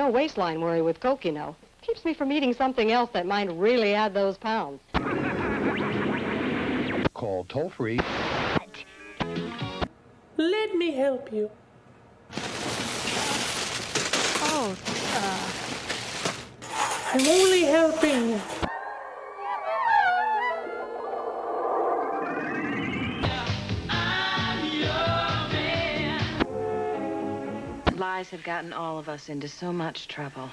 no waistline worry with Coke, you know. Keeps me from eating something else that might really add those pounds. Call toll-free. Let me help you. Oh, I'm only helping. Lies have gotten all of us into so much trouble.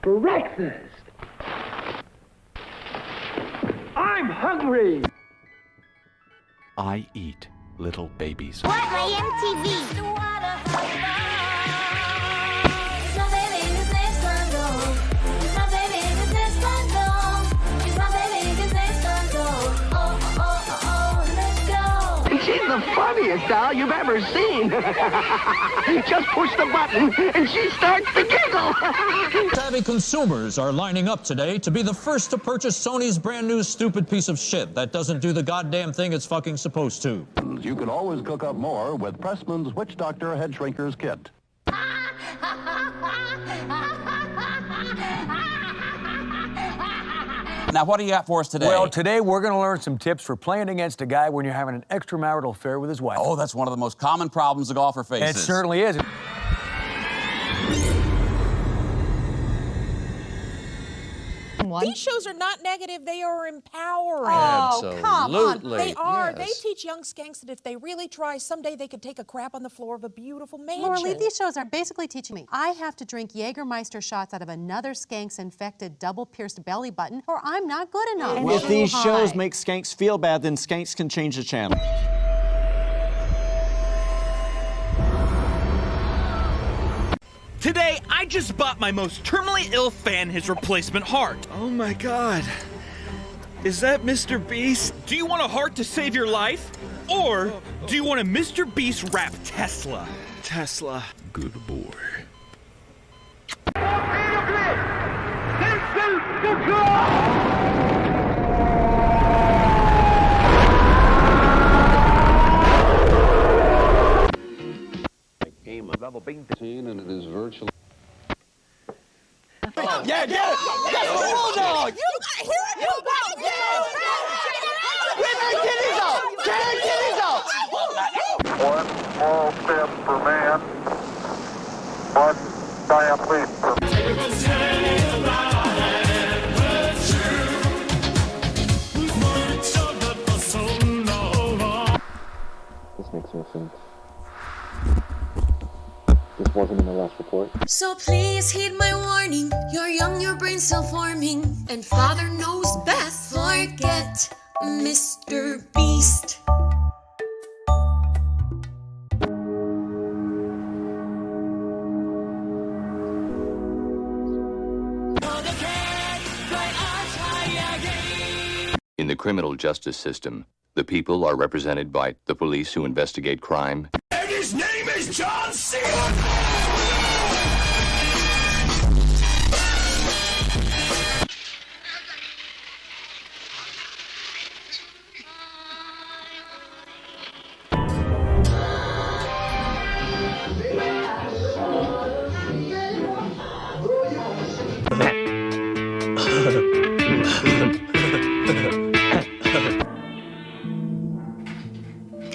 Breakfast! I'm hungry! I eat little babies. What my MTV? She's the funniest doll you've ever seen. Just push the button and she starts to giggle. Savvy consumers are lining up today to be the first to purchase Sony's brand new stupid piece of shit that doesn't do the goddamn thing it's fucking supposed to. You can always cook up more with Pressman's Witch Doctor Head Shrinkers Kit. Now, what do you got for us today? Well, today we're going to learn some tips for playing against a guy when you're having an extramarital affair with his wife. Oh, that's one of the most common problems a golfer faces. It certainly is. These shows are not negative, they are empowering. Oh, come on. They are. Yes. They teach young skanks that if they really try, someday they could take a crap on the floor of a beautiful mansion. Laura, these shows are basically teaching me I have to drink Jägermeister shots out of another skank's infected double-pierced belly button, or I'm not good enough. Well, if these shows make skanks feel bad, then skanks can change the channel. Today, I just bought my most terminally ill fan his replacement heart. Oh my god. Is that Mr. Beast? Do you want a heart to save your life? Or do you want a Mr. Beast rap Tesla? Tesla. Good boy. Level being and it is virtually. Yeah, get it! Yes, Bulldog! You hear it? You go! Get her kitties out! Get her kitties out! One small step for man, one giant leap for This makes no sense. This wasn't in the last report. So please heed my warning. You're young, your brain's still forming, and father knows best. Forget Mr. Beast. In the criminal justice system, the people are represented by the police who investigate crime. And his name is John C.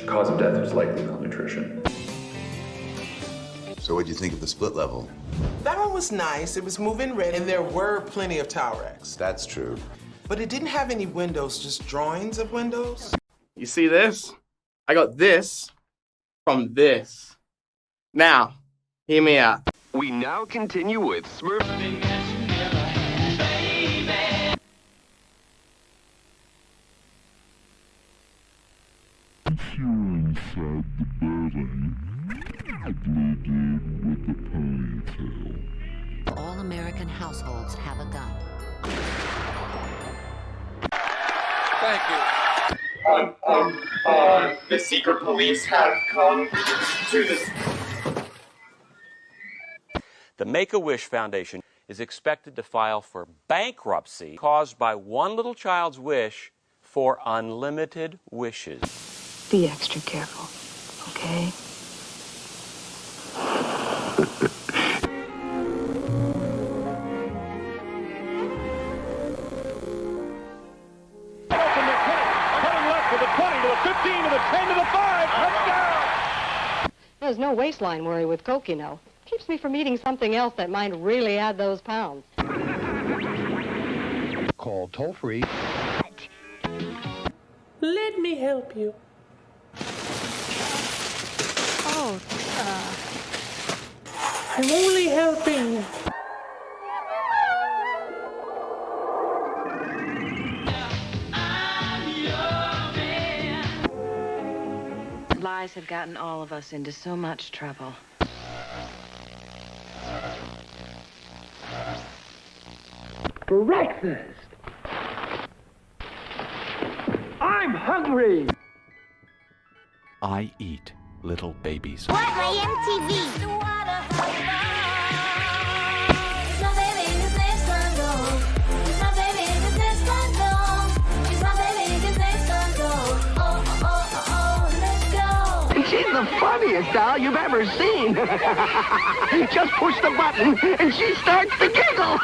Cause of death was likely malnutrition. So what'd you think of the split level? That one was nice. It was moving red, and there were plenty of towel racks. That's true. But it didn't have any windows, just drawings of windows. You see this? I got this from this. Now, hear me out. We now continue with Smurf. If you're inside the building, the blue dude with the ponytail. All American households have a gun. Thank you. The secret police have come to this. The Make-A-Wish Foundation is expected to file for bankruptcy caused by one little child's wish for unlimited wishes. Be extra careful, okay? There's no waistline worry with Coke, you know. Keeps me from eating something else that might really add those pounds. Call toll-free. Let me help you. Oh, I'm only helping. Lies have gotten all of us into so much trouble. Breakfast. I'm hungry. I eat little babies. What my MTV? She's the funniest doll you've ever seen. Just push the button and she starts to giggle.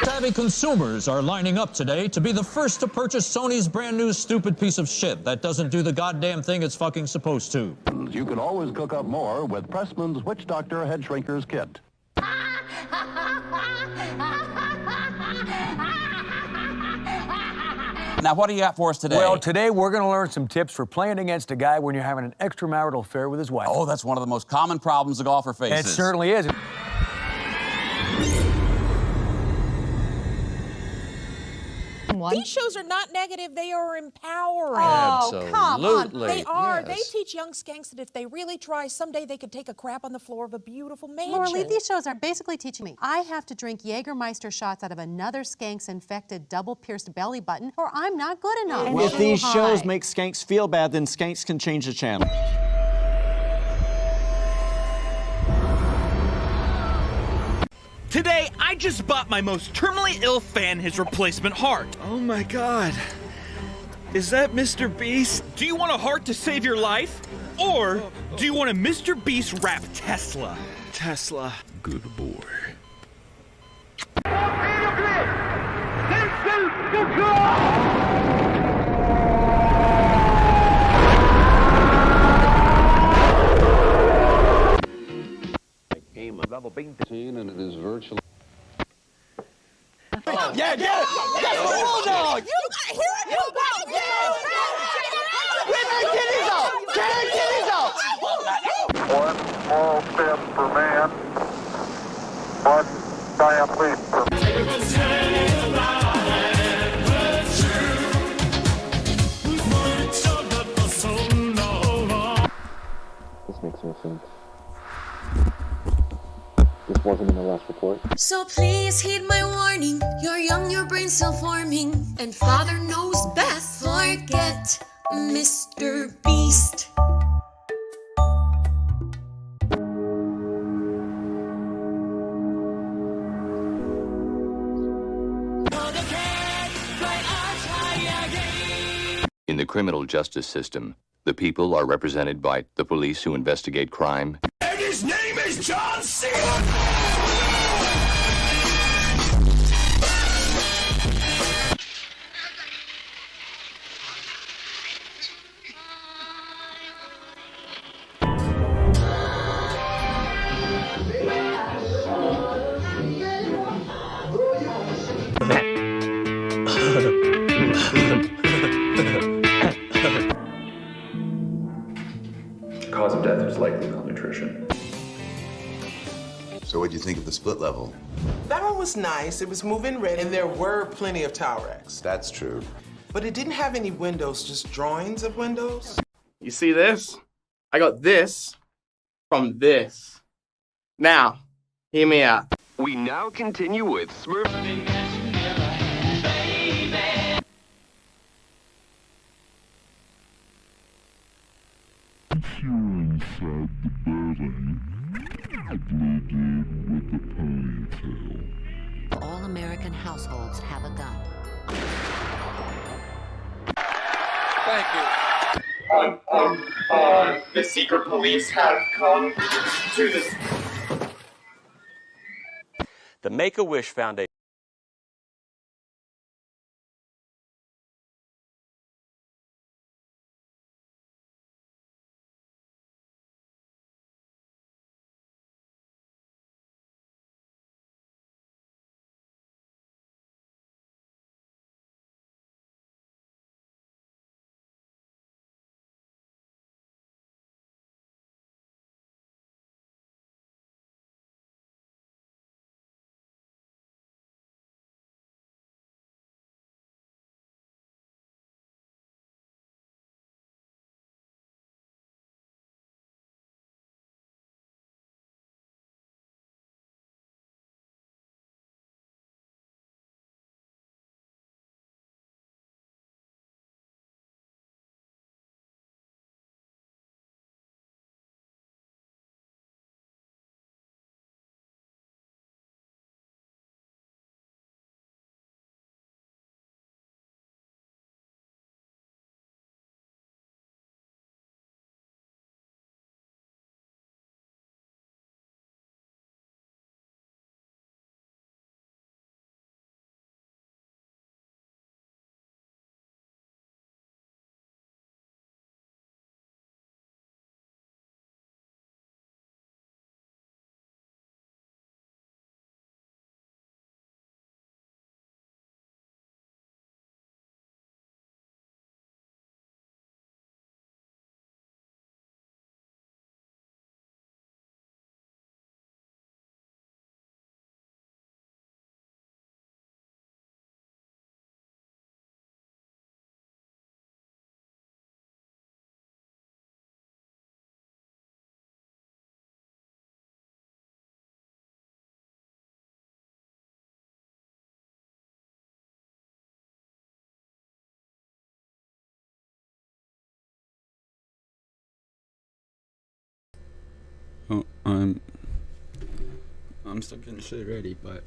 Savvy consumers are lining up today to be the first to purchase Sony's brand new stupid piece of shit that doesn't do the goddamn thing it's fucking supposed to. You can always cook up more with Pressman's Witch Doctor Head Shrinkers Kit. Now, what do you got for us today? Well, today we're going to learn some tips for playing against a guy when you're having an extramarital affair with his wife. Oh, that's one of the most common problems a golfer faces. It certainly is. These shows are not negative, they are empowering. Oh, come on. They are. They teach young skanks that if they really try, someday they could take a crap on the floor of a beautiful mansion. Laura, these shows are basically teaching me I have to drink Jägermeister shots out of another skank's infected double-pierced belly button, or I'm not good enough. Well, if these shows make skanks feel bad, then skanks can change the channel. Today, I just bought my most terminally ill fan his replacement heart. Oh my god. Is that Mr. Beast? Do you want a heart to save your life? Or do you want a Mr. Beast wrap Tesla? Tesla. Good boy. Level 15, and it is virtually. Yeah, get it! Yes, bulldog! Here it goes! Get her kitties out! Get her kitties out! One small step for man, one giant leap for This makes no sense. This wasn't in the last report. So please heed my warning. You're young, your brain's still forming, and father knows best. Forget Mr. Beast. In the criminal justice system, the people are represented by the police who investigate crime, And his name is John C. The cause of death was likely malnutrition. So what'd you think of the split level? That one was nice. It was moving red, and there were plenty of towel racks. That's true. But it didn't have any windows, just drawings of windows. You see this? I got this from this. Now, hear me out. We now continue with Smurf. If you're inside the building, the blue dude with the ponytail. All American households have a gun. Thank you. The secret police have come to this. The Make-A-Wish Foundation. Oh, I'm still getting shit ready, but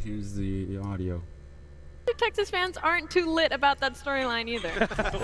here's the audio. Texas fans aren't too lit about that storyline either.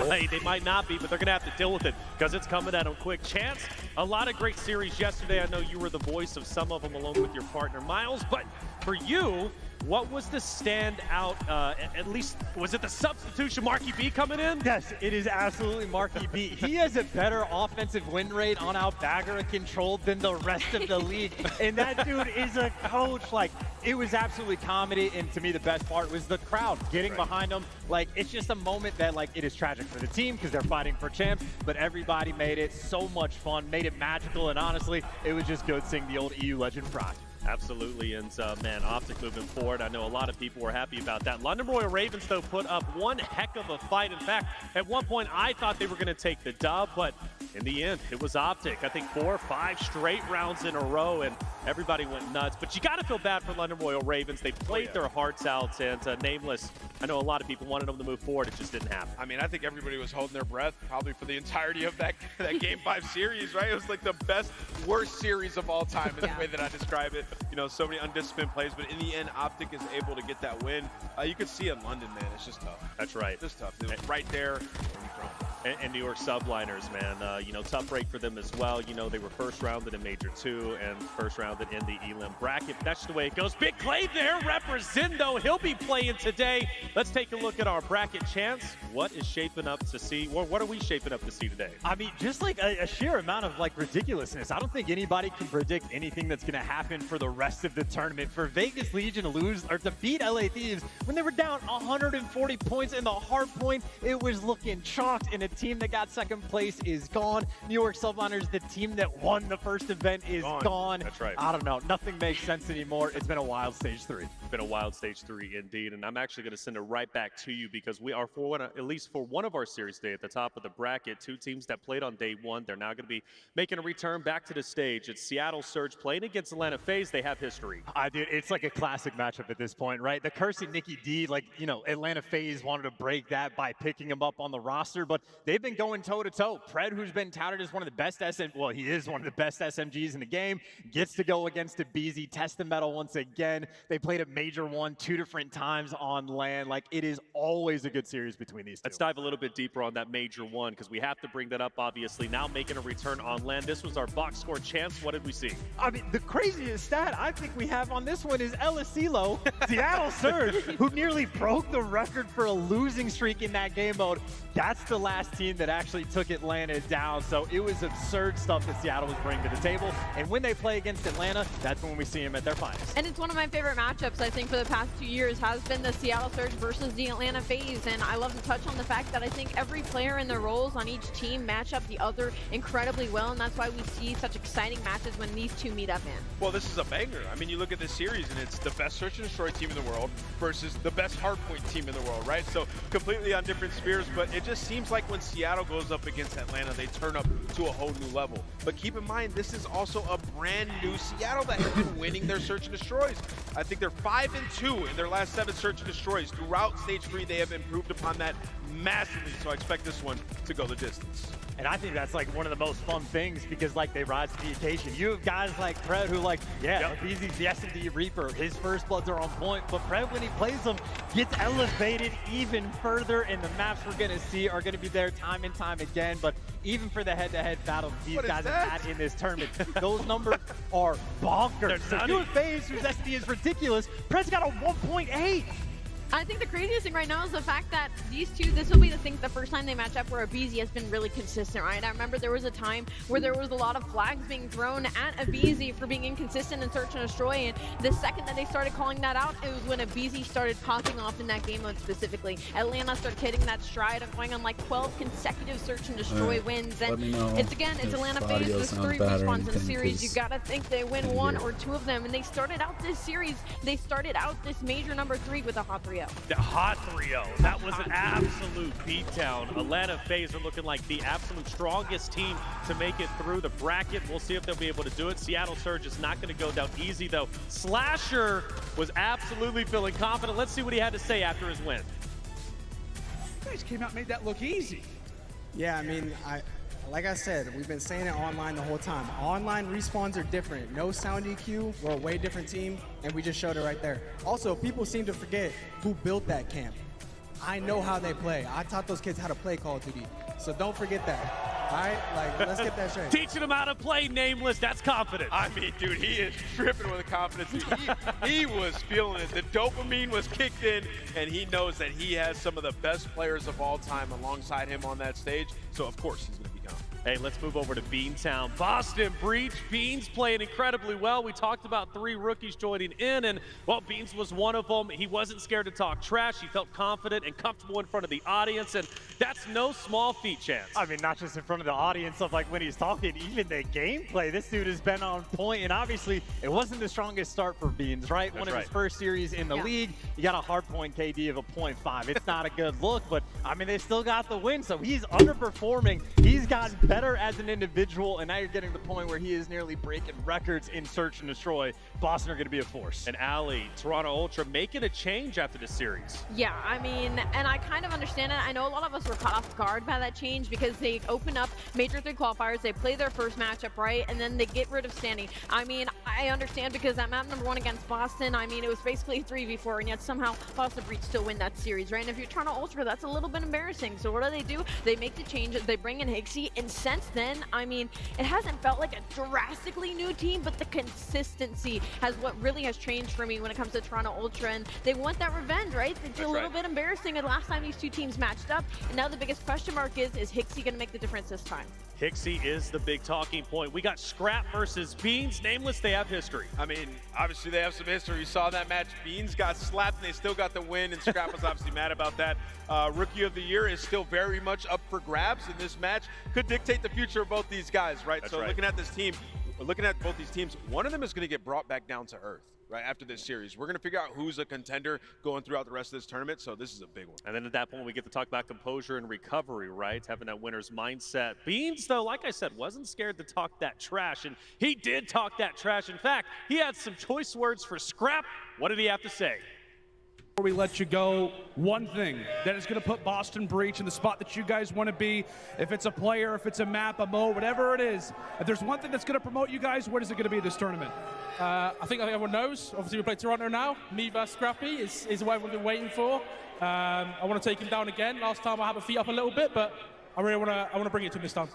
Hey, they might not be, but they're going to have to deal with it because it's coming at them quick. Chance, a lot of great series yesterday. I know you were the voice of some of them along with your partner, Miles. But for you, what was the standout, at least, was it the substitution, Marky B coming in? Yes, it is absolutely Marky B. He has a better offensive win rate on Al-Bagra controlled than the rest of the league. And that dude is a coach. Like, it was absolutely comedy. And to me, the best part was the crowd getting behind him. Like, it's just a moment that, like, it is tragic for the team because they're fighting for champs, but everybody made it so much fun, made it magical, and honestly, it was just good seeing the old EU legend Brock. Absolutely, and man, OpTic moving forward. I know a lot of people were happy about that. London Royal Ravens, though, put up one heck of a fight. In fact, at one point, I thought they were going to take the dub, but in the end, it was OpTic. I think 4 or 5 straight rounds in a row, and everybody went nuts. But you got to feel bad for London Royal Ravens. They played their hearts out, and Nameless, I know a lot of people wanted them to move forward. It just didn't happen. I mean, I think everybody was holding their breath probably for the entirety of that Game 5 series, right? It was like the best, worst series of all time in the way that I describe it. You know, so many undisciplined plays, but in the end, OpTic is able to get that win. You could see in London, man, it's just tough. That's right. It's just tough. It was right there. And New York Subliners, man, you know, tough break for them as well. You know, they were first rounded in Major 2 and first rounded in the Elam bracket. That's the way it goes. Big Clay there, represendo. He'll be playing today. Let's take a look at our bracket chance. What is shaping up to see, or what are we shaping up to see today? I mean, just like a sheer amount of like ridiculousness. I don't think anybody can predict anything that's going to happen for the rest of the tournament. For Vegas Legion to lose or to beat LA Thieves when they were down 140 points in the hard point, it was looking chalked, and a team that got second place is gone. New York Subliners, the team that won the first event, is gone. That's right. I don't know. Nothing makes sense anymore. It's been a wild stage 3. It's been a wild stage 3 indeed, and I'm actually going to send it right back to you because we are at least for one of our series today at the top of the bracket. 2 teams that played on day 1. They're now going to be making a return back to the stage. It's Seattle Surge playing against Atlanta FaZe. They have history. Dude, it's like a classic matchup at this point, right? The cursing Nikki D, like, you know, Atlanta FaZe wanted to break that by picking him up on the roster, but they've been going toe-to-toe. Pred, who's been touted as one of the best he is one of the best SMGs in the game, gets to go against a BZ, test the metal once again. They played a major one 2 different times on land. Like, it is always a good series between these two. Let's dive a little bit deeper on that major one, because we have to bring that up, obviously. Now making a return on land. This was our box score chance. What did we see? I mean, the craziest stat I think we have on this one is Elisilo, Seattle Surge, who nearly broke the record for a losing streak in that game mode. That's the last team that actually took Atlanta down. So it was absurd stuff that Seattle was bringing to the table. And when they play against Atlanta, that's when we see them at their finest. And it's one of my favorite matchups, I think, for the past 2 years has been the Seattle Surge versus the Atlanta FaZe. And I love to touch on the fact that I think every player in their roles on each team match up the other incredibly well. And that's why we see such exciting matches when these two meet up in. Well, this is a banger. I mean, you look at this series and it's the best search and destroy team in the world versus the best hardpoint team in the world, right? So completely on different spheres, but it just seems like when Seattle goes up against Atlanta, they turn up to a whole new level. But keep in mind, this is also a brand new Seattle that has been winning their search and destroys. I think they're 5-2 in their last 7 search and destroys. Throughout stage 3, they have improved upon that massively. So I expect this one to go the distance. And I think that's like one of the most fun things because like they rise to the occasion. You have guys like Pred who like, he's the S&D Reaper. His first bloods are on point, but Pred when he plays them gets elevated even further, and the maps we're gonna see are gonna be there time and time again. But even for the head-to-head battles these guys have had in this tournament, those numbers are bonkers. So you have FaZe, whose SD is ridiculous. Pred's got a 1.8. I think the craziest thing right now is the fact that these two, this will be the first time they match up where aBeZy has been really consistent, right? I remember there was a time where there was a lot of flags being thrown at aBeZy for being inconsistent in search and destroy, and the second that they started calling that out, it was when aBeZy started popping off in that game mode specifically. Atlanta started hitting that stride and going on like 12 consecutive search and destroy wins, and it's Atlanta FaZe, there's 3 respawns in the series. You gotta think they win 1 or 2 of them, and they started out this series, this major number 3 with a hot 3-0. The hot 3-0. That was an absolute beatdown. Atlanta FaZe are looking like the absolute strongest team to make it through the bracket. We'll see if they'll be able to do it. Seattle Surge is not going to go down easy, though. Slasher was absolutely feeling confident. Let's see what he had to say after his win. You guys came out and made that look easy. Yeah, I mean, like I said, we've been saying it online the whole time. Online respawns are different. No sound EQ, we're a way different team, and we just showed it right there. Also, people seem to forget who built that camp. I know how they play. I taught those kids how to play Call of Duty, so don't forget that. All right, like, let's get that straight. Teaching them how to play Nameless, that's confidence. I mean, dude, he is tripping with confidence. He was feeling it. The dopamine was kicked in, and he knows that he has some of the best players of all time alongside him on that stage, so of course he's going to be confident. Hey, let's move over to Beantown. Boston Breach. Beans playing incredibly well. We talked about 3 rookies joining in, and, well, Beans was one of them. He wasn't scared to talk trash. He felt confident and comfortable in front of the audience, and that's no small feat, Chance. I mean, not just in front of the audience, of like when he's talking, even the gameplay. This dude has been on point, and obviously it wasn't the strongest start for Beans, right? One of his first series in the league, he got a hardpoint KD of a 0.5. It's not a good look, but I mean, they still got the win, so he's underperforming. He's gotten better as an individual, and now you're getting to the point where he is nearly breaking records in search and destroy. Boston are going to be a force. And Ali, Toronto Ultra making a change after this series. Yeah, I mean, and I kind of understand it. I know a lot of us were caught off guard by that change because they open up Major 3 qualifiers, they play their first matchup, right, and then they get rid of Stanny. I mean, I understand because that map number 1 against Boston, I mean, it was basically 3v4, and yet somehow Boston Breach still win that series, right? And if you're Toronto Ultra, that's a little bit embarrassing. So what do? They make the change, they bring in Hixie, and since then, I mean, it hasn't felt like a drastically new team, but the consistency has what really has changed for me when it comes to Toronto Ultra, and they want that revenge, right? It's a little bit embarrassing the last time these 2 teams matched up, and now the biggest question mark is Hixie going to make the difference this time? Hixie is the big talking point. We got Scrap versus Beans. Nameless, they have history. I mean, obviously they have some history. You saw that match. Beans got slapped and they still got the win, and Scrap was obviously mad about that. Rookie of the Year is still very much up for grabs in this match. Could dictate the future of both these guys, right? Looking at this team, looking at both these teams, one of them is going to get brought back down to earth. Right after this series, we're going to figure out who's a contender going throughout the rest of this tournament, so this is a big one. And then at that point, we get to talk about composure and recovery, right? Having that winner's mindset. Beans, though, like I said, wasn't scared to talk that trash, and he did talk that trash. In fact, he had some choice words for Scrap. What did he have to say? Before we let you go, one thing that is going to put Boston Breach in the spot that you guys want to be, if it's a player, if it's a map, a mode, whatever it is, if there's one thing that's going to promote you guys, what is it going to be this tournament? I think everyone knows. Obviously, we play Toronto now. Me versus Scrappy is what everyone's been waiting for. I want to take him down again. Last time I had my feet up a little bit, but I really want to bring it to him this time.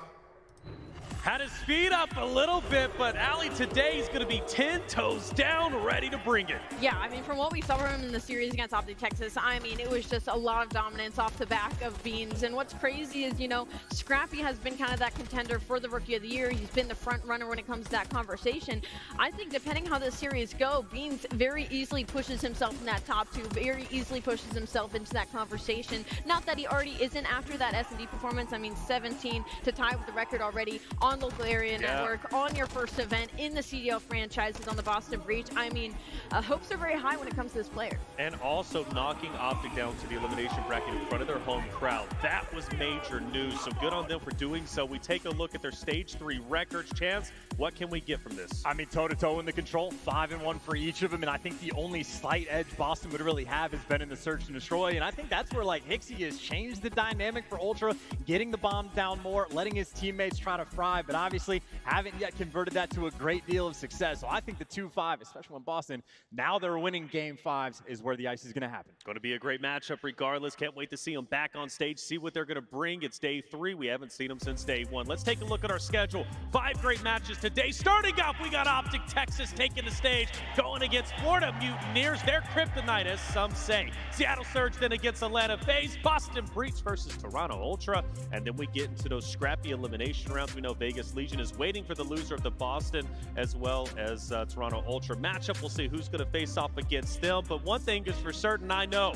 Had his feet up a little bit, but Ali today is going to be 10 toes down, ready to bring it. Yeah, I mean, from what we saw from him in the series against OpTic Texas, I mean, it was just a lot of dominance off the back of Beans. And what's crazy is, you know, Scrappy has been kind of that contender for the Rookie of the Year. He's been the front runner when it comes to that conversation. I think depending how this series go, Beans very easily pushes himself in that top two, very easily pushes himself into that conversation. Not that he already isn't after that S&D performance. I mean, 17 to tie with the record already on local area network, on your first event in the CDL franchises on the Boston Breach. I mean, hopes are very high when it comes to this player. And also knocking OpTic down to the elimination bracket in front of their home crowd. That was major news, so good on them for doing so. We take a look at their Stage 3 records. Chance, what can we get from this? I mean, toe-to-toe in the control, 5-1 for each of them, and I think the only slight edge Boston would really have has been in the search and destroy, and I think that's where, like, Hixie has changed the dynamic for Ultra, getting the bomb down more, letting his teammates try to fry, but obviously haven't yet converted that to a great deal of success. So I think the 2-5, especially when Boston, now they're winning game 5s, is where the ice is going to happen. Going to be a great matchup regardless. Can't wait to see them back on stage, see what they're going to bring. It's day 3. We haven't seen them since day 1. Let's take a look at our schedule. 5 great matches today. Starting off, we got OpTic Texas taking the stage, going against Florida Mutineers. Their kryptonite, as some say. Seattle Surge then against Atlanta FaZe. Boston Breach versus Toronto Ultra. And then we get into those scrappy elimination rounds. We know Vegas Legion is waiting for the loser of the Boston as well as Toronto Ultra matchup. We'll see who's going to face off against them. But one thing is for certain, I know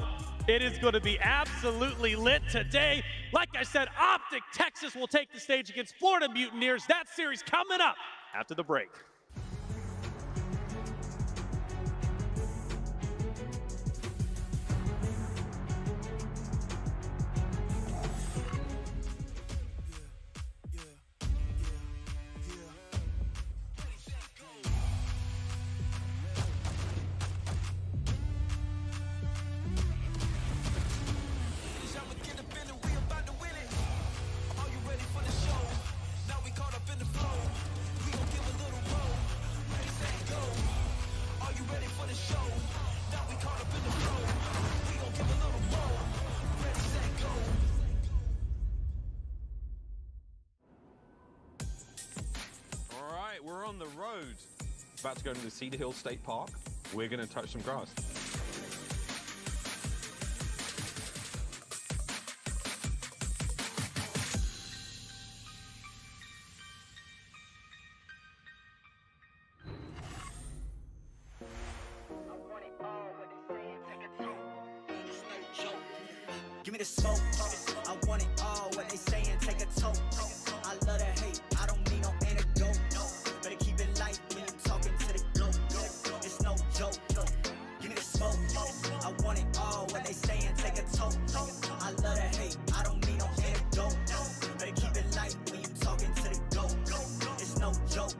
it is going to be absolutely lit today. Like I said, OpTic Texas will take the stage against Florida Mutineers. That series coming up after the break. We're on the road. About to go to the Cedar Hill State Park. We're going to touch some grass. Give me the smoke. I want it all. What they saying, take a toke. I love that hate. I don't need no antidote. Better keep it light when you talking to the globe. It's no joke. Give me the smoke. I want it all. What they saying, take a toke. I love that hate. I don't need no antidote. Better keep it light when you talking to the globe. It's no joke.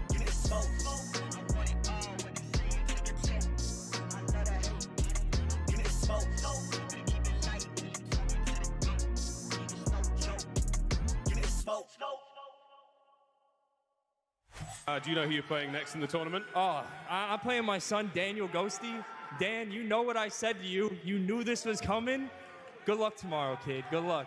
Give me the smoke. I want it all. What they saying, take a toke. I love that hate. Give me the smoke. Do you know who you're playing next in the tournament? Oh, I'm playing my son, Daniel Ghosty. Dan, you know what I said to you. You knew this was coming. Good luck tomorrow, kid. Good luck.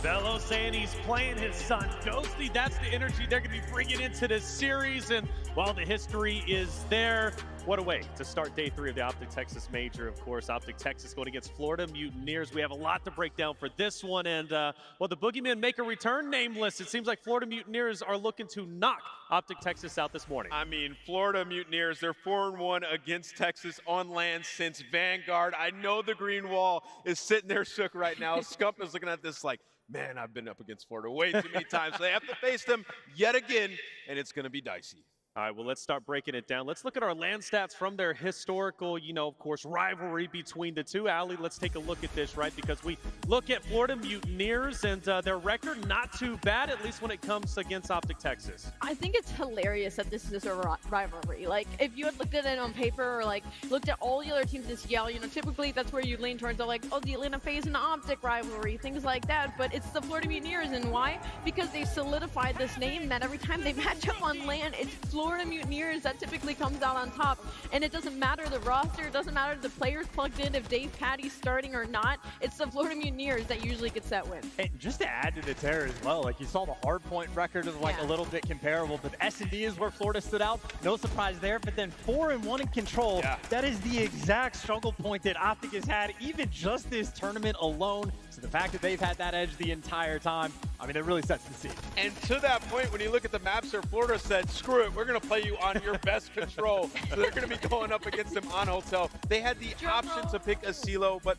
Bello saying he's playing his son Ghosty. That's the energy they're going to be bringing into this series. And while the history is there, what a way to start day 3 of the OpTic Texas Major. Of course, OpTic Texas going against Florida Mutineers. We have a lot to break down for this one. And, well, the Boogeymen make a return nameless. It seems like Florida Mutineers are looking to knock OpTic Texas out this morning. I mean, Florida Mutineers, they're 4-1 against Texas on land since Vanguard. I know the green wall is sitting there shook right now. Scump is looking at this like, man, I've been up against Florida way too many times. So they have to face them yet again, and it's going to be dicey. All right, well, let's start breaking it down. Let's look at our land stats from their historical, of course, rivalry between the two. Allie, let's take a look at this, right? Because we look at Florida Mutineers and their record, not too bad, at least when it comes against OpTic Texas. I think it's hilarious that this is a rivalry. Like, if you had looked at it on paper or, like, looked at all the other teams in CL, typically that's where you lean towards, like, oh, the Atlanta FaZe and OpTic rivalry, things like that. But it's the Florida Mutineers, and why? Because they solidified this name that every time they match up on land, it's Florida Mutineers that typically comes out on top. And it doesn't matter the roster, it doesn't matter the players plugged in, if Dave Patty's starting or not, it's the Florida Mutineers that usually gets that win. And just to add to the terror as well, like you saw the hard point record is like a little bit comparable, but S&D is where Florida stood out. No surprise there, but then 4-1 in control. That is the exact struggle point that OpTic has had even just this tournament alone. So the fact that they've had that edge the entire time, I mean, it really sets the scene. And to that point, when you look at the maps there, Florida said, screw it, we're going to play you on your best control. So they're going to be going up against them on Hotel. They had the option to pick a CeeLo, but,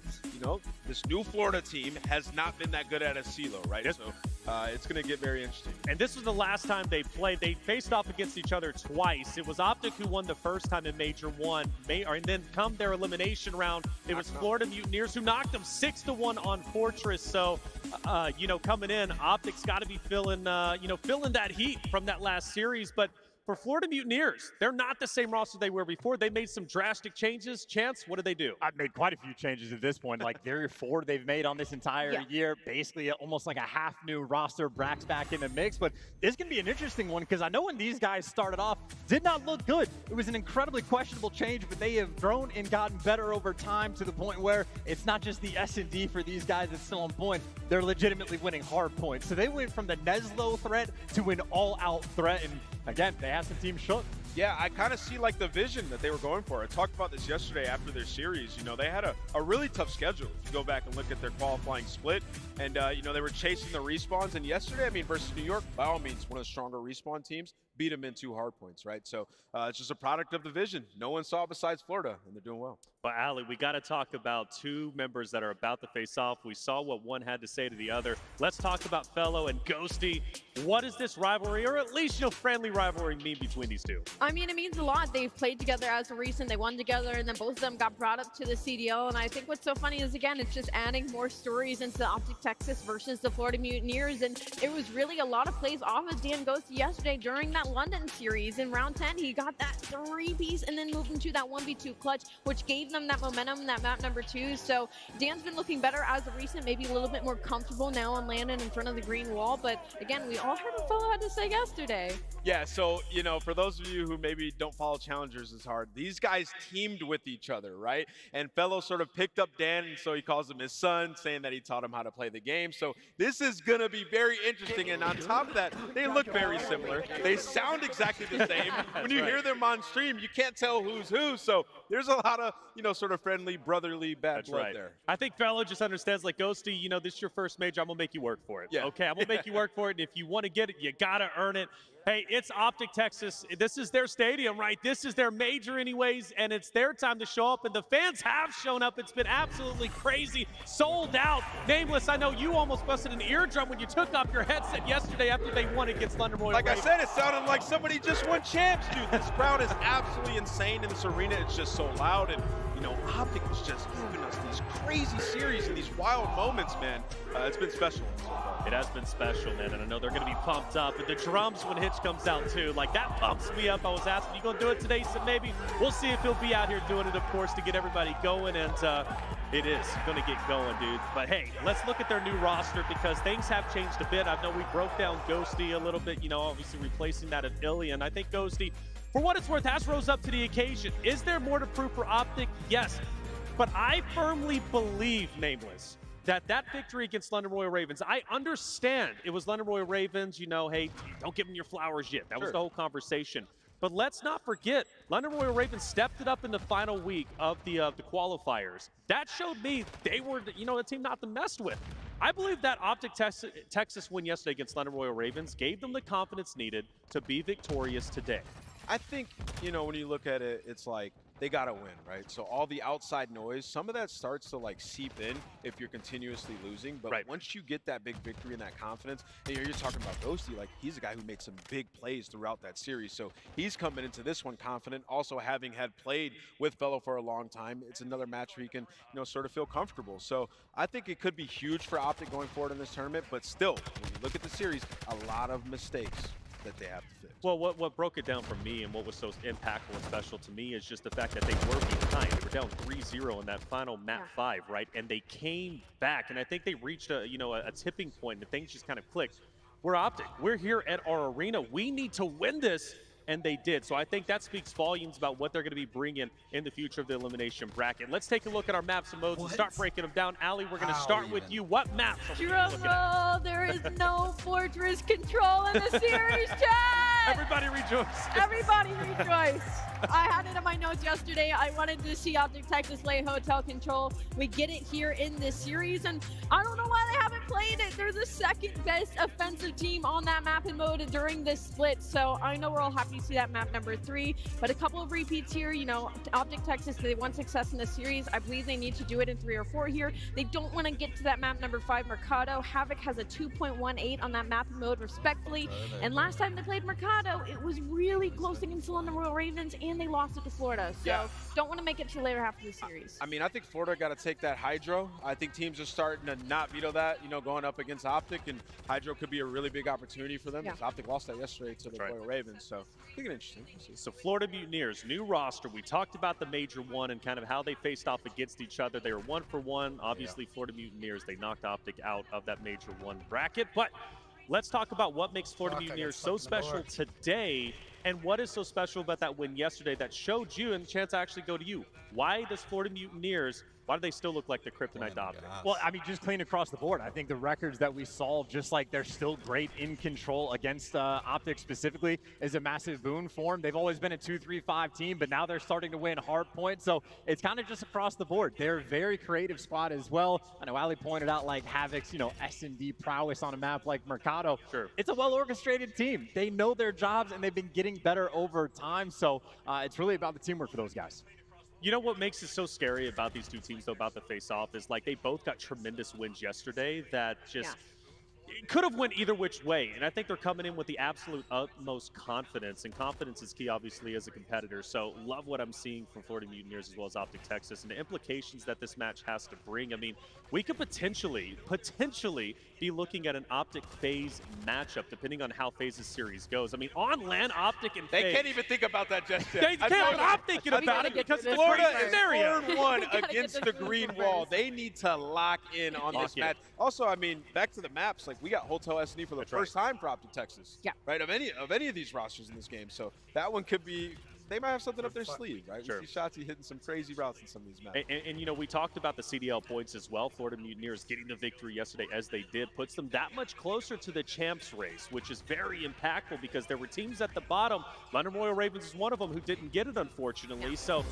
this new Florida team has not been that good at a CeeLo, right? So it's going to get very interesting. And this was the last time they played. They faced off against each other twice. It was OpTic who won the first time in Major 1. And then come their elimination round, it was Florida Mutineers who knocked them 6-1 on Fortress. So, coming in, OpTic's got to be feeling that heat from that last series. But for Florida Mutineers, they're not the same roster they were before. They made some drastic changes. Chance, what did they do? I've made quite a few changes at this point. Like, there are 4 they've made on this entire year. Basically, almost like a half new roster. Brax back in the mix. But this can be an interesting one because I know when these guys started off, did not look good. It was an incredibly questionable change, but they have grown and gotten better over time to the point where it's not just the S&D for these guys that's still on point. They're legitimately winning hard points. So they went from the Neslo threat to an all-out threat. And again, they had some teams shook. Yeah, I kind of see like the vision that they were going for. I talked about this yesterday after their series. They had a really tough schedule. If you go back and look at their qualifying split, and they were chasing the respawns. And yesterday, versus New York, by all means, one of the stronger respawn teams, beat them in 2 hard points, right? So it's just a product of the vision. No one saw it besides Florida, and they're doing well. But Allie, we got to talk about 2 members that are about to face off. We saw what one had to say to the other. Let's talk about Fellow and Ghosty. What does this rivalry, or at least friendly rivalry, mean between these two? I mean, it means a lot. They've played together as of recent. They won together, and then both of them got brought up to the CDL. And I think what's so funny is, again, it's just adding more stories into the OpTic Texas versus the Florida Mutineers. And it was really a lot of plays off of Dan Ghosty yesterday during that London series. In round 10, he got that 3-piece and then moved into that 1v2 clutch, which gave them that momentum in that map number 2. So Dan's been looking better as of recent, maybe a little bit more comfortable now on landing in front of the green wall. But again, we all heard what Fellow had to say yesterday. Yeah, so, for those of you who maybe don't follow challengers as hard, these guys teamed with each other, right? And Fellow sort of picked up Dan, and so he calls him his son, saying that he taught him how to play the game. So this is going to be very interesting. And on top of that, they look very similar. They sound exactly the same. When you hear them on stream, you can't tell who's who. So there's a lot of, sort of friendly, brotherly bad blood there. I think Fellow just understands, like, Ghosty, this is your first major. I'm going to make you work for it. Yeah. Okay, I'm going to make you work for it. And if you want to get it, you got to earn it. Hey, it's OpTic Texas. This is their stadium, right? This is their major anyways, and it's their time to show up, and the fans have shown up. It's been absolutely crazy. Sold out. Nameless, I know you almost busted an eardrum when you took off your headset yesterday after they won against London Royal. Like I said, it sounded like somebody just won champs, dude. This crowd is absolutely insane in this arena. It's just so loud, and, OpTic is just giving us these crazy series and these wild moments, man. It's been special so far. It has been special, man, and I know they're going to be pumped up. And the drums when Hitch comes out, too. Like, that pumps me up. I was asking, you going to do it today? He said maybe. We'll see if he'll be out here doing it, of course, to get everybody going. And it is going to get going, dude. But, hey, let's look at their new roster because things have changed a bit. I know we broke down Ghosty a little bit, obviously replacing that of Ilian. I think Ghosty, for what it's worth, has rose up to the occasion. Is there more to prove for OpTic? Yes. But I firmly believe, Nameless, that victory against London Royal Ravens, I understand it was London Royal Ravens, hey, don't give them your flowers yet. That was the whole conversation. But let's not forget, London Royal Ravens stepped it up in the final week of the qualifiers. That showed me they were, a team not to mess with. I believe that OpTic Texas win yesterday against London Royal Ravens gave them the confidence needed to be victorious today. I think, when you look at it, it's like they got to win, right? So all the outside noise, some of that starts to like seep in if you're continuously losing. But once you get that big victory and that confidence, and you're talking about Ghosty, like he's a guy who made some big plays throughout that series. So he's coming into this one confident, also having had played with Fellow for a long time. It's another match where he can, sort of feel comfortable. So I think it could be huge for OpTic going forward in this tournament, but still, when you look at the series, a lot of mistakes that they have to fix. Well, what broke it down for me and what was so impactful and special to me is just the fact that they were behind. They were down 3-0 in that final map 5, right? And they came back, and I think they reached a tipping point, and things just kind of clicked. We're OpTic. We're here at our arena. We need to win this. And they did. So I think that speaks volumes about what they're going to be bringing in the future of the elimination bracket. Let's take a look at our maps and modes and start breaking them down. Allie, we're going to start with you. What maps are we looking at? There is no fortress control in the series, chat! Everybody rejoice. Everybody rejoice. I had it in my notes yesterday. I wanted to see OpTic Texas lay hotel control. We get it here in this series, and I don't know why they haven't played it. They're the second best offensive team on that map and mode during this split, so I know we're all happy to see that map number 3, but a couple of repeats here. OpTic Texas, they want success in the series. I believe they need to do it in 3 or 4 here. They don't want to get to that map number 5, Mercado. Havoc has a 2.18 on that map and mode, respectfully, and last time they played Mercado, it was really close against the London Royal Ravens, and they lost it to Florida, so don't want to make it to the later half of the series. I mean, I think Florida got to take that Hydro. I think teams are starting to not veto that, going up against OpTic, and Hydro could be a really big opportunity for them because OpTic lost that yesterday to the Royal Ravens, so I think it's interesting. So Florida Mutineers, new roster. We talked about the Major 1 and kind of how they faced off against each other. They were 1 for 1. Obviously, Florida Mutineers, they knocked OpTic out of that Major 1 bracket, but let's talk about what makes Florida Mutineers so special today, and what is so special about that win yesterday that showed you, and the chance to actually go to you. Why does Florida Mutineers, why do they still look like the Kryptonite OpTic? Well, I mean, just clean across the board. I think the records that we saw, just like they're still great in control against OpTic specifically, is a massive boon for them. They've always been a 2-3-5 team, but now they're starting to win hard points. So it's kind of just across the board. They're a very creative squad as well. I know Ali pointed out like Havoc's, S&D prowess on a map like Mercado. Sure. It's a well-orchestrated team. They know their jobs, and they've been getting better over time. So it's really about the teamwork for those guys. You know what makes it so scary about these two teams, though, about the face-off is like they both got tremendous wins yesterday that just it could have went either which way. And I think they're coming in with the absolute utmost confidence, and confidence is key, obviously, as a competitor. So love what I'm seeing from Florida Mutineers as well as OpTic Texas and the implications that this match has to bring. I mean, we could potentially be looking at an OpTic FaZe matchup, depending on how FaZe's series goes. I mean, on land, OpTic and FaZe. They can't even think about that just yet. They can't, but I'm thinking about it because Florida is scenario. 4-1 against the green wall. They need to lock in on this match. Also, I mean, back to the maps, like we got Hotel S&D for the first time for OpTic Texas. Right, of any of these rosters in this game. So that one could be, they might have something up their sleeve, right? Sure. We see Shotzi hitting some crazy routes in some of these maps. And we talked about the CDL points as well. Florida Mutineers getting the victory yesterday as they did puts them that much closer to the champs race, which is very impactful because there were teams at the bottom. London Royal Ravens is one of them who didn't get it, unfortunately. So,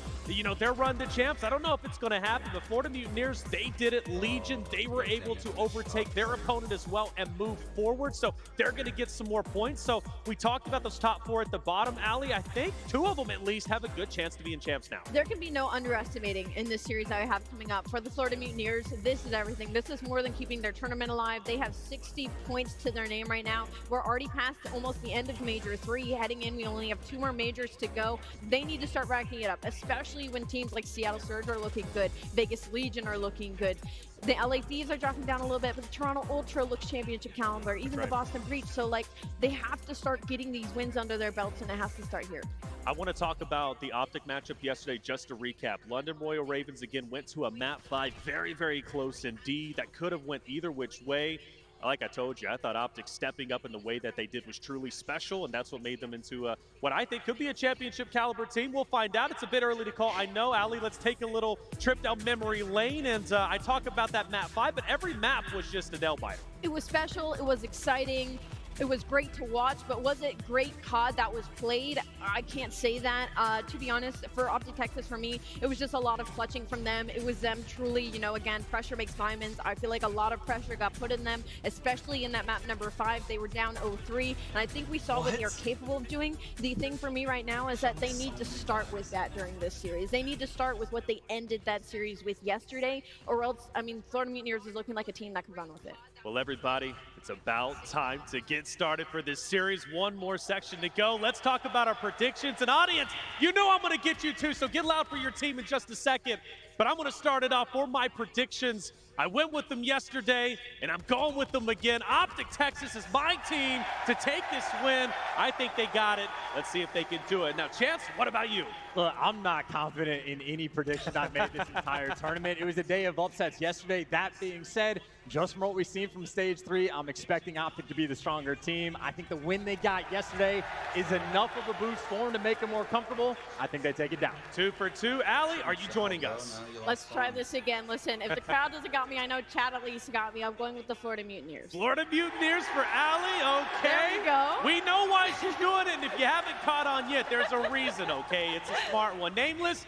their run to champs, I don't know if it's going to happen, but Florida Mutineers, they did it. Legion, they were able to overtake their opponent as well and move forward. So they're going to get some more points. So we talked about those top 4 at the bottom. Allie, I think 2 of them at least have a good chance to be in champs now. There can be no underestimating in this series that I have coming up. For the Florida Mutineers, this is everything. This is more than keeping their tournament alive. They have 60 points to their name right now. We're already past almost the end of Major 3. Heading in, we only have 2 more majors to go. They need to start racking it up, especially when teams like Seattle Surge are looking good, Vegas Legion are looking good. The LA Thieves are dropping down a little bit, but the Toronto Ultra looks championship caliber, even the Boston Breach. So, they have to start getting these wins under their belts, and it has to start here. I want to talk about the OpTic matchup yesterday, just to recap. London Royal Ravens, again, went to a map 5, very, very close indeed. That could have went either which way. Like I told you, I thought OpTic stepping up in the way that they did was truly special, and that's what made them into what I think could be a championship caliber team. We'll find out. It's a bit early to call. I know, Allie, let's take a little trip down memory lane, and I talk about that map 5, but every map was just a nail biter. It was special. It was exciting. it was great to watch, but was it great COD that was played? I can't say that. To be honest, for OpTic Texas, for me, it was just a lot of clutching from them. It was them truly, you know, again, pressure makes diamonds. I feel like a lot of pressure got put in them, especially in that map number 5. They were down 0-3, and I think we saw what they are capable of doing. The thing for me right now is that they need to start with that during this series. They need to start with what they ended that series with yesterday, or else, I mean, Florida Mutineers is looking like a team that can run with it. Well, everybody, it's about time to get started for this series. One more section to go. Let's talk about our predictions. And audience, you know I'm going to get you too, so get loud for your team in just a second. But I'm going to start it off for my predictions. I went with them yesterday, and I'm going with them again. OpTic Texas is my team to take this win. I think they got it. Let's see if they can do it. Now, Chance, what about you? Look, I'm not confident in any prediction I've made this entire tournament. It was a day of upsets yesterday. That being said, just from what we've seen from Stage 3, I'm expecting OpTic to be the stronger team. I think the win they got yesterday is enough of a boost for them to make them more comfortable. I think they take it down. 2 for 2. Allie, are you joining us? Let's try this again. Listen, if the crowd doesn't got me, I know Chad at least got me. I'm going with the Florida Mutineers. Florida Mutineers for Allie, okay. There you go. We know why she's doing it, and if you haven't caught on yet, there's a reason, okay? It's a smart one. Nameless,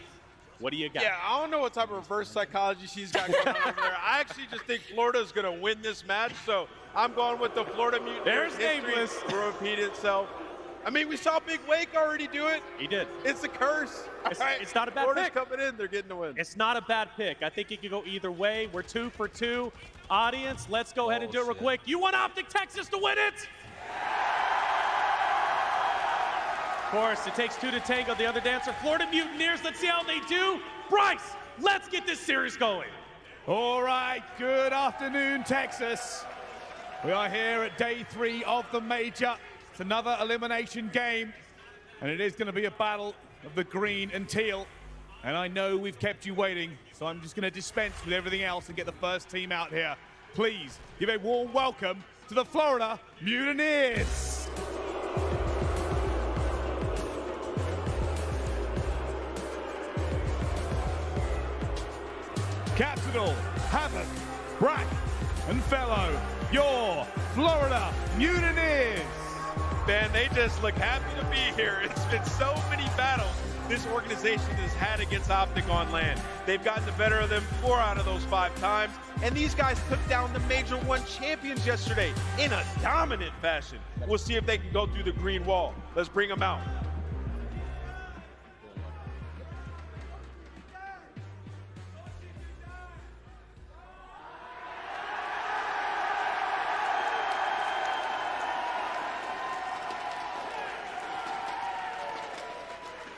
what do you got? Yeah, I don't know what type of reverse psychology she's got going on over there. I actually just think Florida's going to win this match, so I'm going with the Florida Mutineers. There's Nameless. Will repeat itself. I mean, we saw Big Wake already do it. He did. It's a curse. It's not a bad Florida's pick. coming in. They're getting the win. It's not a bad pick. I think it could go either way. We're 2 for 2. Audience, let's go ahead and do it real quick. You want OpTic Texas to win it? Of course, it takes 2 to tango. The other dancer, Florida Mutineers. Let's see how they do. Bryce, let's get this series going. All right, good afternoon, Texas. We are here at day 3 of the major. It's another elimination game, and it is going to be a battle of the green and teal. And I know we've kept you waiting, so I'm just going to dispense with everything else and get the first team out here. Please give a warm welcome to the Florida Mutineers. Capital, Havoc, Brack, and Fellow, your Florida Mutineers. Man, they just look happy to be here. It's been so many battles this organization has had against OpTic on land. They've gotten the better of them 4 out of those 5 times, and these guys took down the Major 1 champions yesterday in a dominant fashion. We'll see if they can go through the green wall. Let's bring them out.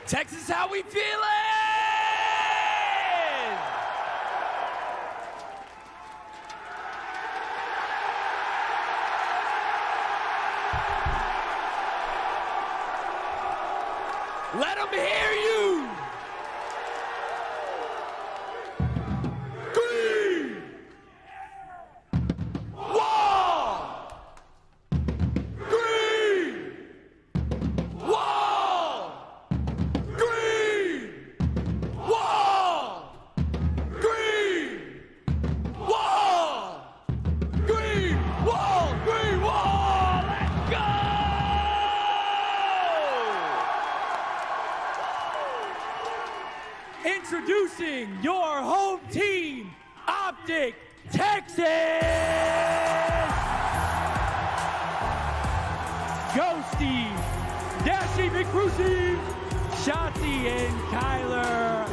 Texas, how we feeling? Let them hear you. Green wall. Green wall. Green wall. Green wall. Green wall. Green wall. Let's go. Introducing your home team, OpTic Texas! Ghosty, Dashi McCruzy, Shotzi, and Kyler.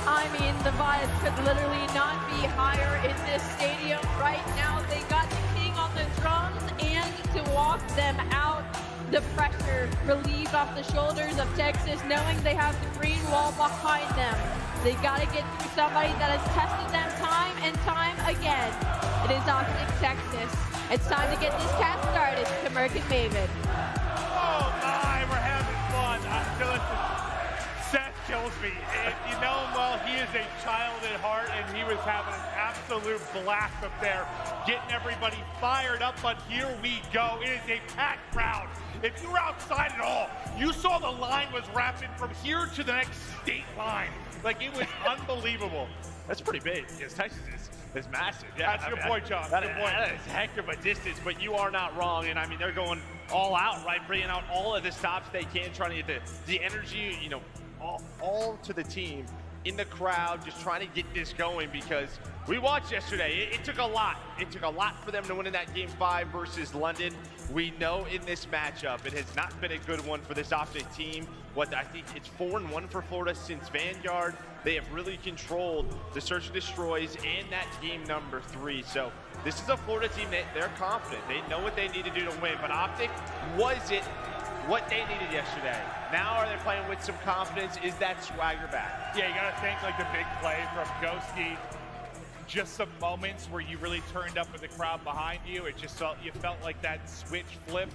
I mean, the vibes could literally not be higher in this stadium right now. They got the king on the drums, and to walk them out, the pressure relieved off the shoulders of Texas, knowing they have the green wall behind them. They got to get through somebody that has tested them time and time again. It is OpTic Texas. It's time to get this cast started to Merc and Maven. Oh my, we're having fun. Seth kills me. If you know him well, he is a child at heart, and he was having an absolute blast up there, getting everybody fired up. But here we go. It is a packed crowd. If you were outside at all, you saw the line was wrapping from here to the next state line. Like, it was unbelievable. That's pretty big, yes, Texas is. is massive. Yeah, that's a good point, John. That, Good point. That is a heck of a distance, but you are not wrong. And I mean, they're going all out, right? Bringing out all of the stops they can, trying to get the energy, you know, all to the team in the crowd, just trying to get this going because we watched yesterday. It took a lot. It took a lot for them to win in that Game 5 versus London. We know in this matchup, it has not been a good one for this OpTic team. I think it's 4-1 for Florida since Vanguard. They have really controlled the search and destroys and that game number 3. So this is a Florida team that they're confident. They know what they need to do to win. But OpTic, was it what they needed yesterday? Now are they playing with some confidence? Is that swagger back? Yeah, you got to think like the big play from Ghosty. Just some moments where you really turned up with the crowd behind you. It just felt like that switch flip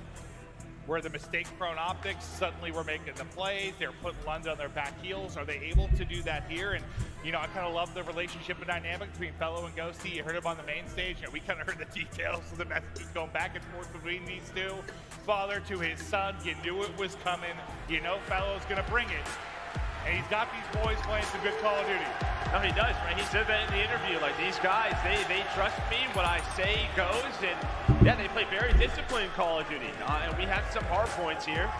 where the mistake-prone OpTics suddenly were making the plays. They were putting London on their back heels. Are they able to do that here? And, you know, I kind of love the relationship and dynamic between Fellow and Ghosty. You heard him on the main stage. You know, we kind of heard the details of the messages going back and forth between these two. Father to his son, you knew it was coming. You know Fellow's going to bring it. And he's got these boys playing some good Call of Duty. No, he does, right? He said that in the interview. Like, these guys, they trust me. What I say goes. And, yeah, they play very disciplined Call of Duty. And we have some hard points here.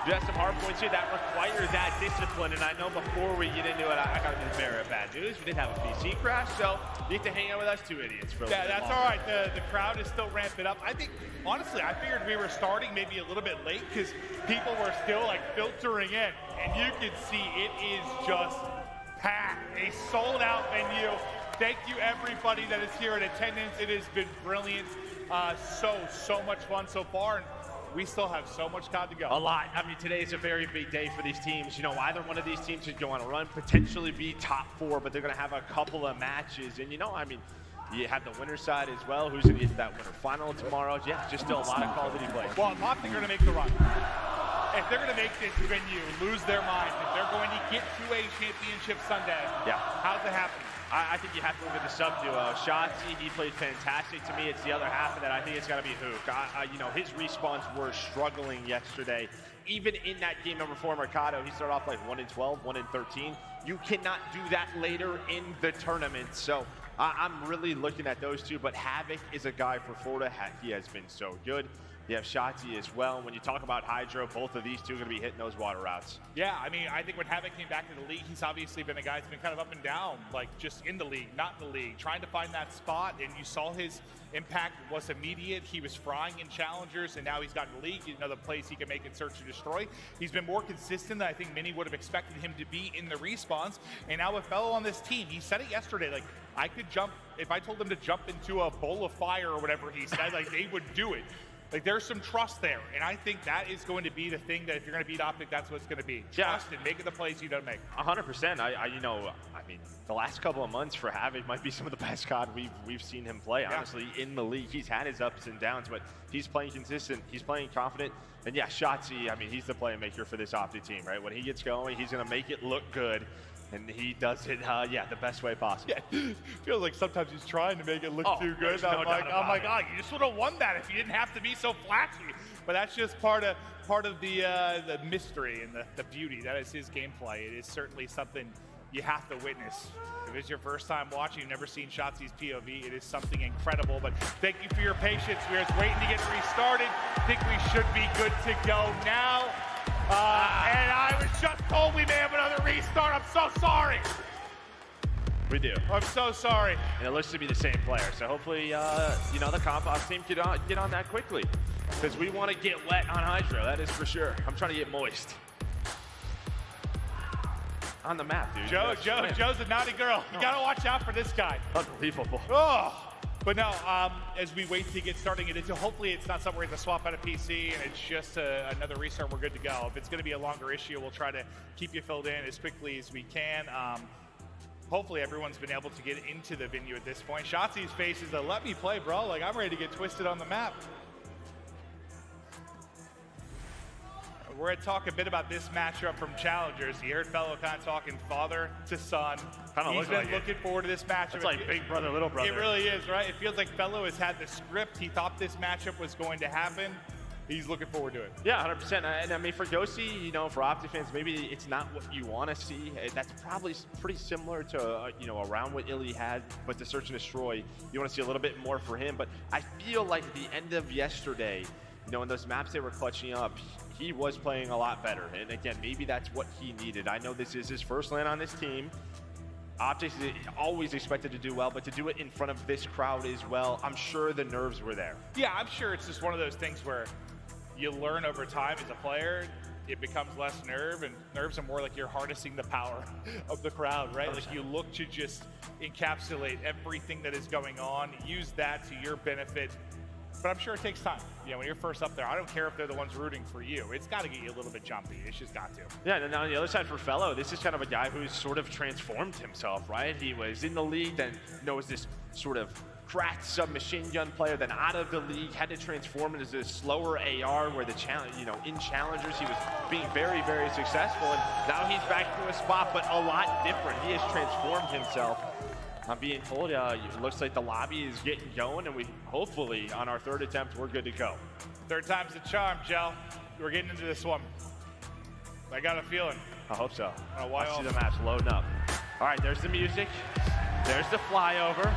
We have some hard points here that require that discipline. And I know before we get into it, I got to be the bearer of bad news. We didn't have a PC crash, so you get to hang out with us two idiots for a little bit that's longer. all right. The crowd is still ramping up. I think, honestly, I figured we were starting maybe a little bit late because people were still, like, filtering in. And you can see it is just packed. A sold-out venue. Thank you, everybody that is here in attendance. It has been brilliant. So much fun so far. And we still have so much time to go. A lot. I mean, today is a very big day for these teams. You know, either one of these teams could go on a run, potentially be top 4, but they're going to have a couple of matches. And, you know, I mean, you have the winner side as well. Who's going to get to that winner final tomorrow? Yeah, just still a lot of Call of Duty play. Well, OpTic are going to make the run. If they're going to make this venue lose their minds, if they're going to get to a championship Sunday, how's it happening? I think you have to look at the sub duo. Shotzi, he played fantastic. To me, it's the other half of that. I think it's got to be Hook. You know, his respawns were struggling yesterday. Even in that game number 4, Mercado, he started off like 1-12, 1-13. You cannot do that later in the tournament. So I'm really looking at those two. But Havoc is a guy for Florida. He has been so good. You have Shotzi as well. When you talk about Hydro, both of these two are going to be hitting those water routes. Yeah, I mean, I think when Havoc came back to the league, he's obviously been a guy that's been kind of up and down, like just in the league, not in the league, trying to find that spot. And you saw his impact was immediate. He was frying in challengers, and now he's got in the league, another place he can make it search and destroy. He's been more consistent than I think many would have expected him to be in the respawns. And now with Fellow on this team, he said it yesterday, like, I could jump, if I told them to jump into a bowl of fire or whatever he said, like, they would do it. Like, there's some trust there, and I think that is going to be the thing that if you're going to beat OpTic, that's what it's going to be. Trust and making the plays you don't make. 100%. I mean, the last couple of months for Havoc might be some of the best COD we've seen him play, honestly, in the league. He's had his ups and downs, but he's playing consistent. He's playing confident. And, yeah, Shotzi, I mean, he's the playmaker for this OpTic team, right? When he gets going, he's going to make it look good. And he does it, the best way possible. Yeah, feels like sometimes he's trying to make it look too good. No I'm like, doubt you just would have won that if you didn't have to be so flashy. But that's just part of the mystery and the beauty. That is his gameplay. It is certainly something you have to witness. If it's your first time watching, you've never seen Shotzi's POV, it is something incredible. But thank you for your patience. We're just waiting to get restarted. Think we should be good to go now. And I was just told we may have another restart. I'm so sorry. We do. I'm so sorry. And it looks to be the same player. So hopefully, the comp ops team get on that quickly. Because we want to get wet on Hydro, that is for sure. I'm trying to get moist. On the map, dude. Joe's a naughty girl. You got to watch out for this guy. Unbelievable. Oh. But no, as we wait to get starting, hopefully it's not something where we have to swap out a PC and it's just another restart, we're good to go. If it's going to be a longer issue, we'll try to keep you filled in as quickly as we can. Hopefully everyone's been able to get into the venue at this point. Shotzi's face is a let me play, bro. Like, I'm ready to get twisted on the map. We're going to talk a bit about this matchup from Challengers. You heard Fellow kind of talking father to son. He's been looking forward to this matchup. It's like big brother, little brother. It really is, right? It feels like Fellow has had the script. He thought this matchup was going to happen. he's looking forward to it. Yeah, 100%. And I mean, for Ghosty, you know, for OpTic fans, maybe it's not what you want to see. That's probably pretty similar to, you know, around what Illy had, but to Search and Destroy, you want to see a little bit more for him. But I feel like at the end of yesterday, you know, in those maps they were clutching up, he was playing a lot better. And again, maybe that's what he needed. I know this is his first LAN on this team. OpTic is always expected to do well, but to do it in front of this crowd as well, I'm sure the nerves were there. Yeah, I'm sure it's just one of those things where you learn over time as a player, it becomes less nerve, and nerves are more like you're harnessing the power of the crowd, right? Like you look to just encapsulate everything that is going on, use that to your benefit. But I'm sure it takes time. You know, when you're first up there, I don't care if they're the ones rooting for you. It's got to get you a little bit jumpy. It's just got to. Yeah, and then on the other side for Fellow, this is kind of a guy who's sort of transformed himself, right? He was in the league, then was this sort of cracked submachine gun player, then out of the league, had to transform into this slower AR where the challenge, you know, in challengers, he was being very, very successful. And now he's back to a spot, but a lot different. He has transformed himself. I'm being told it looks like the lobby is getting going, and we hopefully on our third attempt we're good to go. Third time's the charm, Joe. We're getting into this one. I got a feeling. I hope so. I see the maps loading up. All right, there's the music. There's the flyover.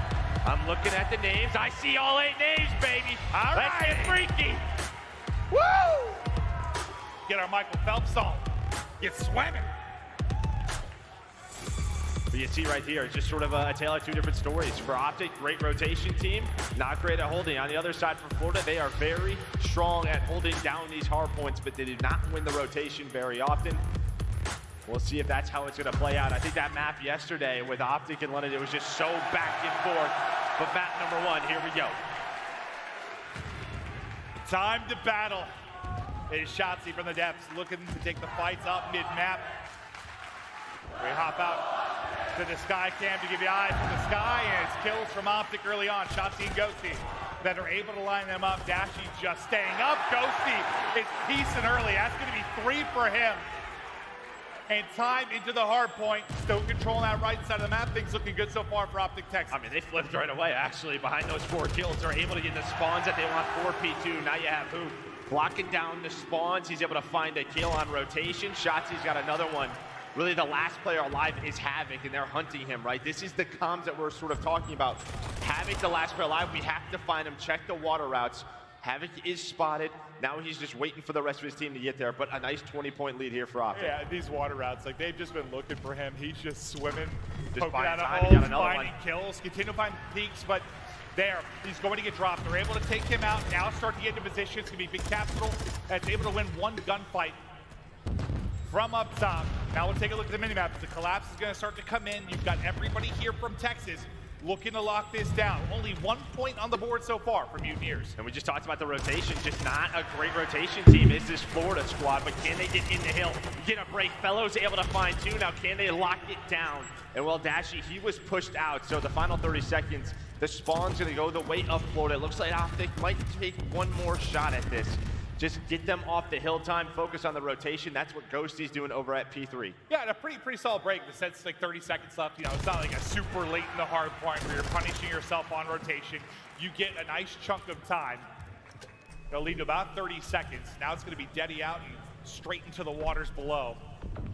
I'm looking at the names. I see all 8 names, baby. All Let's right. get freaky. Woo! Get our Michael Phelps on. Get swimming. But you see right here, it's just sort of a tale of two different stories. For OpTic, great rotation team, not great at holding. On the other side for Florida, they are very strong at holding down these hard points, but they do not win the rotation very often. We'll see if that's how it's going to play out. I think that map yesterday with OpTic and London, it was just so back and forth. But map number 1, here we go. Time to battle. It's Shotzi from the depths, looking to take the fights up mid-map. We hop out to the sky cam to give you eyes from the sky, and it's kills from OpTic early on. Shotzi and Ghosty that are able to line them up. Dashy just staying up. Ghosty is piecing early. That's going to be 3 for him. And time into the hard point. Still controlling that right side of the map. Things looking good so far for OpTic Texas. I mean, they flipped right away, actually. Behind those 4 kills, they're able to get the spawns that they want for P2. Now you have who? Blocking down the spawns. He's able to find a kill on rotation. Shotzi's got another one. Really, the last player alive is Havoc, and they're hunting him, right? This is the comms that we're sort of talking about. Havoc, the last player alive, we have to find him, check the water routes. Havoc is spotted. Now he's just waiting for the rest of his team to get there, but a nice 20-point lead here for OpTic. Yeah, these water routes, like they've just been looking for him. He's just swimming, just poking out of time, holes, finding kills, continue to find peaks, but there, he's going to get dropped. They're able to take him out, now start to get into position. It's going to be Big Capital that's able to win 1 gunfight from up top. Now we'll take a look at the minimap. The collapse is going to start to come in. You've got everybody here from Texas looking to lock this down. Only 1 point on the board so far for Mutineers. And we just talked about the rotation. Just not a great rotation team is this Florida squad, but can they get in the hill? Get a break. Fellows able to find 2. Now can they lock it down? And well, Dashy, he was pushed out. So the final 30 seconds, the spawn's going to go the way of Florida. It looks like OpTic might take one more shot at this. Just get them off the hill time, focus on the rotation. That's what Ghosty's doing over at P3. Yeah, and a pretty solid break. The set's like 30 seconds left. You know, it's not like a super late in the hard point where you're punishing yourself on rotation. You get a nice chunk of time. They'll lead to about 30 seconds. Now it's going to be Deddy out and straight into the waters below.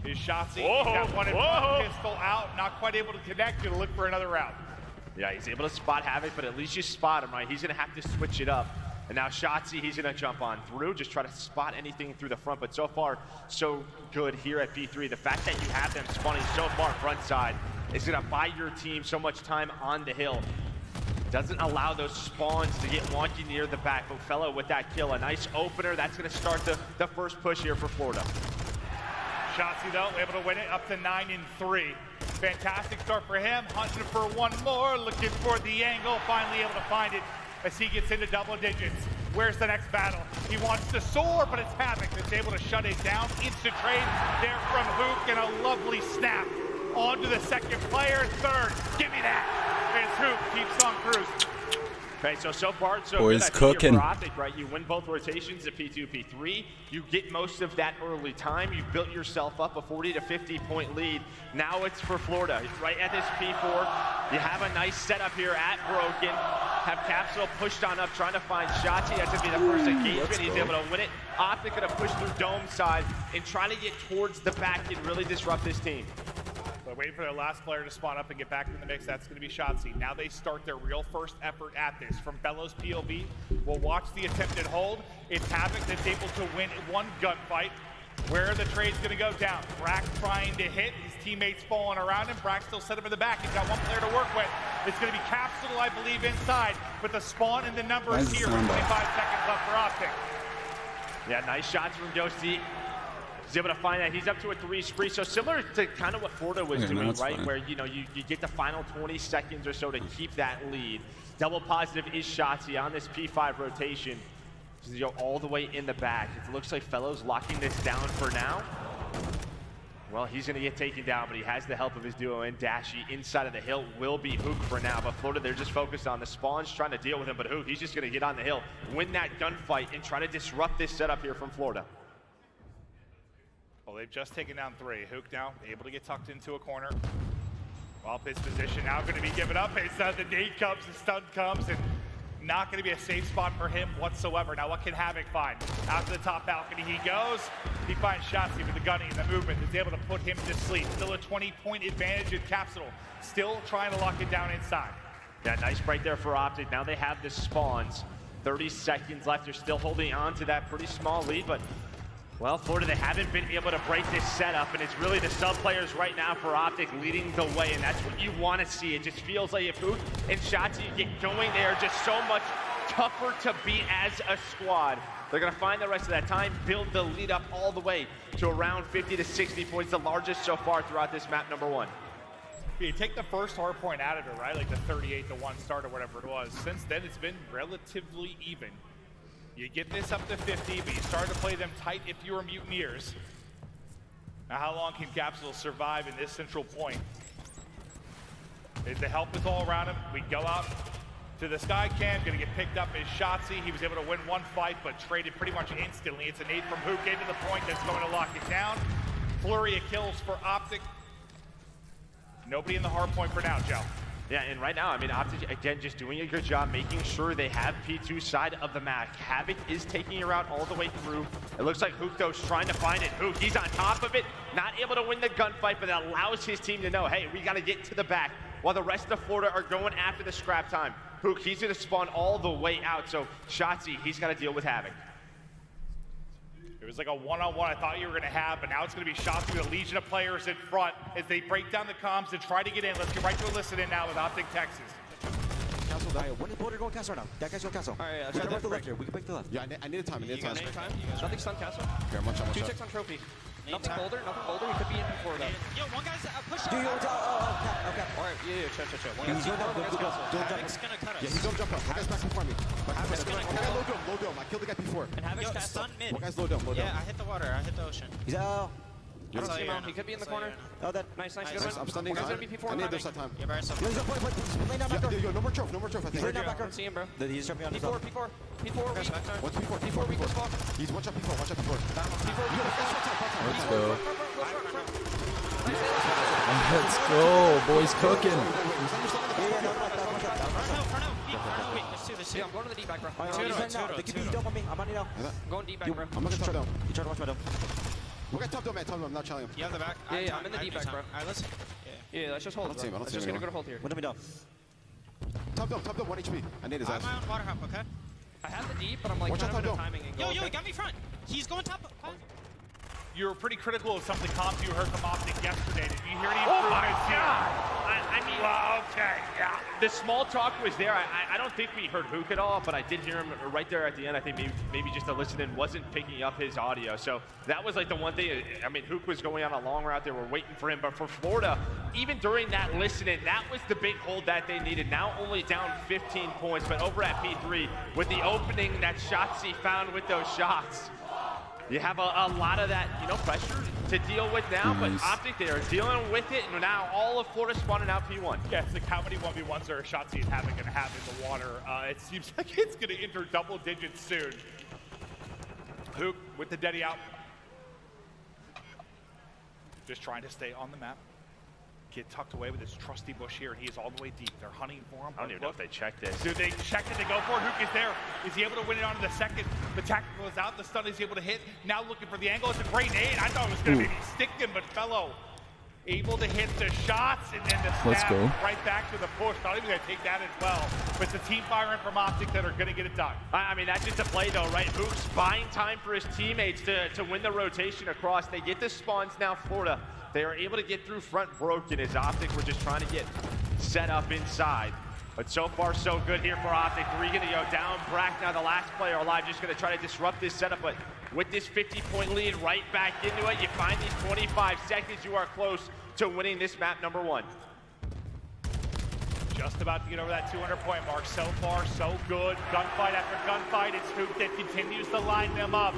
His Shotzi, he's got one in front, pistol out, not quite able to connect. Gonna look for another route. Yeah, he's able to spot Havoc, but at least you spot him, right? He's gonna have to switch it up. And now Shotzi, he's gonna jump on through, just try to spot anything through the front. But so far, so good here at P3. The fact that you have them spawning so far front side is gonna buy your team so much time on the hill. Doesn't allow those spawns to get wonky near the back. But Fellow with that kill, a nice opener. That's gonna start the first push here for Florida. Shotzi though, able to win it up to 9-3. Fantastic start for him, hunting for one more, looking for the angle, finally able to find it as he gets into double digits. Where's the next battle? He wants to soar, but it's Havoc that's able to shut it down. Instant trade there from Hook, and a lovely snap onto the second player. Third, give me that. As Hook keeps on cruising. Okay, so far, so Boys good. cooking. OpTic, right? You win both rotations at P2, P3. You get most of that early time. You built yourself up a 40 to 50 point lead. Now it's for Florida, right at this P4. You have a nice setup here at Broken. have Capsule pushed on up, trying to find Shotzi. That's going to be the first engagement. He's able to win it. OpTic going to push through Dome side and try to get towards the back and really disrupt this team. They're waiting for their last player to spawn up and get back in the mix. That's going to be Shotzi. Now they start their real first effort at this. From Bellows POV, we'll watch the attempted hold. It's Havoc that's able to win one gunfight. Where the trade's going to go down. Brack trying to hit. His teammates falling around him. Brack still set him in the back. He's got one player to work with. It's going to be Capsule, I believe, inside. But the spawn and the numbers here with 25 seconds left for OpTic. Yeah, nice shots from Ghosty. He's able to find that. He's up to a 3 spree. So similar to kind of what Florida was doing, right? Fine. Where, you know, you get the final 20 seconds or so to keep that lead. Double positive is Shotzi on this P5 rotation. So you go all the way in the back. It looks like Fellows locking this down for now. Well, he's going to get taken down, but he has the help of his duo and Dashy. Inside of the hill will be Hook for now, but Florida, they're just focused on the spawns, trying to deal with him, but Hook, he's just going to get on the hill, win that gunfight, and try to disrupt this setup here from Florida. Well, they've just taken down 3. Hook now able to get tucked into a corner. Well, his position now going to be given up. It's the nade comes, the stun comes, and not going to be a safe spot for him whatsoever. Now, what can Havoc find? Out to the top balcony he goes. He finds Shotzi with the gunning and the movement. Is able to put him to sleep. Still a 20-point advantage in Capsule. Still trying to lock it down inside. Yeah, nice break there for OpTic. Now they have the spawns. 30 seconds left. They're still holding on to that pretty small lead, but well, Florida, they haven't been able to break this setup, and it's really the sub players right now for OpTic leading the way, and that's what you want to see. It just feels like if Hook and Shotzi get going, they are just so much tougher to beat as a squad. They're going to find the rest of that time, build the lead up all the way to around 50 to 60 points, the largest so far throughout this map number 1. You take the first hard point out of it, right? Like the 38-1 start or whatever it was. Since then, it's been relatively even. You get this up to 50, but you start to play them tight if you were Mutineers. Now, how long can Capsule survive in this central point? The help is all around him. We go out to the sky cam, gonna get picked up as Shotzi. He was able to win one fight, but traded pretty much instantly. It's a nade from Hook into the point that's going to lock it down. Flurry of kills for OpTic. Nobody in the hard point for now, Joe. Yeah, and right now, I mean, OpTic, again, just doing a good job making sure they have P2 side of the map. Havoc is taking her out all the way through. It looks like Hook, though, is trying to find it. Hook, he's on top of it, not able to win the gunfight, but that allows his team to know, hey, we got to get to the back, while the rest of Florida are going after the scrap time. Hook, he's going to spawn all the way out, so Shotzi, he's got to deal with Havoc. It was like a one-on-one I thought you were going to have, but now it's going to be Shotzi with a legion of players in front as they break down the comms and try to get in. Let's get right to a listen in now with OpTic Texas. Castle, when is Border going Castle now? That guy's going Castle. All right, we can break the left here. We can break the left. Yeah, I need a time. I need a time. Nothing stun Castle. Here, one shot. 2 ticks on trophy. Nothing bolder. He could be in before though. Yo, one guy's pushing. Okay. All right, yeah, chill. One guy's gonna cut us. Yeah, he's don't jump up. One guy's back in front of me. Havoc's gonna cut us. Low dome. I killed the guy before. And Havoc's stun mid. One guy's low dome. Yeah, I hit the water. I hit the ocean. He's out. I don't see him. He could be in the corner. Oh, that. Nice, good one. I'm stunning. One guy's gonna be P4 I need this timing. time. Yeah, very simple. Lay down back. Yo, no more trophy. I think. I don't see him, bro. He's jumping on his P4 own. weak. What's P4? weak as fuck. He's one shot P4. Let's go. Let's go. Boys cooking. Yeah, I'm going to the deep back, bro. They can be dump on me. I'm on it now. I'm going deep back, bro. I'm gonna top dome. You try to watch my dome. Look at top dome, man. Top dome. I'm not challenging him. You have the back? Yeah, I'm in the deep back, bro. Alright, listen. Yeah, let's just hold. I don't see him. Let's just gonna go to hold here. What do we do? Top dome, 1 HP. I need his I'm ass. on water hop, okay? I have the deep, but I'm like Watch kind out, of in a top timing angle. Yo, he got me front. He's going top. You were pretty critical of some of the comms you heard from OpTic yesterday. Did you hear any Oh my improvements here? God! I mean, well, okay, yeah. The small talk was there. I don't think we heard Hook at all, but I did hear him right there at the end. I think maybe just a listen-in wasn't picking up his audio. So that was like the one thing. I mean, Hook was going on a long route there. We're waiting for him. But for Florida, even during that listen-in, that was the big hold that they needed. Now only down 15 points, but over at P3 with the opening that Shotzi found with those shots. You have a lot of that, pressure to deal with now, but OpTic, they are dealing with it, and now all of Florida spawning out P1. Yeah, it's like how many 1v1s are Shotzi and Havoc going to have in the water? It seems like it's going to enter double digits soon. Hook with the Deddy out. Just trying to stay on the map. get tucked away with his trusty bush here, and he is all the way deep. They're hunting for him. I don't even know if they checked this. Do they check it? They go for it. Hook is there. Is he able to win it onto the second? The tactical is out. The stun is able to hit. Now looking for the angle. It's a great nade. I thought it was going to maybe stick him, but Fellow able to hit the shots, and then the stab right back to the push. Not even going to take that as well. But it's the team firing from OpTic that are going to get it done. I mean, that's just a play, though, right? Hook's buying time for his teammates to win the rotation across. They get the spawns now, Florida. They are able to get through front broken as OpTic were just trying to get set up inside. But so far, so good here for OpTic. 3 going to go down. Brack now the last player alive, just going to try to disrupt this setup. But with this 50-point lead right back into it, you find these 25 seconds, you are close to winning this map number 1. Just about to get over that 200-point mark. So far, so good. Gunfight after gunfight. It's Hook that continues to line them up.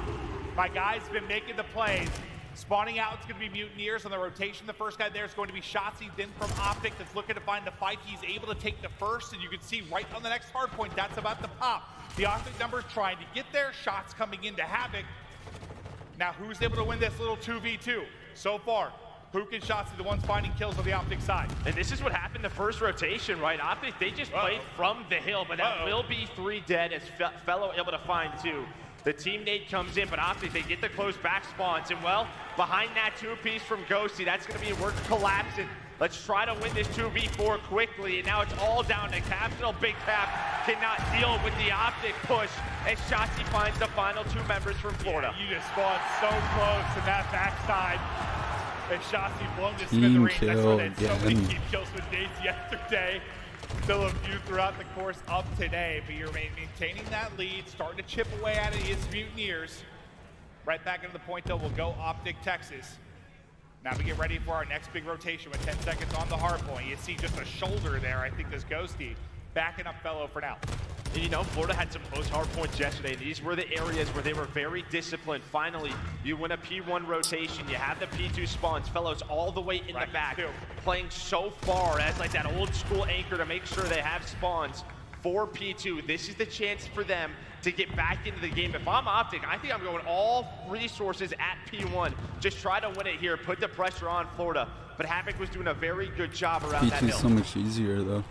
My guys have been making the plays. Spawning out, it's going to be Mutineers on the rotation. The first guy there is going to be Shotzzy, then from OpTic that's looking to find the fight. He's able to take the first, and you can see right on the next hard point, that's about to pop. The OpTic numbers trying to get there. Shots coming into Havoc. Now, who's able to win this little 2v2? So far, Hook and Shotzzy, the ones finding kills on the OpTic side. And this is what happened the first rotation, right? OpTic, they just played from the hill, but that will be 3 dead as Fellow able to find 2. The team nade comes in, but OpTic, they get the close back spawns. And well, behind that 2-piece from Ghosty, that's going to be worth collapsing. Let's try to win this 2v4 quickly. And now it's all down to Capsule. Big Cap cannot deal with the OpTic push as Shotzzy finds the final 2 members from Florida. Yeah, you just spawned so close to that backside. And Shotzzy blown to smithereens. That's why they had so many team kills with nades yesterday. Still a few throughout the course of today, but you're maintaining that lead, starting to chip away at it. He is Mutineers. Right back into the point, though, we'll go OpTic Texas. Now we get ready for our next big rotation with 10 seconds on the hard point. You see just a shoulder there, I think, this Ghosty. Backing up Fellow for now. And you know, Florida had some close hard points yesterday. These were the areas where they were very disciplined. Finally, you win a P1 rotation. You have the P2 spawns. Fellows all the way in the back, playing so far as like that old school anchor to make sure they have spawns for P2. This is the chance for them to get back into the game. If I'm OpTic, I think I'm going all resources at P1. Just try to win it here, put the pressure on Florida. But Havoc was doing a very good job around that hill. P2 is so much easier, though.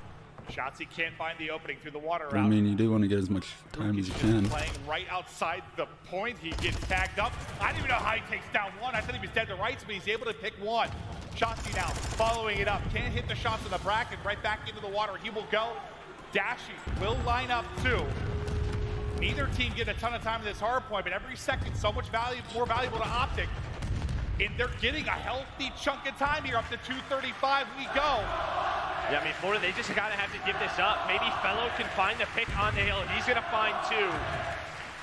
Shotzzy can't find the opening through the water route. I mean, you do want to get as much time as you can. Playing right outside the point. He gets tagged up. I didn't even know how he takes down 1. I thought he was dead to rights, but he's able to pick 1. Shotzzy now following it up. Can't hit the shots in the bracket. Right back into the water. He will go. Dashy will line up 2. Neither team get a ton of time in this hard point, but every second so much more valuable to OpTic. And they're getting a healthy chunk of time here. Up to 2:35 we go. Yeah, I mean, Florida, they just gotta have to give this up. Maybe Fellow can find the pick on the hill. He's gonna find 2.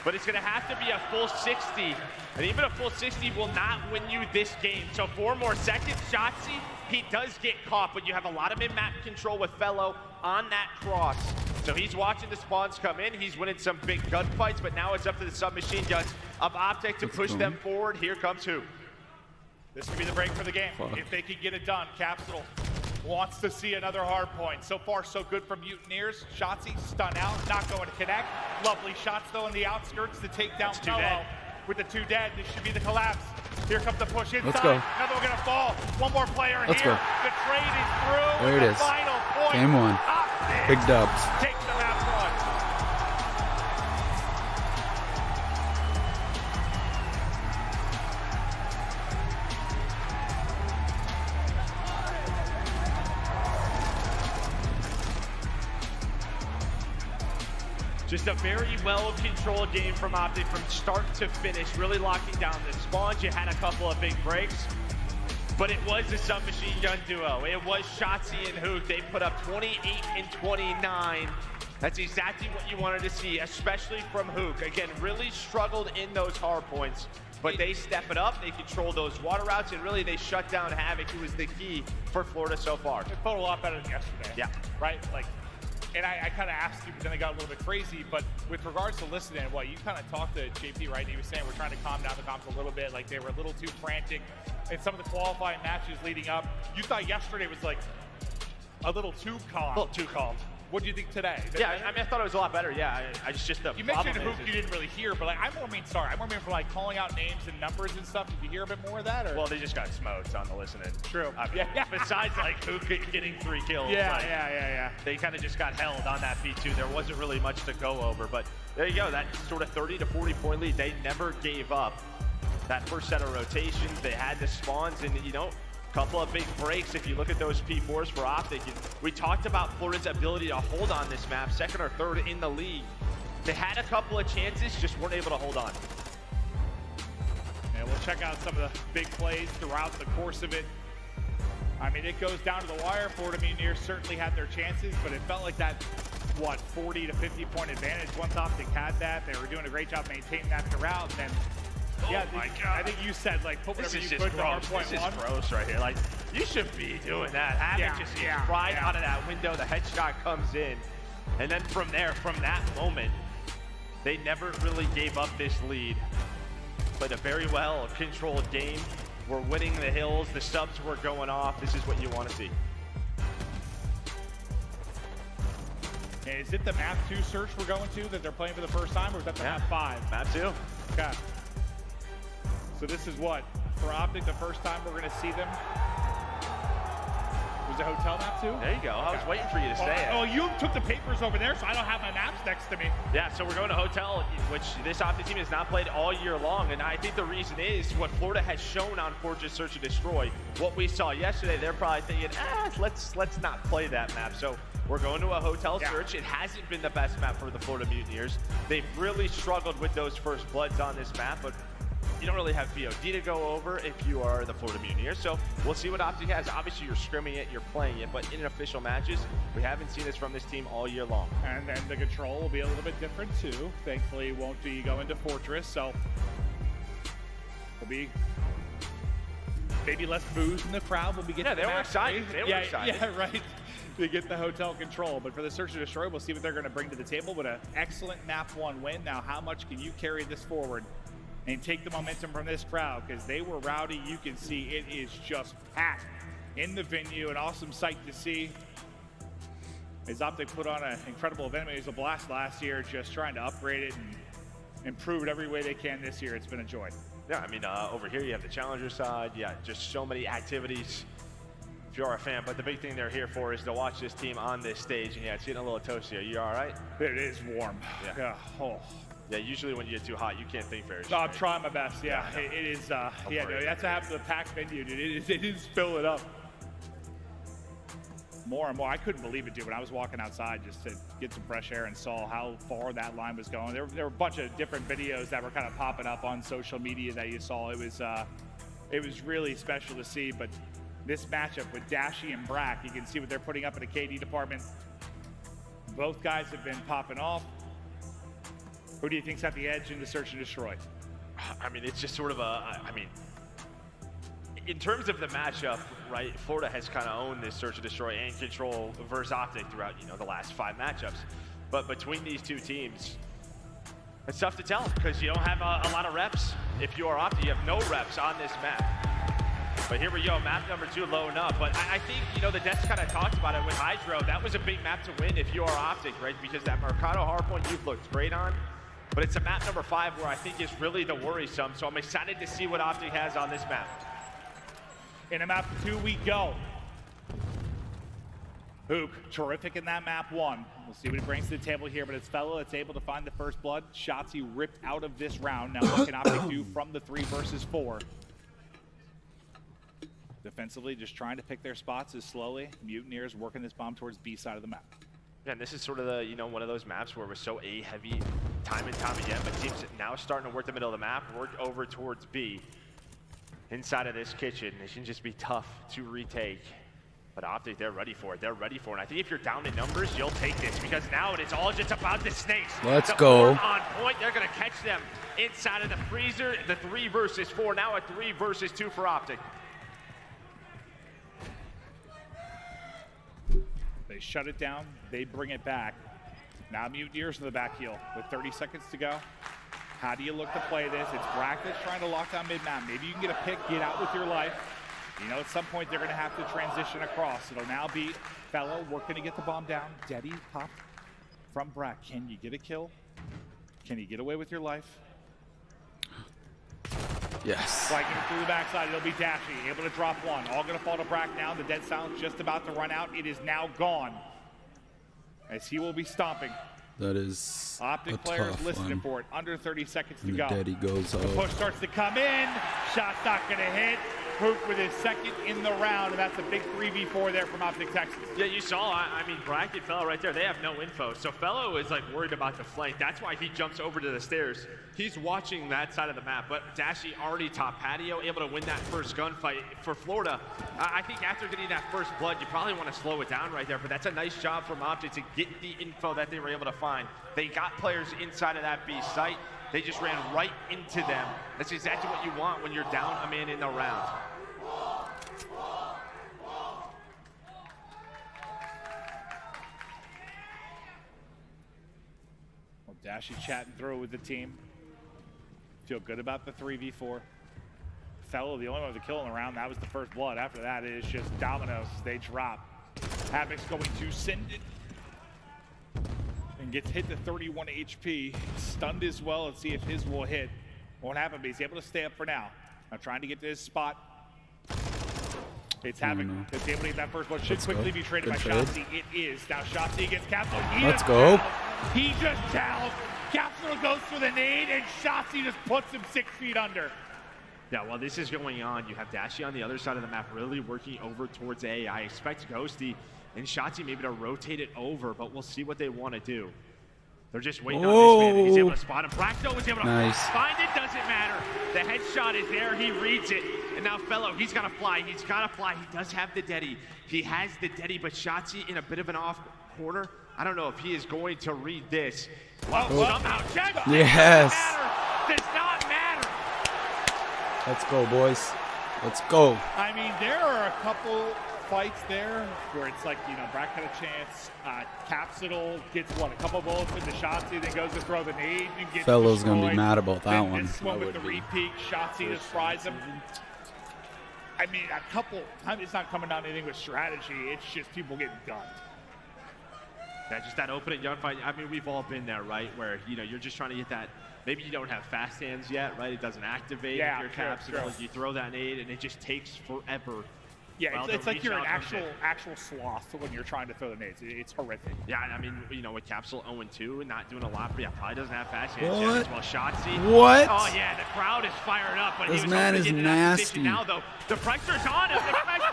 But it's gonna have to be a full 60. And even a full 60 will not win you this game. So 4 more seconds, Shotzzy, he does get caught, but you have a lot of mid-map control with Fellow on that cross. So he's watching the spawns come in. He's winning some big gunfights, but now it's up to the submachine guns of OpTic to push them forward. Here comes Hook. This could be the break for the game. If they can get it done, Capsule wants to see another hard point. So far, so good from Mutineers. Shotzzy stun out, not going to connect. Lovely shots, though, in the outskirts to take down Fellow. With the 2 dead, this should be the collapse. Here comes the push inside. Let's go. Another one gonna fall. 1 more player Let's here. go. The trade is through. There it is. Final point. Game 1. Big dubs. Take the map run. Just a very well-controlled game from OpTic from start to finish, really locking down the spawns. You had a couple of big breaks, but it was the submachine gun duo. It was Shotzzy and Hook. They put up 28 and 29. That's exactly what you wanted to see, especially from Hook. Again, really struggled in those hard points, but they step it up. They control those water routes, and really they shut down Havoc, who was the key for Florida so far. It felt a lot better than yesterday. Yeah. Right? Like, and I kind of asked you, but then I got a little bit crazy. But with regards to listening, well, you kind of talked to JP, right? And he was saying we're trying to calm down the comps a little bit. Like they were a little too frantic in some of the qualifying matches leading up. You thought yesterday was like a little too calm. A little too calm. What do you think today? Yeah, I mean, I thought it was a lot better. Yeah, I just the You problem mentioned Hoop is- you didn't really hear, but like I'm more for like calling out names and numbers and stuff. Did you hear a bit more of that? Or? Well, they just got smoked on the listening. True. I mean, besides like Hoop getting 3 kills. Yeah, like, yeah. They kind of just got held on that P2. There wasn't really much to go over, but there you go. That sort of 30 to 40 point lead. They never gave up. That first set of rotations, they had the spawns, and you know, a couple of big breaks. If you look at those P4s for OpTic, we talked about Florida's ability to hold on this map, second or third in the league. They had a couple of chances, just weren't able to hold on. And we'll check out some of the big plays throughout the course of it. I mean, it goes down to the wire. Florida Mutineers certainly had their chances, but it felt like that, 40 to 50 point advantage. Once OpTic had that, they were doing a great job maintaining that throughout. And then, I think you said, like, put whatever you could to hardpoint This one. is gross right here. Like, you should be doing that. Have it just right out of that window. The headshot comes in. And then from there, from that moment, they never really gave up this lead. Played a very well controlled game. We're winning the hills. The subs were going off. This is what you want to see. And is it the map 2 search we're going to that they're playing for the first time, or is that the map 5? Map 2. Okay. So this is what? For OpTic, the first time we're going to see them? Was it hotel map 2? There you go. I was waiting for you to say it. Oh, you took the papers over there, so I don't have my maps next to me. Yeah, so we're going to hotel, which this OpTic team has not played all year long, and I think the reason is what Florida has shown on Forge's Search and Destroy. What we saw yesterday, they're probably thinking, let's not play that map. So we're going to a hotel search. It hasn't been the best map for the Florida Mutineers. They've really struggled with those first bloods on this map, but you don't really have VOD to go over if you are the Florida Mutineers. So we'll see what OpTic has. Obviously, you're scrimming it, you're playing it, but in official matches, we haven't seen this from this team all year long. And then the control will be a little bit different too. Thankfully, it won't be going to Fortress, so it'll be maybe less booze in the crowd when we get to the they were match. excited. They were excited. Yeah, right. To get the hotel control. But for the Search and Destroy, we'll see what they're going to bring to the table with an excellent map 1 win. Now, how much can you carry this forward and take the momentum from this crowd? Because they were rowdy. You can see it is just packed in the venue. An awesome sight to see. As OpTic put on an incredible event. It was a blast last year, just trying to upgrade it and improve it every way they can this year. It's been a joy. Yeah, I mean, over here you have the challenger side. Yeah, just so many activities if you are a fan. But the big thing they're here for is to watch this team on this stage. And yeah, it's getting a little toasty. Are you all right? It is warm. Yeah. Oh. Yeah, usually when you get too hot, you can't think very No, straight. I'm trying my best. Yeah, it is. No, that's what happens to the packed venue, dude. It is fill it up. More and more. I couldn't believe it, dude, when I was walking outside just to get some fresh air and saw how far that line was going. There were a bunch of different videos that were kind of popping up on social media that you saw. It was really special to see. But this matchup with Dashy and Brack, you can see what they're putting up in the KD department. Both guys have been popping off. Who do you think's at the edge in the Search and Destroy? I mean, it's just sort of in terms of the matchup, right, Florida has kind of owned this Search and Destroy and Control versus OpTic throughout, the last 5 matchups. But between these two teams, it's tough to tell because you don't have a lot of reps. If you are OpTic, you have no reps on this map. But here we go, map number 2 loading up. But I think, the Dets kind of talked about it with Hydro. That was a big map to win if you are OpTic, right? Because that Mercado hardpoint you've looked great on. But it's a map number 5 where I think is really the worrisome. So I'm excited to see what OpTic has on this map. In a map 2 we go. Hoop, terrific in that map 1. We'll see what he brings to the table here, but it's Fellow that's able to find the first blood. Shotzi ripped out of this round. Now what can OpTic do from the 3 versus 4? Defensively, just trying to pick their spots as slowly. Mutineers working this bomb towards B side of the map. Yeah, and this is sort of the, one of those maps where we're so A heavy time and time again, but teams now starting to work the middle of the map, work over towards B. Inside of this kitchen, it can just be tough to retake. But OpTic, they're ready for it. They're ready for it. And I think if you're down in numbers, you'll take this because now it's all just about the snakes. Let's go. On point, they're going to catch them inside of the freezer. The 3 versus 4, now a 3 versus 2 for OpTic. They shut it down. They bring it back. Now Mutineers in the back heel with 30 seconds to go. How do you look to play this? It's Brack that's trying to lock down mid-map. Maybe you can get a pick, get out with your life. You know, at some point they're going to have to transition across. It'll now be Fellow working to get the bomb down. Deddy pop from Brack. Can you get a kill? Can you get away with your life? Yes. Striking it through the backside, it'll be Dashy, able to drop one. All gonna fall to Brack now. The dead silence just about to run out. It is now gone, as he will be stomping. That is OpTic a players tough listening one. for it. Under 30 seconds to And the go. Daddy goes The out. push starts to come in. Shot's not gonna hit. Pook with his second in the round, and that's a big 3v4 there from OpTic Texas. Yeah, you saw, I mean, Brack and Fellow right there, they have no info. So Fellow is like worried about the flank. That's why he jumps over to the stairs. He's watching that side of the map, but Dashy already top patio, able to win that first gunfight for Florida. I think after getting that first blood, you probably want to slow it down right there, but that's a nice job from OpTic to get the info that they were able to find. They got players inside of that B site. They just ran right into them. That's exactly what you want when you're down a man in the round. Well, Dashy chatting through with the team. Feel good about the 3v4. Fellow, the only one with a kill in the round. That was the first blood. After that, it is just dominoes. They drop. Havoc's going to send it. And gets hit to 31 HP. Stunned as well. Let's see if his will hit. Won't happen, but he's able to stay up for now. Now trying to get to his spot. It's Havoc. It's able to get that first one. Should quickly be traded by Shotzi. It is. Now Shotzi gets captured. Let's go. He just downed. Capsule goes for the nade, and Shotzi just puts him 6 feet under. Yeah, while this is going on, you have Dashy on the other side of the map really working over towards A. I expect Ghosty and Shotzi maybe to rotate it over, but we'll see what they want to do. They're just waiting on this man. He's able to spot him. Blackstone was able to find it. Doesn't matter. The headshot is there. He reads it. And now Fellow, he's got to fly. He's got to fly. He does have the Deddy. He has the Deddy, but Shotzi in a bit of an off corner. I don't know if he is going to read this. Somehow, check. Yes. Does not matter. Let's go, boys. Let's go. I mean, there are a couple fights there where it's like, you know, Brack had a chance. Capsule gets what, a couple bullets into Shotzi, then goes to throw the nade and gets Fellow's destroyed. gonna be mad about that Then one. This one with the repeat, Shotzi just fries him. I mean, a couple times it's not coming down to anything with strategy. It's just people getting done. Yeah, just that opening gunfight. I mean, we've all been there, right? Where, you know, you're just trying to get that. Maybe you don't have fast hands yet, right? It doesn't activate if you're Capsule. You throw that nade, and it just takes forever. Yeah, it's like you're an actual sloth when you're trying to throw the nades. It's horrific. Yeah, I mean, you know, with Capsule 0-2 and not doing a lot, but yeah, probably doesn't have fast hands yet as well. Shotzi. What? Oh yeah, the crowd is fired up. But This he was man hoping to is get in that nasty. position now, though. The pressure's on him.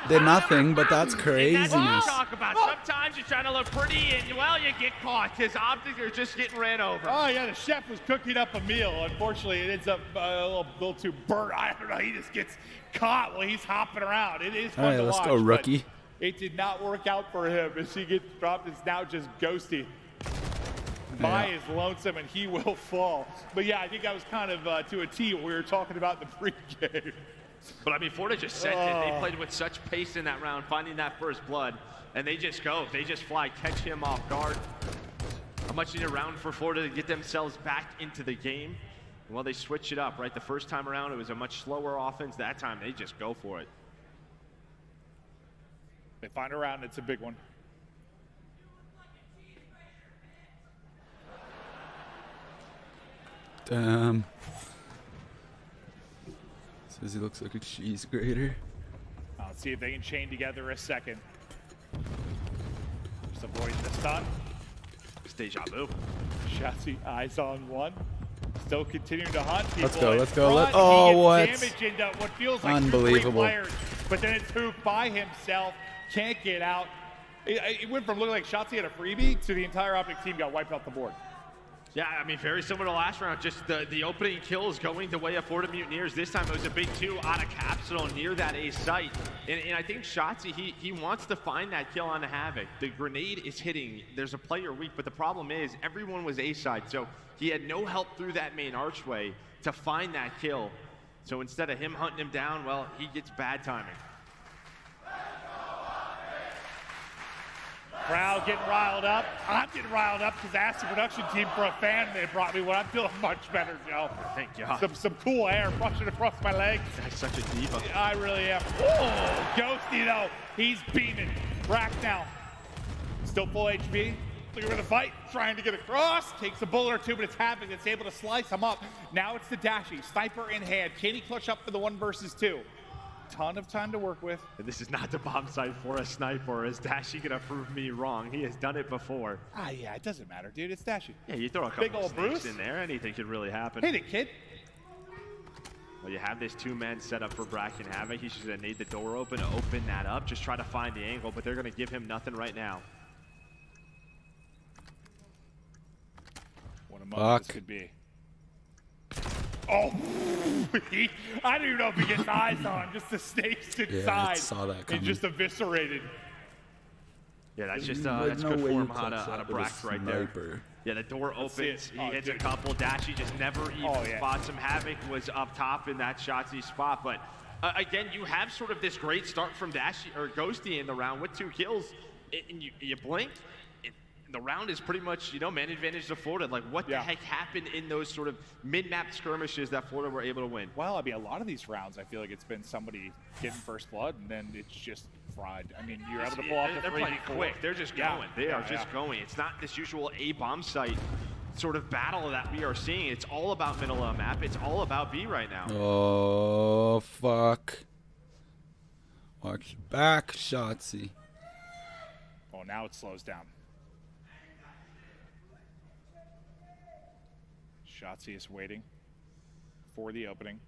Did nothing, but that's And craziness. that's what we talk about. Sometimes you're trying to look pretty, and well, you get caught because OpTic are just getting ran over. Oh yeah, the chef was cooking up a meal. Unfortunately, it ends up a little too burnt. I don't know. He just gets caught while he's hopping around. It is fun All right, to let's watch, go, but rookie. It did not work out for him as he gets dropped. It's now just Ghosty. By is lonesome, and he will fall. But yeah, I think that was kind of to a T what we were talking about in the pregame. But I mean, Florida just sent it. They played with such pace in that round, finding that first blood, and they just go. They just fly, catch him off guard. How much need a round for Florida to get themselves back into the game? Well, they switch it up, right? The first time around, it was a much slower offense. That time, they just go for it. They find a round, it's a big one. Damn. Says he looks like a cheese grater. Let's see if they can chain together a second. Just avoiding the stun. It's deja vu. Shotzi eyes on one. Still continuing to hunt people. Let's go, in let's go. front. Oh, He what? gets damage into what feels like Unbelievable. 3 players, but then it's hooped by himself. Can't get out. It went from looking like Shotzi had a freebie to the entire OpTic team got wiped off the board. Yeah, I mean, very similar to last round. Just the opening kills going the way of Florida Mutineers. This time it was a big 2 out of Capsule near that A site. And I think Shotzi, he wants to find that kill on the Havoc. The grenade is hitting. There's a player weak, but the problem is everyone was A side. So he had no help through that main archway to find that kill. So instead of him hunting him down, well, he gets bad timing. Crowd getting riled up. I'm getting riled up because I asked the production team for a fan and they brought me one. I'm feeling much better, Joe. Thank God. Some cool air rushing across my legs. That's such a diva. I really am. Oh, Ghosty though. He's beaming. Brack now. Still full HP. Looking for the fight. Trying to get across. Takes a bullet or two, but it's Havoc that's able to slice him up. Now it's the Dashi. Sniper in hand. Can he clutch up for the 1 versus 2? Ton of time to work with. This is not the bomb site for a sniper. Is Dashi gonna prove me wrong? He has done it before. Ah, yeah, it doesn't matter, dude. It's Dashi. Yeah, you throw a Big couple old of snakes Bruce in there, anything could really happen. Hit it, kid. Well, you have this 2-man set up for Brack and Havoc. He's just gonna need the door open to open that up. Just try to find the angle, but they're gonna give him nothing right now. What a moment this could be. Oh, I don't even know if he gets eyes on. Just the snakes inside. I saw that coming. And just eviscerated. Yeah, that's just There's that's no good way you form out clutch of that with a Brack right there. sniper. Yeah, the door opens. He hits dude. a couple. Dashi just never even spots him. Havoc was up top in that Shotzi spot, but again, you have sort of this great start from Dashi or Ghosty in the round with 2 kills, and you blink. The round is pretty much, you know, man advantage to Florida. Like, what the heck happened in those sort of mid-map skirmishes that Florida were able to win? Well, I mean, a lot of these rounds, I feel like it's been somebody getting first blood, and then it's just fried. I mean, you're able to pull off the 3v4. They're playing quick. They're just going. They are just going. It's not this usual A-bomb site sort of battle that we are seeing. It's all about middle of the map. It's all about B right now. Oh, fuck. Watch your back, Shotzi. Oh, now it slows down. Shotzi is waiting for the opening.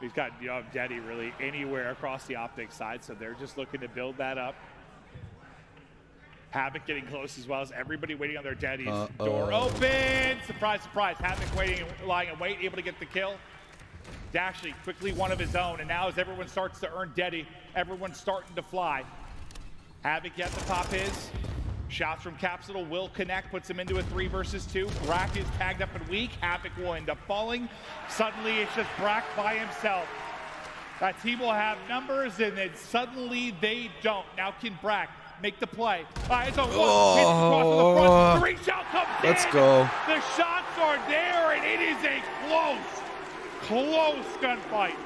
He's got Daddy really anywhere across the OpTic side, so they're just looking to build that up. Havoc getting close as well as everybody waiting on their Daddies. Door open! Surprise, surprise. Havoc waiting, lying in wait, able to get the kill. Dashi quickly one of his own, and now as everyone starts to earn Daddy, everyone's starting to fly. Havoc yet to pop his. Shots from Capsule will connect, puts him into a 3 versus 2. Brack is tagged up and weak. Havoc will end up falling. Suddenly, it's just Brack by himself. That team will have numbers, and then suddenly they don't. Now can Brack make the play? Eyes on one, hits across to the front. 3-shot comes in. Let's go. The shots are there, and it is a close gunfight.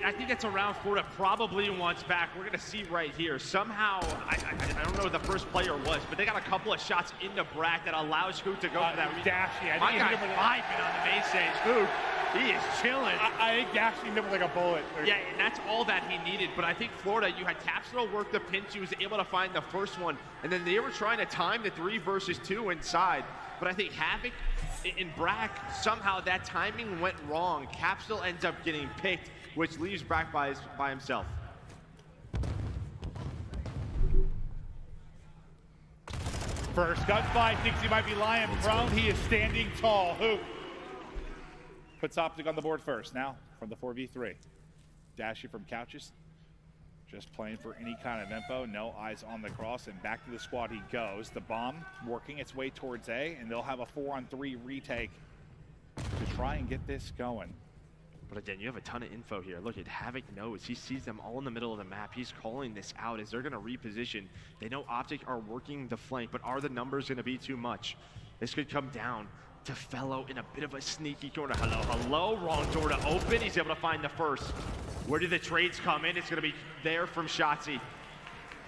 I think that's a round Florida probably wants back. We're going to see right here. Somehow, I don't know who the first player was, but they got a couple of shots into Brack that allows Hoot to go for that. Dashi. My guy's vibing on the main stage. Hoot, he is chilling. I think Dashi hit him like a bullet. Yeah, and that's all that he needed. But I think Florida, you had Capsule work the pinch. He was able to find the first one. And then they were trying to time the 3 versus 2 inside. But I think Havoc and Brack, somehow that timing went wrong. Capsule ends up getting picked, which leaves Brack by himself. First gunfight, thinks he might be lying prone. He is standing tall. Who puts OpTic on the board first? Now from the 4v3. Dashi from couches, just playing for any kind of info. No eyes on the cross, and back to the squad he goes. The bomb working its way towards A, and they'll have a 4-on-3 retake to try and get this going. But again, you have a ton of info here. Look at Havoc knows. He sees them all in the middle of the map. He's calling this out as they're going to reposition. They know OpTic are working the flank, but are the numbers going to be too much? This could come down to Fellow in a bit of a sneaky corner. Hello, wrong door to open. He's able to find the first. Where do the trades come in? It's going to be there from Shotzi.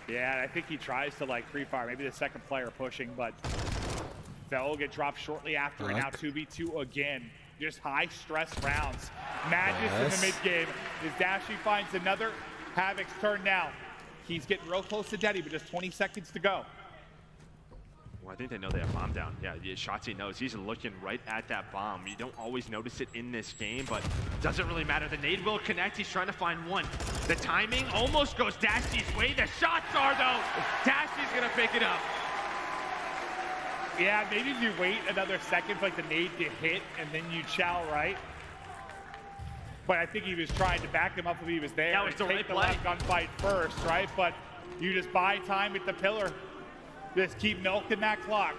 Yeah, I think he tries to like pre-fire. Maybe the second player pushing, but Fellow will get dropped shortly after, and now 2v2 again. Just high stress rounds. Madness in the mid game as Dashi finds another. Havoc's turn now. He's getting real close to Daddy, but just 20 seconds to go. Well, I think they know they have bomb down. Yeah, Shotzi knows. He's looking right at that bomb. You don't always notice it in this game, but it doesn't really matter. The nade will connect. He's trying to find one. The timing almost goes Dashi's way. The shots are, though. Dashi's going to pick it up. Yeah, maybe if you wait another second for like the nade to hit and then you chow right. But I think he was trying to back him up if he was there. That was the right play. Left gunfight first, right? But you just buy time at the pillar. Just keep milking that clock.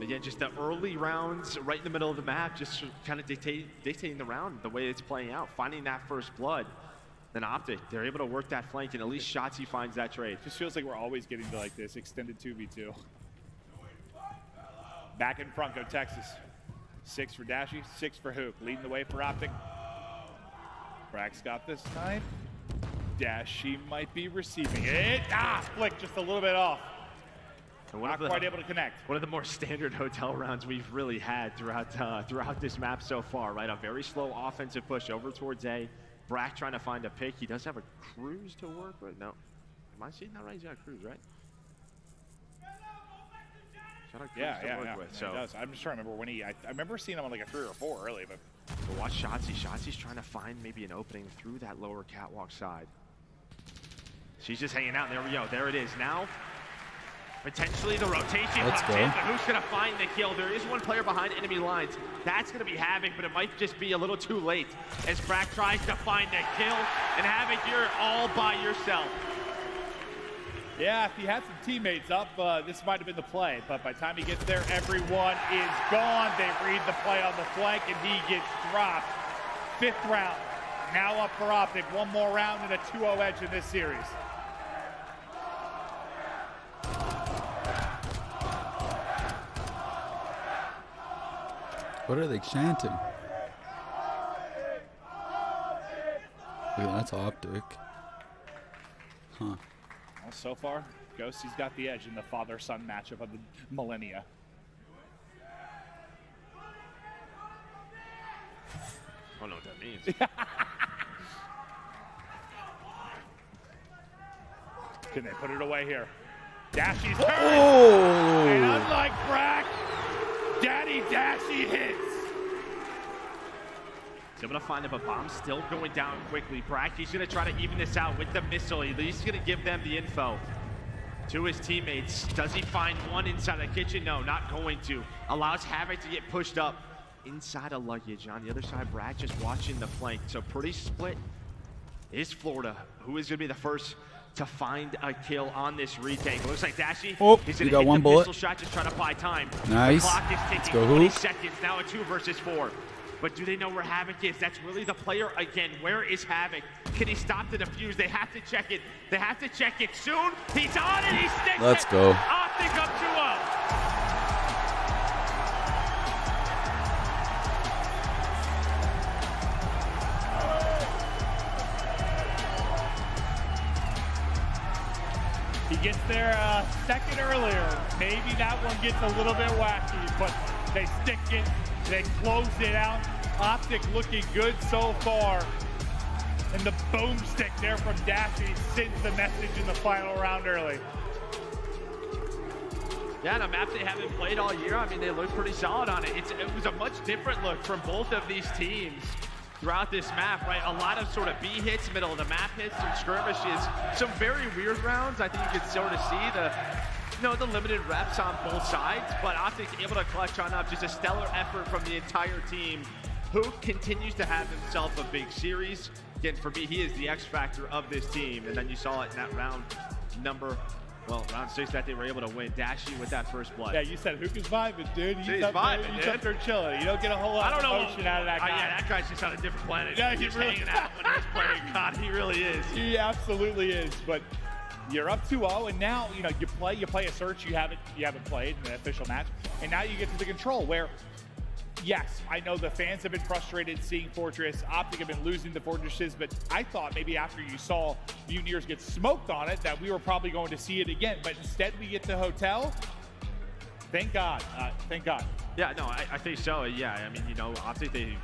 Again, just the early rounds right in the middle of the map, just kind of dictating the round, the way it's playing out, finding that first blood. then OpTic, they're able to work that flank, and at least Shotzi finds that trade. Just feels like we're always getting to like this extended 2v2. Back in front go Texas. 6 for Dashy, 6 for Hook. Leading the way for OpTic. Brax got this time. Dashy might be receiving it. Flick just a little bit off. Not quite able to connect. One of the more standard hotel rounds we've really had throughout this map so far, right? A very slow offensive push over towards A. Brack trying to find a pick. He does have a cruise to work with. No. Am I seeing that right? He's got a cruise, right? Yeah, so he does. I'm just trying to remember when I remember seeing him on like a 3 or 4 early, but watch Shotzi. Shotzi's trying to find maybe an opening through that lower catwalk side. She's just hanging out. There we go. There it is. Now, potentially the rotation comes in, but who's going to find the kill? There is one player behind enemy lines. That's going to be Havoc, but it might just be a little too late as Brack tries to find the kill. And Havoc, you're all by yourself. Yeah, if he had some teammates up, this might have been the play. But by the time he gets there, everyone is gone. They read the play on the flank, and he gets dropped. 5th round. Now up for OpTic. One more round and a 2-0 edge in this series. What are they chanting? Look, that's OpTic. Huh. Well, so far, Ghosty's got the edge in the father-son matchup of the millennia. I don't know what that means. Can they put it away here? Dashy's turn! Oh! And unlike Brack, Daddy Dashy hits! He's able to find it, but bomb's still going down quickly. Brack, he's going to try to even this out with the missile. He's going to give them the info to his teammates. Does he find one inside the kitchen? No, not going to. Allows Havoc to get pushed up inside of luggage. On the other side, Brack just watching the flank. So pretty split is Florida. Who is going to be the first to find a kill on this retake? Looks like Dashy. He's you going got to one hit the bullet. missile shot, just trying to buy time. Nice. The clock is ticking. Let's go, 20 Hoop. seconds. Now a 2 versus 4. But do they know where Havoc is? That's really the player again. Where is Havoc? Can he stop the defuse? They have to check it. They have to check it soon. He's on it. He sticks Let's it. go. OpTic up 2-0. He gets there a second earlier. Maybe that one gets a little bit wacky, but they stick it. They close it out. OpTic looking good so far. And the boomstick there from Dashy sends the message in the final round early. Yeah, and a map they haven't played all year. I mean, they look pretty solid on it. It was a much different look from both of these teams throughout this map, right? A lot of sort of B hits, middle of the map hits, some skirmishes, some very weird rounds. I think you could sort of see the limited reps on both sides, but OpTic able to clutch on up. Just a stellar effort from the entire team, who continues to have himself a big series. Again, for me, he is the X factor of this team. And then you saw it in that round 6 that they were able to win. Dashy with that first blood. Yeah, you said Hook is vibing, dude. He's vibing, He's up there chilling. You don't get a whole lot of emotion out of that guy. Yeah, that guy's just on a different planet. Yeah, he's really hanging out when he's playing. God, he really is. He absolutely is. But you're up 2-0, and now you play a search you haven't played in the official match, and now you get to the control where, yes, I know the fans have been frustrated seeing Fortress. OpTic have been losing the Fortresses, but I thought maybe after you saw Mutineers get smoked on it that we were probably going to see it again. But instead, we get to Hotel. Thank God. Thank God. Yeah, no, I think so. Yeah, I mean, OpTic, they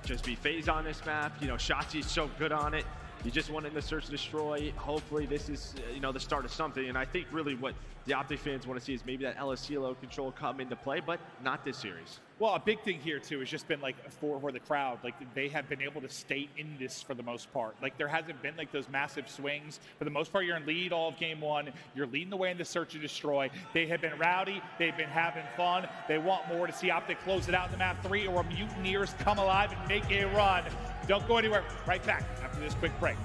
just be phased on this map. Shotzi's so good on it. You just want in the search and destroy. Hopefully this is, the start of something. And I think really what the OpTic fans want to see is maybe that LSCLO control come into play, but not this series. Well, a big thing here too has just been for the crowd, they have been able to stay in this for the most part. There hasn't been those massive swings. For the most part, you're in lead all of game 1. You're leading the way in the search and destroy. They have been rowdy. They've been having fun. They want more to see OpTic close it out in the map 3, or Mutineers come alive and make a run. Don't go anywhere. Right back after this quick break.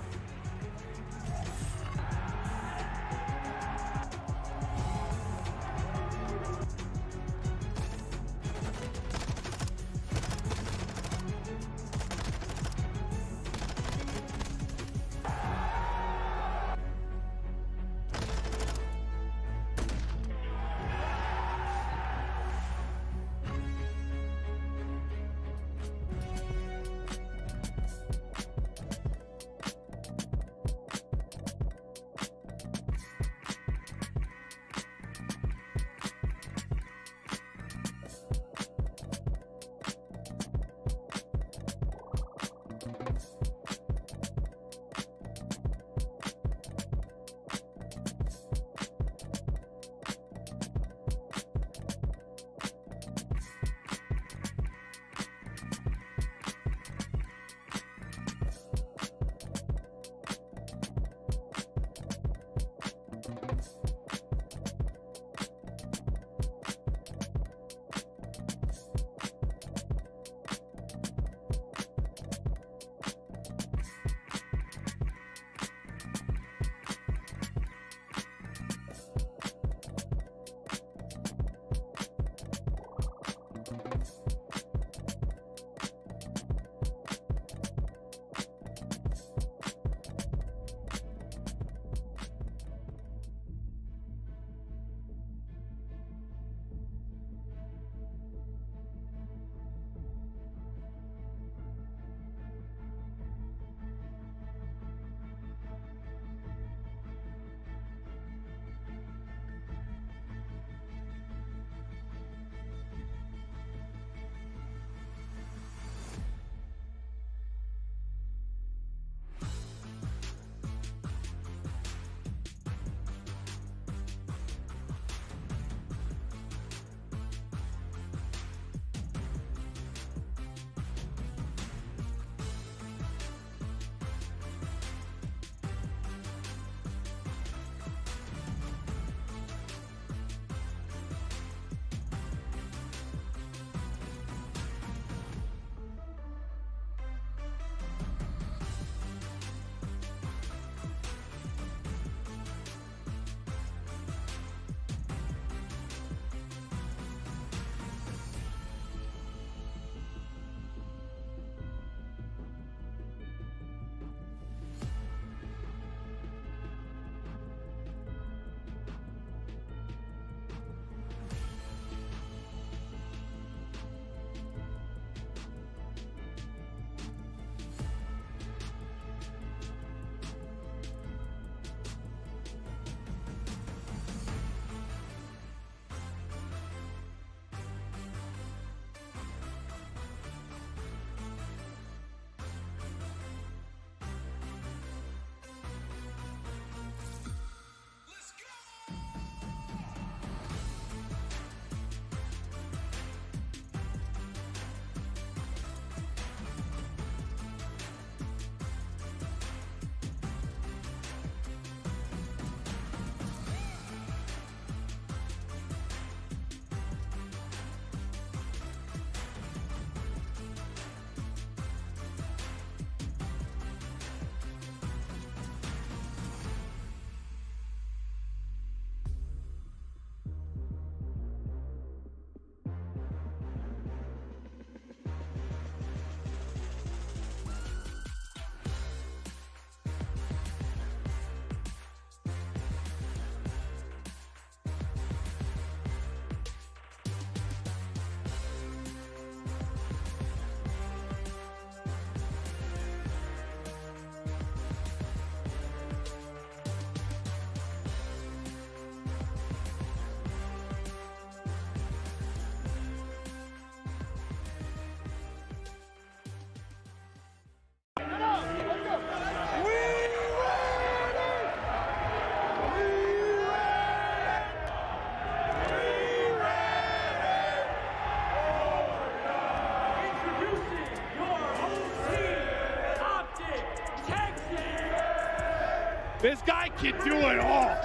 This guy can do it all.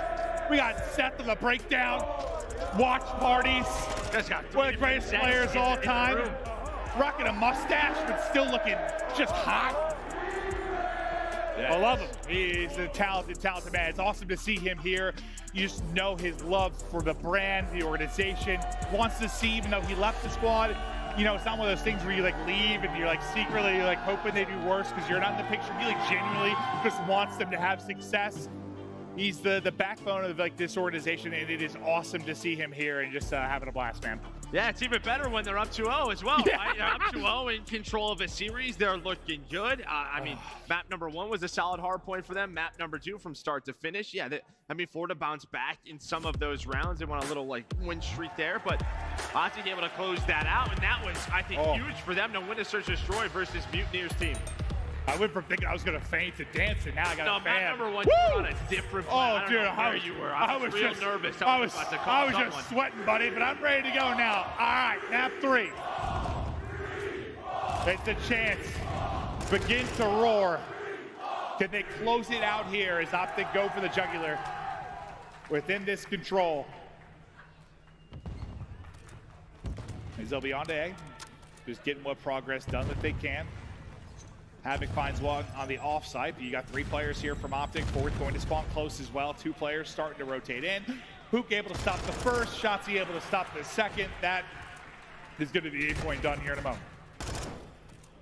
We got Seth on the breakdown, watch parties, one of the greatest players of all time, rocking a mustache, but still looking just hot. I love him. He's a talented man. It's awesome to see him here. You just know his love for the brand, the organization, wants to see, even though he left the squad, you know, it's not one of those things where you like leave and you're like secretly like hoping they do worse because you're not in the picture. He like genuinely just wants them to have success. He's the backbone of like this organization, and it is awesome to see him here and just having a blast, man. Yeah, it's even better when they're up 2-0 as well, right? They're up 2-0 in control of a series. They're looking good. I mean, map number 1 was a solid hard point for them. Map number 2 from start to finish. Yeah, I mean, Florida bounced back in some of those rounds. They went a little like win streak there, but OpTic able to close that out, and that was, I think, huge for them to win a Search and Destroy versus Mutineers team. I went from thinking I was going to faint to dancing. Now I got a fan. Map number 1, you were on a different plan. Oh, dude, I was real nervous. I was just sweating, buddy, but I'm ready to go now. All right, map 3. It's a chance. Begin to roar. Can they close it out here as OpTic go for the jugular within this control? As they'll be on to A, just getting what progress done that they can. Havoc finds one on the offside. You got 3 players here from OpTic. Fourth going to spawn close as well. 2 players starting to rotate in. Hook able to stop the first. Shotzzy able to stop the second. That is going to be 8-point done here in a moment.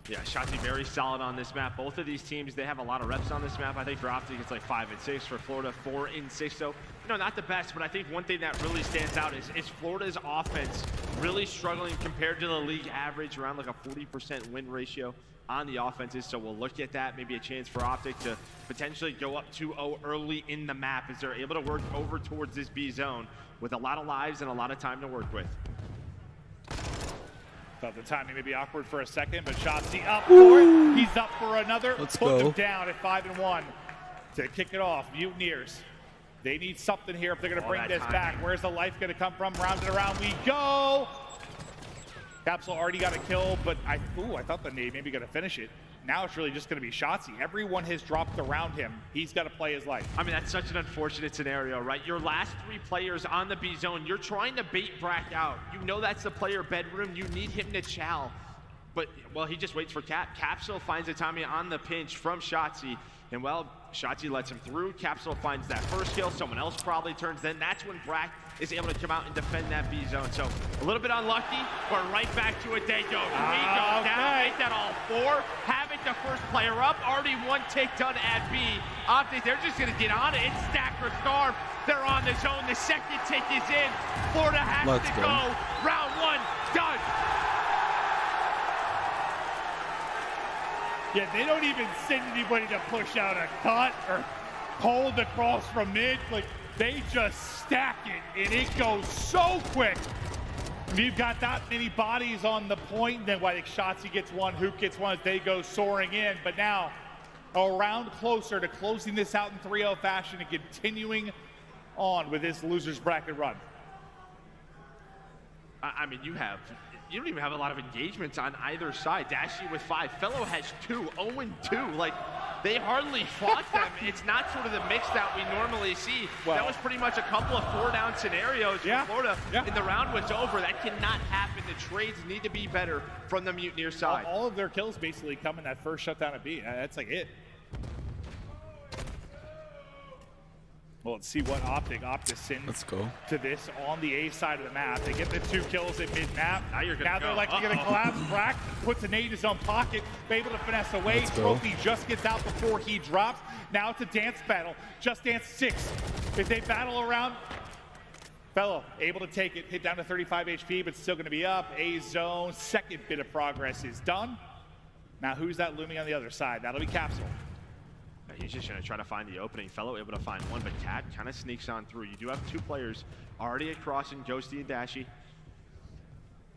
Yeah, Shotzzy very solid on this map. Both of these teams, they have a lot of reps on this map. I think for OpTic, it's like 5 and 6. For Florida, 4 and 6. So, you know, not the best, but I think one thing that really stands out is Florida's offense really struggling compared to the league average, around like a 40% win ratio on the offenses. So we'll look at that, maybe a chance for OpTic to potentially go up 2-0 early in the map as they're able to work over towards this B zone with a lot of lives and a lot of time to work with. Thought the timing may be awkward for a second, but Shotzzy up for it. He's up for another. Let's Put go. him down at 5-1 to kick it off. Mutineers, they need something here if they're going to bring this back. Where's the life going to come from? Round and around we go. Capsule already got a kill, but I thought the nade maybe going to finish it. Now it's really just going to be Shotzzy. Everyone has dropped around him. He's got to play his life. I mean, that's such an unfortunate scenario, right? Your last 3 players on the B zone, you're trying to bait Brack out. You know that's the player bedroom. You need him to chow. But, well, he just waits for Cap. Capsule finds Itami on the pinch from Shotzzy. And, well, Shotzzy lets him through. Capsule finds that first kill. Someone else probably turns. Then that's when Brack is able to come out and defend that B zone. So a little bit unlucky, but right back to it they go. 3 go down, make that all 4. Havoc the first player up. Already 1 tick done at B. OpTic, they're just going to get on it. It's stack or starve. They're on the zone. The second tick is in. Florida has to go. Round 1 done. Yeah, they don't even send anybody to push out a cut or hold across from mid. Like, they just stack it, and it goes so quick. If you've got that many bodies on the point, then I think Shotzzy gets one, Hook gets one as they go soaring in. But now, a round closer to closing this out in 3-0 fashion and continuing on with this loser's bracket run. I mean, you don't even have a lot of engagements on either side. Dashy with 5. Fellow has 2, 0-2. Like, they hardly fought them. It's not sort of the mix that we normally see. Well, that was pretty much a couple of 4-down scenarios for Florida. And the round was over. That cannot happen. The trades need to be better from the Mutineer side. All of their kills basically come in that first shutdown of B. That's like it. Well, let's see what OpTic sends to this on the A side of the map. They get the 2 kills at mid-map. Now they're likely going to collapse. Brack puts a nade in his own pocket, able to finesse away. Trophy just gets out before he drops. Now it's a dance battle. Just Dance 6. If they battle around, Fellow able to take it, hit down to 35 HP, but still going to be up. A zone, second bit of progress is done. Now who's that looming on the other side? That'll be Capsule. He's just going to try to find the opening. Fellow able to find one, but Cat kind of sneaks on through. You do have 2 players already across in Ghosty and Dashy.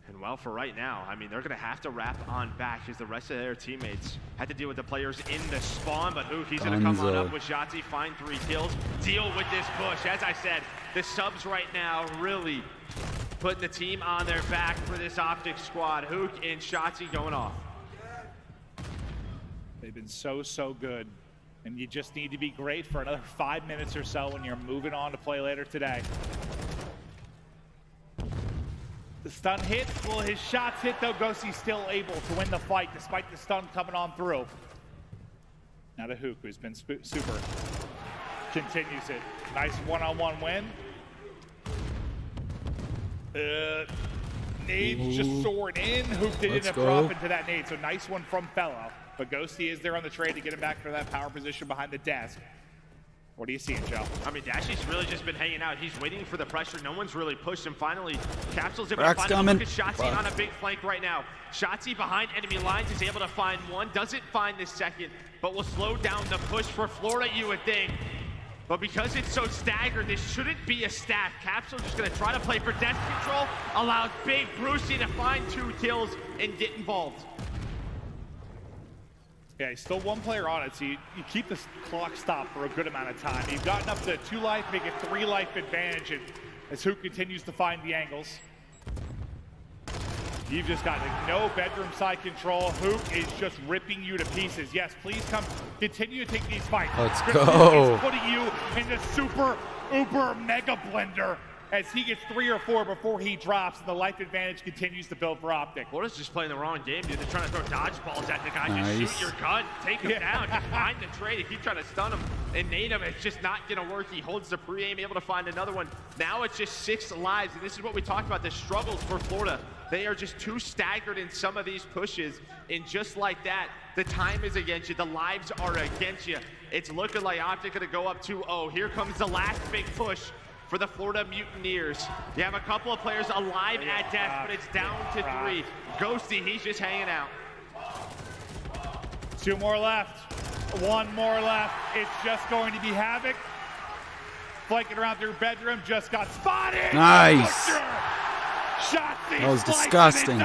And well, for right now, I mean, they're going to have to wrap on back as the rest of their teammates had to deal with the players in the spawn. But Hook, he's going to come on up with Shotzzy, find 3 kills, deal with this push. As I said, the subs right now really putting the team on their back for this OpTic squad. Hook and Shotzzy going off. They've been so good And you just need to be great for another 5 minutes or so when you're moving on to play later today. The stun hits. Will his shots hit though? Ghosty's still able to win the fight despite the stun coming on through. Now to Hook, who's been super. Continues it. Nice one-on-one win. Nades just soared in. Hook didn't end up dropping to that nade, so nice one from Fellow. But Ghosty is there on the trade to get him back to that power position behind the desk. What are you seeing, Joe? I mean, Dashy's really just been hanging out. He's waiting for the pressure. No one's really pushed him. Finally, Capsule's able to find him. Look at Shotzi on a big flank right now. Shotzi behind enemy lines is able to find one. Doesn't find the second, but will slow down the push for Florida, you would think. But because it's so staggered, this shouldn't be a stack. Capsule just gonna try to play for death control. Allows Big Brucey to find 2 kills and get involved. Yeah, he's still 1 player on it, so you keep the clock stopped for a good amount of time. You've gotten up to 2 life, make it 3 life advantage, and as Hook continues to find the angles. You've just got no bedroom side control. Hook is just ripping you to pieces. Yes, please continue to take these fights. Let's go. He's putting you in the super, uber, mega blender as he gets 3 or 4 before he drops, and the life advantage continues to build for OpTic. Florida's just playing the wrong game, dude. They're trying to throw dodgeballs at the guy. Nice. Just shoot your gun, take him down, just find the trade. Keep trying to stun him and nade him. It's just not gonna work. He holds the pre-aim, able to find another one. Now it's just 6 lives, and this is what we talked about, the struggles for Florida. They are just too staggered in some of these pushes, and just like that, the time is against you, the lives are against you. It's looking like OpTic gonna go up 2-0. Here comes the last big push for the Florida Mutineers. You have a couple of players alive at death, but it's down to 3. Ghosty, he's just hanging out. 2 more left. 1 more left. It's just going to be Havoc. Flanking around their bedroom, just got spotted. Nice. Shotzi, that was disgusting.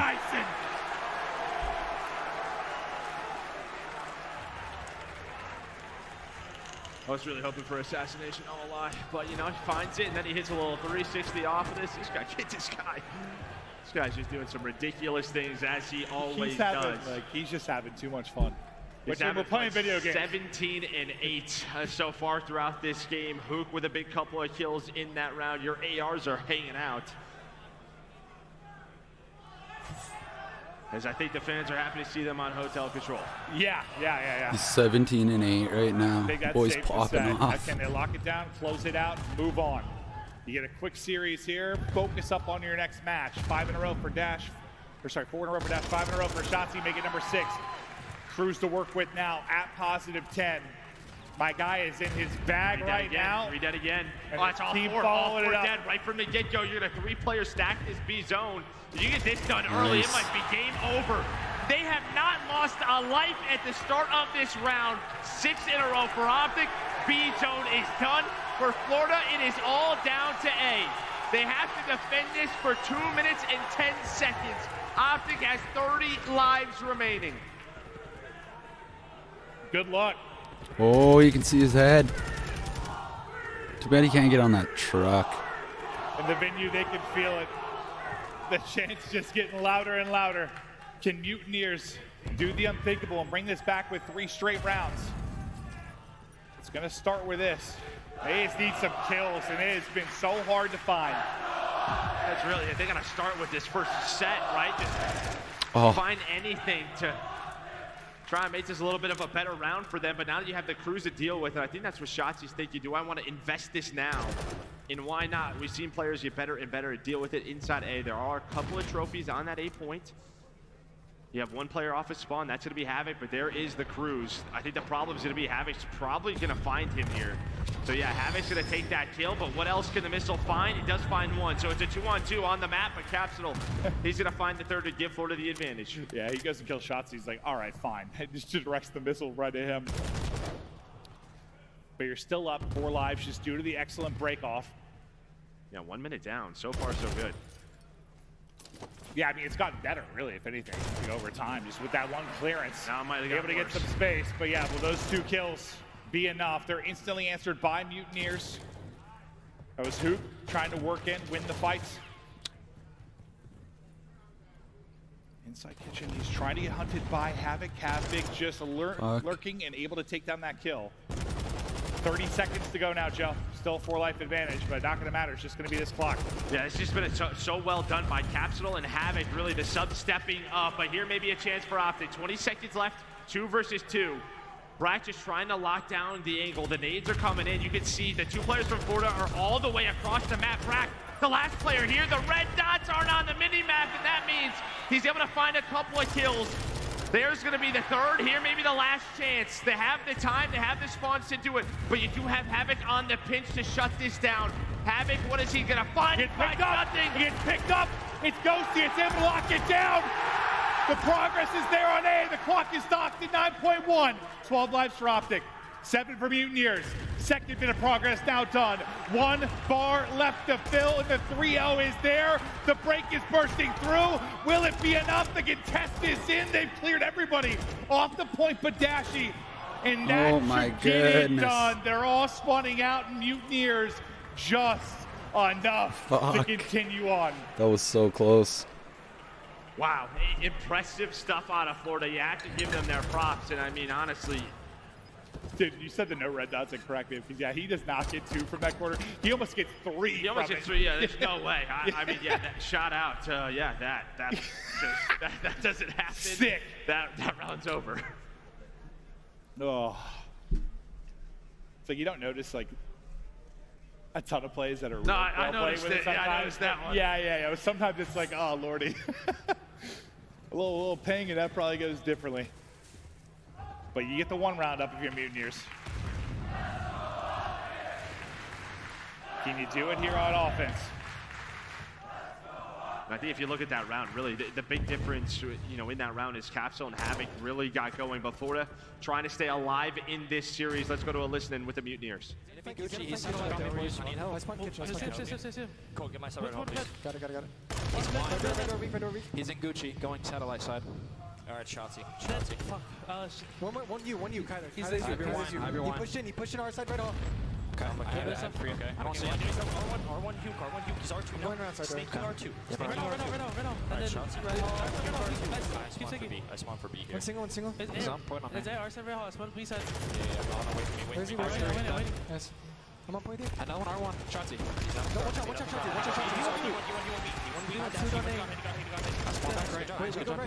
I was really hoping for assassination, I won't lie. But, you know, he finds it, and then he hits a little 360 off of this. He's got to get this guy. This guy's just doing some ridiculous things, as he always does. He's just having too much fun. We're playing video games. 17-8 so far throughout this game. Hook with a big couple of kills in that round. Your ARs are hanging out. As I think the fans are happy to see them on hotel control. Yeah. He's 17-8 right now. I think that's Boys safe popping to say. off. Can they lock it down, close it out, move on? You get a quick series here. Focus up on your next match. 5 in a row for Dash. Or sorry, 4 in a row for Dash. 5 in a row for Shotzi. Make it number 6. Crews to work with now at +10. My guy is in his bag right now. Redead again. And Oh, it's all team 4 following it up. dead right from the get-go. You're gonna 3-player stack this B zone. If you get this done early, it might be game over. They have not lost a life at the start of this round. 6 in a row for OpTic. B zone is done. For Florida, it is all down to A. They have to defend this for 2 minutes and 10 seconds. OpTic has 30 lives remaining. Good luck. Oh, you can see his head. Too bad he can't get on that truck. In the venue, they can feel it. The chant's just getting louder and louder. Can Mutineers do the unthinkable and bring this back with 3 straight rounds? It's going to start with this. They just need some kills, and it has been so hard to find. That's really it. They're going to start with this first set, right? Just find anything to try and make this a little bit of a better round for them. But now that you have the crews to deal with, I think that's what Shotzi's thinking. Do I want to invest this now? And why not? We've seen players get better and better at deal with it inside A. There are a couple of trophies on that A point. You have 1 player off his spawn. That's going to be Havoc, but there is the crews. I think the problem is going to be Havoc's probably going to find him here. So yeah, Havoc's going to take that kill, but what else can the missile find? He does find 1, so it's a 2-on-2 on the map, but Capsule, he's going to find the 3rd to give Florida the advantage. Yeah, he goes and kills Shotzi. He's like, all right, fine. Just directs the missile right at him. But you're still up 4 lives just due to the excellent break off. Yeah, 1 minute down. So far, so good. Yeah, I mean, it's gotten better, really, if anything, over time. Just with that 1 clearance, now might have be able to get some space. But yeah, will those 2 kills be enough? They're instantly answered by Mutineers. That was Hoop trying to work in, win the fights. inside kitchen. He's trying to get hunted by Havoc. Havoc just lurking and able to take down that kill. 30 seconds to go now, Joe. Still 4-life advantage, but not going to matter. It's just going to be this clock. Yeah, it's just been so well done by Capsule and Havoc, really the sub-stepping up. But here may be a chance for OpTic. 20 seconds left, 2 versus 2. Brack just trying to lock down the angle. The nades are coming in. You can see the 2 players from Florida are all the way across the map. Brack, the last player here. The red dots aren't on the mini-map, and that means he's able to find a couple of kills. There's going to be the 3rd here, maybe the last chance. They have the time, they have the spawns to do it, but you do have Havoc on the pinch to shut this down. Havoc, what is he going to find? He gets picked up. It's Ghosty. It's able to lock it down. The progress is there on A. The clock is docked at 9.1. 12 lives for OpTic. 7 for Mutineers. Second bit of progress now done. 1 bar left to fill, and the 3-0 is there. The break is bursting through. Will it be enough? The contest is in. They've cleared everybody off the point but Dashy. And that should get it done. They're all spawning out, and Mutineers just enough to continue on. That was so close. Wow, impressive stuff out of Florida. You have to give them their props, and I mean, honestly, dude, you said the no red dots incorrectly, because yeah, he does not get 2 from that quarter. He almost gets 3. He almost gets 3. Yeah, there's no way. I mean, yeah, that shout out. Yeah, that doesn't happen. Sick. That round's over. Oh, it's like you don't notice like a ton of plays that are I noticed it. Yeah, I noticed that one. Yeah. Sometimes it's like, oh lordy, a little ping, and that probably goes differently. But you get the 1 round up if you're Mutineers. Can you do it here on offense? I think if you look at that round, really, the big difference, in that round is Capsule and Havoc really got going. But Florida trying to stay alive in this series. Let's go to a listen with the Mutineers. Cool, get my side right on, please. Got it. He's in Gucci, going satellite side. All right, Shotzi. Fuck. One you, Kyler. He's you. He pushed in our side right off. Okay, I have free, okay. I don't see him. R1 Huke. He's R2. Going around side Snake R2. Right now. And then Shotzi right. I spawn for B here. One single. He's on point on me. R side right, I spawn B side. Yeah, wait for me. Wait. Yes. I'm on point here. Another one, R1. Shotzi. Watch out, Shotzi.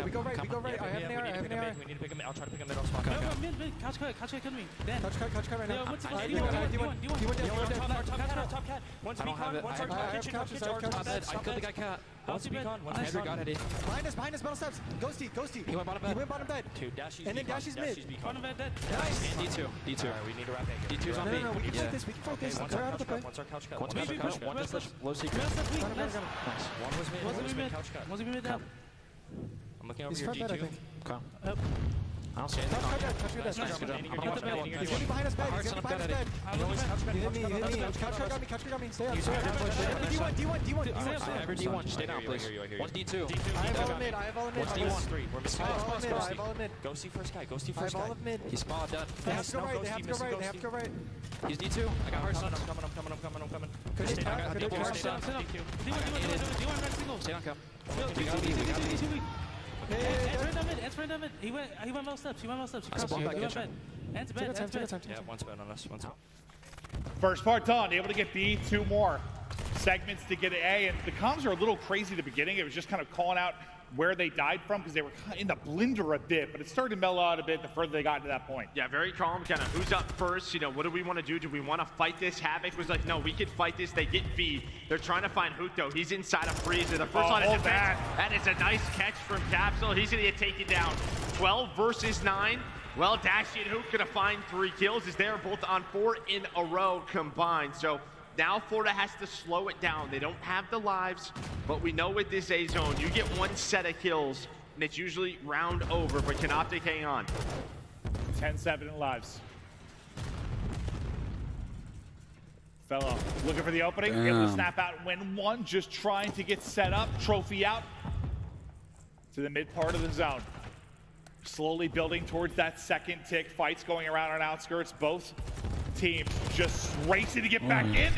We go right. I have an AR. We need to pick him. I'll try to pick him middle spot. Mid. Couch cut me. Couch cut right now. Top cat. I don't have it. I have couches. I killed the guy cat. One speakon. One Andrew got it. Behind us, metal steps. Ghosty. He went bottom bed. 2. Dashy's and then Dashy's mid. Bottom bed dead. Nice. And D2. Alright, we need to wrap A. D2's on B. No, we can focus. We can focus. One's our couch cut. One's our couch cut. One just low secret. Nice. One was mid. Couch cut. Was he mid down? I'm looking over He's your front bed, I D2. think. Okay. I don't see anything on you. Touch Good job. He's gonna be behind us bed. You hit me. Couch got me. Stay up. D1. Every D1. Stay down, please. One's D2. I have all mid. One's D1. We're missing I have all mid. Go see first guy. I have all of mid. He's small, done. They have to go right. He's D2. I got hearts. I'm coming. Stay down, Cam. We got B. Ants ran down mid. He went middle steps. He went bed. Ants bed. Yeah, one's bed on us. One's out. First part done. Able to get B. 2 more segments to get A. And the comms are a little crazy at the beginning. It was just kind of calling out where they died from because they were in the blender a bit, but it started to mellow out a bit the further they got to that point. Yeah, very calm, kind of who's up first, what do we want to do? Do we want to fight this? Havoc was like, no, we can fight this. They get B. They're trying to find Huto. He's inside a freezer. The first line of defense, and it's a nice catch from Capsule. He's going to get taken down. 12 versus 9. Well, Dashy and Hook going to find 3 kills as they're both on 4 in a row combined. So now Florida has to slow it down. They don't have the lives, but we know with this A zone, you get 1 set of kills, and it's usually round over, but can OpTic hang on? 10-7 in lives. Fellow looking for the opening, able to snap out and win 1, just trying to get set up. Trophy out to the mid part of the zone. Slowly building towards that second tick. Fights going around on outskirts. Both teams just racing to get back in.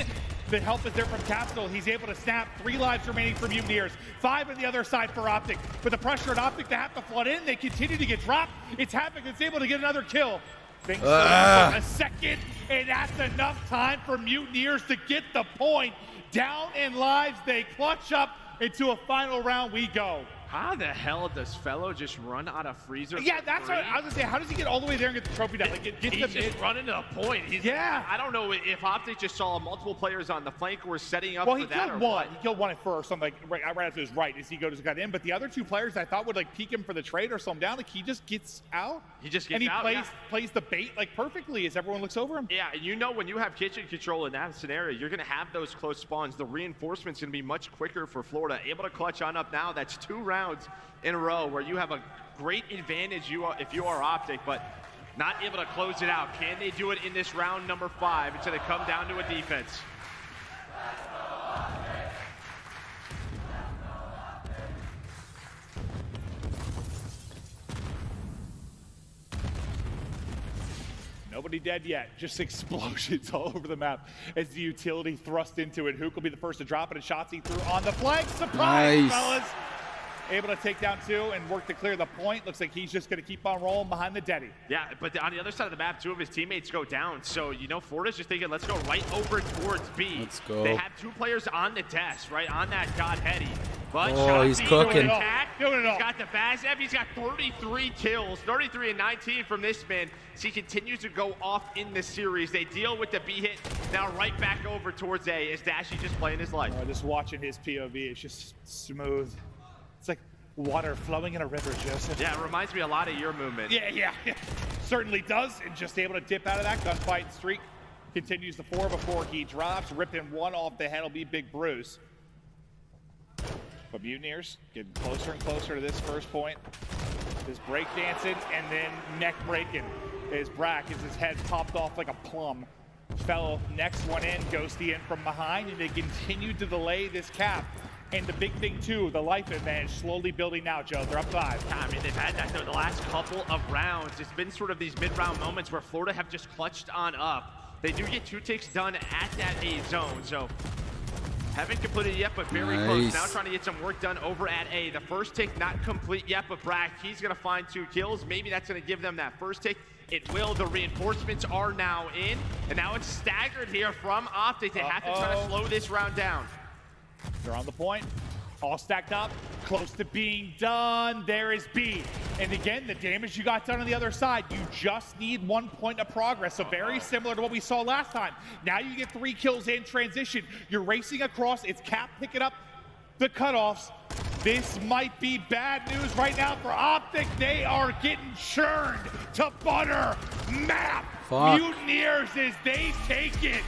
The help is there from Capsule. He's able to snap. 3 lives remaining for Mutineers. 5 on the other side for OpTic. With the pressure on OpTic, they have to flood in. They continue to get dropped. It's Havoc that's able to get another kill. Things for a second, and that's enough time for Mutineers to get the point. Down in lives, they clutch up. Into a final round we go. How the hell does Fellow just run out of freezer? Yeah, that's what I was gonna say. How does he get all the way there and get the trophy down? Like, he's just running to a point. Yeah. I don't know if OpTic just saw multiple players on the flank were setting up well, for that or one. what. He killed one at first, something like right after his right as he got in. But the other 2 players I thought would like peek him for the trade or slow him down. Like he just gets out. He just gets and he out. plays the bait like perfectly as everyone looks over him. Yeah, you know when you have kitchen control in that scenario, you're gonna have those close spawns. The reinforcement's gonna be much quicker for Florida. Able to clutch on up now. That's 2 rounds in a row where you have a great advantage if you are OpTic, but not able to close it out. Can they do it in this round number 5? It's going to come down to a defense. Nobody dead yet. Just explosions all over the map as the utility thrust into it. Hook will be the first to drop it, and Shotzi through on the flank. Surprise, fellas! Able to take down 2 and work to clear the point. Looks like he's just going to keep on rolling behind the Deddy. Yeah, but on the other side of the map, 2 of his teammates go down. So, you know, Florida's just thinking, let's go right over towards B. Let's go. They have 2 players on the test, right, on that God Heady. But oh, he's cooking. Doing it all. He's got the Bazev. He's got 33 kills, 33 and 19 from this man. So he continues to go off in this series. They deal with the B hit. Now right back over towards A as Dashy just playing his life. Just watching his POV, it's just smooth. It's like water flowing in a river, Joseph. Yeah, it reminds me a lot of your movement. Yeah. Certainly does. And just able to dip out of that gunfight streak. Continues the 4 before he drops. Ripping 1 off the head will be Big Bruce. But Mutineers getting closer and closer to this first point. This break dancing and then neck breaking is Brack as his head popped off like a plum. Fellow next one in, Ghosty in from behind, and they continue to delay this cap. And the big thing too, the life advantage slowly building now, Joe. They're up 5. I mean, they've had that though the last couple of rounds. It's been sort of these mid-round moments where Florida have just clutched on up. They do get 2 ticks done at that A zone, so haven't completed yet, but very close. Now trying to get some work done over at A. The first tick not complete yet, but Brack, he's gonna find 2 kills. Maybe that's gonna give them that first tick. It will. The reinforcements are now in, and now it's staggered here from OpTic. They have to try to slow this round down. They're on the point, all stacked up, close to being done. There is B. And again, the damage you got done on the other side, you just need 1 point of progress. So very similar to what we saw last time. Now you get 3 kills in transition. You're racing across, it's Cap picking up the cutoffs. This might be bad news right now for OpTic. They are getting churned to butter. Map Mutineers as they take it.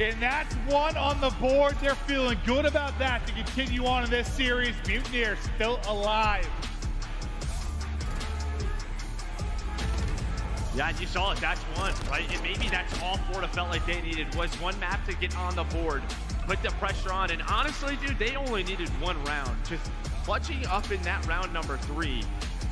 And that's 1 on the board. They're feeling good about that to continue on in this series. Mutineers still alive. Yeah, and you saw it. That's 1, right? And maybe that's all Florida felt like they needed was 1 map to get on the board, put the pressure on. And honestly, dude, they only needed 1 round. Just clutching up in that round number 3.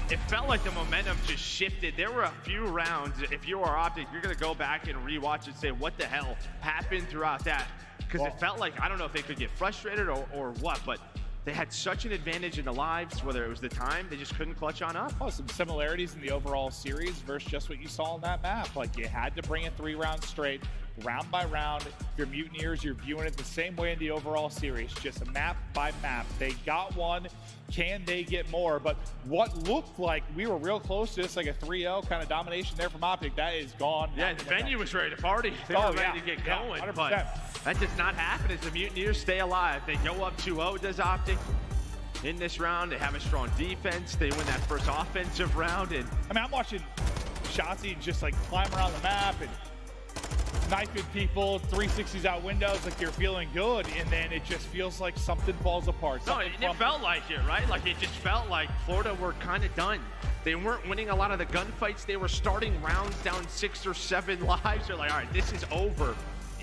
It felt like the momentum just shifted. There were a few rounds, if you are OpTic, you're going to go back and rewatch and say, what the hell happened throughout that? Because it felt like, I don't know if they could get frustrated or what, but they had such an advantage in the lives, whether it was the time, they just couldn't clutch on up. Oh, some similarities in the overall series versus just what you saw on that map. Like, you had to bring it 3 rounds straight, round by round. Your Mutineers, you're viewing it the same way in the overall series, just map by map. They got 1. Can they get more? But what looked like we were real close to this, like a 3-0 kind of domination there from OpTic, that is gone. Yeah, the venue was ready to party. They were ready to get going, but that does not happen as the Mutineers stay alive. They go up 2-0, does OpTic. In this round, they have a strong defense. They win that first offensive round. And I mean, I'm watching Shotzi just like climb around the map and knifing people, 360s out windows, like you're feeling good, and then it just feels like something falls apart. No, it felt like it, right? Like it just felt like Florida were kind of done. They weren't winning a lot of the gunfights. They were starting rounds down 6 or 7 lives. They're like, all right, this is over.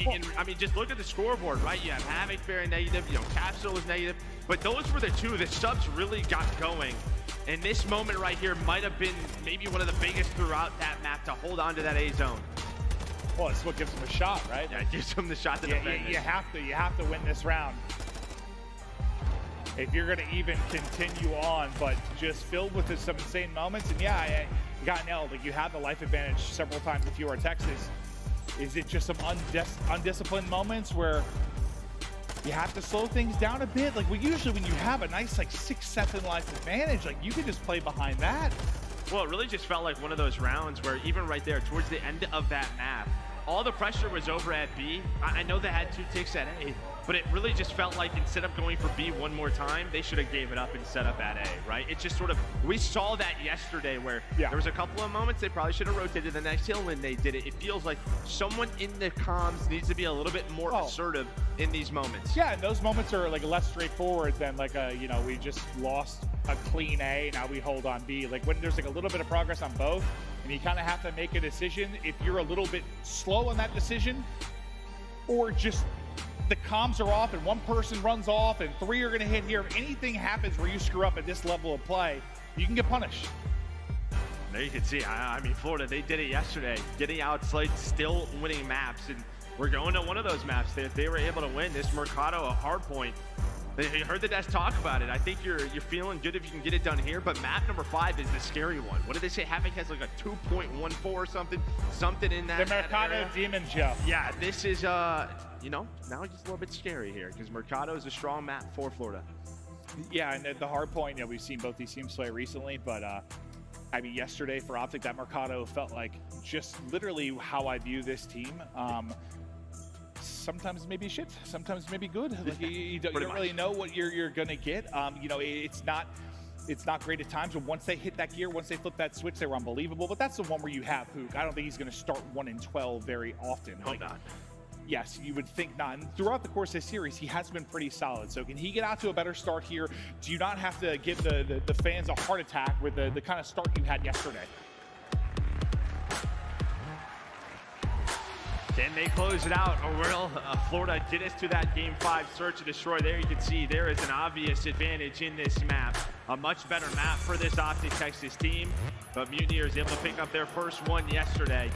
And, I mean, just look at the scoreboard, right? You have Havoc very negative, you know, Capsule was negative, but those were the 2 that subs really got going. And this moment right here might have been maybe one of the biggest throughout that map to hold on to that A zone. Well, it's what gives him a shot, right? Yeah, it gives him the shot to defend. You have to win this round if you're going to even continue on. But just filled with some insane moments, and yeah, you got nailed. Like, you have the life advantage several times if you are Texas. Is it just some undisciplined moments where you have to slow things down a bit? Like, usually when you have a nice, like, 6-second life advantage, like, you can just play behind that. Well, it really just felt like one of those rounds where even right there, towards the end of that map, all the pressure was over at B. I know they had 2 ticks at A, but it really just felt like instead of going for B one more time, they should have gave it up and set up at A, right? It just sort of, we saw that yesterday where there was a couple of moments they probably should have rotated the next hill and they did it. It feels like someone in the comms needs to be a little bit more assertive in these moments. Yeah, and those moments are like less straightforward than like we just lost a clean A, now we hold on B. Like when there's like a little bit of progress on both, and you kind of have to make a decision if you're a little bit slow on that decision, or just the comms are off and one person runs off and 3 are going to hit here. If anything happens where you screw up at this level of play, you can get punished. There you can see, I mean, Florida, they did it yesterday, getting outslayed, still winning maps, and we're going to one of those maps that they were able to win. This Mercado, a hard point. You heard the devs talk about it. I think you're feeling good if you can get it done here, but map number 5 is the scary one. What did they say? Havoc has like a 2.14 or something in that. The Mercado Demon Joe. Yeah, this is, now it's a little bit scary here because Mercado is a strong map for Florida. Yeah, and the hard point, we've seen both these teams play recently, but I mean, yesterday for OpTic, that Mercado felt like just literally how I view this team. Sometimes maybe shit, sometimes maybe good. Like you don't really know what you're gonna get. It's not great at times, but once they hit that gear, once they flip that switch, they were unbelievable. But that's the one where you have Hook. I don't think he's gonna start 1-12 very often. Hope not. Yes, you would think not. And throughout the course of this series, he has been pretty solid. So can he get out to a better start here? Do you not have to give the fans a heart attack with the kind of start you had yesterday? Can they close it out, or will Florida get us to that Game 5 search and destroy? There you can see there is an obvious advantage in this map. A much better map for this OpTic Texas team, but Mutineers able to pick up their first one yesterday.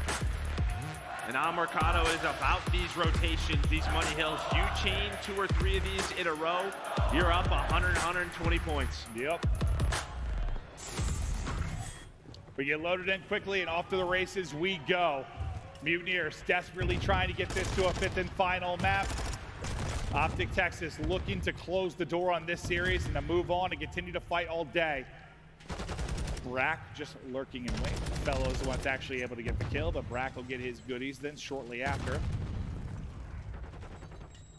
And now Mercado is about these rotations, these money hills. You chain 2 or 3 of these in a row, you're up 100, 120 points. Yep. We get loaded in quickly and off to the races we go. Mutineers desperately trying to get this to a 5th and final map. OpTic Texas looking to close the door on this series and to move on and continue to fight all day. Brack just lurking in wait. Fellows the one's actually able to get the kill, but Brack will get his goodies then shortly after.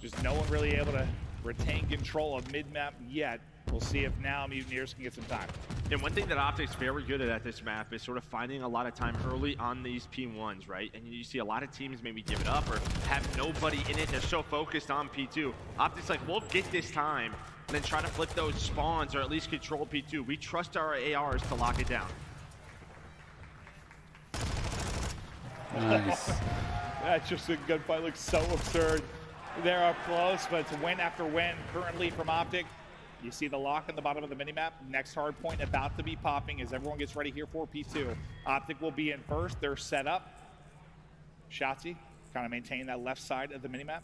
Just no one really able to retain control of mid-map yet. We'll see if now Mutineers can get some time. And one thing that OpTic's very good at this map is sort of finding a lot of time early on these P1s, right? And you see a lot of teams maybe give it up or have nobody in it. They're so focused on P2. OpTic's like, we'll get this time and then try to flip those spawns or at least control P2. We trust our ARs to lock it down. Nice. That's just a gunfight. Looks so absurd. They're up close, but it's win after win currently from OpTic. You see the lock on the bottom of the minimap. Next hard point about to be popping as everyone gets ready here for P2. OpTic will be in first. They're set up. Shotzi kind of maintain that left side of the minimap.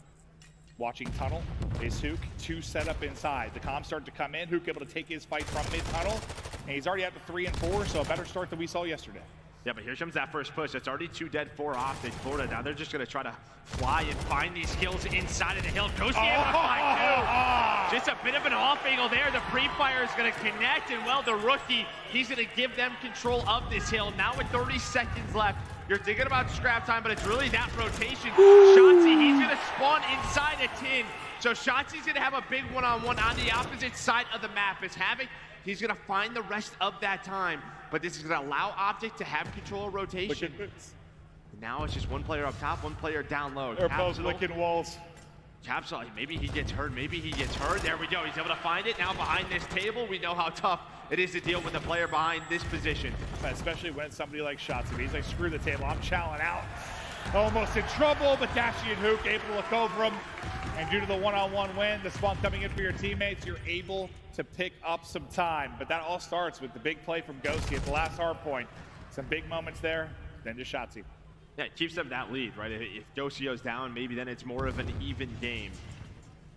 Watching tunnel is Hook. 2 set up inside. The comms start to come in. Hook able to take his fight from mid-tunnel. And he's already up to 3 and 4, so a better start than we saw yesterday. Yeah, but here comes that first push. It's already 2 dead for OpTic. Florida, now they're just going to try to fly and find these kills inside of the hill. Ghosty able to find 2. Just a bit of an off angle there. The pre-fire is going to connect, and well, the rookie, he's going to give them control of this hill. Now with 30 seconds left, you're thinking about scrap time, but it's really that rotation. Shotzi, he's going to spawn inside a tin. So Shotzi's going to have a big one-on-one on the opposite side of the map. As Havoc, he's going to find the rest of that time. But this is going to allow OpTic to have control of rotation. Now it's just one player up top, one player down low. They're both licking walls. Capsule, maybe he gets hurt, maybe he gets hurt. There we go, he's able to find it. Now behind this table, we know how tough it is to deal with a player behind this position. Especially when it's somebody like Shotzi. He's like, screw the table, I'm chowing out. Almost in trouble, but Dashi and Hook able to look over him. And due to the one-on-one win, the spawn coming in for your teammates, you're able to pick up some time. But that all starts with the big play from Ghosty at the last hard point. Some big moments there, then to Shotzi. Yeah, it keeps them that lead, right? If Ghosty goes down, maybe then it's more of an even game.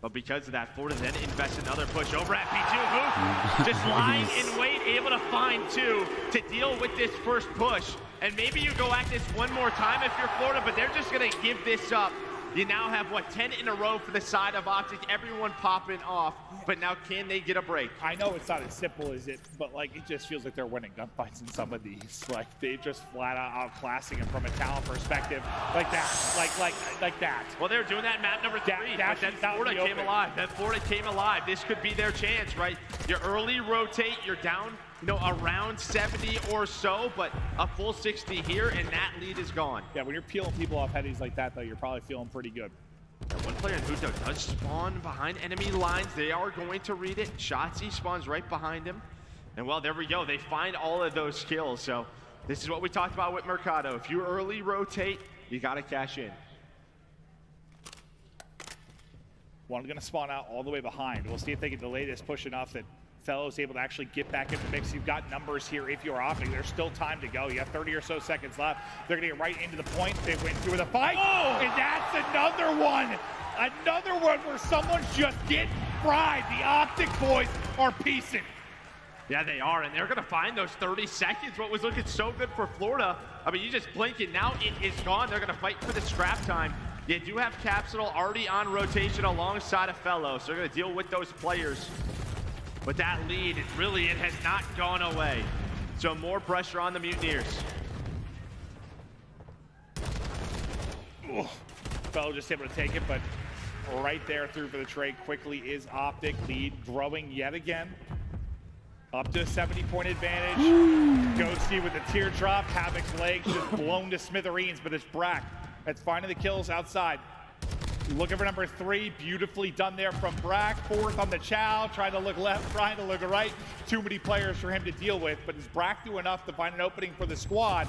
But because of that, Florida then invests another push over at P2. Hoop just lying in wait, able to find 2 to deal with this first push. And maybe you go at this one more time if you're Florida, but they're just going to give this up. You now have, what, 10 in a row for the side of OpTic, everyone popping off. But now can they get a break? I know it's not as simple as it, but like it just feels like they're winning gunfights in some of these. Like they just flat out outclassing him from a talent perspective, like that, like that. Well, they're doing that in map number 3, but then Florida came alive. That Florida came alive. This could be their chance, right? You early rotate, you're down, you know, around 70 or so, but a full 60 here, and that lead is gone. Yeah, when you're peeling people off headies like that, though, you're probably feeling pretty good. One player in Huto does spawn behind enemy lines. They are going to read it. Shotzi spawns right behind him. And well, there we go. They find all of those kills. So this is what we talked about with Mercado. If you early rotate, you got to cash in. One going to spawn out all the way behind. We'll see if they can delay this push enough that Fellow's able to actually get back in the mix. You've got numbers here if you're OpTic. There's still time to go. You have 30 or so seconds left. They're going to get right into the point. They went through the fight. Oh! And that's another one. Another one where someone's just getting fried. The OpTic boys are piecing. Yeah, they are, and they're going to find those 30 seconds. What was looking so good for Florida. I mean, you just blink and now it is gone. They're going to fight for the scrap time. You do have Capsule already on rotation alongside a Fellow, so they're going to deal with those players. But that lead, it has not gone away. So more pressure on the Mutineers. Ooh. Fellow just able to take it, but right there through for the trade quickly is OpTic. Lead growing yet again. Up to a 70-point advantage. Ghosty with the teardrop. Havoc's legs just blown to smithereens, but it's Brack that's finding the kills outside. Looking for number 3, beautifully done there from Brack. 4th on the Chow, trying to look left, trying to look right. Too many players for him to deal with, but does Brack do enough to find an opening for the squad?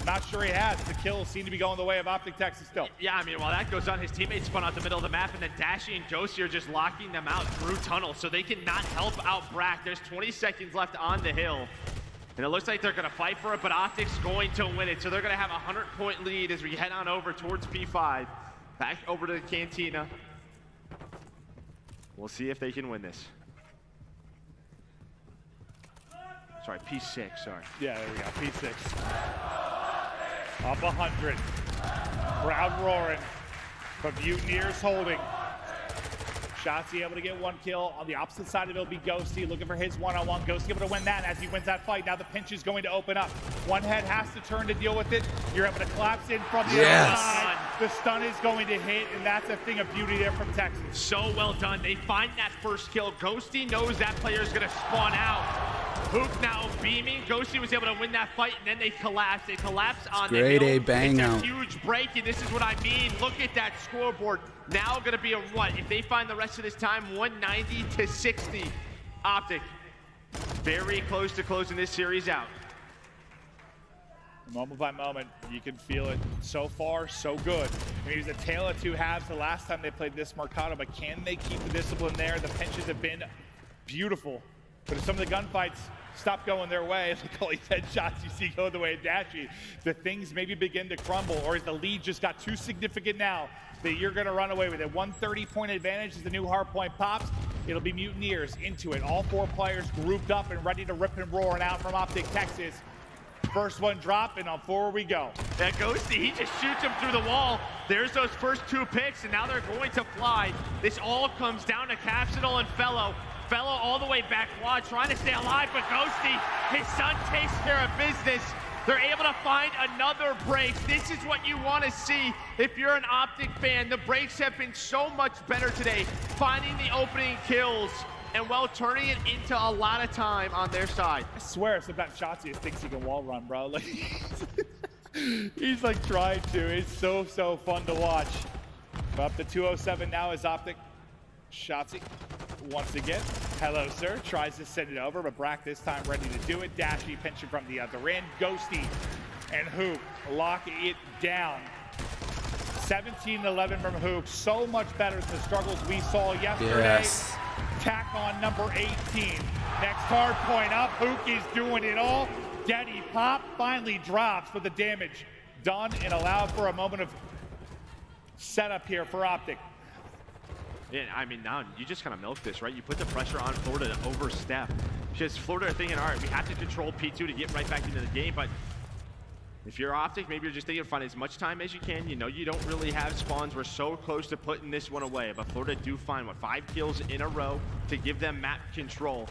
Not sure he has. The kills seem to be going the way of OpTic Texas still. Yeah, I mean, while that goes on, his teammates spun out the middle of the map, and then Dashi and Ghosty are just locking them out through tunnel, so they cannot help out Brack. There's 20 seconds left on the hill. And it looks like they're going to fight for it, but OpTic's going to win it. So they're going to have a 100-point lead as we head on over towards P5. Back over to the Cantina. We'll see if they can win this. Sorry, P6, sorry. Yeah, there we go, P6. Up 100. Crowd roaring. But Mutineers holding. Shotzi able to get 1 kill. On the opposite side of it will be Ghosty looking for his one-on-one. Ghosty able to win that as he wins that fight. Now the pinch is going to open up. One head has to turn to deal with it. You're able to collapse in from the other side. The stun is going to hit, and that's a thing of beauty there from Texas. So well done. They find that first kill. Ghosty knows that player is going to spawn out. Hook now beaming. Ghosty was able to win that fight, and then they collapse. They collapse on the hill. Grade A bang out. It's a huge break, and this is what I mean. Look at that scoreboard. Now going to be a what? If they find the rest of this time, 190 to 60. OpTic very close to closing this series out. Moment by moment, you can feel it. So far, so good. I mean, it was a tale of 2 halves the last time they played this Mercado, but can they keep the discipline there? The pinches have been beautiful. But if some of the gunfights stop going their way, like all these headshots you see go the way of Dashy, the things maybe begin to crumble, or is the lead just got too significant now that you're going to run away with it? 130-point advantage as the new hard point pops. It'll be Mutineers into it. All 4 players grouped up and ready to rip and roar and out from OpTic Texas. First one drop, and on forward we go. That Ghosty, he just shoots him through the wall. There's those first 2 picks, and now they're going to fly. This all comes down to Capsule and Fellow. Fellow all the way back quad, trying to stay alive, but Ghosty, his son takes care of business. They're able to find another break. This is what you want to see if you're an OpTic fan. The breaks have been so much better today, finding the opening kills and, well, turning it into a lot of time on their side. I swear, sometimes Shotzi thinks he can wall run, bro. Like, he's like trying to. It's so fun to watch. Up to 207 now is OpTic. Shotzi once again. Hello, sir. Tries to send it over, but Brack this time ready to do it. Dashy pinching from the other end. Ghosty and Hoop lock it down. 17-11 from Hoop. So much better than the struggles we saw yesterday. Yes. Tack on number 18. Next hard point up. Hook is doing it all. Daddy Pop finally drops, but the damage done and allowed for a moment of setup here for OpTic. Yeah, I mean, now you just kind of milk this, right? You put the pressure on Florida to overstep. Because Florida are thinking, all right, we have to control P2 to get right back into the game, but if you're OpTic, maybe you're just thinking, find as much time as you can. You know you don't really have spawns. We're so close to putting this one away, but Florida do find, 5 kills in a row to give them map control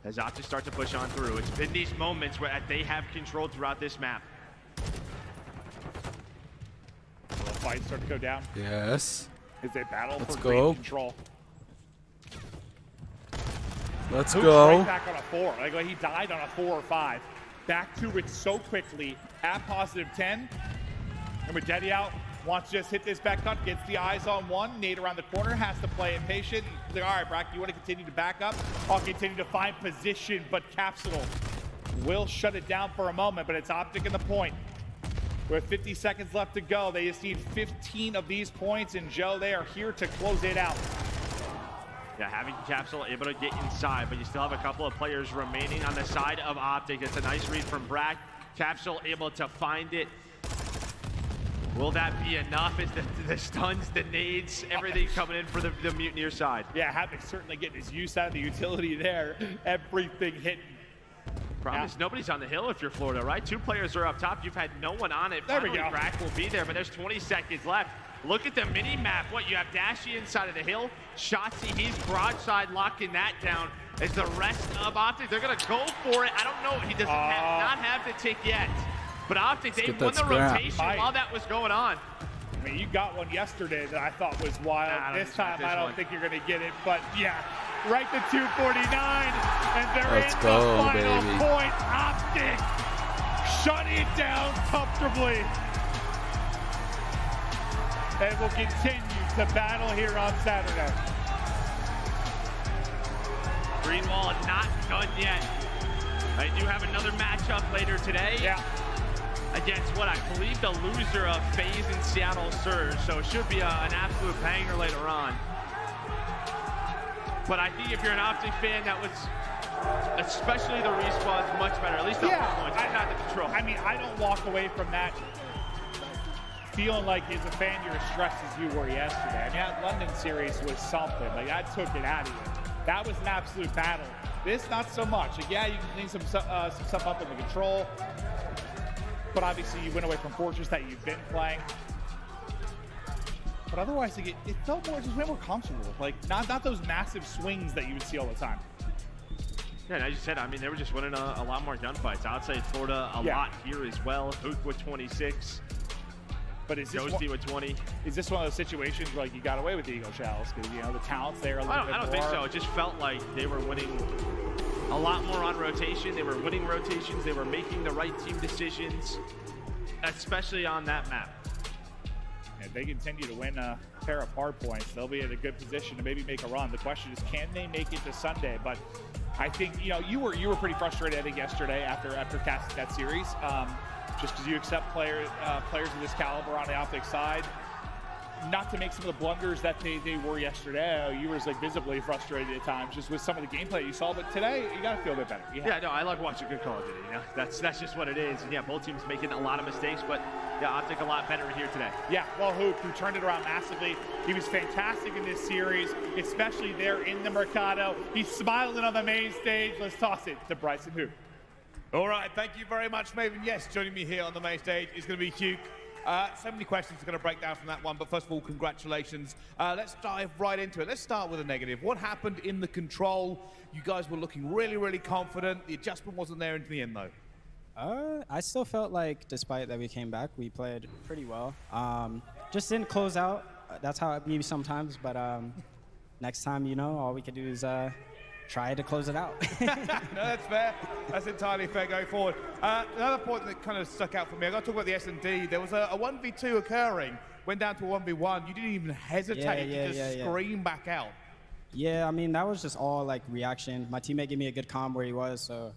as OpTic start to push on through. It's been these moments where they have control throughout this map. Will fights start to go down? Yes. Is a battle Let's for go. great control. Let's Hook's go. right back on a 4. Like he died on a 4 or 5. Back to it so quickly at +10. And with Deddy out, wants to just hit this back cut, gets the eyes on one. Nate around the corner, has to play it patient. He's like, all right, Brack, you want to continue to back up? I'll continue to find position, but Capsule will shut it down for a moment, but it's OpTic in the point. With 50 seconds left to go, they just need 15 of these points, and Joe, they are here to close it out. Yeah, having Capsule able to get inside, but you still have a couple of players remaining on the side of OpTic. It's a nice read from Brack. Capsule able to find it. Will that be enough? Is the stuns, the nades, everything coming in for the Mutineer side? Yeah, Havoc certainly getting his use out of the utility there. Everything hitting. Problem is nobody's on the hill if you're Florida, right? 2 players are up top. You've had no one on it. There we Finally, go. Brack will be there, but there's 20 seconds left. Look at the mini-map. What, you have Dashy inside of the hill. Shotzi, he's broadside locking that down. As the rest of OpTic, they're going to go for it. I don't know. He doesn't not have the tick yet. But OpTic, they won the rotation while that was going on. I mean, you got one yesterday that I thought was wild. This time, I don't think you're going to get it. But, yeah, right to 249. And they're in the final point. OpTic shut it down comfortably. And will continue to battle here on Saturday. Greenwall not done yet. I do have another matchup later today. Yeah. Against what I believe the loser of FaZe and Seattle Surge. So it should be an absolute banger later on. But I think if you're an OpTic fan, that was, especially the respawn's much better. At least the points, not the control. I mean, I don't walk away from that feeling like as a fan you're as stressed as you were yesterday. I mean, that London series was something. Like, that took it out of you. That was an absolute battle. This, not so much. Like, yeah, you can clean some stuff up in the control. But obviously, you went away from Fortress that you've been playing. But otherwise, like, it felt more, just way more comfortable. Like, not those massive swings that you would see all the time. Yeah, and as you said, I mean, they were just winning a lot more gunfights. Outside Florida, a lot here as well. Hook with 26. But is this Ghosty with 20. Is this one of those situations where, like, you got away with the Eagle Shells because, you know, the talent's there a little bit more? I don't think so. It just felt like they were winning a lot more on rotation. They were winning rotations. They were making the right team decisions, especially on that map. If they continue to win a pair of hard points, they'll be in a good position to maybe make a run. The question is, can they make it to Sunday? But I think, you know, you were pretty frustrated, I think, yesterday after casting that series. Just because you accept players of this caliber on the OpTic side, not to make some of the blunders that they were yesterday. You were like visibly frustrated at times just with some of the gameplay you saw, but today you got to feel a bit better. Yeah, no, I like watching good Call of Duty. You know, that's just what it is. And yeah, both teams making a lot of mistakes, but yeah, OpTic a lot better here today. Yeah, well, Hoop, who turned it around massively. He was fantastic in this series, especially there in the Mercado. He's smiling on the main stage. Let's toss it to Bryson Hoop. All right, thank you very much, Maven. Yes, joining me here on the main stage is going to be Hugh. So many questions are going to break down from that one, but first of all, congratulations. Let's dive right into it. Let's start with a negative. What happened in the control? You guys were looking really, really confident. The adjustment wasn't there into the end, though. I still felt like, despite that we came back, we played pretty well. Just didn't close out. That's how it be sometimes, but next time, you know, all we can do is try to close it out. No, that's fair. That's entirely fair going forward. Another point that kind of stuck out for me, I got to talk about the S&D. There was a 1v2 occurring, went down to a 1v1. You didn't even hesitate to just scream back out. Yeah, I mean, that was just all like reaction. My teammate gave me a good comm where he was, so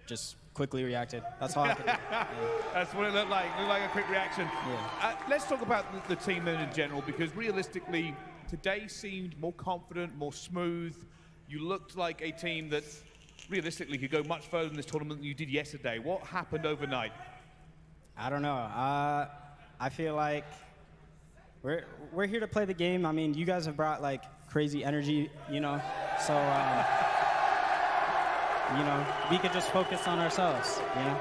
just quickly reacted. That's all I could do. Yeah. That's what it looked like. It looked like a quick reaction. Yeah. Let's talk about the team in general, because realistically, today seemed more confident, more smooth. You looked like a team that realistically could go much further in this tournament than you did yesterday. What happened overnight? I don't know. I feel like we're here to play the game. I mean, you guys have brought like crazy energy, you know. So you know, we could just focus on ourselves, you know.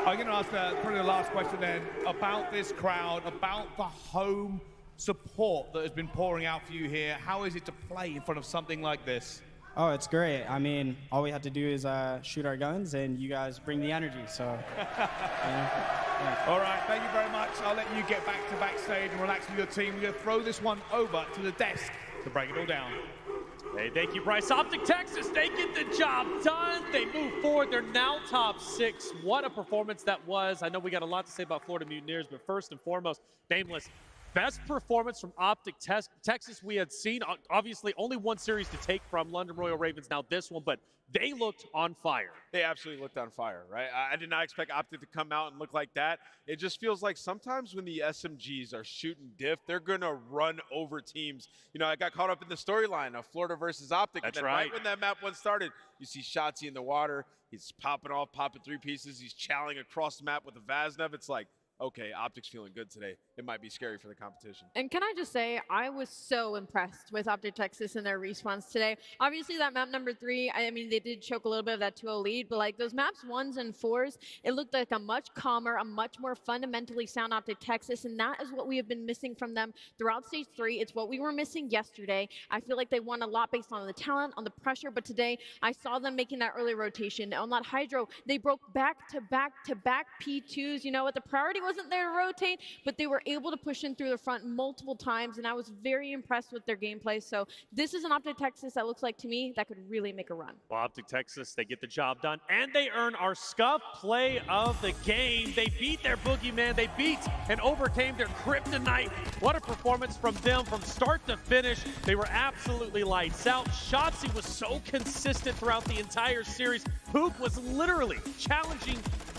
I'm going to ask probably the last question then about this crowd, about the home support that has been pouring out for you here. How is it to play in front of something like this? Oh, it's great. I mean, all we have to do is shoot our guns, and you guys bring the energy. So, yeah. All right, thank you very much. I'll let you get back to backstage and relax with your team. We're going to throw this one over to the desk to break it all down. Hey, thank you, Bryce. OpTic Texas, they get the job done. They move forward. They're now top 6. What a performance that was. I know we got a lot to say about Florida Mutineers, but first and foremost, Nameless, best performance from OpTic Texas we had seen. Obviously, only one series to take from London Royal Ravens, now this one, but they looked on fire. They absolutely looked on fire, right? I did not expect OpTic to come out and look like that. It just feels like sometimes when the SMGs are shooting diff, they're going to run over teams. You know, I got caught up in the storyline of Florida versus OpTic. That's and then right when that map one started, you see Shotzi in the water. He's popping off, popping 3 pieces. He's challenging across the map with a Vaznev. It's like, okay, OpTic's feeling good today. It might be scary for the competition. And can I just say, I was so impressed with OpTic Texas and their respawns today. Obviously, that map number 3, I mean, they did choke a little bit of that 2-0 lead, but like those maps 1s and 4s, it looked like a much calmer, a much more fundamentally sound OpTic Texas, and that is what we have been missing from them throughout Stage 3. It's what we were missing yesterday. I feel like they won a lot based on the talent, on the pressure, but today I saw them making that early rotation. On that Hydro, they broke back-to-back-to-back P2s. You know what? The priority wasn't there to rotate, but they were able to push in through the front multiple times, and I was very impressed with their gameplay. So this is an OpTic Texas that looks like, to me, that could really make a run. Well, OpTic Texas, they get the job done, and they earn our Scuff play of the game. They beat their boogeyman. They beat and overcame their kryptonite. What a performance from them from start to finish. They were absolutely lights out. Shotzi was so consistent throughout the entire series. Pook was literally challenging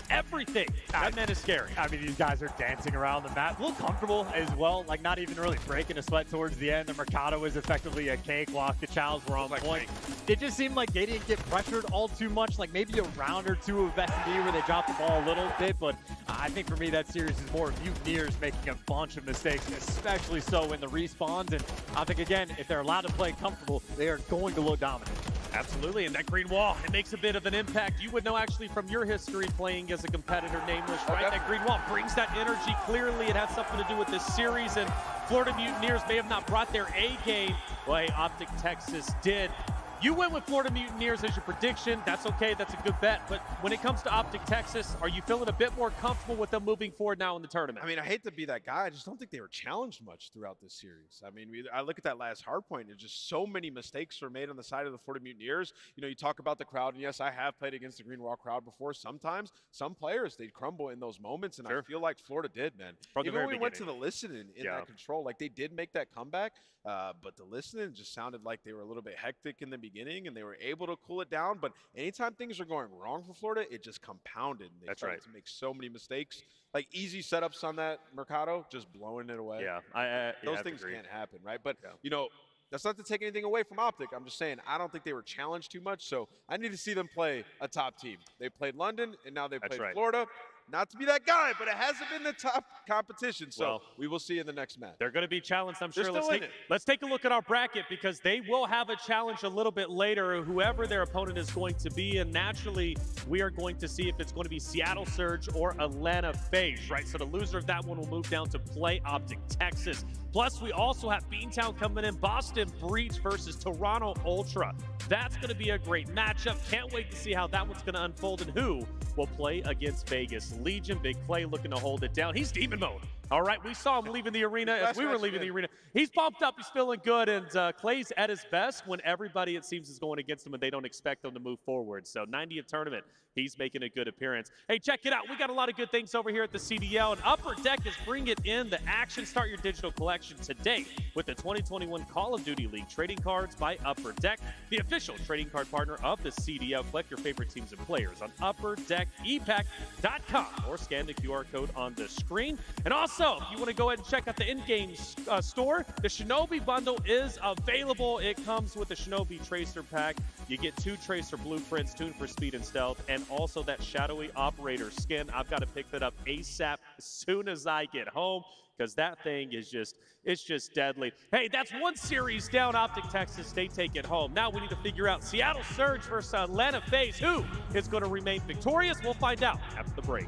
everything. That man is scary. I mean, these guys are dancing around the map. A little comfortable as well, like not even really breaking a sweat towards the end. The Mercado was effectively a cakewalk. The Chows were on point. It just seemed like they didn't get pressured all too much, like maybe a round or 2 of S&D where they dropped the ball a little bit, but I think for me that series is more Mutineers making a bunch of mistakes, especially so in the respawns, and I think, again, if they're allowed to play comfortable, they are going to look dominant. Absolutely, and that green wall, it makes a bit of an impact. You would know actually from your history playing as a competitor, Nameless, right? That green wall brings that energy. Clearly, it has something to do with this series, and Florida Mutineers may have not brought their A game the way OpTic Texas did. You went with Florida Mutineers as your prediction. That's okay. That's a good bet. But when it comes to OpTic Texas, are you feeling a bit more comfortable with them moving forward now in the tournament? I mean, I hate to be that guy. I just don't think they were challenged much throughout this series. I mean, I look at that last hard point. There's just so many mistakes were made on the side of the Florida Mutineers. You know, you talk about the crowd, and yes, I have played against the Green Wall crowd before. Sometimes, some players, they'd crumble in those moments, and I feel like Florida did, man. Even when we went to the listening in that control, like they did make that comeback, but the listening just sounded like they were a little bit hectic in the beginning, and they were able to cool it down. But anytime things are going wrong for Florida, it just compounded. And they started to make so many mistakes. Like easy setups on that Mercado, just blowing it away. Those things can't happen, right? But, you know, that's not to take anything away from OpTic. I'm just saying I don't think they were challenged too much. So I need to see them play a top team. They played London, and now they played Florida. Not to be that guy, but it hasn't been the top competition, so we will see in the next match. They're going to be challenged, I'm sure. They're Let's take a look at our bracket, because they will have a challenge a little bit later, whoever their opponent is going to be, and naturally, we are going to see if it's going to be Seattle Surge or Atlanta FaZe, right? So the loser of that one will move down to play OpTic Texas. Plus, we also have Beantown coming in, Boston Breach versus Toronto Ultra. That's going to be a great matchup. Can't wait to see how that one's going to unfold and who will play against Vegas Legion. Big Clay looking to hold it down. He's demon mode. All right, we saw him leaving the arena as we were leaving the arena. He's pumped up, he's feeling good, and Clay's at his best when everybody, it seems, is going against him and they don't expect him to move forward. So 90th tournament, he's making a good appearance. Hey, check it out. We got a lot of good things over here at the CDL, and Upper Deck is bringing it in the action. Start your digital collection today with the 2021 Call of Duty League trading cards by Upper Deck, the official trading card partner of the CDL. Collect your favorite teams and players on upperdeckepack.com or scan the QR code on the screen. And also, if you want to go ahead and check out the in-game store, the Shinobi bundle is available. It comes with the Shinobi Tracer pack. You get 2 Tracer blueprints tuned for speed and stealth, and also that shadowy operator skin. I've got to pick that up ASAP as soon as I get home, because that thing is it's just deadly. Hey, that's one series down. OpTic Texas, they take it home. Now we need to figure out Seattle Surge versus Atlanta FaZe. Who is going to remain victorious? We'll find out after the break.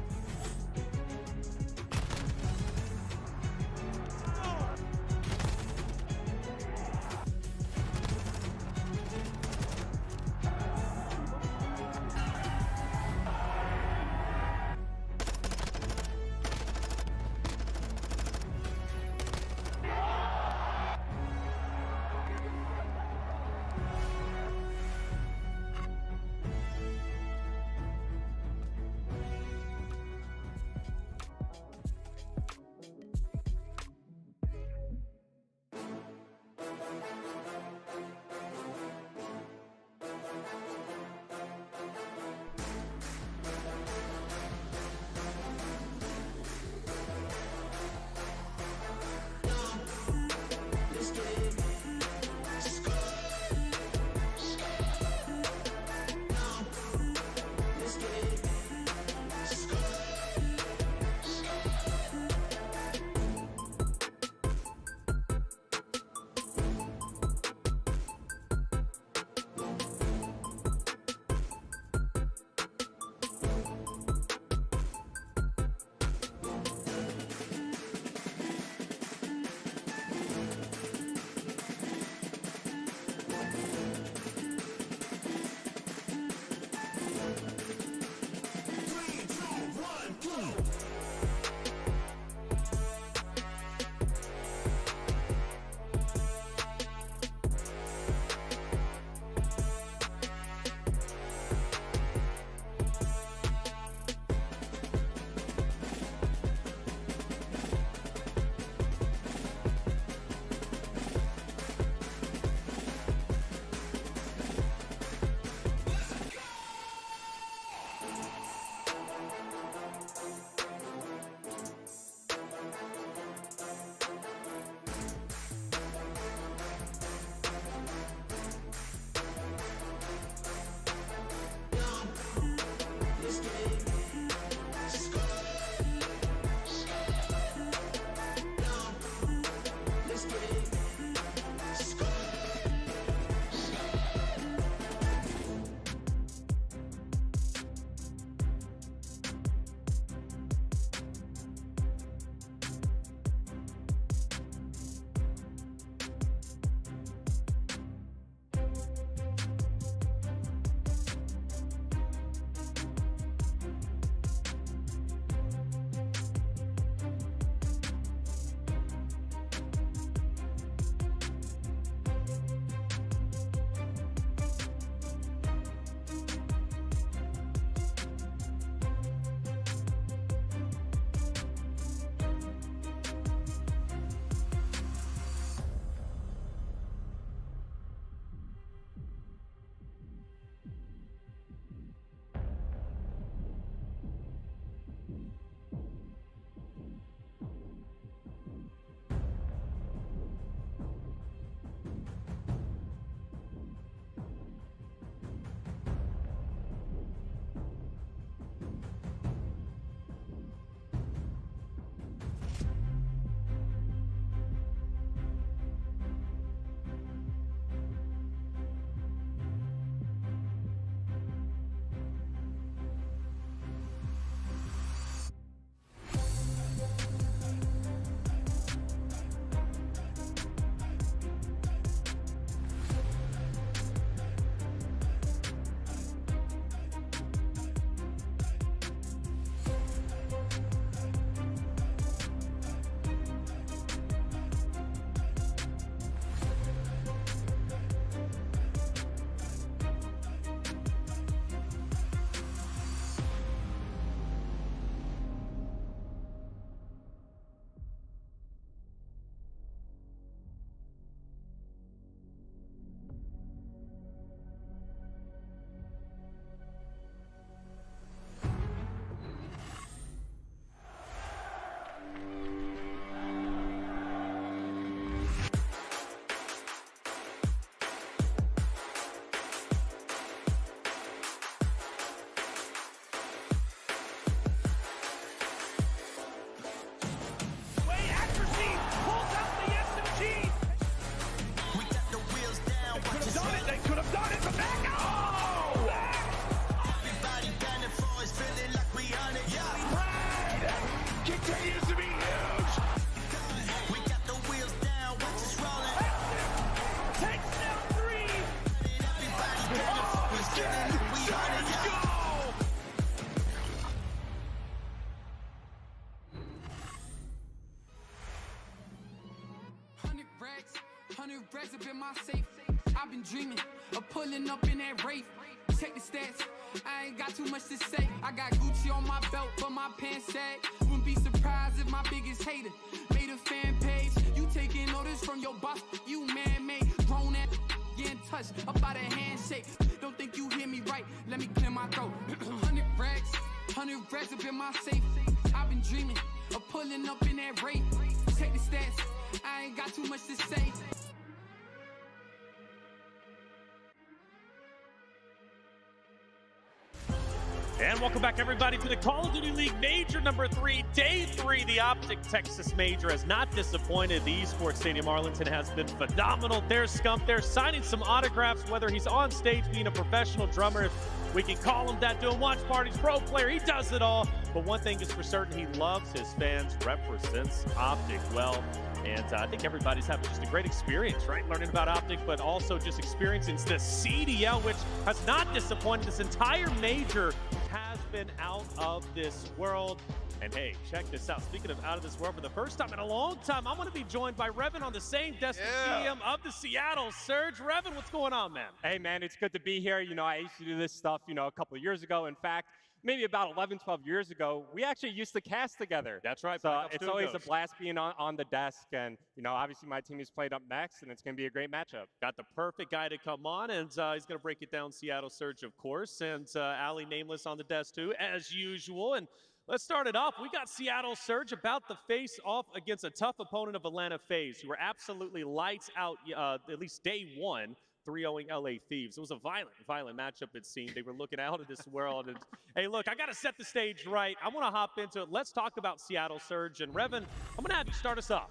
100 reds up in my safe. I've been dreaming of pulling up in that Wraith. Check the stats, I ain't got too much to say. I got Gucci on my belt, but my pants sag. Wouldn't be surprised if my biggest hater made a fan page. You taking orders from your boss, you man-made. Grown ass getting touched up by the handshake. Don't think you hear me right, let me clear my throat. 100 racks up in my safe. I've been dreaming of pulling up in that Wraith. Check the stats, I ain't got too much to say. And welcome back, everybody, to the Call of Duty League Major number 3, Day 3. The OpTic Texas Major has not disappointed. The Esports Stadium Arlington has been phenomenal. There's Scump there signing some autographs, whether he's on stage being a professional drummer, if we can call him that, doing watch parties, pro player, he does it all. But one thing is for certain, he loves his fans, represents OpTic well. And I think everybody's having just a great experience, right? Learning about OpTic, but also just experiencing the CDL, which has not disappointed. This entire major has been out of this world. And hey, check this out. Speaking of out of this world, for the first time in a long time, I'm going to be joined by Revan on the same desk as GM of the Seattle Surge. Revan, what's going on, man? Hey, man, it's good to be here. You know, I used to do this stuff, you know, a couple of years ago. In fact, maybe about 11, 12 years ago, we actually used to cast together. That's right. So it's always a blast being on the desk. And, you know, obviously my team is played up next, and it's going to be a great matchup. Got the perfect guy to come on, and he's going to break it down, Seattle Surge, of course. And Ali Nameless on the desk, too, as usual. And let's start it off. We got Seattle Surge about to face off against a tough opponent of Atlanta FaZe, who were absolutely lights out at least day one, 3-0ing LA Thieves. It was a violent matchup, it seemed. They were looking out of this world. And hey, look, I got to set the stage right. I want to hop into it. Let's talk about Seattle Surge. And Revan, I'm going to have you start us off.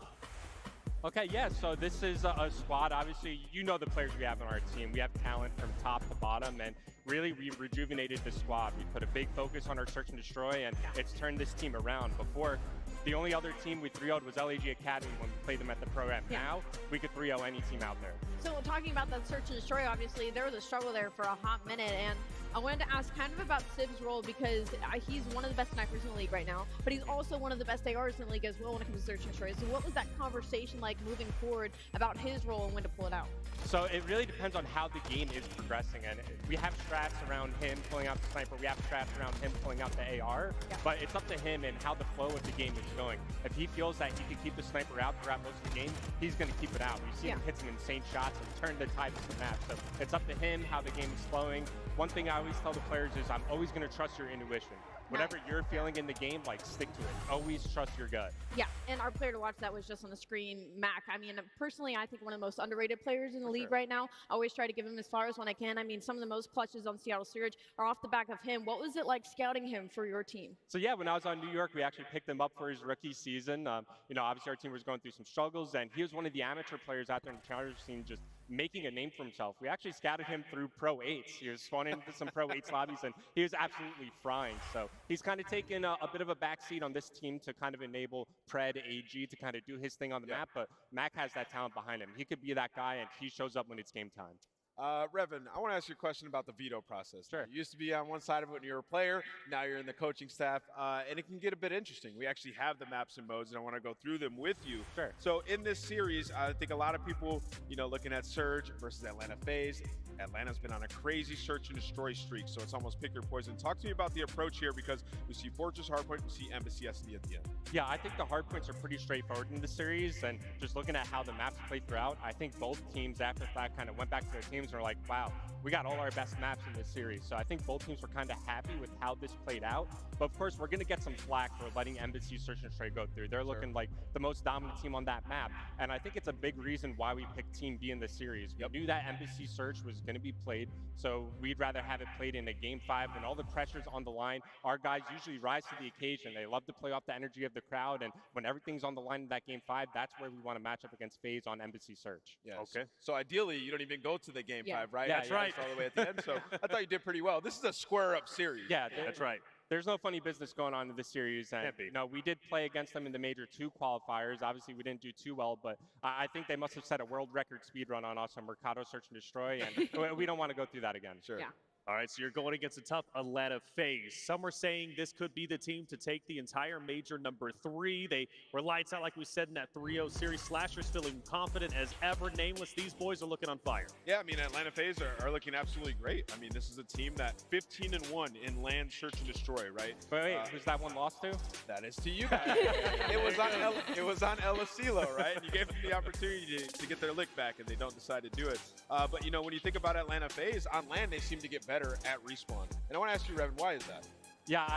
Okay, yeah, so this is a squad. Obviously, you know the players we have on our team. We have talent from top to bottom, and really we've rejuvenated the squad. We put a big focus on our search and destroy, and it's turned this team around. Before, the only other team we 3-0'd was LAG Academy when we played them at the program. Yeah. Now, we could 3-0 any team out there. So talking about that search and destroy, obviously, there was a struggle there for a hot minute, and I wanted to ask kind of about Sib's role, because he's one of the best snipers in the league right now, but he's also one of the best ARs in the league as well when it comes to search and destroy. So what was that conversation like moving forward about his role and when to pull it out? So it really depends on how the game is progressing, and we have strats around him pulling out the sniper, we have strats around him pulling out the AR, but it's up to him and how the flow of the game is going. If he feels that he can keep the sniper out throughout most of the game, he's going to keep it out. We've seen him hit some insane shots and turn the tide of the match, so it's up to him how the game is flowing. One thing I always tell the players is I'm always going to trust your intuition. Whatever you're feeling in the game, like, stick to it. Always trust your gut. Yeah, and our player to watch that was just on the screen, Mac. I mean, personally, I think one of the most underrated players in the league right now. I always try to give him as far as when I can. I mean, some of the most clutches on Seattle Surge are off the back of him. What was it like scouting him for your team? So yeah, when I was on New York, we actually picked him up for his rookie season. You know, obviously our team was going through some struggles, and he was one of the amateur players out there in the challenger scene, just making a name for himself. We actually scouted him through Pro 8s. He was spawning into some Pro 8s lobbies, and he was absolutely frying. So he's kind of taken a bit of a backseat on this team to kind of enable Pred, AG to kind of do his thing on the map, but Mac has that talent behind him. He could be that guy, and he shows up when it's game time. Revan, I want to ask you a question about the veto process. Sure. You used to be on one side of it when you were a player. Now you're in the coaching staff, and it can get a bit interesting. We actually have the maps and modes, and I want to go through them with you. Sure. So in this series, I think a lot of people, you know, looking at Surge versus Atlanta FaZe. Atlanta's been on a crazy search and destroy streak, so it's almost pick your poison. Talk to me about the approach here, because we see Fortress Hardpoint, we see Embassy SD at the end. Yeah, I think the hardpoints are pretty straightforward in the series, and just looking at how the maps played throughout, I think both teams after that kind of went back to their teams and were like, wow, we got all our best maps in this series. So I think both teams were kind of happy with how this played out. But of course, we're going to get some flack for letting Embassy Search and Destroy go through. They're looking like the most dominant team on that map. And I think it's a big reason why we picked Team B in the series. We knew that Embassy Search was going to be played, so we'd rather have it played in a Game 5 when all the pressure's on the line. Our guys usually rise to the occasion. They love to play off the energy of the crowd, and when everything's on the line in that Game 5, that's where we want to match up against FaZe on Embassy Search. Yes. Okay. So ideally, you don't even go to the Game 5, right? Yeah, That's right. All the way at the end. So I thought you did pretty well. This is a square-up series. Yeah, that's right. There's no funny business going on in this series. And, no, we did play against them in the Major 2 qualifiers. Obviously, we didn't do too well, but I think they must have set a world record speed run on us on Mercado Search and Destroy, and we don't want to go through that again. Sure. Yeah. All right, so you're going against a tough Atlanta FaZe. Some were saying this could be the team to take the entire major number 3. They were lights out, like we said, in that 3-0 series. Slashers feeling confident as ever. Nameless, these boys are looking on fire. Yeah, I mean, Atlanta FaZe are looking absolutely great. I mean, this is a team that 15-1 in land, search, and destroy, right? Wait, who's that one lost to? That is to you guys. it was on El Asilo, right? And you gave them the opportunity to get their lick back, and they don't decide to do it. But, you know, when you think about Atlanta FaZe, on land, they seem to get better at respawn. And I want to ask you, Revan, why is that? Yeah,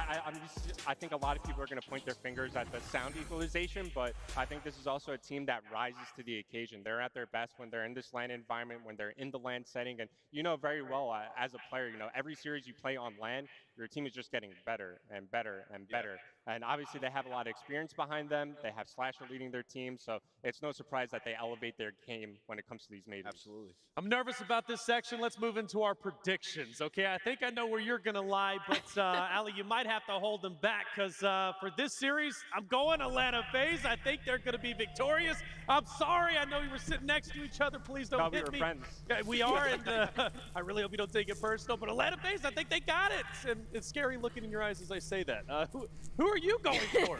I think a lot of people are going to point their fingers at the sound equalization, but I think this is also a team that rises to the occasion. They're at their best when they're in this LAN environment, when they're in the LAN setting, and you know very well as a player, you know, every series you play on LAN, your team is just getting better and better and better. And obviously they have a lot of experience behind them. They have Slasher leading their team, so it's no surprise that they elevate their game when it comes to these majors. Absolutely. I'm nervous about this section. Let's move into our predictions, okay? I think I know where you're going to lie, but Ali, you might have to hold them back because for this series, I'm going Atlanta FaZe. I think they're going to be victorious. I'm sorry. I know we were sitting next to each other. Please don't hit me. Friends. Yeah, we are, and I really hope you don't take it personal, but Atlanta FaZe, I think they got it. And it's scary looking in your eyes as I say that. Who are you going for?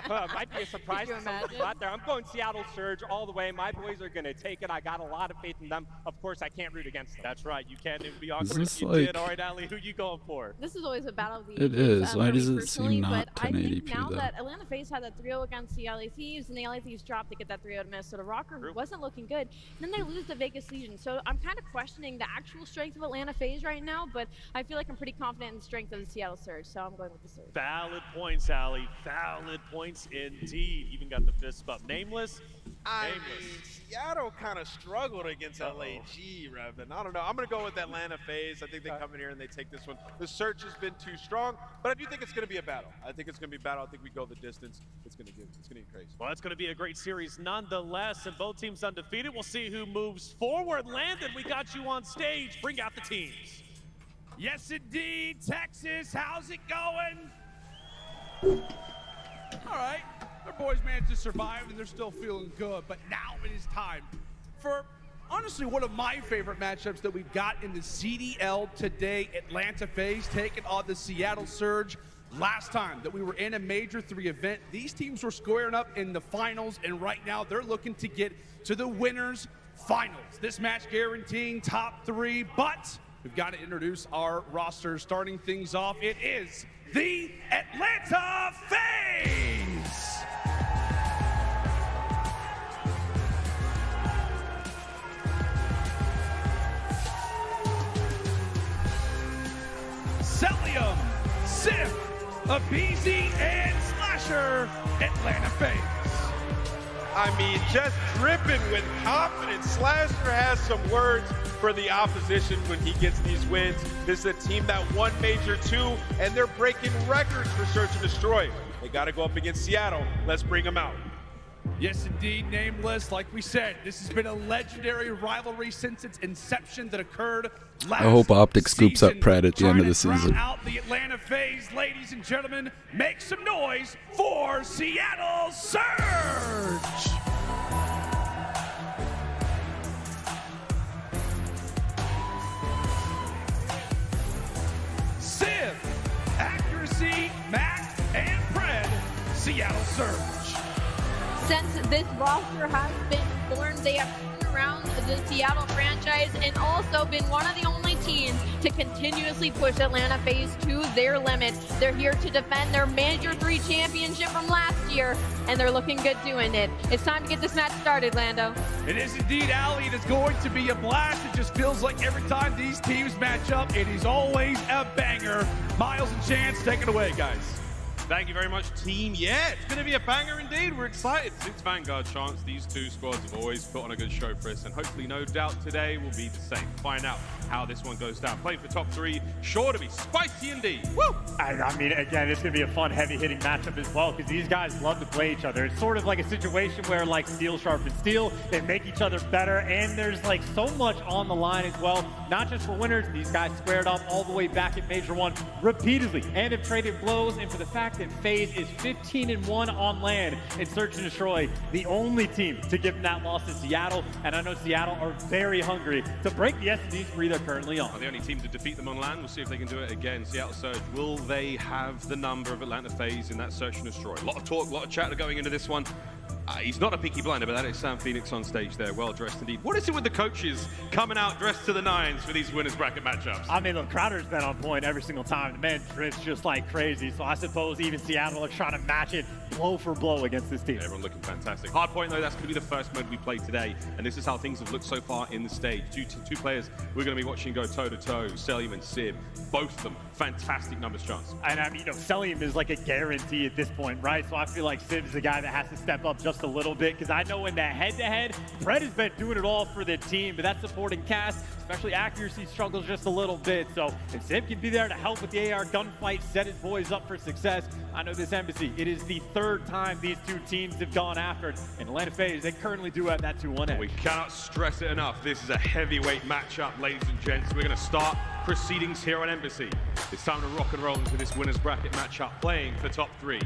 Might be a surprise to somebody out there. I'm going Seattle Surge all the way. My boys are going to take it. I got a lot of faith in them. Of course, I can't root against them. That's right. You can't even be awkward if you like... did. All right, Ali, who you going for? This is always a battle of the It ages, is. Why does it seem but not I think 1080p now though? that Atlanta FaZe had that 3-0 against the LA Thieves, and the LA Thieves dropped to get that 3-0 to Minnesota Rocker, who wasn't looking good. And then they lose to Vegas Legion. So I'm kind of questioning the actual strength of Atlanta FaZe right now, but I feel like I'm pretty confident in the strength of the Seattle Surge, so I'm going with the Surge. Valid points, Ali. Valid points indeed. Even got the fist bump. Nameless. I mean, Seattle kind of struggled against LAG, Revan. I don't know. I'm going to go with Atlanta FaZe. I think they come in here and they take this one. The search has been too strong, but I do think it's going to be a battle. I think it's going to be a battle. I think we go the distance. It's going to be crazy. Well, it's going to be a great series nonetheless, and both teams undefeated. We'll see who moves forward. Landon, we got you on stage. Bring out the teams. Yes, indeed. Texas, how's it going? All right. Their boys managed to survive, and they're still feeling good. But now it is time for, honestly, one of my favorite matchups that we've got in the CDL today. Atlanta FaZe taking on the Seattle Surge. Last time that we were in a Major 3 event, these teams were squaring up in the finals, and right now they're looking to get to the winners' finals. This match guaranteeing top 3, but we've got to introduce our roster. Starting things off, it is the Atlanta FaZe! Celium, Sif, Abizi, and Slasher, Atlanta FaZe. I mean, just dripping with confidence. Slasher has some words for the opposition when he gets these wins. This is a team that won Major 2, and they're breaking records for Search and Destroy. They got to go up against Seattle. Let's bring them out. Yes, indeed, Nameless. Like we said, this has been a legendary rivalry since its inception that occurred last I hope OpTic scoops up season. Pred at the end of the Trying to season. drown out the Atlanta FaZe, ladies and gentlemen, make some noise for Seattle Surge! Civ, Accuracy, Mac, and Pred, Seattle Surge. Since this roster has been formed, they have turned around the Seattle franchise and also been one of the only teams to continuously push Atlanta FaZe to their limit. They're here to defend their Major 3 championship from last year, and they're looking good doing it. It's time to get this match started, Lando. It is indeed, Ali. It is going to be a blast. It just feels like every time these teams match up, it is always a banger. Miles and Chance, take it away, guys. Thank you very much, team. Yeah, it's going to be a banger indeed. We're excited. Since Vanguard Chance, these two squads have always put on a good show for us, and hopefully, no doubt, today will be the same. Find out how this one goes down. Playing for top 3, sure to be spicy indeed. Woo! I mean, again, it's going to be a fun, heavy-hitting matchup as well, because these guys love to play each other. It's sort of like a situation where, like, steel sharpens steel. They make each other better, and there's, like, so much on the line as well. not just for winners. These guys squared up all the way back at Major 1 repeatedly and have traded blows. And for the fact that FaZe is 15-1 on land in Search and Destroy, the only team to give them that loss is Seattle. And I know Seattle are very hungry to break the S&D spree they're currently on. Well, the only team to defeat them on land. We'll see if they can do it again. Seattle Surge, will they have the number of Atlanta FaZe in that Search and Destroy? A lot of talk, a lot of chatter going into this one. He's not a Peaky Blinder, but that is Sam Phoenix on stage there, well dressed indeed. What is it with the coaches coming out dressed to the nines for these winners bracket matchups? I mean, look, Crowder's been on point every single time. The man drifts just like crazy, so I suppose even Seattle are trying to match it blow for blow against this team. Everyone looking fantastic. Hardpoint, though, that's going to be the first mode we play today, and this is how things have looked so far in the stage. Two players we're going to be watching go toe-to-toe, Selim and Sib. Both of them, fantastic numbers chance. And I mean, you know, Selim is like a guarantee at this point, right? So I feel like Sib's the guy that has to step up just a little bit, because I know in that head-to-head, Brett has been doing it all for the team, but that supporting cast, especially accuracy, struggles just a little bit. So if Sib can be there to help with the AR gunfight, set his boys up for success, I know this Embassy, it is the third time these two teams have gone after it. And Atlanta FaZe, they currently do have that 2-1 edge. We cannot stress it enough. This is a heavyweight matchup, ladies and gents. We're going to start proceedings here on Embassy. It's time to rock and roll into this winners bracket matchup, playing for top 3.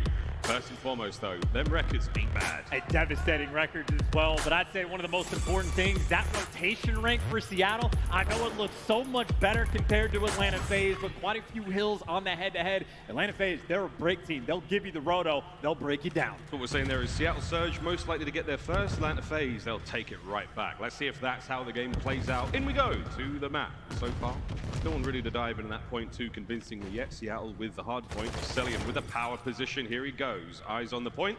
First and foremost, though, them records ain't bad. A devastating record as well, but I'd say one of the most important things, that rotation rank for Seattle, I know it looks so much better compared to Atlanta FaZe, but quite a few hills on the head-to-head. Atlanta FaZe, they're a break team. They'll give you the roto. They'll break you down. What we're saying there is Seattle Surge most likely to get there first. Atlanta FaZe, they'll take it right back. Let's see if that's how the game plays out. In we go to the map. So far, no one ready to dive into that point too convincingly yet. Seattle with the hard point. Celian with a power position. Here he goes. Eyes on the point.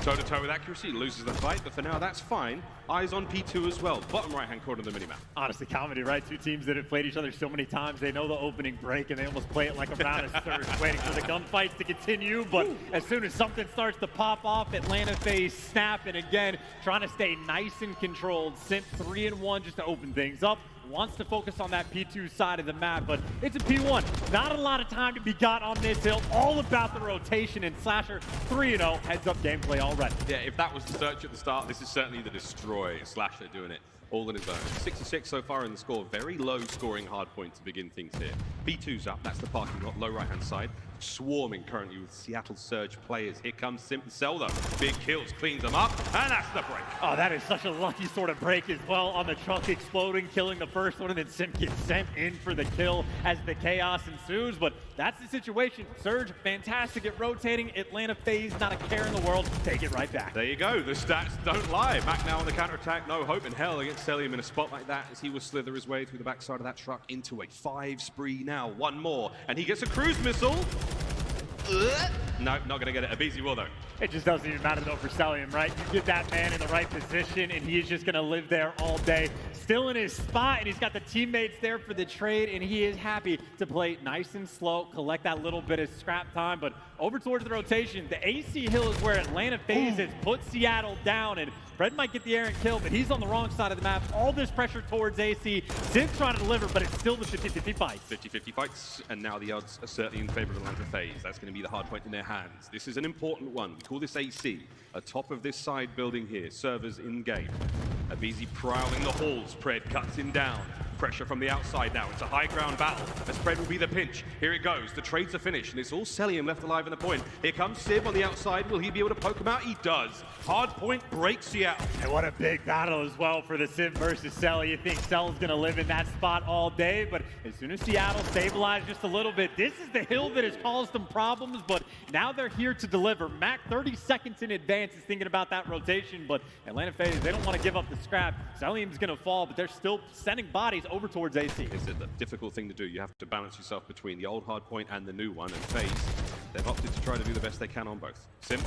Toe-to-toe with accuracy. Loses the fight, but for now, that's fine. Eyes on P2 as well. Bottom right-hand corner of the minimap. Honestly, comedy, right? Two teams that have played each other so many times. They know the opening break, and they almost play it like a round of Surge, waiting for the gunfights to continue. But as soon as something starts to pop off, Atlanta FaZe snap, and again, trying to stay nice and controlled. Simp 3-1 just to open things up. Wants to focus on that P2 side of the map, but it's a P1. Not a lot of time to be got on this hill. All about the rotation, and Slasher 3-0 heads up gameplay already. Yeah, if that was the search at the start, this is certainly the destroy. Slasher doing it all in his own. 66 so far in the score. Very low scoring hard point to begin things here. B2's up. That's the parking lot, low right-hand side. Swarming currently with Seattle Surge players. Here comes Simp and Zelda. Big kills, cleans them up, and that's the break. Oh, that is such a lucky sort of break as well, on the truck exploding, killing the first one, and then Simp gets sent in for the kill as the chaos ensues. But that's the situation. Surge, fantastic at rotating. Atlanta FaZe, not a care in the world. Take it right back. There you go. The stats don't lie. Mac now on the counterattack. No hope in hell against Selim in a spot like that, as he will slither his way through the backside of that truck into a 5 spree now. One more, and he gets a cruise missile. No, not going to get it. Abizi will, though. It just doesn't even matter, though, for Selim, right? You get that man in the right position, and he is just going to live there all day. Still in his spot, and he's got the teammates there for the trade, and he is happy to play nice and slow, collect that little bit of scrap time. But over towards the rotation, the AC hill is where Atlanta FaZe has put Seattle down, and Fred might get the errant kill, but he's on the wrong side of the map. All this pressure towards AC. Sid's trying to deliver, but it's still the 50-50 fights. 50-50 fights, and now the odds are certainly in favor of Atlanta FaZe. That's going to be the hard point in their hands. This is an important one. We call this AC. Atop of this side building here, servers in game. Abizi prowling the halls. Pred cuts him down. Pressure from the outside now. It's a high ground battle. The spread will be the pinch. Here it goes. The trades are finished, and it's all Selim left alive in the point. Here comes Sib on the outside. Will he be able to poke him out? He does. Hard point breaks Seattle. And what a big battle as well for the Sib versus Cell. You think Cell's going to live in that spot all day, but as soon as Seattle stabilized just a little bit, this is the hill that has caused them problems, but now they're here to deliver. Mac 30 seconds in advance is thinking about that rotation, but Atlanta FaZe, they don't want to give up the scrap. Selim's going to fall, but they're still sending bodies over towards AC. It's a difficult thing to do. You have to balance yourself between the old hard point and the new one, and FaZe, they've opted to try to do the best they can on both. Simp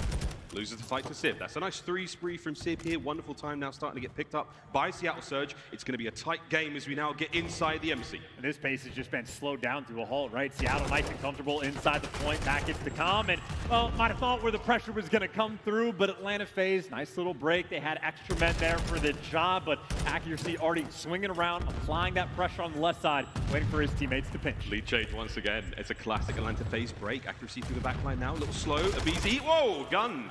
loses the fight to Sib. That's a nice 3 spree from Sib here. Wonderful time now starting to get picked up by Seattle Surge. It's going to be a tight game as we now get inside the embassy. And this pace has just been slowed down to a halt, right? Seattle nice and comfortable inside the point. Back gets the calm, and well, might have thought where the pressure was going to come through, but Atlanta FaZe, nice little break. They had extra men there for the job, but accuracy already swinging around, applying that pressure on the left side, waiting for his teammates to pinch. Lead change once again. It's a classic Atlanta FaZe break. Accuracy through the back line now. A little slow. Abizi. Whoa! Gun.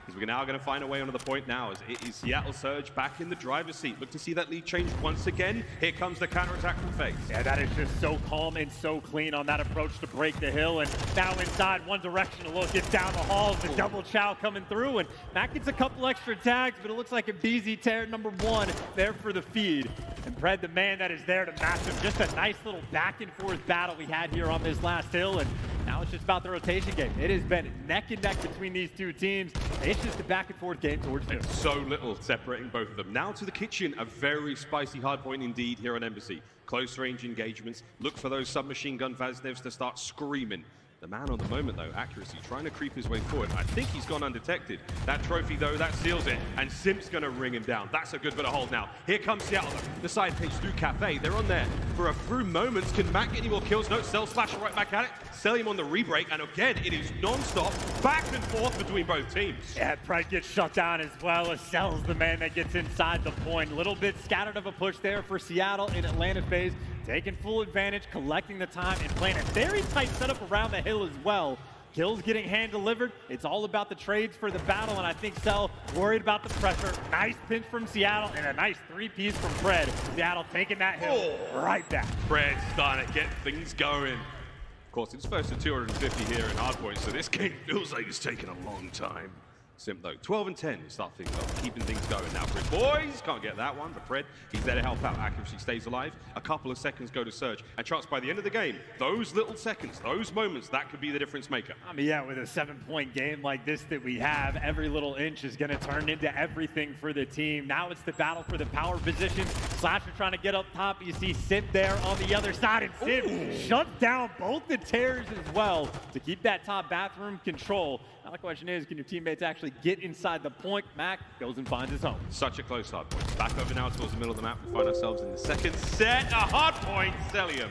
Because we're now going to find a way onto the point now as it is Seattle Surge back in the driver's seat. Look to see that lead change once again. Here comes the counterattack from FaZe. Yeah, that is just so calm and so clean on that approach to break the hill. And now inside, one direction to look. It's down the halls, the double chow coming through. And Matt gets a couple extra tags, but it looks like a BZ tear #1 there for the feed. And Pred, the man that is there to match him. Just a nice little back and forth battle we had here on this last hill. And now it's just about the rotation game. It has been neck and neck between these two teams. It's just a back and forth game towards two. So little separating both of them. Now to the kitchen, a very spicy hard point indeed here on Embassy. Close range engagements. Look for those submachine gun Vaznevs to start screaming. The man on the moment, though, Accuracy, trying to creep his way forward. I think he's gone undetected. That trophy, though, that seals it. And Simp's going to ring him down. That's a good bit of hold now. Here comes Seattle, though. The side page through Cafe. They're on there for a few moments. Can Matt get any more kills? No, Cell splash right back at it. Sell him on the re-break. And again, it is non-stop, back and forth between both teams. Yeah, Pride gets shut down as well as Cell's the man that gets inside the point. A little bit scattered of a push there for Seattle in Atlanta FaZe. Taking full advantage, collecting the time, and playing a very tight setup around the hill as well. Kills getting hand-delivered. It's all about the trades for the battle, and I think Cell worried about the pressure. Nice pinch from Seattle, and a nice three-piece from Fred. Seattle taking that hill right back. Fred starting to get things going. Of course, it's first to 250 here in hardpoint, so this game feels like it's taken a long time. Simp though, 12 and 10 start things off, keeping things going now for his boys. Can't get that one, but Fred, he's there to help out. Accuracy stays alive. A couple of seconds go to Surge, and chance by the end of the game, those little seconds, those moments, that could be the difference maker. I mean, yeah, with a 7-point game like this that we have, every little inch is going to turn into everything for the team. Now it's the battle for the power position. Slasher trying to get up top. You see Simp there on the other side, and Simp shuts down both the tears as well to keep that top bathroom control. Now the question is, can your teammates actually get inside the point? Mac goes and finds his home. Such a close hard point. Back over now towards the middle of the map. We find ourselves in the second set. A hard point, Celium.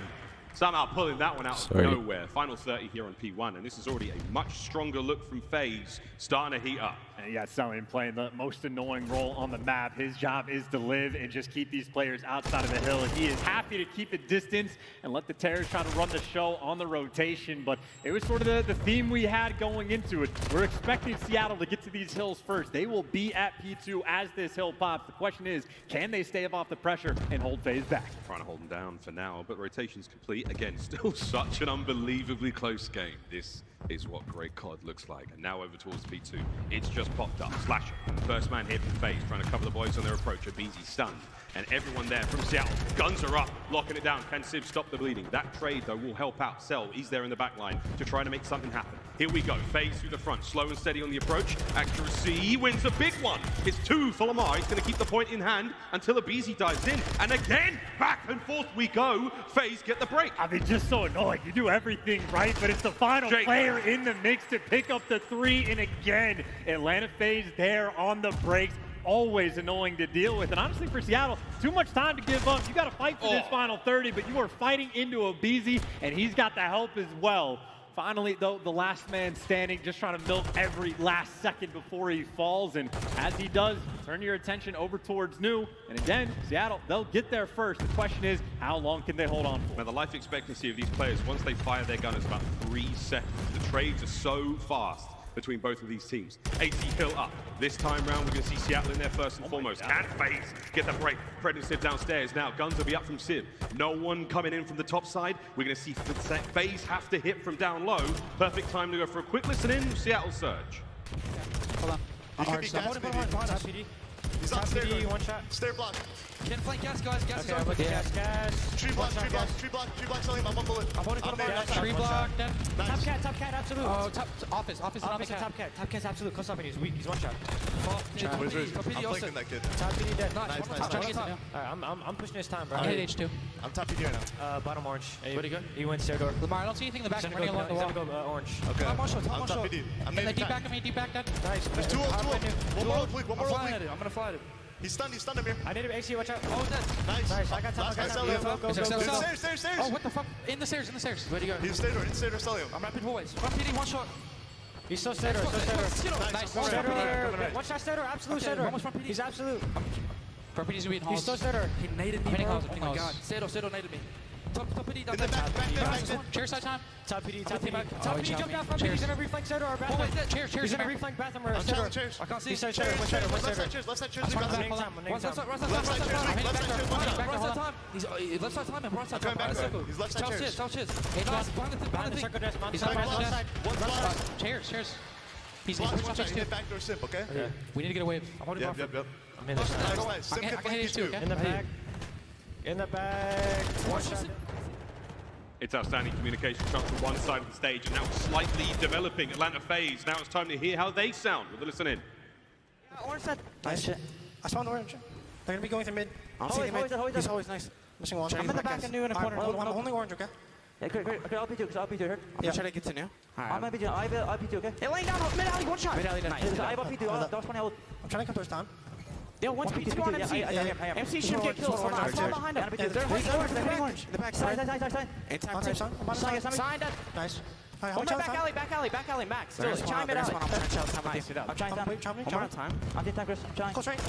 Somehow pulling that one out of nowhere. Final 30 here on P1, and this is already a much stronger look from FaZe, starting to heat up. And you got Celium playing the most annoying role on the map. His job is to live and just keep these players outside of the hill. He is happy to keep a distance and let the Terrors try to run the show on the rotation, but it was sort of the theme we had going into it. We're expecting Seattle to get to these hills first. They will be at P2 as this hill pops. The question is, can they stave off the pressure and hold FaZe back? Trying to hold them down for now, but rotation's complete. Again, still such an unbelievably close game. This is what great COD looks like. And now over towards P2. It's just popped up. Slasher, first man hit from FaZe, trying to cover the boys on their approach. Abizi stunned. And everyone there from Seattle. Guns are up, locking it down. Can Civ stop the bleeding? That trade, though, will help out Cell. He's there in the back line to try to make something happen. Here we go. FaZe through the front. Slow and steady on the approach. Accuracy wins a big one. It's 2 for Lamar. He's going to keep the point in hand until Abizi dives in. And again, back and forth we go. FaZe get the break. I mean, just so annoying. You do everything right, but it's the final player in the mix to pick up the 3. And again, Atlanta FaZe there on the breaks. Always annoying to deal with. And honestly, for Seattle, too much time to give up. You got to fight for this final 30, but you are fighting into Abizi, and he's got the help as well. Finally, though, the last man standing, just trying to milk every last second before he falls. And as he does, turn your attention over towards New. And again, Seattle, they'll get there first. The question is, how long can they hold on for? Now, the life expectancy of these players, once they fire their gun, is about 3 seconds. The trades are so fast between both of these teams. 80 hill up. This time round, we're going to see Seattle in there first and foremost. Can FaZe get the break? Fred and Civ downstairs now. Guns will be up from Civ. No one coming in from the top side. We're going to see FaZe have to hit from down low. Perfect time to go for a quick listen in. Seattle Surge. Hold on. He's on stair. One shot. Stair block. Can't flank gas, guys. Gas Okay, is on. Gas. Tree block, selling. I'm 1 bullet. I'm holding tree block. Nice. Top cat, absolute. Oh, office, top cat. Top cat's absolute. Close up, he's weak. He's 1 shot. I'm flanking that kid. Top PD dead. Nice. Alright, I'm pushing his time, bro. I'm hit H2. I'm top PD right now. Bottom orange. Pretty good. He went stair door. Lamar, I don't see anything in the back. I'm running along the wall. Orange. Okay. Top one shot. I'm top PD. I'm in the deep back dead. Nice. There's 2 One more weak. I'm gonna fly at it. He's stunned him here. I need him. AC, watch out. Oh, dead. Nice. I got time. Go. Stairs. Oh, what the fuck? In the stairs. Where'd he go? He's stair door. Selling him. I'm rapid boys. One PD, 1 shot. He's so stair door. Nice. One shot stair door. Absolute stair door. He's absolute. PD's weak. He's so stair door. He naded me, bro. Oh my god. Sedo naded me. Top PD, In the back. Chair side time. Top PD, Top PD. Top PD, jump down from PD. He's gonna reflect center or bathroom. Chairs. He's gonna reflect bathroom or I'm center. telling chairs. I can't see. He's left side chairs. Left side chairs. Left side Left side time and right side I'm coming back. circle. He's left side chairs. Tell shit. Hey, guys, behind the thing. He's on the left side. Chairs. He's Watch out. Hit backdoor simp, okay? We need to get a wave. I'm holding Yep. I'm in this. Nice. Simp I can can flank hit you it too, too. okay? In the back. In the back. Watch out. It's outstanding communication chance from one side of the stage, and now slightly developing Atlanta FaZe. Now it's time to hear how they sound with a listen in. Orange side. Nice shit. I spawned orange. They're gonna be going through mid. He's always nice. Missing wall. I'm in the back and new in the corner. I'm only orange, okay? Yeah, okay, I'll be two, I'm gonna try to get to new. I'll be two, okay? Hey, laying down, mid alley, one shot. Mid alley, nice. I have a P2, that was funny. I'm trying to come towards down. Yo, one speed, two on MC. MC should get killed. I'm behind him. They're orange. In the back, side. Sign that. Nice. Back alley, max. Still, chime it out. I'm trying time. I'm taking time, Chris. I'm trying. Close right.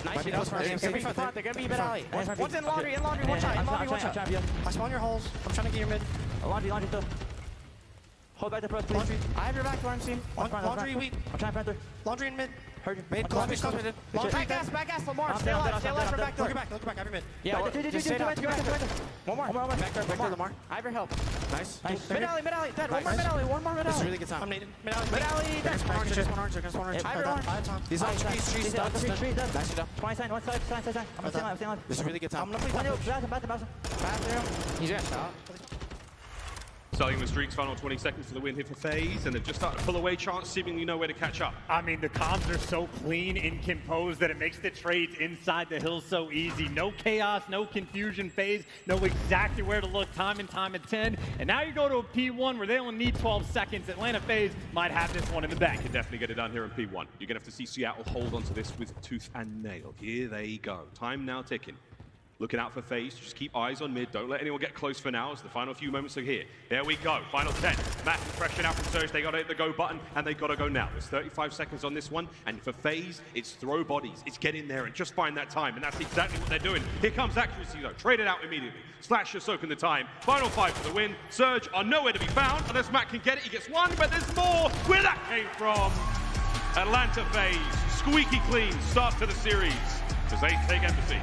Nice. They're gonna be mid alley. One's in laundry, one shot. I spawn your holes. I'm trying to get your mid. Laundry too. Hold back the press, please. I have your back, Laundry. Laundry weak. I'm trying to plant Laundry in mid. Heard you. Mid, Laundry. Back gas, Lamar. Stay alive from back door. Look back, have your mid. Yeah, just stay down. One more. Back door, Lamar. I have your help. Nice. Mid alley, dead. One more mid alley. This is really good time. I'm needed. Mid alley, dead. One orange. I have your orange. These are trees, done. Nice, you done. 20 sign, one side. I'm staying alive. This is really good time. I'm gonna play bathroom. He's gonna shot. Starting with Streaks, final 20 seconds for the win here for FaZe, and they've just started to pull away. Chance seemingly nowhere to catch up. I mean, the comms are so clean and composed that it makes the trades inside the hill so easy. No chaos, no confusion. FaZe know exactly where to look time and time again. And now you go to a P1 where they only need 12 seconds. Atlanta FaZe might have this one in the bag. Can definitely get it done here in P1. You're going to have to see Seattle hold onto this with tooth and nail. Here they go. Time now ticking. Looking out for FaZe, just keep eyes on mid. Don't let anyone get close for now, as the final few moments are here. There we go, final 10. Massive pressure now from Surge. They got to hit the go button, and they got to go now. There's 35 seconds on this one, and for FaZe, it's throw bodies. It's get in there and just find that time, and that's exactly what they're doing. Here comes accuracy, though. Trade it out immediately. Slash is soaking the time. Final 5 for the win. Surge are nowhere to be found, unless Matt can get it. He gets one, but there's more. Where that came from? Atlanta FaZe, squeaky clean start to the series, as they take Embassy.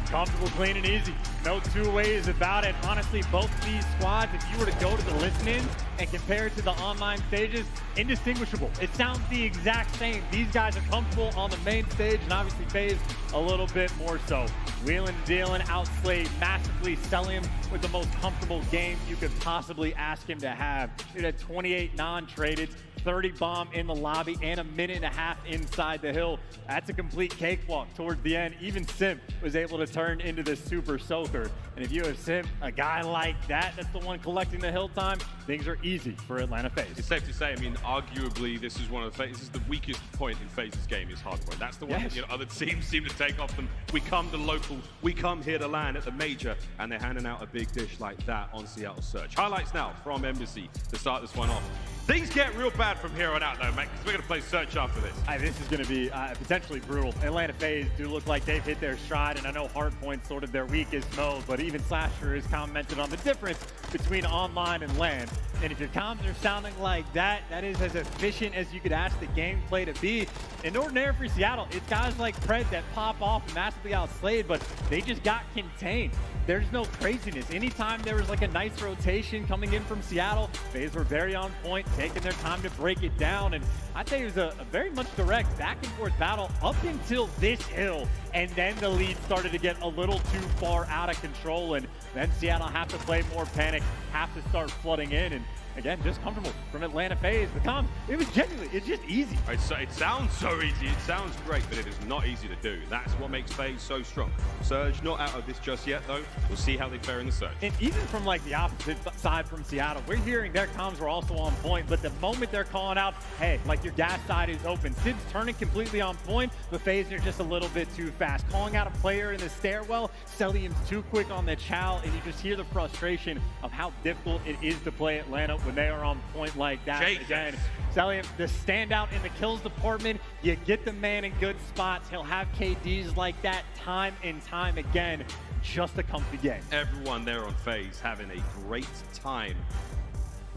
Comfortable, clean, and easy. No two ways about it. Honestly, both these squads, if you were to go to the listen-in and compare it to the online stages, indistinguishable. It sounds the exact same. These guys are comfortable on the main stage, and obviously FaZe a little bit more so. Wheeling and dealing, outslayed massively. Cellium with the most comfortable game you could possibly ask him to have. It had 28 non-traded, 30 bomb in the lobby, and a minute and a half inside the hill. That's a complete cakewalk towards the end. Even Simp was able to turn into the super soaker. And if you have Simp, a guy like that, that's the one collecting the hill time, things are easy for Atlanta FaZe. It's safe to say, I mean, arguably, this is one of the this is the weakest point in FaZe's game is hardpoint. That's the one that other teams seem to take off them. We come to locals, we come here to land at the major, and they're handing out a big dish like that on Seattle Surge. Highlights now from Embassy to start this one off. Things get real bad from here on out, though, mate, because we're going to play Search after this. This is going to be potentially brutal. Atlanta FaZe do look like they've hit their stride, and I know Hardpoint's sort of their weakest mode, but even Slasher has commented on the difference between online and LAN. And if your comms are sounding like that, that is as efficient as you could ask the gameplay to be. In ordinary for Seattle, it's guys like Pred that pop off and massively outslayed, but they just got contained. There's no craziness. Anytime there was like a nice rotation coming in from Seattle, FaZe were very on point, taking their time to break it down. And I'd say it was a very much direct back and forth battle up until this hill. And then the lead started to get a little too far out of control. And then Seattle have to play more panic, have to start flooding in. And again, just comfortable from Atlanta FaZe. The comms, it was genuinely, it's just easy. It sounds so easy, it sounds great, but it is not easy to do. That's what makes FaZe so strong. Surge not out of this just yet, though. We'll see how they fare in the Surge. And even from like the opposite side from Seattle, we're hearing their comms were also on point, but the moment they're calling out, hey, like your gas side is open, Sid's turning completely on point, but FaZe are just a little bit too fast. Calling out a player in the stairwell, Cellium's too quick on the chow, and you just hear the frustration of how difficult it is to play Atlanta when they are on point like that. Jesus. Again, Cellium, the standout in the kills department, you get the man in good spots. He'll have KDs like that time and time again. just a comfy game. Everyone there on FaZe having a great time.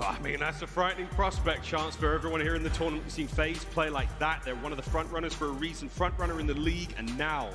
I mean, that's a frightening prospect, chance for everyone here in the tournament. We've seen FaZe play like that. They're one of the front runners for a reason, front runner in the league, and now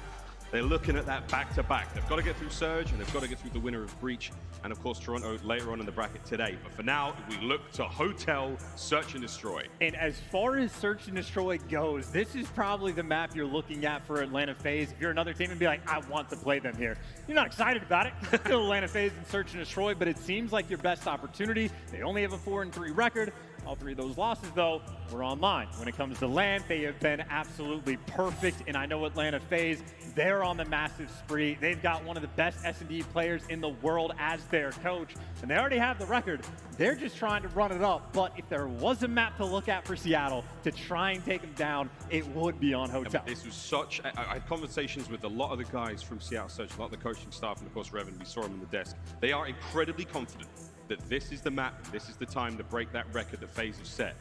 they're looking at that back-to-back. They've got to get through Surge, and they've got to get through the winner of Breach, and of course Toronto later on in the bracket today. But for now, we look to Hotel Search and Destroy. And as far as Search and Destroy goes, this is probably the map you're looking at for Atlanta FaZe. If you're another team and be like, I want to play them here. You're not excited about it. Still Atlanta FaZe and Search and Destroy, but it seems like your best opportunity. They only have a 4-3 record. All 3 of those losses, though, were online. When it comes to LAN, they have been absolutely perfect, and I know Atlanta FaZe, they're on the massive spree. They've got one of the best S&D players in the world as their coach, and they already have the record. They're just trying to run it up, but if there was a map to look at for Seattle to try and take them down, it would be on Hotel. This was such... I had conversations with a lot of the guys from Seattle Search, a lot of the coaching staff, and of course, Revan, we saw him on the desk. They are incredibly confident that this is the map, this is the time to break that record that FaZe have set.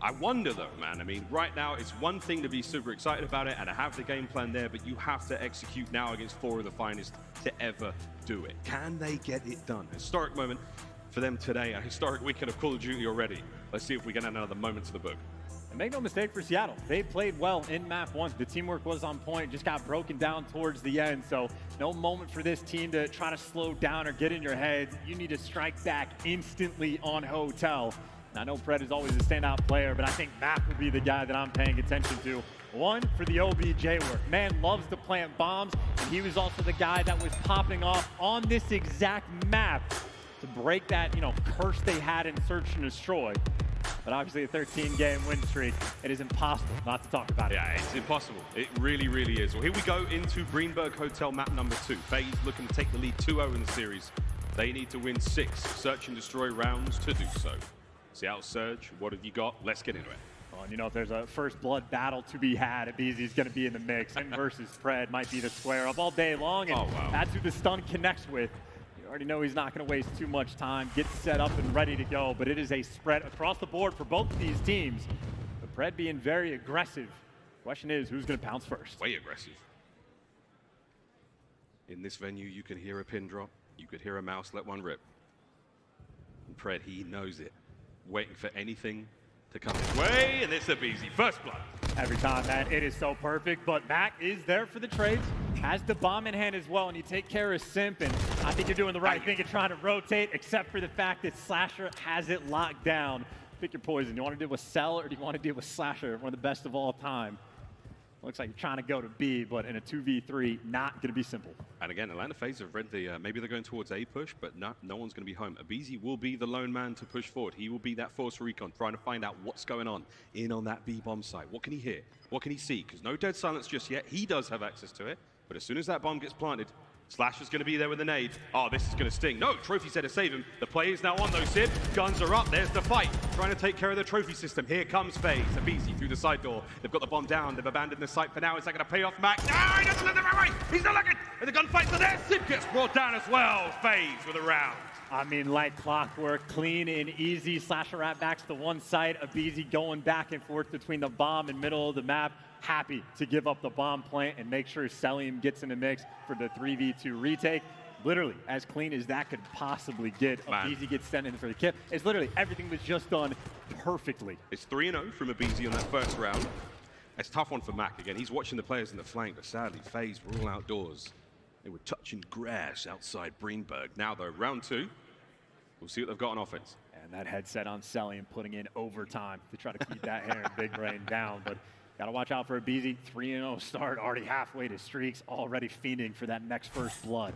I wonder though, man, I mean, right now it's one thing to be super excited about it and to have the game plan there, but you have to execute now against 4 of the finest to ever do it. Can they get it done? Historic moment for them today, a historic weekend of Call of Duty already. Let's see if we get another moment to the book. And make no mistake for Seattle, they played well in map 1. The teamwork was on point, just got broken down towards the end. So no moment for this team to try to slow down or get in your head. You need to strike back instantly on Hotel. And I know Pred is always a standout player, but I think Mac will be the guy that I'm paying attention to. 1, for the OBJ work. Man loves to plant bombs, and he was also the guy that was popping off on this exact map to break that, curse they had in Search and Destroy. But obviously a 13-game win streak, it is impossible not to talk about it. Yeah, it's impossible. It really, really is. Well, here we go into Greenberg Hotel map number 2. FaZe looking to take the lead 2-0 in the series. They need to win 6 Search and Destroy rounds to do so. Seattle Surge, what have you got? Let's get into it. Well, and if there's a first blood battle to be had, Abizi's going to be in the mix. Him versus Pred might be the square up all day long, and that's who the stun connects with. Already know he's not going to waste too much time, get set up and ready to go, but it is a spread across the board for both of these teams. But Pred being very aggressive. Question is, who's going to pounce first? Way aggressive. In this venue, you can hear a pin drop. You could hear a mouse let one rip. And Pred, he knows it. Waiting for anything to come his way, and it's Abizi. First blood. Every time, man, it is so perfect, but Mac is there for the trades. Has the bomb in hand as well, and you take care of Simp, and I think you're doing the right thing in trying to rotate, except for the fact that Slasher has it locked down. Pick your poison. You want to deal with Cell, or do you want to deal with Slasher, one of the best of all time? Looks like you're trying to go to B, but in a 2v3, not going to be simple. And again, Atlanta FaZe have read the, maybe they're going towards A push, but no one's going to be home. Abizi will be the lone man to push forward. He will be that force for recon, trying to find out what's going on that B bomb site. What can he hear? What can he see? Because no dead silence just yet. He does have access to it, but as soon as that bomb gets planted, Slasher's going to be there with a nade. Oh, this is going to sting. No, Trophy said to save him. The play is now on though, Sid. Guns are up. There's the fight. Trying to take care of the trophy system. Here comes FaZe. Abizi through the side door. They've got the bomb down. They've abandoned the site for now. Is that going to pay off Mac? No, he doesn't look the right way. He's not looking. And the gunfights are there. Sid gets brought down as well. FaZe with a round. I mean, like clockwork, clean and easy. Slasher rat backs to one side. Abizi going back and forth between the bomb and middle of the map. Happy to give up the bomb plant and make sure Celium gets in the mix for the 3v2 retake. Literally, as clean as that could possibly get. Abizi gets sent in for the kill. It's literally, everything was just done perfectly. It's 3-0 from Abizi on that first round. It's a tough one for Mac again. He's watching the players in the flank, but sadly, FaZe were all outdoors. They were touching grass outside Greenberg. Now, though, round 2, we'll see what they've got on offense. And that headset on Celium putting in overtime to try to keep that hair and big brain down. But gotta watch out for Abizi. 3-0 start, already halfway to streaks, already fiending for that next first blood.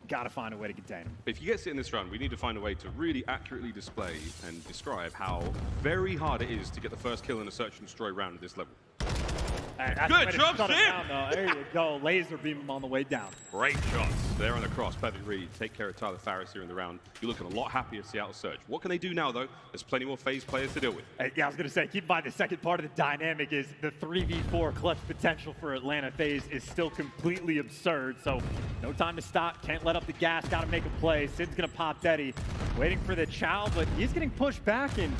Gotta find a way to contain him. If he gets it in this run, we need to find a way to really accurately display and describe how very hard it is to get the first kill in a search and destroy round at this level. Good job, Sid! There you go. Laser beam him on the way down. Great shots. There on the cross. Perfect read. Take care of Tyler Farris here in the round. You're looking a lot happier, Seattle Surge. What can they do now, though? There's plenty more FaZe players to deal with. Yeah, I was going to say, keep in mind the second part of the dynamic is the 3v4 clutch potential for Atlanta FaZe is still completely absurd. So no time to stop. Can't let up the gas. Got to make a play. Sid's going to pop Deddy. Waiting for the chow, but he's getting pushed back, and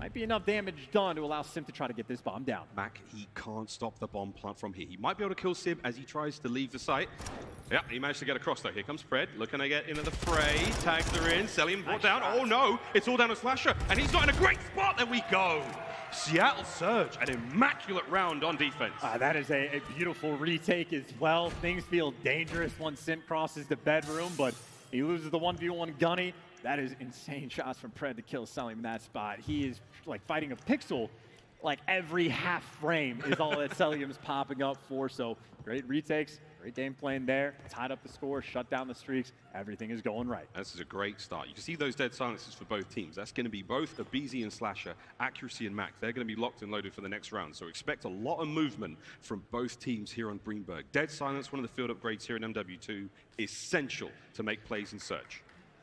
Might be enough damage done to allow Sim to try to get this bomb down. Mac, he can't stop the bomb plant from here. He might be able to kill Sim as he tries to leave the site. Yeah, he managed to get across though. Here comes Fred, looking to get into the fray. Tags are in, Selim brought down. Oh no, it's all down to Slasher, and he's not in a great spot. There we go. Seattle Surge, an immaculate round on defense. That is a beautiful retake as well. Things feel dangerous once Sim crosses the bedroom, but he loses the 1v1 Gunny. That is insane shots from Pred to kill Selim in that spot. He is like fighting a pixel, like every half frame is all that Selim's popping up for. So great retakes, great game plan there. Tied up the score, shut down the streaks. Everything is going right. This is a great start. You can see those dead silences for both teams. That's going to be both Abizi and Slasher, Accuracy and Mac. They're going to be locked and loaded for the next round. So expect a lot of movement from both teams here on Greenberg. Dead silence, one of the field upgrades here in MW2, essential to make plays in Surge.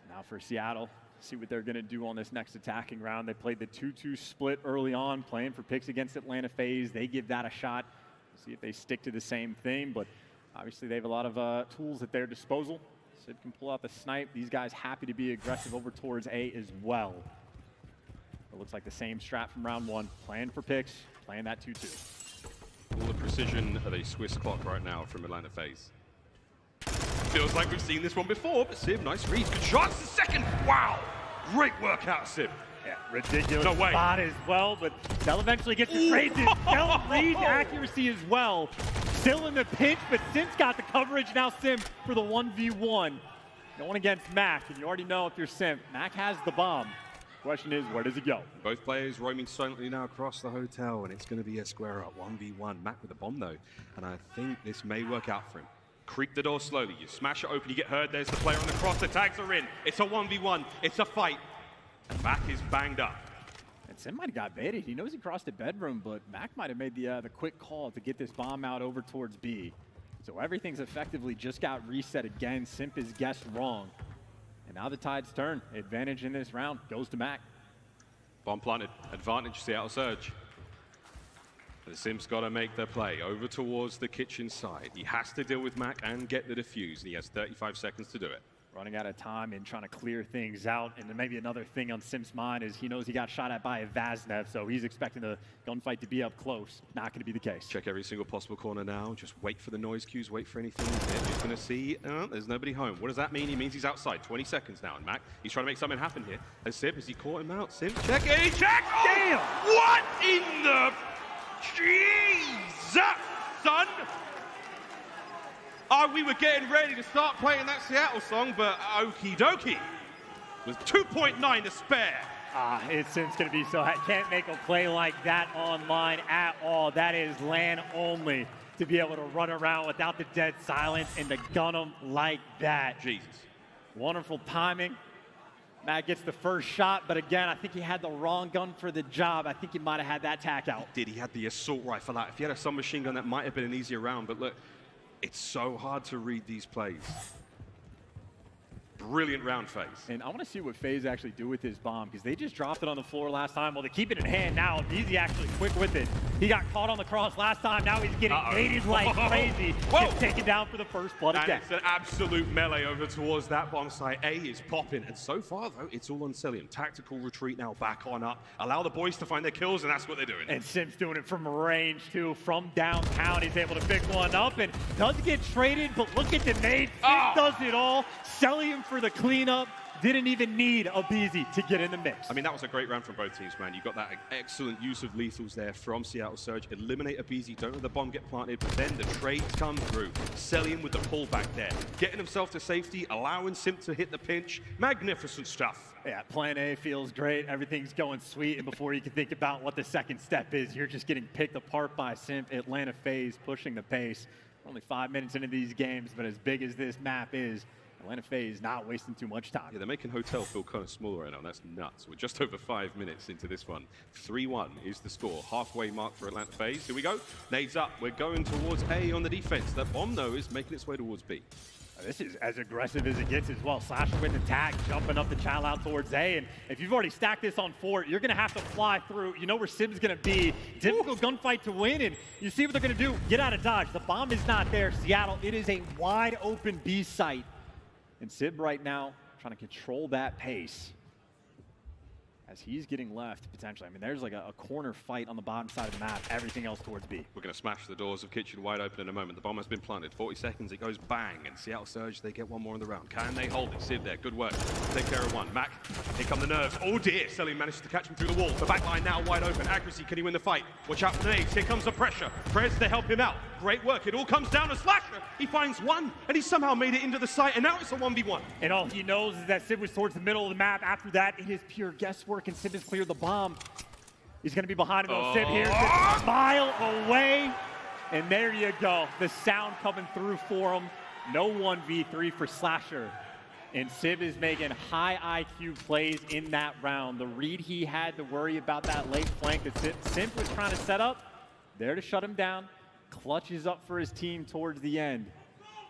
Now for Seattle, see what they're going to do on this next attacking round. They played the 2-2 split early on, playing for picks against Atlanta FaZe. They give that a shot. We'll see if they stick to the same thing, but obviously they have a lot of tools at their disposal. Sid can pull out the snipe. These guys happy to be aggressive over towards A as well. It looks like the same strat from round one. Playing for picks, playing that 2-2. All the precision of a Swiss clock right now from Atlanta FaZe. Feels like we've seen this one before, but Sim, nice reads. Good shots, the second. Wow, great work out, Sim. Yeah, ridiculous no way. spot as well, but they'll eventually get to raises. They'll read accuracy as well. Still in the pinch, but Sim's got the coverage. Now Sim for the 1v1. Going against Mac, and you already know if you're Sim, Mac has the bomb. Question is, where does it go? Both players roaming silently now across the hotel, and it's going to be a square up 1v1. Mac with the bomb though, and I think this may work out for him. Creak the door slowly, you smash it open, you get heard, there's the player on the cross, the tags are in. It's a 1v1, it's a fight. And Mac is banged up. And Sim might have got baited. He knows he crossed the bedroom, but Mac might have made the quick call to get this bomb out over towards B. So everything's effectively just got reset again. Simp is guessed wrong. And now the tide's turn. Advantage in this round goes to Mac. Bomb planted, advantage Seattle Surge. The Sim's got to make the play over towards the kitchen side. He has to deal with Mac and get the defuse, and he has 35 seconds to do it. Running out of time and trying to clear things out. And then maybe another thing on Sim's mind is he knows he got shot at by a Vaznev, so he's expecting the gunfight to be up close. Not going to be the case. Check every single possible corner now. Just wait for the noise cues, wait for anything. He's going to see, there's nobody home. What does that mean? He means he's outside. 20 seconds now, and Mac, he's trying to make something happen here. And Sim, has he caught him out? Sim, check it, check! Oh, damn! What in the... Jesus, son! We were getting ready to start playing that Seattle song, but okie dokie. With 2.9 to spare. It's going to be so. I can't make a play like that online at all. That is LAN only to be able to run around without the dead silence and to gun them like that. Jesus. Wonderful timing. Matt gets the first shot, but again, I think he had the wrong gun for the job. I think he might have had that tack out. He had the assault rifle out. If he had a submachine gun, that might have been an easier round, but look, it's so hard to read these plays. Brilliant round FaZe. And I want to see what FaZe actually do with his bomb, because they just dropped it on the floor last time. Well, they keep it in hand now. Easy actually quick with it. He got caught on the cross last time. Now he's getting baited like crazy. Gets taken down for the first blood again. It's an absolute melee over towards that bomb site. A is popping, and so far, though, it's all on Selim. Tactical retreat now back on up. Allow the boys to find their kills, and that's what they're doing. And Sim's doing it from range, too. From downtown, he's able to pick one up, and does get traded, but look at the nade. Sim does it all. Selim for the cleanup. Didn't even need Abizi to get in the mix. I mean, that was a great round from both teams, man. You got that excellent use of lethals there from Seattle Surge. Eliminate Abizi, don't let the bomb get planted, but then the trades come through. Selim with the pullback there. Getting himself to safety, allowing Simp to hit the pinch. Magnificent stuff. Yeah, plan A feels great. Everything's going sweet, and before you can think about what the second step is, you're just getting picked apart by Simp. Atlanta FaZe pushing the pace. Only 5 minutes into these games, but as big as this map is, Atlanta FaZe not wasting too much time. Yeah, they're making Hotel feel kind of smaller right now. That's nuts. We're just over 5 minutes into this one. 3-1 is the score. Halfway mark for Atlanta FaZe. Here we go. Nades up. We're going towards A on the defense. That bomb, though, is making its way towards B. This is as aggressive as it gets as well. Slasher with the tag, jumping up the child out towards A. And if you've already stacked this on Fort, you're going to have to fly through. You know where Sim's going to be. Difficult gunfight to win. And you see what they're going to do. Get out of dodge. The bomb is not there. Seattle, it is a wide open B site. And Sib right now trying to control that pace. as he's getting left, potentially. I mean, there's like a corner fight on the bottom side of the map, everything else towards B. We're going to smash the doors of Kitchen wide open in a moment. The bomb has been planted. 40 seconds, it goes bang, and Seattle Surge, they get one more in the round. Can they hold it? Civ there, good work. Take care of one. Mac, here come the nerves. Oh dear, Selly manages to catch him through the wall. The back line now wide open. Accuracy, can he win the fight? Watch out for the nades. Here comes the pressure. Prez to help him out. Great work. It all comes down to Slasher. He finds one, and he somehow made it into the site, and now it's a 1v1. And all he knows is that Civ was towards the middle of the map. After that, it is pure guesswork, and Civ has cleared the bomb. He's going to be behind him. Oh. Civ here, just a mile away. And there you go. The sound coming through for him. No 1v3 for Slasher. And Civ is making high IQ plays in that round. The read he had to worry about that late flank that Simp was trying to set up, there to shut him down. Clutches up for his team towards the end.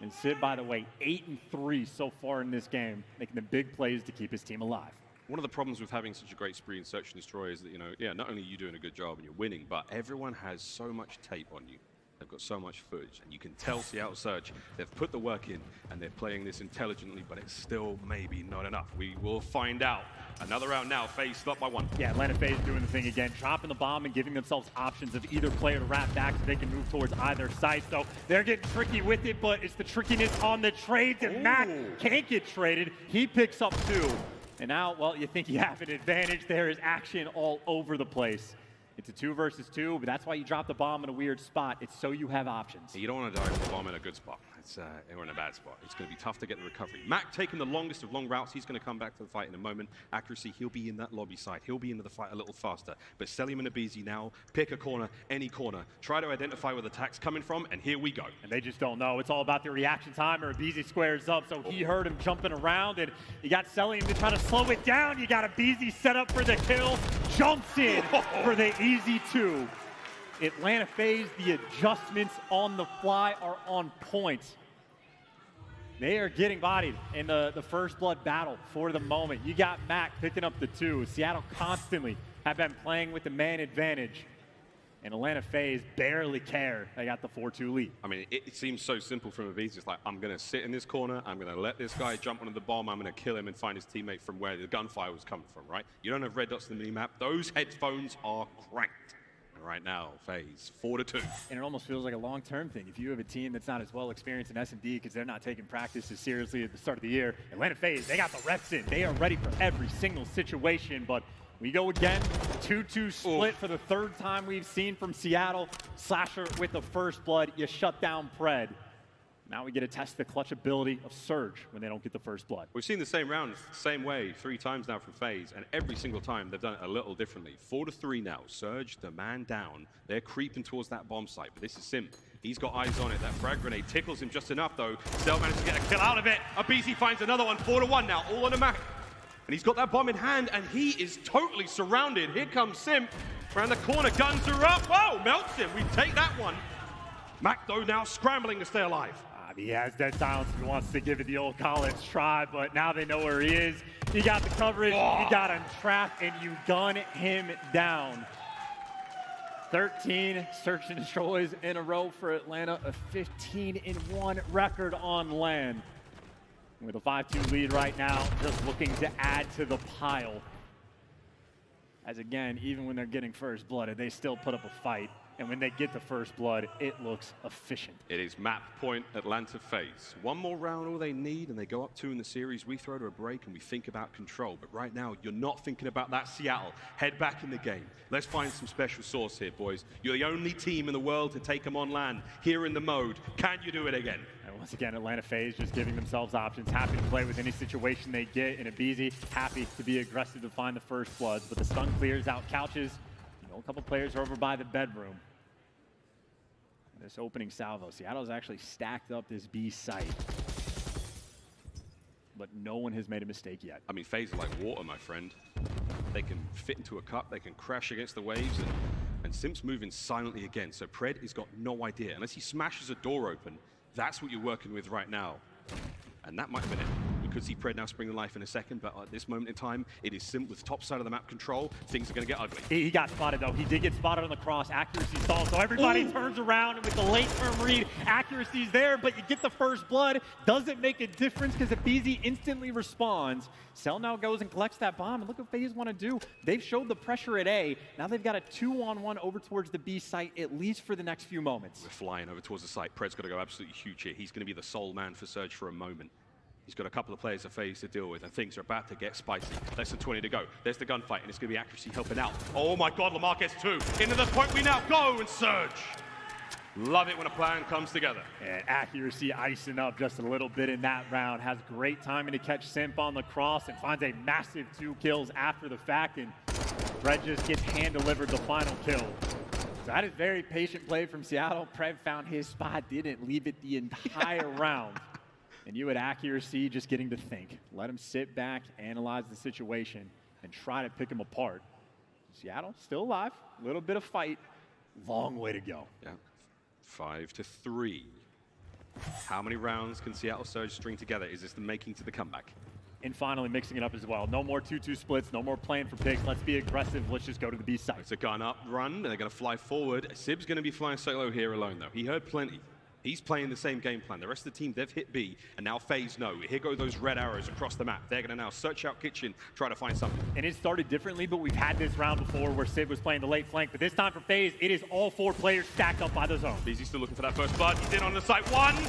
And Civ, by the way, 8-3 so far in this game, making the big plays to keep his team alive. One of the problems with having such a great spree in Search and Destroy is that, not only are you doing a good job and you're winning, but everyone has so much tape on you. They've got so much footage, and you can tell Seattle Surge, they've put the work in, and they're playing this intelligently, but it's still maybe not enough. We will find out. Another round now, FaZe stopped by one. Yeah, Atlanta FaZe doing the thing again, dropping the bomb and giving themselves options of either player to wrap back so they can move towards either side. So they're getting tricky with it, but it's the trickiness on the trades, and Mac can't get traded. He picks up 2. And now, well, you think you have an advantage. There is action all over the place. It's a 2 versus 2, but that's why you drop the bomb in a weird spot. It's so you have options. You don't want to die with the bomb in a good spot. Or in a bad spot. It's going to be tough to get the recovery. Mac taking the longest of long routes. He's going to come back to the fight in a moment. Accuracy, he'll be in that lobby side. He'll be into the fight a little faster. But Selim and Abizi now pick a corner, any corner. Try to identify where the attack's coming from, and here we go. And they just don't know. It's all about the reaction time, or Abizi squares up, so he heard him jumping around, and you got Selim to try to slow it down. You got Abizi set up for the kill. Jumps in for the easy 2. Atlanta FaZe, the adjustments on the fly are on point. They are getting bodied in the first blood battle for the moment. You got Mac picking up the 2. Seattle constantly have been playing with the man advantage. And Atlanta FaZe barely care. They got the 4-2 lead. I mean, it seems so simple from Aviz. It's like, I'm going to sit in this corner. I'm going to let this guy jump onto the bomb. I'm going to kill him and find his teammate from where the gunfire was coming from, right? You don't have red dots in the minimap. Those headphones are cranked. And right now, FaZe, 4-2. And it almost feels like a long-term thing. If you have a team that's not as well experienced in S&D because they're not taking practice as seriously at the start of the year, Atlanta FaZe, they got the reps in. They are ready for every single situation, but we go again, 2-2 split for the 3rd time we've seen from Seattle. Slasher with the first blood. You shut down Pred. Now we get to test the clutch ability of Surge when they don't get the first blood. We've seen the same round, same way, 3 times now from FaZe, and every single time they've done it a little differently. 4-3 now. Surge, the man down. They're creeping towards that bomb site, but this is Sim. He's got eyes on it. That frag grenade tickles him just enough, though. Cell manages to get a kill out of it. Abizi finds another one. 4-1 now, all on the Mac. And he's got that bomb in hand, and he is totally surrounded. Here comes Simp. Around the corner, guns are up. Whoa, melts him. We take that one. Mac, though, now scrambling to stay alive. He has dead silence. He wants to give it the old college try, but now they know where he is. You got the coverage, you got him trapped, and you gun him down. 13 search and destroys in a row for Atlanta, a 15-1 record on land. With a 5-2 lead right now, just looking to add to the pile. As again, even when they're getting first blood, they still put up a fight. And when they get the first blood, it looks efficient. It is map point Atlanta FaZe. One more round, all they need, and they go up 2 in the series. We throw to a break and we think about control. But right now, you're not thinking about that Seattle. Head back in the game. Let's find some special sauce here, boys. You're the only team in the world to take them on land here in the mode. Can you do it again? And once again, Atlanta FaZe just giving themselves options. Happy to play with any situation they get. And Abizi, happy to be aggressive to find the first bloods. But the stun clears out couches. A couple players are over by the bedroom. This opening salvo, Seattle's actually stacked up this B site. But no one has made a mistake yet. I mean, FaZe are like water, my friend. They can fit into a cup, they can crash against the waves, and Simp's moving silently again. So Pred has got no idea. Unless he smashes a door open, that's what you're working with right now. And that might have been it. You could see Pred now spring to life in a second, but at this moment in time, it is Simp with top side of the map control. Things are going to get ugly. He got spotted, though. He did get spotted on the cross. Accuracy stalled, so everybody turns around, and with the late-term read, accuracy's there, but you get the first blood. Doesn't make a difference because BZ instantly responds. Cell now goes and collects that bomb, and look what FaZe want to do. They've showed the pressure at A. Now they've got a 2-on-1 over towards the B site, at least for the next few moments. We're flying over towards the site. Pred's got to go absolutely huge here. He's going to be the sole man for Surge for a moment. He's got a couple of players of FaZe to deal with, and things are about to get spicy. Less than 20 to go. There's the gunfight, and it's going to be Accuracy helping out. Oh my God, Lamar gets 2. Into the point we now go, and Surge. Love it when a plan comes together. And Accuracy icing up just a little bit in that round. Has great timing to catch Simp on the cross and finds a massive 2 kills after the fact. And Pred just gets hand-delivered the final kill. So that is very patient play from Seattle. Pred found his spot, didn't leave it the entire round. And you had Accuracy just getting to think. Let him sit back, analyze the situation, and try to pick him apart. Seattle still alive. A little bit of fight. Long way to go. Yeah. 5-3. How many rounds can Seattle Surge string together? Is this the making to the comeback? And finally mixing it up as well. No more 2-2 splits, no more playing for picks. Let's be aggressive. Let's just go to the B side. It's a gun up run. They're going to fly forward. Sib's going to be flying solo here alone, though. He heard plenty. He's playing the same game plan. The rest of the team, they've hit B, and now FaZe know. Here go those red arrows across the map. They're going to now search out Kitchen, try to find something. And it started differently, but we've had this round before where Sib was playing the late flank. But this time for FaZe, it is all 4 players stacked up by the zone. BZ still looking for that first blood. He's in on the site. 1, 2.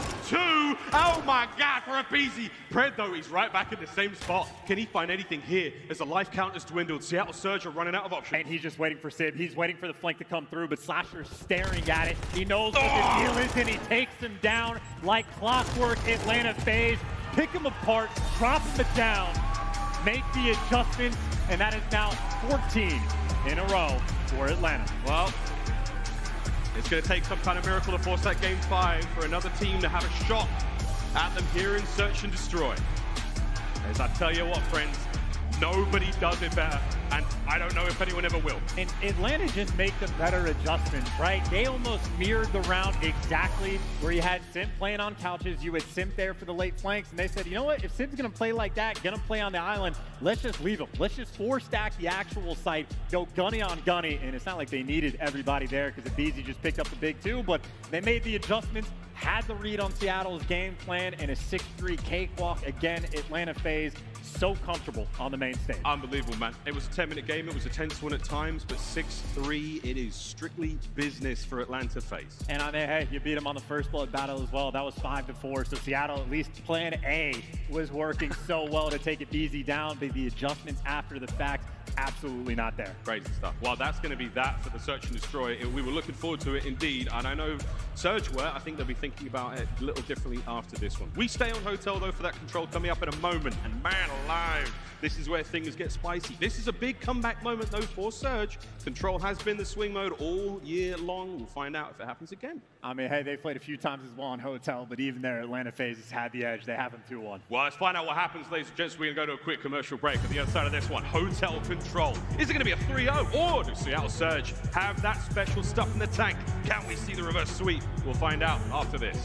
Oh my God, for a BZ. Pred, though, he's right back in the same spot. Can he find anything here as the life count has dwindled? Seattle Surge are running out of options. And he's just waiting for Sib. He's waiting for the flank to come through, but Slasher's staring at it. He knows what the deal is, and he takes him down. Like clockwork, Atlanta FaZe pick him apart, drop him down, make the adjustments, and that is now 14 in a row for Atlanta. Well, it's going to take some kind of miracle to force that game 5 for another team to have a shot at them here in Search and Destroy. As I tell you what, friends, nobody does it better, and I don't know if anyone ever will. And Atlanta just make the better adjustments, right? They almost mirrored the round exactly where you had Simp playing on couches, you had Simp there for the late flanks, and they said, you know what, if Simp's gonna play like that, gonna play on the island, let's just leave him. Let's just 4-stack the actual site, go gunny on gunny, and it's not like they needed everybody there because the BZ just picked up the big 2, but they made the adjustments, had the read on Seattle's game plan, and a 6-3 cakewalk. Again, Atlanta FaZe so comfortable on the main stage. Unbelievable, man. It was a 10-minute game. It was a tense one at times, but 6-3, it is strictly business for Atlanta FaZe. And I mean, hey, you beat them on the first blood battle as well. That was 5-4. So Seattle, at least plan A was working so well to take it easy down, but the adjustments after the fact, absolutely not there. Crazy stuff. Well, that's going to be that for the Search and Destroy. We were looking forward to it indeed, and I know Surge were. I think they'll be thinking about it a little differently after this one. We stay on Hotel, though, for that control coming up in a moment, and man alive, this is where things get spicy. This is a big comeback moment, though, for Surge. Control has been the swing mode all year long. We'll find out if it happens again. I mean, hey, they've played a few times as well on Hotel, but even there, Atlanta FaZe has had the edge. They have them 2-1. Well, let's find out what happens, ladies and gents. We're going to go to a quick commercial break. On the other side of this one, Hotel Control. Is it going to be a 3-0, or do Seattle Surge have that special stuff in the tank? Can we see the reverse sweep? We'll find out after this.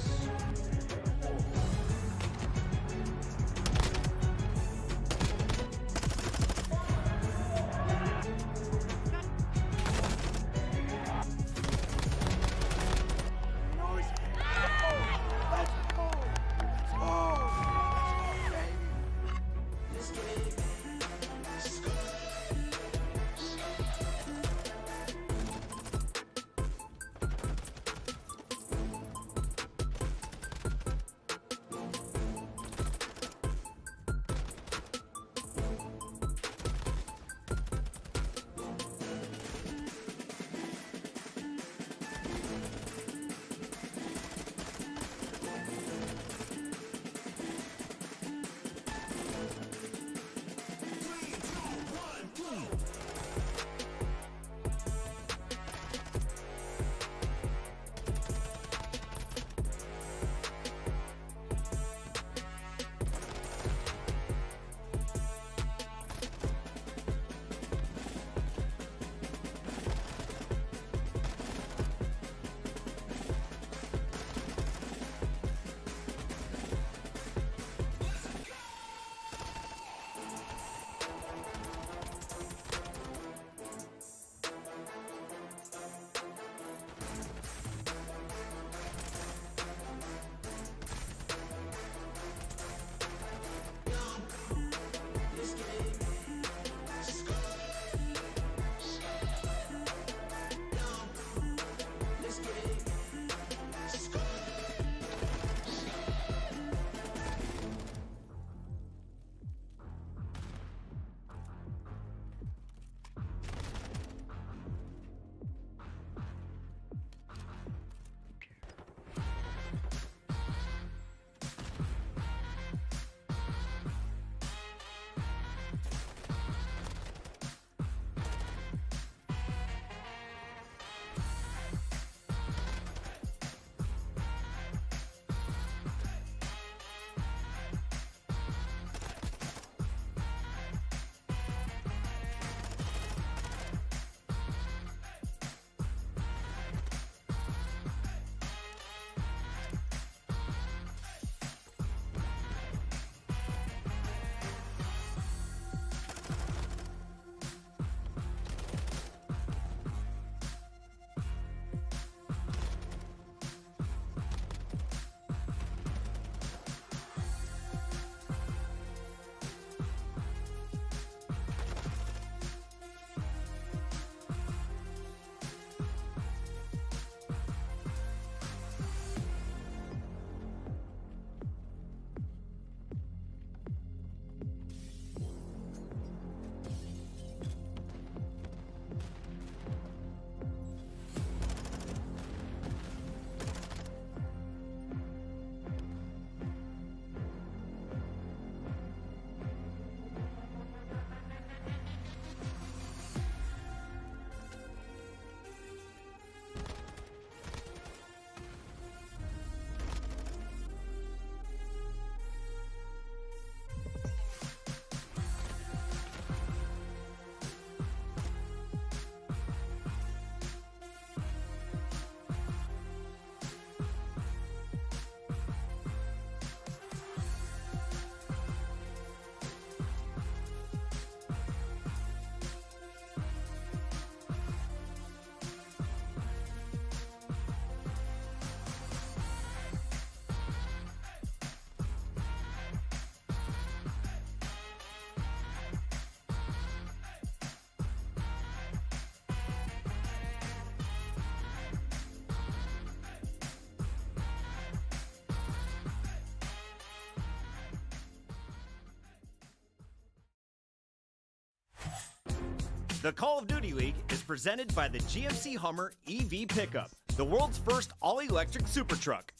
The Call of Duty League is presented by the GMC Hummer EV Pickup, the world's first all-electric super truck.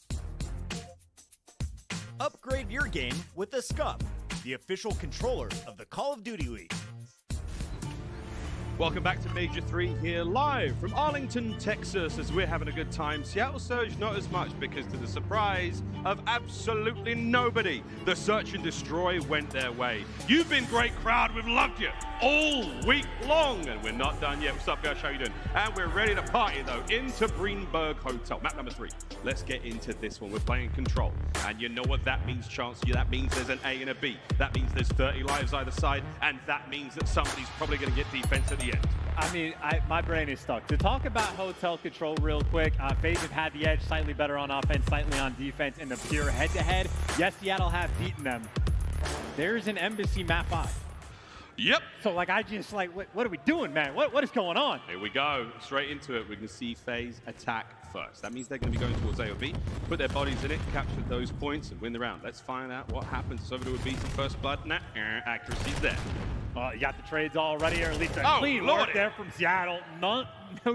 Upgrade your game with the SCUF, the official controller of the Call of Duty League. Welcome back to Major 3 here live from Arlington, Texas, as we're having a good time. Seattle Surge not as much because to the surprise of absolutely nobody, the Search and Destroy went their way. You've been great crowd, we've loved you all week long, and we're not done yet. What's up guys, how you doing? And we're ready to party though into Greenberg Hotel, map number 3. Let's get into this one. We're playing Control, and you know what that means, Chance. That means there's an A and a B. That means there's 30 lives either side, and that means that somebody's probably going to get defense at the end. I mean, my brain is stuck. To talk about Hotel Control real quick, FaZe have had the edge, slightly better on offense, slightly on defense in the pure head-to-head. Yes, Seattle have beaten them. There's an Embassy map 5. Yep. So, like, I just, like, what are we doing, man? What is going on? Here we go. Straight into it. We can see FaZe attack first. That means they're going to be going towards A or B, put their bodies in it, capture those points, and win the round. Let's find out what happens. It's over to a B to first blood. Nah, accuracy's there. You got the trades already, or at least a clean work there from Seattle. No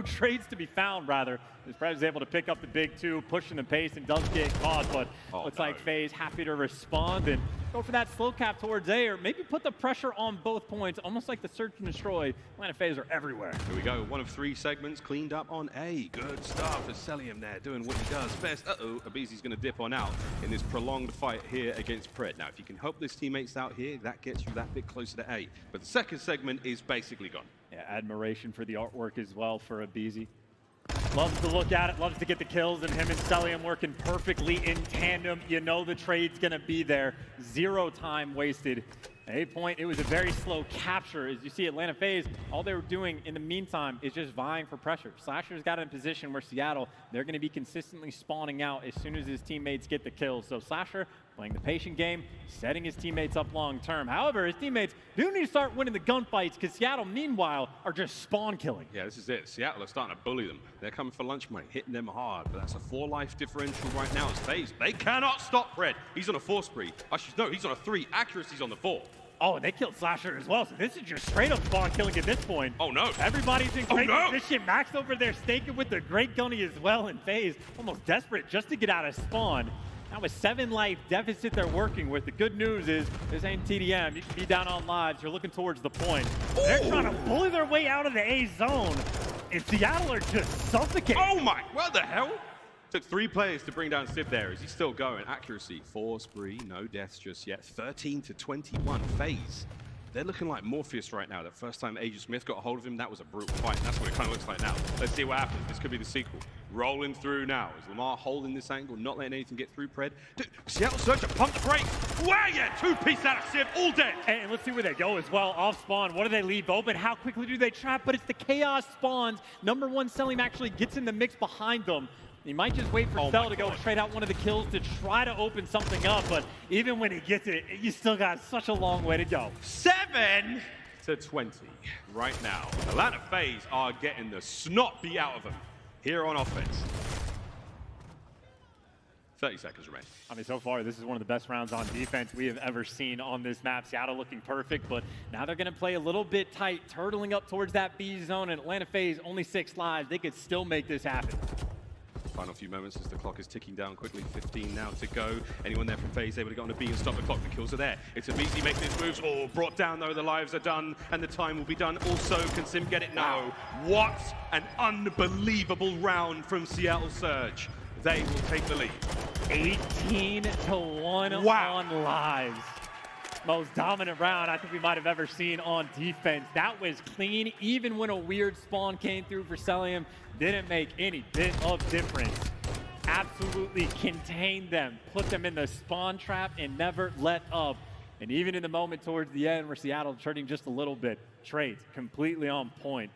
trades to be found, rather. Fred is able to pick up the big 2, pushing the pace, and does get caught, but looks like FaZe happy to respond and go for that slow cap towards A, or maybe put the pressure on both points, almost like the Search and Destroy. Atlanta FaZe are everywhere. Here we go. 1 of 3 segments cleaned up on A. Good stuff. Celium there doing what he does best. Abezi's going to dip on out in this prolonged fight here against Pred. Now, if you can help his teammates out here, that gets you that bit closer to A. But the second segment is basically gone. Yeah, admiration for the artwork as well for Abezi. Loves to look at it, loves to get the kills, and him and Celium working perfectly in tandem. You know the trade's gonna be there. 0 time wasted. At 8 point, it was a very slow capture. As you see, Atlanta FaZe, all they were doing in the meantime is just vying for pressure. Slasher's got in a position where Seattle, they're gonna be consistently spawning out as soon as his teammates get the kills. So Slasher playing the patient game, setting his teammates up long term. However, his teammates do need to start winning the gunfights because Seattle, meanwhile, are just spawn killing. Yeah, this is it. Seattle are starting to bully them. They're coming for lunch money, hitting them hard, but that's a 4 life differential right now as FaZe. They cannot stop Pred. He's on a 4 spree. Actually, no, he's on a 3. Accuracy's on the 4. Oh, and they killed Slasher as well, so this is just straight up spawn killing at this point. Oh no. Everybody's in great position. Max over there staking with the great gunny as well, and FaZe almost desperate just to get out of spawn. Now a 7 life deficit they're working with. The good news is this ain't TDM. You can be down on lives. You're looking towards the point. They're trying to bully their way out of the A zone, and Seattle are just suffocating. Oh my, what the hell? Took 3 players to bring down Civ there. Is he still going? Accuracy, 4 spree, no deaths just yet. 13 to 21, FaZe. They're looking like Morpheus right now. That first time Agent Smith got a hold of him, that was a brutal fight. And that's what it kind of looks like now. Let's see what happens. This could be the sequel. Rolling through now. Is Lamar holding this angle, not letting anything get through Pred? Dude, Seattle Searcher pump the brakes. Wow, yeah, 2-piece out of Civ, all dead. And let's see where they go as well. Off spawn, what do they leave open? How quickly do they trap? But it's the chaos spawns. Number 1, Celium actually gets in the mix behind them. He might just wait for Cell to go trade out one of the kills to try to open something up, but even when he gets it, you still got such a long way to go. 7 to 20 right now. Atlanta FaZe are getting the snot beat out of them here on offense. 30 seconds remain. I mean, so far, this is one of the best rounds on defense we have ever seen on this map. Seattle looking perfect, but now they're going to play a little bit tight, turtling up towards that B zone, and Atlanta FaZe only 6 lives. They could still make this happen. Final few moments as the clock is ticking down quickly. 15 now to go. Anyone there from FaZe able to get on a B and stop the clock? The kills are there. It's Abezy making his moves. Oh, brought down though. The lives are done and the time will be done. Also, can Sim get it? No. What an unbelievable round from Seattle Surge. They will take the lead. 18 to 1 on lives. Most dominant round I think we might have ever seen on defense. That was clean, even when a weird spawn came through for Celium. Didn't make any bit of difference. Absolutely contained them, put them in the spawn trap, and never let up. And even in the moment towards the end where Seattle turning just a little bit, trades completely on point.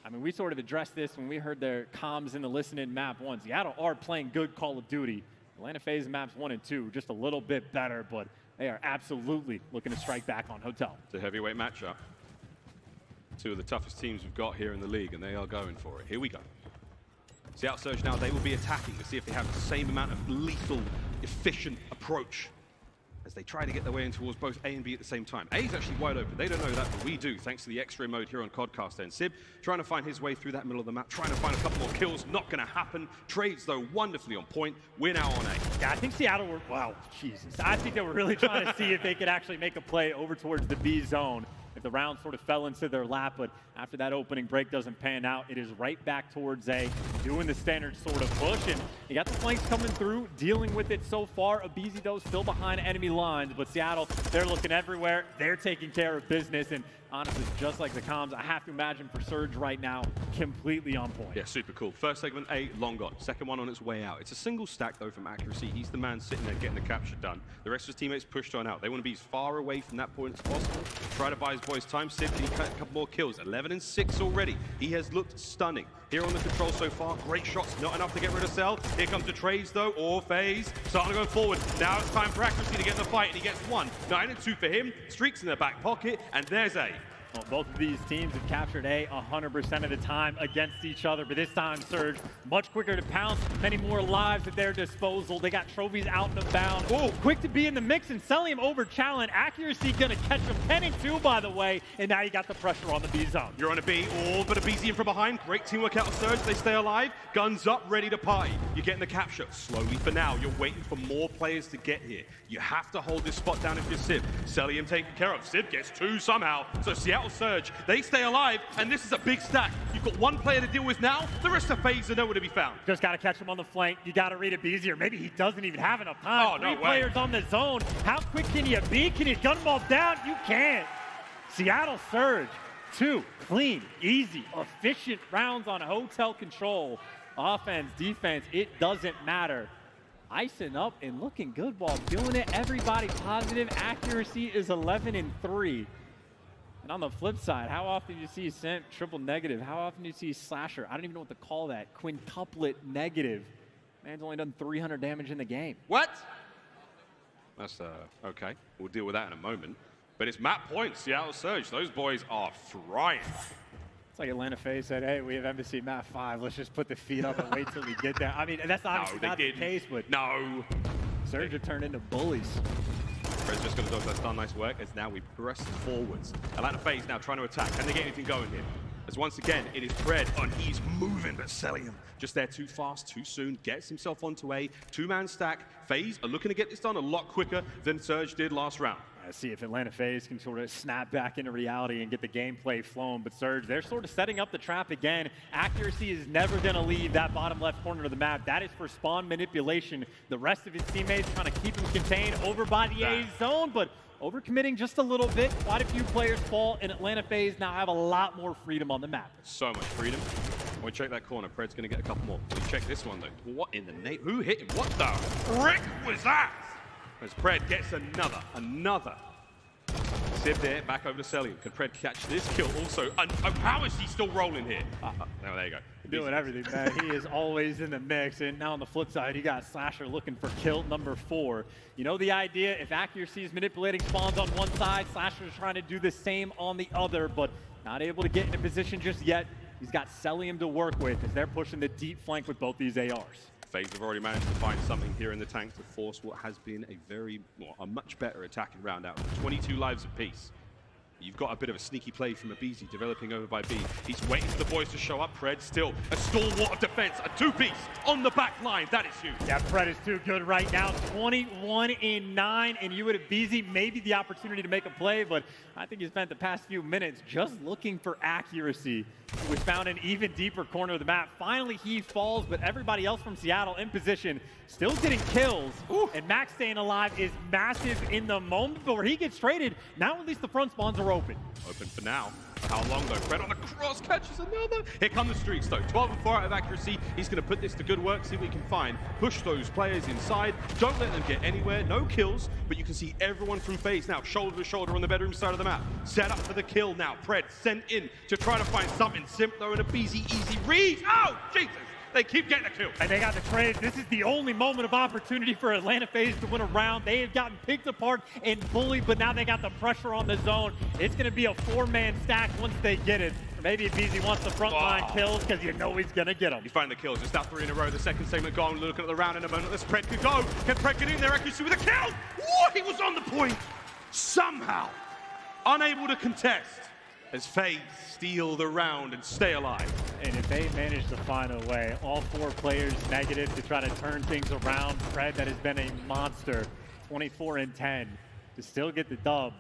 I mean, we sort of addressed this when we heard their comms in the listen-in map 1. Seattle are playing good Call of Duty. Atlanta FaZe maps 1 and 2, just a little bit better, but they are absolutely looking to strike back on Hotel. It's a heavyweight matchup. 2 of the toughest teams we've got here in the league, and they are going for it. Here we go. Seattle Surge now, they will be attacking to see if they have the same amount of lethal, efficient approach as they try to get their way in towards both A and B at the same time. A is actually wide open. They don't know that, but we do, thanks to the X-ray mode here on Codcaster. And Sib trying to find his way through that middle of the map, trying to find a couple more kills. Not going to happen. Trades, though, wonderfully on point. We're now on A. Yeah, I think Seattle were, wow, Jesus. I think they were really trying to see if they could actually make a play over towards the B zone. If the round sort of fell into their lap, but after that opening break doesn't pan out, it is right back towards A, doing the standard sort of push, and you got the flanks coming through, dealing with it so far. aBeZy, though, still behind enemy lines, but Seattle, they're looking everywhere. They're taking care of business, and honestly, just like the comms, I have to imagine for Surge right now, completely on point. Yeah, super cool. First segment, A, long gone. Second one on its way out. It's a single stack, though, from Accuracy. He's the man sitting there getting the capture done. The rest of his teammates pushed on out. They want to be as far away from that point as possible. Try to buy his boys time. Sid, can he cut a couple more kills? 11 and 6 already. He has looked stunning. Here on the control so far, great shots, not enough to get rid of Cell. Here comes the trades, though, or FaZe. Starting to go forward. Now it's time for Accuracy to get in the fight, and he gets 1. 9 and 2 for him. Streaks in the back pocket, and there's A. Well, both of these teams have captured A 100% of the time against each other, but this time Surge much quicker to pounce, many more lives at their disposal. They got trophies out and about. Oh, quick to be in the mix and selling him over challenge. Accuracy gonna catch him 10 and 2, by the way, and now you got the pressure on the B zone. You're on a B, all but aBeZy in from behind. Great teamwork out of Surge. They stay alive. Guns up, ready to party. You're getting the capture. Slowly for now. You're waiting for more players to get here. You have to hold this spot down if you're Sib. Celium taken care of. Sib gets 2 somehow. So Seattle Surge, they stay alive, and this is a big stack. You've got 1 player to deal with now. The rest of FaZe are nowhere to be found. Just got to catch him on the flank. You got to read aBeZy, or maybe he doesn't even have enough time. Oh, no 3 way. players on the zone. How quick can you be? Can you gun them all down? You can't. Seattle Surge, 2 clean, easy, efficient rounds on hotel control. Offense, defense, it doesn't matter. Icing up and looking good while doing it. Everybody positive. Accuracy is 11 and 3. And on the flip side, how often do you see Simp triple negative? How often do you see Slasher? I don't even know what to call that. Quintuplet negative. Man's only done 300 damage in the game. What? That's okay. We'll deal with that in a moment. But it's map points, Seattle Surge. Those boys are frying. It's like Atlanta FaZe said, hey, we have Embassy map 5. Let's just put the feet up and wait till we get there. I mean, that's obviously not the case, but no. Surge have turned into bullies. Fred's just going to dodge that stun. Nice work as now we press forwards. Atlanta FaZe now trying to attack. Can they get anything going here? As once again, it is Fred, and he's moving, but Celium just there too fast, too soon, gets himself onto A. 2-man stack. FaZe are looking to get this done a lot quicker than Surge did last round. See if Atlanta FaZe can sort of snap back into reality and get the gameplay flowing. But Surge, they're sort of setting up the trap again. Accuracy is never going to leave that bottom left corner of the map. That is for spawn manipulation. The rest of his teammates trying to keep him contained over by the A zone, but overcommitting just a little bit. Quite a few players fall, and Atlanta FaZe now have a lot more freedom on the map. So much freedom. When we check that corner, Pred's going to get a couple more. We check this one, though. What in the name? Who hit him? What the frick was that? As Pred gets another. Sib there, back over to Celium. Can Pred catch this kill also? How is he still rolling here? No, there you go. Doing everything, man. He is always in the mix. And now on the flip side, you got Slasher looking for kill number 4. You know the idea, if Accuracy is manipulating spawns on one side, Slasher is trying to do the same on the other, but not able to get in a position just yet. He's got Celium to work with as they're pushing the deep flank with both these ARs. FaZe have already managed to find something here in the tank to force what has been a much better attacking round out. 22 lives apiece. You've got a bit of a sneaky play from aBeZy developing over by B. He's waiting for the boys to show up. Pred still a stalwart of defense, a 2-piece on the back line. That is huge. Yeah, Pred is too good right now. 21 in 9, and you would have aBeZy maybe the opportunity to make a play, but I think he spent the past few minutes just looking for Accuracy, which found an even deeper corner of the map. Finally, he falls, but everybody else from Seattle in position, still getting kills. Ooh. And Max staying alive is massive in the moment, but where he gets traded, now at least the front spawns are open. Open for now. How long though? Fred on the cross catches another. Here come the streaks though. 12 and 4 out of Accuracy. He's going to put this to good work, see what he can find. Push those players inside. Don't let them get anywhere. No kills, but you can see everyone from FaZe now shoulder to shoulder on the bedroom side of the map. Set up for the kill now. Pred sent in to try to find something. Simp though and aBeZy easy read. Oh, Jesus! They keep getting a kill. And they got the trades. This is the only moment of opportunity for Atlanta FaZe to win a round. They have gotten picked apart and bullied, but now they got the pressure on the zone. It's going to be a 4-man stack once they get it. Or maybe if BZ wants the front line kills because you know he's going to get them. You find the kills. Just out 3 in a row. The second segment gone. Looking at the round in a moment. This Pred could go. Can Pred get in there? Accuracy with a kill. What? He was on the point. Somehow unable to contest as FaZe steal the round and stay alive. And if they manage to find a way, all 4 players negative to try to turn things around. Fred, that has been a monster, 24-10, to still get the dub.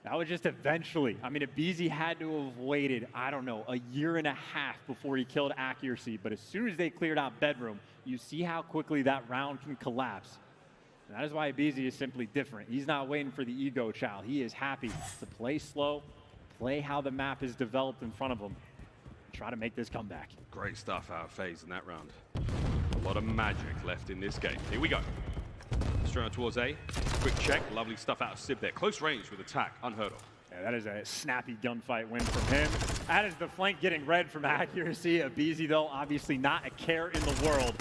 That was just eventually. I mean, if BZ had to have waited, I don't know, a year and a half before he killed Accuracy. But as soon as they cleared out Bedroom, you see how quickly that round can collapse. And that is why BZ is simply different. He's not waiting for the ego chow. He is happy to play slow, play how the map is developed in front of him, and try to make this comeback. Great stuff out of FaZe in that round. A lot of magic left in this game. Here we go. Straight on towards A. Quick check. Lovely stuff out of Sib there. Close range with attack. Unheard of. Yeah, that is a snappy gunfight win from him. That is the flank getting red from Accuracy. BZ, though, obviously not a care in the world.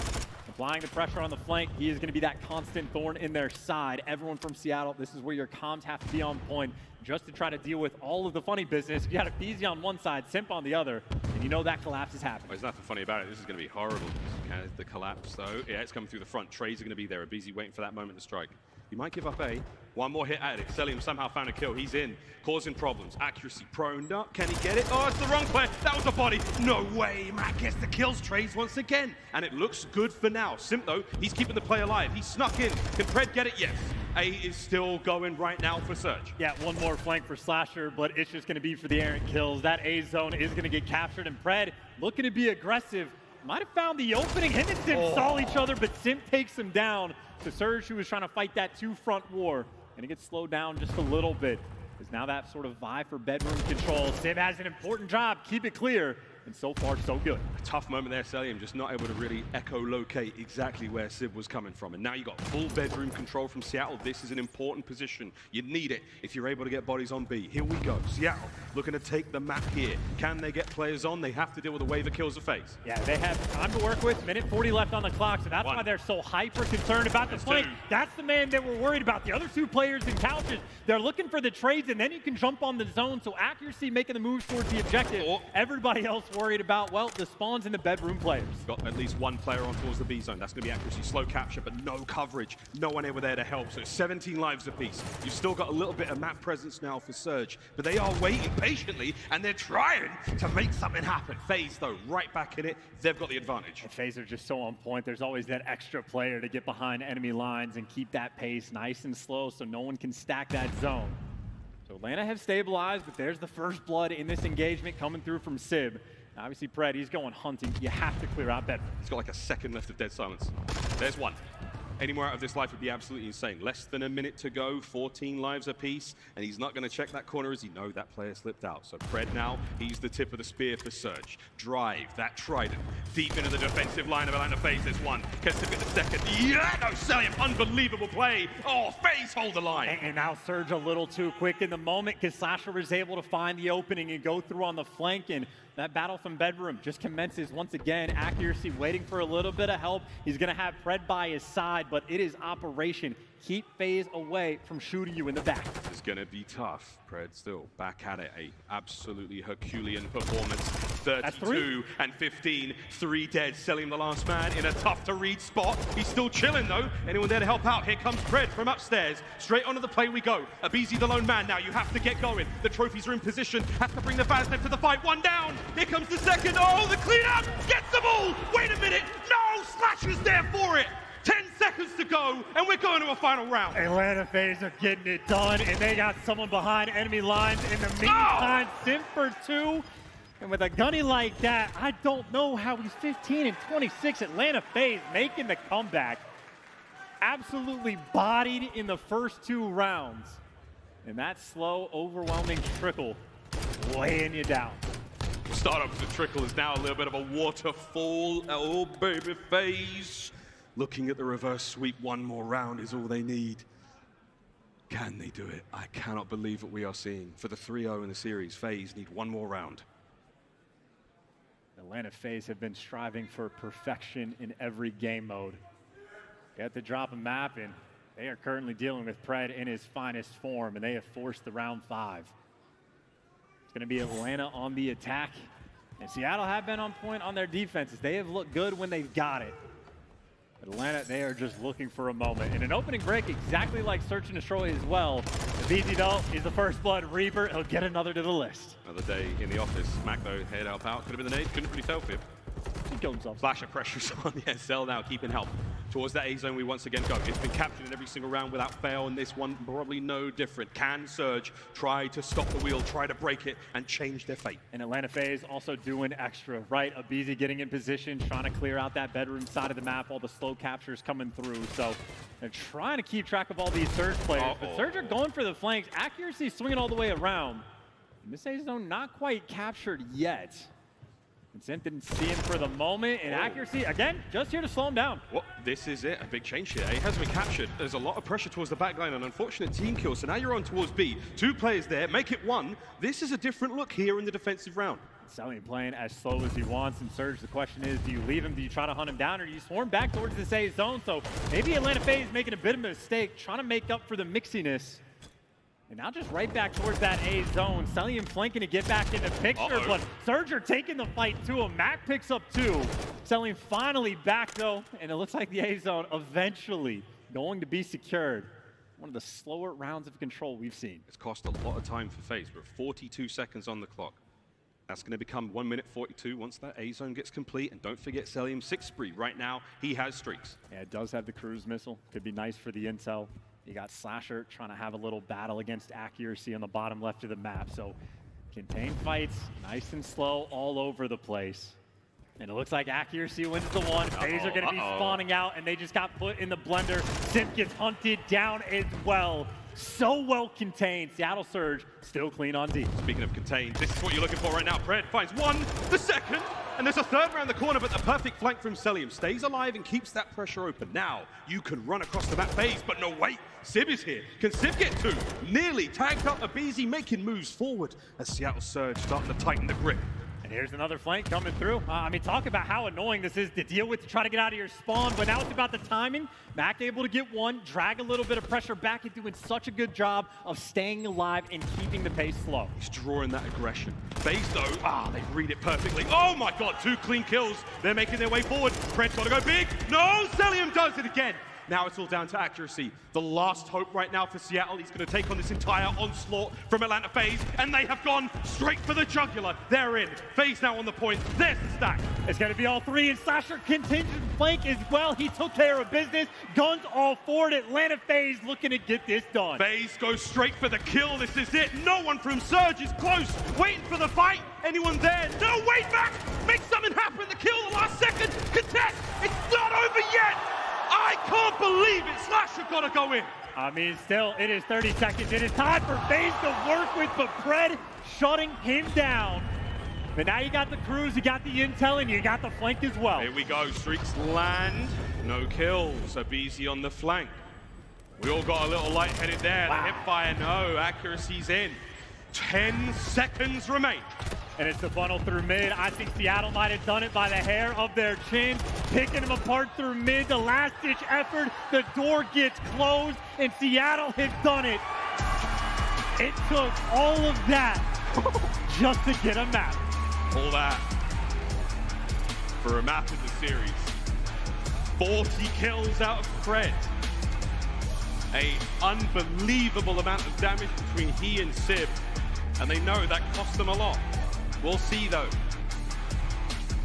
Applying the pressure on the flank, he is going to be that constant thorn in their side. Everyone from Seattle, this is where your comms have to be on point just to try to deal with all of the funny business. You got a BZ on one side, Simp on the other, and you know that collapse is happening. Well, there's nothing funny about it. This is going to be horrible. Okay, the collapse, though. Yeah, it's coming through the front. Trades are going to be there. A BZ waiting for that moment to strike. He might give up A. One more hit at it. Selim somehow found a kill. He's in, causing problems. Accuracy prone up. Can he get it? Oh, it's the wrong play. That was a body. No way. Matt gets the kills. Trades once again. And it looks good for now. Simp, though, he's keeping the play alive. He snuck in. Can Pred get it? Yes. A is still going right now for Surge. Yeah, one more flank for Slasher, but it's just going to be for the errant kills. That A zone is going to get captured, and Pred looking to be aggressive. Might have found the opening. Him and Simp saw each other, but Simp takes him down. To Surge, who was trying to fight that 2-front war, and it gets slowed down just a little bit. Because now that sort of vie for bedroom control. Sib has an important job. Keep it clear. And so far, so good. A tough moment there, Selim, just not able to really echolocate exactly where Sib was coming from. And now you got full bedroom control from Seattle. This is an important position. You need it if you're able to get bodies on B. Here we go. Seattle looking to take the map here. Can they get players on? They have to deal with a wave of kills of FaZe. Yeah, they have time to work with. Minute 40 left on the clock, so that's why they're so hyper concerned about the flank. That's the man that we're worried about. The other 2 players in couches, they're looking for the trades, and then you can jump on the zone. So Accuracy making the moves towards the objective. Everybody else worried about, well, the spawns in the bedroom players. Got at least one player on towards the B zone. That's going to be Accuracy. Slow capture, but no coverage. No one ever there to help. So 17 lives apiece. You've still got a little bit of map presence now for Surge, but they are waiting patiently, and they're trying to make something happen. FaZe, though, right back in it. They've got the advantage. And FaZe are just so on point. There's always that extra player to get behind enemy lines and keep that pace nice and slow so no one can stack that zone. So Atlanta have stabilized, but there's the first blood in this engagement coming through from Sib. Obviously, Pred, he's going hunting. You have to clear out bedroom. He's got like a second left of dead silence. There's one. Any more out of this life would be absolutely insane. Less than a minute to go, 14 lives apiece, and he's not going to check that corner as he knows that player slipped out. So Pred now, he's the tip of the spear for Surge. Drive, that trident, deep into the defensive line of Atlanta FaZe. There's one. Gets to get the second. Yeah, no, Selim, unbelievable play. Oh, FaZe hold the line. And now Surge a little too quick in the moment because Slasher was able to find the opening and go through on the flank, and that battle from bedroom just commences once again. Accuracy waiting for a little bit of help. He's going to have Pred by his side, but it is operation. Keep FaZe away from shooting you in the back. This is going to be tough. Pred still back at it. A absolutely Herculean performance. 32 and 15. 3 dead. Selim the last man in a tough to read spot. He's still chilling though. Anyone there to help out? Here comes Pred from upstairs. Straight onto the play we go. Abizi the lone man now. You have to get going. The trophies are in position. Has to bring the Vaznev to the fight. One down. Here comes the second. Oh, the cleanup. Gets the ball. Wait a minute. No, Slasher's there for it. 10 seconds to go, and we're going to a final round. Atlanta FaZe are getting it done, and they got someone behind enemy lines in the meantime. Simp for 2, and with a gunny like that, I don't know how he's 15 and 26. Atlanta FaZe making the comeback. Absolutely bodied in the first 2 rounds. And that slow, overwhelming trickle weighing you down. Start off with the trickle is now a little bit of a waterfall. Oh, baby FaZe. Looking at the reverse sweep, one more round is all they need. Can they do it? I cannot believe what we are seeing. For the 3-0 in the series, FaZe need one more round. Atlanta FaZe have been striving for perfection in every game mode. They have to drop a map, and they are currently dealing with Pred in his finest form, and they have forced the round 5. It's going to be Atlanta on the attack, and Seattle have been on point on their defenses. They have looked good when they've got it. Atlanta, they are just looking for a moment. And an opening break exactly like Search and Destroy as well. BZ, though, is the first blood Reaper. He'll get another to the list. Another day in the office. Mac, though, head help out. Could have been the nade. Couldn't really tell for him. He killed himself. Flash of pressure on the SL now, keeping help. Towards that A zone we once again go. It's been captured in every single round without fail, and this one probably no different. Can Surge try to stop the wheel, try to break it, and change their fate? And Atlanta FaZe also doing extra, right? Abizi getting in position, trying to clear out that bedroom side of the map, all the slow captures coming through. So they're trying to keep track of all these Surge players. But Surge are going for the flanks. Accuracy swinging all the way around. And this A zone not quite captured yet. Vincent didn't see him for the moment, and Accuracy, again, just here to slow him down. Well, this is it, a big change here. He has been captured. There's a lot of pressure towards the back line, an unfortunate team kill, so now you're on towards B. 2 players there, make it 1. This is a different look here in the defensive round. Sally playing as slow as he wants, and Surge, the question is, do you leave him, do you try to hunt him down, or do you swarm back towards this A zone? So maybe Atlanta FaZe making a bit of a mistake, trying to make up for the mixiness. And now just right back towards that A zone. Stellium flanking to get back in the picture, but Surge are taking the fight to him. Mac picks up 2. Stellium finally back though, and it looks like the A zone eventually going to be secured. One of the slower rounds of control we've seen. It's cost a lot of time for FaZe. We're 42 seconds on the clock. That's going to become 1 minute 42 once that A zone gets complete. And don't forget Stellium's 6 spree. Right now, he has streaks. Yeah, it does have the cruise missile. Could be nice for the intel. You got Slasher trying to have a little battle against Accuracy on the bottom left of the map. So contained fights, nice and slow all over the place. And it looks like Accuracy wins the one. FaZe are going to be spawning out, and they just got put in the blender. Simp gets hunted down as well. So well contained. Seattle Surge still clean on D. Speaking of contained, this is what you're looking for right now. Pred finds 1, the second, and there's a 3rd around the corner, but the perfect flank from Stellium stays alive and keeps that pressure open. Now, you can run across the map FaZe, but no, wait. Sib is here. Can Sib get 2? Nearly tagged up Abizi, making moves forward as Seattle Surge starting to tighten the grip. And here's another flank coming through. I mean, talk about how annoying this is to deal with to try to get out of your spawn, but now it's about the timing. Mac able to get 1, drag a little bit of pressure back, and doing such a good job of staying alive and keeping the pace slow. He's drawing that aggression. FaZe though, they read it perfectly. Oh my god, 2 clean kills. They're making their way forward. Pred's gotta go big. No, Stellium does it again. Now it's all down to Accuracy. The last hope right now for Seattle. He's going to take on this entire onslaught from Atlanta FaZe, and they have gone straight for the jugular. They're in. FaZe now on the point. There's the stack. It's going to be all 3, and Slasher continues to flank as well. He took care of business. Guns all forward. Atlanta FaZe looking to get this done. FaZe goes straight for the kill. This is it. No one from Surge is close. Waiting for the fight. Anyone there? No, wait back. Make something happen. The kill, the last second. Contest. It's not over yet. I can't believe it. Slasher gotta go in. I mean, still, it is 30 seconds. It is time for FaZe to work with, but Pred shutting him down. But now you got the cruise, you got the intel, and you got the flank as well. Here we go. Streaks land. No kills. Abizi on the flank. We all got a little lightheaded there. The hip fire, no. Accuracy's in. 10 seconds remain. And it's the funnel through mid. I think Seattle might have done it by the hair of their chin, picking them apart through mid. The last-ditch effort, the door gets closed, and Seattle has done it. It took all of that just to get a map. All that for a map in the series. 40 kills out of Pred. A unbelievable amount of damage between he and Sib, and they know that cost them a lot. We'll see though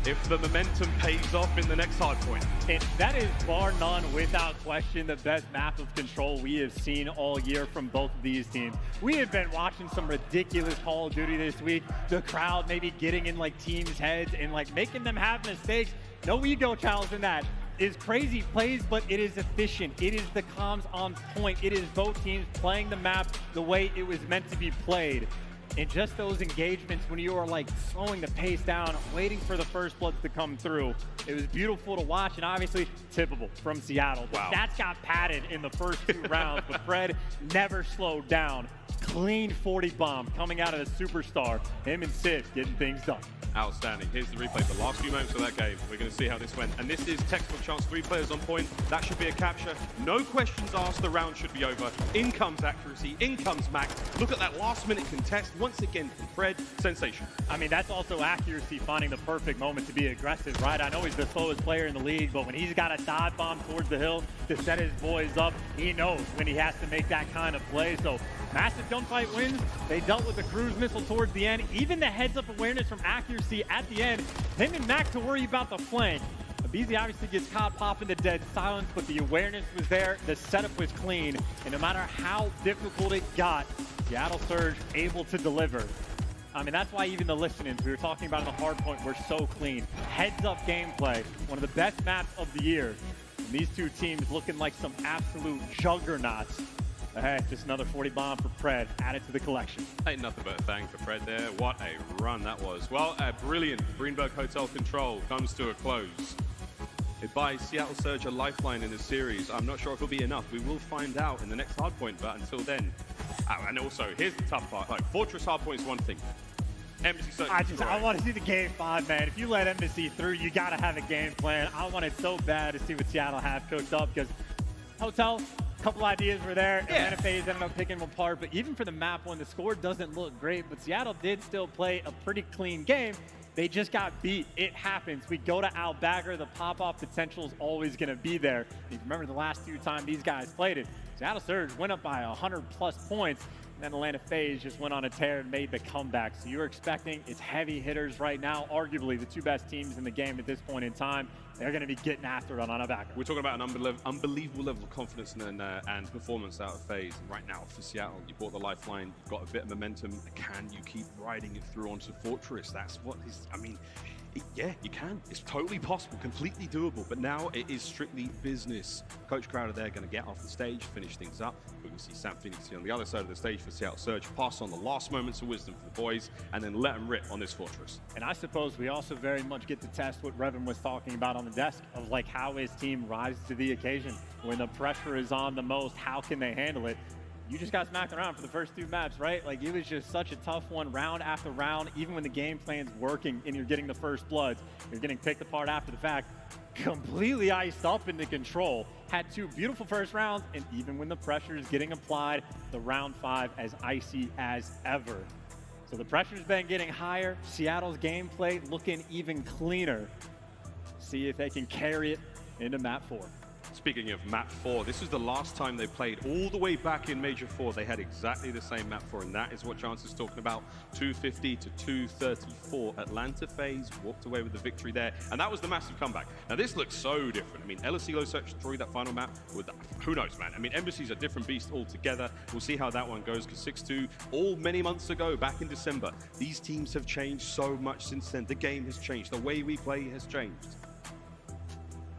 if the momentum pays off in the next hard point. And that is bar none, without question, the best map of control we have seen all year from both of these teams. We have been watching some ridiculous Call of Duty this week. The crowd maybe getting in like teams' heads and like making them have mistakes. No ego challenge in that. Is crazy plays, but it is efficient. It is the comms on point. It is both teams playing the map the way it was meant to be played. And just those engagements when you are like slowing the pace down, waiting for the first bloods to come through. It was beautiful to watch, and obviously typical from Seattle. The stats got padded in the first 2 rounds, but Pred never slowed down. clean 40 bomb coming out of the superstar. Him and Sid getting things done. Outstanding. Here's the replay. The last few moments of that game. We're going to see how this went. And this is textbook chance. 3 players on point. That should be a capture. No questions asked. The round should be over. In comes accuracy. In comes Max. Look at that last-minute contest. Once again from Fred. Sensation. I mean, that's also accuracy, finding the perfect moment to be aggressive, right? I know he's the slowest player in the league, but when he's got a dive bomb towards the hill to set his boys up, he knows when he has to make that kind of play. So massive gunfight wins. They dealt with the cruise missile towards the end. Even the heads-up awareness from accuracy at the end. Him and Mac to worry about the flank. Beezy obviously gets caught popping the dead silence, but the awareness was there. The setup was clean. And no matter how difficult it got, Seattle Surge able to deliver. I mean, that's why even the listenings we were talking about in the hard point were so clean. Heads-up gameplay, one of the best maps of the year. And these two teams looking like some absolute juggernauts. But hey, just another 40 bomb for Pred added to the collection. Ain't nothing but a thing for Fred there. What a run that was. Well, a brilliant Greenberg Hotel control comes to a close. It buys Seattle Surge a lifeline in the series. I'm not sure if it'll be enough. We will find out in the next hardpoint, but until then. And also, here's the tough part. Like, Fortress hardpoint is one thing. Embassy Surge. I want to see the game 5, man. If you let Embassy through, you got to have a game plan. I wanted so bad to see what Seattle have cooked up because Hotel, a couple ideas were there. Yeah. And FaZe ended up picking them apart. But even for the map one, the score doesn't look great. But Seattle did still play a pretty clean game. They just got beat. It happens. We go to Al-Bagr. The pop-off potential is always going to be there. If you remember the last few times these guys played it, Seattle Surge went up by 100+ points. And then Atlanta FaZe just went on a tear and made the comeback. So you're expecting it's heavy hitters right now. Arguably the 2 best teams in the game at this point in time. They're going to be getting after it on Al-Bagr. We're talking about an unbelievable level of confidence and performance out of FaZe. And right now for Seattle, you bought the lifeline, you've got a bit of momentum. Can you keep riding it through onto Fortress? That's what is, I mean, yeah, you can. It's totally possible, completely doable. But now it is strictly business. Coach Crowder there going to get off the stage, finish things up. We're going to see Sam Phoenix on the other side of the stage for Seattle Surge, pass on the last moments of wisdom for the boys, and then let them rip on this Fortress. And I suppose we also very much get to test what Revan was talking about on the desk of like how his team rises to the occasion. When the pressure is on the most, how can they handle it? You just got smacked around for the first 2 maps, right? Like, it was just such a tough one, round after round. Even when the game plan's working and you're getting the first bloods, you're getting picked apart after the fact. Completely iced up into control. Had 2 beautiful first rounds, and even when the pressure is getting applied, the round 5 as icy as ever. So the pressure's been getting higher. Seattle's gameplay looking even cleaner. See if they can carry it into map 4. Speaking of map 4, this is the last time they played all the way back in Major 4. They had exactly the same map 4, and that is what Chance is talking about. 250 to 234. Atlanta FaZe walked away with the victory there, and that was the massive comeback. Now this looks so different. I mean, LSELO searched through that final map with, who knows, man. I mean, Embassy's a different beast altogether. We'll see how that one goes, because 6-2, all many months ago, back in December, these teams have changed so much since then. The game has changed. The way we play has changed.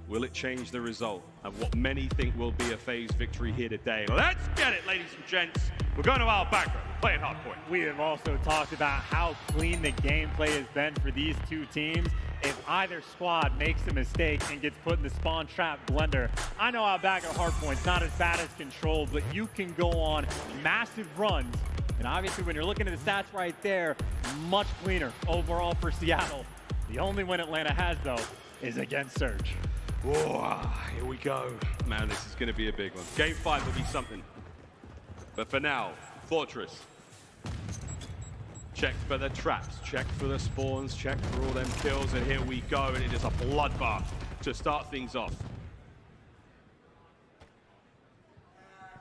Will it change the result of what many think will be a FaZe victory here today? Let's get it, ladies and gents. We're going to Al-Bagr, playing hardpoint. We have also talked about how clean the gameplay has been for these 2 teams. If either squad makes a mistake and gets put in the spawn trap blender, I know Al-Bagr hardpoint's not as bad as Control, but you can go on massive runs. And obviously when you're looking at the stats right there, much cleaner overall for Seattle. The only win Atlanta has, though, is against Surge. Whoa, here we go. Man, this is going to be a big one. Game 5 will be something. But for now, Fortress. Check for the traps, check for the spawns, check for all them kills, and here we go, and it is a bloodbath to start things off.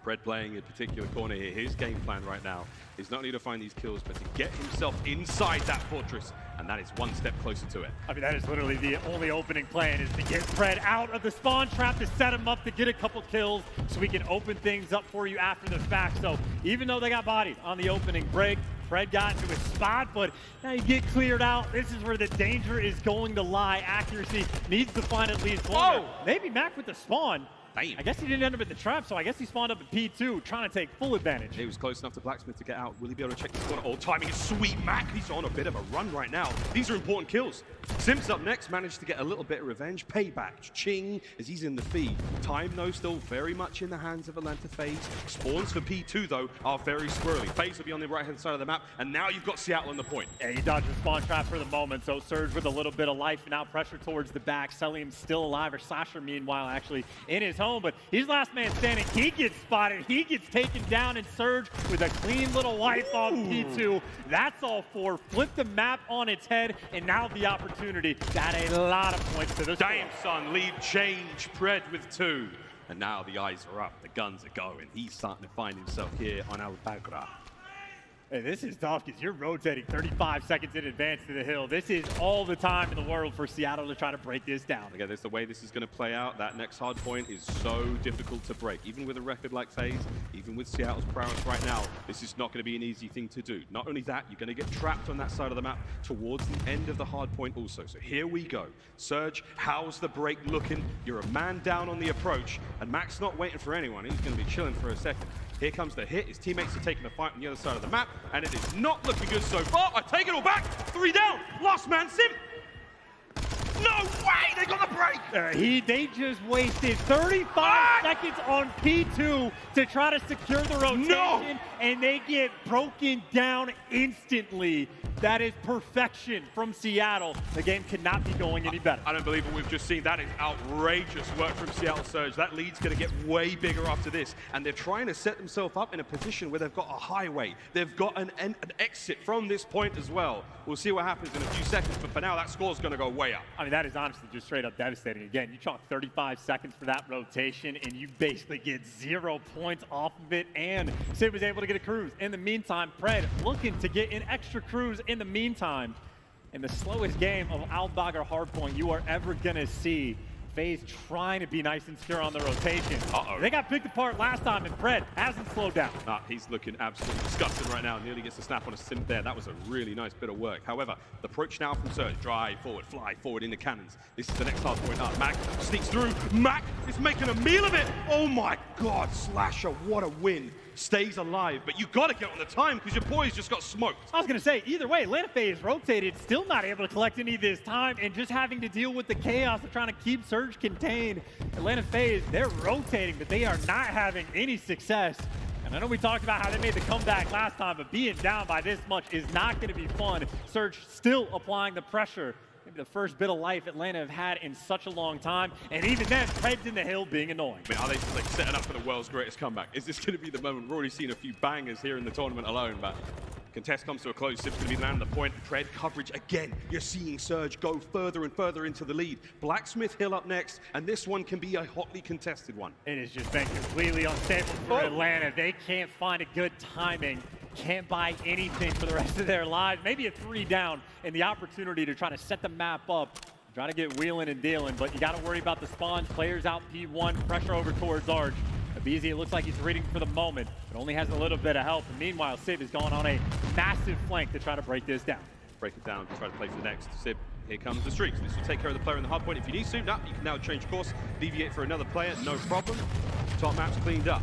Fred playing a particular corner here. His game plan right now is not only to find these kills, but to get himself inside that Fortress, and that is one step closer to it. I mean, that is literally the only opening plan, is to get Fred out of the spawn trap, to set him up to get a couple kills so we can open things up for you after the fact. So even though they got bodied on the opening break, Fred got into his spot, but now you get cleared out. This is where the danger is going to lie. Accuracy needs to find at least one. Oh! Maybe Mac with the spawn. Damn. I guess he didn't end up at the trap, so I guess he spawned up at P2, trying to take full advantage. He was close enough to Blacksmith to get out. Will he be able to check this corner? Oh, timing is sweet. Mac, he's on a bit of a run right now. These are important kills. Simps up next, managed to get a little bit of revenge. Payback, Ching, as he's in the feed. Time, though, still very much in the hands of Atlanta FaZe. Spawns for P2, though, are very squirrely. FaZe will be on the right-hand side of the map, and now you've got Seattle on the point. Yeah, he dodged the spawn trap for the moment, so Surge with a little bit of life, now pressure towards the back. Selim still alive, or Slasher, meanwhile, actually in his home, but he's last man standing. He gets spotted, he gets taken down, and Surge with a clean little wipe on P2. That's all four. Flip the map on its head, and now the opportunity to add a lot of points to this. Damn, son, lead change. Pred with 2. And now the eyes are up, the guns are going. He's starting to find himself here on Albagra. Hey, this is tough because you're rotating 35 seconds in advance to the hill. This is all the time in the world for Seattle to try to break this down. Again, that's the way this is going to play out. That next hard point is so difficult to break. Even with a record like FaZe, even with Seattle's prowess right now, this is not going to be an easy thing to do. Not only that, you're going to get trapped on that side of the map towards the end of the hard point also. So here we go. Surge, how's the break looking? You're a man down on the approach, and Mac's not waiting for anyone. He's going to be chilling for a second. Here comes the hit. His teammates are taking the fight on the other side of the map, and it is not looking good so far. I take it all back. 3 down. Last man, Sim. No way! They got the break! They just wasted 35 seconds on P2 to try to secure the rotation, and they get broken down instantly. That is perfection from Seattle. The game could not be going any better. I don't believe what we've just seen. That is outrageous work from Seattle Surge. That lead's going to get way bigger after this, and they're trying to set themselves up in a position where they've got a highway. They've got an exit from this point as well. We'll see what happens in a few seconds, but for now, that score's going to go way up. I mean, that is honestly just straight up devastating. Again, you chalk 35 seconds for that rotation, and you basically get 0 points off of it, and Sid was able to get a cruise. In the meantime, Pred looking to get an extra cruise in the meantime. In the slowest game of Al-Bagr hardpoint you are ever going to see. FaZe trying to be nice and secure on the rotation. They got picked apart last time, and Pred hasn't slowed down. He's looking absolutely disgusting right now. Nearly gets a snap on a sim there. That was a really nice bit of work. However, the approach now from Surge. Drive forward, fly forward in the cannons. This is the next hard point up. Mac sneaks through. Mac is making a meal of it. Oh my God, Slasher, what a win. Stays alive, but you got to get on the time because your boys just got smoked. I was going to say, either way, Atlanta FaZe rotated, still not able to collect any of this time, and just having to deal with the chaos of trying to keep Surge contained. Atlanta FaZe, they're rotating, but they are not having any success. And I know we talked about how they made the comeback last time, but being down by this much is not going to be fun. Surge still applying the pressure. Maybe the first bit of life Atlanta have had in such a long time, and even then, Pred's in the hill being annoying. I mean, are they just like setting up for the world's greatest comeback? Is this going to be the moment? We've already seen a few bangers here in the tournament alone, but contest comes to a close. Sip's going to be landing the point. Pred coverage again. You're seeing Surge go further and further into the lead. Blacksmith Hill up next, and this one can be a hotly contested one. It has just been completely unstable for Atlanta. They can't find a good timing. Can't buy anything for the rest of their lives. Maybe a 3 down and the opportunity to try to set the map up. Try to get wheeling and dealing, but you got to worry about the spawns. Players out P1, pressure over towards Arch. BZ, it looks like he's reading for the moment, but only has a little bit of help. And meanwhile, Sib is going on a massive flank to try to break this down. Break it down, try to play for the next. Sib, here comes the streaks. This will take care of the player in the hard point if you need to. No, you can now change course, deviate for another player, no problem. Top map's cleaned up.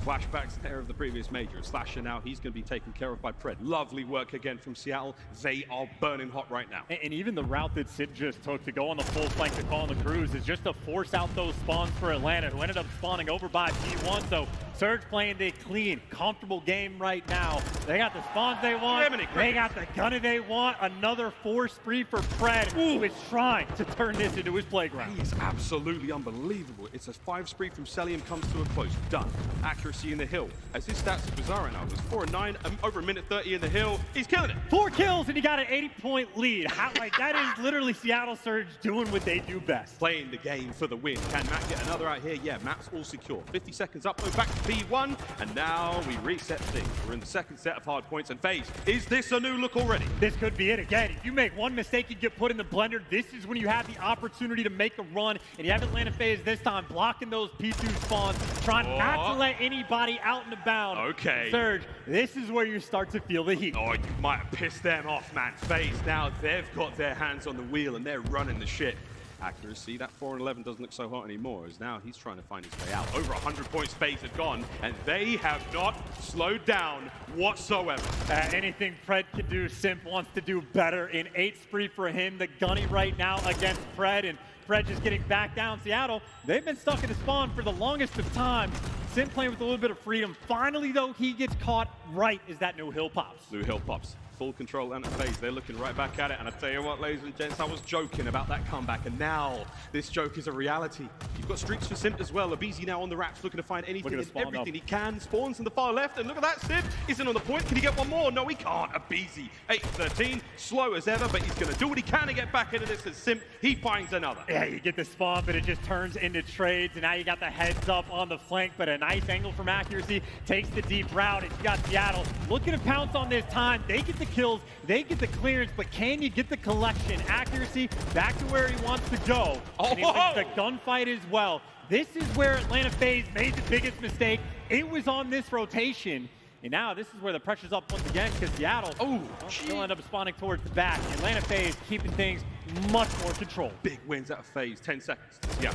Flashbacks there of the previous major. Slasher now, he's going to be taken care of by Pred. Lovely work again from Seattle. They are burning hot right now. And even the route that Sid just took to go on the full flank to call on the cruise is just to force out those spawns for Atlanta, who ended up spawning over by P1. So Surge playing the clean, comfortable game right now. They got the spawns they want. They got the gunner they want. Another 4 spree for Pred, who is trying to turn this into his playground. He is absolutely unbelievable. It's a 5 spree from Selim comes to a close. Done. Accuracy in the hill. As his stats are bizarre now. It was 4 and 9, over a minute 30 in the hill. He's killing it. 4 kills and he got an 80-point lead. That is literally Seattle Surge doing what they do best. Playing the game for the win. Can Matt get another out here? Yeah, Matt's all secure. 50 seconds up, go back to P1, and now we reset things. We're in the second set of hard points and FaZe. Is this a new look already? This could be it again. If you make one mistake, you get put in the blender. This is when you have the opportunity to make a run, and you have Atlanta FaZe this time blocking those P2 spawns, trying not to let anybody out and about. Okay. Surge, this is where you start to feel the heat. Oh, you might have pissed them off, man. FaZe now, they've got their hands on the wheel and they're running the shit. Accuracy, that 4-11 doesn't look so hot anymore, as now he's trying to find his way out. Over 100 points phase have gone, and they have not slowed down whatsoever. Anything Pred can do, Simp wants to do better. In 8 spree for him, the gunny right now against Pred, and Pred just getting back down. Seattle, they've been stuck in the spawn for the longest of time. Simp playing with a little bit of freedom. Finally, though, he gets caught right as that new hill pops. New hill pops. Full control and phase. They're looking right back at it. And I tell you what, ladies and gents, I was joking about that comeback. And now this joke is a reality. You've got streaks for Simp as well. Abizi now on the wraps, looking to find anything and everything he can. Spawns in the far left. And look at that, Simp isn't on the point. Can he get one more? No, he can't. Abizi, 8-13, slow as ever, but he's going to do what he can to get back into this as Simp. He finds another. Yeah, you get the spawn, but it just turns into trades. And now you got the heads up on the flank, but a nice angle from Accuracy takes the deep route. And you got Seattle looking to pounce on this time. They get the kills. They get the clearance, but can you get the collection? Accuracy back to where he wants to go. And he wins the gunfight as well. This is where Atlanta FaZe made the biggest mistake. It was on this rotation. And now this is where the pressure's up once again because Seattle will end up spawning towards the back. Atlanta FaZe keeping things much more controlled. Big wins out of FaZe, 10 seconds. Yeah.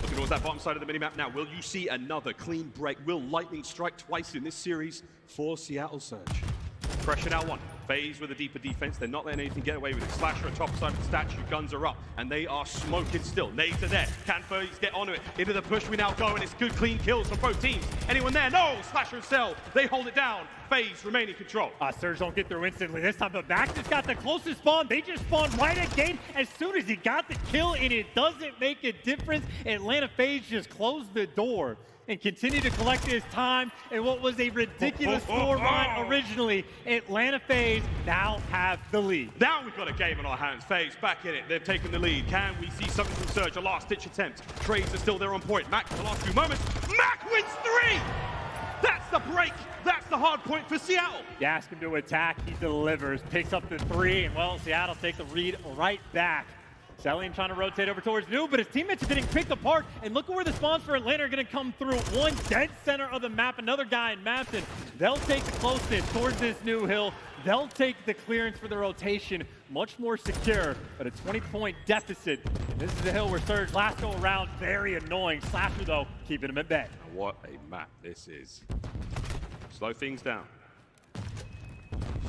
Looking towards that bottom side of the minimap now. Will you see another clean break? Will lightning strike twice in this series for Seattle Surge? Pressure now one. FaZe with a deeper defense. They're not letting anything get away with it. Slasher on top side of the statue. Guns are up. And they are smoking still. Nades are there. Can FaZe get onto it? Into the push we now go. And it's good clean kills from both teams. Anyone there? No! Slasher and Cell. They hold it down. FaZe remain in control. Surge don't get through instantly this time, but Max just got the closest spawn. They just spawned right at Gate as soon as he got the kill, and it doesn't make a difference. Atlanta FaZe just closed the door and continue to collect his time in what was a ridiculous score line originally. Atlanta FaZe now have the lead. Now we've got a game on our hands. FaZe back in it. They've taken the lead. Can we see something from Surge? A last-ditch attempt. Trades are still there on point. Mac for the last few moments. Mac wins 3! That's the break. That's the hard point for Seattle. You ask him to attack, he delivers, picks up the 3, and well, Seattle take the read right back. Cellian trying to rotate over towards New, but his teammates are getting picked apart. And look at where the spawns for Atlanta are going to come through. One dead center of the map, another guy in Mapton. They'll take the closest towards this New hill. They'll take the clearance for the rotation. Much more secure, but a 20-point deficit. And this is the hill where Surge last go around. Very annoying. Slasher, though, keeping him at bay. What a map this is. Slow things down.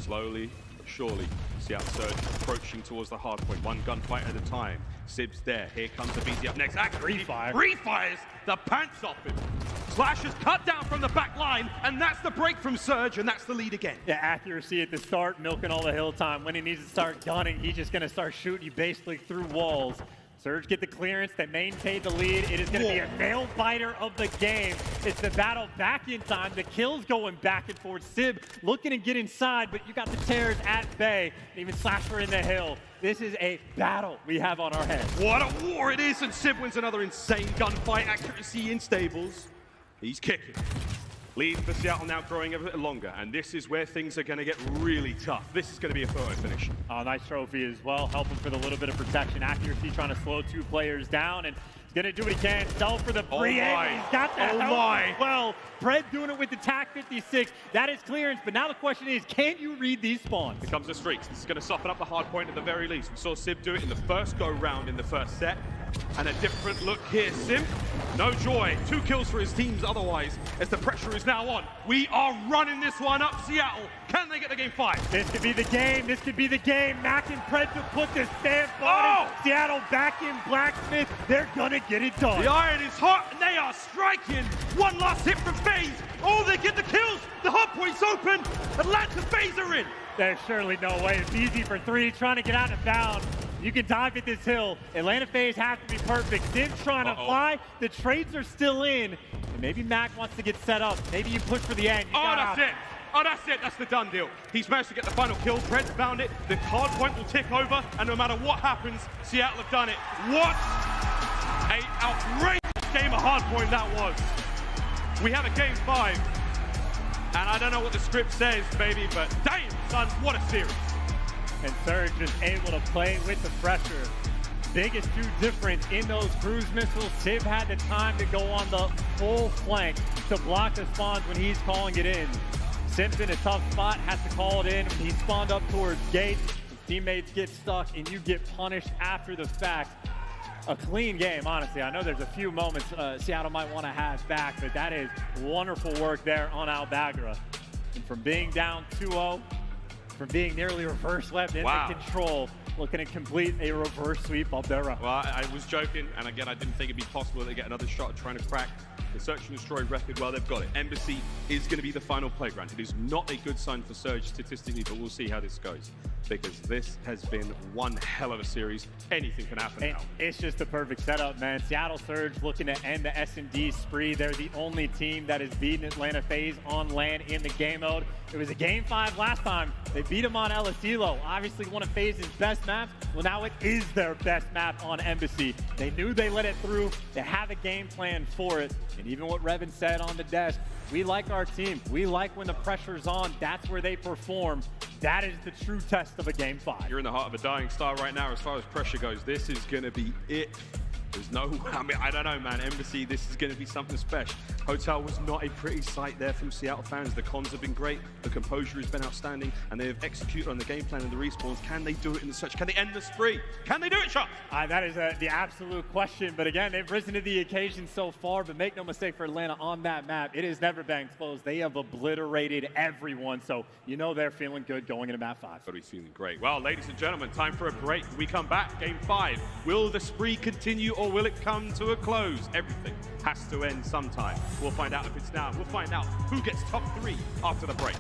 Slowly, but surely. Seattle Surge approaching towards the hard point. One gunfight at a time. Sib's there. Here comes the BZ up next. Refires the pants off him. Slash is cut down from the back line, and that's the break from Surge, and that's the lead again. Yeah, accuracy at the start, milking all the hill time. When he needs to start gunning, he's just going to start shooting you basically through walls. Surge get the clearance, they maintain the lead. It is going to be a nail biter of the game. It's the battle back in time. The kills going back and forth. Sib looking to get inside, but you got the tears at bay. Even Slasher in the hill. This is a battle we have on our hands. What a war it is, and Sib wins another insane gunfight. Accuracy in stables. He's kicking. Lead for Seattle now growing a bit longer, and this is where things are going to get really tough. This is going to be a photo finish. Oh, nice trophy as well, helping for the little bit of protection. Accuracy trying to slow 2 players down, and he's going to do what he can. Sell for the free He's got that as well. Pred doing it with the TAC 56. That is clearance, but now the question is, can you read these spawns? Here comes the streaks. This is going to soften up the hard point at the very least. We saw Sib do it in the first go-round in the first set. And a different look here. Sim, no joy. 2 kills for his teams otherwise, as the pressure is now on. We are running this one up, Seattle. Can they get the game 5? This could be the game. This could be the game. Mac and Pred to put the stamp on it. Seattle back in Blacksmith. They're going to get it done. The iron is hot, and they are striking. One last hit from FaZe. Oh, they get the kills. The hard point's open. Atlanta FaZe are in. There's surely no way. It's easy for 3, trying to get out of bounds. You can dive at this hill. Atlanta FaZe has to be perfect. Sim trying to fly. The trades are still in. And maybe Mac wants to get set up. Maybe you push for the end. That's it. Oh, that's it. That's the done deal. He's managed to get the final kill. Pred's found it. The hard point will tick over. And no matter what happens, Seattle have done it. What an outrageous game of hard point that was. We have a game 5. And I don't know what the script says, baby, but damn, son, what a series. And Surge is able to play with the pressure. Biggest 2 difference in those cruise missiles. Sib had the time to go on the full flank to block the spawns when he's calling it in. Sim's in a tough spot, has to call it in when he spawned up towards Gate. His teammates get stuck and you get punished after the fact. a clean game, honestly. I know there's a few moments Seattle might want to have back, but that is wonderful work there on Albagra. And from being down 2-0, from being nearly reverse left into control, looking to complete a reverse sweep of their run. Well, I was joking, and again, I didn't think it'd be possible to get another shot trying to crack the Search and Destroy record. Well, they've got it. Embassy is going to be the final playground. It is not a good sign for Surge statistically, but we'll see how this goes, because this has been one hell of a series. Anything can happen now. It's just the perfect setup, man. Seattle Surge looking to end the S&D spree. They're the only team that has beaten Atlanta FaZe on LAN in the game mode. It was a game 5 last time. They beat them on El Estilo, obviously one of FaZe's best maps. Well, now it is their best map on Embassy. They knew they let it through. They have a game plan for it. And even what Revin said on the desk, we like our team. We like when the pressure's on. That's where they perform. That is the true test of a game 5. You're in the heart of a dying star right now as far as pressure goes. This is going to be it. There's no, I mean, I don't know, man. Embassy, this is going to be something special. Hotel was not a pretty sight there from Seattle fans. The cons have been great. The composure has been outstanding. And they have executed on the game plan and the respawns. Can they do it in the Search? Can they end the spree? Can they do it, Shots? That is the absolute question. But again, they've risen to the occasion so far. But make no mistake for Atlanta on that map, it has never been close. They have obliterated everyone. So you know they're feeling good going into map 5. Got to be feeling great. Well, ladies and gentlemen, time for a break. We come back, game 5. Will the spree continue or will it come to a close? Everything has to end sometime. We'll find out if it's now. We'll find out who gets top 3 after the break.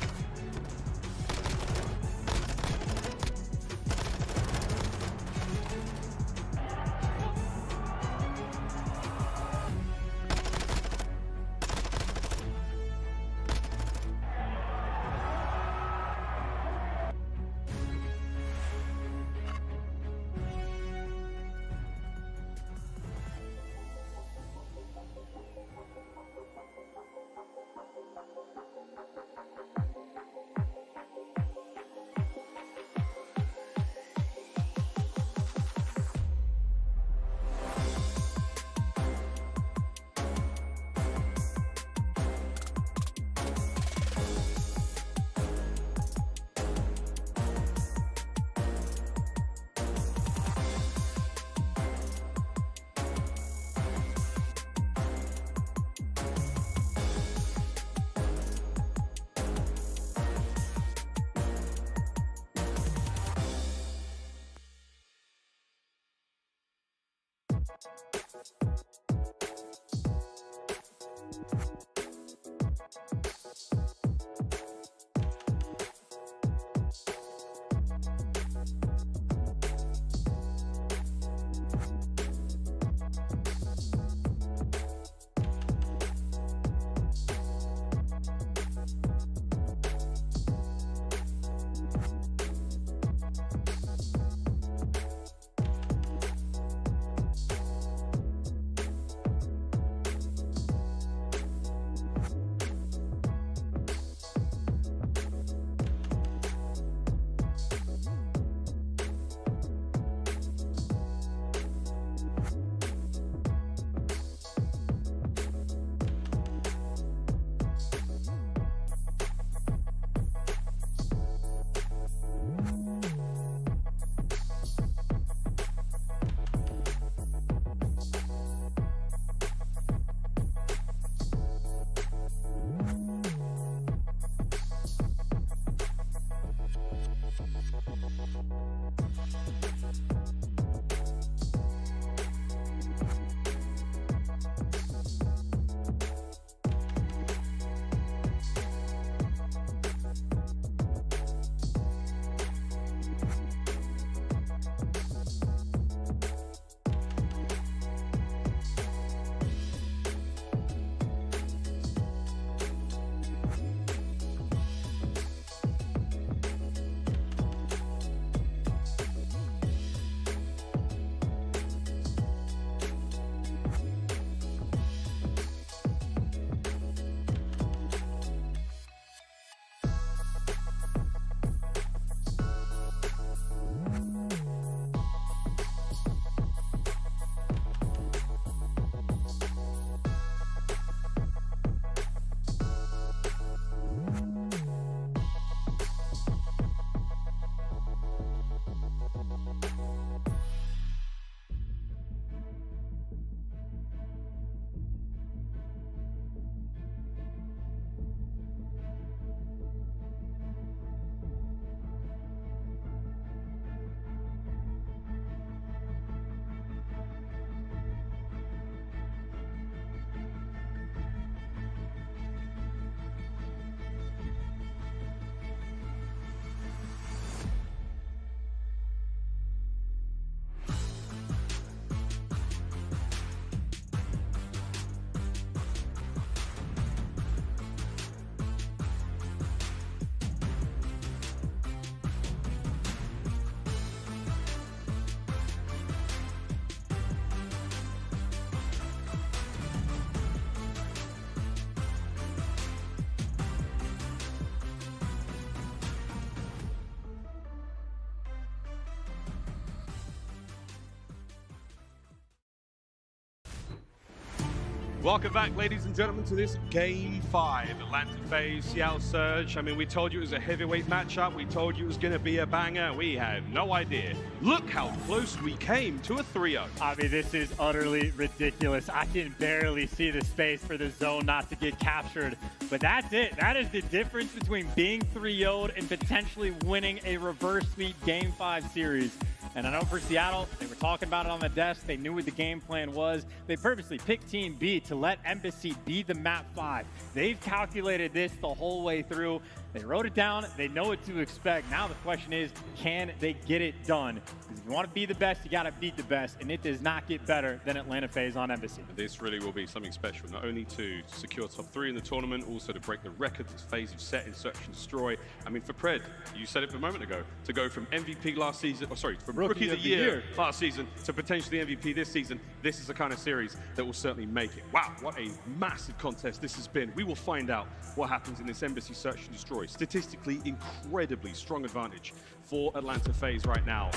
Welcome back, ladies and gentlemen, to this Game 5. Atlanta FaZe, Seattle Surge. I mean, we told you it was a heavyweight matchup. We told you it was going to be a banger. We had no idea. Look how close we came to a 3-0. I mean, this is utterly ridiculous. I can barely see the space for the zone not to get captured. But that's it. That is the difference between being 3-0'd and potentially winning a reverse sweep Game 5 series. And I know for Seattle, they were talking about it on the desk. They knew what the game plan was. They purposely picked Team B to let Embassy be the map 5. They've calculated this the whole way through. They wrote it down. They know what to expect. Now the question is, can they get it done? Because if you want to be the best, you got to beat the best. And it does not get better than Atlanta FaZe on Embassy. This really will be something special, not only to secure top 3 in the tournament, also to break the record that FaZe have set in Search and Destroy. I mean, for Pred, you said it a moment ago, to go from MVP last season, from Rookie of the Year last season to potentially MVP this season, this is the kind of series that will certainly make it. Wow, what a massive contest this has been. We will find out what happens in this Embassy Search and Destroy. Statistically, incredibly strong advantage for Atlanta FaZe right now.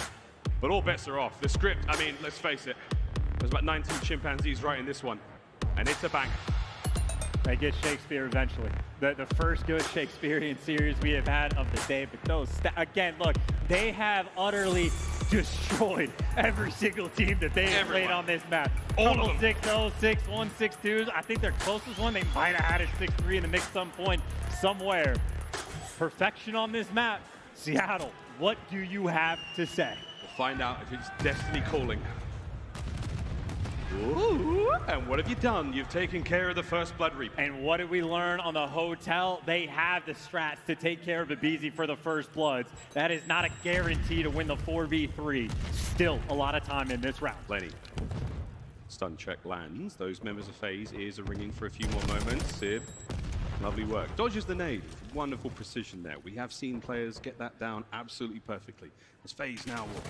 But all bets are off. The script, I mean, let's face it, there's about 19 chimpanzees writing this one, and it's a banger. They get Shakespeare eventually. The first good Shakespearean series we have had of the day. But those, again, look, they have utterly destroyed every single team that they have played on this map. All of them. 6-0, 6-1, 6-2s. I think their closest one, they might have had a 6-3 in the mix some point somewhere. Perfection on this map. Seattle, what do you have to say? We'll find out if it's destiny calling. Ooh, and what have you done? You've taken care of the first Blood Reap. And what did we learn on the hotel? They have the strats to take care of the BZ for the first Bloods. That is not a guarantee to win the 4v3. Still a lot of time in this round. Lenny. Stun check lands. Those members of FaZe ears are ringing for a few more moments. Sib, lovely work. Dodges the nade. Wonderful precision there. We have seen players get that down absolutely perfectly. As FaZe now will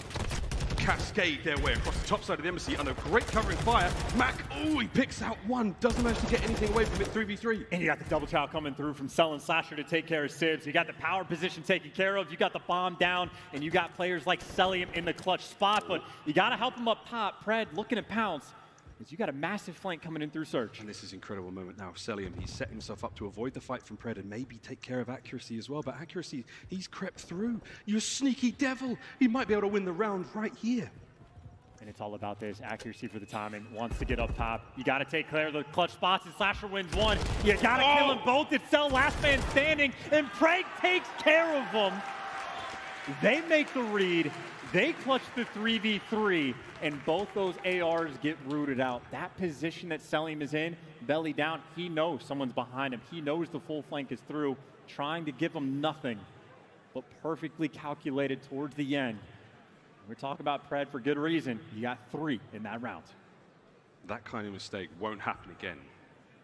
cascade their way across the top side of the Embassy under great covering fire. Mac, oh, he picks out one. Doesn't manage to get anything away from it. 3v3. And you got the double chow coming through from Cell and Slasher to take care of Sibs. You got the power position taken care of. You got the bomb down. And you got players like Celium in the clutch spot. But you got to help him up top. Pred looking to pounce. You got a massive flank coming in through Search. And this is an incredible moment now. Celium, he's set himself up to avoid the fight from Pred and maybe take care of Accuracy as well. But Accuracy, he's crept through. You sneaky devil. He might be able to win the round right here. And it's all about this accuracy for the timing. Wants to get up top. You got to take care of the clutch spots, and Slasher wins one. You got to kill them both. It's Cell last man standing, and Pred takes care of them. They make the read. They clutch the 3v3, and both those ARs get rooted out. That position that Celium is in, belly down, he knows someone's behind him. He knows the full flank is through, trying to give him nothing, but perfectly calculated towards the end. We're talking about Pred for good reason. You got 3 in that round. That kind of mistake won't happen again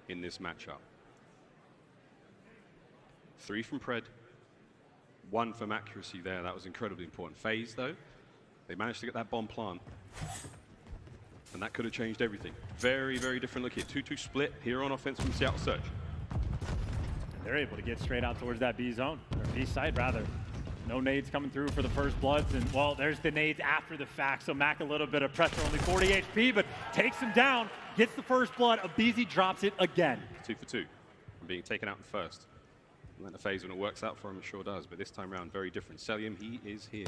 in this matchup. 3 from Pred, 1 from Accuracy there. That was incredibly important. FaZe, though, they managed to get that bomb plant. And that could have changed everything. Very, very different look here. 2-2 split here on offense from Seattle Surge. And they're able to get straight out towards that B zone, or B side rather. No nades coming through for the first Bloods, and well, there's the nades after the fact, so Mac a little bit of pressure, only 40 HP, but takes him down, gets the first Blood, Abizi drops it again. 2 for 2, from being taken out in first. Atlanta FaZe, when it works out for him, it sure does, but this time around, very different. Celium, he is here.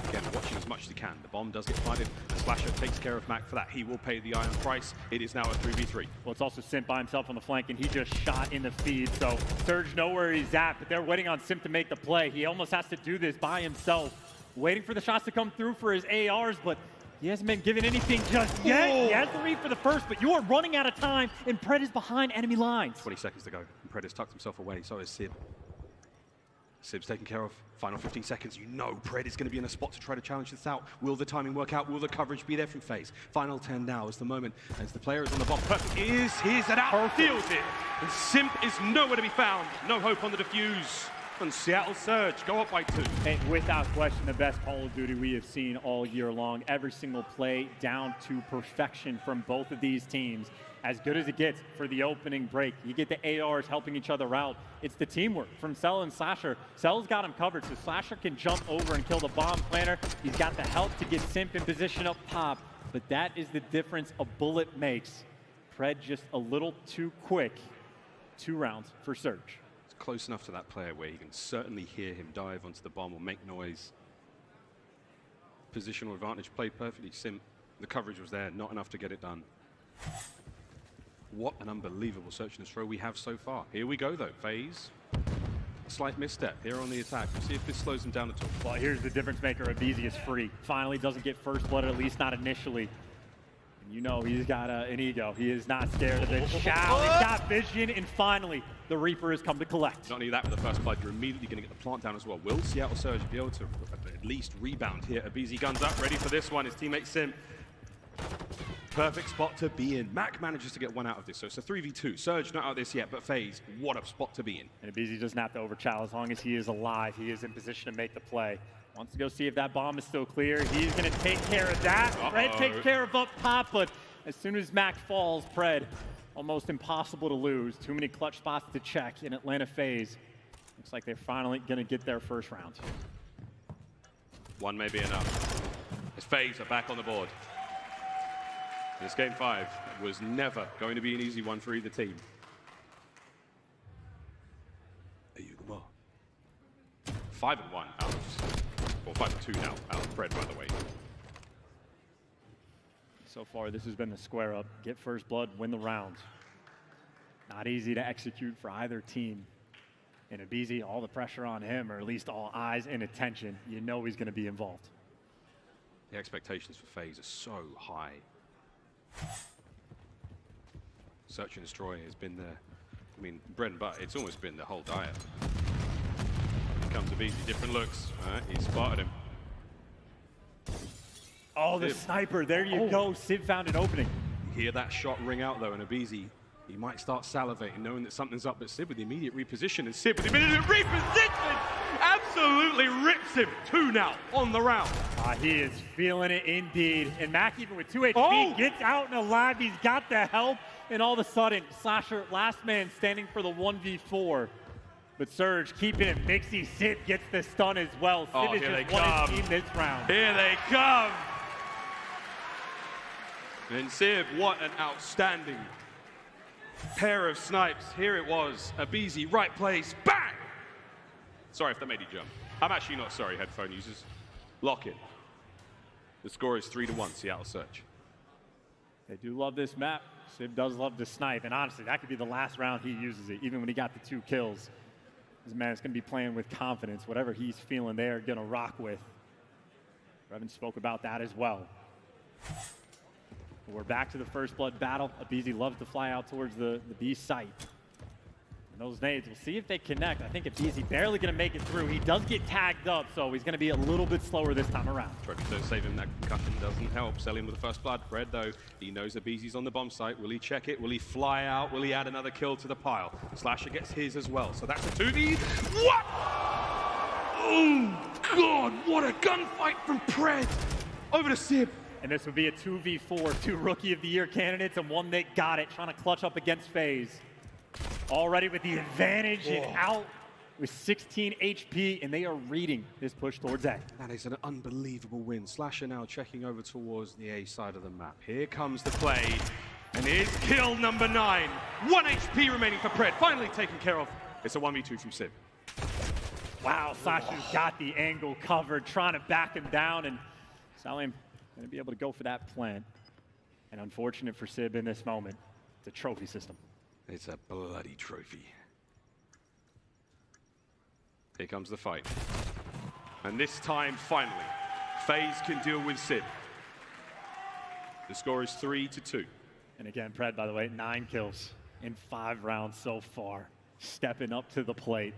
Again, watching as much as he can. The bomb does get planted, and Slasher takes care of Mac for that. He will pay the iron price. It is now a 3v3. Well, it's also Simp by himself on the flank, and he just shot in the feed, so Surge know where he's at, but they're waiting on Simp to make the play. He almost has to do this by himself, waiting for the shots to come through for his ARs, but he hasn't been given anything just yet. He has the read for the first, but you are running out of time, and Pred is behind enemy lines. 20 seconds to go, and Pred has tucked himself away, so is Sib. Sib's taken care of. Final 15 seconds. You know Pred is going to be in a spot to try to challenge this out. Will the timing work out? Will the coverage be there from FaZe? Final 10 now is the moment as the player is on the bomb. Perfect is his and outfields it. And Simp is nowhere to be found. No hope on the defuse. And Seattle Surge go up by 2. And without question, the best Call of Duty we have seen all year long. Every single play down to perfection from both of these teams. As good as it gets for the opening break. You get the ARs helping each other out. It's the teamwork from Cell and Slasher. Cell's got him covered, so Slasher can jump over and kill the bomb planter. He's got the help to get Simp in position up top, but that is the difference a bullet makes. Pred just a little too quick. 2 rounds for Surge. It's close enough to that player where you can certainly hear him dive onto the bomb or make noise. Positional advantage played perfectly. Sim, the coverage was there, not enough to get it done. What an unbelievable search and destroy we have so far. Here we go though, FaZe. A slight misstep here on the attack. We'll see if this slows him down at all. Well, here's the difference maker. aBeZy is free. Finally doesn't get first blood, at least not initially. And you know he's got an ego. He is not scared of it. Shao, he's got vision, and finally the Reaper has come to collect. Not only that, with the first blood, you're immediately going to get the plant down as well. Will Seattle Surge be able to at least rebound here? aBeZy guns up, ready for this one. His teammate Sim. Perfect spot to be in. Mac manages to get one out of this, so it's a 3v2. Surge not out of this yet, but FaZe, what a spot to be in. And aBeZy doesn't have to overchow. As long as he is alive, he is in position to make the play. Wants to go see if that bomb is still clear. He's going to take care of that. Pred takes care of up top, but as soon as Mac falls, Pred, almost impossible to lose. Too many clutch spots to check in Atlanta FaZe. Looks like they're finally going to get their first round. One may be enough. As FaZe are back on the board. This game 5 was never going to be an easy one for either team. Are you the more? 5-1 out of, or 5-2 now out of Pred, by the way. So far, this has been the square up. Get first blood, win the round. Not easy to execute for either team. And aBeZy, all the pressure on him, or at least all eyes and attention. You know he's going to be involved. The expectations for FaZe are so high. Search and destroy has been there. I mean, bread and butter, it's almost been the whole diet. Here comes aBeZy, different looks. All right, he spotted him. Oh, the sniper, there you go. Sid found an opening. You hear that shot ring out though, and aBeZy, he might start salivating, knowing that something's up, but Sid with the immediate reposition, and Sid with the immediate reposition absolutely rips him. 2 now on the round. He is feeling it indeed. And Mac, even with 2 HP, gets out and alive. He's got the help, and all of a sudden, Slasher, last man standing for the 1v4. But Surge keeping it mixy. Sid gets the stun as well. Sid is just one team this round. Here they come. And Sid, what an outstanding pair of snipes. Here it was. aBeZy, right place, bang! Sorry if that made you jump. I'm actually not sorry, headphone users. Lock in. The score is 3-1, Seattle Surge. They do love this map. Sid does love to snipe, and honestly, that could be the last round he uses it, even when he got the 2 kills. This man is going to be playing with confidence. Whatever he's feeling, they are going to rock with. Revan spoke about that as well. We're back to the first blood battle. aBeZy loves to fly out towards the B site. And those nades, we'll see if they connect. I think aBeZy barely going to make it through. He does get tagged up, so he's going to be a little bit slower this time around. Trophy to save him, that concussion doesn't help. Selling with the first blood. Pred, though, he knows aBeZy's on the bomb site. Will he check it? Will he fly out? Will he add another kill to the pile? Slasher gets his as well, so that's a 2v. What? Oh, God, what a gunfight from Pred. Over to Sib. And this would be a 2v4, 2 Rookie of the Year candidates, and one that got it, trying to clutch up against FaZe. Already with the advantage and out with 16 HP, and they are reading this push towards A. That is an unbelievable win. Slasher now checking over towards the A side of the map. Here comes the play, and here's kill number 9. 1 HP remaining for Pred, finally taken care of. It's a 1v2 from Sib. Wow, Slasher's got the angle covered, trying to back him down, and Salim going to be able to go for that plant. And unfortunate for Sib in this moment, it's a trophy system. It's a bloody trophy. Here comes the fight. And this time, finally, FaZe can deal with Sib. The score is 3-2. And again, Pred, by the way, 9 kills in 5 rounds so far. Stepping up to the plate.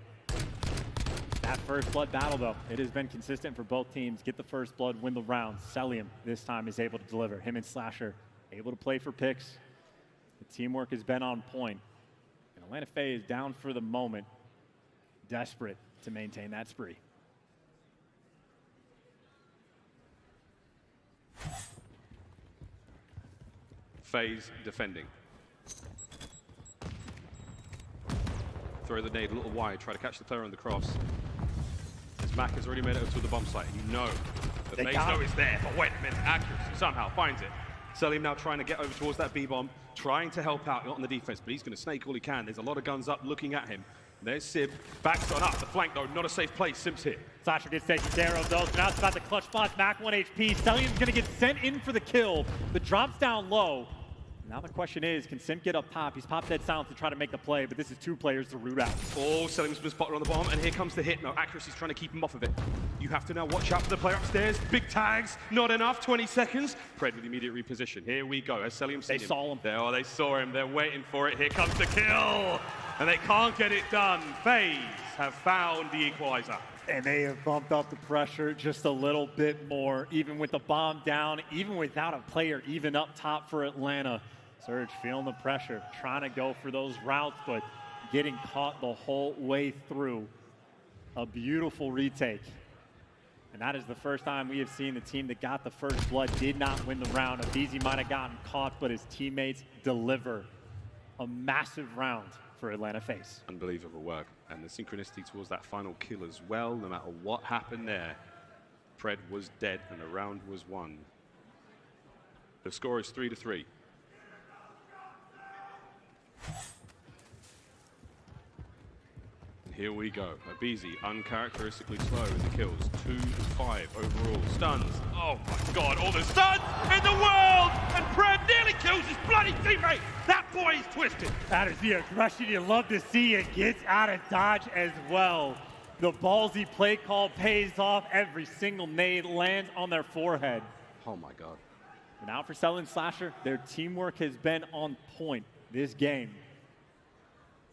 That first blood battle, though, it has been consistent for both teams. Get the first blood, win the round. Celium this time is able to deliver. Him and Slasher able to play for picks. The teamwork has been on point. And Atlanta FaZe down for the moment. Desperate to maintain that spree. FaZe defending. Throw the nade a little wide, try to catch the player on the cross. As Mac has already made it to the bomb site, and you know that FaZe know it's there, but wait a minute, accuracy somehow finds it. Selim now trying to get over towards that B-bomb, trying to help out on the defense, but he's going to snake all he can. There's a lot of guns up looking at him. There's Sib, backs on up, the flank though, not a safe place, Sib's hit. Slasher gets taken care of though, so now it's about the clutch spots, back 1 HP. Stellium's gonna get sent in for the kill. The drop's down low. Now the question is, can Sim get up top? He's popped that silence to try to make the play, but this is 2 players to root out. Oh, Stellium's been spotted on the bomb, and here comes the hit. No, Accuracy's trying to keep him off of it. You have to now watch out for the player upstairs. Big tags, not enough, 20 seconds. Pred with immediate reposition. Here we go, as Stellium They saw him. Oh, they saw him, they're waiting for it. Here comes the kill, and they can't get it done. FaZe have found the equalizer. And they have bumped up the pressure just a little bit more, even with the bomb down, even without a player even up top for Atlanta. Surge feeling the pressure, trying to go for those routes, but getting caught the whole way through. A beautiful retake. And that is the first time we have seen the team that got the first blood did not win the round. Abizi might have gotten caught, but his teammates deliver. A massive round for Atlanta FaZe. Unbelievable work. And the synchronicity towards that final kill as well, no matter what happened there. Pred was dead and the round was won. The score is 3-3. And here we go. Abizi uncharacteristically slow in the kills. 2-5 overall. Stuns. Oh my god, all the stuns in the world! And Pred nearly kills his bloody teammate! That boy is twisted! That is the aggression you love to see. It gets out of dodge as well. The ballsy play call pays off. Every single nade lands on their forehead. Oh my god. Now for Cell and Slasher, their teamwork has been on point this game.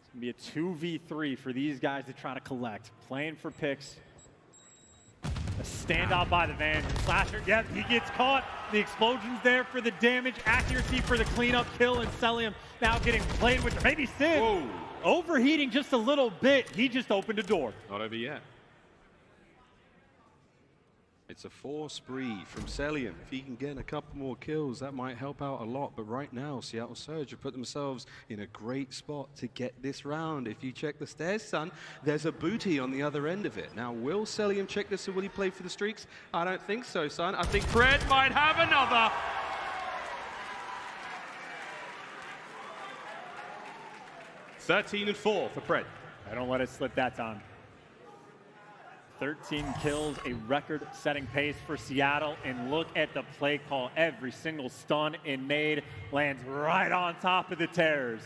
It's going to be a 2v3 for these guys to try to collect. Playing for picks. A standoff by the Van. Slasher, yep, he gets caught. The explosion's there for the damage. Accuracy for the cleanup kill, and Stellium now getting played with, maybe Sid. Whoa. Overheating just a little bit. He just opened a door. Not over yet. It's a 4 spree from Stellium. If he can get a couple more kills, that might help out a lot. But right now, Seattle Surge have put themselves in a great spot to get this round. If you check the stairs, son, there's a booty on the other end of it. Now, will Stellium check this or will he play for the streaks? I don't think so, son. I think Pred might have another. $13-4 for Pred. I don't let it slip that time. 13 kills, a record-setting pace for Seattle, and look at the play call. Every single stun and nade lands right on top of the Terrors.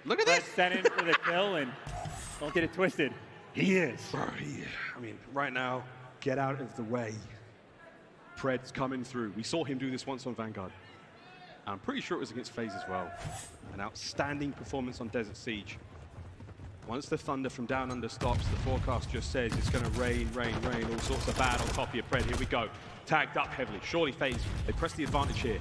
Look at this! Sent in for the kill, and don't get it twisted. He is. Bro, I mean, right now, get out of the way. Pred's coming through. We saw him do this once on Vanguard. I'm pretty sure it was against FaZe as well. An outstanding performance on Desert Siege. Once the thunder from down under stops, the forecast just says it's going to rain, all sorts of bad on top of your Pred. Here we go. Tagged up heavily. Surely FaZe, they press the advantage here.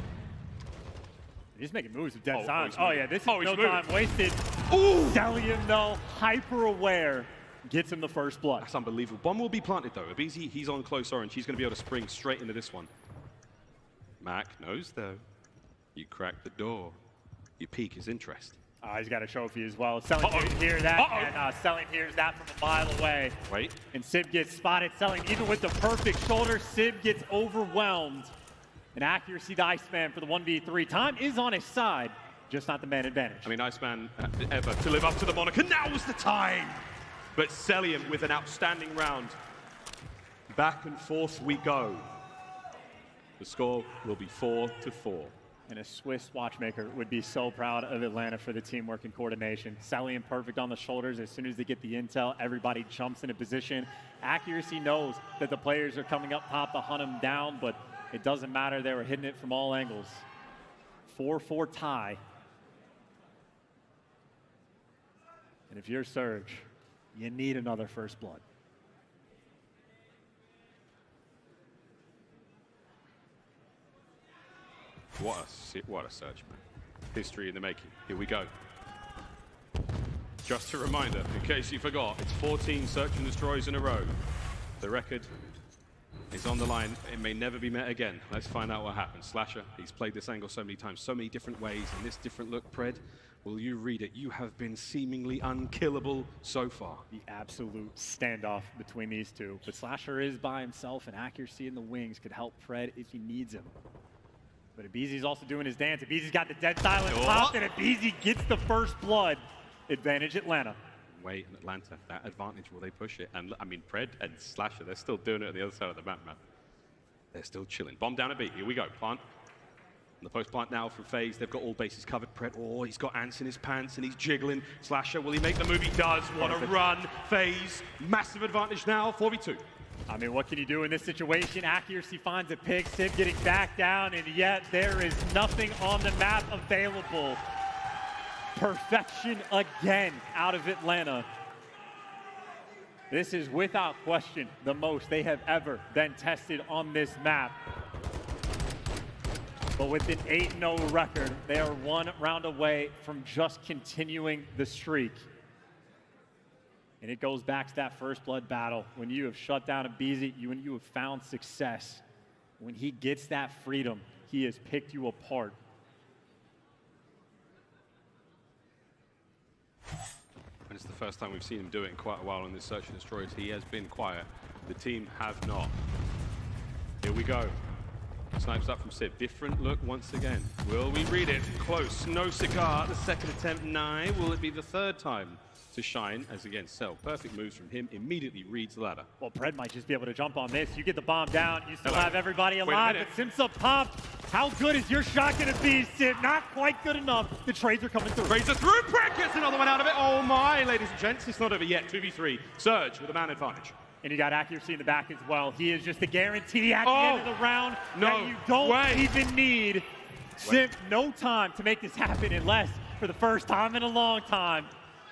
He's making moves with dead silence. Oh, yeah, this is no moving. time wasted. Ooh! Stellium, though, hyper-aware, gets him the first blood. That's unbelievable. Bomb will be planted, though. Abizi, he's on close orange. He's going to be able to spring straight into this one. Mac knows, though. You crack the door. You pique his interest. He's got a trophy as well. Selling hears that, and Selling hears that from a mile away. Wait. And Sib gets spotted. Selling, even with the perfect shoulder, Sib gets overwhelmed. And Accuracy to Iceman for the 1v3. Time is on his side, just not the man advantage. I mean, Iceman ever to live up to the moniker. Now is the time! But Stellium with an outstanding round. Back and forth we go. The score will be 4-4. And a Swiss watchmaker would be so proud of Atlanta for the teamwork and coordination. Stellium perfect on the shoulders. As soon as they get the intel, everybody jumps into position. Accuracy knows that the players are coming up top to hunt him down, but it doesn't matter. They were hitting it from all angles. 4-4 tie. And if you're Surge, you need another first blood. What a search, man. History in the making. Here we go. Just a reminder, in case you forgot, it's 14 search and destroys in a row. The record is on the line. It may never be met again. Let's find out what happens. Slasher, he's played this angle so many times, so many different ways, and this different look, Pred, will you read it? You have been seemingly unkillable so far. The absolute standoff between these two. But Slasher is by himself, and Accuracy in the wings could help Pred if he needs him. But Abeezy's also doing his dance. Abeezy's got the dead silence popped, and Abeezy gets the first blood. Advantage Atlanta. Wait, in Atlanta, that advantage, will they push it? And I mean, Pred and Slasher, they're still doing it on the other side of the map, man. They're still chilling. Bomb down a beat. Here we go. Plant. And the post plant now from FaZe. They've got all bases covered. Pred, oh, he's got ants in his pants and he's jiggling. Slasher, will he make the move? He does. What a run. FaZe, massive advantage now, 4v2. I mean, what can you do in this situation? Accuracy finds a pick. Sib getting back down, and yet there is nothing on the map available. Perfection again out of Atlanta. This is without question the most they have ever been tested on this map. But with an 8-0 record, they are one round away from just continuing the streak. And it goes back to that first blood battle. When you have shut down Abeezy, when you have found success, when he gets that freedom, he has picked you apart. And it's the first time we've seen him do it in quite a while in this Search and Destroy. He has been quiet. The team have not. Here we go. Snipes up from Sib. Different look once again. Will we read it? Close. No cigar. The second attempt, nigh. Will it be the third time to shine? As again, Cell. Perfect moves from him. Immediately reads the ladder. Well, Pred might just be able to jump on this. You get the bomb down. You still have everybody alive, but Sim's up popped. How good is your shot going to be, Sim? Not quite good enough. The trades are coming through. Trades are through. Pred gets another one out of it. Oh my, ladies and gents. It's not over yet. 2v3. Surge with a man advantage. And you got accuracy in the back as well. He is just a guarantee at the end of the round that you don't even need. Sim, no time to make this happen unless, for the first time in a long time,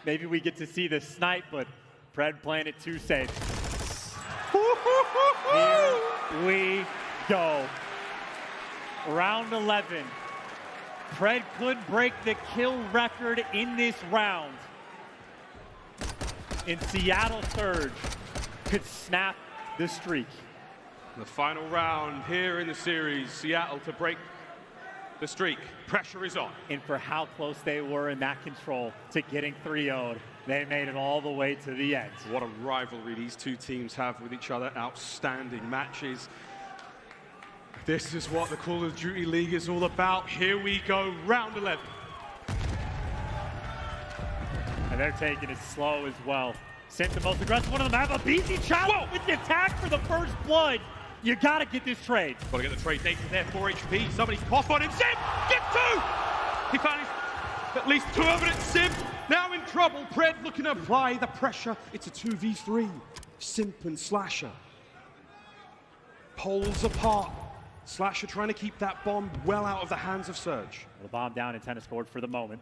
maybe we get to see the snipe, but Pred playing it too safe. Here we go. Round 11. Pred could break the kill record in this round. In Seattle Surge could snap the streak. The final round here in the series, Seattle to break the streak. Pressure is on. And for how close they were in that control to getting 3-0'd, they made it all the way to the end. What a rivalry these two teams have with each other. Outstanding matches. This is what the Call of Duty League is all about. Here we go, round 11. And they're taking it slow as well. Sim, the most aggressive one on the map. Abeezy challenge with the attack for the first blood. You gotta get this trade. Gotta get the trade data there, 4 HP. Somebody pop on him. Sim, get 2! He found at least 2 of it. Sim now in trouble. Pred looking to apply the pressure. It's a 2v3. Simp and Slasher. Poles apart. Slasher trying to keep that bomb well out of the hands of Surge. The bomb down in tennis court for the moment.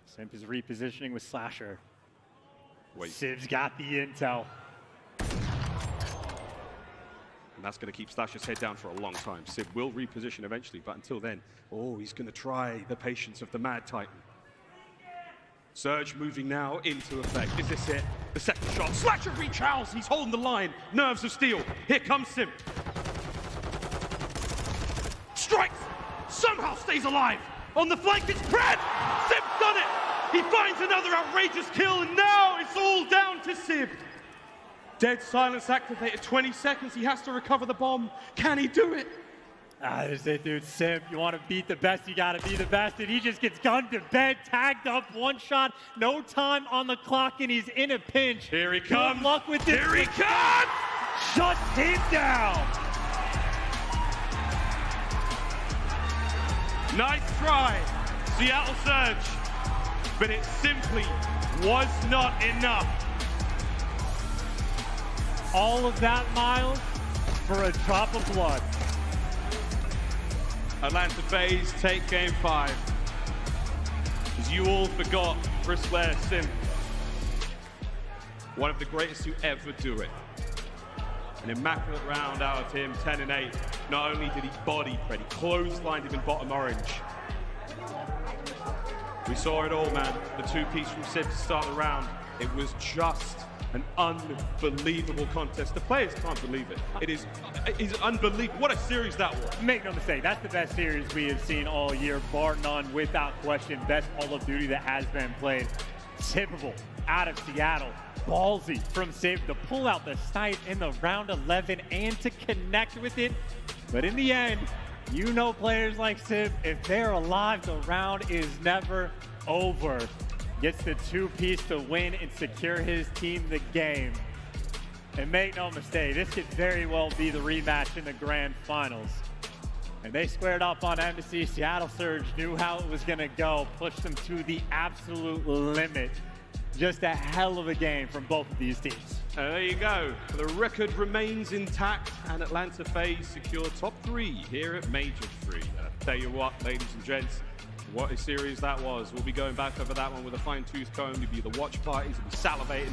Simp is repositioning with Slasher. Sib's got the intel. And that's going to keep Slasher's head down for a long time. Sib will reposition eventually, but until then, oh, he's going to try the patience of the Mad Titan. Surge moving now into effect. Is this it? The second shot. Slasher re-chows. He's holding the line. Nerves of steel. Here comes Sim. Strikes. Somehow stays alive. On the flank, it's Pred. Sim's done it. He finds another outrageous kill, and now it's all down to Sib. Dead silence activated, 20 seconds. He has to recover the bomb. Can he do it? That's it, dude. Sim, you want to beat the best, you got to be the best. And he just gets gunned to bed, tagged up, one shot, no time on the clock, and he's in a pinch. Here he comes. Good luck with this. Here he comes! Shuts him down. Nice try, Seattle Surge. But it simply was not enough. All of that, Miles, for a drop of blood. Atlanta FaZe take game 5. As you all forgot, Chris Blair Sim. One of the greatest to ever do it. An immaculate round out of him, 10-8. Not only did he body Pred, he clotheslined him in bottom orange. We saw it all, man. The 2-piece from Sib to start the round. It was just an unbelievable contest. The players can't believe it. It is unbelievable. What a series that was. Make no mistake, that's the best series we have seen all year, bar none, without question. Best Call of Duty that has been played. Typical out of Seattle. Ballsy from Sib to pull out the snipe in the round 11 and to connect with it. But in the end, You know players like Sim, if they're alive, the round is never over. Gets the two-piece to win and secure his team the game. And make no mistake, this could very well be the rematch in the grand finals. And they squared up on Embassy. Seattle Surge knew how it was going to go, pushed them to the absolute limit. Just a hell of a game from both of these teams. There you go. The record remains intact, and Atlanta FaZe secure top 3 here at Major 3. Tell you what, ladies and gents, what a series that was. We'll be going back over that one with a fine-tooth comb. It'll be the watch parties, we'll be salivating.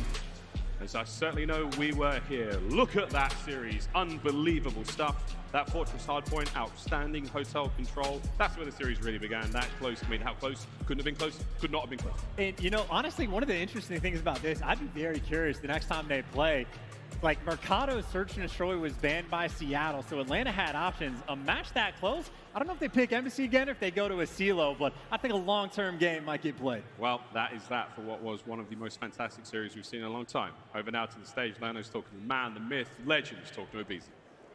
As I certainly know we were here. Look at that series. Unbelievable stuff. That Fortress Hardpoint, outstanding hotel control. That's where the series really began. That close. I mean, how close? Couldn't have been close. Could not have been close. And, you know, honestly, one of the interesting things about this, I'd be very curious the next time they play. Like, Mercado's Search and Destroy was banned by Seattle, so Atlanta had options. A match that close, I don't know if they pick Embassy again or if they go to a CeeLo, but I think a long-term game might get played. Well, that is that for what was one of the most fantastic series we've seen in a long time. Over now to the stage, Lano's talking to the man, the myth, legend is talking to Abizi.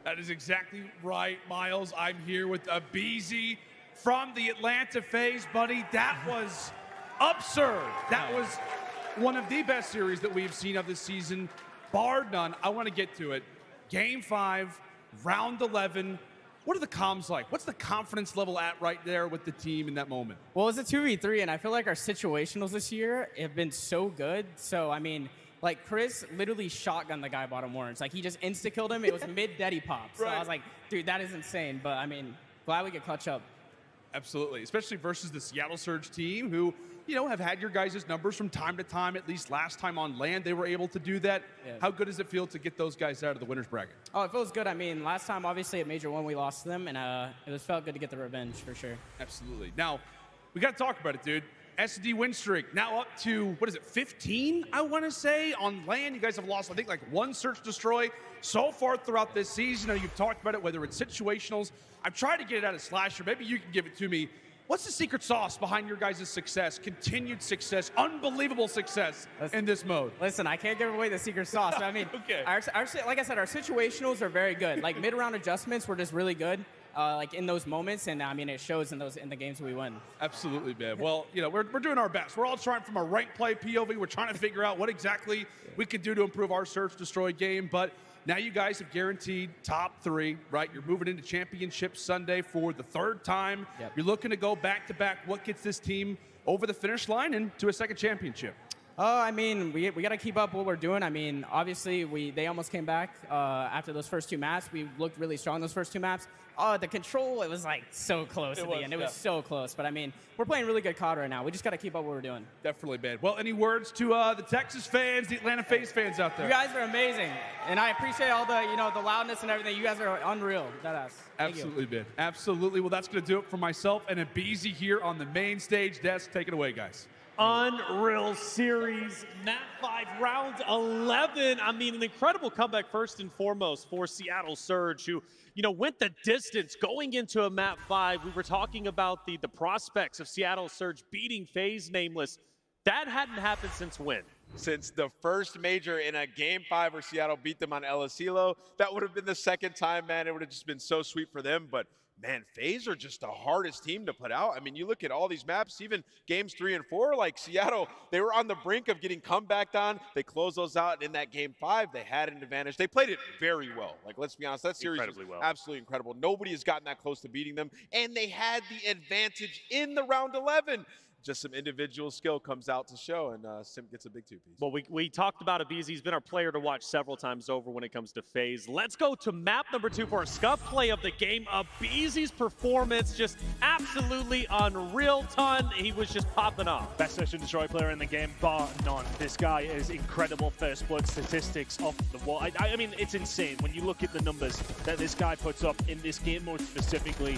That is exactly right, Miles. I'm here with Abizi from the Atlanta FaZe, buddy. That was absurd. That was one of the best series that we've seen of this season. Bar none. I want to get to it. Game 5, round 11. What are the comms like? What's the confidence level at right there with the team in that moment? Well, it's a 2v3, and I feel like our situationals this year have been so good. So, I mean, like, Chris literally shotgunned the guy bottom orange. Like, he just insta-killed him. It was mid-Deddy pop. So I was like, dude, that is insane. But, I mean, glad we could clutch up. Absolutely, especially versus the Seattle Surge team who, you know, have had your guys' numbers from time to time. At least last time on land, they were able to do that. Yeah. How good does it feel to get those guys out of the winner's bracket? Oh, it feels good. I mean, last time, obviously, at Major 1, we lost to them, and felt good to get the revenge, for sure. Absolutely. Now, we got to talk about it, dude. SD win streak now up to, what is it, 15, I want to say, on land. You guys have lost, I think, like 1 Search Destroy so far throughout this season. Now, you've talked about it, whether it's situationals. I've tried to get it out of Slasher. Maybe you can give it to me. What's the secret sauce behind your guys' success, continued success, unbelievable success in this mode? Listen, I can't give away the secret sauce. But I mean, okay. Like I said, our situationals are very good. Like, mid-round adjustments were just really good. Like in those moments, and I mean it shows in the games we win. Absolutely, man. Well, you know, we're doing our best. We're all trying from a rank play POV. We're trying to figure out what exactly we can do to improve our Search Destroy game. But now you guys have guaranteed top 3, right? You're moving into Championship Sunday for the 3rd time. Yep. You're looking to go back-to-back. What gets this team over the finish line and to a 2nd championship? I mean, we got to keep up what we're doing. I mean, obviously, they almost came back after those first 2 maps. We looked really strong those first 2 maps. The control, it was like so close at the end. It was so close. But I mean, we're playing really good COD right now. We just got to keep up what we're doing. Definitely, man. Well, any words to the Texas fans, the Atlanta FaZe fans out there? You guys are amazing, and I appreciate all the the loudness and everything. You guys are unreal. Deadass. Absolutely, man. Absolutely. Well, that's going to do it for myself and Abizi here on the main stage. Des, take it away, guys. Unreal series, map 5, round 11. I mean, an incredible comeback first and foremost for Seattle Surge, who, went the distance going into a map 5. We were talking about the prospects of Seattle Surge beating FaZe Nameless. That hadn't happened since when? Since the first major in a game 5 where Seattle beat them on El Asilo. That would have been the 2nd time, man. It would have just been so sweet for them, but man, FaZe are just the hardest team to put out. I mean, you look at all these maps, even games 3 and 4, like Seattle, they were on the brink of getting comebacked on. They closed those out, and in that game 5, they had an advantage. They played it very well. Like, let's be honest, that series was absolutely incredible. Nobody has gotten that close to beating them, and they had the advantage in the round 11. Just some individual skill comes out to show, and Sim gets a big 2-piece. Well, we talked about Abizi. He's been our player to watch several times over when it comes to FaZe. Let's go to map number 2 for a scuff play of the game. Abizi's performance just absolutely unreal. He was just popping off. Best Search and Destroy player in the game, bar none. This guy is incredible first blood statistics off the wall. I mean, it's insane when you look at the numbers that this guy puts up in this game mode specifically.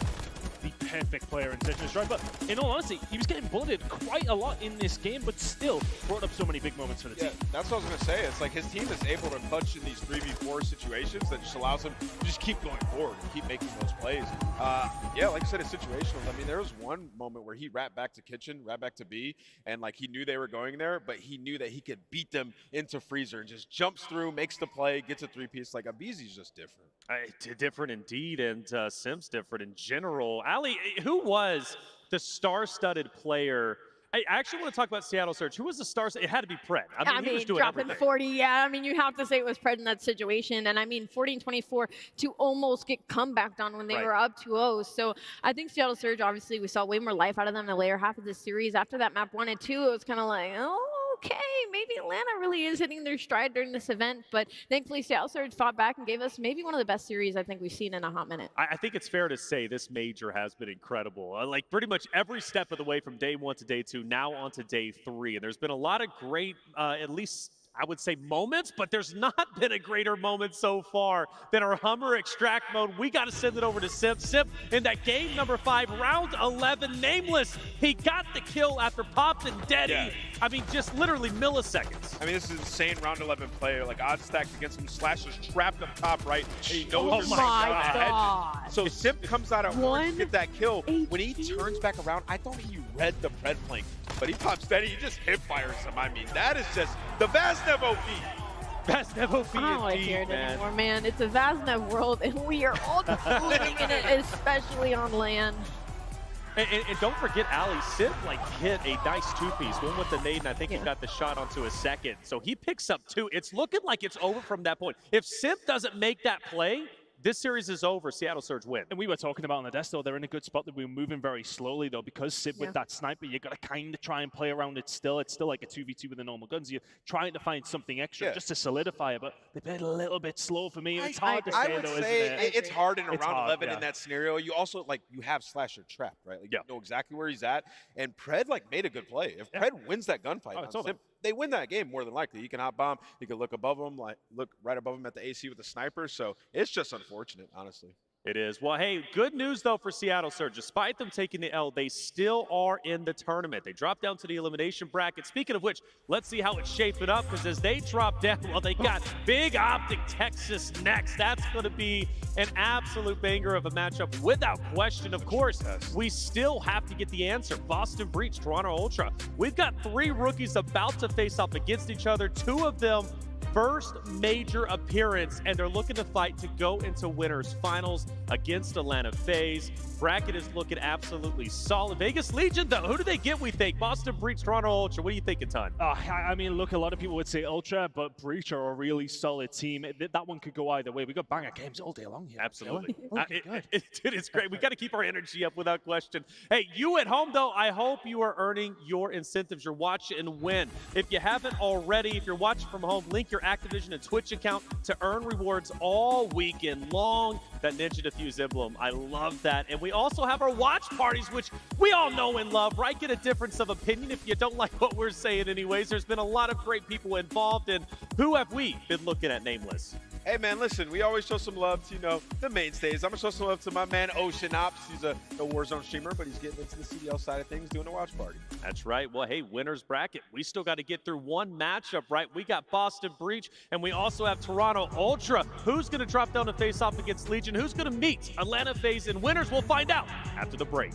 The perfect player in Session Strike. But in all honesty, he was getting bulleted quite a lot in this game, but still brought up so many big moments for the team. That's what I was going to say. It's like his team is able to clutch in these 3v4 situations that just allows him to just keep going forward and keep making those plays. Yeah, like I said, it's situational. I mean, there was one moment where he wrapped back to Kitchen, wrapped back to B, and like he knew they were going there, but he knew that he could beat them into Freezer and just jumps through, makes the play, gets a three-piece. Like Abizi's just different. Different indeed, and Sim's different in general. Ali, who was the star-studded player? I actually want to talk about Seattle Surge. Who was the star? It had to be Pred. I mean, he was doing dropping everything. 40. Yeah, I mean, you have to say it was Pred in that situation. And I mean, 40 and 24 to almost get comebacked on when they were up 2-0. So I think Seattle Surge, obviously, we saw way more life out of them in the later half of the series. After that map 1 and 2, it was kind of like, oh, okay, maybe Atlanta really is hitting their stride during this event. But thankfully, Seattle Surge fought back and gave us maybe one of the best series I think we've seen in a hot minute. I think it's fair to say this major has been incredible. Like pretty much every step of the way from day 1 to day 2, now on to day 3. And there's been a lot of great, at least I would say moments, but there's not been a greater moment so far than our Hummer extract mode. We got to send it over to Simp. Simp in that game number 5, round 11, Nameless. He got the kill after Popped and Deddy. Yeah. I mean, just literally milliseconds. I mean, this is insane round 11 player. Like odds stacked against him. Slashers trapped up top right. And he knows there's God. So Simp comes out at one to get that kill. When he turns back around, I thought he read the Pred flank, but he pops steady. He just hip fires him. I mean, that is just the Vaznev OP. Vaznev OP I don't want to hear it anymore, man. It's a Vaznev world, and we are all living in it, especially on land. And don't forget, Ali, Simp like hit a nice 2-piece, one with the nade, and I think he got the shot onto a second. So he picks up 2. It's looking like it's over from that point. If Simp doesn't make that play, this series is over. Seattle Surge win. And we were talking about on the desk, though, they're in a good spot that we're moving very slowly, though, because Sid with that sniper, you got to kind of try and play around it still. It's still like a 2v2 with the normal guns. You're trying to find something extra just to solidify it, but they played a little bit slow for me. It's hard to say, I would though, say isn't it? it's hard in a It's round hard, 11 in that scenario. You also, like, you have Slasher trapped, right? Like, you know exactly where he's at. And Pred, like, made a good play. If Pred wins that gunfight, on Simp, they win that game more than likely. He can hot bomb. He can look above him, like look right above him at the AC with the sniper. So it's just unfortunate, honestly. It is. Well, hey, good news, though, for Seattle Surge. Despite them taking the L, they still are in the tournament. They dropped down to the elimination bracket. Speaking of which, let's see how it's shaping up, because as they drop down, well, they got big OpTic Texas next. That's going to be an absolute banger of a matchup without question. Of course, we still have to get the answer. Boston Breach, Toronto Ultra. We've got 3 rookies about to face off against each other. 2 of them first major appearance, and they're looking to fight to go into winners finals against Atlanta FaZe. Bracket is looking absolutely solid. Vegas Legion, though, who do they get, we think? Boston Breach, Toronto Ultra. What do you thinking, Ton? I mean, look, a lot of people would say Ultra, but Breach are a really solid team. That one could go either way. We got banger games all day long here. Absolutely. It's great. We got to keep our energy up without question. Hey, you at home, though, I hope you are earning your incentives. You're watching and win. If you haven't already, if you're watching from home, link your Activision and Twitch account to earn rewards all weekend long. That Ninja Diffuse emblem, I love that. And we also have our watch parties, which we all know and love, right? Get a difference of opinion if you don't like what we're saying anyways. There's been a lot of great people involved, and who have we been looking at, Nameless? Hey, man, listen, we always show some love to, the mainstays. I'm going to show some love to my man, Ocean Ops. He's a Warzone streamer, but he's getting into the CDL side of things, doing a watch party. That's right. Well, hey, winner's bracket. We still got to get through one matchup, right? We got Boston Breach, and we also have Toronto Ultra. Who's going to drop down to face off against Legion? Who's going to meet Atlanta FaZe in winners? We'll find out after the break.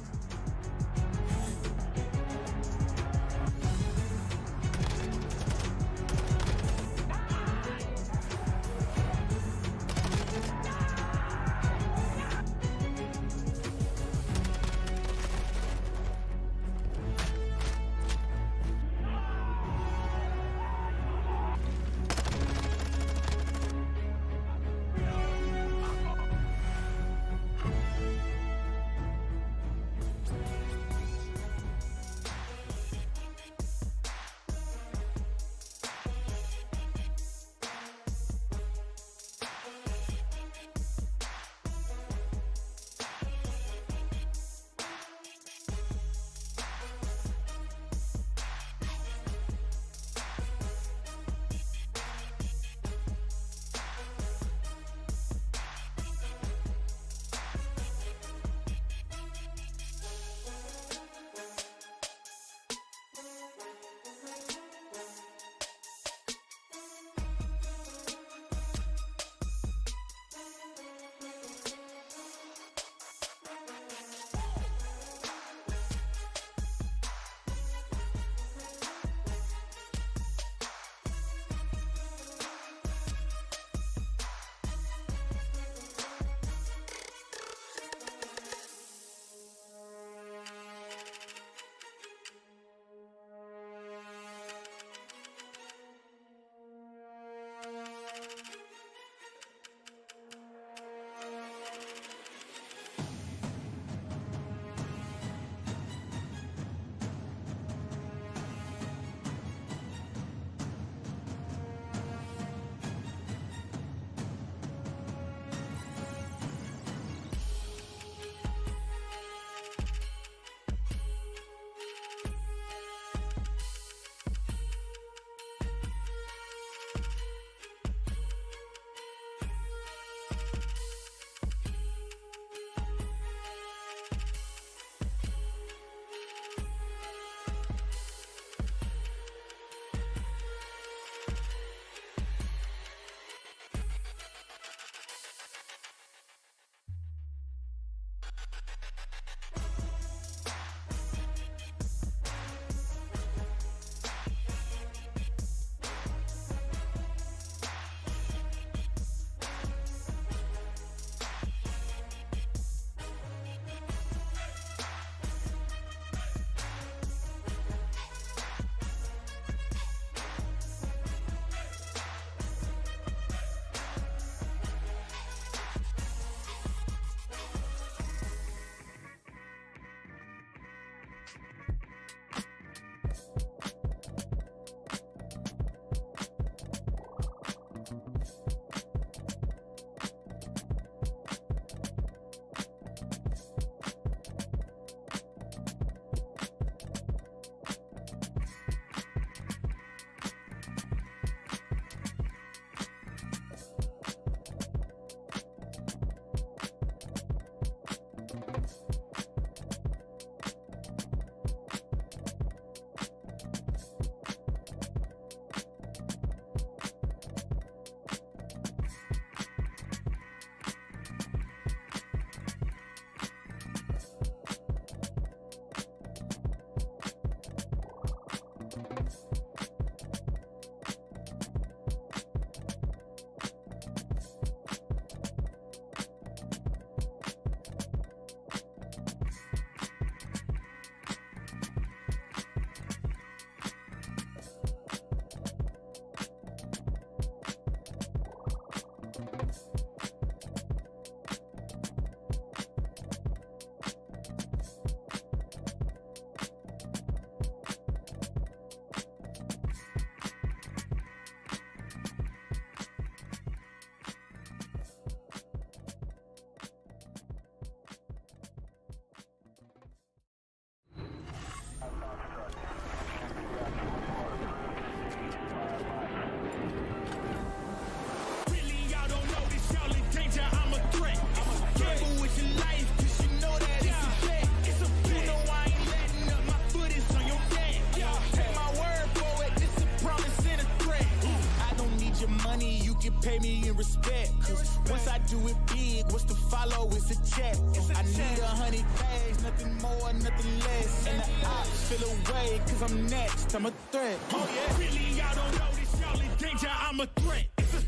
can pay me in respect. Cause once I do it big, what's to follow is a check. I need 100 bags, nothing more, nothing less. And the ops feel away, cause I'm next, I'm a threat. Oh yeah, really, y'all don't know this, y'all in danger, I'm a threat.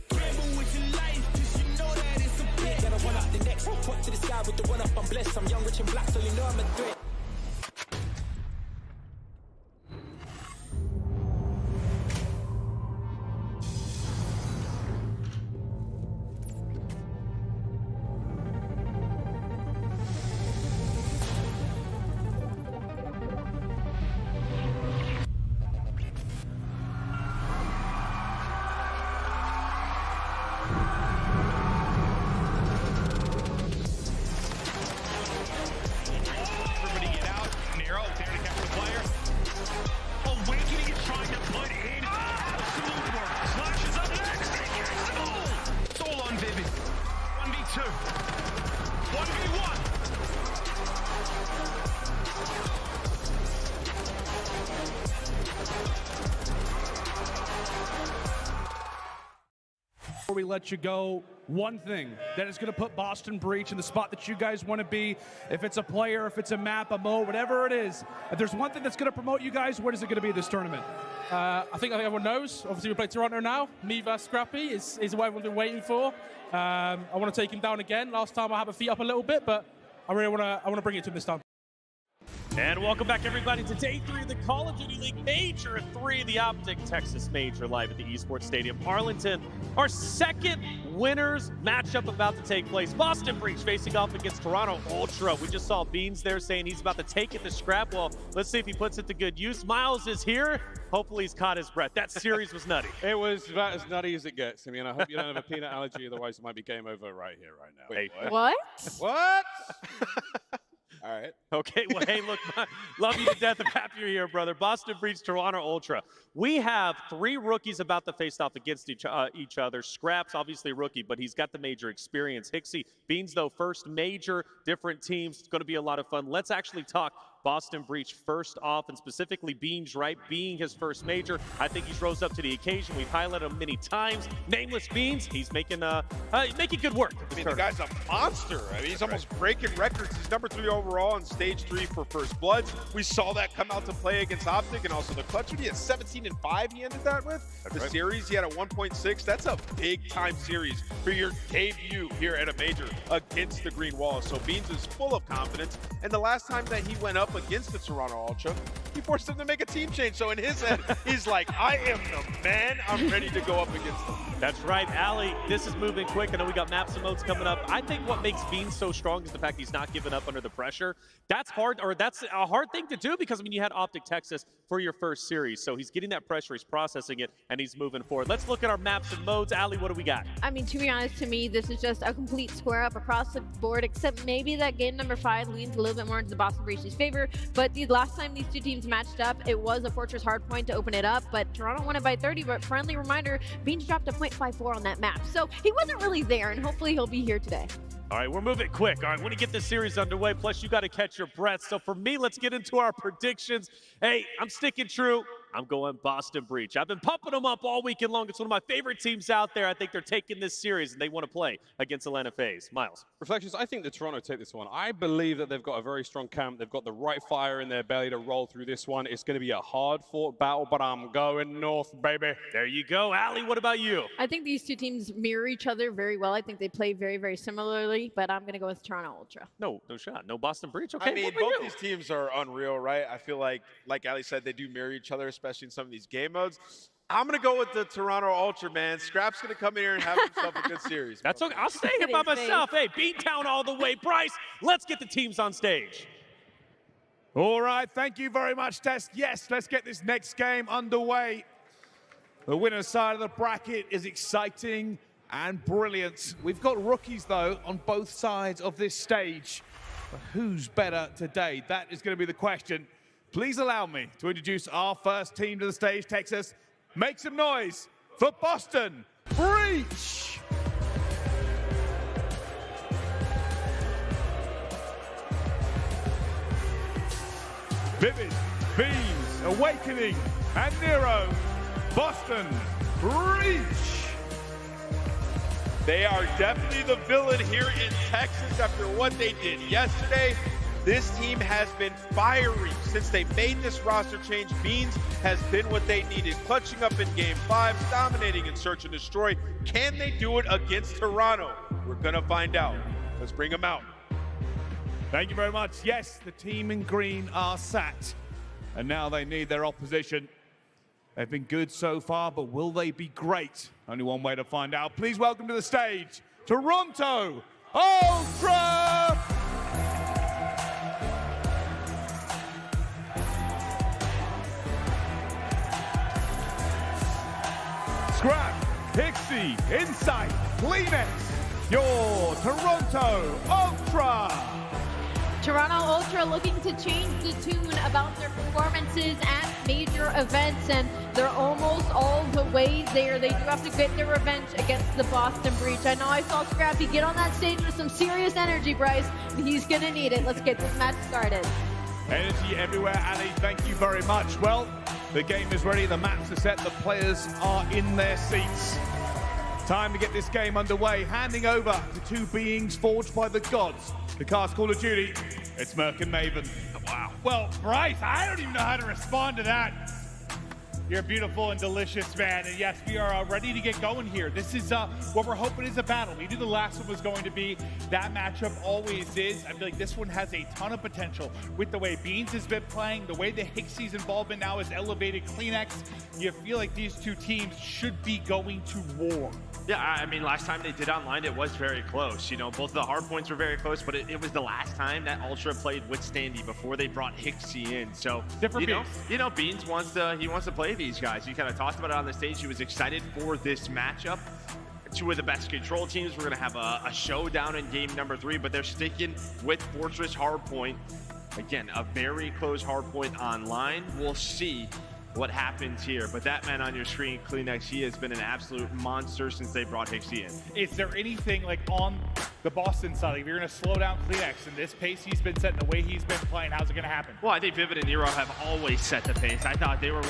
Gamble with your life, cause you know that it's a bet. Gotta run out the next, point to the sky with the run up, I'm blessed. I'm young, rich, and black, so you know I'm a threat. Before we let you go, one thing that is going to put Boston Breach in the spot that you guys want to be, if it's a player, if it's a map, a mode, whatever it is, if there's one thing that's going to promote you guys, what is it going to be this tournament? I think everyone knows. Obviously, we play Toronto now. Me versus Scrappy is what everyone's been waiting for. I want to take him down again. Last time I had my feet up a little bit, but I really want to bring it to him this time. And welcome back, everybody, to Day 3 of the Call of Duty League Major 3, the OpTic Texas Major, live at the Esports Stadium, Arlington. Our second winners matchup about to take place. Boston Breach facing off against Toronto Ultra. We just saw Beans there saying he's about to take it to scrap. Well, let's see if he puts it to good use. Miles is here. Hopefully he's caught his breath. That series was nutty. It was about as nutty as it gets. I mean, I hope you don't have a peanut allergy, otherwise it might be game over right here, right now. Wait, what? What? All right. Okay, well, hey, look, love you to death. I'm happy you're here, brother. Boston Breach, Toronto Ultra. We have 3 rookies about to face off against each other. Scraps, obviously rookie, but he's got the major experience. Hixie, Beans, though, first major, different teams. It's going to be a lot of fun. Let's actually talk Boston Breach first off, and specifically Beans, right? Being his first major, I think he's rose up to the occasion. We've highlighted him many times. Nameless Beans, he's making good work. I mean, the guy's a monster. I mean, he's almost breaking records. He's number 3 overall in stage 3 for First Bloods. We saw that come out to play against OpTic and also the clutch. He had 17-5 he ended that with. That's the right. series, he had a 1.6. That's a big-time series for your debut here at a major against the Green Wall. So Beans is full of confidence. And the last time that he went up against the Toronto Ultra, he forced him to make a team change. So in his head, he's like, I am the man. I'm ready to go up against them. That's right, Ali. This is moving quick. I know we got maps and modes coming up. I think what makes Beans so strong is the fact he's not giving up under the pressure. That's hard, or that's a hard thing to do because, I mean, you had OpTic Texas for your first series. So he's getting that pressure, he's processing it, and he's moving forward. Let's look at our maps and modes. Ali, what do we got? I mean, to be honest, to me, this is just a complete square up across the board, except maybe that game number 5 leans a little bit more into the Boston Breach's favor. But the last time these two teams matched up, it was a Fortress hardpoint to open it up, but Toronto won it by 30. But friendly reminder, Beans dropped a 0.54 on that map. So he wasn't really there, and hopefully he'll be here today. All right, we're moving quick. All right, want to get this series underway. Plus, you got to catch your breath. So for me, let's get into our predictions. Hey, I'm sticking true. I'm going Boston Breach. I've been pumping them up all weekend long. It's one of my favorite teams out there. I think they're taking this series, and they want to play against Atlanta FaZe. Miles. Reflections, I think that Toronto take this one. I believe that they've got a very strong camp. They've got the right fire in their belly to roll through this one. It's going to be a hard-fought battle, but I'm going north, baby. There you go. Ali, what about you? I think these two teams mirror each other very well. I think they play very, very similarly, but I'm going to go with Toronto Ultra. No shot. No Boston Breach. Okay, I mean, both these teams are unreal, right? I feel like Ali said, they do mirror each other, especially in some of these game modes. I'm going to go with the Toronto Ultra, man. Scrap's going to come in here and have himself a good series. That's okay. I'll stay here by myself. Hey, Beantown all the way. Bryce, let's get the teams on stage. All right, thank you very much, Tess. Yes, let's get this next game underway. The winner's side of the bracket is exciting and brilliant. We've got rookies, though, on both sides of this stage. But who's better today? That is going to be the question. Please allow me to introduce our first team to the stage, Texas. Make some noise for Boston Breach! Vivid, Beans, Awakening, and Nero, Boston Breach! They are definitely the villain here in Texas after what they did yesterday. This team has been fiery since they made this roster change. Beans has been what they needed, clutching up in Game 5, dominating in Search and Destroy. Can they do it against Toronto? We're gonna find out. Let's bring them out. Thank you very much. Yes, the team in green are sat, and now they need their opposition. They've been good so far, but will they be great? Only one way to find out. Please welcome to the stage, Toronto Ultra! Scrap, Pixie, Insight, Kleenex, your Toronto Ultra! Toronto Ultra looking to change the tune about their performances at major events, and they're almost all the way there. They do have to get their revenge against the Boston Breach. I know I saw Scrappy get on that stage with some serious energy, Bryce. He's gonna need it. Let's get this match started. Energy everywhere, Ali. Thank you very much. Well, the game is ready. The maps are set. The players are in their seats. Time to get this game underway. Handing over to two beings forged by the gods to cast Call of Duty. It's Merc and Maven. Wow. Well, Bryce, I don't even know how to respond to that. You're beautiful and delicious, man. And yes, we are ready to get going here. This is what we're hoping is a battle. We knew the last one was going to be. That matchup always is. I feel like this one has a ton of potential with the way Beans has been playing, the way the Hixie's involvement now is elevated Kleenex. You feel like these two teams should be going to war. Yeah, I mean, last time they did online, it was very close. You know, both the hard points were very close, but it was the last time that Ultra played with Standy before they brought Hixie in. So, different Beans wants to play these guys. He kind of talked about it on the stage. He was excited for this matchup. Two of the best control teams. We're going to have a showdown in game number 3, but they're sticking with Fortress Hardpoint. Again, a very close hardpoint online. We'll see what happens here, but that man on your screen, Kleenex, he has been an absolute monster since they brought Hixie in. Is there anything like on the Boston side, like if you're going to slow down Kleenex and this pace he's been setting, the way he's been playing, how's it going to happen? Well, I think Vivid and Nero have always set the pace. I thought they were,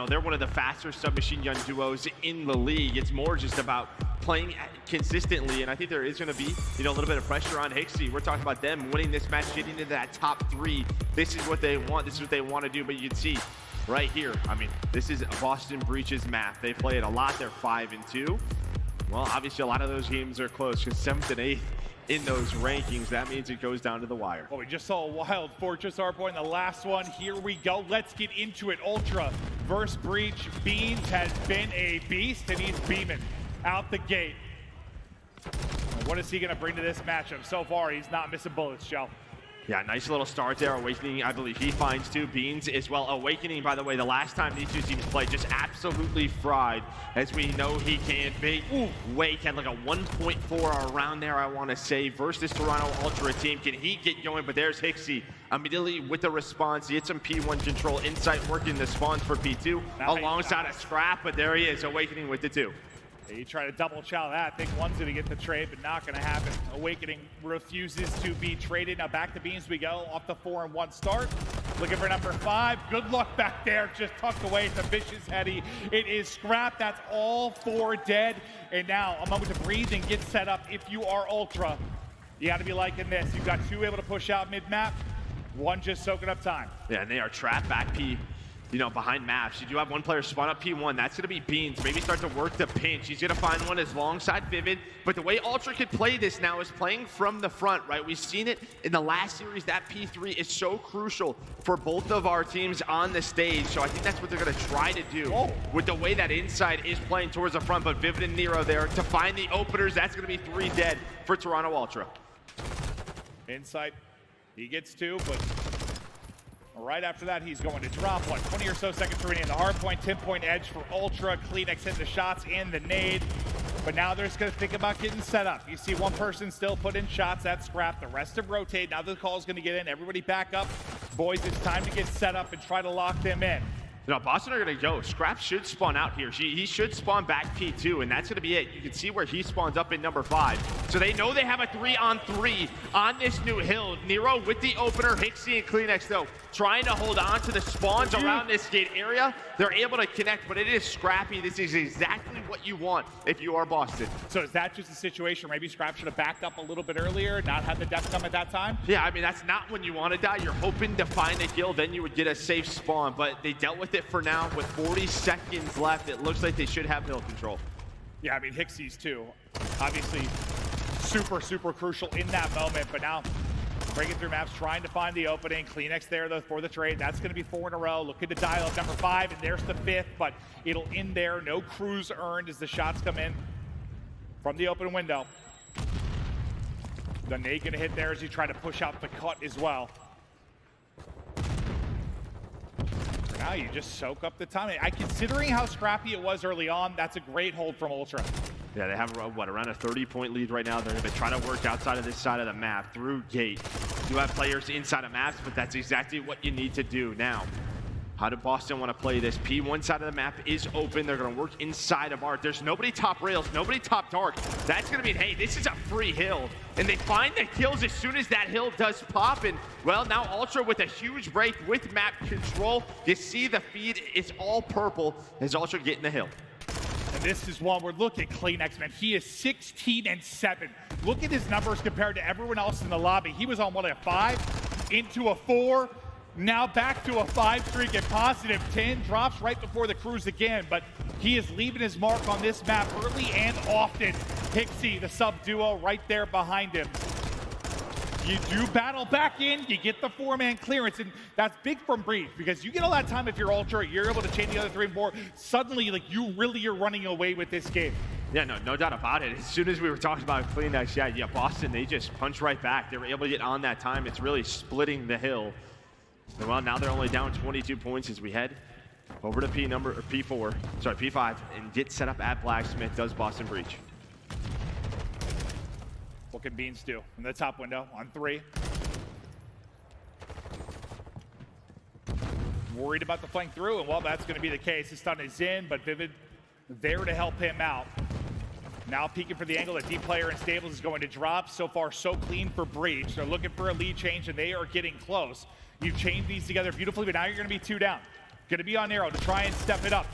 they're one of the faster submachine gun duos in the league. It's more just about playing consistently, and I think there is going to be, a little bit of pressure on Hixie. We're talking about them winning this match, getting into that top 3. This is what they want. This is what they want to do, but you can see right here, I mean, this is Boston Breach's map. They play it a lot. They're 5-2. Well, obviously, a lot of those games are close because 7th and 8th in those rankings. That means it goes down to the wire. Well, we just saw a wild Fortress Hardpoint in the last one. Here we go. Let's get into it. Ultra versus Breach. Beans has been a beast, and he's beaming out the gate. What is he going to bring to this matchup? So far, he's not missing bullets, Shell. Yeah, nice little start there. Awakening, I believe he finds 2. Beans as well. Awakening, by the way, the last time these two teams played, just absolutely fried, as we know he can be. Wake had like a 1.4 around there, I want to say, versus Toronto Ultra team. Can he get going? But there's Hixie immediately with the response. He hit some P1 control. Insight working the spawns for P2 alongside a Scrap, but there he is, Awakening with the 2. He tried to double chow that. Think one's going to get the trade, but not going to happen. Awakening refuses to be traded. Now back to Beans we go. Off the 4-1 start. Looking for number 5. Good luck back there. Just tucked away. It's a vicious heady. It is Scrap. That's all 4 dead. And now a moment to breathe and get set up. If you are Ultra, you got to be liking this. You've got 2 able to push out mid-map. 1 just soaking up time. Yeah, and they are trapped back P. Behind maps. You do have 1 player spawn up P1. That's going to be Beans. Maybe start to work the pinch. He's going to find one as alongside Vivid. But the way Ultra could play this now is playing from the front, right? We've seen it in the last series. That P3 is so crucial for both of our teams on the stage. So I think that's what they're going to try to do with the way that Inside is playing towards the front. But Vivid and Nero there to find the openers. That's going to be 3 dead for Toronto Ultra. Insight, he gets 2, but right after that, he's going to drop 20 or so seconds remaining. The hard point, 10-point edge for Ultra. Kleenex hit the shots and the nade. But now they're just going to think about getting set up. You see 1 person still put in shots. That's Scrap. The rest of rotate. Now the call's going to get in. Everybody back up. Boys, it's time to get set up and try to lock them in. Boston are going to go. Scrap should spawn out here. He should spawn back P2, and that's going to be it. You can see where he spawns up in number 5. So they know they have a 3-on-3 on this new hill. Nero with the opener. Hixie and Kleenex, though, trying to hold on to the spawns around this gate area. They're able to connect, but it is scrappy. This is exactly what you want if you are Boston. So is that just a situation maybe Scrap should have backed up a little bit earlier, not had the death come at that time? Yeah, I mean, that's not when you want to die. You're hoping to find a kill, then you would get a safe spawn, but they dealt with it for now. With 40 seconds left, it looks like they should have hill control. Yeah, I mean, Hicksy's too. Obviously, super crucial in that moment, but now breaking through maps, trying to find the opening. Kleenex there though for the trade. That's going to be 4 in a row. Looking to dial up number 5, and there's the 5th, but it'll end there. No cruise earned as the shots come in from the open window. The nade going to hit there as you try to push out the cut as well. For now, you just soak up the time. Considering how scrappy it was early on, that's a great hold from Ultra. Yeah, they have, what, around a 30-point lead right now. They're going to try to work outside of this side of the map through gate. You have players inside of maps, but that's exactly what you need to do now. How did Boston want to play this? P1 side of the map is open. They're going to work inside of Art. There's nobody top rails, nobody top dark. That's going to mean, hey, this is a free hill. And they find the kills as soon as that hill does pop. And, well, now Ultra with a huge break with map control. You see the feed is all purple as Ultra getting the hill. And this is one where, look at Kleenex, man. He is 16-7. Look at his numbers compared to everyone else in the lobby. He was on, what, a 5, into a 4, now back to a 5 streak and positive 10. Drops right before the cruise again, but he is leaving his mark on this map early and often. Hicksy, the sub duo, right there behind him. You do battle back in, you get the 4-man clearance, and that's big from Breach, because you get all that time if you're Ultra, you're able to chain the other 3 and 4. Suddenly, like, you really are running away with this game. Yeah, no doubt about it. As soon as we were talking about Kleenex, yeah, Boston, they just punch right back. They were able to get on that time. It's really splitting the hill. And well, now they're only down 22 points as we head over to P5, and get set up at Blacksmith. Does Boston Breach. What can Beans do in the top window on 3? Worried about the flank through, and well, that's going to be the case. His stun is in, but Vivid there to help him out. Now peeking for the angle, the D player in Stables is going to drop. So far, so clean for Breach. They're looking for a lead change, and they are getting close. You've chained these together beautifully, but now you're going to be 2 down. Going to be on Arrow to try and step it up.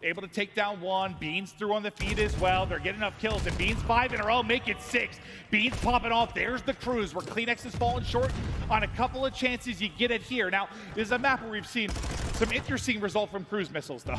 Able to take down 1. Beans through on the feed as well. They're getting enough kills, and Beans 5 in a row, make it 6. Beans popping off. There's the cruise where Kleenex has fallen short on a couple of chances. You get it here. Now, this is a map where we've seen some interesting result from cruise missiles, though.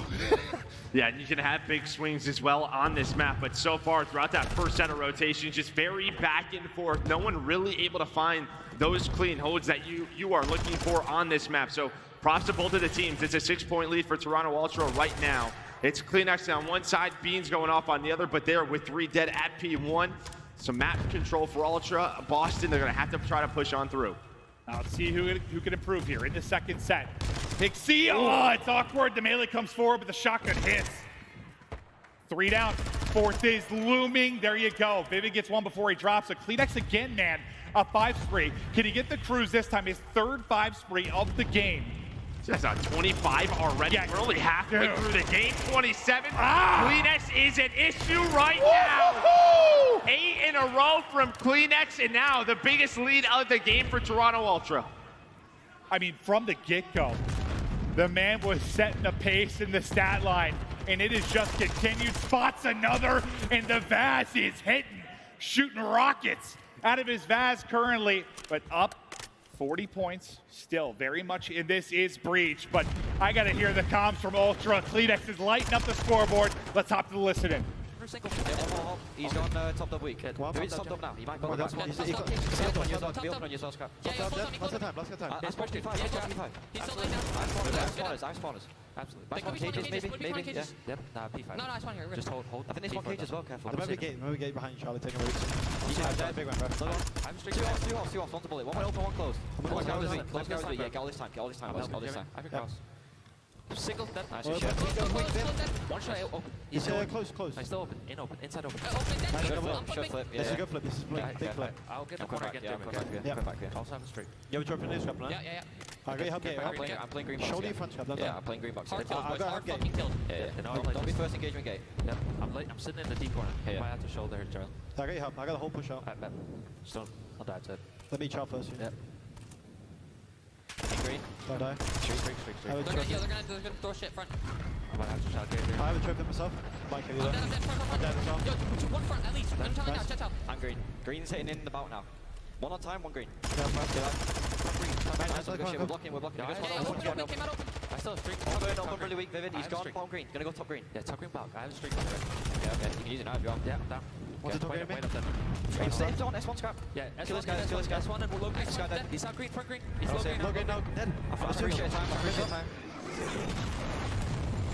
Yeah, and you can have big swings as well on this map, but so far throughout that first set of rotations, just very back and forth. No one really able to find those clean holds that you are looking for on this map. So props to both of the teams. It's a 6-point lead for Toronto Ultra right now. It's Kleenex on one side, Beans going off on the other, but there with 3 dead at P1. Some map control for Ultra. Boston, they're going to have to try to push on through. Now let's see who can improve here in the second set. Hicksy, oh, it's awkward. The melee comes forward, but the shotgun hits. 3 down. 4th is looming. There you go. Vivid gets 1 before he drops. So Kleenex again, man, a 5 spree. Can he get the cruise this time? His 3rd 5 spree of the game. That's on 25 already. Yeah. We're only halfway through the game. 27. Kleenex is an issue right now. 8 in a row from Kleenex, and now the biggest lead of the game for Toronto Ultra. I mean, from the get-go, the man was setting the pace in the stat line, and it is just continued. Spots another, and the Vaz is hitting, shooting rockets out of his Vaz currently, but up 40 points, still very much in this is Breach, but I gotta hear the comms from Ultra. Kleenex is lighting up the scoreboard. Let's hop to the listening. He's on top double weak. He's top double now. He might go down. He's on you as well. Be open on yourself, Scrap. What's the time? Let's push P5. Let's push P5. He's still laying down. I spawners. Absolutely. Might spawn cages, maybe. Yeah. Yep. Nah, P5. No, I spawn here. Just hold. I think they spawn cage as well. Careful. Remember gate behind Charlie taking roots. He's big one, bro. I'm straight. 2 off. Onto bullet. 1 wide open, 1 closed. Close guys. Yeah, get all this time. All this time. I can cross. Single dead. Nice shot. 1 shot open. He's close. Nice, still open. Inside open. Shot flip. This is a good flip. This is big flip. I'll get the corner again. Yeah, come back. Also have a streak. Yeah, we're dropping this, Scrap. Yeah. I'm playing green box. Show the front, Scrap. Yeah, I'm playing green box. Hard fucking killed. Yeah. Don't be first engagement gate. Yep. I'm sitting in the D corner. Might have to shoulder here, Gerald. I got you help. I got the whole push out. Just don't. I'll die to it. Let me chop first. Yep. Green. Don't die. They're gonna throw shit front. I have a trophy myself. Mike, are you there? I'm dead as well. Yo, one front at least. One time now, chat out. I'm green. Green's hitting in the bout now. One on time, one green. Yeah, We're blocking. One came out open. I still have a streak. Going open really weak, Vivid. He's gone. Bottom green. Gonna go top green. Yeah, top green block. I have a streak on the way. Yeah, okay. You can use it now if you want. Yeah, I'm down. Want to top green? Wait up then. It's on S1 scrap. Yeah, Kill this guy. Kill this guy. S1 and we're low green. He's not green, front green. He's low green. Low green, no, dead. I appreciate time.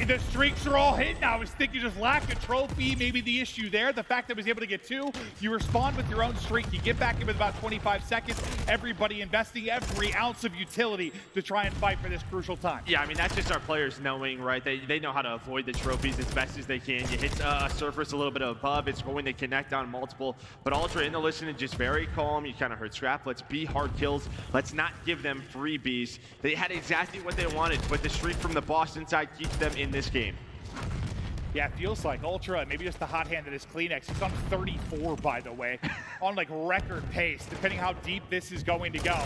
The streaks are all hit now. I was thinking just lack of trophy, maybe the issue there. The fact that I was able to get 2, you respond with your own streak. You get back in with about 25 seconds. Everybody investing every ounce of utility to try and fight for this crucial time. Yeah, I mean, that's just our players knowing, right? They know how to avoid the trophies as best as they can. You hit a surface a little bit above, it's going to connect on multiple. But Ultra in the listening, just very calm. You kind of heard Scrap. Let's be hard kills. Let's not give them freebies. They had exactly what they wanted, but the streak from the Boston side keeps them in this game. Yeah, it feels like Ultra, maybe just the hot hand that is Kleenex. He's on 34, by the way, on like record pace, depending how deep this is going to go.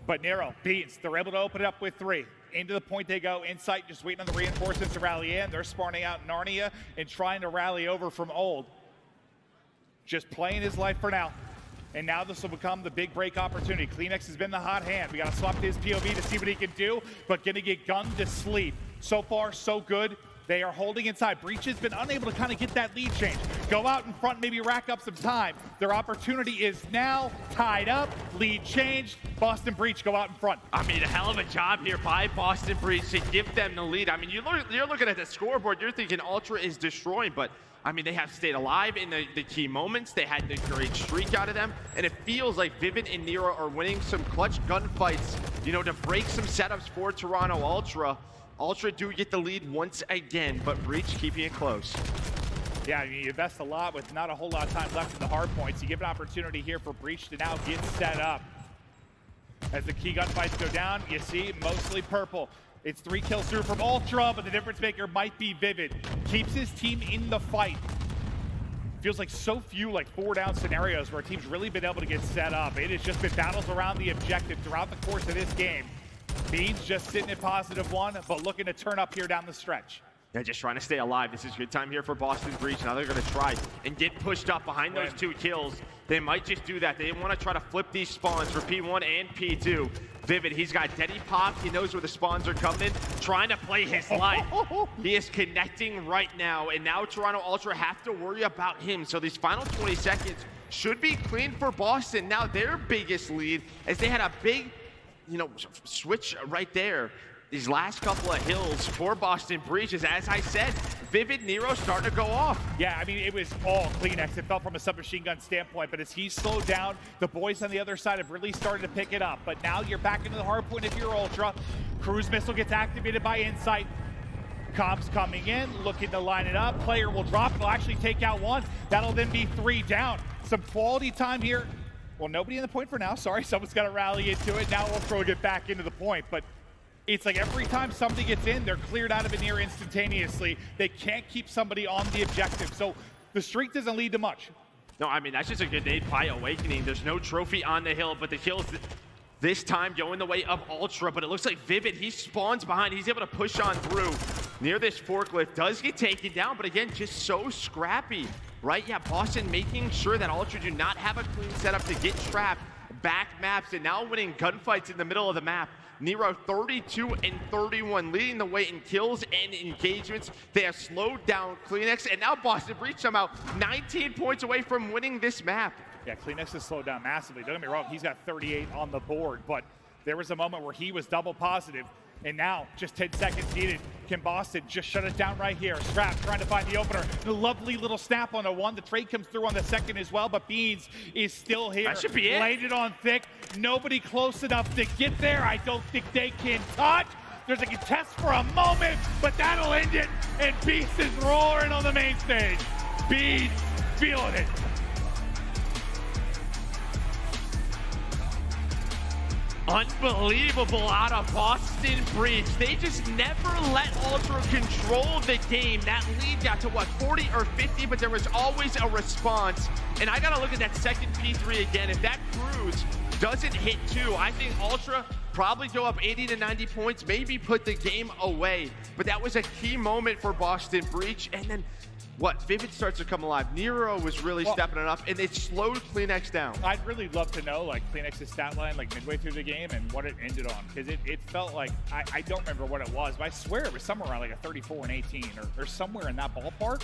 But Nero, Beans, they're able to open it up with 3. Into the point they go, Insight just waiting on the reinforcements to rally in. They're spawning out Narnia and trying to rally over from Old. Just playing his life for now. And now this will become the big break opportunity. Kleenex has been the hot hand. We got to swap to his POV to see what he can do, but gonna get gunned to sleep. So far, so good. They are holding inside. Breach has been unable to kind of get that lead change. Go out in front, maybe rack up some time. Their opportunity is now tied up. Lead changed. Boston Breach go out in front. I mean, a hell of a job here by Boston Breach to give them the lead. I mean, you're looking at the scoreboard. You're thinking Ultra is destroying, but I mean, they have stayed alive in the key moments. They had the great streak out of them, and it feels like Vivid and Nero are winning some clutch gunfights, you know, to break some setups for Toronto Ultra. Ultra do get the lead once again, but Breach keeping it close. Yeah, I mean, you invest a lot with not a whole lot of time left in the hard points. You give an opportunity here for Breach to now get set up. As the key gunfights go down, you see mostly purple. It's 3 kills through from Ultra, but the difference maker might be Vivid. Keeps his team in the fight. Feels like so few like 4-down scenarios where a team's really been able to get set up. It has just been battles around the objective throughout the course of this game. Beans just sitting at +1, but looking to turn up here down the stretch. They're just trying to stay alive. This is a good time here for Boston Breach. Now they're going to try and get pushed up behind those 2 kills. They might just do that. They want to try to flip these spawns for P1 and P2. Vivid, he's got Deddy popped. He knows where the spawns are coming in, trying to play his life. He is connecting right now, and now Toronto Ultra have to worry about him. So these final 20 seconds should be clean for Boston. Now their biggest lead, as they had a big, you know, switch right there. These last couple of hills for Boston Breaches, as I said, Vivid Nero starting to go off. Yeah, I mean, it was all Kleenex. It felt from a submachine gun standpoint, but as he slowed down, the boys on the other side have really started to pick it up. But now you're back into the hard point if you're Ultra. Cruise missile gets activated by Insight. Comms coming in, looking to line it up. Player will drop, it'll actually take out 1. That'll then be 3 down. Some quality time here. Well, nobody in the point for now. Sorry, someone's got to rally into it. Now Ultra will get back into the point, but it's like every time somebody gets in, they're cleared out of it near instantaneously. They can't keep somebody on the objective, so the streak doesn't lead to much. No, I mean, that's just a good nade by Awakening. There's no trophy on the hill, but the kills this time going the way of Ultra, but it looks like Vivid, he spawns behind. He's able to push on through near this forklift. Does get taken down, but again, just so scrappy, right? Yeah, Boston making sure that Ultra do not have a clean setup to get trapped. Back maps, and now winning gunfights in the middle of the map. Nero 32 and 31, leading the way in kills and engagements. They have slowed down Kleenex, and now Boston Breach somehow 19 points away from winning this map. Yeah, Kleenex has slowed down massively. Don't get me wrong, he's got 38 on the board, but there was a moment where he was double positive, and now just 10 seconds needed. Can Boston just shut it down right here? Scrap trying to find the opener. The lovely little snap on the 1. The trade comes through on the 2nd as well, but Beans is still here. That should be it. Laid it on thick. Nobody close enough to get there. I don't think they can touch. There's a contest for a moment, but that'll end it. And Beast is roaring on the main stage. Beans feeling it. Unbelievable out of Boston Breach. They just never let Ultra control the game. That lead got to, what, 40 or 50, but there was always a response. And I got to look at that second P3 again. If that cruise doesn't hit 2, I think Ultra probably go up 80 to 90 points, maybe put the game away. But that was a key moment for Boston Breach. And then what? Vivid starts to come alive. Nero was really stepping it up, and it slowed Kleenex down. I'd really love to know, like, Kleenex's stat line, like, midway through the game and what it ended on. Because it felt like, I don't remember what it was, but I swear it was somewhere around, like, a 34 and 18 or somewhere in that ballpark.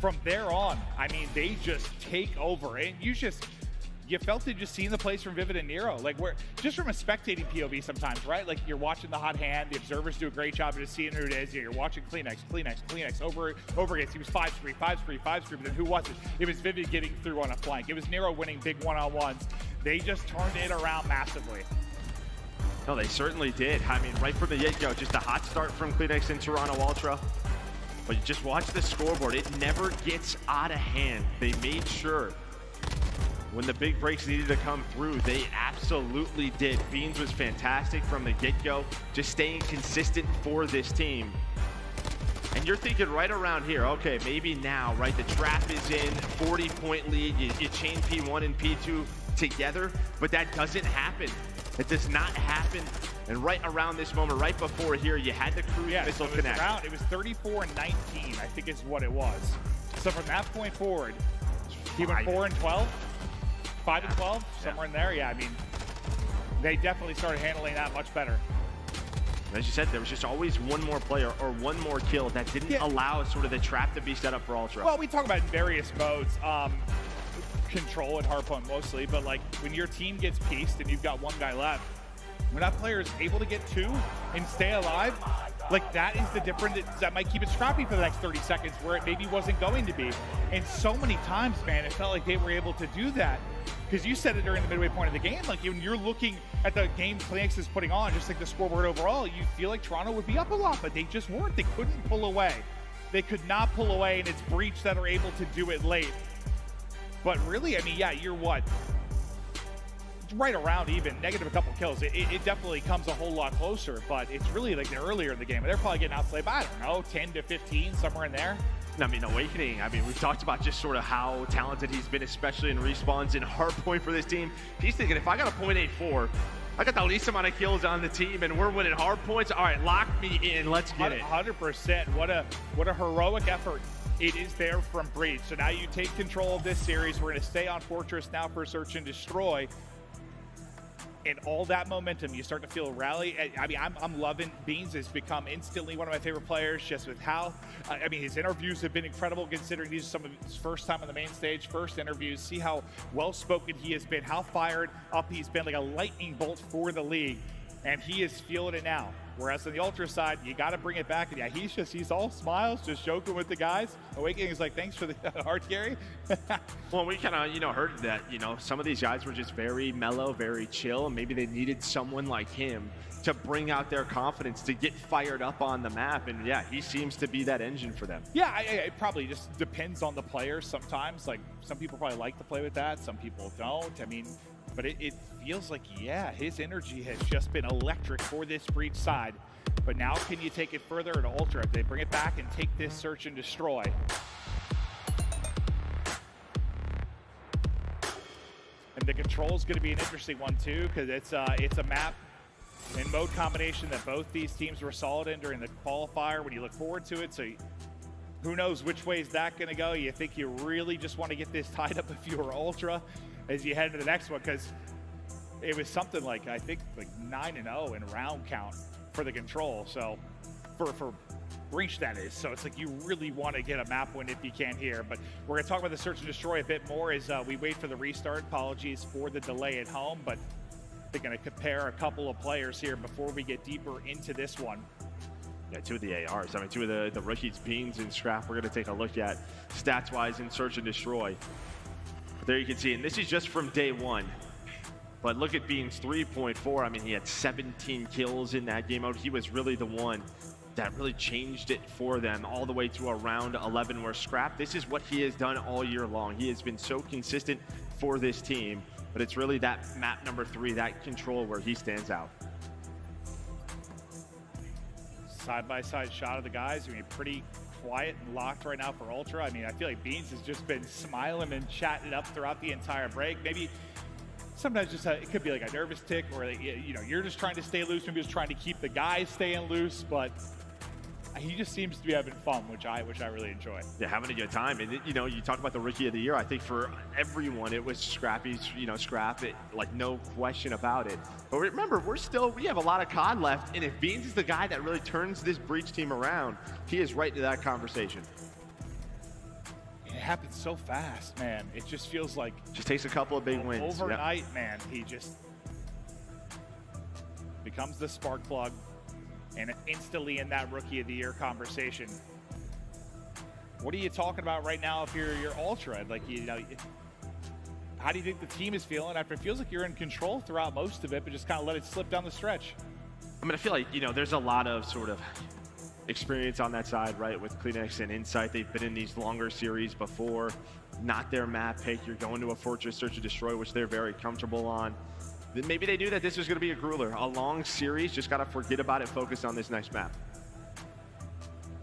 From there on, I mean, they just take over. And you felt it just seeing the plays from Vivid and Nero. Like, we're just from a spectating POV sometimes, right? Like, you're watching the hot hand, the observers do a great job of just seeing who it is. You're watching Kleenex over against. He was 5-3, but then who was it? It was Vivid getting through on a flank. It was Nero winning big one-on-ones. They just turned it around massively. No, they certainly did. I mean, right from the get-go, just a hot start from Kleenex in Toronto Ultra. But you just watch the scoreboard. It never gets out of hand. They made sure when the big breaks needed to come through, they absolutely did. Beans was fantastic from the get-go, just staying consistent for this team. And you're thinking right around here, okay, maybe now, right? The trap is in, 40-point lead. You chain P1 and P2 together, but that doesn't happen. It does not happen. And right around this moment, right before here, you had the cruise missile connect. It was 34 and 19, I think is what it was. So from that point forward, he went 4 and 12. 5 and 12, somewhere in there. Yeah, I mean, they definitely started handling that much better. As you said, there was just always one more player or one more kill that didn't allow sort of the trap to be set up for Ultra. Well, we talk about in various modes, control and hardpoint mostly, but like when your team gets pieced and you've got one guy left, when that player is able to get 2 and stay alive, like that is the difference that might keep it scrappy for the next 30 seconds where it maybe wasn't going to be. And so many times, man, it felt like they were able to do that. Because you said it during the midway point of the game, like when you're looking at the game Kleenex is putting on, just like the scoreboard overall, you feel like Toronto would be up a lot, but they just weren't. They couldn't pull away. They could not pull away, and it's Breach that are able to do it late. But really, I mean, yeah, you're what? Right around even, negative a couple kills. It definitely comes a whole lot closer, but it's really like the earlier in the game. They're probably getting outplayed by, I don't know, 10 to 15, somewhere in there. I mean, Awakening, I mean, we've talked about just sort of how talented he's been, especially in respawns and hardpoint for this team. He's thinking, if I got a .84, I got the least amount of kills on the team, and we're winning hardpoints. All right, lock me in. Let's get it. 100%. What a heroic effort it is there from Breach. So now you take control of this series. We're going to stay on Fortress now for Search and Destroy. And all that momentum, you start to feel rally. I mean, I'm loving Beans has become instantly one of my favorite players just with how, I mean, his interviews have been incredible considering these are some of his first time on the main stage, first interviews. See how well-spoken he has been, how fired up he's been, like a lightning bolt for the league. And he is feeling it now. Whereas on the Ultra side, you got to bring it back. And yeah, he's all smiles, just joking with the guys. Awakening is like, thanks for the hard carry. Well, we kind of, heard that, some of these guys were just very mellow, very chill, and maybe they needed someone like him to bring out their confidence, to get fired up on the map. And yeah, he seems to be that engine for them. Yeah, it probably just depends on the player sometimes. Like, some people probably like to play with that, some people don't. I mean, but it feels like, yeah, his energy has just been electric for this Breach side. But now can you take it further to Ultra? If they bring it back and take this Search and Destroy. And the control is going to be an interesting one too, because it's a map and mode combination that both these teams were solid in during the qualifier when you look forward to it. So who knows which way is that going to go? You think you really just want to get this tied up if you were Ultra as you head to the next one, because it was something like, I think, like 9-0 in round count for the control. So for Breach, that is. So it's like you really want to get a map win if you can here. But we're going to talk about the Search and Destroy a bit more as we wait for the restart. Apologies for the delay at home, but they're going to compare a couple of players here before we get deeper into this one. Yeah, 2 of the ARs. I mean, 2 of the rookies, Beans and Scrap, we're going to take a look at stats-wise in Search and Destroy. There you can see, and this is just from day one. But look at Beans, 3.4. I mean, he had 17 kills in that game mode. He was really the one that really changed it for them all the way to around 11 where Scrap, this is what he has done all year long. He has been so consistent for this team, but it's really that map number 3, that control where he stands out. Side-by-side shot of the guys. I mean, pretty quiet and locked right now for Ultra. I mean, I feel like Beans has just been smiling and chatting it up throughout the entire break. Maybe sometimes just it could be like a nervous tick, or like, you know, you're just trying to stay loose, maybe just trying to keep the guys staying loose, but he just seems to be having fun, which I really enjoy. Yeah, having a good time. And, you know, you talk about the Rookie of the Year. I think for everyone, it was Scrappy, you know, Scrap, like no question about it. But remember, we have a lot of COD left, and if Beans is the guy that really turns this Breach team around, he is right to that conversation. It happens so fast, man. It just feels like... Just takes a couple of big wins. Overnight, man, he just becomes the spark plug. And instantly in that Rookie of the Year conversation. What are you talking about right now if you're Ultra? Like, you know, how do you think the team is feeling after it feels like you're in control throughout most of it, but just kind of let it slip down the stretch? I mean, I feel like, you know, there's a lot of sort of experience on that side, right, with Kleenex and Insight. They've been in these longer series before. Not their map pick. You're going to a Fortress Search and Destroy, which they're very comfortable on. Maybe they knew that this was going to be a grueler, a long series. Just got to forget about it, focus on this next map.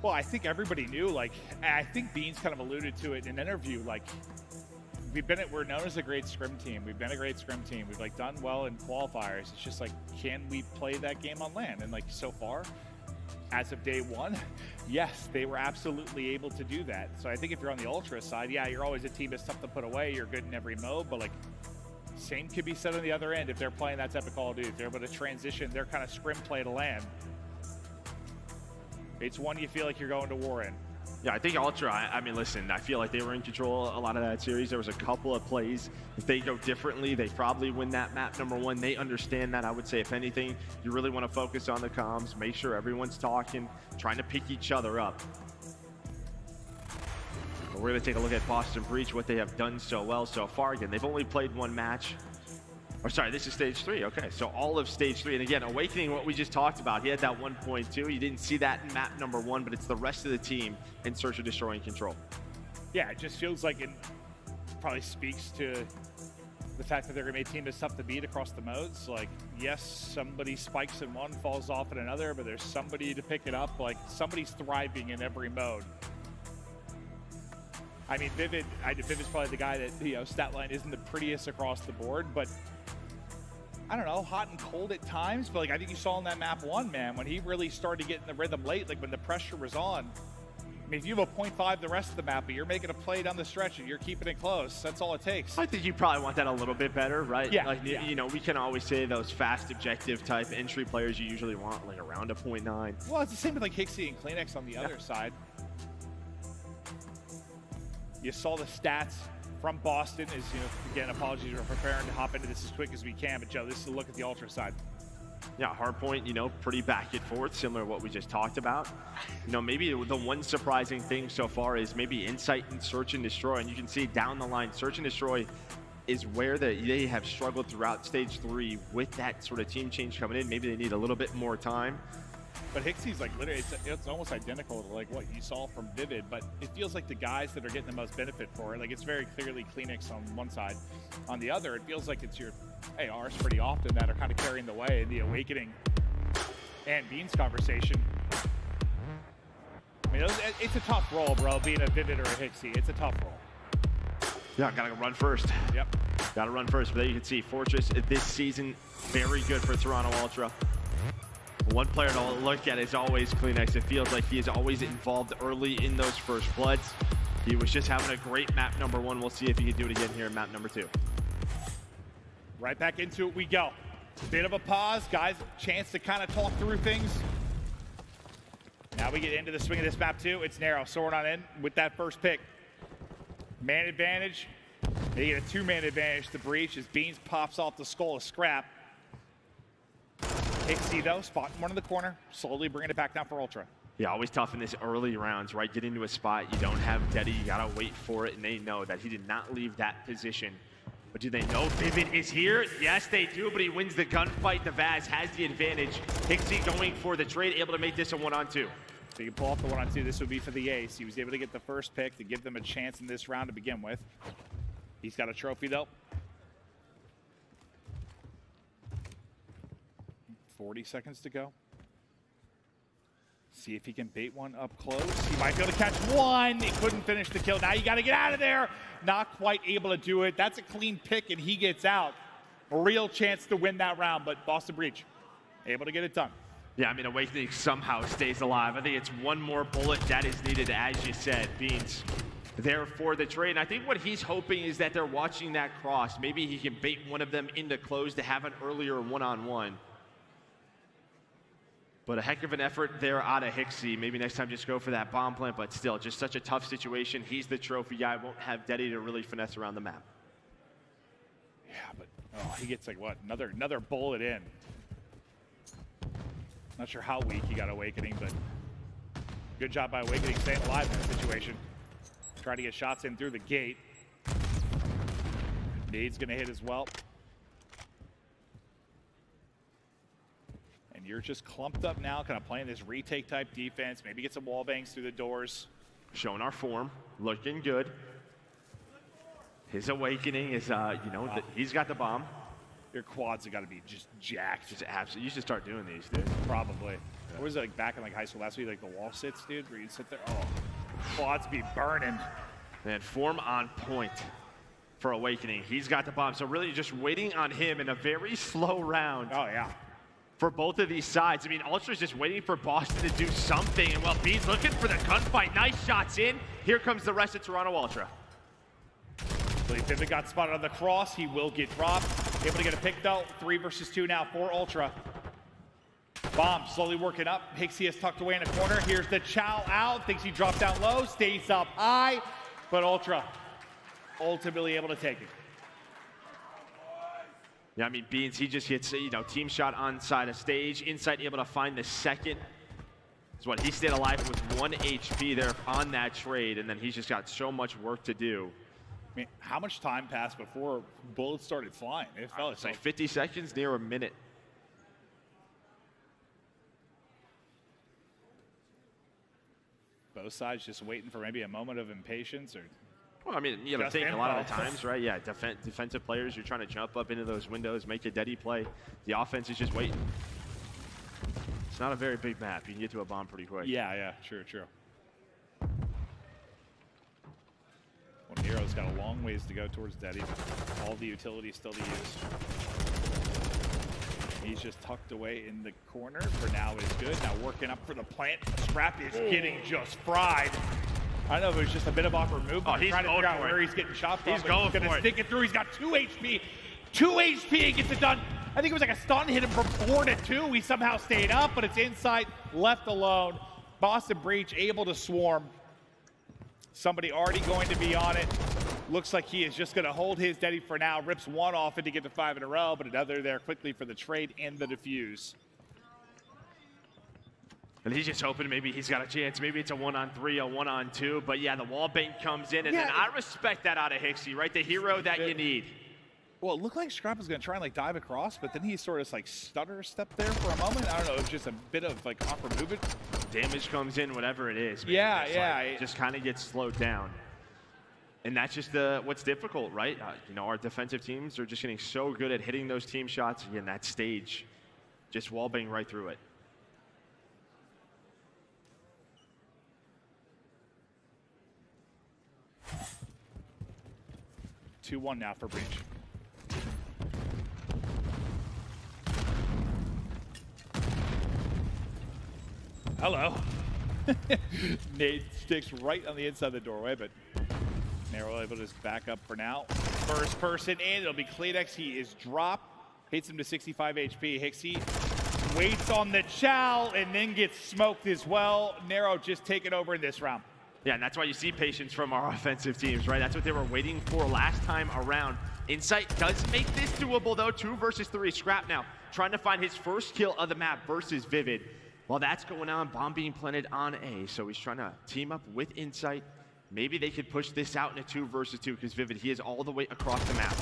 Well, I think everybody knew, like, I think Beans kind of alluded to it in an interview, like, we're known as a great scrim team. We've been a great scrim team. We've, like, done well in qualifiers. It's just like, can we play that game on LAN? And, like, so far, as of day one, yes, they were absolutely able to do that. So I think if you're on the Ultra side, yeah, you're always a team that's tough to put away. You're good in every mode, but, like, same could be said on the other end if they're playing that type of Call of Duty. If they're able to transition their kind of scrim play to LAN. It's one you feel like you're going to war in. Yeah, I think Ultra, I mean, listen, I feel like they were in control a lot of that series. There was a couple of plays. If they go differently, they probably win that map number one. They understand that. I would say, if anything, you really want to focus on the comms, make sure everyone's talking, trying to pick each other up. But we're going to take a look at Boston Breach, what they have done so well so far. Again, they've only played one match. Or sorry, this is stage 3. Okay, so all of stage 3. And again, Awakening, what we just talked about, he had that 1.2. You didn't see that in map number 1, but it's the rest of the team in Search and Destroy and Control. Yeah, it just feels like it probably speaks to the fact that they're going to be a team that's tough to beat across the modes. Like, yes, somebody spikes in one, falls off in another, but there's somebody to pick it up. Like, somebody's thriving in every mode. I mean, Vivid, Vivid's probably the guy that, you know, stat line isn't the prettiest across the board, but I don't know, hot and cold at times. But, like, I think you saw in that map 1, man, when he really started to get in the rhythm late, like when the pressure was on. I mean, if you have a 0.5 the rest of the map, but you're making a play down the stretch and you're keeping it close, that's all it takes. I think you probably want that a little bit better, right? Yeah. Like, you know, we can always say those fast objective type entry players you usually want, like around a 0.9. Well, it's the same with, like, Hixie and Kleenex on the other side. You saw the stats from Boston. Is, you know, again, apologies, we're preparing to hop into this as quick as we can, but Joe, this is a look at the Ultra side. Yeah, Hardpoint, you know, pretty back and forth, similar to what we just talked about. You know, maybe the one surprising thing so far is maybe Insight and Search and Destroy, and you can see down the line, Search and Destroy is where they have struggled throughout stage 3 with that sort of team change coming in. Maybe they need a little bit more time. But Hixie's like literally, it's almost identical to like what you saw from Vivid, but it feels like the guys that are getting the most benefit for it, like it's very clearly Kleenex on one side. On the other, it feels like it's your ARs pretty often that are kind of carrying the way in the Awakening and Beans conversation. I mean, it's a tough role, bro, being a Vivid or a Hixie. It's a tough role. Yeah, gotta run first. Yep. Gotta run first. But there you can see Fortress this season, very good for Toronto Ultra. One player to look at is always Kleenex. It feels like he is always involved early in those first bloods. He was just having a great map number 1. We'll see if he can do it again here in map number 2. Right back into it we go. Bit of a pause, guys. Chance to kind of talk through things. Now we get into the swing of this map too. It's narrow. Soaring on in with that first pick. Man advantage. They get a 2-man advantage to Breach as Beans pops off the skull of Scrap. Hixie, though, spotting one in the corner, slowly bringing it back down for Ultra. Yeah, always tough in this early rounds, right? Get into a spot, you don't have Teddy, you gotta wait for it, and they know that he did not leave that position. But do they know Vivid is here? Yes, they do, but he wins the gunfight. The Vaz has the advantage. Hixie going for the trade, able to make this a 1-on-2. So you can pull off the 1-on-2. This would be for the ace. He was able to get the first pick to give them a chance in this round to begin with. He's got a trophy, though. 40 seconds to go. See if he can bait one up close. He might be able to catch one. He couldn't finish the kill. Now you got to get out of there. Not quite able to do it. That's a clean pick, and he gets out. a real chance to win that round, but Boston Breach able to get it done. Yeah, I mean, Awakening somehow stays alive. I think it's one more bullet that is needed, as you said. Beans there for the trade. And I think what he's hoping is that they're watching that cross. Maybe he can bait one of them into close to have an earlier one-on-one. But a heck of an effort there out of Hixie. Maybe next time just go for that bomb plant, but still, just such a tough situation. He's the trophy guy. Won't have Deddy to really finesse around the map. Yeah, but he gets like what? Another bullet in. Not sure how weak he got Awakening, but good job by Awakening staying alive in that situation. Trying to get shots in through the gate. Nade's gonna hit as well. And you're just clumped up now, kind of playing this retake type defense. Maybe get some wall bangs through the doors. Showing our form, looking good. His Awakening is, he's got the bomb. Your quads have got to be just jacked. Just absolutely. You should start doing these, dude. Probably. Yeah. What was it like back in like high school last week, like the wall sits, dude, where you'd sit there? Oh, quads be burning. Man, form on point for Awakening. He's got the bomb. So really just waiting on him in a very slow round. Oh, yeah. For both of these sides. I mean, Ultra's just waiting for Boston to do something. And well, Bean's looking for the gunfight. Nice shots in. Here comes the rest of Toronto Ultra. So Vivid got spotted on the cross. He will get dropped. Able to get a pick though. 3 versus 2 now for Ultra. Bomb slowly working up. Hixie is tucked away in a corner. Here's the Chow out. Thinks he dropped down low. Stays up high. But Ultra ultimately able to take it. Yeah, I mean, Beans, he just hits, team shot on side of stage. Insight able to find the second. That's what he stayed alive with 1 HP there on that trade. And then he's just got so much work to do. I mean, how much time passed before bullets started flying? It felt like 50 seconds, near a minute. Both sides just waiting for maybe a moment of impatience, or. Well, I mean, you got to think a lot of the times, right? Yeah, defensive players, you're trying to jump up into those windows, make a Deddy play. The offense is just waiting. It's not a very big map. You can get to a bomb pretty quick. Yeah, true. Well, Nero's got a long ways to go towards Deddy. All the utilities still to use. He's just tucked away in the corner. For now is good. Now working up for the plant. Scrap is getting just fried. I don't know if it was just a bit of awkward movement. Oh, he's trying to figure out where he's getting shot from. He's going for it. He's gonna stick it through. He's got 2 HP. 2 HP and gets it done. I think it was like a stun hit him from 4 to 2. He somehow stayed up, but it's inside, left alone. Boston Breach able to swarm. Somebody already going to be on it. Looks like he is just going to hold his Deddy for now. Rips 1 off and to get to 5 in a row, but another there quickly for the trade and the defuse. And he's just hoping maybe he's got a chance. Maybe it's a 1-on-3, a 1-on-2. But yeah, the wall bank comes in, and then I respect that out of Hixie, right? The hero that you need. Well, it looked like Scrap was going to try and like dive across, but then he sort of like stutter stepped there for a moment. I don't know, it was just a bit of like awkward movement. Damage comes in, whatever it is. Man. Yeah. Just kind of gets slowed down. And that's just what's difficult, right? Our defensive teams are just getting so good at hitting those team shots. Again, that stage, just wall bang right through it. (2-1) now for Breach. Hello. Nate sticks right on the inside of the doorway, but Nero able to just back up for now. First person in, it'll be Claydex. He is dropped. Hits him to 65 HP. Hixie waits on the Chow and then gets smoked as well. Nero just taking over in this round. Yeah, and that's why you see patience from our offensive teams, right? That's what they were waiting for last time around. Insight does make this doable, though. 2 versus 3. Scrap now trying to find his first kill of the map versus Vivid. While that's going on, bomb being planted on A. So he's trying to team up with Insight. Maybe they could push this out in a 2 versus 2 because Vivid, he is all the way across the map.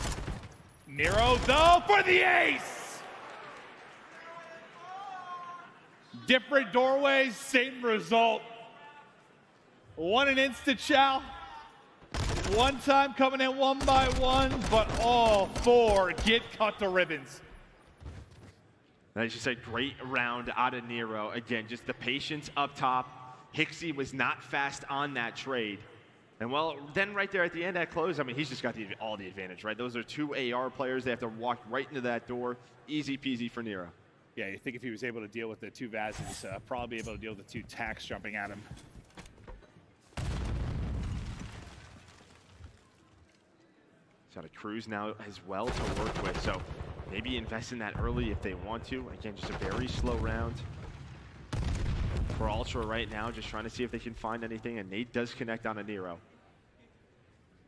Nero, though, for the ace! Different doorways, same result. 1 an instant Chow. 1 time coming in 1 by 1, but all 4 get cut to ribbons. That's just a great round out of Nero. Again, just the patience up top. Hixie was not fast on that trade. And well, then right there at the end, at close, I mean, he's just got all the advantage, right? Those are two AR players. They have to walk right into that door. Easy peasy for Nero. Yeah, you think if he was able to deal with the two Vazes, probably able to deal with the two Tacs jumping at him. He's got a Cruz now as well to work with, so maybe invest in that early if they want to. Again, just a very slow round for Ultra right now, just trying to see if they can find anything, and Nate does connect on a Nero.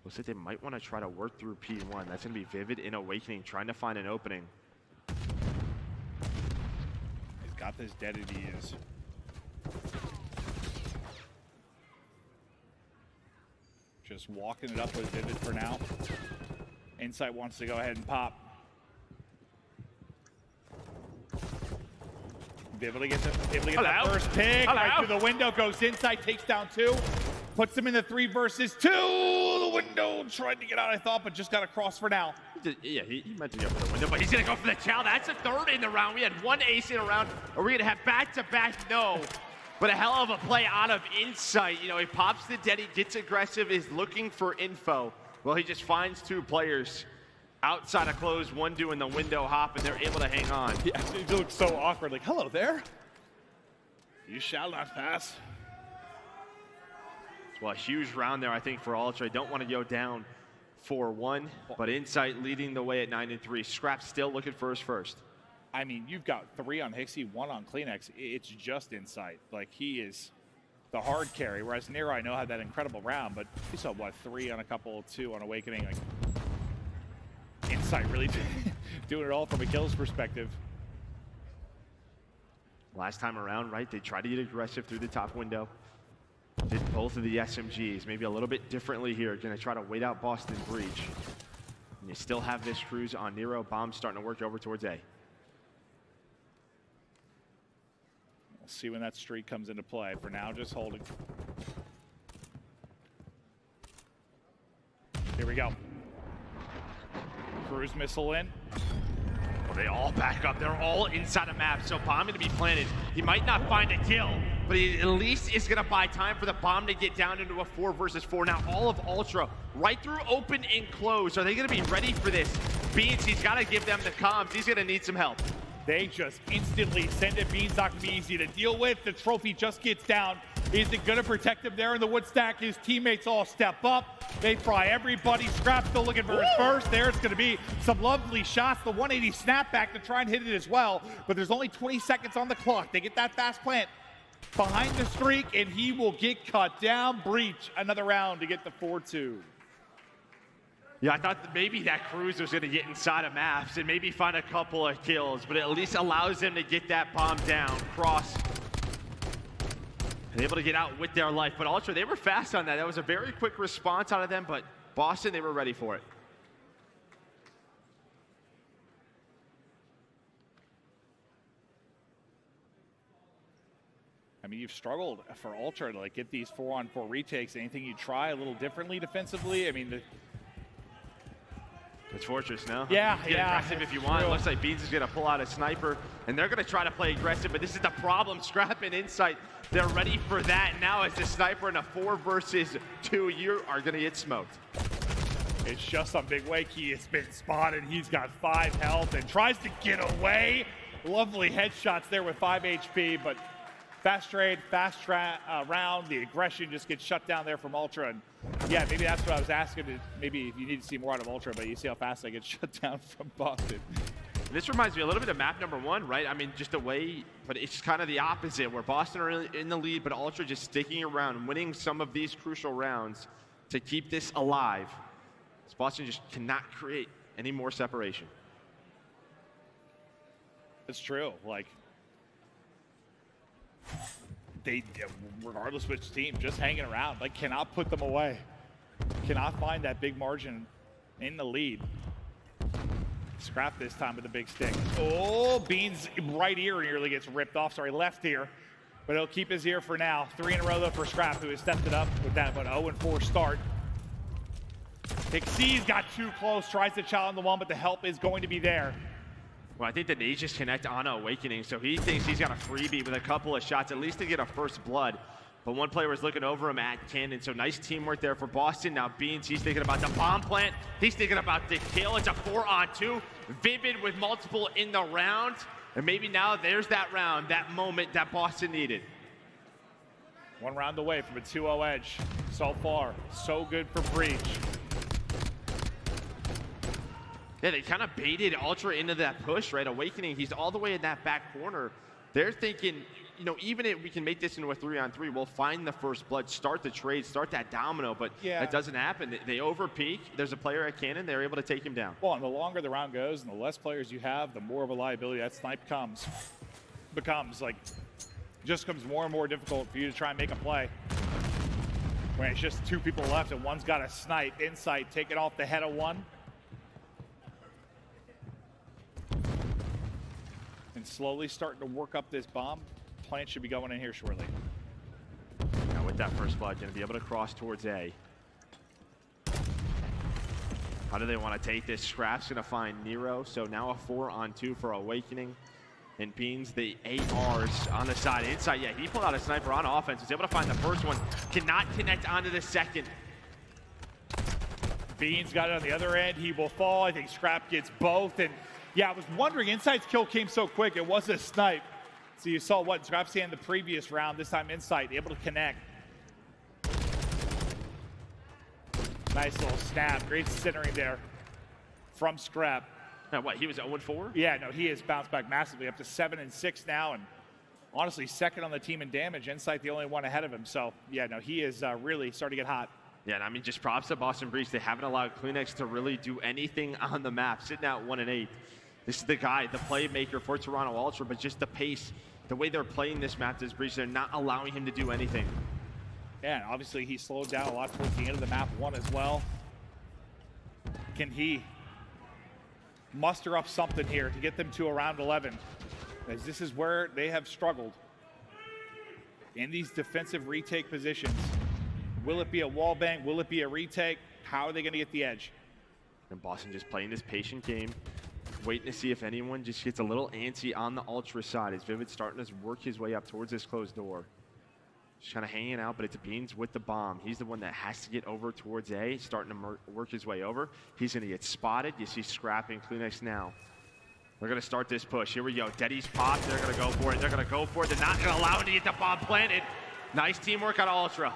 Looks like they might want to try to work through P1. That's going to be Vivid in Awakening, trying to find an opening. He's got this dead to use. Just walking it up with Vivid for now. Insight wants to go ahead and pop. Able to get the first pick. Right through the window, goes inside, takes down 2. Puts him in the 3 versus 2. The window tried to get out, I thought, but just got across for now. Yeah, he meant to go for the window, but he's going to go for the chow. That's a 3rd in the round. We had 1 ace in a round. Are we going to have back-to-back? No. But a hell of a play out of Insight. You know, he pops the dead, he gets aggressive, is looking for info. Well, he just finds 2 players outside of close, one doing the window hop, and they're able to hang on. He actually looks so awkward, like, hello there. You shall not pass. Well, a huge round there, I think, for Ultra. Don't want to go down 4-1, but Insight leading the way at 9-3. Scrap still looking for his first. I mean, you've got 3 on Hixie, 1 on Kleenex. It's just Insight. Like, he is the hard carry, whereas Nero, I know, had that incredible round, but he saw, what, 3 on a couple, 2 on Awakening. Like, Insight really doing it all from a kills perspective. Last time around, right, they tried to get aggressive through the top window. Did both of the SMGs, maybe a little bit differently here. Gonna try to wait out Boston Breach. And you still have this cruise on Nero. Bomb starting to work over towards A. We'll see when that streak comes into play. For now, just holding. Here we go. Cruise missile in. Well, they all back up. They're all inside a map, so bomb going to be planted. He might not find a kill, but he at least is going to buy time for the bomb to get down into a 4 versus 4. Now all of Ultra right through open and close. Are they going to be ready for this? Beans, he's got to give them the comms. He's going to need some help. They just instantly send it. Beans not going to be easy to deal with. The trophy just gets down. Is it going to protect him there in the wood stack? His teammates all step up. They fry everybody. Scrap still looking for his first. There's going to be some lovely shots. The 180 snapback to try and hit it as well. But there's only 20 seconds on the clock. They get that fast plant behind the streak, and he will get cut down. Breach another round to get the 4-2. Yeah, I thought that maybe that Cruz was going to get inside of maps and maybe find a couple of kills, but it at least allows them to get that bomb down, cross, and able to get out with their life. But Ultra, they were fast on that. That was a very quick response out of them, but Boston, they were ready for it. I mean, you've struggled for Ultra to like get these 4-on-4 retakes. Anything you try a little differently defensively? I mean, it's Fortress now. Yeah, Get aggressive if you want. It looks like Beans is going to pull out a sniper, and they're going to try to play aggressive, but this is the problem. Scrap and Insight, they're ready for that. Now as the sniper in a 4 versus 2, you are going to get smoked. It's just on Big Wake. He has been spotted. He's got 5 health and tries to get away. Lovely headshots there with 5 HP, but fast trade, round. The aggression just gets shut down there from Ultra. And yeah, maybe that's what I was asking. Maybe if you need to see more out of Ultra, but you see how fast they get shut down from Boston. This reminds me a little bit of map number 1, right? I mean, just the way, but it's kind of the opposite, where Boston are in the lead, but Ultra just sticking around, winning some of these crucial rounds to keep this alive. So Boston just cannot create any more separation. It's true. Like, they, regardless which team, just hanging around. Like, cannot put them away. Cannot find that big margin in the lead. Scrap this time with a big stick. Oh, Beans' right ear nearly gets ripped off. Sorry, left ear. But he'll keep his ear for now. 3 in a row, though, for Scrap, who has stepped it up with that 0-4 start. Xyz's got too close, tries to challenge the one, but the help is going to be there. Well, I think the Aegis connect on Awakening, so he thinks he's got a freebie with a couple of shots, at least to get a first blood. but one player was looking over him at Cannon. So nice teamwork there for Boston. Now Beans, he's thinking about the bomb plant. He's thinking about the kill. It's a 4-on-2. Vivid with multiple in the round. And maybe now there's that round, that moment that Boston needed. One round away from a 2-0 edge. So far, so good for Breach. Yeah, they kind of baited Ultra into that push, right? Awakening, he's all the way in that back corner. They're thinking, you know, even if we can make this into a 3-on-3, we'll find the first blood, start the trade, start that domino, but that doesn't happen. They overpeak. There's a player at Cannon. They're able to take him down. Well, and the longer the round goes and the less players you have, the more of a liability that snipe becomes like, just becomes more and more difficult for you to try and make a play. When it's just 2 people left and one's got a snipe, insight, take it off the head of one. And slowly starting to work up this bomb. Plant should be going in here shortly. Now with that first blood, going to be able to cross towards A. How do they want to take this? Scrap's going to find Nero, so now a 4-on-2 for Awakening. And Beans, the ARs on the side. Inside, yeah, he pulled out a sniper on offense. Was able to find the first one. Cannot connect onto the second. Beans got it on the other end. He will fall. I think Scrap gets both. And yeah, I was wondering, Insight's kill came so quick. It was a snipe. So you saw what Scrap's had in the previous round. This time Insight able to connect. Nice little snap. Great centering there from Scrap. Now what, he was 0-4? Yeah, no, he has bounced back massively, up to 7-6 now, and honestly, second on the team in damage. Insight the only one ahead of him, so yeah, no, he is really starting to get hot. Yeah, and I mean, just props to Boston Breach. They haven't allowed Kleenex to really do anything on the map, sitting at 1-8. This is the guy, the playmaker for Toronto Ultra, but just the pace, the way they're playing this map, this Breach, they're not allowing him to do anything. Yeah, and obviously he slowed down a lot towards the end of the map 1 as well. Can he muster up something here to get them to around 11? As this is where they have struggled in these defensive retake positions. Will it be a wall bang? Will it be a retake? How are they going to get the edge? And Boston just playing this patient game, waiting to see if anyone just gets a little antsy on the Ultra side. As Vivid starting to work his way up towards this closed door. Just kind of hanging out, but it's Beans with the bomb. He's the one that has to get over towards A, starting to work his way over. He's going to get spotted. You see Scrapping Kleenex now. They're going to start this push. Here we go. Deddy's popped. They're going to go for it. They're going to go for it. They're not going to allow him to get the bomb planted. Nice teamwork on Ultra.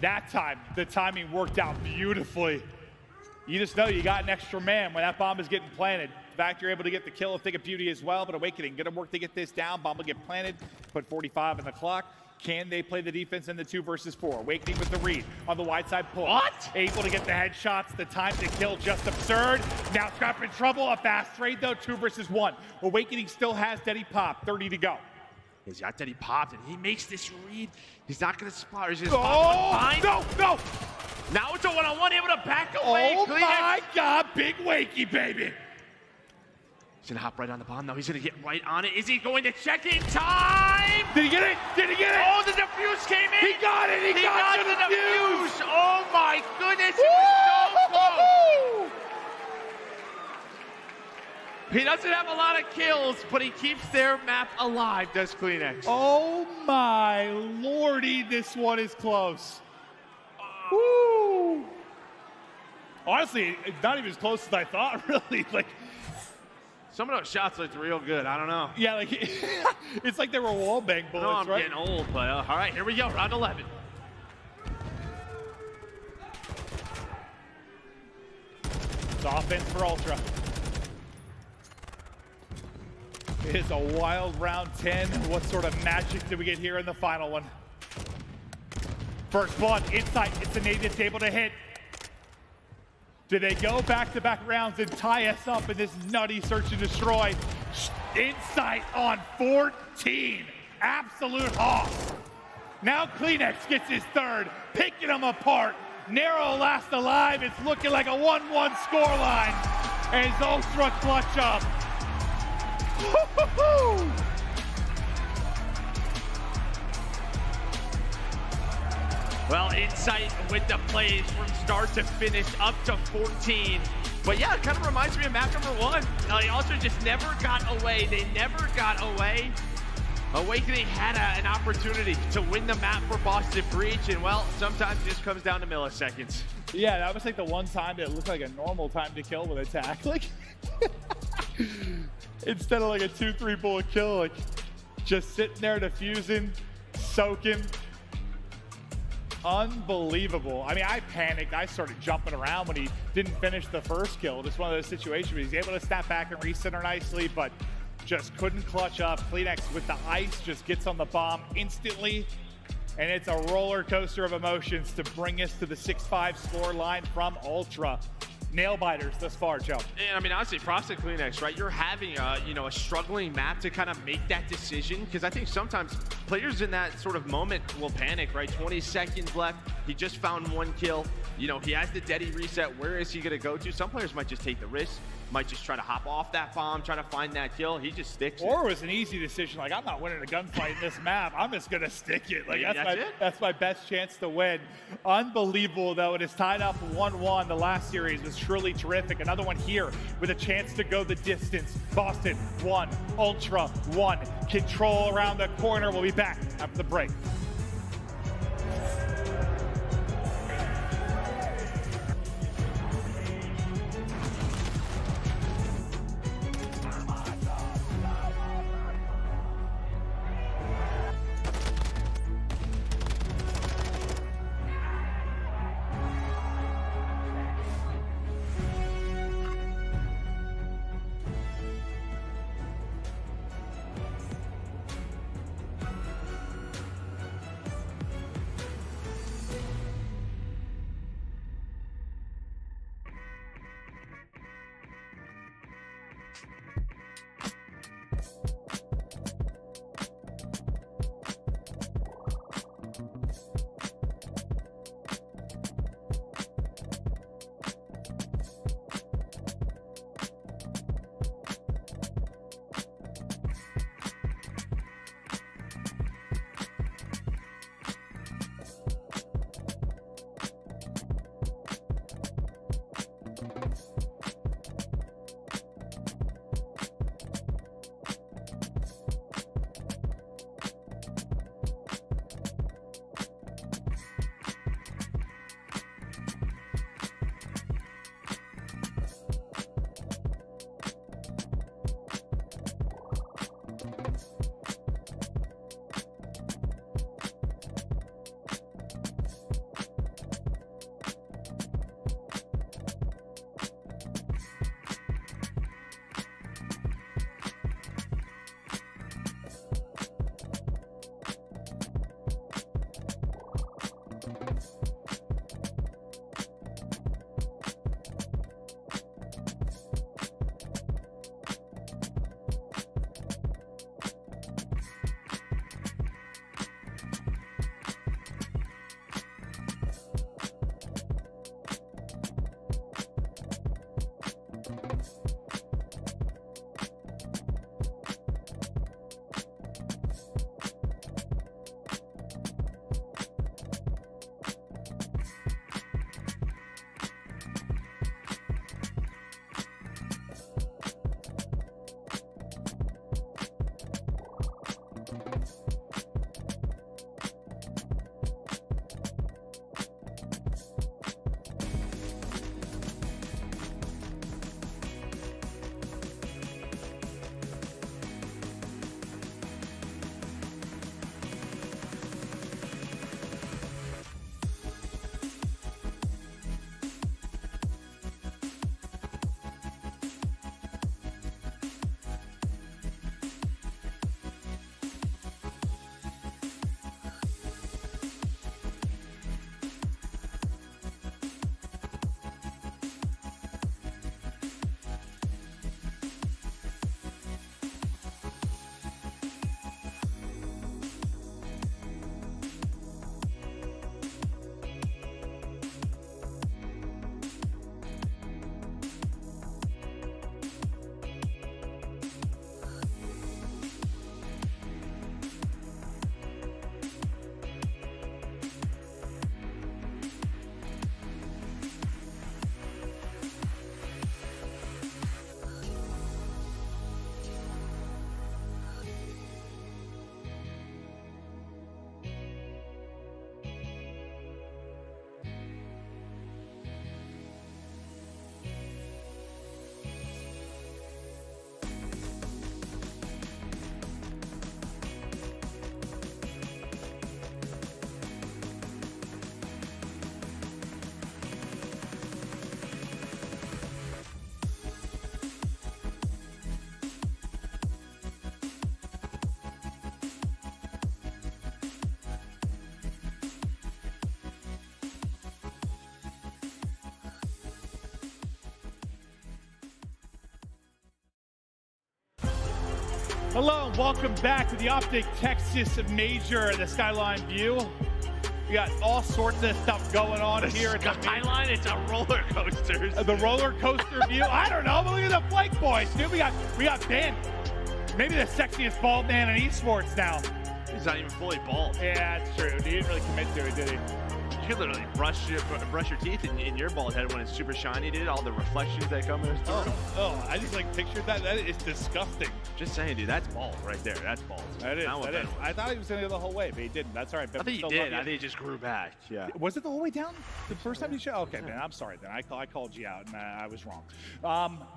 That time, the timing worked out beautifully. You just know you got an extra man when that bomb is getting planted. In fact, you're able to get the kill of Thick of Beauty as well, but Awakening going to work to get this down. Bomb will get planted, put 45 in the clock. Can they play the defense in the 2 versus 4? Awakening with the read on the wide side pull. What? Able to get the headshots. The time to kill just absurd. Now Scrap in trouble. A fast trade though, 2 versus 1. Awakening still has Deddy pop. 30 to go. He's got Deddy popped and he makes this read. He's not going to spot. He's going to spot no, no. Now it's a 1-on-1, able to back away. Oh my God, big Wakey, baby. He's going to hop right on the bomb. Now he's going to get right on it. Is he going to check in time? Did he get it? Did he get it? Oh, the defuse came in. He got it. He got the defuse. Oh my goodness. It was so close. He doesn't have a lot of kills, but he keeps their map alive, does Kleenex. Oh my lordy, this one is close. Woo. Honestly, it's not even as close as I thought, really. Like, some of those shots looked real good. I don't know. Yeah, like it's like they were wall bang bullets, I'm right? getting old, but all right, here we go, round 11. It's offense for Ultra. It is a wild round 10. What sort of magic did we get here in the final one? First blood, Insight. It's a nade that's able to hit. Do they go back-to-back rounds and tie us up in this nutty search and destroy? Insight on 14. Absolute hoss. Now Kleenex gets his third, picking them apart. Narrow last alive. It's looking like a 1-1 scoreline. And Ultra clutch up. Woo-hoo-hoo! Well, Insight with the plays from start to finish, up to 14. But yeah, it kind of reminds me of map number 1. Ultra just never got away. They never got away. Awakening had an opportunity to win the map for Boston Breach, and well, sometimes it just comes down to milliseconds. Yeah, that was like the one time that looked like a normal time to kill with attack. Like, instead of like a 2-3 bullet kill, like just sitting there diffusing, soaking. Unbelievable. I mean, I panicked. I started jumping around when he didn't finish the first kill. Just one of those situations where he's able to step back and recenter nicely, but just couldn't clutch up. Kleenex with the ice just gets on the bomb instantly, and it's a roller coaster of emotions to bring us to the 6-5 score line from Ultra. Nail biters thus far, Joe. And I mean, honestly, props to Kleenex, right? You're having a struggling map to kind of make that decision, because I think sometimes players in that sort of moment will panic, right? 20 seconds left. He just found one kill. You know, he has the Dedi reset. Where is he going to go to? Some players might just take the risk, might just try to hop off that bomb, try to find that kill. He just sticks Or it was an easy decision, like, I'm not winning a gunfight in this map. I'm just going to stick it. Like, Yeah, that's my best chance to win. Unbelievable, though. It is tied up 1-1. The last series was truly terrific. Another one here with a chance to go the distance. Boston 1, Ultra 1. Control around the corner. We'll be back after the break. Hello and welcome back to the OpTic Texas Major, the Skyline View. We got all sorts of stuff going on here at the Skyline. It's a roller coaster. The roller coaster view. I don't know, but look at the Flake boys, dude. We got Ben, maybe the sexiest bald man in esports now. He's not even fully bald. Yeah, that's true. He didn't really commit to it, did he? You could literally brush your teeth in your bald head when it's super shiny, dude. All the reflections that come in. Oh, I just like pictured that. That is disgusting. Just saying, dude. That's bald right there. That's bald. That is. I thought he was going to go the whole way, but he didn't. That's all right. I think he did. I think he just grew back. Yeah. Was it the whole way down the first time you showed? Okay, man. I'm sorry then. I called you out and I was wrong.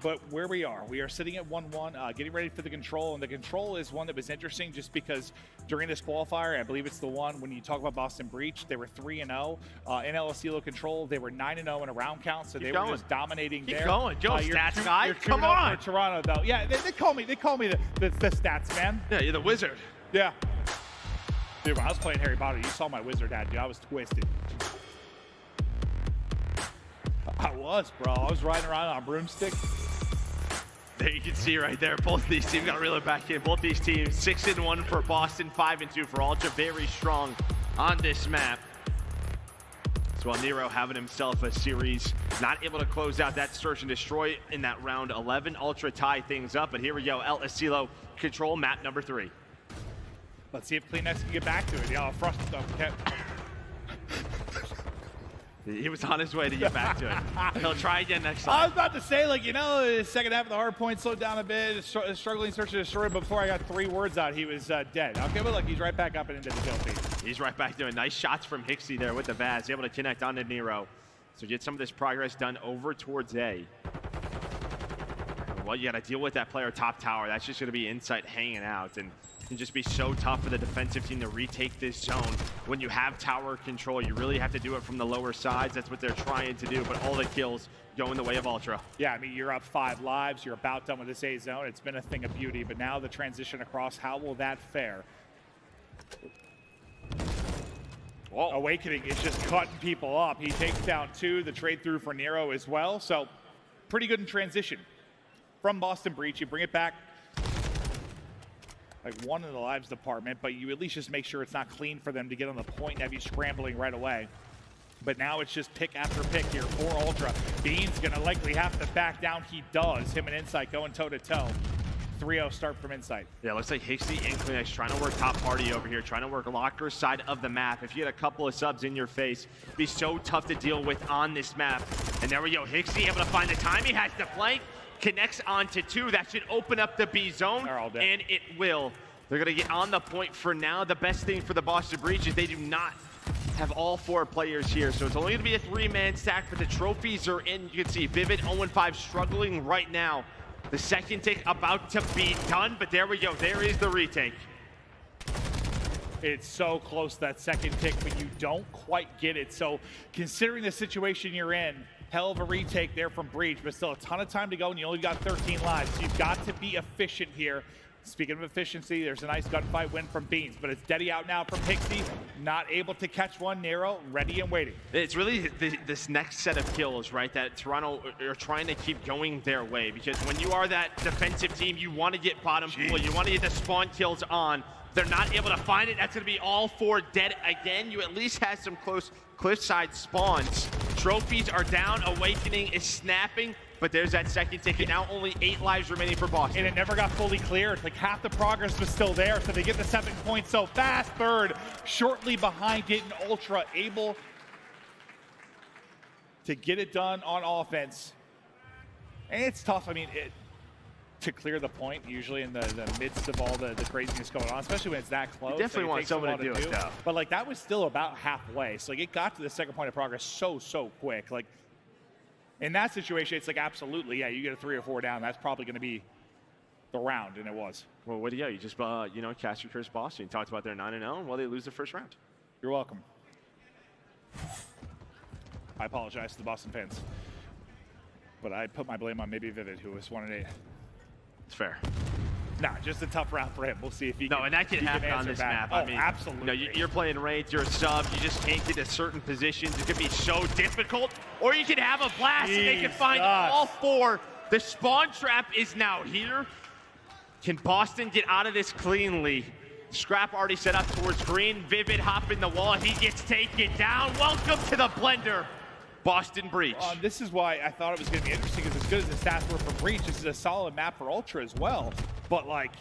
But where we are sitting at 1-1, getting ready for the control, and the control is one that was interesting just because during this qualifier, I believe it's the one when you talk about Boston Breach, they were 3-0 in LSELO control. They were 9-0 in a round count, so they were just dominating there. Keep going, go stats guy. Come on, for Toronto though. Yeah, they call me the stats man. Yeah, you're the wizard. Yeah. Dude, when I was playing Harry Potter, you saw my wizard hat, dude. I was twisted. I was, bro. I was riding around on a broomstick. There you can see right there, both of these teams got to reel it back in. Both these teams, 6-1 for Boston, 5-2 for Ultra. Very strong on this map. So while Nero having himself a series, not able to close out that search and destroy in that round 11. Ultra tie things up, but here we go. LSELO control map number 3. Let's see if CleanX can get back to it. Yeah, Frost stuff. Okay. He was on his way to get back to it. He'll try again next time. I was about to say, like, the second half of the hard point slowed down a bit, struggling search and destroy, but before I got 3 words out, he was dead. Okay, but look, he's right back up and into the kill feed. He's right back doing nice shots from Hixie there with the Vaz, able to connect onto Nero. So get some of this progress done over towards A. Well, you got to deal with that player top tower. That's just going to be Insight hanging out, and it can just be so tough for the defensive team to retake this zone. When you have tower control, you really have to do it from the lower sides. That's what they're trying to do, but all the kills go in the way of Ultra. Yeah, I mean, you're up 5 lives. You're about done with this A zone. It's been a thing of beauty, but now the transition across, how will that fare? Whoa. Awakening is just cutting people up. He takes down 2, the trade through for Nero as well. So pretty good in transition. From Boston Breach, you bring it back like 1 in the lives department, but you at least just make sure it's not clean for them to get on the point and have you scrambling right away. But now it's just pick after pick here for Ultra. Bean's gonna likely have to back down. He does. Him and Insight going toe to toe. 3-0 start from Insight. Yeah, looks like Hixie and CleanX trying to work top party over here, trying to work Locker's side of the map. If you had a couple of subs in your face, it'd be so tough to deal with on this map. And there we go, Hixie able to find the time. He has the flank, connects onto 2. That should open up the B zone, and it will. They're gonna get on the point for now. The best thing for the Boston Breach is they do not have all 4 players here, so it's only gonna be a 3-man stack, but the trophies are in. You can see Vivid 0-5 struggling right now. The second tick about to be done, but there we go. There is the retake. It's so close, that second tick, but you don't quite get it. So considering the situation you're in, hell of a retake there from Breach, but still a ton of time to go, and you only got 13 lives. So you've got to be efficient here. Speaking of efficiency, there's a nice gunfight win from Beans, but it's Deddy out now from Hixie, not able to catch one. Nero ready and waiting. It's really this next set of kills, right, that Toronto are trying to keep going their way, because when you are that defensive team, you want to get bottom pool, you want to get the spawn kills on. They're not able to find it. That's going to be all 4 dead again. You at least have some close cliffside spawns. Trophies are down. Awakening is snapping. But there's that second ticket. Now only 8 lives remaining for Boston. And it never got fully cleared. Like half the progress was still there. So they get the 7 points so fast. Third, shortly behind it, and Ultra able to get it done on offense. And it's tough. I mean, to clear the point, usually in the midst of all the craziness going on, especially when it's that close. You definitely want someone to do it, though. But like that was still about halfway. So like it got to the second point of progress so quick. Like in that situation, it's like absolutely, yeah, you get a 3 or 4 down. That's probably going to be the round, and it was. Well, what do you got? You just cast your curse Boston. You talked about their 9-0, and well, they lose the first round. You're welcome. I apologize to the Boston fans, but I put my blame on maybe Vivid, who was 1-8. It's fair. Nah, just a tough round for him. We'll see if he can. No, and that can happen on this map. Oh, I mean, absolutely. You're playing raids, you're a sub, you just can't get to certain positions. It could be so difficult, or you can have a blast and they can find all 4. The spawn trap is now here. Can Boston get out of this cleanly? Scrap already set up towards green. Vivid hopping the wall. He gets taken down. Welcome to the blender. Boston Breach. This is why I thought it was going to be interesting, because as good as the stats were for Breach, this is a solid map for Ultra as well. But like,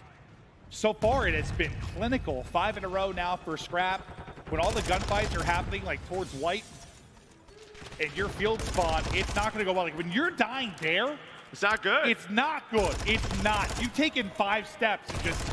so far it has been clinical. 5 in a row now for Scrap. When all the gunfights are happening like towards white and your field spawn, it's not going to go well. Like when you're dying there, it's not good. It's not good. It's not. You've taken 5 steps and just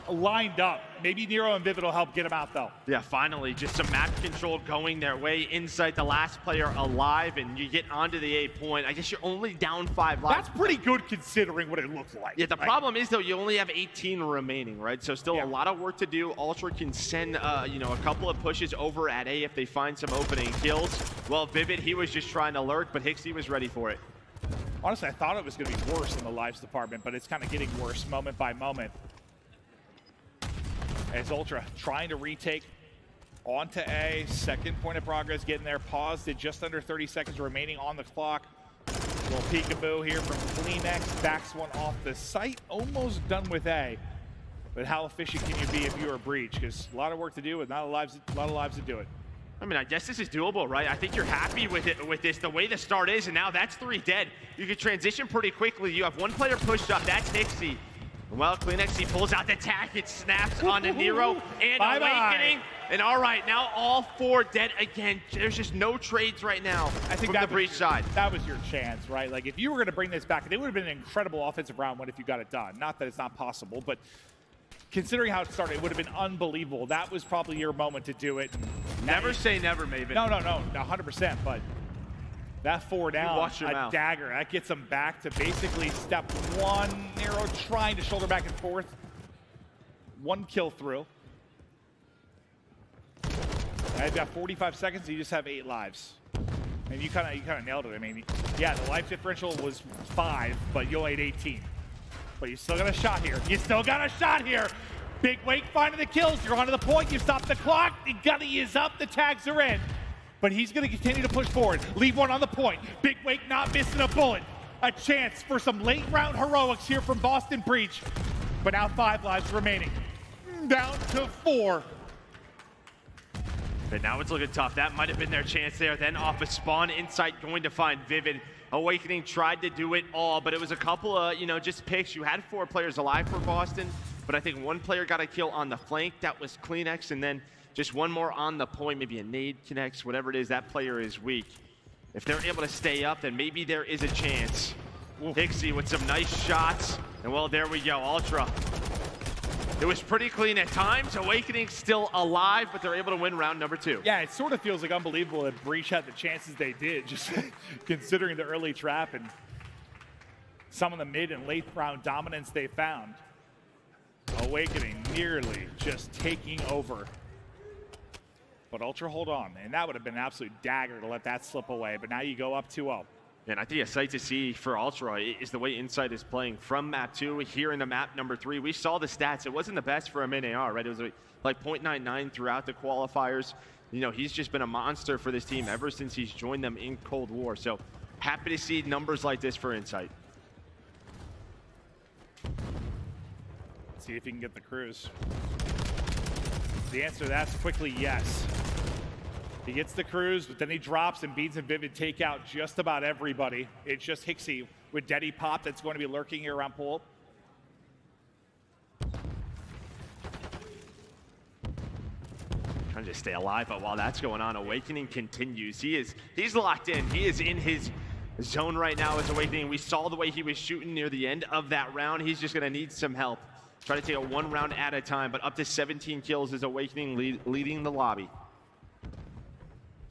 lined up. Maybe Nero and Vivid will help get him out though. Yeah, finally, just some map control going their way. Insight, the last player alive, and you get onto the A point. I guess you're only down 5 lives. That's pretty good considering what it looks like. Yeah, the problem is though, you only have 18 remaining, right? So still a lot of work to do. Ultra can send, you know, a couple of pushes over at A if they find some opening kills. Well, Vivid, he was just trying to lurk, but Hixie was ready for it. Honestly, I thought it was going to be worse in the lives department, but it's kind of getting worse moment by moment. As Ultra trying to retake onto A, second point of progress, getting there, paused at just under 30 seconds remaining on the clock. A little peekaboo here from Kleenex, backs one off the site, almost done with A. But how efficient can you be if you are Breach? Because a lot of work to do with not a lot of lives to do it. I mean, I guess this is doable, right? I think you're happy with it, with this, the way the start is, and now that's 3 dead. You can transition pretty quickly. You have 1 player pushed up, that's Hixie. Well, Kleenex, he pulls out the tack, it snaps onto Nero, and Awakening. And all right, now all 4 dead again. There's just no trades right now from the Breach side. That was your chance, right? Like, if you were going to bring this back, it would have been an incredible offensive round 1 if you got it done. Not that it's not possible, but considering how it started, it would have been unbelievable. That was probably your moment to do it. Never say never, Maven. No, 100%, but that 4 down, a dagger, that gets them back to basically step 1. Nero trying to shoulder back and forth. 1 kill through. Now you've got 45 seconds, and you just have 8 lives. And you kind of nailed it. I mean, yeah, the life differential was 5, but you only had 18. But you still got a shot here. You still got a shot here. Big Wake finding the kills. You're onto the point. You stop the clock. The gunny is up. The tags are in. But he's going to continue to push forward. Leave one on the point. Big Wake not missing a bullet. A chance for some late round heroics here from Boston Breach. But now 5 lives remaining. Down to 4. But now it's looking tough. That might have been their chance there. Then off a spawn, Insight going to find Vivid. Awakening tried to do it all, but it was a couple of, you know, just picks. You had 4 players alive for Boston, but I think 1 player got a kill on the flank. That was Kleenex, and then just 1 more on the point. Maybe a nade connects, whatever it is. That player is weak. If they're able to stay up, then maybe there is a chance. Hixie with some nice shots, and well, there we go. Ultra. It was pretty clean at times. Awakening still alive, but they're able to win round number 2. Yeah, it sort of feels like unbelievable that Breach had the chances they did, just considering the early trap and some of the mid and late round dominance they found. Awakening nearly just taking over. But Ultra hold on, and that would have been an absolute dagger to let that slip away, but now you go up 2-0. And I think a sight to see for Ultra is the way Insight is playing from map 2 here in the map number 3. We saw the stats. It wasn't the best for a main AR, right? It was like 0.99 throughout the qualifiers. You know, he's just been a monster for this team ever since he's joined them in Cold War. So happy to see numbers like this for Insight. See if he can get the cruise. The answer to that's quickly yes. He gets the cruise, but then he drops, and Beans and Vivid take out just about everybody. It's just Hixie with Deddy Pop that's going to be lurking here around pool. Trying to stay alive, but while that's going on, Awakening continues. He's locked in. He is in his zone right now as Awakening. We saw the way he was shooting near the end of that round. He's just going to need some help. Try to take it 1 round at a time, but up to 17 kills is Awakening leading the lobby.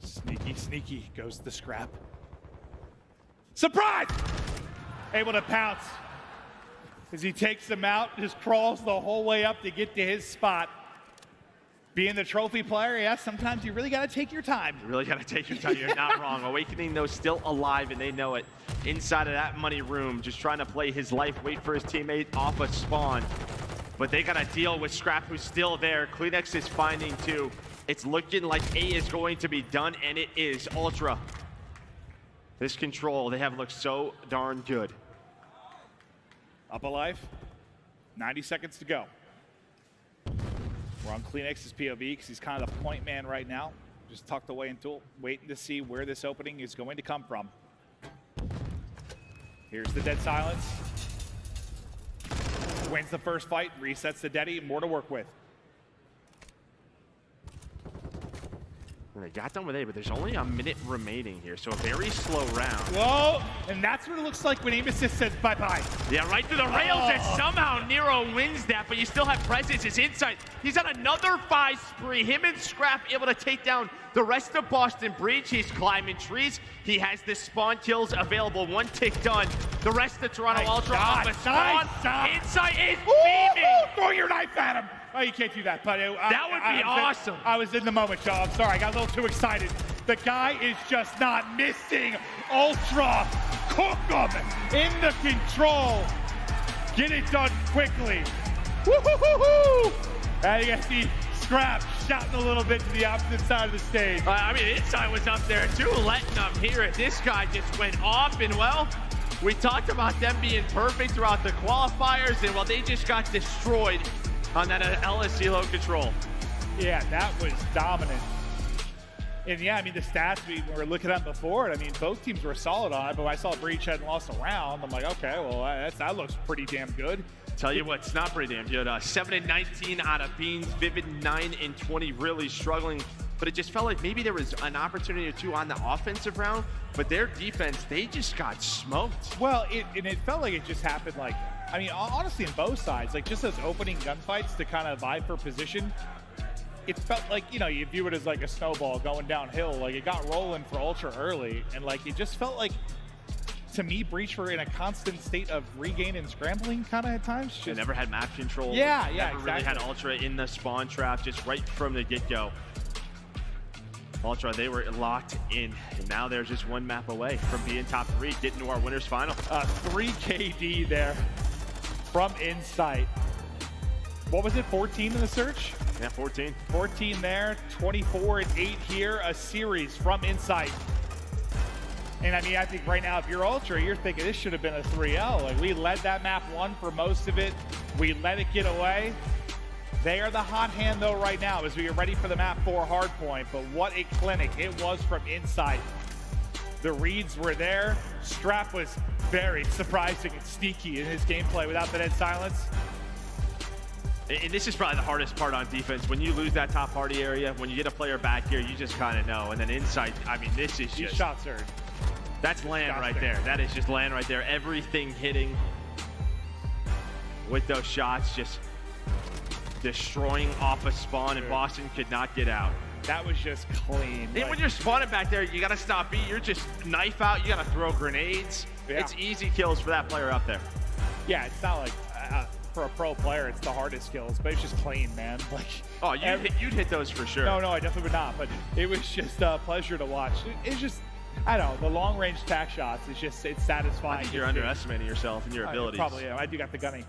Sneaky, sneaky goes the Scrap. Surprise! Able to pounce. As he takes them out, just crawls the whole way up to get to his spot. Being the trophy player, yeah, sometimes you really got to take your time. You really got to take your time. You're not wrong. Awakening, though, still alive, and they know it. Inside of that money room, just trying to play his life, wait for his teammate off a spawn. But they got to deal with Scrap, who's still there. Kleenex is finding 2. It's looking like A is going to be done, and it is. Ultra. This control, they have looked so darn good. Up alive? 90 seconds to go. We're on Kleenex's POV because he's kind of the point man right now. Just tucked away in Tool, waiting to see where this opening is going to come from. Here's the dead silence. Wins the first fight, resets the Deddy, more to work with. And they got done with A, but there's only a minute remaining here, so a very slow round. Whoa, and that's what it looks like when aim assist says bye-bye. Yeah, right through the rails, and somehow Nero wins that, but you still have presence. His insight, he's on another 5 spree. Him and Scrap able to take down the rest of Boston Breach. He's climbing trees. He has the spawn kills available. 1 tick done. The rest of Toronto Ultra on the spawn. Insight is beaming. Throw your knife at him. Oh, you can't do that, but that would be awesome. I was in the moment, Joe. I'm sorry, I got a little too excited. The guy is just not missing. Ultra, cook him in the control. Get it done quickly. Woo-hoo-hoo-hoo! And you can see Scrap shouting a little bit to the opposite side of the stage. I mean, Inside was up there too, letting them hear it. This guy just went off, and well, we talked about them being perfect throughout the qualifiers, and well, they just got destroyed on that LSC low control. Yeah, that was dominant. And yeah, I mean, the stats we were looking at before, and I mean, both teams were solid on it, but when I saw Breach hadn't lost a round, I'm like, okay, well, that looks pretty damn good. Tell you what, it's not pretty damn good. 7-19 out of Beans, Vivid 9-20, really struggling. But it just felt like maybe there was an opportunity or two on the offensive round, but their defense, they just got smoked. Well, it felt like it just happened like, I mean, honestly, on both sides, like just those opening gunfights to kind of vie for position, it felt like, you know, you view it as like a snowball going downhill. Like it got rolling for Ultra early, and like it just felt like, to me, Breach were in a constant state of regain and scrambling kind of at times. They never had map control. Yeah, never exactly. really had Ultra in the spawn trap, just right from the get-go. Ultra, they were locked in, and now they're just 1 map away from being top 3, getting to our winners final. 3 KD there from Insight. What was it, 14 in the search? Yeah, 14. 14 there, 24 and 8 here, a series from Insight. And I mean, I think right now, if you're Ultra, you're thinking this should have been a 3-0. Like, we led that map 1 for most of it. We let it get away. They are the hot hand, though, right now as we get ready for the map 4 hardpoint. But what a clinic it was from Insight. The reads were there. Strap was very surprising and sneaky in his gameplay without the dead silence. And this is probably the hardest part on defense. When you lose that top party area, when you get a player back here, you just kind of know. And then Insight, I mean, this is just... Shots heard. That's land right there. That is just land right there. Everything hitting with those shots, just destroying off a spawn, and Boston could not get out. That was just clean. And when you're spawning back there, you got to stop B. You're just knife out. You got to throw grenades. Yeah. It's easy kills for that player up there. Yeah, it's not like for a pro player, it's the hardest kills, but it's just clean, man. Like, oh, you'd hit those for sure. No, I definitely would not. But it was just a pleasure to watch. It's just, I don't know, the long range tack shots. It's satisfying. I think you're underestimating yourself and your abilities. Probably am. I do got the gunning.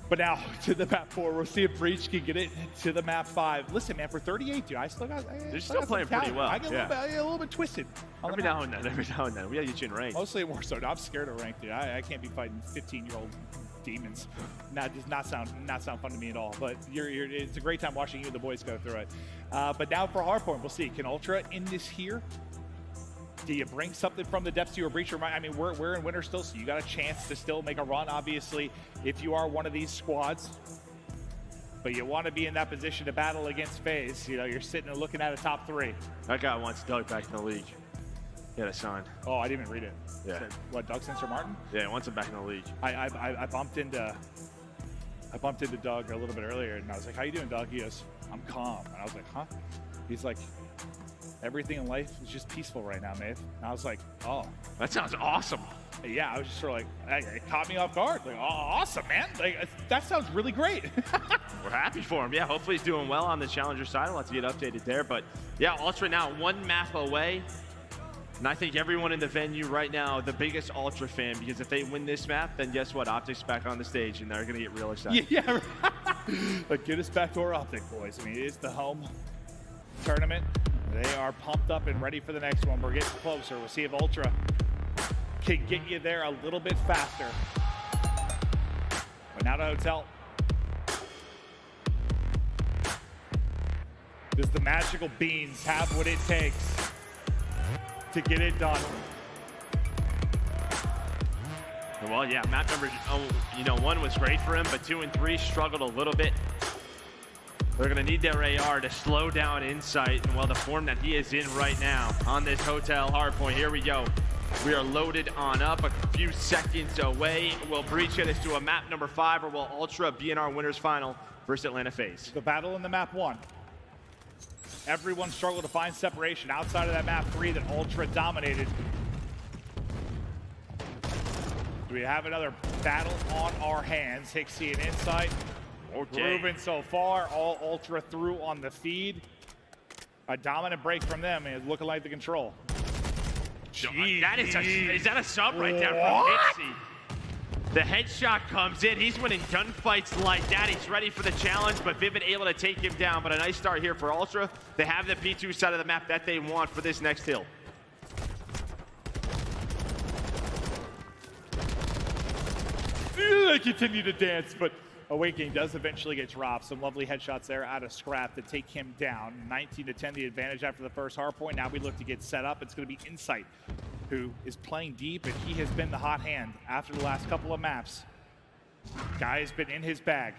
But now to the map 4, we'll see if Breach can get it to the map 5. Listen, man, for 38, dude, I still got. They're still playing pretty well. I get a little bit twisted. Every now and then, we gotta get you in rank. Mostly in Warzone. I'm scared of rank, dude. I can't be fighting 15-year-old demons. Does not sound fun to me at all. But it's a great time watching you and the boys go through it. But now for hardpoint, we'll see. Can Ultra end this here? Do you bring something from the depths to your Breach? I mean, we're in winter still, so you got a chance to still make a run, obviously, if you are one of these squads. But you want to be in that position to battle against FaZe. You know, you're sitting and looking at a top 3. That guy wants Doug back in the league. He had a sign. Oh, I didn't even read it. Yeah. Said, what, Doug Sensor Martin? Yeah, he wants him back in the league. I bumped into Doug a little bit earlier, and I was like, how you doing, Doug? He goes, I'm calm. And I was like, huh? He's like, everything in life is just peaceful right now, Maeve. And I was like, oh. That sounds awesome. Yeah, I was just sort of like, it caught me off guard. Like, oh, awesome, man. Like, that sounds really great. We're happy for him. Yeah, hopefully he's doing well on the Challenger side. I'll have to get updated there. But yeah, Ultra now 1 map away. And I think everyone in the venue right now, the biggest Ultra fan, because if they win this map, then guess what? OpTic's back on the stage, and they're going to get real excited. Yeah, but get us back to our OpTic, boys. I mean, it is the home tournament. They are pumped up and ready for the next one. We're getting closer. We'll see if Ultra can get you there a little bit faster. But now to Hotel. Does the magical beans have what it takes to get it done? Well, yeah, map number, one was great for him, but 2 and 3 struggled a little bit. They're going to need their AR to slow down Insight, and well, the form that he is in right now on this hotel hardpoint. Here we go. We are loaded on up, a few seconds away. Will Breach get us to a map number 5, or will Ultra be in our winners final versus Atlanta FaZe? The battle in the map 1. Everyone struggled to find separation outside of that map 3 that Ultra dominated. Do we have another battle on our hands? Hixie and Insight. Okay. Grooving so far, all Ultra through on the feed. A dominant break from them, and it's looking like the control. Jeez. Is that a sub right there from Hixie? The headshot comes in. He's winning gunfights like that. He's ready for the challenge, but Vivid able to take him down. But a nice start here for Ultra. They have the P2 side of the map that they want for this next hill. They continue to dance, but Awakening does eventually get dropped. Some lovely headshots there out of Scrap to take him down. 19-10 the advantage after the first hard point. Now we look to get set up. It's going to be Insight who is playing deep, and he has been the hot hand after the last couple of maps. Guy has been in his bag.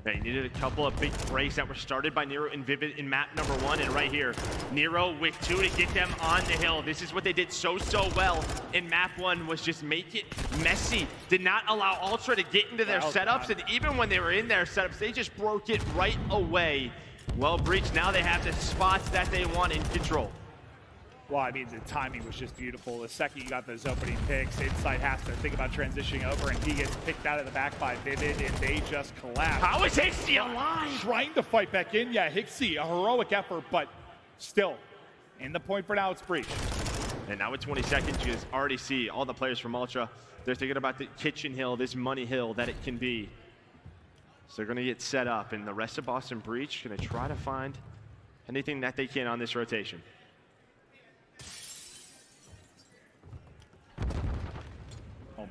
They needed a couple of big breaks that were started by Nero and Vivid in map number 1, and right here, Nero with 2 to get them on the hill. This is what they did so well in map 1, was just make it messy. Did not allow Ultra to get into their setups, and even when they were in their setups, they just broke it right away. Well, Breach, now they have the spots that they want in control. Well, I mean, the timing was just beautiful. The second you got those opening picks, Insight has to think about transitioning over, and he gets picked out of the back by Vivid, and they just collapse. How is Hixie alive? Trying to fight back in. Yeah, Hixie, a heroic effort, but still, in the point for now, it's Breach. And now with 20 seconds, you guys already see all the players from Ultra. They're thinking about the kitchen hill, this money hill that it can be. So they're going to get set up, and the rest of Boston Breach going to try to find anything that they can on this rotation.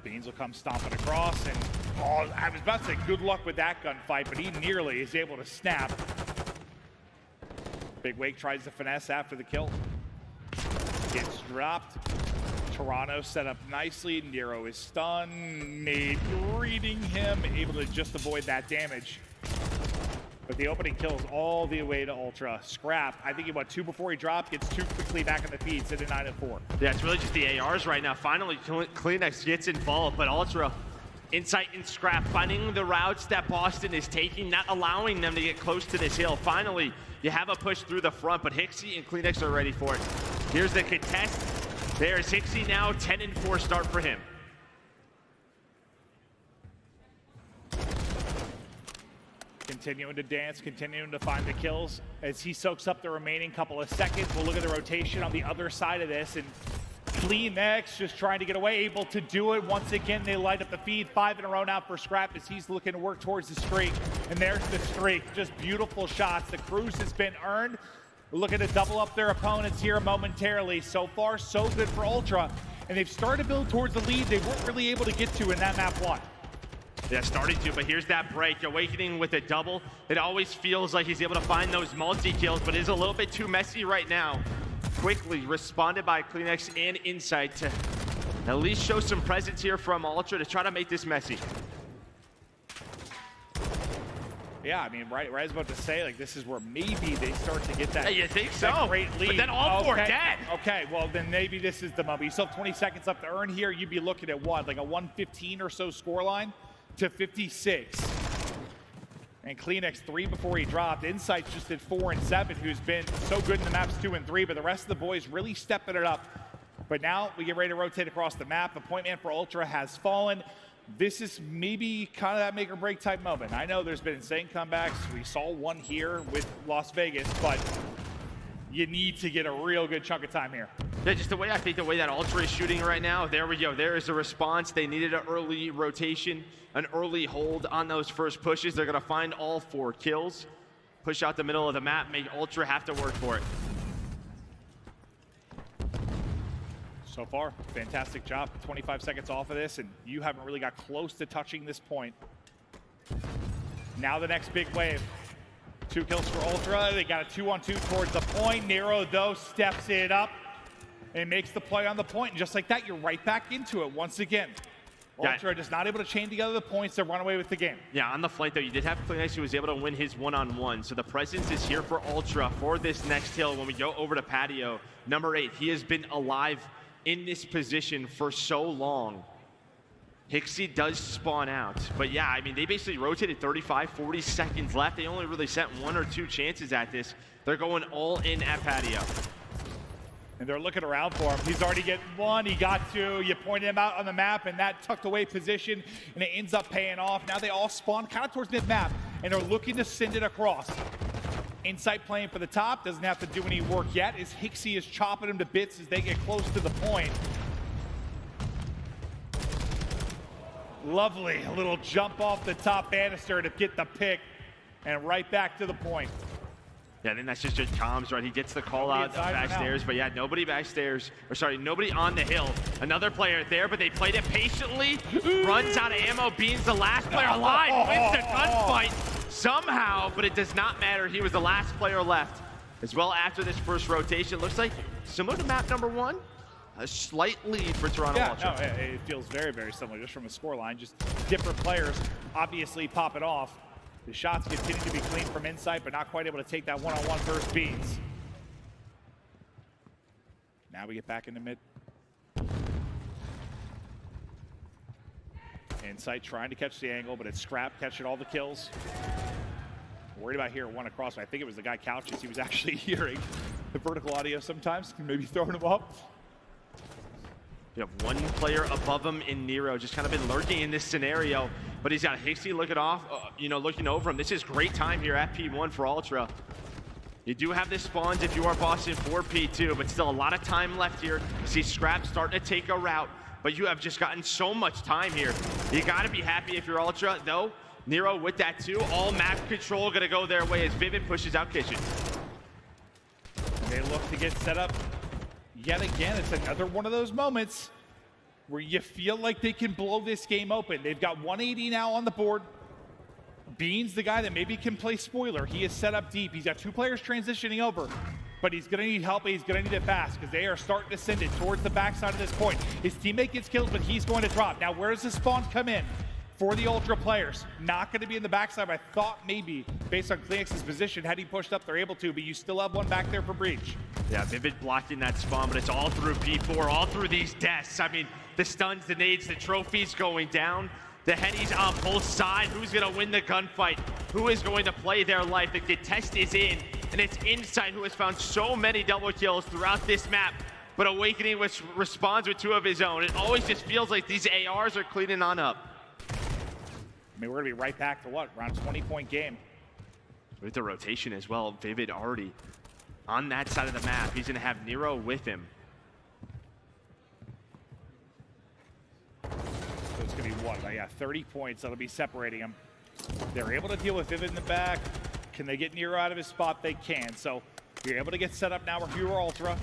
Beans will come stomping across, and I was about to say good luck with that gunfight, but he nearly is able to snap. Big Wake tries to finesse after the kill. Gets dropped. Toronto set up nicely. Nero is stunned. Maybe reading him, able to just avoid that damage. But the opening kills all the way to Ultra. Scrap, I think he went 2 before he dropped, gets 2 quickly back in the feed, sitting 9-4. Yeah, it's really just the ARs right now. Finally, Kleenex gets involved, but Ultra, Insight and Scrap, finding the routes that Boston is taking, not allowing them to get close to this hill. Finally, you have a push through the front, but Hixie and Kleenex are ready for it. Here's the contest. There's Hixie now, 10-4 start for him. Continuing to dance, continuing to find the kills. As he soaks up the remaining couple of seconds, we'll look at the rotation on the other side of this, and Kleenex just trying to get away, able to do it. Once again, they light up the feed. 5 in a row now for Scrap as he's looking to work towards the streak. And there's the streak, just beautiful shots. The cruise has been earned. Looking to double up their opponents here momentarily. So far, so good for Ultra. And they've started to build towards the lead they weren't really able to get to in that map 1. Yeah, starting to, but here's that break. Awakening with a double. It always feels like he's able to find those multi-kills, but it's a little bit too messy right now. Quickly responded by Kleenex and Insight to at least show some presence here from Ultra to try to make this messy. Yeah, I mean, right, I was about to say, like, this is where maybe they start to get that, hey, you think so? Great lead. But then all 4 dead. Okay, well, then maybe this is the moment. You still have 20 seconds left to earn here. You'd be looking at what, like a 115 or so scoreline to 56. And Kleenex 3 before he dropped. Insight's just at 4 and 7, who's been so good in the maps 2 and 3, but the rest of the boys really stepping it up. But now we get ready to rotate across the map. The point man for Ultra has fallen. This is maybe kind of that make or break type moment. I know there's been insane comebacks. We saw one here with Las Vegas, but you need to get a real good chunk of time here. Yeah, just the way that Ultra is shooting right now, there we go. There is a response. They needed an early rotation, an early hold on those first pushes. They're going to find all 4 kills, push out the middle of the map, make Ultra have to work for it. So far, fantastic job. 25 seconds off of this, and you haven't really got close to touching this point. Now the next big wave. 2 kills for Ultra. They got a 2-on-2 towards the point. Nero, though, steps it up and makes the play on the point. And just like that, you're right back into it once again. Ultra just not able to chain together the points to run away with the game. Yeah, on the flank, though, you did have Kleenex who was able to win his one-on-one. So the presence is here for Ultra for this next hill. When we go over to Patio, number 8, he has been alive in this position for so long. Hixie does spawn out. But yeah, I mean, they basically rotated 35, 40 seconds left. They only really sent 1 or 2 chances at this. They're going all in at Patio. And they're looking around for him. He's already getting 1, he got 2. You pointed him out on the map in that tucked away position, and it ends up paying off. Now they all spawn kind of towards mid-map, and are looking to send it across. Insight playing for the top, doesn't have to do any work yet, as Hixie is chopping him to bits as they get close to the point. Lovely, a little jump off the top banister to get the pick, and right back to the point. Yeah, I think that's just comms, right? He gets the call out backstairs, but yeah, nobody backstairs, or sorry, nobody on the hill. Another player there, but they played it patiently. Runs out of ammo, Beans the last player alive, wins the gunfight somehow, but it does not matter. He was the last player left. As well after this first rotation, looks like similar to map number 1. A slight lead for Toronto Ultra. No, it feels very, very similar, just from a scoreline. Just different players obviously popping off. The shots continue to be clean from Insight, but not quite able to take that one-on-one first Beans. Now we get back into mid. Insight trying to catch the angle, but it's Scrap catching all the kills. Worried about here 1 across. I think it was the guy Couches. He was actually hearing the vertical audio sometimes, maybe throwing him up. You have 1 player above him in Nero, just kind of been lurking in this scenario, but he's got Hixie looking off, looking over him. This is great time here at P1 for Ultra. You do have this spawns if you are Boston for P2, but still a lot of time left here. You see Scrap starting to take a route, but you have just gotten so much time here. You got to be happy if you're Ultra, though. Nero with that too. All map control going to go their way as Vivid pushes out Kitchen. They look to get set up. Yet again, it's another one of those moments where you feel like they can blow this game open. They've got 180 now on the board. Beans, the guy that maybe can play spoiler. He is set up deep. He's got 2 players transitioning over, but he's going to need help. He's going to need it fast because they are starting to send it towards the backside of this point. His teammate gets killed, but he's going to drop. Now, where does the spawn come in? For the Ultra players, not going to be in the backside. I thought maybe, based on Kleenex's position, had he pushed up, they're able to, but you still have 1 back there for Breach. Yeah, Vivid blocking that spawn, but it's all through P4, all through these deaths. I mean, the stuns, the nades, the trophies going down. The headies on both sides. Who's going to win the gunfight? Who is going to play their life? The contest is in, and it's Insight who has found so many double kills throughout this map. But Awakening responds with 2 of his own. It always just feels like these ARs are cleaning on up. I mean, we're going to be right back to what? Around 20-point game. With the rotation as well, Vivid already on that side of the map. He's going to have Nero with him. So it's going to be what? Yeah, 30 points that'll be separating them. They're able to deal with Vivid in the back. Can they get Nero out of his spot? They can. So you're able to get set up now with your Ultra.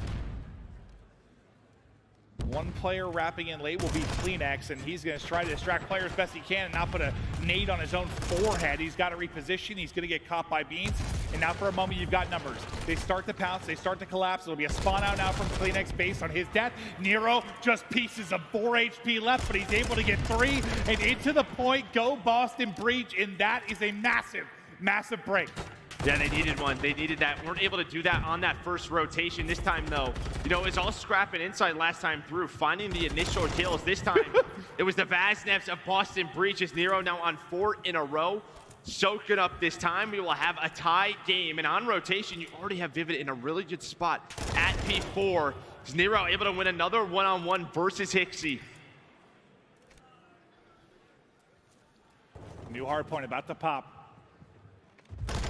1 player wrapping in late will be Kleenex, and he's going to try to distract players best he can and not put a nade on his own forehead. He's got to reposition. He's going to get caught by Beans. And now for a moment, you've got numbers. They start to pounce. They start to collapse. It'll be a spawn out now from Kleenex based on his death. Nero just pieces of 4 HP left, but he's able to get 3 and into the point. Go Boston Breach, and that is a massive, massive break. Yeah, they needed 1. They needed that. Weren't able to do that on that first rotation. This time, though, it's all Scrap and Insight last time through, finding the initial kills. This time, it was the Vaznevs of Boston Breach. As Nero now on 4 in a row. Soaking up this time. We will have a tie game. And on rotation, you already have Vivid in a really good spot at P4. Is Nero able to win another one-on-one versus Hixie? New hard point about to pop.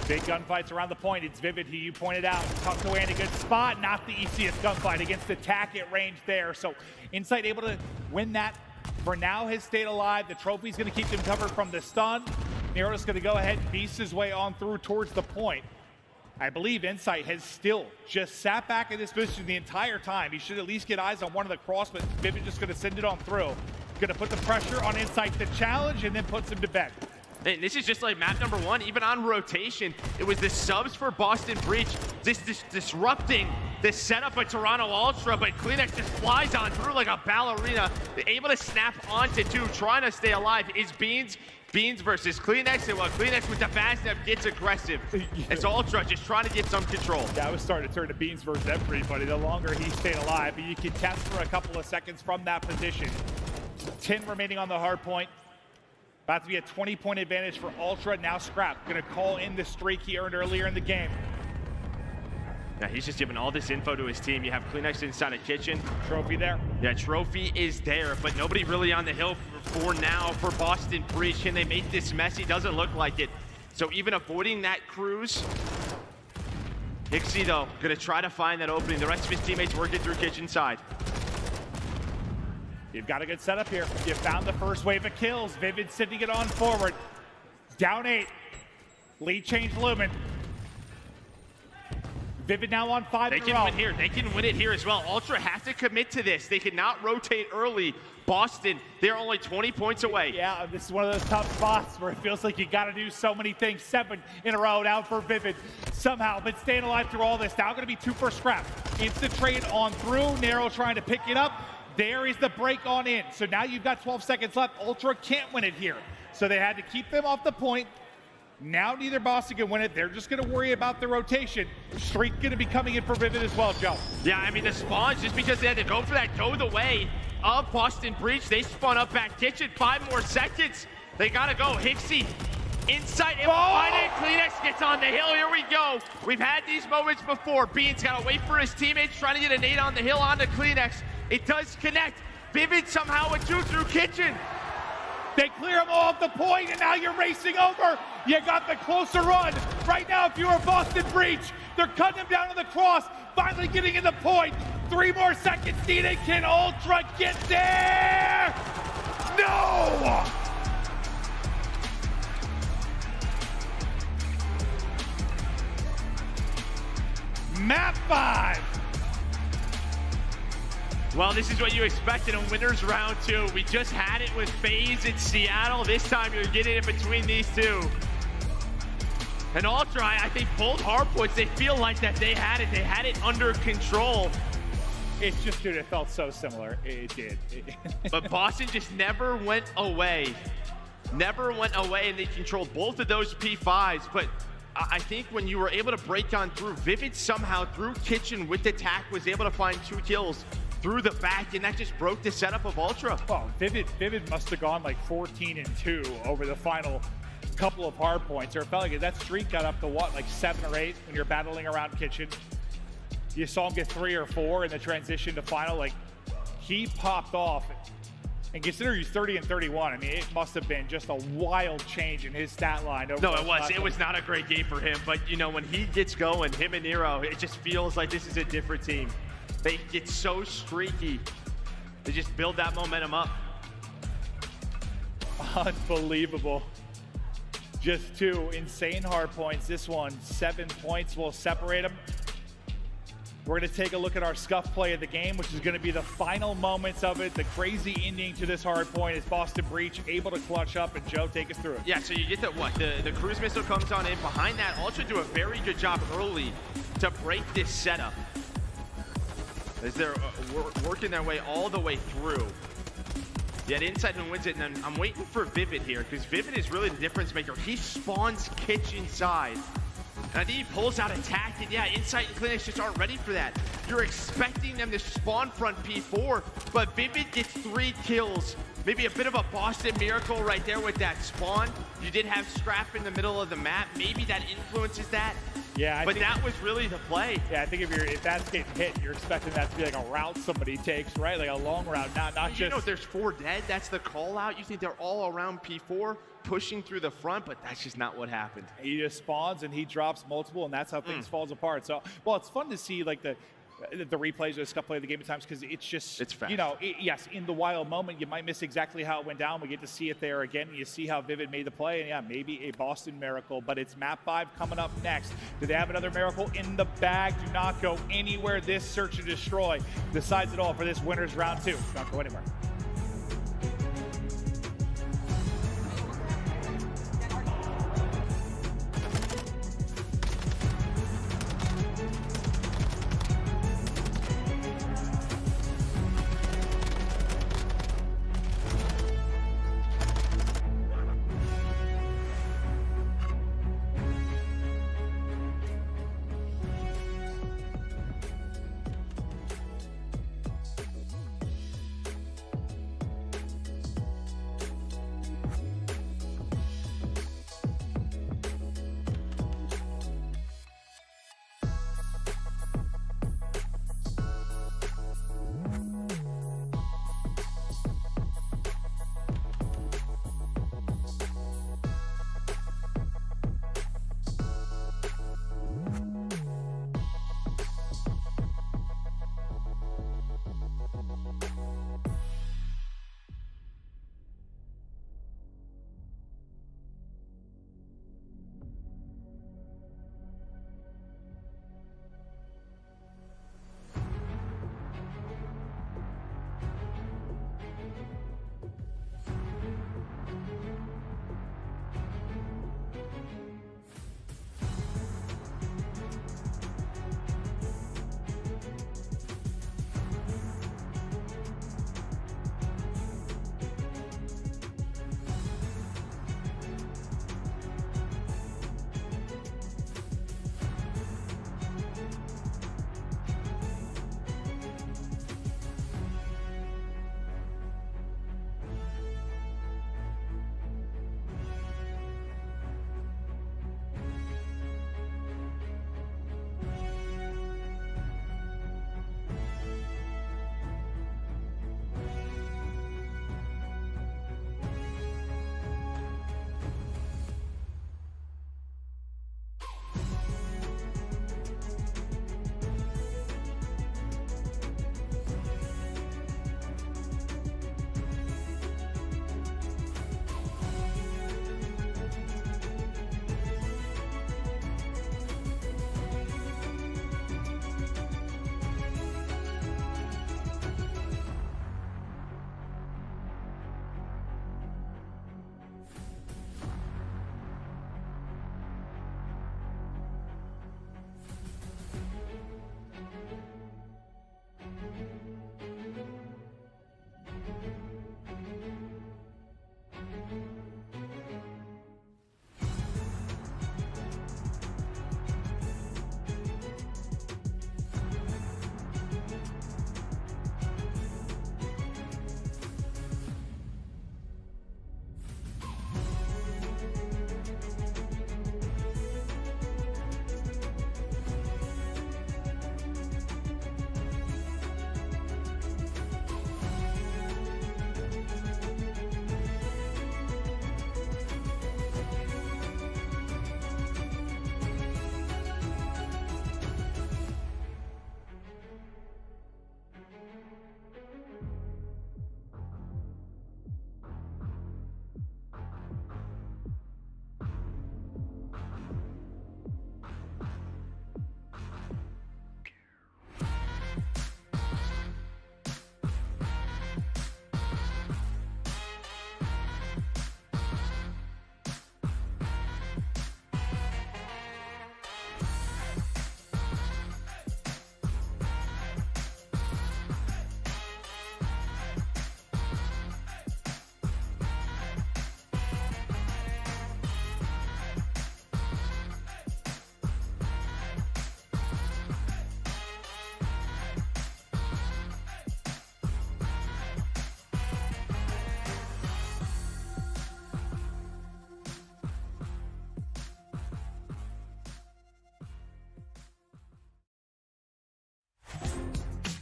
Big gunfights around the point. It's Vivid, who you pointed out, tucked away in a good spot. Not the easiest gunfight against the Tackett range there. So Insight able to win that. For now, has stayed alive. The trophy's going to keep them covered from the stun. Nero's going to go ahead and beast his way on through towards the point. I believe Insight has still just sat back in this position the entire time. He should at least get eyes on one of the cross, but Vivid just going to send it on through. Going to put the pressure on Insight to challenge and then puts him to bed. And this is just like map number 1, even on rotation, it was the subs for Boston Breach just disrupting the setup of Toronto Ultra, but Kleenex just flies on through like a ballerina, able to snap onto 2, trying to stay alive. Is Beans versus Kleenex, and while Kleenex with the fast step gets aggressive, it's Ultra just trying to get some control. Yeah, I was starting to turn to Beans versus everybody the longer he stayed alive, but you can test for a couple of seconds from that position. 10 remaining on the hard point. About to be a 20-point advantage for Ultra. Now Scrap gonna call in the streak he earned earlier in the game. Yeah, he's just giving all this info to his team. You have Kleenex inside a kitchen. Trophy there. Yeah, Trophy is there, but nobody really on the hill for now for Boston Breach. Can they make this messy? Doesn't look like it. So even avoiding that cruise, Hixie, though, gonna try to find that opening. The rest of his teammates working through kitchen side. You've got a good setup here. You found the first wave of kills. Vivid sending it on forward. Down 8. Lead change Lumen. Vivid now on 5 They in a can row. win here. They can win it here as well. Ultra have to commit to this. They cannot rotate early. Boston, they're only 20 points away. Yeah, this is one of those tough spots where it feels like you got to do so many things. 7 in a row now for Vivid. Somehow, but staying alive through all this. Now going to be 2 for Scrap. Instant trade on through. Nero trying to pick it up. There is the break on in. So now you've got 12 seconds left. Ultra can't win it here. So they had to keep them off the point. Now neither Boston can win it. They're just going to worry about the rotation. Streak going to be coming in for Vivid as well, Joe. Yeah, I mean, the spawns, just because they had to go for that, go the way of Boston Breach. They spun up back kitchen. 5 more seconds. They got to go. Hixie inside. Kleenex gets on the hill. Here we go. We've had these moments before. Beans got to wait for his teammates, trying to get a nade on the hill onto Kleenex. It does connect. Vivid somehow a 2 through kitchen. They clear them all off the point, and now you're racing over. You got the closer run. Right now, if you were Boston Breach, they're cutting him down to the cross, finally getting in the point. 3 more seconds needed. Can Ultra get there? No! Map 5. Well, this is what you expected in winners round 2. We just had it with FaZe in Seattle. This time you're getting it between these 2. And Ultra, I think both hardpoints, they feel like that they had it. They had it under control. It's just, dude, it felt so similar. It did. But Boston just never went away. Never went away, and they controlled both of those P5s. But I think when you were able to break on through, Vivid somehow through kitchen with the tack was able to find 2 kills through the back, and that just broke the setup of Ultra. Well, Vivid must have gone like 14-2 over the final couple of hard points. Or it felt like that streak got up to what, like 7 or 8 when you're battling around kitchen. You saw him get 3 or 4 in the transition to final. Like, he popped off. And consider he's 30-31. I mean, it must have been just a wild change in his stat line. No, it was. It was not a great game for him. But, you know, when he gets going, him and Nero, it just feels like this is a different team. They get so streaky. They just build that momentum up. Unbelievable. Just 2 insane hard points. This one, 7 points will separate them. We're going to take a look at our scuff play of the game, which is going to be the final moments of it. The crazy ending to this hard point is Boston Breach able to clutch up, and Joe, take us through it. Yeah, so you get the cruise missile comes on in. Behind that, Ultra do a very good job early to break this setup, as they're working their way all the way through. Yet inside and wins it, and I'm waiting for Vivid here, because Vivid is really the difference maker. He spawns kitchen side. And I think he pulls out attack, and yeah, Insight and Kleenex just aren't ready for that. You're expecting them to spawn front P4, but Vivid gets 3 kills. Maybe a bit of a Boston miracle right there with that spawn. You did have Scrap in the middle of the map. Maybe that influences that. Yeah, but that was really the play. Yeah, I think if that's getting hit, you're expecting that to be like a route somebody takes, right? Like a long route, not just. You know, if there's 4 dead, that's the call out. You think they're all around P4, pushing through the front, but that's just not what happened. He just spawns and he drops multiple, and that's how things falls apart. So, well, it's fun to see like the replays of the scuff play of the game at times, because it's just, it's fast. You know, yes, in the wild moment, you might miss exactly how it went down. We get to see it there again, and you see how Vivid made the play, and yeah, maybe a Boston miracle, but it's map 5 coming up next. Do they have another miracle in the bag? Do not go anywhere. This search and destroy decides it all for this winners round 2. Don't go anywhere.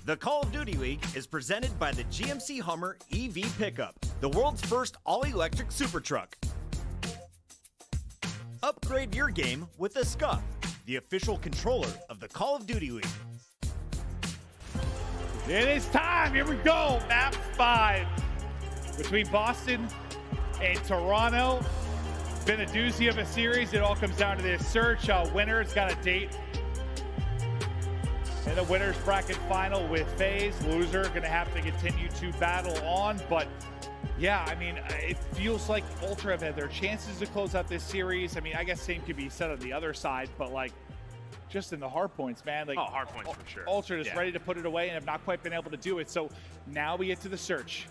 The Call of Duty League is presented by the GMC Hummer EV Pickup, the world's first all-electric super truck. Upgrade your game with the Scuff, the official controller of the Call of Duty League. It is time. Here we go. Map 5 between Boston and Toronto. Been a doozy of a series. It all comes down to this search. Winner's got a date in the winner's bracket final with FaZe. Loser going to have to continue to battle on. But yeah, I mean, it feels like Ultra have had their chances to close out this series. I mean, I guess same could be said on the other side, but like, just in the hard points, man. Like, hard points for sure. Ultra is ready to put it away and have not quite been able to do it. So now we get to the search,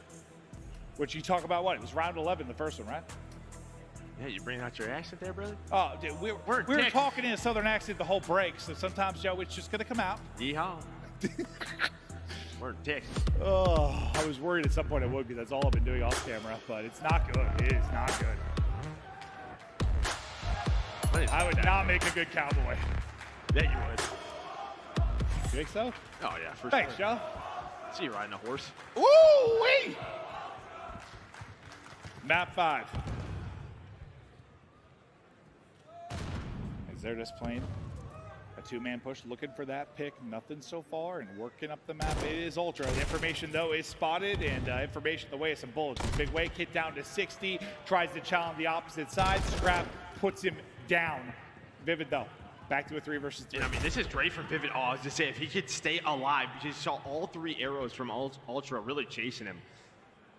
which you talk about what? It was round 11, the first one, right? Yeah, you bringing out your accent there, brother? Oh, dude, we were talking in a southern accent the whole break, so sometimes, Joe, it's just going to come out. Yeehaw. We're in Texas. Oh, I was worried at some point it would, because that's all I've been doing off camera, but it's not good. It is not good. I would not make a good cowboy. Yeah, you would. You think so? Oh, yeah, for Thanks, sure. Joe. See you riding a horse. Woo-wee! Map 5. As they're just playing a two-man push, looking for that pick. Nothing so far, and working up the map. It is Ultra. The information, though, is spotted, and information the way of some bullets. Big way, kid down to 60, tries to challenge the opposite side. Scrap puts him down. Vivid, though. Back to a 3 versus 3. And I mean, this is great from Vivid. Oh, I was to say, if he could stay alive, because you saw all 3 arrows from Ultra really chasing him.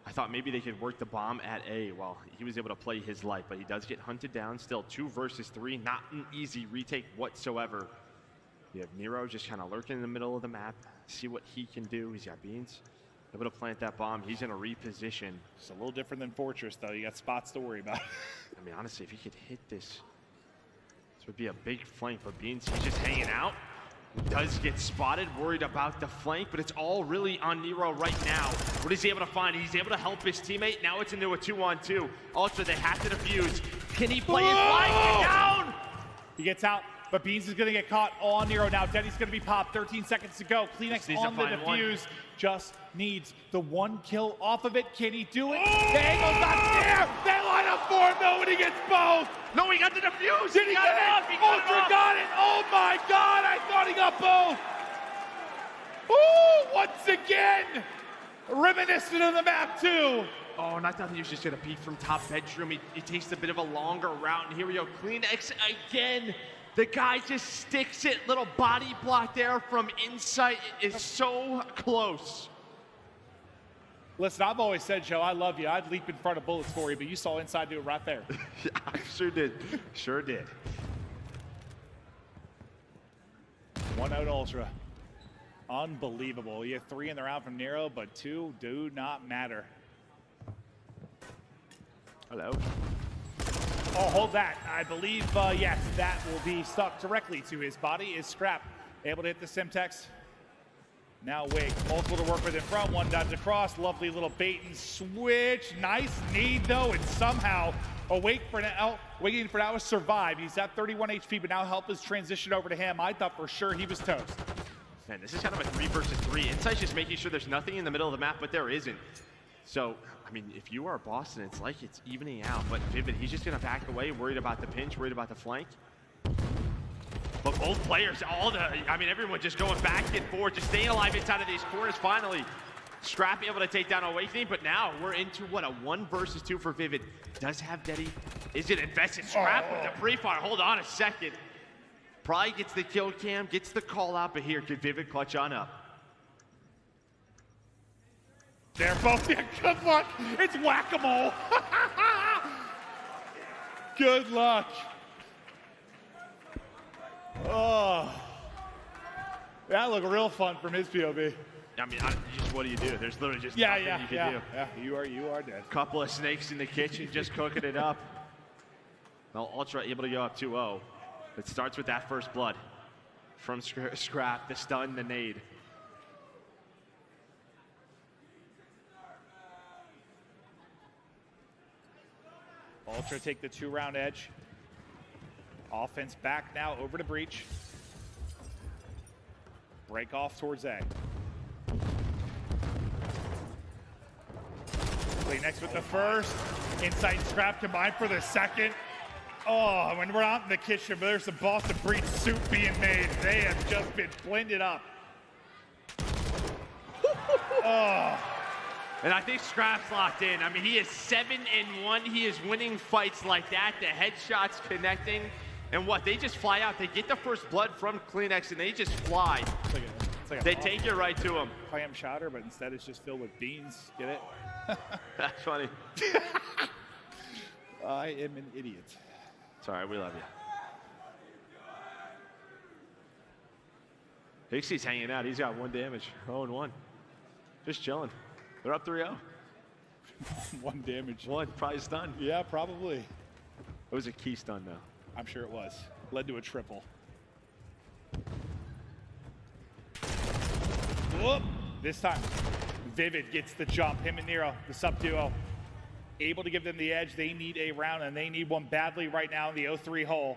I thought maybe they could work the bomb at A while he was able to play his life, but he does get hunted down. Still 2 versus 3, not an easy retake whatsoever. You have Nero just kind of lurking in the middle of the map. See what he can do. He's got Beans able to plant that bomb. He's in a reposition. It's a little different than Fortress, though. You got spots to worry about. I mean, honestly, if he could hit this would be a big flank, but Beans, he's just hanging out. Does get spotted, worried about the flank, but it's all really on Nero right now. What is he able to find? He's able to help his teammate. Now it's into a 2-on-2. Ultra, they have to defuse. Can he play his life? Get down! He gets out, but Beans is going to get caught on Nero now. Denny's going to be popped. 13 seconds to go. Kleenex on the defuse. Just needs the 1 kill off of it. Can he do it? The angle's not there. They line up for him, though, and he gets both. No, he got the defuse. Did he get it? Ultra got it. Oh, my God. I thought he got both. Ooh, once again. Reminiscent of the map, too. Oh, and I thought he was just going to peek from top bedroom. He takes a bit of a longer route, and here we go. Kleenex again. The guy just sticks it. Little body block there from inside. It is so close. Listen, I've always said, Joe, I love you. I'd leap in front of bullets for you, but you saw inside do it right there. I sure did. Sure did. 1-0 Ultra. Unbelievable. You have 3 in the round from Nero, but 2 do not matter. Hello. Oh, hold that. I believe, yes, that will be stuck directly to his body. Is Scrap able to hit the Simtex? Now Wig, multiple to work with in front. 1 dodge across. Lovely little bait and switch. Nice need, though, and somehow waiting for now has survived. He's at 31 HP, but now help is transitioned over to him. I thought for sure he was toast. Man, this is kind of a 3 versus 3. Insight's just making sure there's nothing in the middle of the map, but there isn't. So, I mean, if you are Boston, it's like it's evening out. But Vivid, he's just going to back away, worried about the pinch, worried about the flank. But both players, everyone just going back and forth, just staying alive inside of these corners. Finally, Scrap able to take down Awakening, but now we're into, what, a 1 versus 2 for Vivid. Does have Deddy. Is it invested? Scrap with the pre-fire. Hold on a second. Probably gets the kill cam, gets the call out, but here, could Vivid clutch on up? They're both, yeah, good luck. It's whack-a-mole. Good luck. Oh. That looked real fun from his POV. I mean, what do you do? There's literally just nothing you can do. Yeah, you are dead. Couple of snakes in the kitchen, just cooking it up. Well, Ultra able to go up 2-0. It starts with that first blood. From Scrap, the stun, the nade. Ultra take the 2-round edge. Offense back now over to Breach. Break off towards A. Kleenex with the first. Inside Scrap combined for the second. Oh, when we're out in the kitchen, there's some Boston Breach soup being made. They have just been blended up. Oh. And I think Scrap's locked in. I mean, he is 7-1. He is winning fights like that. The headshots connecting. And what? They just fly out. They get the first blood from Kleenex, and they just fly. It's like they take it right to him. Clam chowder, but instead it's just filled with beans. Get it? That's funny. I am an idiot. It's all right. We love you. Hixie's hanging out. He's got 1 damage. 0-1. Just chilling. They're up 3-0. 1 damage. 1, probably stunned. Yeah, probably. It was a key stun, though. I'm sure it was. Led to a triple. Whoop. This time, Vivid gets the jump. Him and Nero, the sub duo, able to give them the edge. They need a round, and they need one badly right now in the 0-3 hole.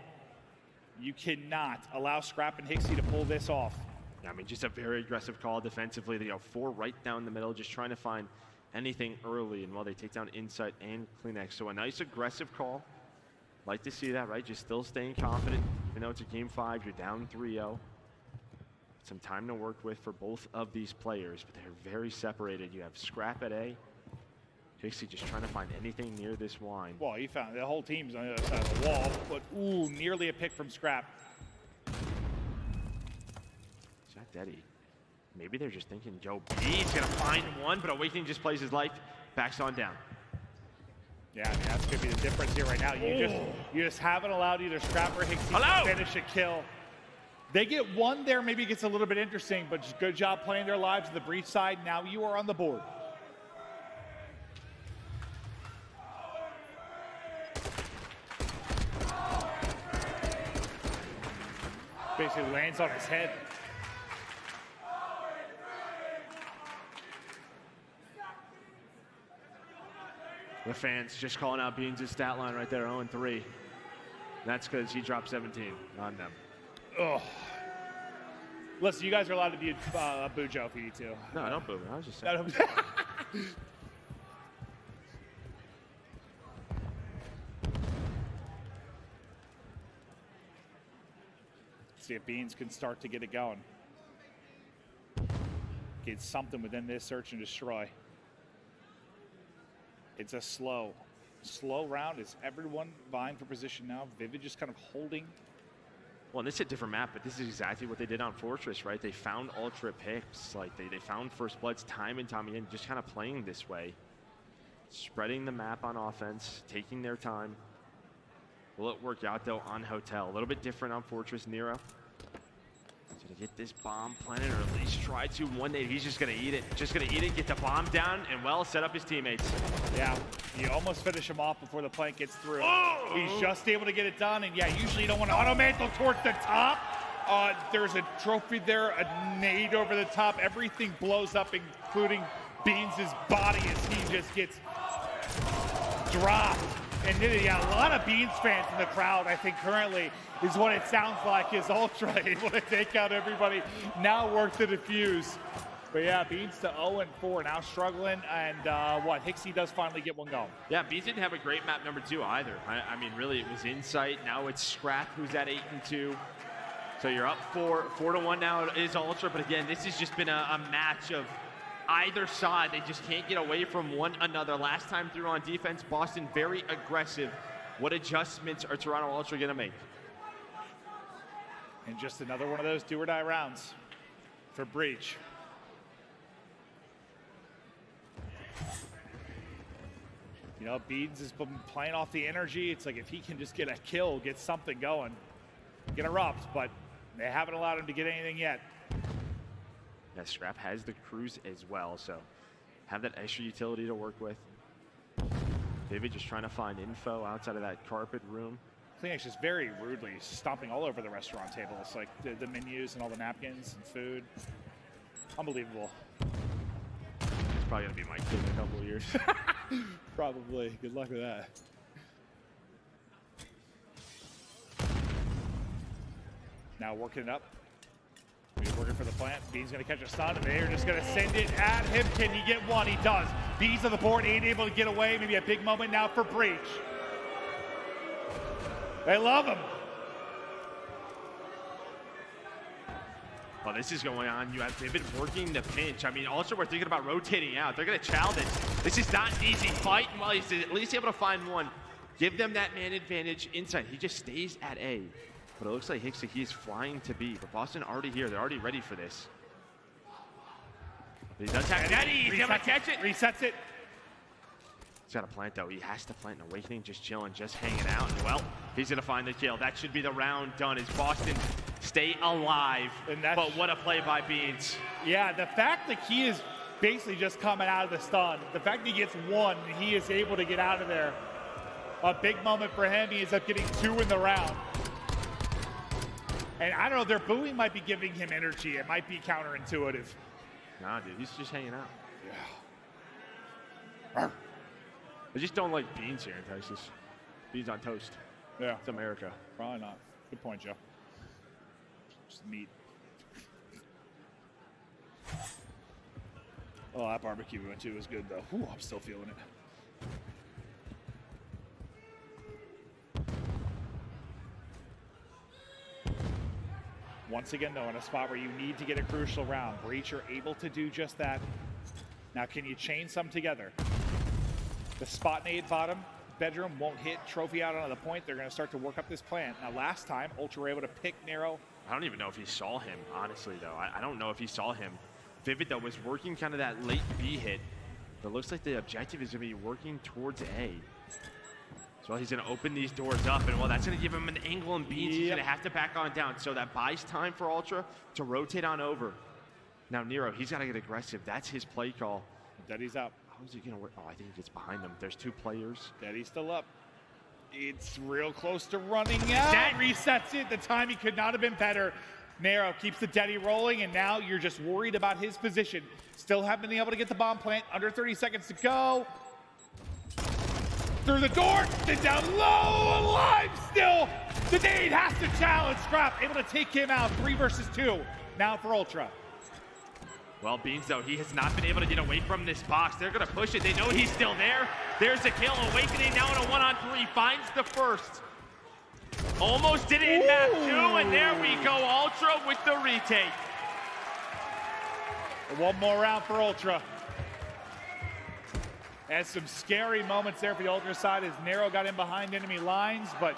You cannot allow Scrap and Hixie to pull this off. I mean, just a very aggressive call defensively. They go 4 right down the middle, just trying to find anything early. And while they take down Insight and Kleenex. So a nice aggressive call. Like to see that, right? Just still staying confident. Even though it's a game 5, you're down 3-0. Some time to work with for both of these players, but they're very separated. You have Scrap at A. Hixie just trying to find anything near this wine. Well, he found the whole team's on the other side of the wall, but ooh, nearly a pick from Scrap. Daddy. Maybe they're just thinking Joe B's gonna find one, but Awakening just plays his life, backs on down. Yeah, I mean, that's gonna be the difference here right now. You just haven't allowed either Scrap or Hixie to finish a kill. They get one there, maybe it gets a little bit interesting, but just good job playing their lives to the Breach side. Now you are on the board. Basically lands on his head. The fans just calling out Beans' stat line right there, 0-3. That's because he dropped 17 on them. Oh. Listen, you guys are allowed to be a boo Joe if you need to. No, don't boo me. I was just saying. See if Beans can start to get it going. Get something within this search and destroy. It's a slow round. Is everyone vying for position now? Vivid just kind of holding. Well, this is a different map, but this is exactly what they did on Fortress, right? They found ultra picks. Like, they found first bloods time and time again, just kind of playing this way. Spreading the map on offense, taking their time. Will it work out, though, on Hotel? A little bit different on Fortress. Nero. To get this bomb planted, or at least try to. One day, he's just going to eat it. Just going to eat it, get the bomb down, and, well, set up his teammates. Yeah, you almost finish him off before the plank gets through. He's just able to get it done, and, yeah, usually you don't want to auto-mantle towards the top. There's a trophy there, a nade over the top. Everything blows up, including Beans' body as he just gets dropped. And yeah, a lot of Beans fans in the crowd, I think, currently is what it sounds like, is Ultra able to take out everybody. Now work to defuse. But yeah, Beans to 0-4, now struggling. And Hixie does finally get one going. Yeah, Beans didn't have a great map number 2 either. I mean, really, it was Insight. Now it's Scrap, who's at 8-2. So you're up 4-1 now. It is Ultra, but again, this has just been a match of either side. They just can't get away from one another. Last time through on defense, Boston very aggressive. What adjustments are Toronto Ultra going to make? And just another one of those do or die rounds for Breach. You know, Beans has been playing off the energy. It's like if he can just get a kill, get something going, get erupt, but they haven't allowed him to get anything yet. Yeah, Scrap has the cruise as well, so have that extra utility to work with. Vivid just trying to find info outside of that carpet room. Kleenex just very rudely stomping all over the restaurant table. It's like the menus and all the napkins and food. Unbelievable. It's probably going to be my kid in a couple of years. Probably. Good luck with that. Now working it up. Working for the plant. Bean's going to catch a stun, and they're just going to send it at him. Can he get one? He does. Bean's on the board, ain't able to get away. Maybe a big moment now for Breach. They love him. Well, this is going on. They've been working the pinch. I mean, also we're thinking about rotating out. They're going to chow this. This is not an easy fight. Well, he's at least able to find one. Give them that man advantage inside. He just stays at A. But it looks like Hickson, he is flying to B. But Boston already here. They're already ready for this. But he does have Daddy. He's able to catch it. Resets it. He's got to plant, though. He has to plant an Awakening, just chilling, just hanging out. And, well, he's going to find the kill. That should be the round done as Boston stay alive. But what a play by Beans. Yeah, the fact that he is basically just coming out of the stun, the fact that he gets one, he is able to get out of there. A big moment for him. He ends up getting 2 in the round. And I don't know, their booing might be giving him energy. It might be counterintuitive. Nah, dude, he's just hanging out. Yeah. I just don't like Beans here in Texas. Beans on toast. Yeah. It's America. Probably not. Good point, Joe. Just meat. Oh, that barbecue we went to was good, though. Ooh, I'm still feeling it. Once again, though, in a spot where you need to get a crucial round, Breach are able to do just that. Now, can you chain some together? The spot nade bottom bedroom won't hit. Trophy out onto the point. They're going to start to work up this plan. Now, last time, Ultra were able to pick Nero. I don't even know if he saw him, honestly, though. I don't know if he saw him. Vivid, though, was working kind of that late B hit. But it looks like the objective is going to be working towards A. So he's going to open these doors up, and well, that's going to give him an angle and Beans. He's going to have to back on down. So that buys time for Ultra to rotate on over. Now, Nero, he's got to get aggressive. That's his play call. Daddy's up. How's he going to work? Oh, I think he gets behind them. There's 2 players. Daddy's still up. It's real close to running out. That resets it. The timing could not have been better. Nero keeps the Daddy rolling, and now you're just worried about his position. Still haven't been able to get the bomb plant. Under 30 seconds to go. Through the door, then down low, alive still. The nade has to challenge Scrap, able to take him out. 3 versus 2 now for Ultra. Well, Beans, though, he has not been able to get away from this box. They're going to push it. They know he's still there. There's a kill. Awakening now in a 1-on-3. Finds the first. Almost did it in map 2, and there we go. Ultra with the retake. One more round for Ultra. And some scary moments there for the Ultra side as Nero got in behind enemy lines, but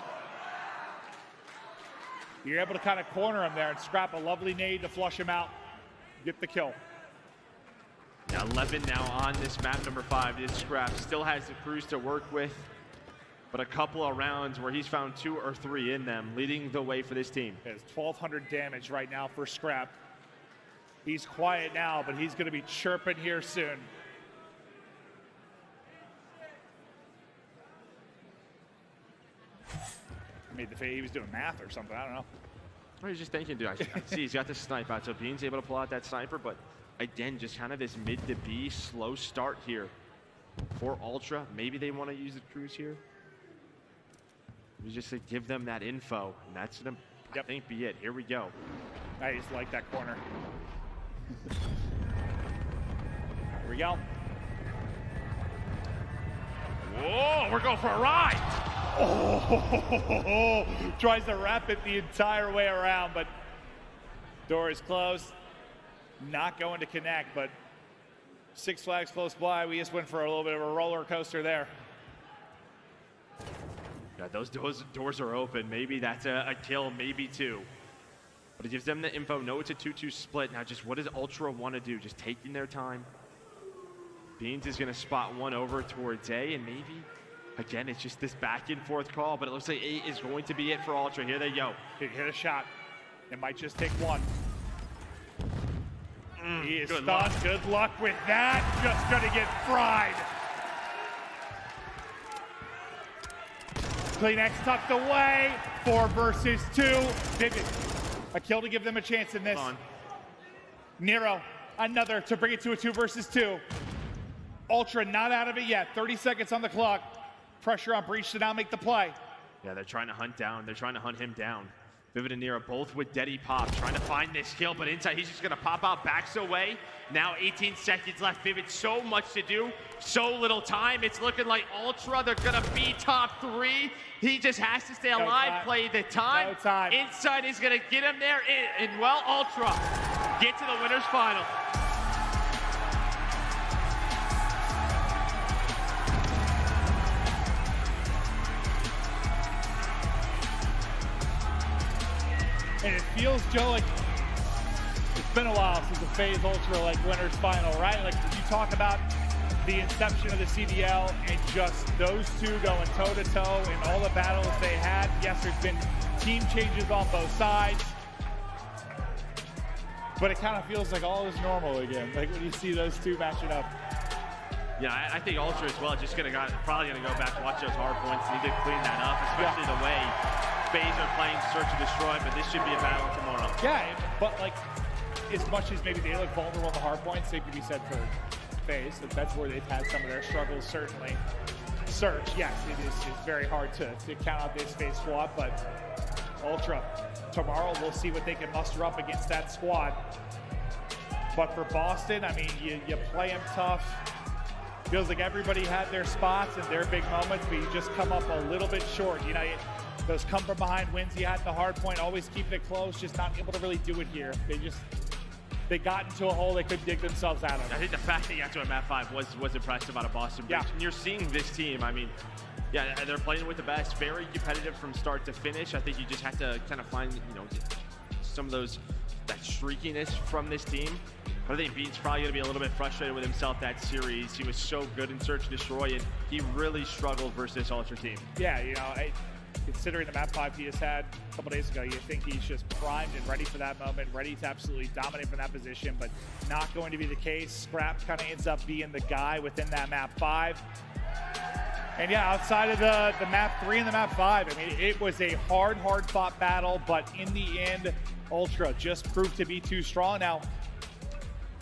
you're able to kind of corner him there and scrap a lovely nade to flush him out. Get the kill. Now 11 now on this map number 5 is Scrap. Still has the crews to work with, but a couple of rounds where he's found 2 or 3 in them, leading the way for this team. It's 1,200 damage right now for Scrap. He's quiet now, but he's going to be chirping here soon. Made the face. He was doing math or something. I don't know. Or he's just thinking, dude. I see he's got the snipe out, so Bean's able to pull out that sniper, but again, just kind of this mid to B slow start here for Ultra. Maybe they want to use the cruise here. We just to give them that info, and that's gonna, I think, be it. Here we go. I just like that corner. Here we go. Whoa, we're going for a ride. Oh, tries to wrap it the entire way around, but door is closed. Not going to connect, but Six Flags close by. We just went for a little bit of a roller coaster there. Yeah, those doors are open. Maybe that's a kill, maybe 2. But it gives them the info. No, it's a 2-2 split. Now, just what does Ultra want to do? Just taking their time. Beans is going to spot one over towards A, and maybe, again, it's just this back and forth call, but it looks like A is going to be it for Ultra. Here they go. Hit a shot. It might just take one. He is stunned. Luck. Good luck with that. Just going to get fried. Kleenex tucked away. 4 versus 2. Vivid. A kill to give them a chance in this. Nero, another to bring it to a 2 versus 2. Ultra not out of it yet. 30 seconds on the clock. Pressure on Breach to now make the play. Yeah, they're trying to hunt down. They're trying to hunt him down. Vivid and Nira both with Deddy Pop, trying to find this kill, but inside he's just gonna pop out, backs away. Now 18 seconds left. Vivid, so much to do, so little time. It's looking like Ultra, they're gonna be top 3. He just has to stay alive, play the time. No time. Inside is gonna get him there, and well, Ultra get to the winner's final. And it feels, Joe, like it's been a while since the FaZe Ultra winners final, right? Like you talk about the inception of the CDL and just those two going toe to toe in all the battles they had. Yes, there's been team changes on both sides, but it kind of feels like all is normal again. Like when you see those two matching up. Yeah, I think Ultra as well, just probably gonna go back, watch those hard points, need to clean that up, especially the way FaZe are playing Search and Destroy, but this should be a battle tomorrow. Yeah, but as much as maybe they look vulnerable on the hard points, same could be said for FaZe. That's where they've had some of their struggles, certainly. Search, yes, it's very hard to count out this FaZe squad, but Ultra, tomorrow we'll see what they can muster up against that squad. But for Boston, I mean, you play them tough. Feels like everybody had their spots and their big moments, but you just come up a little bit short. You know, those come from behind wins you had at the hard point, always keeping it close, just not able to really do it here. They got into a hole they couldn't dig themselves out of. I think the fact that you got to a map 5 was impressive out of Boston Breach. And you're seeing this team, I mean, yeah, they're playing with the best, very competitive from start to finish. I think you just have to kind of find, some of that streakiness from this team. But I think Bean's probably going to be a little bit frustrated with himself that series. He was so good in Search and Destroy, and he really struggled versus this Ultra team. Yeah, considering the map 5 he just had a couple days ago, you think he's just primed and ready for that moment, ready to absolutely dominate from that position, but not going to be the case. Scrap kind of ends up being the guy within that map 5. And yeah, outside of the map 3 and the map 5, I mean, it was a hard fought battle, but in the end, Ultra just proved to be too strong. Now,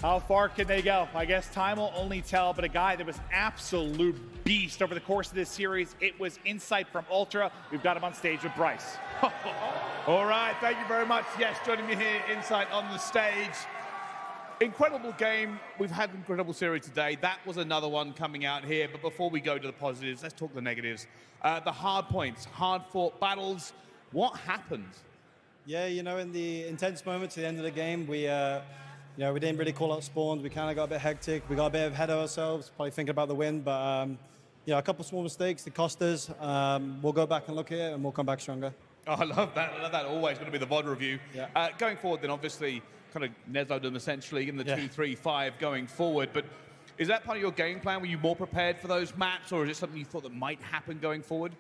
how far can they go? I guess time will only tell, but a guy that was absolute beast over the course of this series, it was Insight from Ultra. We've got him on stage with Bryce. All right, thank you very much. Yes, joining me here, Insight on the stage. Incredible game. We've had an incredible series today. That was another one coming out here. But before we go to the positives, let's talk the negatives. The hard points, hard-fought battles. What happened? Yeah, in the intense moments at the end of the game, we didn't really call out spawns. We kind of got a bit hectic. We got a bit ahead of ourselves, probably thinking about the win. But, a couple small mistakes that cost us. We'll go back and look at it, and we'll come back stronger. Oh, I love that. I love that. Always going to be the VOD review. Yeah. Going forward, then, obviously, kind of Neslo'd them essentially in the 2-3-5 going forward. But is that part of your game plan? Were you more prepared for those maps, or is it something you thought that might happen going forward?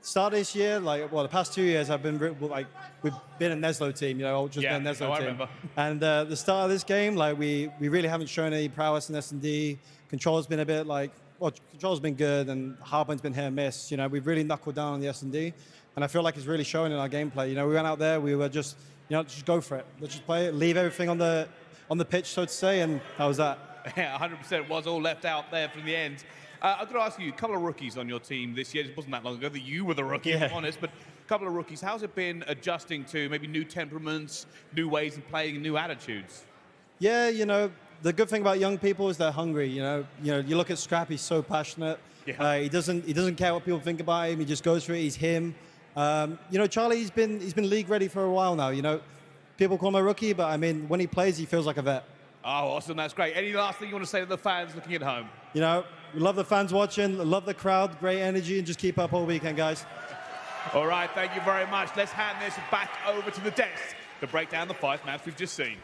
Start this year, the past 2 years, we've been a Neslo team, Ultra's been a Neslo team. I remember. And the start of this game, we really haven't shown any prowess in S&D. Control's been a bit Control's been good, and Hardpoint's been hit and miss. We've really knuckled down on the S&D, and I feel like it's really showing in our gameplay. We went out there, we were just go for it. Let's just play it, leave everything on the pitch, so to say, and that was that. Yeah, 100% was all left out there from the end. I've got to ask you, a couple of rookies on your team this year. It wasn't that long ago that you were the rookie, if I'm honest, but a couple of rookies. How's it been adjusting to maybe new temperaments, new ways of playing, new attitudes? Yeah, the good thing about young people is they're hungry. You look at Scrap, he's so passionate. Yeah. He doesn't care what people think about him. He just goes for it. He's him. Charlie, he's been league ready for a while now. People call him a rookie, but I mean, when he plays, he feels like a vet. Oh, awesome. That's great. Any last thing you want to say to the fans looking at home? We love the fans watching, love the crowd, great energy, and just keep up all weekend, guys. All right, thank you very much. Let's hand this back over to the desk to break down the 5 maps we've just seen.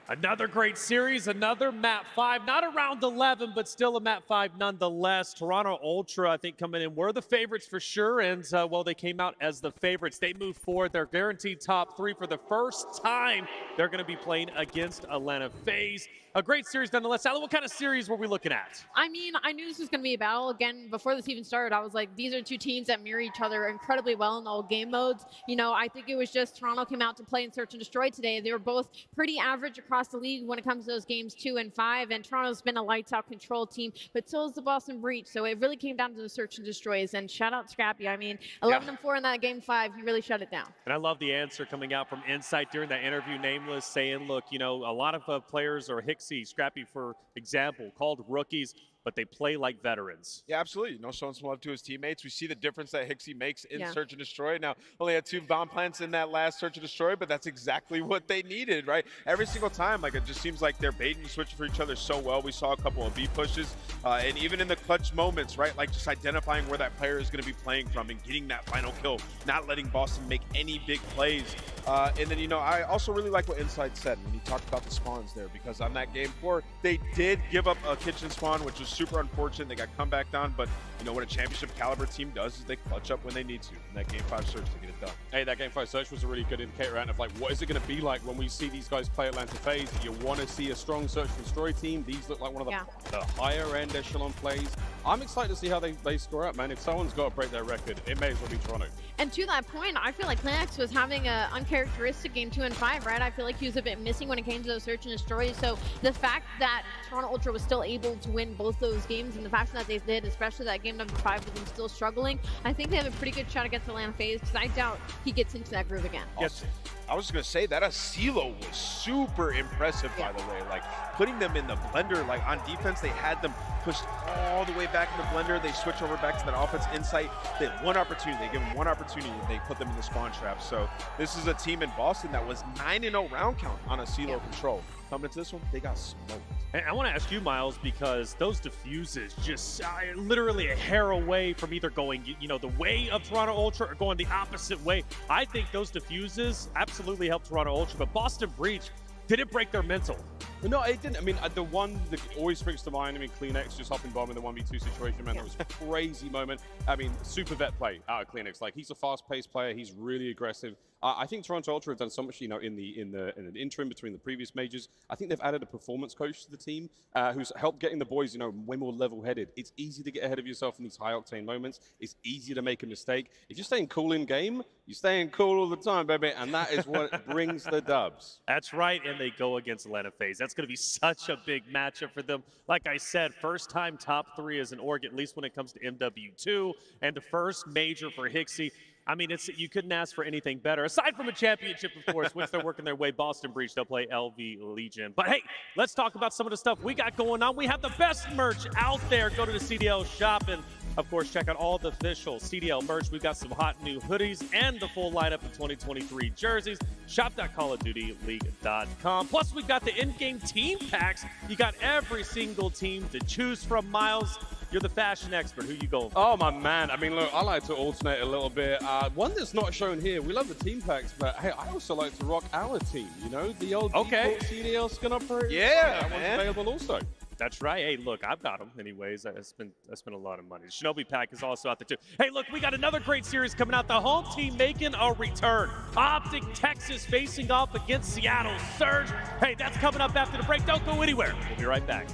Another great series, another map 5, not a round 11, but still a map 5 nonetheless. Toronto Ultra, I think, coming in were the favorites for sure, and they came out as the favorites. They moved forward. They're guaranteed top 3 for the first time. They're going to be playing against Atlanta FaZe. a great series nonetheless. Sally, what kind of series were we looking at? I mean, I knew this was going to be a battle. Again, before this even started, I was like, these are two teams that mirror each other incredibly well in all game modes. You know, I think it was just Toronto came out to play and search and destroy today. They were both pretty average across the league when it comes to those games 2 and 5, and Toronto's been a lights-out control team, but so is the Boston Breach. So it really came down to the search and destroys, and shout out Scrappy. I mean, 11-4 in that game 5, he really shut it down. And I love the answer coming out from Insight during that interview, Nameless, saying, look, you know, a lot of players, or Hixie, Scrappy, for example, called rookies, but they play like veterans. Yeah, absolutely. You know, showing some love to his teammates. We see the difference that Hixie makes in Yeah. Search and Destroy. Now, only had 2 bomb plants in that last Search and Destroy, but that's exactly what they needed, right? Every single time, like, it just seems like they're baiting and switching for each other so well. We saw a couple of B pushes, and even in the clutch moments, right? Like, just identifying where that player is going to be playing from and getting that final kill, not letting Boston make any big plays. And then, you know, I also really like what Insight said when he talked about the spawns there, because on that game 4, they did give up a kitchen spawn, which was super unfortunate. They got come back down, but you know what a championship caliber team does is they clutch up when they need to. In that game 5 search to get it done. Hey, that game 5 search was a really good indicator of like, what is it going to be like when we see these guys play Atlanta FaZe? You want to see a strong search and destroy team. These look like one of the higher end echelon plays. I'm excited to see how they score up, man. If someone's got to break their record, it may as well be Toronto. And to that point, I feel like ClanX was having an uncharacteristic game 2 and 5, right? I feel like he was a bit missing when it came to those search and destroys. So the fact that Toronto Ultra was still able to win both those games, and the fact that they did, especially that game number 5 with them still struggling, I think they have a pretty good shot against Atlanta FaZe, because I doubt he gets into that groove again. Yes. I was just going to say that Asilo was super impressive, by the way. Like, putting them in the blender, like, on defense, they had them pushed all the way back in the blender. They switch over back to that offense Insight. They had one opportunity. They give them one opportunity, and they put them in the spawn trap. So this is a team in Boston that was 9-0 round count on Asilo control. Coming into this one, they got smoked. And I want to ask you, Miles, because those diffuses just literally a hair away from either going, you know, the way of Toronto Ultra or going the opposite way. I think those diffuses absolutely helped Toronto Ultra, but Boston Breach, did it break their mental? No, it didn't. I mean, the one that always springs to mind, I mean, CleanX just hopping bomb in the 1v2 situation, man, that was a crazy moment. I mean, super vet play out of CleanX. Like, he's a fast-paced player. He's really aggressive. I think Toronto Ultra have done so much, you know, in the interim between the previous majors. I think they've added a performance coach to the team who's helped getting the boys, you know, way more level-headed. It's easy to get ahead of yourself in these high-octane moments. It's easier to make a mistake. If you're staying cool in game, you're staying cool all the time, baby, and that is what brings the dubs. That's right, and they go against Atlanta FaZe. That's going to be such a big matchup for them. Like I said, first time top 3 as an org, at least when it comes to MW2, and the first major for Hixie. I mean, you couldn't ask for anything better, aside from a championship, of course, which they're working their way. Boston Breach, they'll play LV Legion. But hey, let's talk about some of the stuff we got going on. We have the best merch out there. Go to the CDL shop and, of course, check out all the official CDL merch. We've got some hot new hoodies and the full lineup of 2023 jerseys. Shop.callofdutyleague.com. Plus, we've got the in-game team packs. You got every single team to choose from. Miles, you're the fashion expert. Who you going for? Oh, my man. I mean, look, I like to alternate a little bit. One that's not shown here, we love the team packs, but hey, I also like to rock our team, you know, the old CDL skin operator. Yeah, that one's available also. That's right. Hey, look, I've got them anyways. I spent a lot of money. The Shinobi pack is also out there, too. Hey, look, we got another great series coming out. The home team making a return. OpTic Texas facing off against Seattle Surge. Hey, that's coming up after the break. Don't go anywhere. We'll be right back.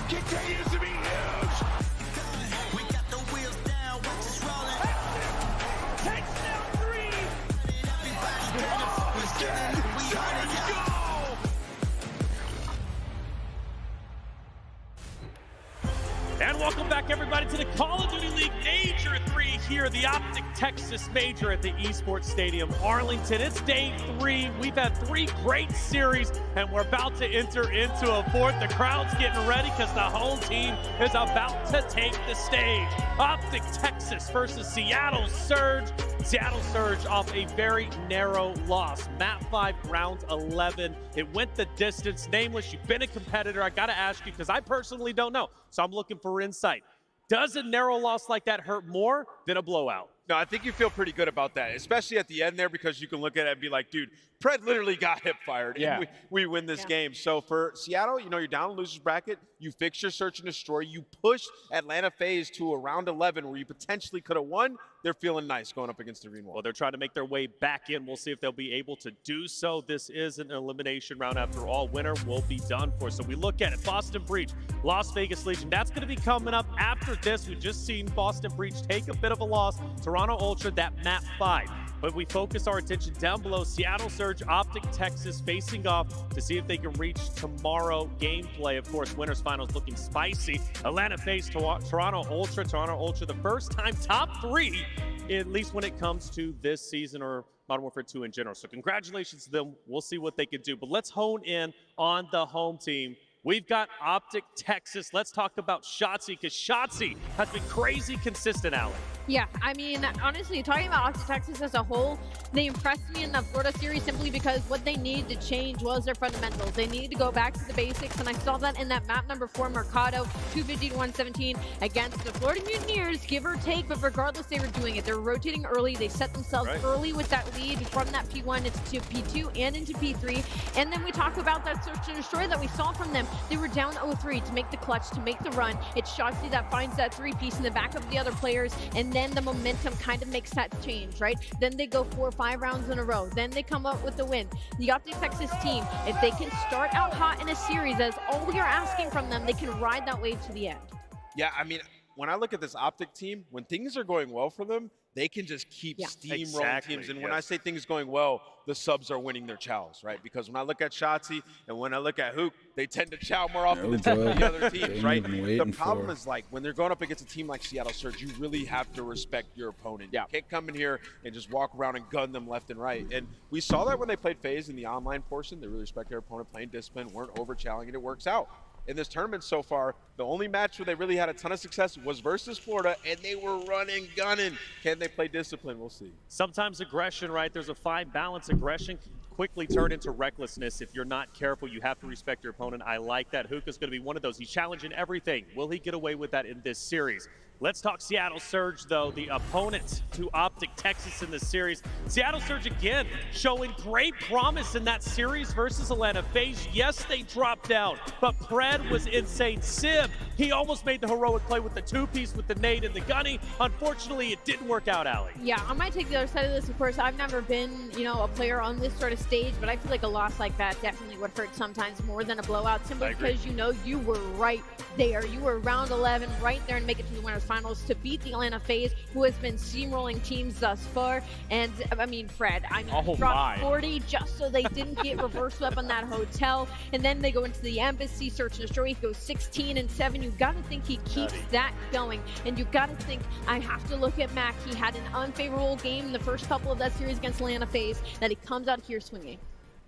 continues to be huge. We got the wheels down, watch us rolling. Touchdown 3. And welcome back, everybody, to the Call of Duty League Major 3 here, the OpTic Texas Major at the Esports Stadium, Arlington. It's day 3. We've had 3 great series, and we're about to enter into a 4th. The crowd's getting ready because the home team is about to take the stage. OpTic Texas versus Seattle Surge. Seattle Surge off a very narrow loss. Map 5, round 11. It went the distance. Nameless, you've been a competitor. I got to ask you, because I personally don't know, so I'm looking for insight. Does a narrow loss like that hurt more than a blowout? No, I think you feel pretty good about that, especially at the end there, because you can look at it and be like, dude, Pred literally got hip fired, and we win this game. So for Seattle, you know, you're down in losers bracket, you fix your search and destroy, you pushed Atlanta FaZe to a round 11 where you potentially could have won. They're feeling nice going up against the Green Wall. Well, they're trying to make their way back in. We'll see if they'll be able to do so. This is an elimination round after all. Winner will be done for. So we look at it. Boston Breach, Las Vegas Legion. That's going to be coming up after this. We've just seen Boston Breach take a bit of a loss. Toronto Ultra, that map 5. But we focus our attention down below. Seattle Surge, OpTic Texas facing off to see if they can reach tomorrow gameplay. Of course, winners finals looking spicy. Atlanta FaZe Toronto Ultra. Toronto Ultra, the first time top 3, at least when it comes to this season or Modern Warfare 2 in general. So congratulations to them. We'll see what they can do. But let's hone in on the home team. We've got OpTic Texas. Let's talk about Shotzi, because Shotzi has been crazy consistent, Alec. Yeah, I mean, honestly, talking about OpTic Texas as a whole, they impressed me in the Florida series simply because what they needed to change was their fundamentals. They needed to go back to the basics, and I saw that in that map number 4, Mercado, 250 to 117 against the Florida Mutineers, give or take, but regardless, they were doing it. They were rotating early. They set themselves early with that lead from that P1 into P2 and into P3, and then we talk about that search and destroy that we saw from them. They were down 0-3 to make the clutch, to make the run. It's Shotzi that finds that 3-piece in the back of the other players, and then the momentum kind of makes that change, right? Then they go 4 or 5 rounds in a row. Then they come up with the win. The OpTic Texas team, if they can start out hot in a series, as all we are asking from them, they can ride that wave to the end. Yeah, I mean, when I look at this OpTic team, when things are going well for them, they can just keep steamrolling teams. And when I say things going well, the subs are winning their chows, right? Because when I look at Shotzi and when I look at Hook, they tend to chow more often than some of the other teams, right? The problem is, like, when they're going up against a team like Seattle Surge, you really have to respect your opponent. You can't come in here and just walk around and gun them left and right. And we saw that when they played FaZe in the online portion. They really respect their opponent, playing discipline, weren't over-challenging, and it works out. In this tournament so far, the only match where they really had a ton of success was versus Florida, and they were running, gunning. Can they play discipline? We'll see. Sometimes aggression, right? There's a fine balance. Aggression can quickly turn into recklessness. If you're not careful, you have to respect your opponent. I like that. Hookah's going to be one of those. He's challenging everything. Will he get away with that in this series? Let's talk Seattle Surge, though, the opponent to OpTic Texas in this series. Seattle Surge, again, showing great promise in that series versus Atlanta FaZe. Yes, they dropped down, but Pred was insane. Sib, he almost made the heroic play with the 2-piece with the nade and the gunny. Unfortunately, it didn't work out, Allie. Yeah, I might take the other side of this. Of course, I've never been, you know, a player on this sort of stage, but I feel like a loss like that definitely would hurt sometimes more than a blowout, simply because, you know, you were right there. You were round 11 right there and make it to the winners finals to beat the Atlanta FaZe, who has been steamrolling teams thus far. And I mean, Fred, dropped 40 just so they didn't get reverse swept on that hotel. And then they go into the embassy, search and destroy. He goes 16-7. You got to think he keeps that going. And you got to think, I have to look at Mac. He had an unfavorable game in the first couple of that series against Atlanta FaZe, that he comes out here swinging.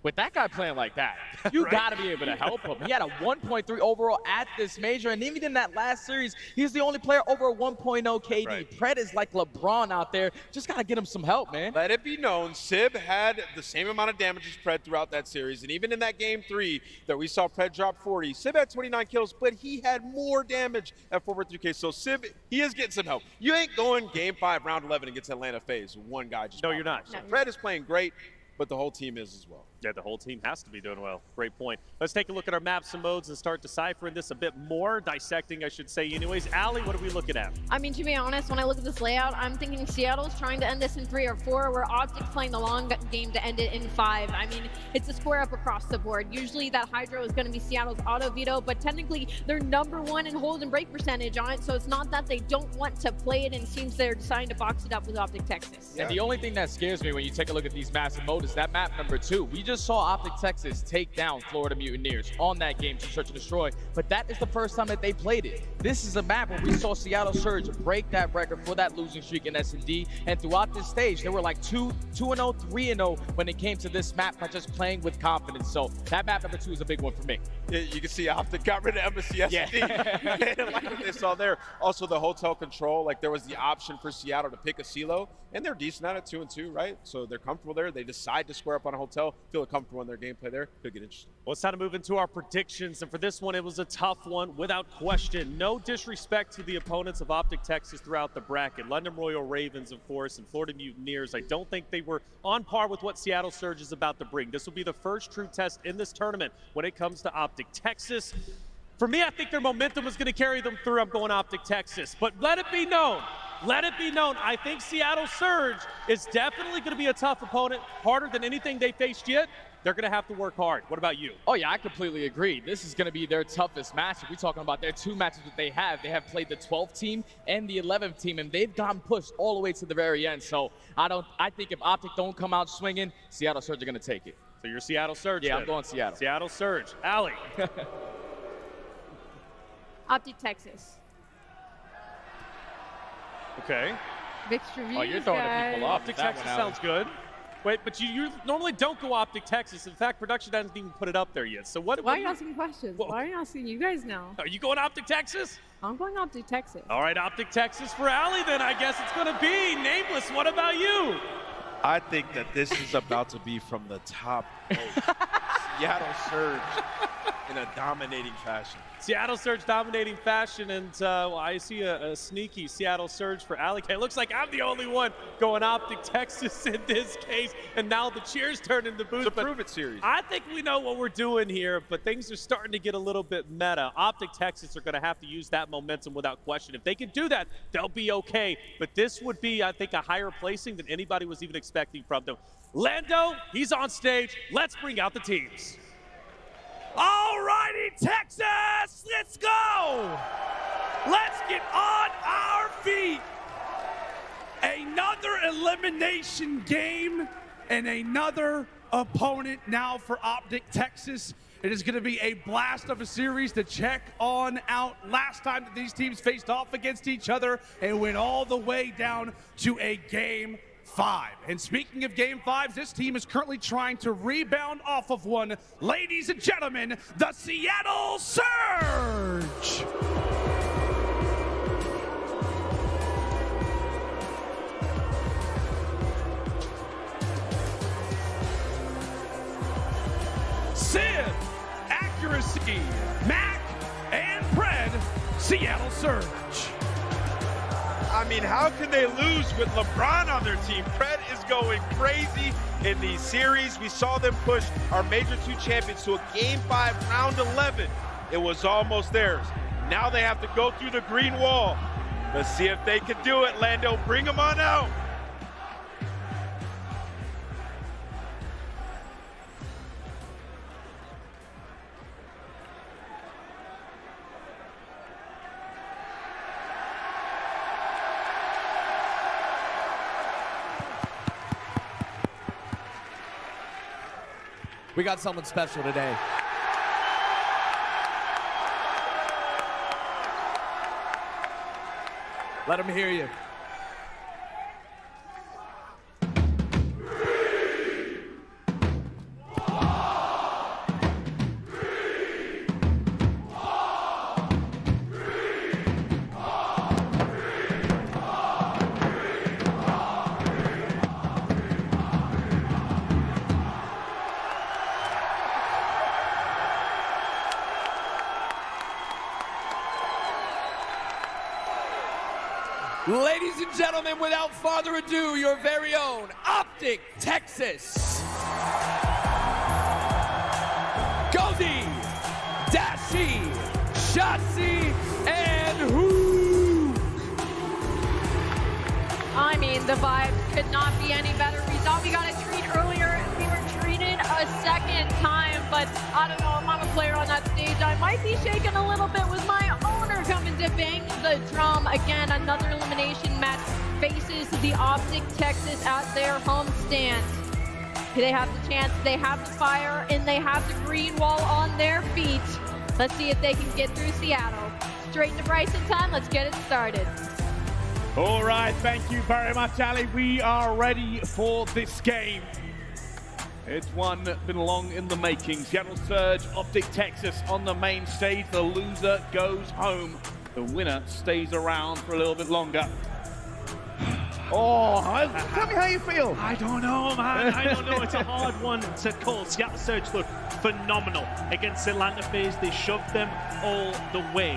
With that guy playing like that, you got to be able to help him. He had a 1.3 overall at this major, and even in that last series, he's the only player over a 1.0 KD. Pred is like LeBron out there. Just got to get him some help, man. Let it be known, Sib had the same amount of damage as Pred throughout that series, and even in that game 3 that we saw Pred drop 40, Sib had 29 kills, but he had more damage at 4-3K. So Sib, he is getting some help. You ain't going game 5, round 11 against Atlanta FaZe. One guy just. No, you're not. So Pred is playing great, but the whole team is as well. Yeah, the whole team has to be doing well. Great point. Let's take a look at our maps and modes and start deciphering this a bit more, dissecting, I should say. Anyways, Allie, what are we looking at? I mean, to be honest, when I look at this layout, I'm thinking Seattle's trying to end this in 3 or 4, where OpTic's playing the long game to end it in 5. I mean, it's a square up across the board. Usually that Hydro is going to be Seattle's auto veto, but technically they're #1 in hold and break percentage on it, so it's not that they don't want to play it, and it seems they're deciding to box it up with OpTic Texas. And the only thing that scares me when you take a look at these maps and mode is that map number 2. We just saw OpTic Texas take down Florida Mutineers on that game to search and destroy, but that is the first time that they played it. This is a map where we saw Seattle Surge break that record for that losing streak in S&D, and throughout this stage, they were like 2-0, 3-0 when it came to this map by just playing with confidence. So that map number 2 is a big one for me. Yeah, you can see OpTic got rid of Embassy S&D. Like what they saw there. Also, the hotel control, like there was the option for Seattle to pick a CeeLo, and they're decent at it, 2-2, right? So they're comfortable there. They decide to square up on a hotel, feel comfortable in their gameplay there. Could get interesting. Well, it's time to move into our predictions, and for this one, it was a tough one without question. No disrespect to the opponents of OpTic Texas throughout the bracket. London Royal Ravens, of course, and Florida Mutineers. I don't think they were on par with what Seattle Surge is about to bring. This will be the first true test in this tournament when it comes to OpTic Texas. For me, I think their momentum is going to carry them through. I'm going OpTic Texas, but let it be known. Let it be known, I think Seattle Surge is definitely going to be a tough opponent, harder than anything they faced yet. They're going to have to work hard. What about you? Oh, yeah, I completely agree. This is going to be their toughest match. If we're talking about their 2 matches that they have played the 12th team and the 11th team, and they've gotten pushed all the way to the very end. So I think if OpTic don't come out swinging, Seattle Surge are going to take it. So you're Seattle Surge. Yeah, then. I'm going Seattle. Seattle Surge. Allie. OpTic Texas. Okay. Mixed reviews, Oh, you're throwing the people off. OpTic Texas sounds good. Wait, but you normally don't go OpTic Texas. In fact, production hasn't even put it up there yet. So Why are you asking questions? Whoa. Why are you asking you guys now? Are you going OpTic Texas? I'm going OpTic Texas. All right, OpTic Texas for Allie then. I guess it's going to be Nameless. What about you? I think that this is about to be from the top. Seattle Surge in a dominating fashion. Seattle Surge dominating fashion, and well, I see a sneaky Seattle Surge for Allie. It looks like I'm the only one going OpTic Texas in this case, and now the cheers turn into booze. It's a prove it series. I think we know what we're doing here, but things are starting to get a little bit meta. OpTic Texas are going to have to use that momentum without question. If they can do that, they'll be okay. But this would be, I think, a higher placing than anybody was even expecting from them. Lando, he's on stage. Let's bring out the teams. All righty, Texas, let's go. Let's get on our feet. Another elimination game and another opponent now for OpTic Texas. It is going to be a blast of a series to check on out. Last time that these teams faced off against each other and went all the way down to a Game 5. And speaking of Game 5s, this team is currently trying to rebound off of one. Ladies and gentlemen, the Seattle Surge! Sid, Accuracy, Mac, and Pred, Seattle Surge. I mean, how can they lose with LeBron on their team? Pred is going crazy in these series. We saw them push our Major 2 champions to a Game 5, round 11. It was almost theirs. Now they have to go through the green wall. Let's see if they can do it, Lando. Bring them on out. We got someone special today. Let him hear you. Ladies and gentlemen, without further ado, your very own OpTic Texas. mean, the vibe could not be any better. We thought we got a treat earlier. We were treated a second time, but I don't know, if I'm a player on that stage, I might be shaking a little bit with my owner coming to bang the drum. Again, another elimination match faces the OpTic Texas at their home stand. They have the chance, they have the fire, and they have the green wall on their feet. Let's see if they can get through Seattle. Straight to Bryson time, let's get it started. All right, thank you very much, Ali. We are ready for this game. It's one been long in the making. Seattle Surge, OpTic Texas on the main stage. The loser goes home. The winner stays around for a little bit longer. Oh, tell me how you feel. I don't know, man. I don't know. It's a hard one to call. Seattle Surge looked phenomenal against Atlanta FaZe. They shoved them all the way.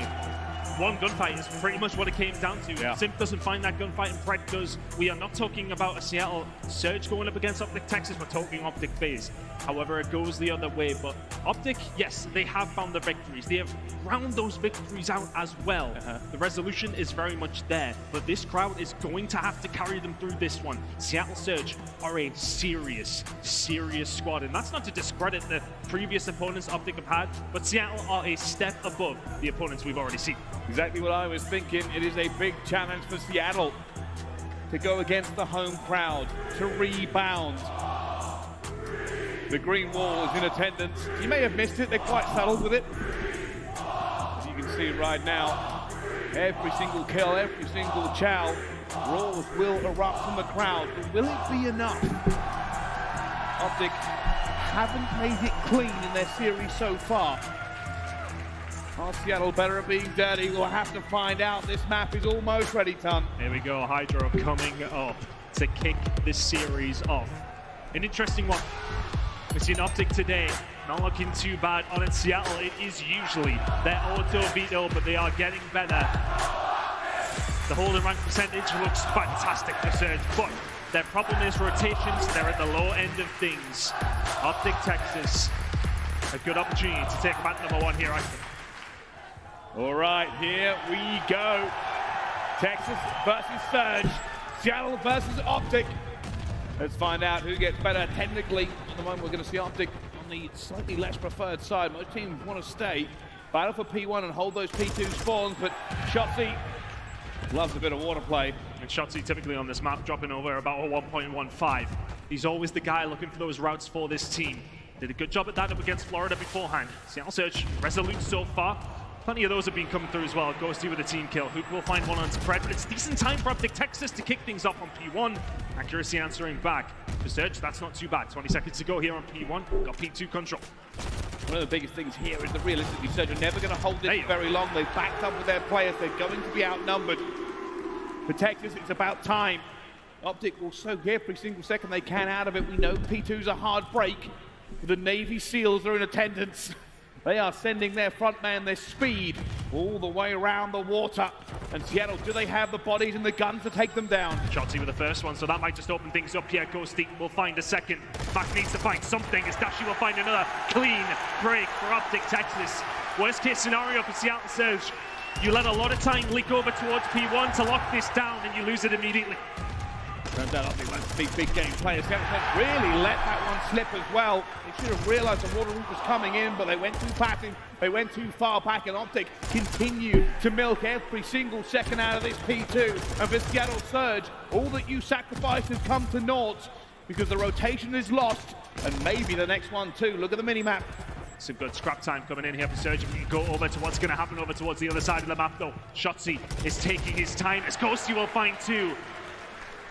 One gunfight is pretty much what it came down to. Yeah. Simp doesn't find that gunfight and Pred does. We are not talking about a Seattle Surge going up against OpTic Texas. We're talking OpTic FaZe. However, it goes the other way. But OpTic, yes, they have found the victories. They have round those victories out as well. The resolution is very much there. But this crowd is going to have to carry them through this one. Seattle Surge are a serious, serious squad. And that's not to discredit the previous opponents OpTic have had. But Seattle are a step above the opponents we've already seen. Exactly what I was thinking. It is a big challenge for Seattle to go against the home crowd, to rebound. The green wall is in attendance. You may have missed it, they're quite subtle with it. As you can see right now, every single kill, every single chow, roars will erupt from the crowd. But will it be enough? OpTic haven't made it clean in their series so far. Are Seattle better at being dirty? We'll have to find out. This map is almost ready, Ton. Here we go, Hydro coming up to kick this series off. An interesting one. We've seen OpTic today, not looking too bad. On in Seattle, it is usually their auto veto, but they are getting better. The holding rank percentage looks fantastic for Surge, but their problem is rotations. They're at the low end of things. OpTic Texas, a good opportunity to take them at number one here, I think. All right, here we go. Texas versus Surge. Seattle versus OpTic. Let's find out who gets better technically. At the moment, we're going to see OpTic on the slightly less preferred side. Most teams want to stay, battle for P1 and hold those P2 spawns, but Shotzi loves a bit of water play. And Shotzi typically on this map dropping over about a 1.15. He's always the guy looking for those routes for this team. Did a good job at that up against Florida beforehand. Seattle Surge resolute so far. Plenty of those have been coming through as well. Ghosty with a team kill. Hoop will find one onto Pred, but it's decent time for OpTic Texas to kick things off on P1. Accuracy answering back. For Surge, that's not too bad. 20 seconds to go here on P1. Got P2 control. One of the biggest things here is that realistically, Surge are never going to hold this very long. They've backed up with their players. They're going to be outnumbered. For Texas, it's about time. OpTic will soak every single second they can out of it. We know P2's a hard break. The Navy SEALs are in attendance. They are sending their front man, their speed, all the way around the water. And Seattle, do they have the bodies and the guns to take them down? Shotzi with the first one, so that might just open things up here. Ghosty will find a second. Mac needs to find something, as Dashi will find another clean break for OpTic Texas. Worst case scenario for Seattle Surge. You let a lot of time leak over towards P1 to lock this down, and you lose it immediately. Turns out OpTic like big game players. Seattle really let that one slip as well. They should have realized the water route was coming in, but they went too passive. They went too far back, and OpTic continue to milk every single second out of this P2. And for Seattle Surge, all that you sacrificed has come to naught because the rotation is lost, and maybe the next one too. Look at the mini-map. Some good scrap time coming in here for Surge. We can go over to what's going to happen over towards the other side of the map, though. Shotzi is taking his time, as Ghosty will find two.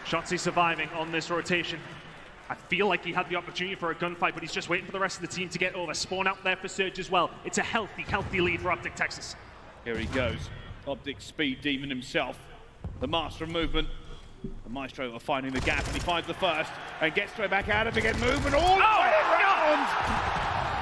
Shotzi surviving on this rotation. I feel like he had the opportunity for a gunfight, but he's just waiting for the rest of the team to get over. Spawn out there for Surge as well. It's a healthy lead for OpTic Texas. Here he goes. OpTic speed demon himself. The master of movement. The Maestro are finding the gap, and he finds the first and gets straight back out of it. Get movement all the way around.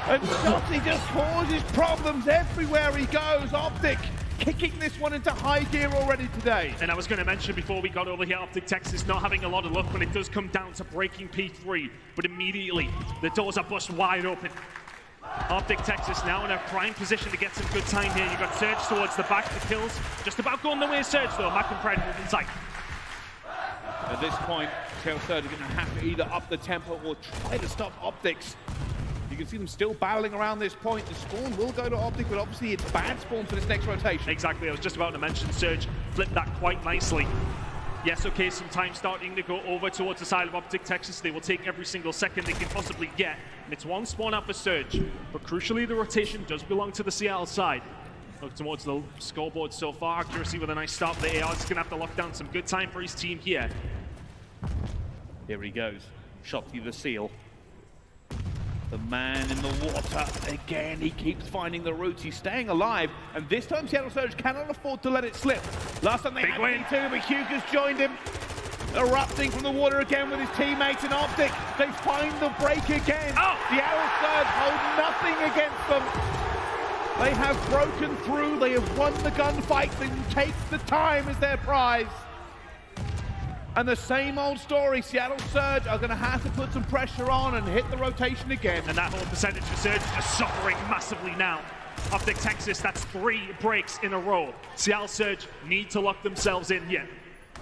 And Shotzi just causes problems everywhere he goes. OpTic kicking this one into high gear already today. And I was going to mention before we got over here, OpTic Texas not having a lot of luck when it does come down to breaking P3, but immediately the doors are bust wide open. OpTic Texas now in a prime position to get some good time here. You've got Surge towards the back, the kills just about going the way of Surge though. Mac and Pred move inside. And At this point, Seattle Surge are going to have to either up the tempo or try to stop OpTic. You can see them still battling around this point. The spawn will go to OpTic, but obviously it's bad spawn for this next rotation. Exactly, I was just about to mention Surge flipped that quite nicely. Yes, okay, some time starting to go over towards the side of OpTic Texas. They will take every single second they can possibly get. And it's one spawn out for Surge. But crucially, the rotation does belong to the Seattle side. Look towards the scoreboard so far. Accuracy with a nice start for the AR. He's going to have to lock down some good time for his team here. Here he goes. Shotzi the seal. The man in the water. Again, he keeps finding the routes. He's staying alive. And this time, Seattle Surge cannot afford to let it slip. Last time they had P2, but Hugo's joined him. Erupting from the water again with his teammates in OpTic. They find the break again. Oh! Seattle Surge hold nothing against them. They have broken through. They have won the gunfight. They will take the time as their prize. And the same old story, Seattle Surge are going to have to put some pressure on and hit the rotation again. And that whole percentage for Surge is just suffering massively now. OpTic Texas, that's 3 breaks in a row. Seattle Surge need to lock themselves in here.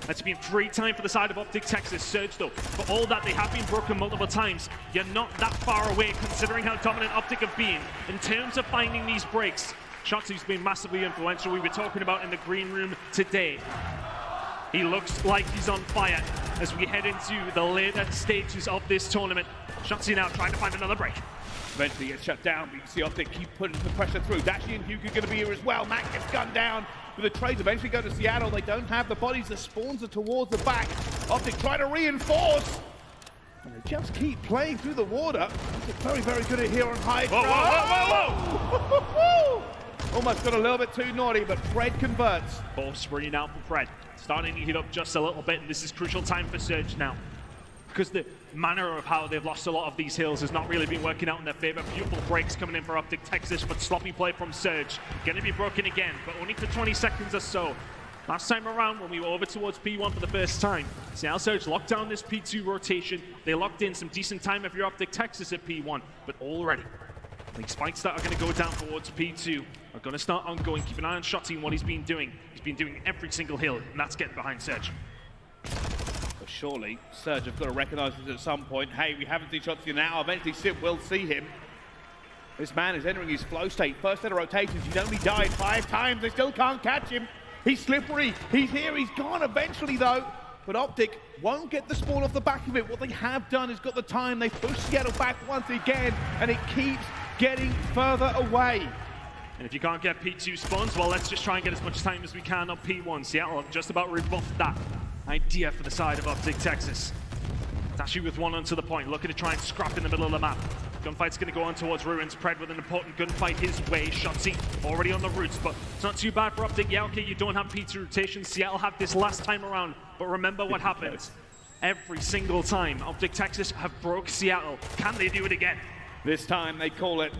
That's been great time for the side of OpTic Texas. Surge, though, for all that they have been broken multiple times, you're not that far away considering how dominant OpTic have been in terms of finding these breaks. Shotzi's been massively influential. We were talking about in the green room today. He looks like he's on fire as we head into the later stages of this tournament. Shotzi now trying to find another break. Eventually gets shut down, but you can see OpTic keep putting the pressure through. Dashi and Hugo going to be here as well. Mac gets gunned down with the trades. Eventually go to Seattle. They don't have the bodies. The spawns are towards the back. OpTic try to reinforce. And they just keep playing through the water. They're very, very good at here on high. Whoa, whoa, whoa, whoa, whoa! Almost got a little bit too naughty, but Fred converts. Ball springing out for Fred. Starting to heat up just a little bit, and this is crucial time for Surge now. Because the manner of how they've lost a lot of these hills has not really been working out in their favor. Beautiful breaks coming in for OpTic Texas, but sloppy play from Surge. Going to be broken again, but only for 20 seconds or so. Last time around, when we were over towards P1 for the first time, Seattle Surge locked down this P2 rotation. They locked in some decent time if you're OpTic Texas at P1, but already the spikes that are going to go down towards P2 are going to start ongoing. Keep an eye on Shotzi and what he's been doing. He's been doing every single hill, and that's getting behind Surge. But surely, Surge have got to recognize this at some point. Hey, we haven't seen Shotzi now. Eventually, Sid will see him. This man is entering his flow state. First set of rotations, he's only died 5 times. They still can't catch him. He's slippery. He's here. He's gone eventually, though. But OpTic won't get the spawn off the back of it. What they have done is got the time. They push Seattle back once again, and it keeps getting further away. And if you can't get P2 spawns, well, let's just try and get as much time as we can on P1. Seattle have just about rebuffed that idea for the side of OpTic Texas. Dashi with one onto the point, looking to try and scrap in the middle of the map. Gunfight's going to go on towards Ruins. Pred with an important gunfight his way. Shotzi already on the routes, but it's not too bad for OpTic. Yeah, okay, you don't have P2 rotation. Seattle had this last time around, but remember what happened. Every single time OpTic Texas have broke Seattle. Can they do it again? This time they call it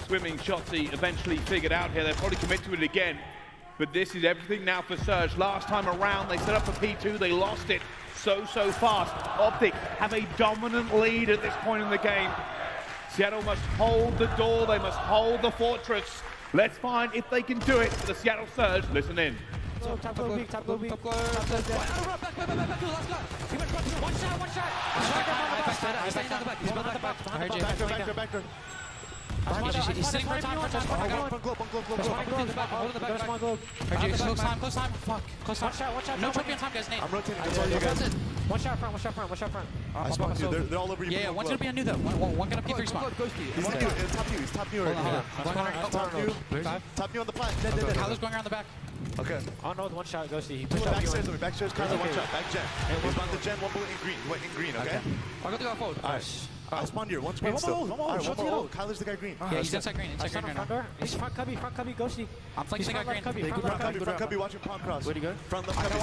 swimming. Shotzi eventually figured out here. They'll probably commit to it again. But this is everything now for Surge. Last time around, they set up for P2. They lost it so fast. OpTic have a dominant lead at this point in the game. Seattle must hold the door. They must hold the fortress. Let's find if they can do it for the Seattle Surge. Listen in. Top glow, big, top glow, big. Back, one shot. Back door. He's sitting for time. Close time. Fuck. Close time. Watch out. No trophy on time, guys. Nate. I'm rotating. That's all you guys. One shot front. I spawned you. They're all over you. Yeah, one's gonna be on new though. One gonna P3 spawn. He's top new right here. Top new on the plant. Kyler's going around the back. Okay. Oh no, one shot, Ghosty. He pushed backstairs, Kyler, one shot. Back gen. He's on the gen, one bullet in green. He went in green, okay? I'll go through that forward. Alright. I spawned here. One's green still. Alright, one more. Kyler's the guy green. Yeah, he's inside green. Right now. He's front cubby, Ghosty. I'm flexing that green. Front cubby, watching palm cross. Where'd he go? Front left cubby,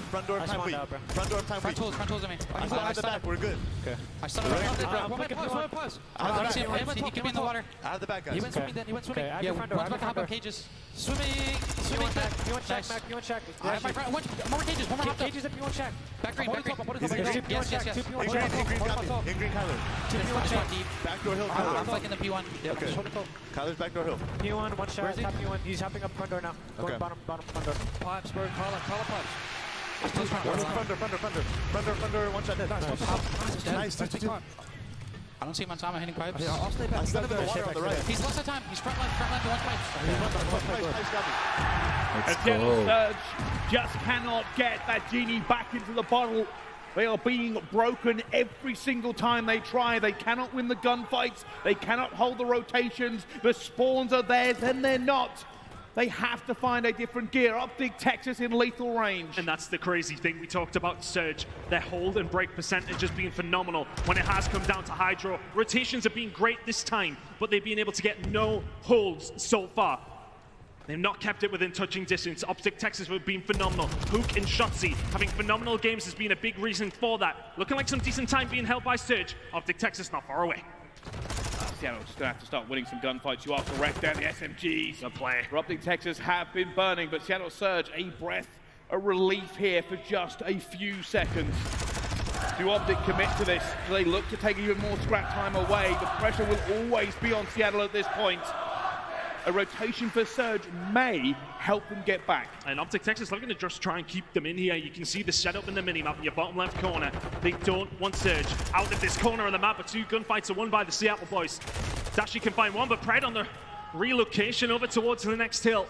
front door time weak. Front door time weak. Front tools on me. I spawned at the back, we're good. Okay. I stunned him. One pause. He can be in the water. I have the back, guys. He went swimming then. Yeah, one's about to hop up cages. Swimming. You want check, Mac. You want check. I have my front. One more cages. One more hop up. Cages if you want check. Back green. Yes. In green, Kyler. Backdoor hill, Kyler. I'm flanking the P1. Okay. Kyler's backdoor hill. P1, one shot, top P1. He's hopping up front door now. Okay. Bottom front door. Pops, bro. Call up pops. Thunder, one shot dead. Nice. I don't see him on time. I'm hitting pipes. Yeah, I'll stay back. He's got him in the water on the right. He's lost of time. He's front left to one pipe. And Seattle Surge just cannot get that genie back into the bottle. They are being broken every single time they try. They cannot win the gunfights. They cannot hold the rotations. The spawns are theirs, then they're not. They have to find a different gear. OpTic, Texas in lethal range. And that's the crazy thing. We talked about Surge. Their hold and break percentage has been phenomenal when it has come down to Hydro. Rotations have been great this time, but they've been able to get no holds so far. They've not kept it within touching distance. OpTic Texas have been phenomenal. Hook and Shotzi having phenomenal games has been a big reason for that. Looking like some decent time being held by Surge. OpTic Texas not far away. Seattle's going to have to start winning some gunfights. You are correct there, the SMGs. Good play. OpTic Texas have been burning, but Seattle Surge, a breath, a relief here for just a few seconds. Do OpTic commit to this? Do they look to take even more scrap time away? The pressure will always be on Seattle at this point. A rotation for Surge may help them get back. And OpTic Texas looking to just try and keep them in here. You can see the setup in the minimap in your bottom left corner. They don't want Surge out of this corner of the map, but two gunfights are won by the Seattle boys. Dashi can find one, but Pred on the relocation over towards the next hill.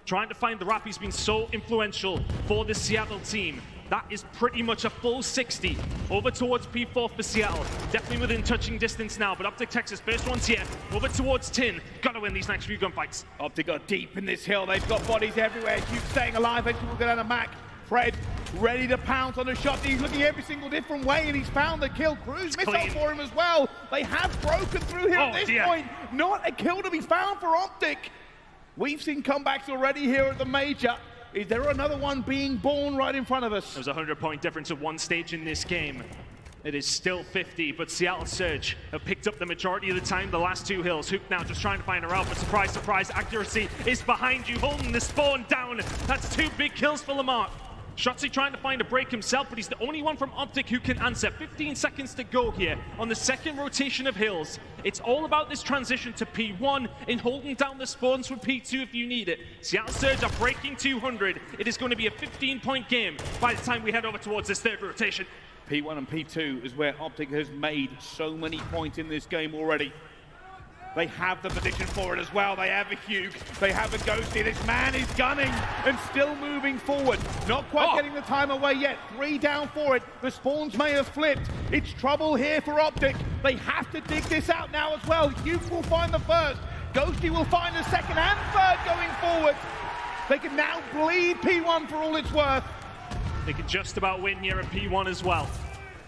Trying to find the wrap. He's been so influential for the Seattle team. That is pretty much a full 60 over towards P4 for Seattle. Definitely within touching distance now, but OpTic Texas, first one's here. Over towards Tin. Got to win these next few gunfights. OpTic got deep in this hill. They've got bodies everywhere. Duke staying alive. Eventually will go down to Mac. Fred ready to pounce on the shot. He's looking every single different way, and he's found the kill. Cruz missile for him as well. They have broken through here at this point. Not a kill to be found for OpTic. We've seen comebacks already here at the Major. Is there another one being born right in front of us? There's a 100-point difference at one stage in this game. It is still 50, but Seattle Surge have picked up the majority of the time the last two hills. Hook now just trying to find her out, but surprise, surprise, accuracy is behind you, holding the spawn down. That's two big kills for Lamar. Shotzi trying to find a break himself, but he's the only one from OpTic who can answer. 15 seconds to go here on the second rotation of hills. It's all about this transition to P1 in holding down the spawns for P2 if you need it. Seattle Surge are breaking 200. It is going to be a 15-point game by the time we head over towards this third rotation. P1 and P2 is where OpTic has made so many points in this game already. They have the position for it as well. They have a Hugh. They have a Ghosty. This man is gunning and still moving forward. Not quite getting the time away yet. 3 down for it. The spawns may have flipped. It's trouble here for OpTic. They have to dig this out now as well. Hugh will find the first. Ghosty will find the second and third going forward. They can now bleed P1 for all it's worth. They can just about win here at P1 as well.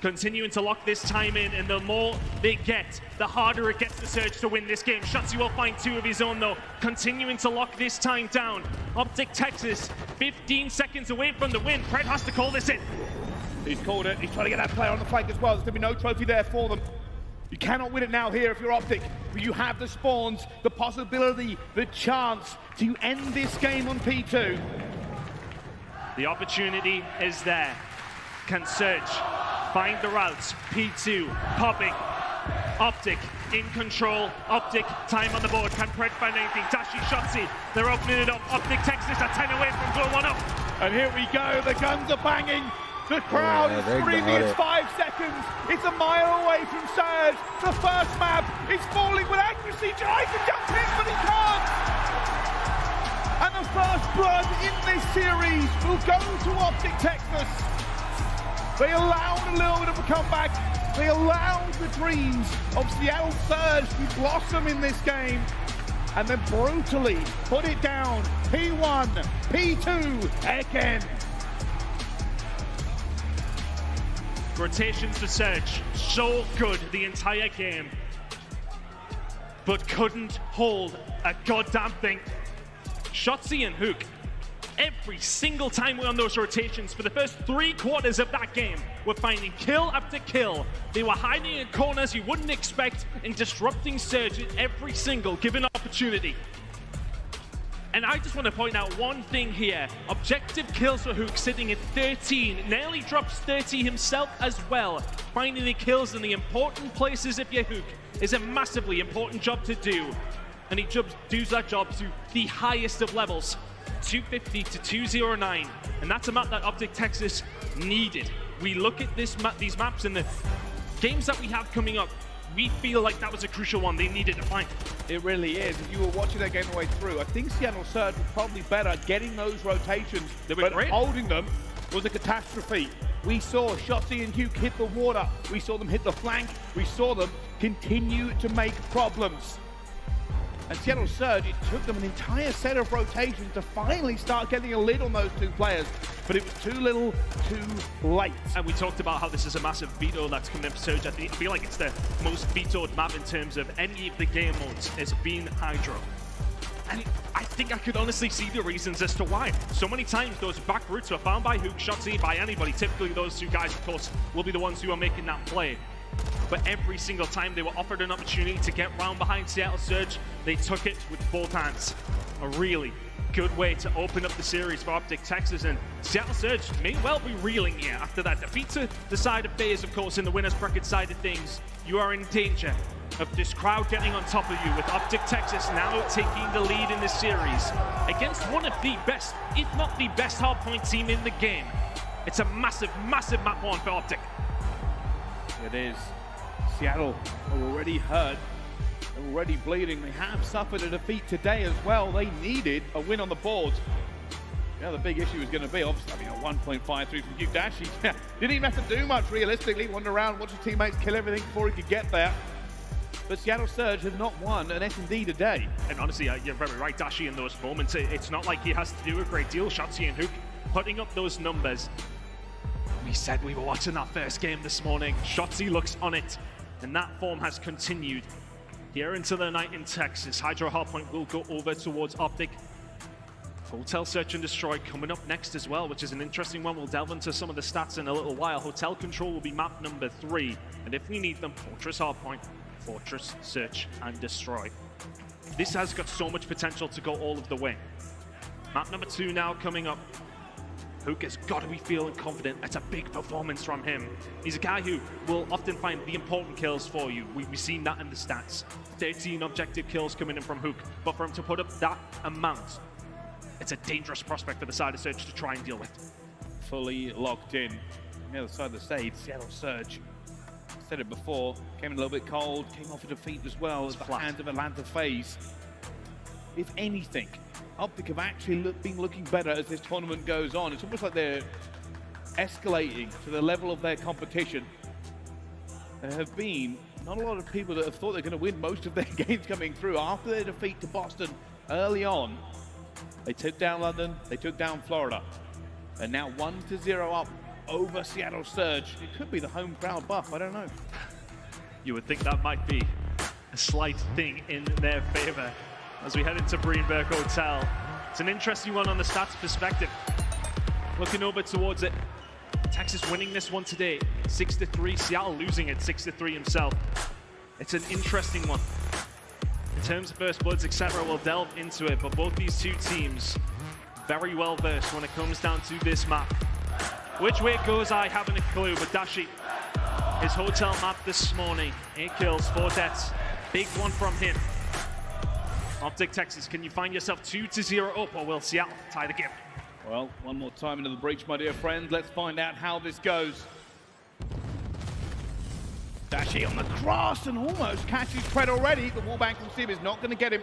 Continuing to lock this time in, and the more they get, the harder it gets the Surge to win this game. Shotzi will find 2 of his own though, continuing to lock this time down. OpTic Texas, 15 seconds away from the win. Pred has to call this in. He's called it. He's trying to get that player on the flank as well. There's going to be no trophy there for them. You cannot win it now here if you're OpTic, but you have the spawns, the possibility, the chance to end this game on P2. The opportunity is there. Can Surge find the routes? P2 popping. OpTic in control. OpTic time on the board. Can Pred find anything? Dashi, Shotzi, they're opening it up. OpTic Texas are 10 away from goal 1 up. And here we go. The guns are banging. The crowd is screaming. It's 5 seconds. It's a mile away from Surge. The first map is falling with accuracy. Tries to jump in, but he can't. And the first blood in this series will go to OpTic Texas. They allowed a little bit of a comeback. They allowed the dreams of Seattle Surge to blossom in this game and then brutally put it down. P1, P2 again. Rotations for Surge, so good the entire game, but couldn't hold a goddamn thing. Shotzi and Hook, every single time we're on those rotations for the first 3 quarters of that game, we're finding kill after kill. They were hiding in corners you wouldn't expect and disrupting Surge at every single given opportunity. And I just want to point out one thing here. Objective kills for Hook sitting at 13. Nearly drops 30 himself as well. Finding the kills in the important places if you're Hook is a massively important job to do. And he does that job to the highest of levels. 250 to 209, and that's a map that OpTic Texas needed. We look at these maps and the games that we have coming up, we feel like that was a crucial one they needed to find. It really is. If you were watching that game the way through, I think Seattle Surge were probably better at getting those rotations, but holding them was a catastrophe. We saw Shotzi and Hugh hit the water. We saw them hit the flank. We saw them continue to make problems. And Seattle Surge, it took them an entire set of rotations to finally start getting a lid on those two players, but it was too little, too late. And we talked about how this is a massive veto that's coming up for Surge. I feel like it's the most vetoed map in terms of any of the game modes as being Hydro. And I think I could honestly see the reasons as to why. So many times those back routes were found by Hook, Shotzi, by anybody. Typically those two guys, of course, will be the ones who are making that play. But every single time they were offered an opportunity to get round behind Seattle Surge, they took it with both hands. A really good way to open up the series for OpTic Texas, and Seattle Surge may well be reeling here after that defeat to the side of FaZe, of course, in the winner's bracket side of things. You are in danger of this crowd getting on top of you, with OpTic Texas now taking the lead in this series against one of the best, if not the best hardpoint team in the game. It's a massive, massive map one for OpTic. It is. Seattle are already hurt, already bleeding. They have suffered a defeat today as well. They needed a win on the board. Yeah, the big issue is going to be, obviously, a 1.53 from Duke Dash. He didn't even have to do much, realistically. Wander around, watch his teammates kill everything before he could get there. But Seattle Surge have not won an S&D today. And honestly, you're very right, Dashi, in those moments. It's not like he has to do a great deal. Shotzi and Hook putting up those numbers. We said we were watching that first game this morning. Shotzi looks on it, and that form has continued here into the night in Texas. Hydro Hardpoint will go over towards OpTic. Hotel Search and Destroy coming up next as well, which is an interesting one. We'll delve into some of the stats in a little while. Hotel Control will be map number 3, and if we need them, Fortress Hardpoint, Fortress Search and Destroy. This has got so much potential to go all of the way. Map number 2 now coming up. Hook has got to be feeling confident. That's a big performance from him. He's a guy who will often find the important kills for you. We've seen that in the stats. 13 objective kills coming in from Hook, but for him to put up that amount, it's a dangerous prospect for the side of Surge to try and deal with. Fully locked in. On the other side of the stage, Seattle Surge, said it before, came in a little bit cold, came off a defeat as well at the hands of Atlanta FaZe. If anything, OpTic have actually been looking better as this tournament goes on. It's almost like they're escalating to the level of their competition. There have been not a lot of people that have thought they're going to win most of their games coming through. After their defeat to Boston early on, they took down London, they took down Florida. And now 1-0 up over Seattle Surge. It could be the home crowd buff, I don't know. You would think that might be a slight thing in their favor as we head into Greenberg Hotel. It's an interesting one on the stats perspective. Looking over towards it, Texas winning this one today, 6-3. Seattle losing it, 6-3 himself. It's an interesting one. In terms of first bloods, etc., we'll delve into it, but both these two teams very well versed when it comes down to this map. Which way it goes, I haven't a clue, but Dashi, his hotel map this morning, 8 kills, 4 deaths. Big one from him. OpTic Texas, can you find yourself 2-0 up, or will Seattle tie the game? Well, one more time into the breach, my dear friends. Let's find out how this goes. Dashi on the cross and almost catches Pred already. The wallbang from Sim is not going to get him.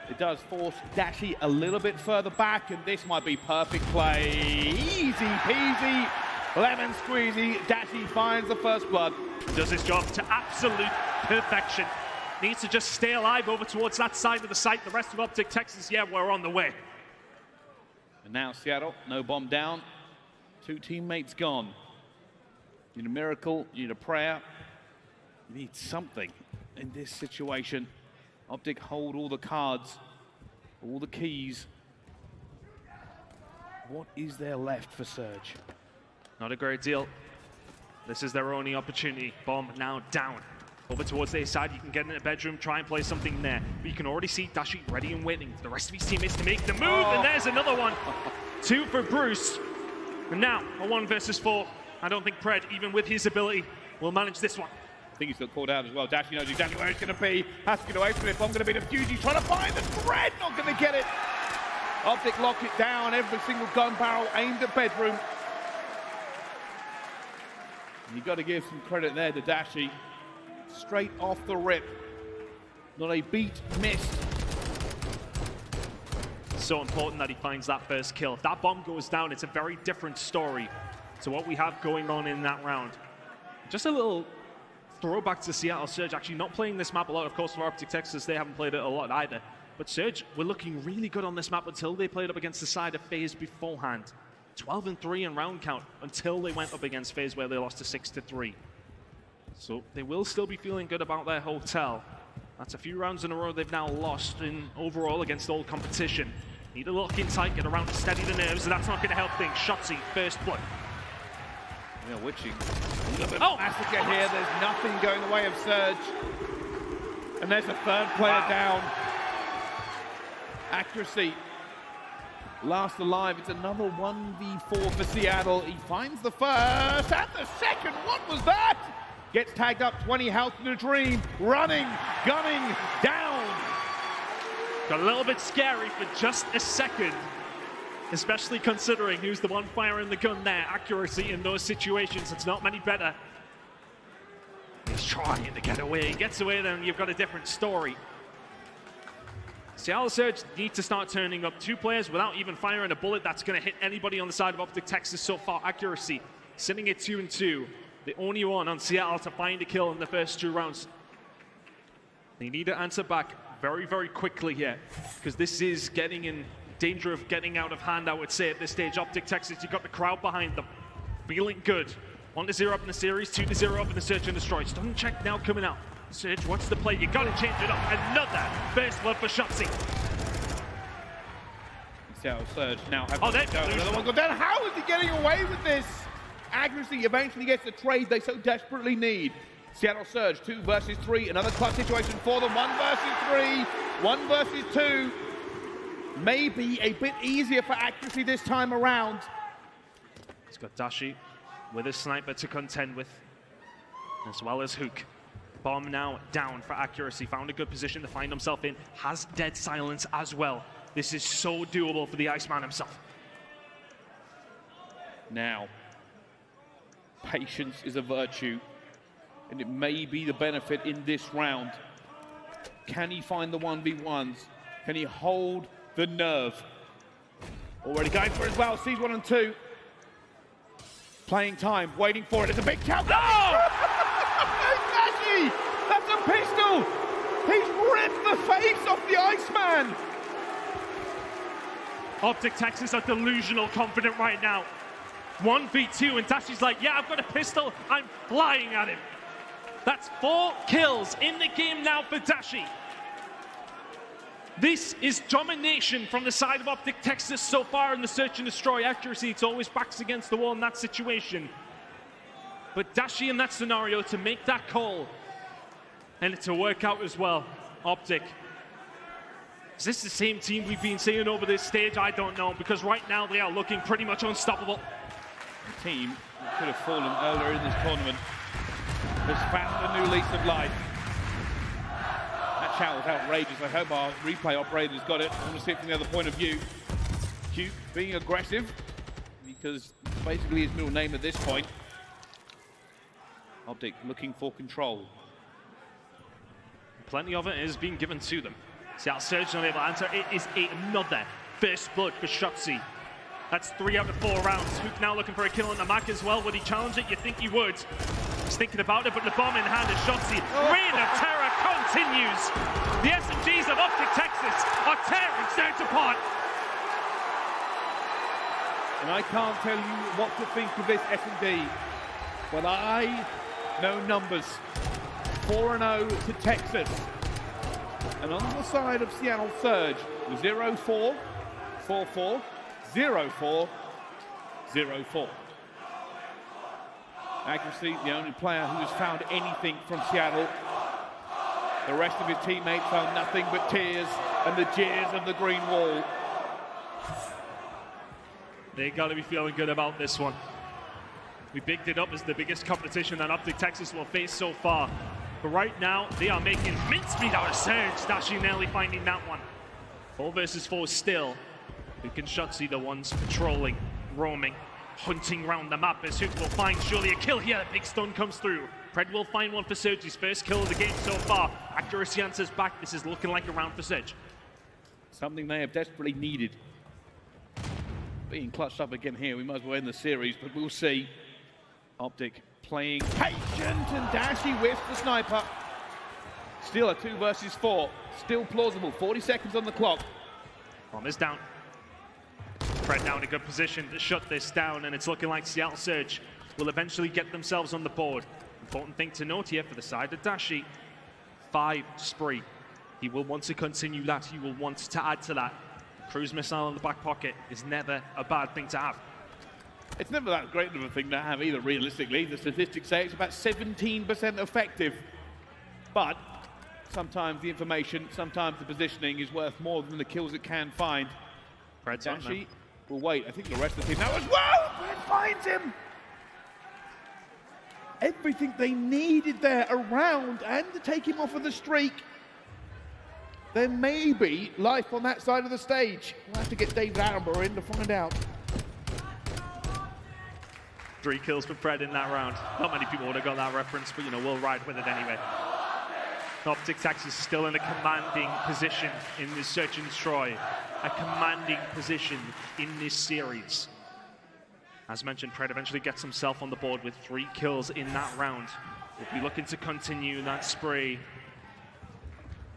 It does force Dashi a little bit further back, and this might be perfect play. Easy peasy, lemon squeezy. Dashi finds the first blood. Does his job to absolute perfection. Needs to just stay alive over towards that side of the site. The rest of OpTic Texas, yeah, we're on the way. And now Seattle, no bomb down. 2 teammates gone. You need a miracle, you need a prayer. You need something in this situation. OpTic hold all the cards, all the keys. What is there left for Surge? Not a great deal. This is their only opportunity. Bomb now down. Over towards their side, you can get in a bedroom, try and play something there. But you can already see Dashi ready and waiting for the rest of his teammates to make the move, and there's another one. 2 for Bruce. And now, a 1 versus 4. I don't think Pred, even with his ability, will manage this one. I think he's got called out as well. Dashi knows exactly where it's going to be. Has to get away from it. Bomb going to be the Fuji trying to find the Pred, not going to get it. OpTic lock it down, every single gun barrel aimed at bedroom. You got to give some credit there to Dashi. Straight off the rip. Not a beat missed. So important that he finds that first kill. If that bomb goes down, it's a very different story to what we have going on in that round. Just a little throwback to Seattle Surge, actually not playing this map a lot. Of course, for OpTic Texas, they haven't played it a lot either. But Surge were looking really good on this map until they played up against the side of FaZe beforehand. 12-3 in round count until they went up against FaZe, where they lost to 6-3. So they will still be feeling good about their hotel. That's a few rounds in a row they've now lost in overall against all competition. Need a look inside, get around to steady the nerves, and that's not going to help things. Shotzzy, first blood. Yeah, Witchy. A little bit of massacre here. There's nothing going the way of Surge. And there's a third player down. Accuracy. Last alive. It's another 1v4 for Seattle. He finds the first and the second. What was that? Gets tagged up, 20 health in a dream. Running, gunning, down. Got a little bit scary for just a second, especially considering who's the one firing the gun there. Accuracy in those situations, it's not many better. He's trying to get away. He gets away, then you've got a different story. Seattle Surge need to start turning up 2 players without even firing a bullet that's going to hit anybody on the side of OpTic Texas so far. Accuracy sitting at 2-2. The only one on Seattle to find a kill in the first 2 rounds. They need to answer back very, very quickly here, because this is getting in danger of getting out of hand, I would say, at this stage. OpTic Texas, you've got the crowd behind them. Feeling good. 1-0 up in the series, 2-0 up in the Search and Destroy. Stun check now coming out. Surge, what's the play? You got to change it up. Another first blood for Shotzzy. Seattle Surge now. Another one go down. How is he getting away with this? Accuracy eventually gets the trade they so desperately need. Seattle Surge, 2 versus 3. Another clutch situation for them. 1 versus 3. 1 versus 2. Maybe a bit easier for Accuracy this time around. He's got Dashi with his sniper to contend with, as well as Hook. Bomb now down for Accuracy. Found a good position to find himself in. Has dead silence as well. This is so doable for the Iceman himself. Now, patience is a virtue, and it may be the benefit in this round. Can he find the 1v1s? Can he hold the nerve? Already going for it as well. Sees 1 and 2. Playing time, waiting for it. It's a big count. Oh! That's a pistol! He's ripped the face off the Iceman! OpTic Texas are delusional confident right now. 1v2, and Dashi's like, yeah, I've got a pistol. I'm flying at him. That's 4 kills in the game now for Dashi. This is domination from the side of OpTic Texas so far in the Search and Destroy. Accuracy, it's always backs against the wall in that situation. But Dashi in that scenario to make that call and to work out as well. OpTic. Is this the same team we've been seeing over this stage? I don't know, because right now they are looking pretty much unstoppable. The team that could have fallen earlier in this tournament has found a new lease of life. That shout was outrageous. I hope our replay operator's got it. I want to see it from the other point of view. Cute being aggressive, because it's basically his middle name at this point. OpTic looking for control. Plenty of it is being given to them. Seattle Surge not able to answer. It is another first blood for Shotzzy. That's 3 out of 4 rounds. Hook now looking for a kill on the Mac as well. Would he challenge it? You think he would. He's thinking about it, but the bomb in hand is Shotzzy. Reign of terror continues. The SMGs of OpTic Texas are tearing Surge apart. And I can't tell you what to think of this S&D, but I know numbers. 4-0 to Texas. And on the side of Seattle Surge, 0-4, 4-4, 0-4, 0-4. Accuracy, the only player who has found anything from Seattle. The rest of his teammates are nothing but tears and the jeers of the green wall. They got to be feeling good about this one. We bigged it up as the biggest competition that OpTic Texas will face so far. But right now, they are making mincemeat out of Surge. Dashi nearly finding that one. 4 versus 4 still. Who can Shotzi the ones patrolling, roaming, hunting around the map as Hook will find surely a kill here. Big stun comes through. Pred will find one for Surge, his first kill of the game so far. Accuracy answers back. This is looking like a round for Surge. Something they have desperately needed. Being clutched up again here, we might as well end the series, but we'll see. OpTic playing patient, and Dashy whiffs the sniper. Still a 2 versus 4. Still plausible. 40 seconds on the clock. Bomb is down. Pred now in a good position to shut this down, and it's looking like Seattle Surge will eventually get themselves on the board. Important thing to note here for the side of Dashi. 5 spree. He will want to continue that. He will want to add to that. Cruise missile in the back pocket is never a bad thing to have. It's never that great of a thing to have either, realistically. The statistics say it's about 17% effective. But sometimes the information, sometimes the positioning is worth more than the kills it can find. Dashi will wait. I think the rest of the team now as well. It finds him. Everything they needed there around and to take him off of the streak. There may be life on that side of the stage. We'll have to get David Attenborough in to find out. 3 kills for Pred in that round. Not many people would have got that reference, but you know, we'll ride with it anyway. OpTic Texas is still in a commanding position in this Search and Destroy. A commanding position in this series. As mentioned, Pred eventually gets himself on the board with 3 kills in that round. We'll be looking to continue that spree.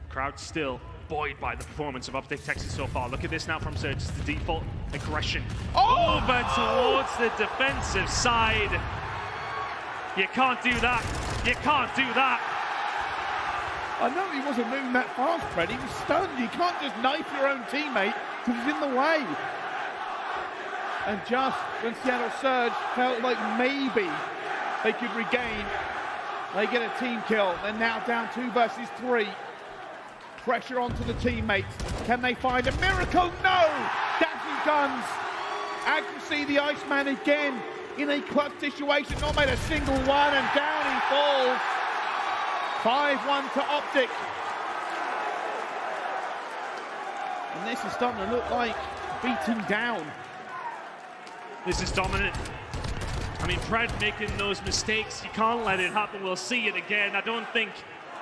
Crowd still buoyed by the performance of OpTic Texas so far. Look at this now from Surge. It's the default aggression. Over towards the defensive side. You can't do that. You can't do that. I know he wasn't moving that fast, Pred. He was stunned. You can't just knife your own teammate because he's in the way. And just when Seattle Surge felt like maybe they could regain, they get a team kill. They're now down 2 versus 3. Pressure onto the teammates. Can they find a miracle? No! Dashing guns. Accuracy, the Iceman again in a clutch situation. Not made a single one, and down he falls. 5-1 to OpTic. And this is starting to look like beating down. This is dominant. I mean, Pred making those mistakes, you can't let it happen. We'll see it again. I don't think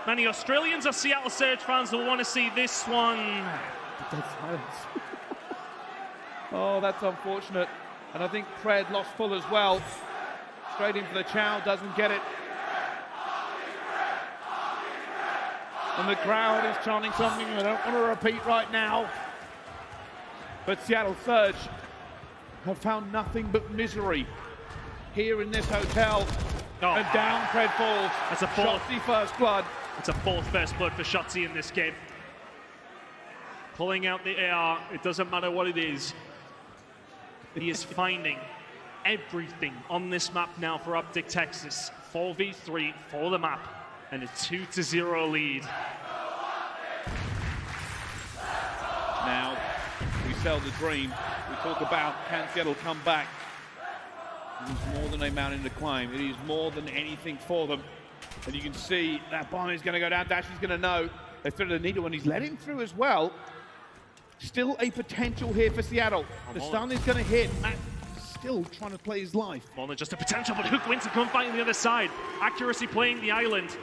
many Australians or Seattle Surge fans will want to see this one. Oh, that's unfortunate. And I think Pred lost full as well. Straight in for the chow, doesn't get it. And the crowd is chanting something I don't want to repeat right now. But Seattle Surge have found nothing but misery here in this hotel. And down Pred falls. That's a 4th. Shotzi first blood. It's a 4th first blood for Shotzi in this game. Pulling out the AR, it doesn't matter what it is. He is finding everything on this map now for OpTic Texas. 4v3 for the map and a 2-0 lead. Now, we sell the dream. We talk about can Seattle come back. It is more than a mountain to climb. It is more than anything for them. And you can see that bomb is going to go down. Dash is going to know. They threaded the needle and he's letting through as well. Still a potential here for Seattle. The stun is going to hit. Matt still trying to play his life. More than just a potential, but Hook wins to come fight on the other side. Accuracy playing the island.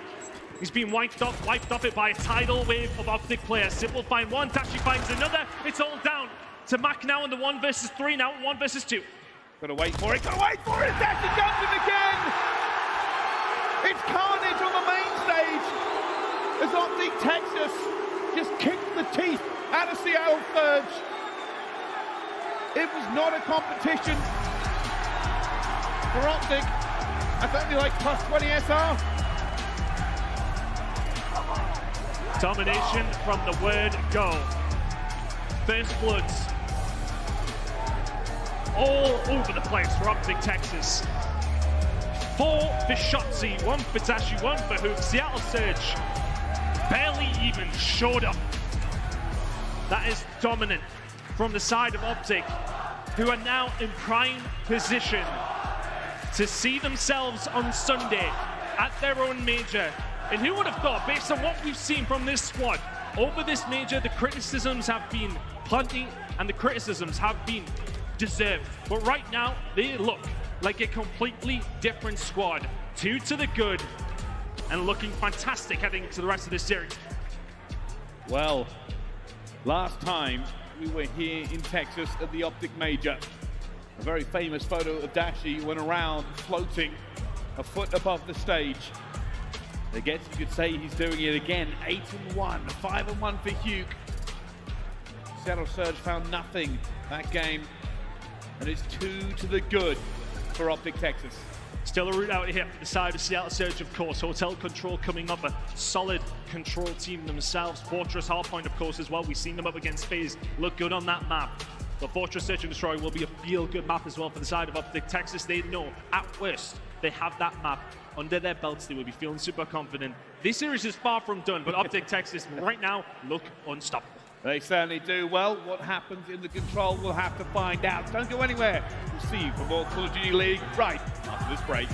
He's been wiped off it by a tidal wave of OpTic players. Sip will find one, Dashi finds another. It's all down to Mac now in the 1 versus 3, now 1 versus 2. Gotta wait for it, gotta wait for it! Dashi guns him again! It's carnage on the main stage as OpTic Texas just kicked the teeth out of Seattle Surge. It was not a competition for OpTic. That's only like plus 20 SR. Domination from the word go. First bloods all over the place for OpTic Texas. 4 for Shotzi, 1 for Dashi, 1 for Hook. Seattle Surge barely even showed up. That is dominant from the side of OpTic, who are now in prime position to see themselves on Sunday at their own major. And who would have thought, based on what we've seen from this squad, over this major, the criticisms have been plenty and the criticisms have been deserved. But right now, they look like a completely different squad. 2 to the good and looking fantastic heading to the rest of this series. Well, last time we were here in Texas at the OpTic Major, a very famous photo of Dashi went around floating a foot above the stage. I guess you could say he's doing it again. 8-1, 5-1 for Hugh. Seattle Surge found nothing that game, and it's 2 to the good for OpTic Texas. Still a route out here for the side of Seattle Surge, of course. Hotel Control coming up, a solid control team themselves. Fortress Hardpoint, of course, as well. We've seen them up against FaZe. Look good on that map. But Fortress Search and Destroy will be a feel-good map as well for the side of OpTic Texas. They know, at worst, they have that map under their belts. They will be feeling super confident. This series is far from done, but OpTic Texas right now look unstoppable. They certainly do. Well, what happens in the control, we'll have to find out. Don't go anywhere. We'll see you for more Call of Duty League right after this break.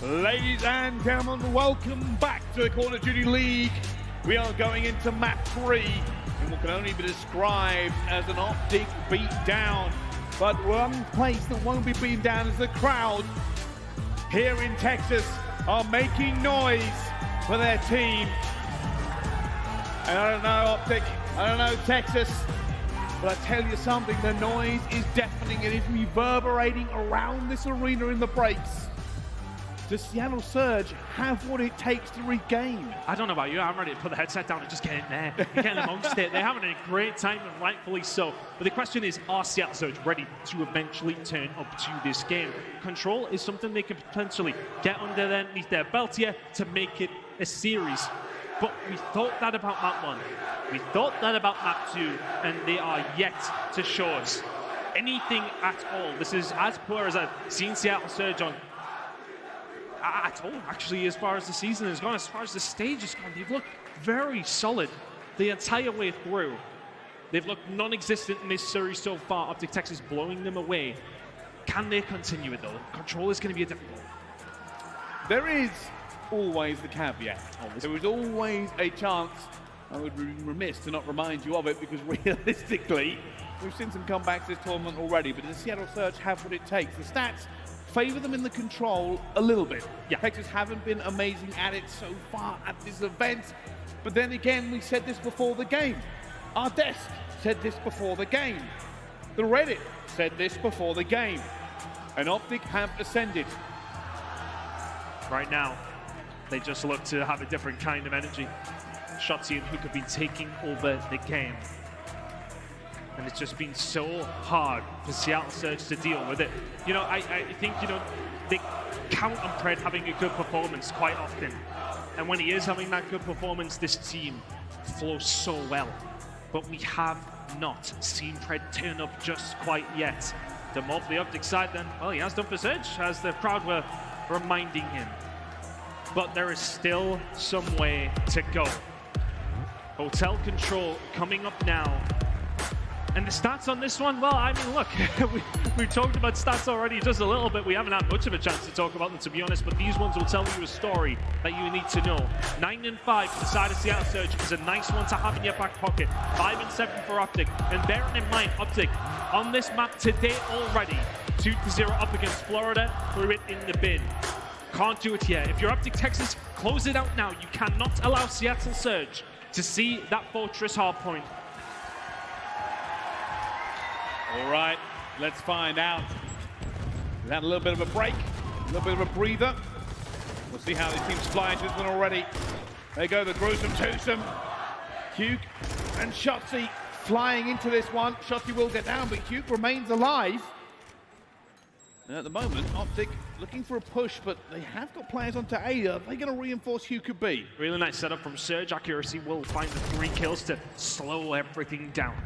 Ladies and gentlemen, welcome back to the Call of Duty League. We are going into map 3 in what can only be described as an OpTic beatdown. But one place that won't be beaten down is the crowd here in Texas are making noise for their team. And I don't know OpTic, I don't know Texas, but I tell you something, the noise is deafening. It is reverberating around this arena in the breaks. Does Seattle Surge have what it takes to regain? I don't know about you, I'm ready to put the headset down and just get in there. Get amongst it. They're having a great time, and rightfully so. But the question is, are Seattle Surge ready to eventually turn up to this game? Control is something they can potentially get underneath their belt here to make it a series. But we thought that about map 1. We thought that about map 2, and they are yet to show us anything at all. This is as poor as I've seen Seattle Surge on at all, actually, as far as the season has gone, as far as the stage has gone. They've looked very solid the entire way through. They've looked non-existent in this series so far. OpTic Texas blowing them away. Can they continue it, though? Control is going to be a difficult. There is always the caveat. There is always a chance. I would be remiss to not remind you of it, because realistically, we've seen some comebacks this tournament already, but does Seattle Surge have what it takes? The stats favor them in the control a little bit. Yeah. Texas haven't been amazing at it so far at this event, but then again, we said this before the game. Our desk said this before the game. The Reddit said this before the game. And OpTic have ascended. Right now, they just look to have a different kind of energy. Shotzi and Hook have been taking over the game. And it's just been so hard for Seattle Surge to deal with it. You know, I think, you know, they count on Pred having a good performance quite often. And when he is having that good performance, this team flows so well. But we have not seen Pred turn up just quite yet. The more for the OpTic side then, well, he has done for Surge, as the crowd were reminding him. But there is still some way to go. Hotel Control coming up now. And the stats on this one, well, I mean, look, we talked about stats already just a little bit. We haven't had much of a chance to talk about them, to be honest, but these ones will tell you a story that you need to know. 9-5 for the side of Seattle Surge is a nice one to have in your back pocket. 5-7 for OpTic. And bearing in mind, OpTic on this map today already, 2-0 up against Florida, threw it in the bin. Can't do it here. If you're OpTic Texas, close it out now. You cannot allow Seattle Surge to see that Fortress hardpoint. All right, let's find out. We've had a little bit of a break, a little bit of a breather. We'll see how these teams fly into this one already. There go the gruesome twosome. Hugh and Shotzi flying into this one. Shotzi will get down, but Hugh remains alive. And at the moment, OpTic looking for a push, but they have got players onto A. Are they going to reinforce Hugh could be? Really nice setup from Surge. Accuracy will find the 3 kills to slow everything down.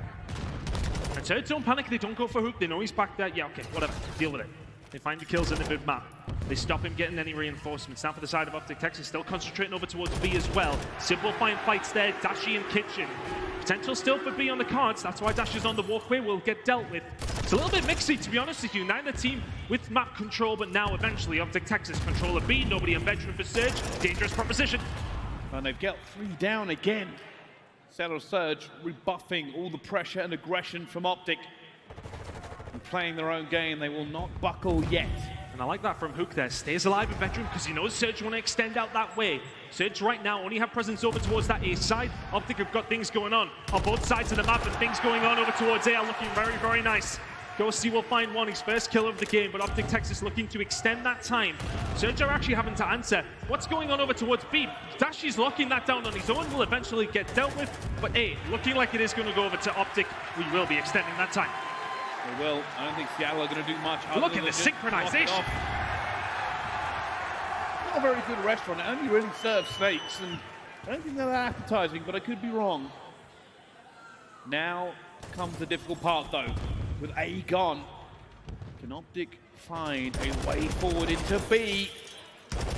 And Surge don't panic, they don't go for Hook, they know he's back there. Yeah, okay, whatever, deal with it. They find the kills in the mid-map. They stop him getting any reinforcements. Now for the side of OpTic Texas, still concentrating over towards B as well. Simple fine fights there, Dashi and Kitchen. Potential still for B on the cards, that's why Dash is on the walkway, will get dealt with. It's a little bit mixy, to be honest with you. Neither team with map control, but now eventually OpTic Texas control of B. Nobody in veteran for Surge. Dangerous proposition. And they've got 3 down again. Seattle Surge rebuffing all the pressure and aggression from OpTic. And playing their own game, they will not buckle yet. And I like that from Hook there. Stays alive in veteran because he knows Surge want to extend out that way. Surge right now only have presence over towards that A side. OpTic have got things going on both sides of the map, and things going on over towards A are looking very, very nice. Ghosty will find one, his first kill of the game, but OpTic Texas looking to extend that time. Surge are actually having to answer what's going on over towards B. Dashi's locking that down on his own, will eventually get dealt with, but A, looking like it is going to go over to OpTic. We will be extending that time. They will. I don't think Seattle are going to do much. Look at the synchronization. Not a very good restaurant. It only really serves steaks, and I don't think they're that appetizing, but I could be wrong. Now comes the difficult part, though. With A gone, can OpTic find a way forward into B?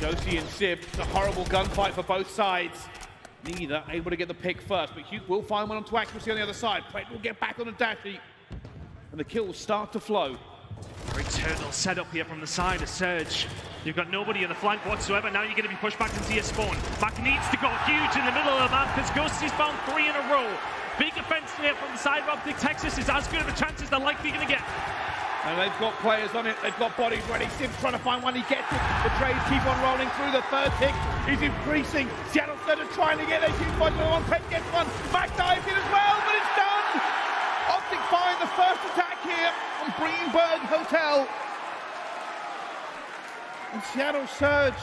Josie and Sib, it's a horrible gunfight for both sides. Neither able to get the pick first, but Hugh will find one onto Accuracy on the other side. Pred will get back on the Dashi, and the kills start to flow. Very Turtle set up here from the side of Surge. You've got nobody in the flank whatsoever. Now you're going to be pushed back into your spawn. Mac needs to go huge in the middle of the map because Ghosty's found 3 in a row. Big offense here from the side of OpTic. Texas is as good of a chance as they're likely going to get. And they've got players on it, they've got bodies ready. Sim's trying to find one, he gets it. The trades keep on rolling through. The third tick is increasing. Seattle Surge are trying to get their huge fight on. Pet gets one, Mac dives in as well, but it's done! OpTic find the first attack here on Greenberg Hotel. And Seattle Surge,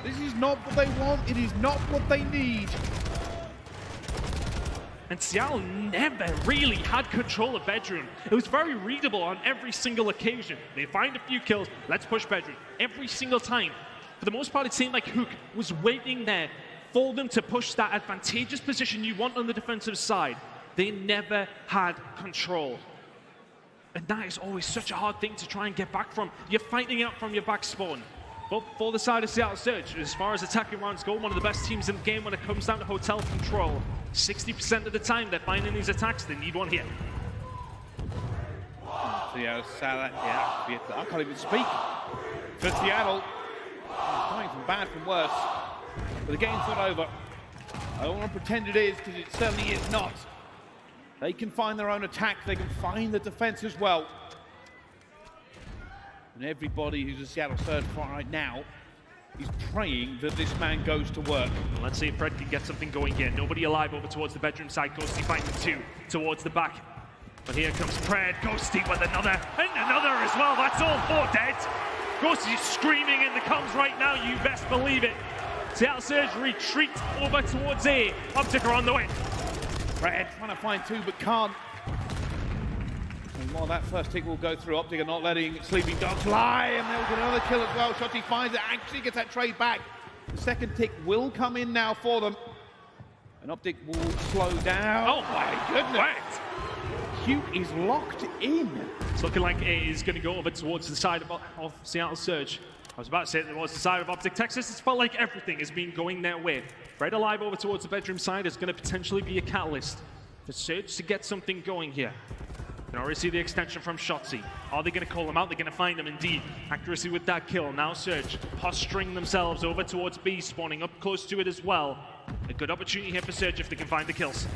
this is not what they want, it is not what they need. And Seattle never really had control of Bedroom. It was very readable on every single occasion. They find a few kills, let's push Bedroom. Every single time. For the most part, it seemed like Hook was waiting there for them to push that advantageous position you want on the defensive side. They never had control. And that is always such a hard thing to try and get back from. You're fighting out from your back spawn. But for the side of Seattle Surge, as far as attacking rounds go, one of the best teams in the game when it comes down to hotel control. 60% of the time they're finding these attacks, they need one here. Seattle, yeah, I can't even speak. For Seattle, going from bad from worse. But the game's not over. I don't want to pretend it is, because it certainly is not. They can find their own attack, they can find the defense as well. And everybody who's a Seattle Surge fan right now is praying that this man goes to work. Well, let's see if Fred can get something going here. Nobody alive over towards the bedroom side. Ghosty finding 2 towards the back. But here comes Fred. Ghosty with another, and another as well. That's all 4 dead. Ghosty's screaming in the comms right now, you best believe it. Seattle Surge retreat over towards A. OpTic are on the way. Fred trying to find 2 but can't. And while that first tick will go through, OpTic are not letting Sleeping Dogs lie, and they'll get another kill as well. Shotty finds it, actually gets that trade back. The second tick will come in now for them. And OpTic will slow down. Oh my goodness! Hugh is locked in. It's looking like A is going to go over towards the side of Seattle Surge. I was about to say it was the side of OpTic Texas. It's felt like everything has been going their way. Fred alive over towards the bedroom side is going to potentially be a catalyst for Surge to get something going here. You can already see the extension from Shotzi. Are they going to call him out? They're going to find him indeed. Accuracy with that kill. Now Surge posturing themselves over towards B, spawning up close to it as well. A good opportunity here for Surge if they can find the kills.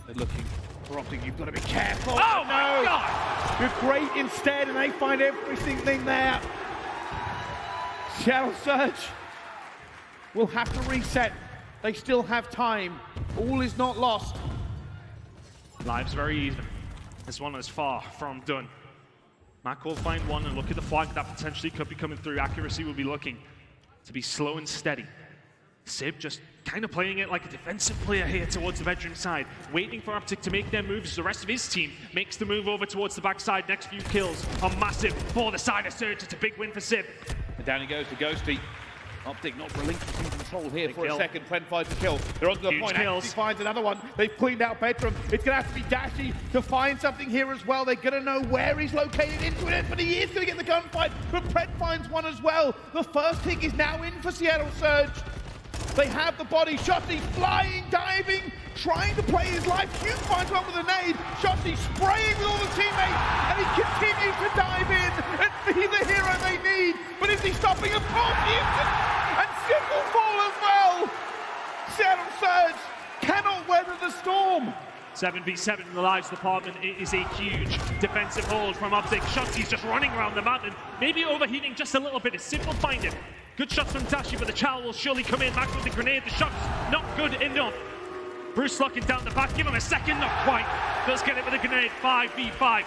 They're looking for OpTic. You've got to be careful. Oh my God! You're great instead, and they find everything there. Seattle Surge will have to reset. They still have time. All is not lost. Lives very even. This one is far from done. Mac will find one, and look at the flag that potentially could be coming through. Accuracy will be looking to be slow and steady. Sib just kind of playing it like a defensive player here towards the bedroom side, waiting for OpTic to make their moves as the rest of his team makes the move over towards the backside. Next few kills are massive for the side of Surge. It's a big win for Sib. And down he goes to Ghosty. OpTic not relinquishing control here for a second. Pren finds the kill. They're onto the point. He finds another one. They've cleaned out bedroom. It's going to have to be Dashy to find something here as well. They're going to know where he's located into it, but he is going to get the gunfight. But Pren finds one as well. The first tick is now in for Seattle Surge. They have the body. Shotty flying, diving, trying to play his life. Hugh finds one with a nade. Shotty spraying with all the teammates, and he continues to dive in and be the hero they need. But is he stopping? Of course he is. And Sid will fall as well. Seattle Surge cannot weather the storm. 7v7 in the lives department. It is a huge defensive hold from OpTic. Shotzi's just running around the mountain, maybe overheating just a little bit. It's Sid will find him. Good shots from Dashi, but the Chow will surely come in. Mac with the grenade. The shot's not good enough. Bruce locking down the back. Give him a second. Not quite. Does get it with a grenade. 5v5.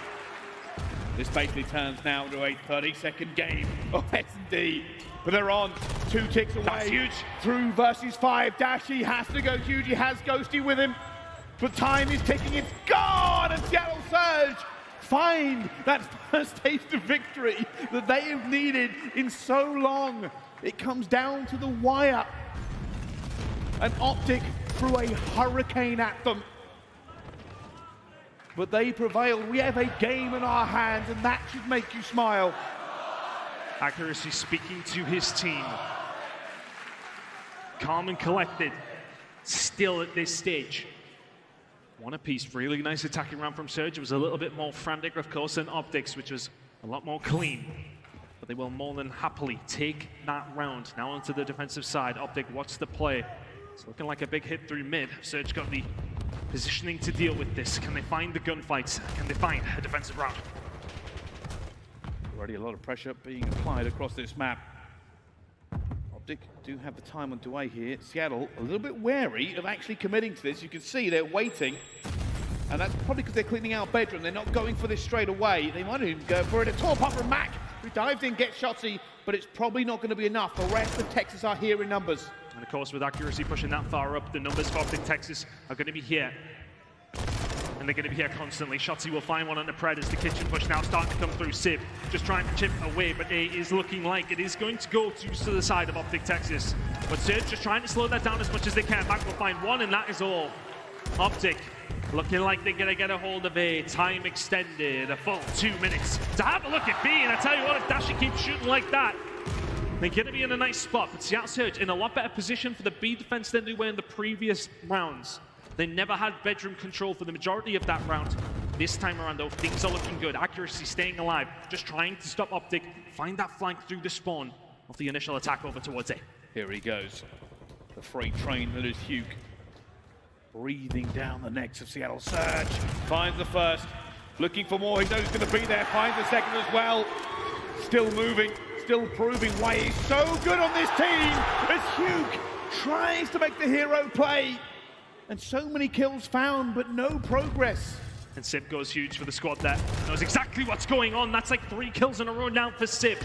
This basically turns now to a 30-second game of S&D. But they're on 2 ticks away. That's huge. Through versus 5. Dashi has to go huge. He has Ghosty with him. But time is ticking. It's gone. And Seattle Surge find that first taste of victory that they have needed in so long. It comes down to the wire. And OpTic threw a hurricane at them. But they prevailed. We have a game in our hands, and that should make you smile. Accuracy speaking to his team. Calm and collected, still at this stage. One apiece, really nice attacking round from Surge. It was a little bit more frantic, of course, than OpTic's, which was a lot more clean. But they will more than happily take that round. Now onto the defensive side. OpTic, what's the play? It's looking like a big hit through mid. Surge got the positioning to deal with this. Can they find the gunfights? Can they find a defensive round? Already a lot of pressure being applied across this map. OpTic do have the time on Dway here. Seattle a little bit wary of actually committing to this. You can see they're waiting. And that's probably because they're cleaning out bedroom. They're not going for this straight away. They might even go for it. A tall pop from Mac, who dives in, gets Shotzzy, but it's probably not going to be enough. The rest of Texas are here in numbers. And of course, with accuracy pushing that far up, the numbers for OpTic Texas are going to be here. And they're going to be here constantly. Shotzzy will find one on the Pred as the kitchen push now starting to come through. Sib just trying to chip away, but it is looking like it is going to go to the side of OpTic Texas. But Surge just trying to slow that down as much as they can. Mac will find one, and that is all. OpTic looking like they're going to get a hold of a time extended, a full 2 minutes to have a look at B. And I tell you what, if Dashi keeps shooting like that, they're going to be in a nice spot. But Seattle Surge in a lot better position for the B defense than they were in the previous rounds. They never had bedroom control for the majority of that round. This time around, though, things are looking good. Accuracy staying alive, just trying to stop OpTic, find that flank through the spawn of the initial attack over towards A. Here he goes. The freight train that is Hugh. Breathing down the necks of Seattle Surge. Finds the first. Looking for more. He knows he's going to be there. Finds the second as well. Still moving. Still proving why he's so good on this team. As Hugh tries to make the hero play. And so many kills found, but no progress. And Sib goes huge for the squad there. Knows exactly what's going on. That's like 3 kills in a row now for Sib.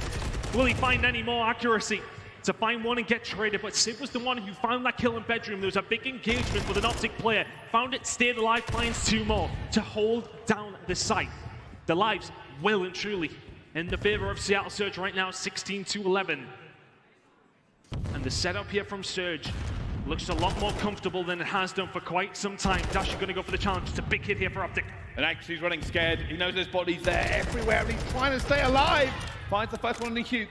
Will he find any more accuracy to find one and get traded? But Sib was the one who found that kill in bedroom. There was a big engagement with an OpTic player. Found it, stayed alive, finds 2 more to hold down the site. The lives well and truly in the favor of Seattle Surge right now, 16-11. And the setup here from Surge looks a lot more comfortable than it has done for quite some time. Dash going to go for the challenge. It's a big hit here for OpTic. And actually he's running scared. He knows there's bodies there everywhere, and he's trying to stay alive. Finds the first one in the Hugh.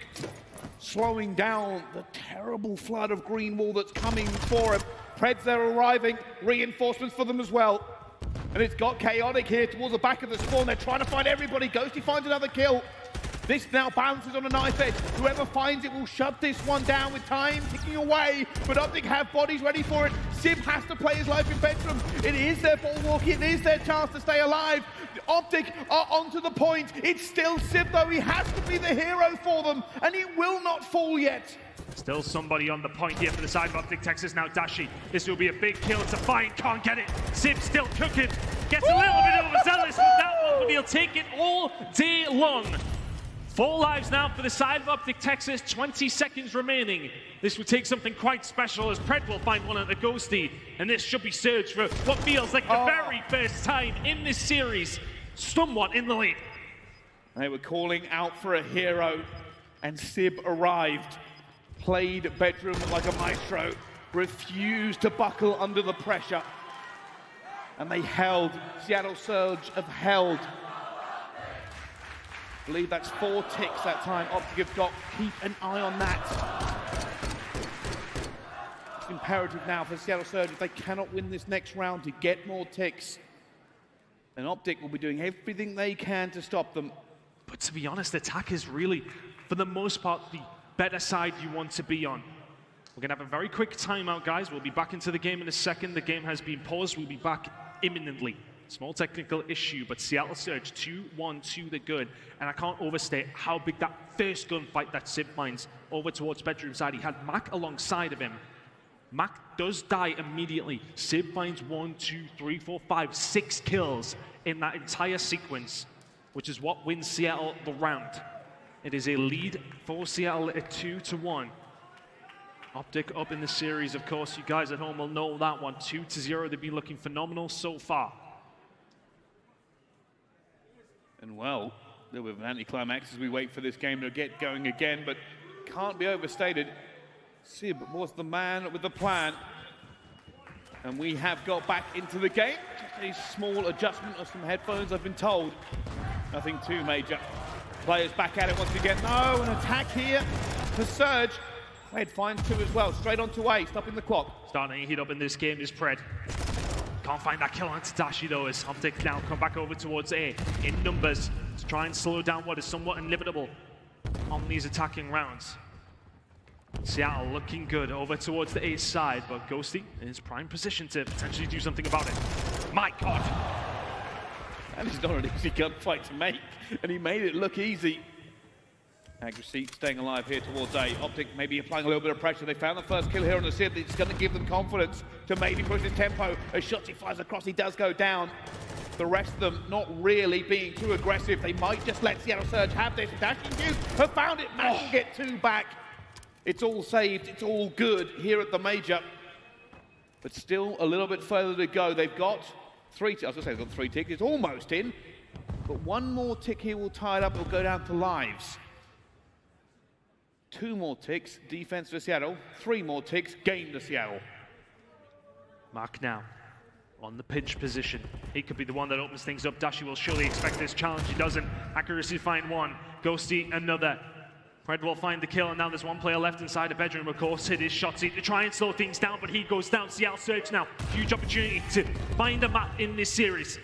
Slowing down the terrible flood of green wall that's coming for him. Preds, they're arriving. Reinforcements for them as well. And it's got chaotic here towards the back of the spawn. They're trying to find everybody. Ghosty finds another kill. This now bounces on a knife edge. Whoever finds it will shut this one down with time ticking away. But OpTic have bodies ready for it. Sib has to play his life in bedroom. It is their ball walking. It is their chance to stay alive. OpTic are onto the point. It's still Sib, though. He has to be the hero for them. And he will not fall yet. Still somebody on the point here for the side of OpTic Texas now. Dashi, this will be a big kill to find. Can't get it. Sib still cooking. Gets a little bit overzealous with that one, but he'll take it all day long. 4 lives now for the side of OpTic Texas, 20 seconds remaining. This would take something quite special as Pred will find one at the Ghosty, and this should be Surge for what feels like the very first time in this series, somewhat in the lead. They were calling out for a hero, and Sib arrived. Played bedroom like a maestro, refused to buckle under the pressure. And they held. Seattle Surge have held. I believe that's 4 ticks that time. OpTic have got. Keep an eye on that. It's imperative now for Seattle Surge if they cannot win this next round to get more ticks. And OpTic will be doing everything they can to stop them. But to be honest, attack is really, for the most part, the better side you want to be on. We're going to have a very quick timeout, guys. We'll be back into the game in a second. The game has been paused. We'll be back imminently. Small technical issue, but Seattle Surge 2-1 to the good. And I can't overstate how big that first gunfight that Sib finds over towards bedroom side. He had Mac alongside of him. Mac does die immediately. Sib finds 1, 2, 3, 4, 5, 6 kills in that entire sequence, which is what wins Seattle the round. It is a lead for Seattle at 2-1. OpTic up in the series, of course. You guys at home will know that one. 2-0. They've been looking phenomenal so far. And well, there were anticlimax as we wait for this game to get going again, but can't be overstated. Sib was the man with the plan. And we have got back into the game. Just a small adjustment of some headphones, I've been told. Nothing too major. Players back at it once again. No, an attack here for Surge. Pred finds 2 as well. Straight onto A, stopping the clock. Starting to heat up in this game is Pred. Can't find that kill on Tadashi though, as OpTic now come back over towards A in numbers to try and slow down what is somewhat inevitable on these attacking rounds. Seattle looking good over towards the A side, but Ghosty in his prime position to potentially do something about it. My God! That is not an easy gunfight to make, and he made it look easy. Accuracy staying alive here towards A. OpTic maybe applying a little bit of pressure. They found the first kill here on the Sid. It's going to give them confidence to maybe push his tempo. As Shotzi flies across, he does go down. The rest of them not really being too aggressive. They might just let Seattle Surge have this. Dashing Duke have found it. Matt will get 2 back. It's all saved. It's all good here at the Major. But still a little bit further to go. They've got 3 ticks. I was going to say they've got 3 ticks. It's almost in. But 1 more tick here will tie it up. It'll go down to lives. 2 more ticks, defense for Seattle. 3 more ticks, game to Seattle. Mark now on the pinch position. He could be the one that opens things up. Dashi will surely expect this challenge. He doesn't. Accuracy find 1. Ghosty another. Pred will find the kill, and now there's 1 player left inside the bedroom. Of course, it is Shotzi to try and slow things down, but he goes down. Seattle Surge now. Huge opportunity to find a map in this series.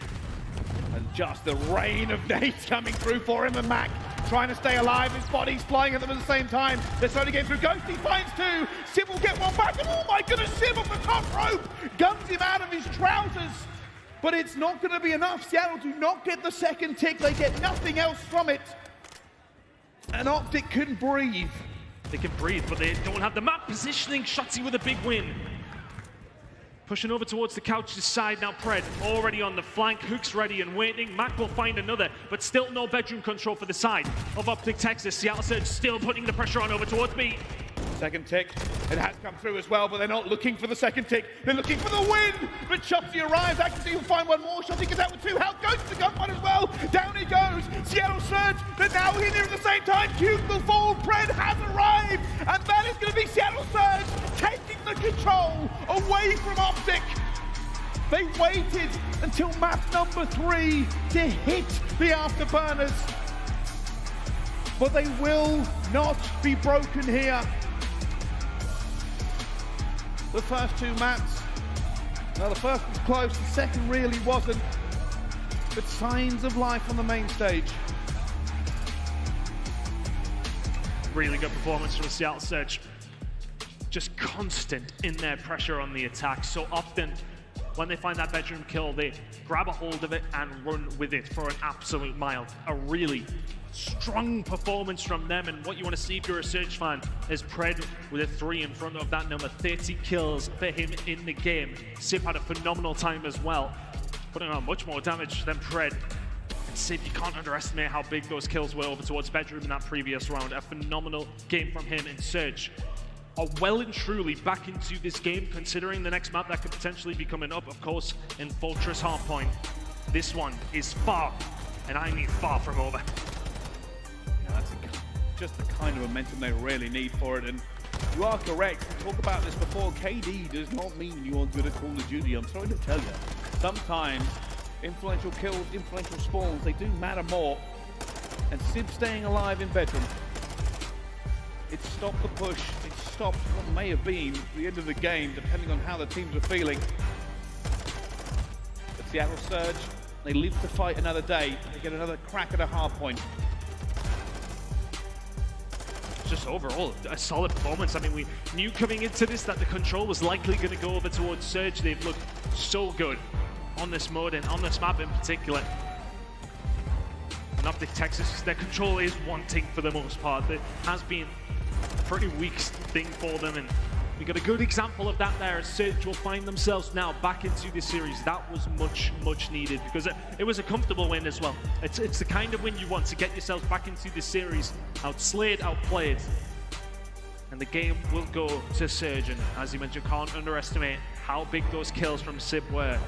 And just the rain of nades coming through for him, and Mac trying to stay alive. His body's flying at them at the same time. They're slowly getting through. Ghosty finds 2. Sib will get 1 back, and oh my goodness, Sib off the top rope guns him out of his trousers. But it's not going to be enough. Seattle do not get the second tick. They get nothing else from it. And OpTic can breathe. They can breathe, but they don't have the map positioning. Shotzi with a big win. Pushing over towards the couch's side now. Pred already on the flank. Hook's ready and waiting. Mac will find another, but still no bedroom control for the side of OpTic Texas. Seattle Surge still putting the pressure on over towards B. Second tick, it has come through as well, but they're not looking for the second tick. They're looking for the win, but Shotzi arrives. Accuracy will find 1 more. Shotzi gets out with 2 health, goes to the gunfight as well. Down he goes. Seattle Surge, they're now in here at the same time. Cube will fall. Pred has arrived, and that is going to be Seattle Surge taking the control away from OpTic. They waited until map number 3 to hit the afterburners, but they will not be broken here. The first 2 maps, well, the first was close, the second really wasn't, but signs of life on the main stage. Really good performance from Seattle Surge. Just constant in their pressure on the attack. So often when they find that bedroom kill, they grab a hold of it and run with it for an absolute mile. A really strong performance from them, and what you want to see if you're a Surge fan is Pred with a 3 in front of that number. 30 kills for him in the game. Sip had a phenomenal time as well, putting on much more damage than Pred. And Sip, you can't underestimate how big those kills were over towards bedroom in that previous round. A phenomenal game from him, and Surge are well and truly back into this game, considering the next map that could potentially be coming up, of course, in Fortress Hardpoint. This one is far, and I mean far from over. Yeah, that's just the kind of momentum they really need for it, and you are correct. We talked about this before. KD does not mean you are good at Call of Duty. I'm sorry to tell you. Sometimes influential kills, influential spawns, they do matter more. And Sib staying alive in bedroom, it stopped the push. It stopped what may have been the end of the game, depending on how the teams are feeling. But Seattle Surge, they live to fight another day. They get another crack at a hard point. Just overall, a solid performance. I mean, we knew coming into this that the control was likely going to go over towards Surge. They've looked so good on this mode and on this map in particular. And OpTic Texas, their control is wanting for the most part. It has been a pretty weak thing for them, and we got a good example of that there as Surge will find themselves now back into this series. That was much needed, because it was a comfortable win as well. It's the kind of win you want to get yourselves back into this series, outslayed, outplayed. And the game will go to Surge, and as you mentioned, can't underestimate how big those kills from Sib were.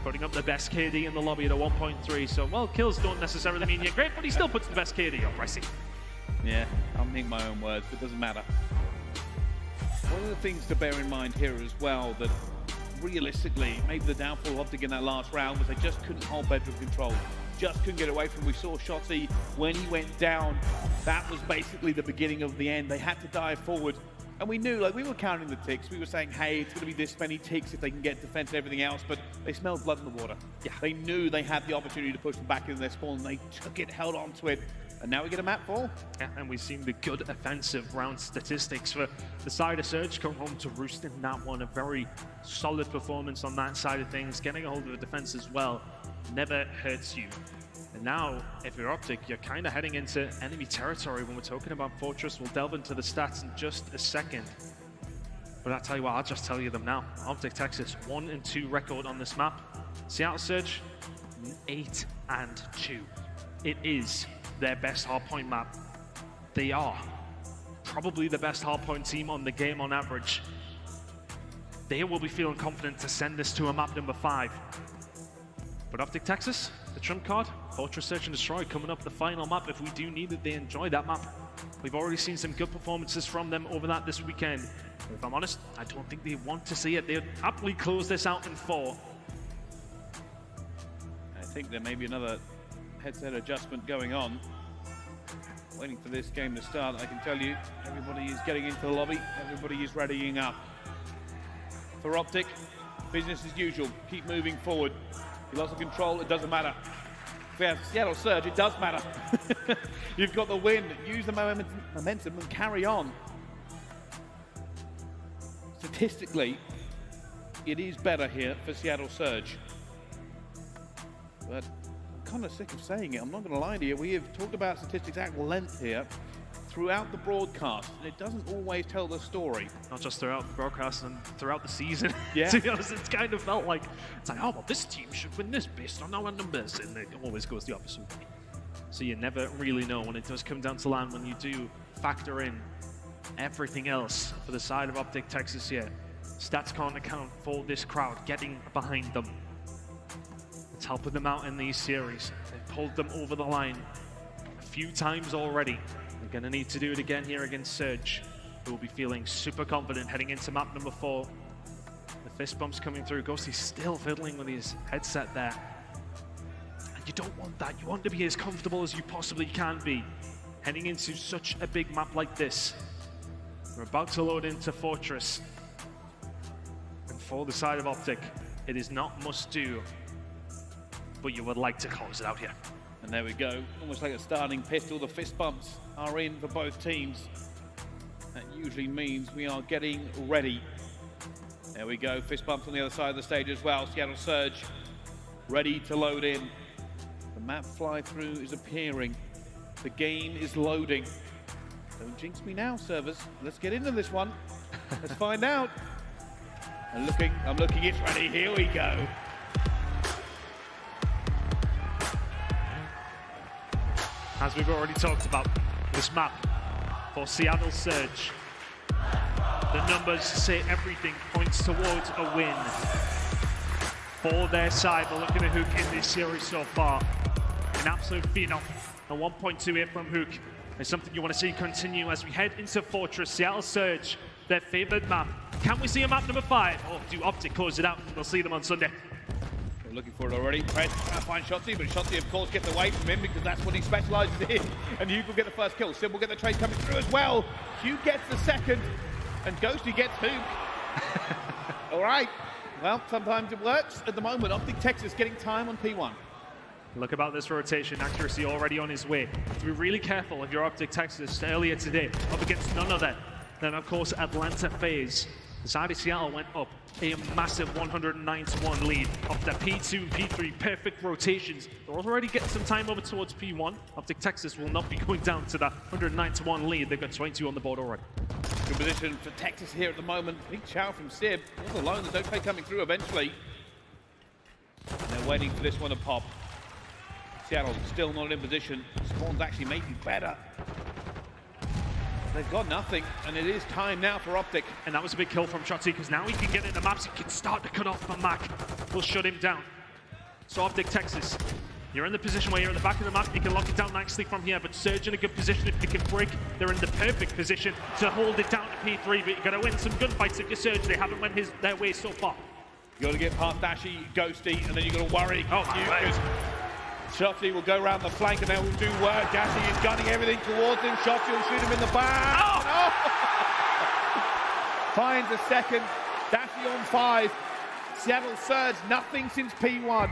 Putting up the best KD in the lobby at a 1.3, so well, kills don't necessarily mean you're great, but he still puts the best KD up, I see. Yeah, I'll make my own words, but it doesn't matter. One of the things to bear in mind here as well, that realistically, maybe the downfall of OpTic in that last round was they just couldn't hold bedroom control. Just couldn't get away from him. We saw Shotzi when he went down. That was basically the beginning of the end. They had to dive forward. And we knew, like, we were counting the ticks. We were saying, hey, it's going to be this many ticks if they can get defense and everything else. But they smelled blood in the water. Yeah. They knew they had the opportunity to push them back into their spawn. They took it, held on to it. And now we get a map fall. Yeah, and we've seen the good offensive round statistics for the side of Surge come home to roost in that one. A very solid performance on that side of things. Getting a hold of the defense as well never hurts you. And now, if you're OpTic, you're kind of heading into enemy territory when we're talking about Fortress. We'll delve into the stats in just a second. But I'll tell you what, I'll just tell you them now. OpTic Texas, 1-2 record on this map. Seattle Surge, 8-2. It is their best hardpoint map. They are probably the best hardpoint team on the game on average. They will be feeling confident to send this to a map number 5. But OpTic Texas, the trump card, Fortress Search and Destroy coming up the final map. If we do need it, they enjoy that map. We've already seen some good performances from them over that this weekend. If I'm honest, I don't think they want to see it. They'd happily close this out in 4. I think there may be another headset adjustment going on. Waiting for this game to start. I can tell you, everybody is getting into the lobby. Everybody is readying up. For OpTic, business as usual. Keep moving forward. You lost the control, it doesn't matter. If we have Seattle Surge, it does matter. You've got the win. Use the momentum and carry on. Statistically, it is better here for Seattle Surge. But I'm kind of sick of saying it. I'm not going to lie to you. We have talked about statistics at length here throughout the broadcast, and it doesn't always tell the story. Not just throughout the broadcast and throughout the season. Yeah. To be honest, it's kind of felt like, it's like, oh, well, this team should win this based on our numbers, and it always goes the opposite way. So you never really know when it does come down to land, when you do factor in everything else for the side of OpTic Texas here. Stats can't account for this crowd getting behind them. It's helping them out in these series. They've pulled them over the line a few times already. They're going to need to do it again here against Surge, who will be feeling super confident heading into map number 4. The fist bumps coming through. Ghosty's still fiddling with his headset there. And you don't want that. You want to be as comfortable as you possibly can be heading into such a big map like this. We're about to load into Fortress. And for the side of OpTic, it is not must do, but you would like to close it out here. And there we go, almost like a starting pistol. The fist bumps are in for both teams. That usually means we are getting ready. There we go, fist bumps on the other side of the stage as well. Seattle Surge ready to load in. The map fly through is appearing. The game is loading. Don't jinx me now, servers. Let's get into this one. Let's find out. I'm looking, it's ready. Here we go. As we've already talked about, this map for Seattle Surge, the numbers say everything points towards a win for their side. We're looking at Hook in this series so far. An absolute phenom. A 1.28 from Hook is something you want to see continue as we head into Fortress. Seattle Surge, their favored map. Can we see a map number 5? Or do OpTic close it out? We'll see them on Sunday. Looking for it already. Press trying to find Shotzi, but Shotzi, of course, gets away from him because that's what he specializes in. And Hugh will get the first kill. Sim will get the trade coming through as well. Hugh gets the second, and Ghosty gets Hook. All right. Well, sometimes it works. At the moment, OpTic Texas getting time on P1. Look about this rotation, accuracy already on his way. To be really careful if you're OpTic Texas earlier today, up against none other than, of course, Atlanta FaZe. The side of Seattle went up a massive 109-1 lead off the P2 and P3 perfect rotations. They're already getting some time over towards P1. OpTic Texas will not be going down to that 109-1 lead. They've got 22 on the board already. Good position for Texas here at the moment. Big chow from Sib. All alone, the Dope coming through eventually. And they're waiting for this one to pop. Seattle still not in position. Spawn's actually maybe better. They've got nothing, and it is time now for OpTic. And that was a big kill from Shotzi, because now he can get in the maps, he can start to cut off the Mac. We'll shut him down. So OpTic Texas, you're in the position where you're at the back of the map, you can lock it down nicely from here, but Surge in a good position if they can break. They're in the perfect position to hold it down to P3, but you've got to win some gunfights if you're Surge. They haven't went their way so far. You got to get past Dashy, Ghosty, and then you got to worry. Oh, my Shotzi will go around the flank and they will do work. Dashy is gunning everything towards him. Shotzi will shoot him in the back. Oh! finds a second. Dashi on 5. Seattle Surge, nothing since P1.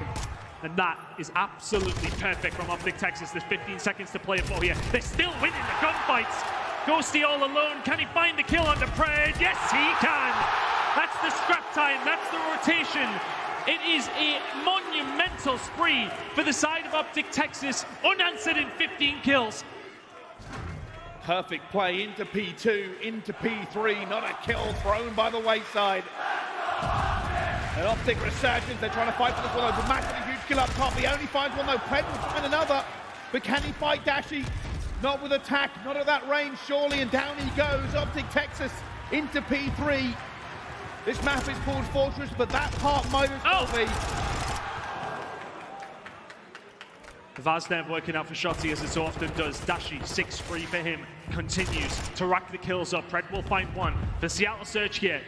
And that is absolutely perfect from OpTic Texas. There's 15 seconds to play it for here. They're still winning the gunfights. Ghosty all alone. Can he find the kill under Pred? Yes, he can. That's the scrap time. That's the rotation. It is a monumental spree for the side of OpTic Texas. Unanswered in 15 kills. Perfect play into P2, into P3. Not a kill thrown by the wayside. An OpTic resurgence, they're trying to fight for this one. It's a massively huge kill up top. He only finds one though. Pred will find another. But can he fight Dashi? Not with attack, not at that range, surely. And down he goes. OpTic Texas into P3. This map is called Fortress, but that part might as well be. Vazdev working out for Shotzi as it so often does. Dashi, 6-3 for him. Continues to rack the kills up. Pred will find one. For Seattle Surge here,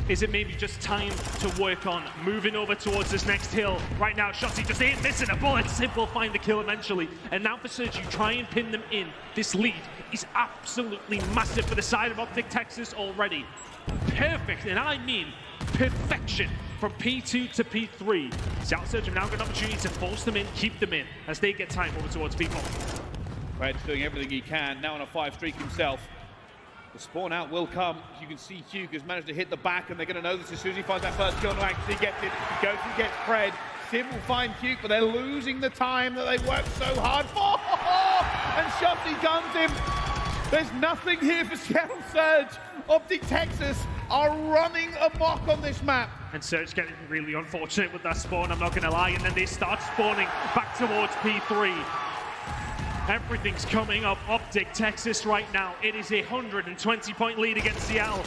is it maybe just time to work on moving over towards this next hill? Right now, Shotzi just ain't missing a bullet. Sid will find the kill eventually. And now for Surge, you try and pin them in. This lead is absolutely massive for the side of OpTic Texas already. Perfect, and I mean perfection from P2 to P3. Seattle Surge have now got an opportunity to force them in, keep them in, as they get time over towards P4. Pred's doing everything he can, now on a 5 streak himself. The spawn out will come. As you can see, Hugh has managed to hit the back, and they're going to know this as soon as he finds that first kill. No, actually gets it. He goes and gets Pred. Sim will find Hugh, but they're losing the time that they worked so hard for. And Shotzi guns him. There's nothing here for Seattle Surge. OpTic Texas are running amok on this map. And Surge getting really unfortunate with that spawn, I'm not going to lie. And then they start spawning back towards P3. Everything's coming up OpTic Texas right now. It is a 120-point lead against Seattle.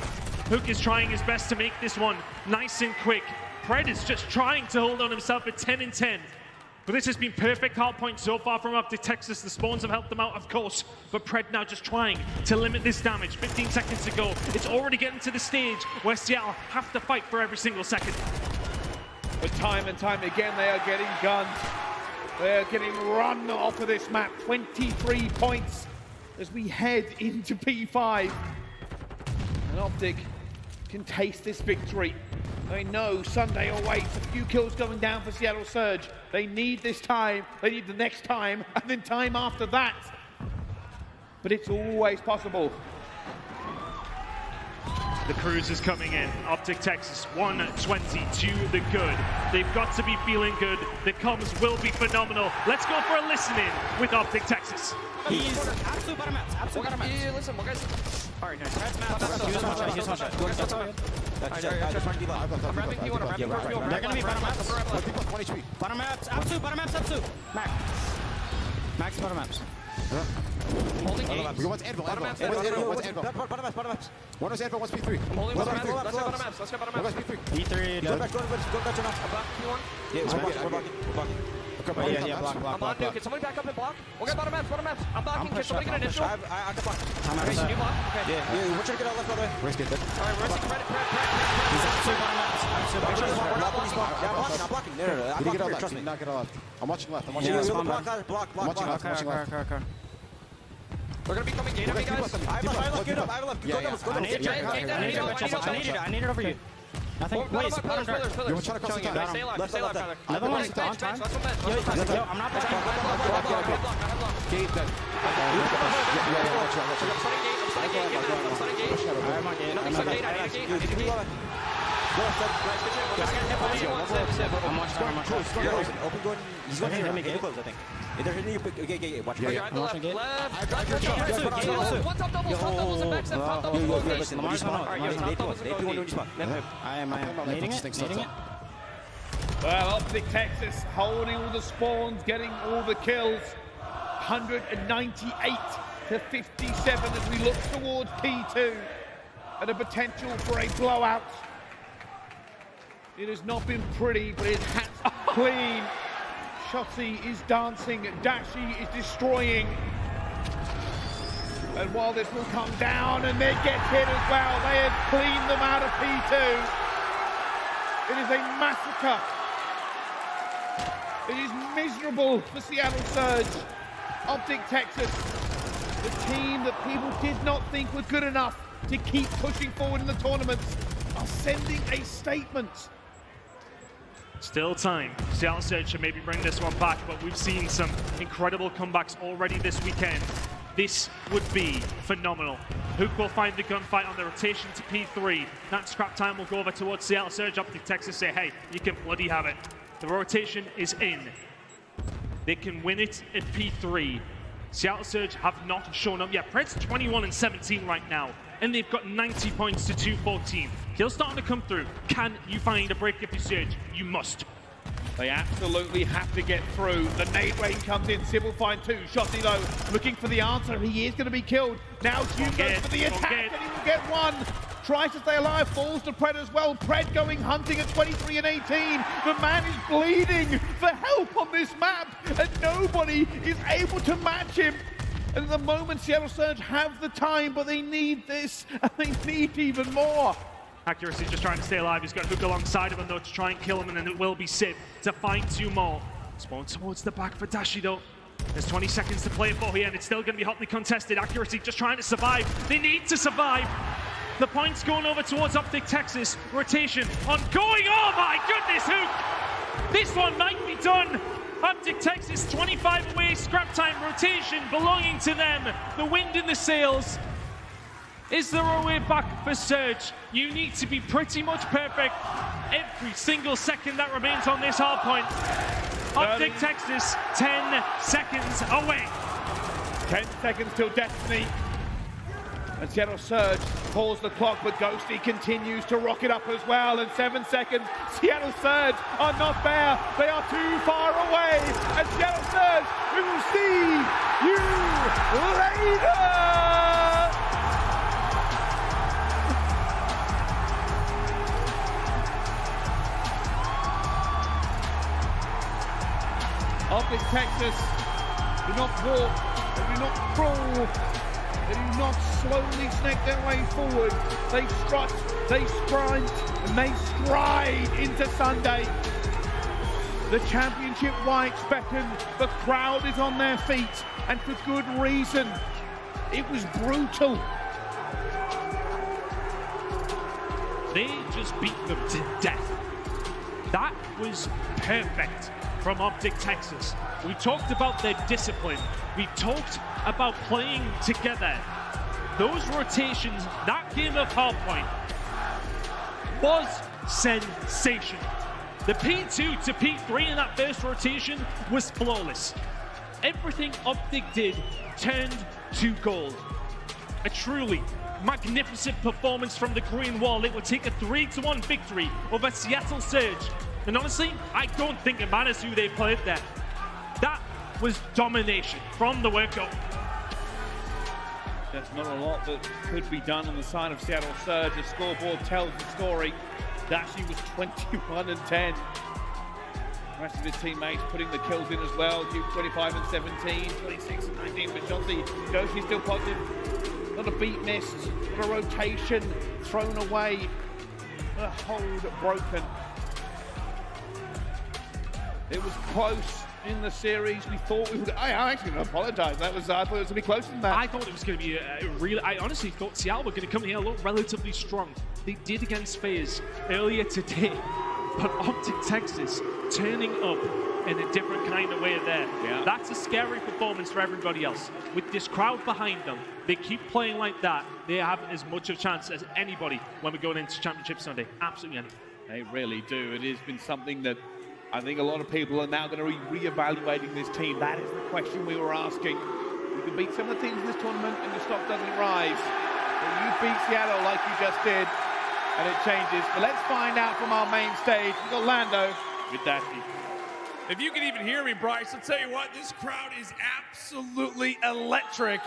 Hook is trying his best to make this one nice and quick. Pred is just trying to hold on himself at 10 and 10. But this has been perfect hard point so far from OpTic Texas. The spawns have helped them out, of course. But Pred now just trying to limit this damage. 15 seconds to go. It's already getting to the stage where Seattle have to fight for every single second. But time and time again, they are getting gunned. They're getting run off of this map. 23 points as we head into P5. And OpTic can taste this victory. They know Sunday awaits. A few kills going down for Seattle Surge. They need this time. They need the next time, and then time after that. But it's always possible. The cruise is coming in. OpTic Texas 120 to the good. They've got to be feeling good. The comms will be phenomenal. Let's go for a listen in with OpTic Texas. He's absolute bottom mats. Absolute bottom mats. Yeah, listen, what guys? All right, nice. Red's mats. Use one shot. I'm wrapping P1. I'm wrapping P1. They're gonna be bottom maps. Bottom maps. Absolute. Bottom maps. Absolute. Max bottom maps. Holding A. What's Anvil? Bottom maps. One was Anvil, one's P3. Holding bottom maps. Let's go bottom maps. Let's go bottom maps. P3. Go back now. I'm blocking P1. Yeah, we're blocking. Yeah, block. I'm on new. Can somebody back up and block? We'll get bottom maps. I'm blocking. Can somebody get initial? I can block. Okay, so you block? Okay. Yeah, we're trying to get out left, by the way. Race good. All right, we're Pred. He's absolute bottom maps. I'm blocking. No. I'm blocking. Trust me. Not get left. I'm watching left. Block. I'm watching left. Okay. We're gonna be coming gate on me, guys. I have left. Go down. I need it over you. Nothing. Wait, bottom dark. You want to try to come down? Stay alive, Tyler. Another one. Yo, I'm not blocking. Gate then. I'm stunning gate. I'm on gate. Nothing's on gate. I need a gate. I'm watching. Open Gordon. He's going to hit me. Gate close, I think. They're hitting you. Gate. Watch. You're at the left. One top doubles and back step. Top doubles. Lamar's on. I am needing it. Well, OpTic Texas holding all the spawns, getting all the kills. 198 to 57 as we look towards P2 and a potential for a blowout. It has not been pretty, but his hat's clean. Shotzi is dancing, Dashi is destroying. And while this will come down and then gets hit as well, they have cleaned them out of P2. It is a massacre. It is miserable for Seattle Surge. OpTic Texas, the team that people did not think were good enough to keep pushing forward in the tournaments are sending a statement. Still time. Seattle Surge should maybe bring this one back, but we've seen some incredible comebacks already this weekend. This would be phenomenal. Hook will find the gunfight on the rotation to P3. That scrap time will go over towards Seattle Surge. OpTic Texas say, hey, you can bloody have it. The rotation is in. They can win it at P3. Seattle Surge have not shown up yet. Pred's 21-17 right now, and they've got 90 points to 214. Kills starting to come through. Can you find a break if you Surge? You must. They absolutely have to get through. The nade rain comes in. Sybil find two. Shotzi low, looking for the answer. He is going to be killed. Now June goes for the attack, and he will get one. Tries to stay alive, falls to Pred as well. Pred going hunting at 23 and 18. The man is bleeding for help on this map, and nobody is able to match him. And at the moment, Seattle Surge have the time, but they need this, and they need even more. Accuracy just trying to stay alive. He's got Hook alongside of him though to try and kill him, and then it will be Sid to find two more. Spawn towards the back for Dashi though. There's 20 seconds to play for here, and it's still going to be hotly contested. Accuracy just trying to survive. They need to survive. The points going over towards OpTic Texas. Rotation ongoing. Oh my goodness, Hook! This one might be done. OpTic Texas 25 away. Scrap time rotation belonging to them. The wind in the sails. Is there a way back for Surge? You need to be pretty much perfect every single second that remains on this hard point. OpTic Texas, 10 seconds away. 10 seconds till destiny. And Seattle Surge pulls the clock, but Ghosty continues to rock it up as well. And 7 seconds, Seattle Surge are not there. They are too far away. And Seattle Surge, we will see you later. OpTic Texas do not walk, they do not crawl, they do not slowly snake their way forward. They strut, they sprint, and they stride into Sunday. The championship whites beckon, the crowd is on their feet, and for good reason. It was brutal. They just beat them to death. That was perfect from OpTic Texas. We talked about their discipline. We talked about playing together. Those rotations, that game of hardpoint was sensational. The P2 to P3 in that first rotation was flawless. Everything OpTic did turned to gold. A truly magnificent performance from the Green Wall. It would take a 3-1 victory over Seattle Surge. And honestly, I don't think it matters who they played there. That was domination from the word-go. There's not a lot that could be done on the side of Seattle Surge. The scoreboard tells the story. Dashi was 21 and 10. The rest of his teammates putting the kills in as well. Duke 25 and 17, 26 and 19 for Shotzi. Goshi's still positive. Not a beat missed, not a rotation thrown away, not a hold broken. It was close in the series. We thought we would. I'm actually going to apologize. I thought it was going to be closer than that. I thought it was going to be I honestly thought Seattle were going to come here look relatively strong. They did against FaZe earlier today, but OpTic Texas turning up in a different kind of way there. Yeah. That's a scary performance for everybody else. With this crowd behind them, they keep playing like that. They have as much of a chance as anybody when we're going into Championship Sunday. Absolutely anybody. They really do. It has been something that I think a lot of people are now going to be re-evaluating this team. That is the question we were asking. You can beat some of the teams in this tournament and your stock doesn't rise. But you beat Seattle like you just did, and it changes. But let's find out from our main stage. We've got Lando with Dashi. If you can even hear me, Bryce, I'll tell you what, this crowd is absolutely electric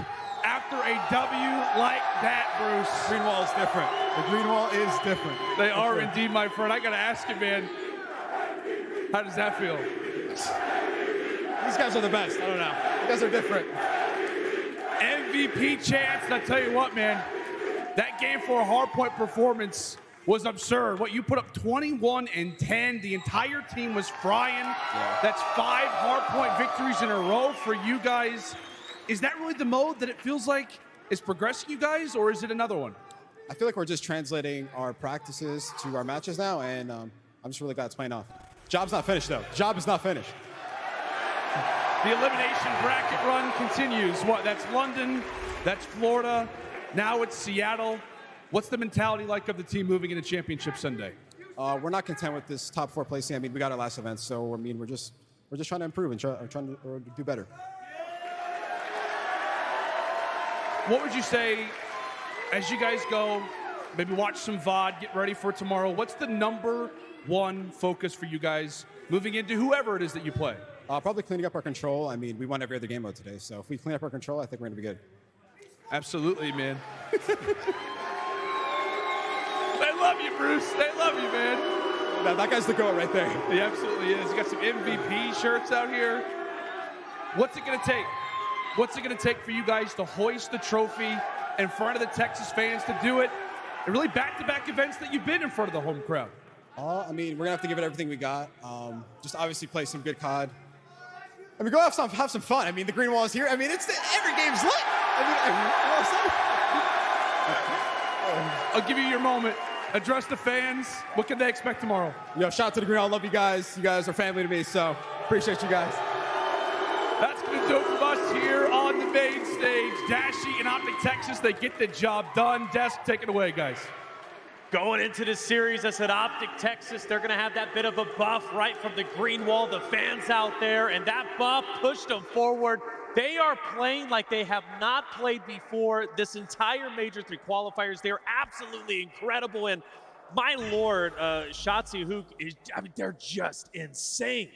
after a W like that, Bruce. Green Wall is different. The Green Wall is different. They are indeed, my friend. I got to ask you, man, how does that feel? These guys are the best. I don't know. You guys are different. MVP chance, and I tell you what, man, that game for a hardpoint performance was absurd. What, you put up 21 and 10. The entire team was frying. Yeah. That's 5 hardpoint victories in a row for you guys. Is that really the mode that it feels like is progressing you guys, or is it another one? I feel like we're just translating our practices to our matches now, and I'm just really glad it's playing off. Job's not finished, though. Job is not finished. The elimination bracket run continues. What? That's London, that's Florida, now it's Seattle. What's the mentality like of the team moving into Championship Sunday? We're not content with this top 4 placing. I mean, we got our last event, so I mean, we're just trying to improve and trying to do better. What would you say as you guys go, maybe watch some VOD, get ready for tomorrow? What's the #1 focus for you guys moving into whoever it is that you play? Probably cleaning up our control. I mean, we won every other game mode today, so if we clean up our control, I think we're going to be good. Absolutely, man. They love you, Bruce. They love you, man. That guy's the GOAT right there. He absolutely is. You got some MVP shirts out here. What's it going to take? What's it going to take for you guys to hoist the trophy in front of the Texas fans, to do it? And really back-to-back events that you've been in front of the home crowd. I mean, we're going to have to give it everything we got. Just obviously play some good COD. I mean, go have some fun. I mean, the green wall is here. I mean, every game's lit. I'll give you your moment. Address the fans. What can they expect tomorrow? Yo, shout out to the green wall. I love you guys. You guys are family to me, so appreciate you guys. That's going to do it from us here on the main stage. Dashy and OpTic Texas, they get the job done. Desk, take it away, guys. Going into the series, I said OpTic Texas, they're going to have that bit of a buff right from the green wall, the fans out there, and that buff pushed them forward. They are playing like they have not played before this entire Major 3 qualifiers. They're absolutely incredible, and my lord, Shotzi Hook, I mean, they're just insane.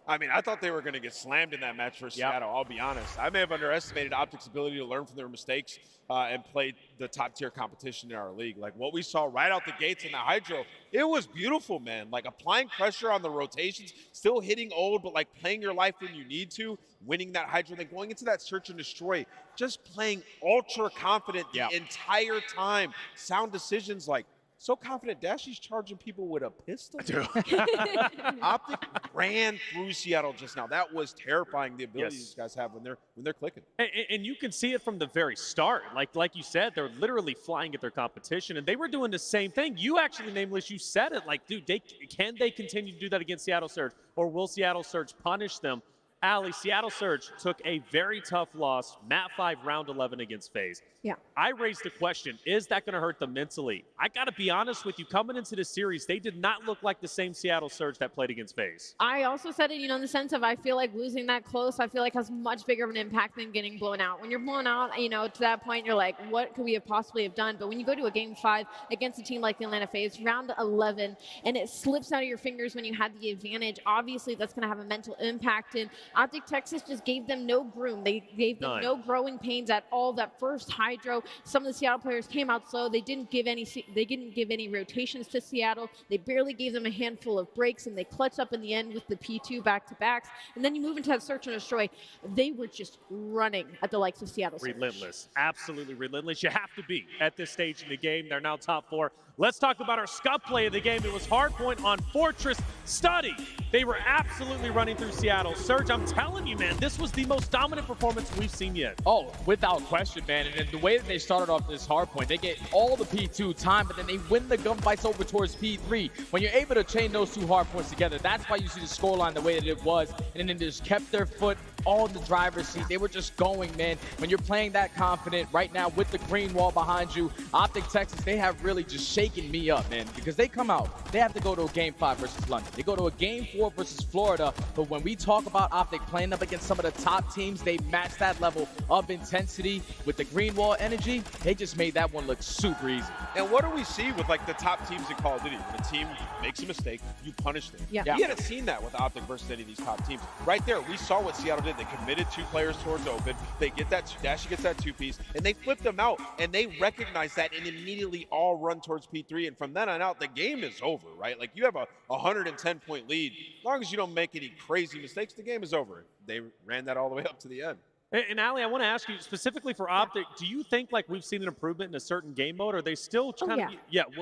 I mean, I thought they were going to get slammed in that match for Seattle, I'll be honest. I may have underestimated OpTic's ability to learn from their mistakes and play the top-tier competition in our league. Like, what we saw right out the gates in the Hydro, it was beautiful, man. Like, applying pressure on the rotations, still hitting old, but, like, playing your life when you need to, winning that Hydro, then going into that search and destroy, just playing ultra-confident the entire time. Sound decisions, like, so confident Dashy's charging people with a pistol. OpTic ran through Seattle just now. That was terrifying, the ability these guys have when they're clicking. And you can see it from the very start. Like you said, they're literally flying at their competition, and they were doing the same thing. You actually, Nameless, you said it. Like, dude, can they continue to do that against Seattle Surge, or will Seattle Surge punish them? Allie, Seattle Surge took a very tough loss, Mat 5, round 11 against FaZe. Yeah. I raised the question, is that going to hurt them mentally? I got to be honest with you, coming into the series, they did not look like the same Seattle Surge that played against FaZe. I also said it, in the sense of I feel like losing that close, I feel like has much bigger of an impact than getting blown out. When you're blown out, to that point, you're like, what could we have possibly have done? But when you go to a game 5 against a team like the Atlanta FaZe, round 11, and it slips out of your fingers when you had the advantage, obviously that's going to have a mental impact. And OpTic Texas just gave them no groom. They gave them no growing pains at all. That first Hydro, some of the Seattle players came out slow. They didn't give any rotations to Seattle. They barely gave them a handful of breaks, and they clutched up in the end with the P2 back-to-backs. And then you move into that search and destroy. They were just running at the likes of Seattle. Relentless, absolutely relentless. You have to be at this stage in the game. They're now top 4. Let's talk about our scuff play of the game. It was Hardpoint on Fortress Study. They were absolutely running through Seattle. Surge, I'm telling you, man, this was the most dominant performance we've seen yet. Oh, without question, man. And the way that they started off this Hardpoint, they get all the P2 time, but then they win the gunfights over towards P3. When you're able to chain those 2 Hardpoints together, that's why you see the scoreline the way that it was. And then they just kept their foot on the driver's seat. They were just going, man. When you're playing that confident right now with the green wall behind you, OpTic Texas, they have really just shaken me up, man, because they come out, they have to go to a game 5 versus London. They go to a game 4 versus Florida, but when we talk about OpTic playing up against some of the top teams, they match that level of intensity with the green wall energy. They just made that one look super easy. And what do we see with like the top teams in Call of Duty? When a team makes a mistake, you punish them. We hadn't seen that with OpTic versus any of these top teams. Right there, we saw what Seattle did. They committed 2 players towards open. They get that, Dashy gets that 2-piece, and they flip them out, and they recognize that and immediately all run towards P3. And from then on out, the game is over, right? Like, you have a 110-point lead. As long as you don't make any crazy mistakes, the game is over. They ran that all the way up to the end. And Ali, I want to ask you specifically for OpTic, do you think like we've seen an improvement in a certain game mode? Or are they still kind of,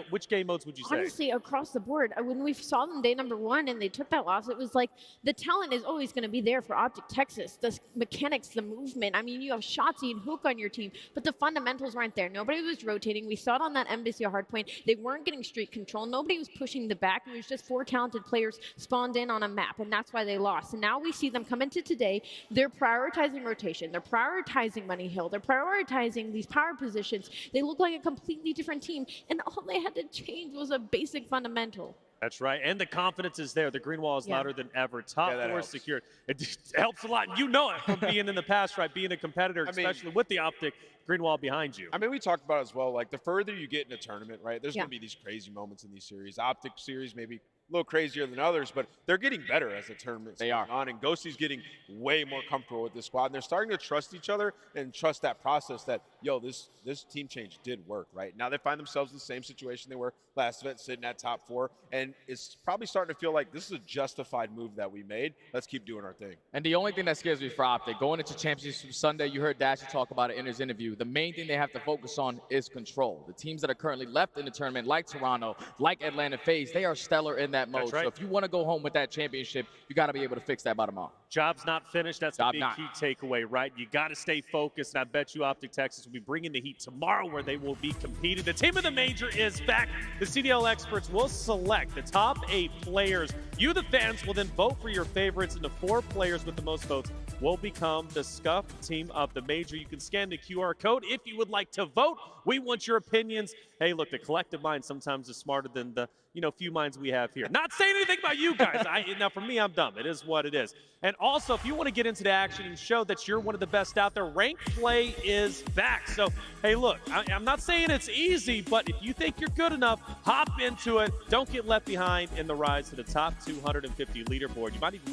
which game modes would you say? Honestly, across the board, when we saw them day number 1 and they took that loss, it was like the talent is always going to be there for OpTic Texas. The mechanics, the movement. I mean, you have Shotzi and Hook on your team, but the fundamentals weren't there. Nobody was rotating. We saw it on that Embassy hardpoint. They weren't getting street control. Nobody was pushing the back. It was just 4 talented players spawned in on a map, and that's why they lost. And now we see them come into today. They're prioritizing rotation. They're prioritizing Money Hill. They're prioritizing these power positions. They look like a completely different team, and all they had to change was a basic fundamental. That's right, and the confidence is there. The green wall is louder than ever. Top 4 secured. It helps a lot. You know it from being in the past, right? Being a competitor, especially with the OpTic green wall behind you. I mean, we talked about it as well. Like, the further you get in a tournament, right, there's going to be these crazy moments in these series. OpTic series maybe a little crazier than others, but they're getting better as the tournament's going on, and Ghosty's getting way more comfortable with this squad, and they're starting to trust each other and trust that process that, yo, this team change did work, right? Now they find themselves in the same situation they were last event, sitting at top 4, and it's probably starting to feel like this is a justified move that we made. Let's keep doing our thing. And the only thing that scares me for OpTic, going into Championship Sunday, you heard Dasher talk about it in his interview, the main thing they have to focus on is control. The teams that are currently left in the tournament, like Toronto, like Atlanta FaZe, they are stellar in that mode. Right. So if you want to go home with that championship, you got to be able to fix that bottom off. Job's not finished. That's the big key takeaway, right? You got to stay focused, and I bet you OpTic Texas will be bringing the heat tomorrow where they will be competing. The team of the major is back. The CDL experts will select the top 8 players. You, the fans, will then vote for your favorites, and the 4 players with the most votes will become the SCUF team of the major. You can scan the QR code if you would like to vote. We want your opinions. Hey, look, the collective mind sometimes is smarter than the few minds we have here. Not saying anything about you guys. Now, for me, I'm dumb. It is what it is. And also, if you want to get into the action and show that you're one of the best out there, ranked play is back. So, hey, look, I'm not saying it's easy, but if you think you're good enough, hop into it. Don't get left behind in the rise to the top 250 leaderboard. You might even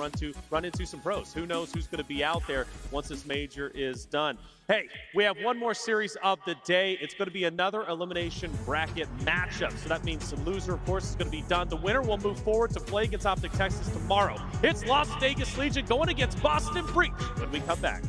run into some pros. Who knows who's going to be out there once this major is done. Hey, we have one more series of the day. It's going to be another elimination bracket matchup. So that means the loser, of course, is going to be done. The winner will move forward to play against OpTic Texas tomorrow. It's Las Vegas Legion going against Boston Breach when we come back.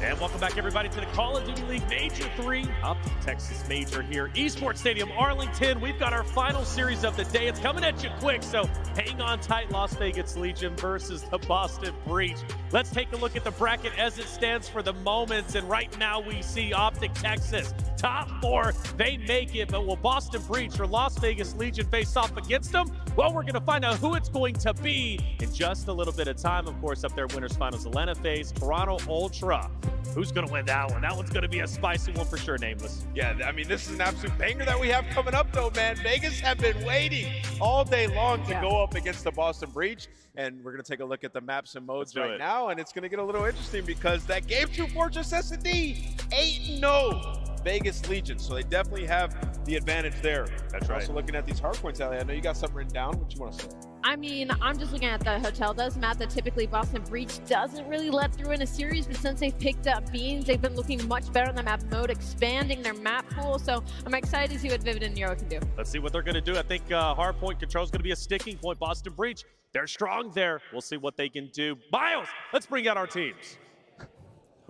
And welcome back, everybody, to the Call of Duty League Major 3, OpTic Texas Major here. Esports Stadium, Arlington. We've got our final series of the day. It's coming at you quick, so hang on tight. Las Vegas Legion versus the Boston Breach. Let's take a look at the bracket as it stands for the moment. And right now we see OpTic Texas, top 4. They make it, but will Boston Breach or Las Vegas Legion face off against them? Well, we're going to find out who it's going to be in just a little bit of time. Of course, up there, winners finals, Atlanta face Toronto Ultra. Who's going to win that one? That one's going to be a spicy one for sure, Nameless. Yeah, I mean, this is an absolute banger that we have coming up, though, man. Vegas have been waiting all day long to go up against the Boston Breach, and we're going to take a look at the maps and modes right now, and it's going to get a little interesting because that Game 2 Fortress S&D 8-0 Vegas Legion, so they definitely have the advantage there. That's right. Also looking at these hard points, Ali, I know you got something written down. What you want to say? I mean, I'm just looking at the Hotel does map that typically Boston Breach doesn't really let through in a series, but since they've picked up Beans, they've been looking much better in the map mode, expanding their map pool, so I'm excited to see what Vivid and Nero can do. Let's see what they're going to do. I think hardpoint control is going to be a sticking point. Boston Breach, they're strong there. We'll see what they can do. Miles, let's bring out our teams.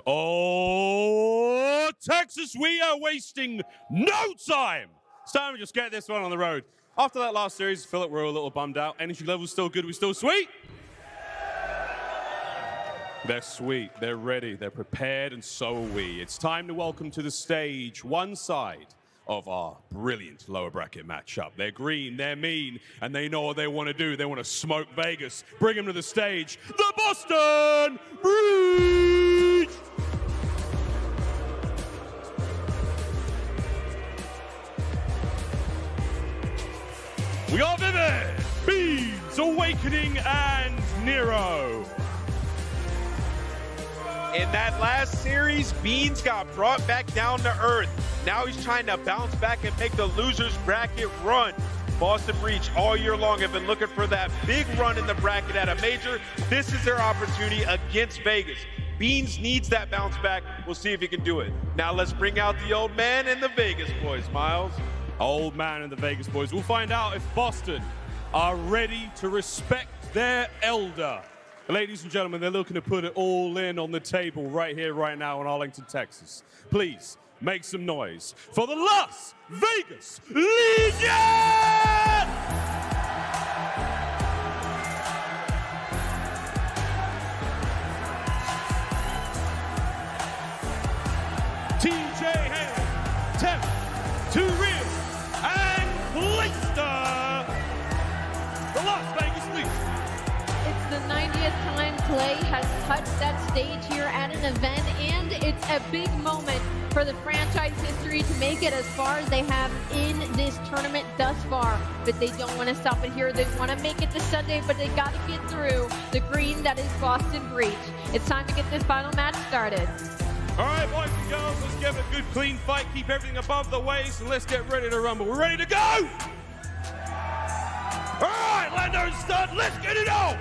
Oh, Texas, we are wasting no time. It's time to just get this one on the road. After that last series, I feel like we're all a little bummed out. Energy level's still good. We're still sweet. They're sweet. They're ready. They're prepared, and so are we. It's time to welcome to the stage one side of our brilliant lower bracket matchup. They're green, they're mean, and they know what they want to do. They want to smoke Vegas. Bring them to the stage. The Boston Breach! We got Vivid, Beans, Awakening, and Nero. In that last series, Beans got brought back down to earth. Now he's trying to bounce back and make the losers bracket run. Boston Breach all year long have been looking for that big run in the bracket at a major. This is their opportunity against Vegas. Beans needs that bounce back. We'll see if he can do it. Now let's bring out the old man and the Vegas boys, Miles. Old man and the Vegas boys. We'll find out if Boston are ready to respect their elder. Ladies and gentlemen, they're looking to put it all in on the table right here, right now in Arlington, Texas. Please make some noise for the Las Vegas Legion! TJ Hale, Temp, Too Real, and Blaster, the Las Vegas Legion. It's the 90th time Clay has touched that stage here at an event, and it's a big moment for the franchise history to make it as far as they have in this tournament thus far. But they don't want to stop it here. They want to make it to Sunday, but they got to get through the green that is Boston Breach. It's time to get this final match started. All right, boys and girls, let's give it a good, clean fight. Keep everything above the waist, and let's get ready to rumble. We're ready to go! All right, Lando and Stud, let's get it on!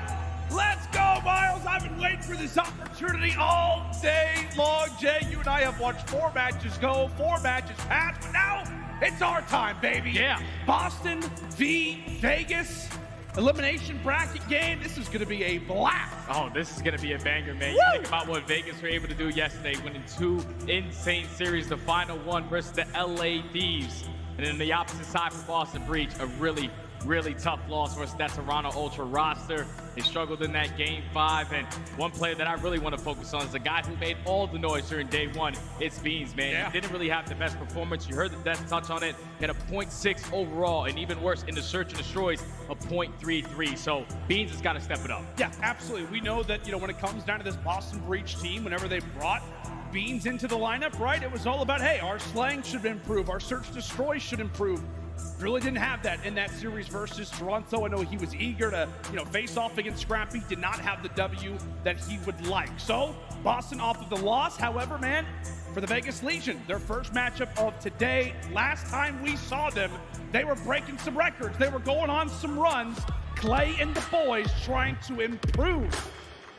Let's go, Miles. I've been waiting for this opportunity all day long. Jay, you and I have watched 4 matches go, 4 matches pass, but now it's our time, baby. Yeah. Boston v. Vegas. Elimination bracket game. This is going to be a blast. Oh, this is going to be a banger, man. You think about what Vegas were able to do yesterday, winning 2 insane series. The final one versus the LA Thieves. And then the opposite side for Boston Breach, a really really tough loss versus that Toronto Ultra roster. They struggled in that game 5, and one player that I really want to focus on is the guy who made all the noise during day 1. It's Beans, man. Yeah. He didn't really have the best performance. You heard the death touch on it. He had a 0.6 overall, and even worse, in the search and destroys, a 0.33. So Beans has got to step it up. Yeah, absolutely. We know that, when it comes down to this Boston Breach team, whenever they brought Beans into the lineup, right, it was all about, hey, our slang should improve, our search destroy should improve. Really didn't have that in that series versus Toronto. I know he was eager to, face off against Scrappy, did not have the W that he would like. So, Boston off of the loss. However, man, for the Vegas Legion, their first matchup of today, last time we saw them, they were breaking some records. They were going on some runs. Clay and the boys trying to improve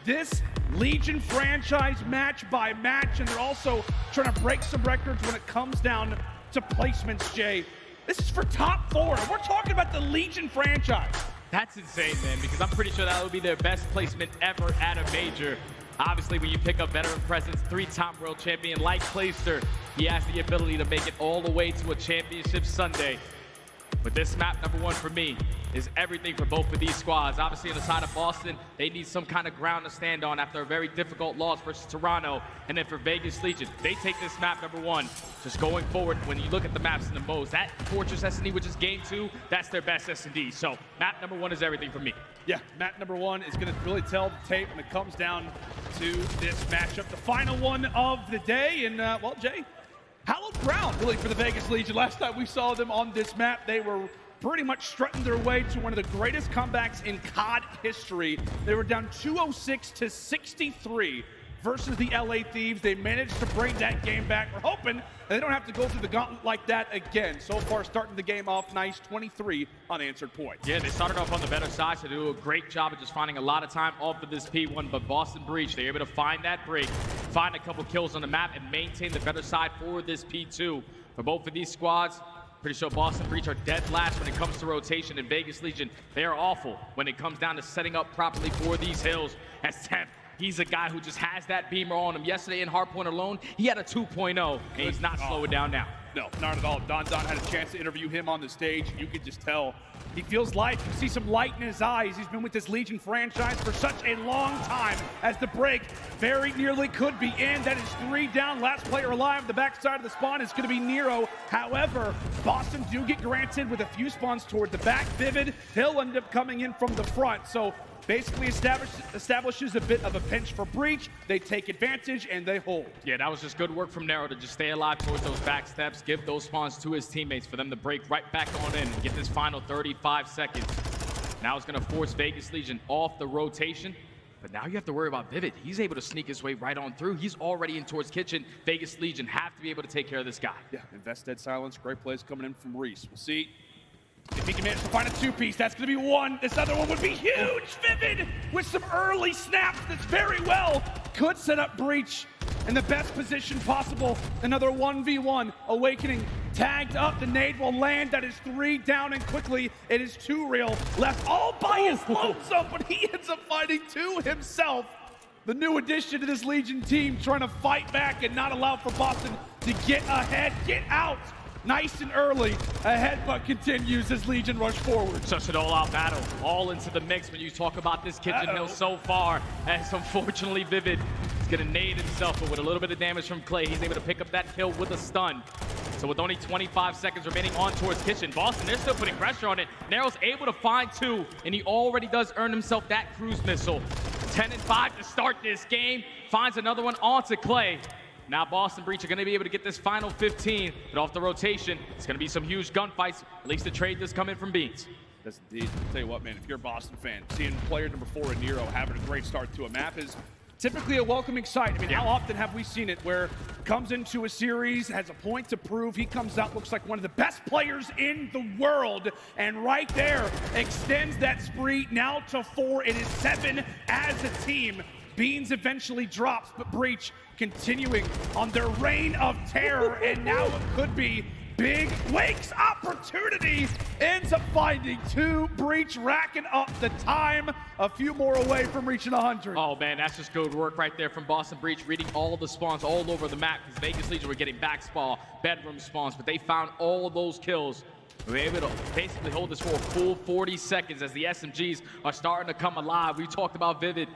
this Legion franchise match by match, and they're also trying to break some records when it comes down to placements, Jay. This is for top 4. We're talking about the Legion franchise. That's insane, man, because I'm pretty sure that would be their best placement ever at a major. Obviously, when you pick up veteran presence, 3-time world champion like Clayster, he has the ability to make it all the way to a championship Sunday. But this map, number 1 for me, is everything for both of these squads. Obviously, on the side of Boston, they need some kind of ground to stand on after a very difficult loss versus Toronto. And then for Vegas Legion, they take this map, number 1, just going forward. When you look at the maps in the modes, that Fortress S&D, which is game 2, that's their best S&D. So map number 1 is everything for me. Yeah, map number 1 is going to really tell the tape when it comes down to this matchup. The final one of the day, and well, Jay, hallowed ground, really, for the Vegas Legion. Last time we saw them on this map, they were pretty much strutting their way to one of the greatest comebacks in COD history. They were down 206 to 63 versus the LA Thieves. They managed to bring that game back. We're hoping that they don't have to go through the gauntlet like that again. So far, starting the game off nice, 23 unanswered points. Yeah, they started off on the better side, so they do a great job of just finding a lot of time off of this P1, but Boston Breach, they're able to find that break, find a couple kills on the map, and maintain the better side for this P2. For both of these squads, pretty sure Boston Breach are dead last when it comes to rotation, and Vegas Legion, they are awful when it comes down to setting up properly for these hills. As Temp, he's a guy who just has that beamer on him. Yesterday in Hardpoint alone, he had a 2.0, and he's not slowing down now. No, not at all. Don had a chance to interview him on the stage. You could just tell he feels life. You see some light in his eyes. He's been with this Legion franchise for such a long time, as the break very nearly could be in. That is 3 down. Last player alive. The backside of the spawn is going to be Nero. However, Boston do get granted with a few spawns toward the back. Vivid, he'll end up coming in from the front. So basically establishes a bit of a pinch for Breach. They take advantage and they hold. Yeah, that was just good work from Nero to just stay alive towards those back steps, give those spawns to his teammates for them to break right back on in and get this final 35 seconds. Now it's going to force Vegas Legion off the rotation. But now you have to worry about Vivid. He's able to sneak his way right on through. He's already in towards Kitchen. Vegas Legion have to be able to take care of this guy. Yeah, Invest Dead Silence. Great plays coming in from Reese. We'll see if he can manage to find a 2-piece. That's going to be 1. This other one would be huge. Vivid with some early snaps that's very well could set up Breach in the best position possible. Another 1v1. Awakening tagged up. The nade will land. That is 3 down, and quickly it is 2 real left all by his lonesome, but he ends up finding 2 himself. The new addition to this Legion team trying to fight back and not allow for Boston to get ahead, get out. Nice and early. A headbutt continues as Legion rush forward. Such an all-out battle. All into the mix when you talk about this Kitchen Hill so far. As unfortunately Vivid is going to nade himself, but with a little bit of damage from Clay, he's able to pick up that kill with a stun. So with only 25 seconds remaining on towards Kitchen, Boston, they're still putting pressure on it. Nero's able to find 2, and he already does earn himself that cruise missile. 10 and 5 to start this game. Finds another one onto Clay. Now Boston Breach are going to be able to get this final 15, but off the rotation, it's going to be some huge gunfights. At least the trade does come in from Beans. That's indeed. I'll tell you what, man, if you're a Boston fan, seeing player number 4 in Nero having a great start to a map is typically a welcoming sight. I mean, how often have we seen it where comes into a series, has a point to prove, he comes out, looks like one of the best players in the world, and right there extends that spree now to 4. It is 7 as a team. Beans eventually drops, but Breach continuing on their reign of terror, and now it could be Big Wake's opportunity. Ends up finding 2. Breach racking up the time, a few more away from reaching 100. Oh man, that's just good work right there from Boston Breach, reading all the spawns all over the map, because Vegas Legion were getting back spawn, bedroom spawns, but they found all of those kills We're able to basically hold this for a full 40 seconds as the SMGs are starting to come alive. We talked about Vivid.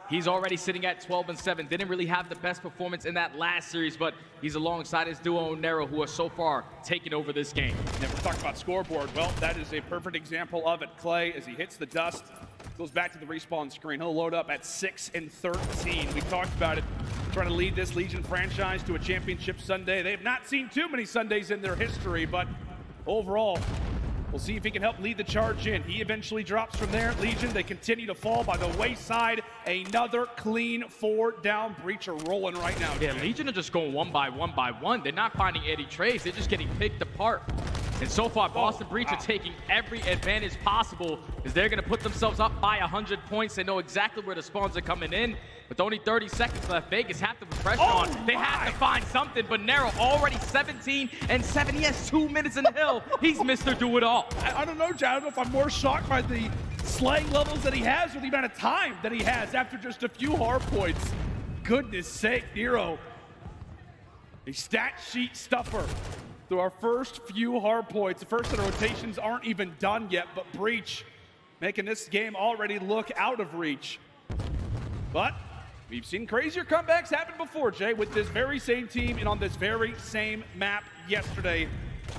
He's already sitting at 12-7. Didn't really have the best performance in that last series, but he's alongside his duo Nero, who are so far taking over this game. Never talked about scoreboard. Well, that is a perfect example of it. Clay, as he hits the dust, goes back to the respawn screen. He'll load up at 6-13. We talked about it, trying to lead this Legion franchise to a championship Sunday. They have not seen too many Sundays in their history, but overall, we'll see if he can help lead the charge in. He eventually drops from there. Legion, they continue to fall by the wayside. Another clean 4-down breacher rolling right now. Yeah, Legion are just going one by one. They're not finding any trades. They're just getting picked apart. And so far, Boston Breach are taking every advantage possible as they're going to put themselves up by 100 points. They know exactly where the spawns are coming in. With only 30 seconds left, Vegas have to put pressure on. They have to find something, but Nero already 17-7. He has 2 minutes in the hill. He's Mr. Do-It-All. I don't know, John. I don't know if I'm more shocked by the slaying levels that he has or the amount of time that he has after just a few hard points. Goodness sake, Nero. A stat sheet stuffer. Through our first few hard points, the first of the rotations aren't even done yet, but Breach making this game already look out of reach. But we've seen crazier comebacks happen before, Jay, with this very same team and on this very same map yesterday.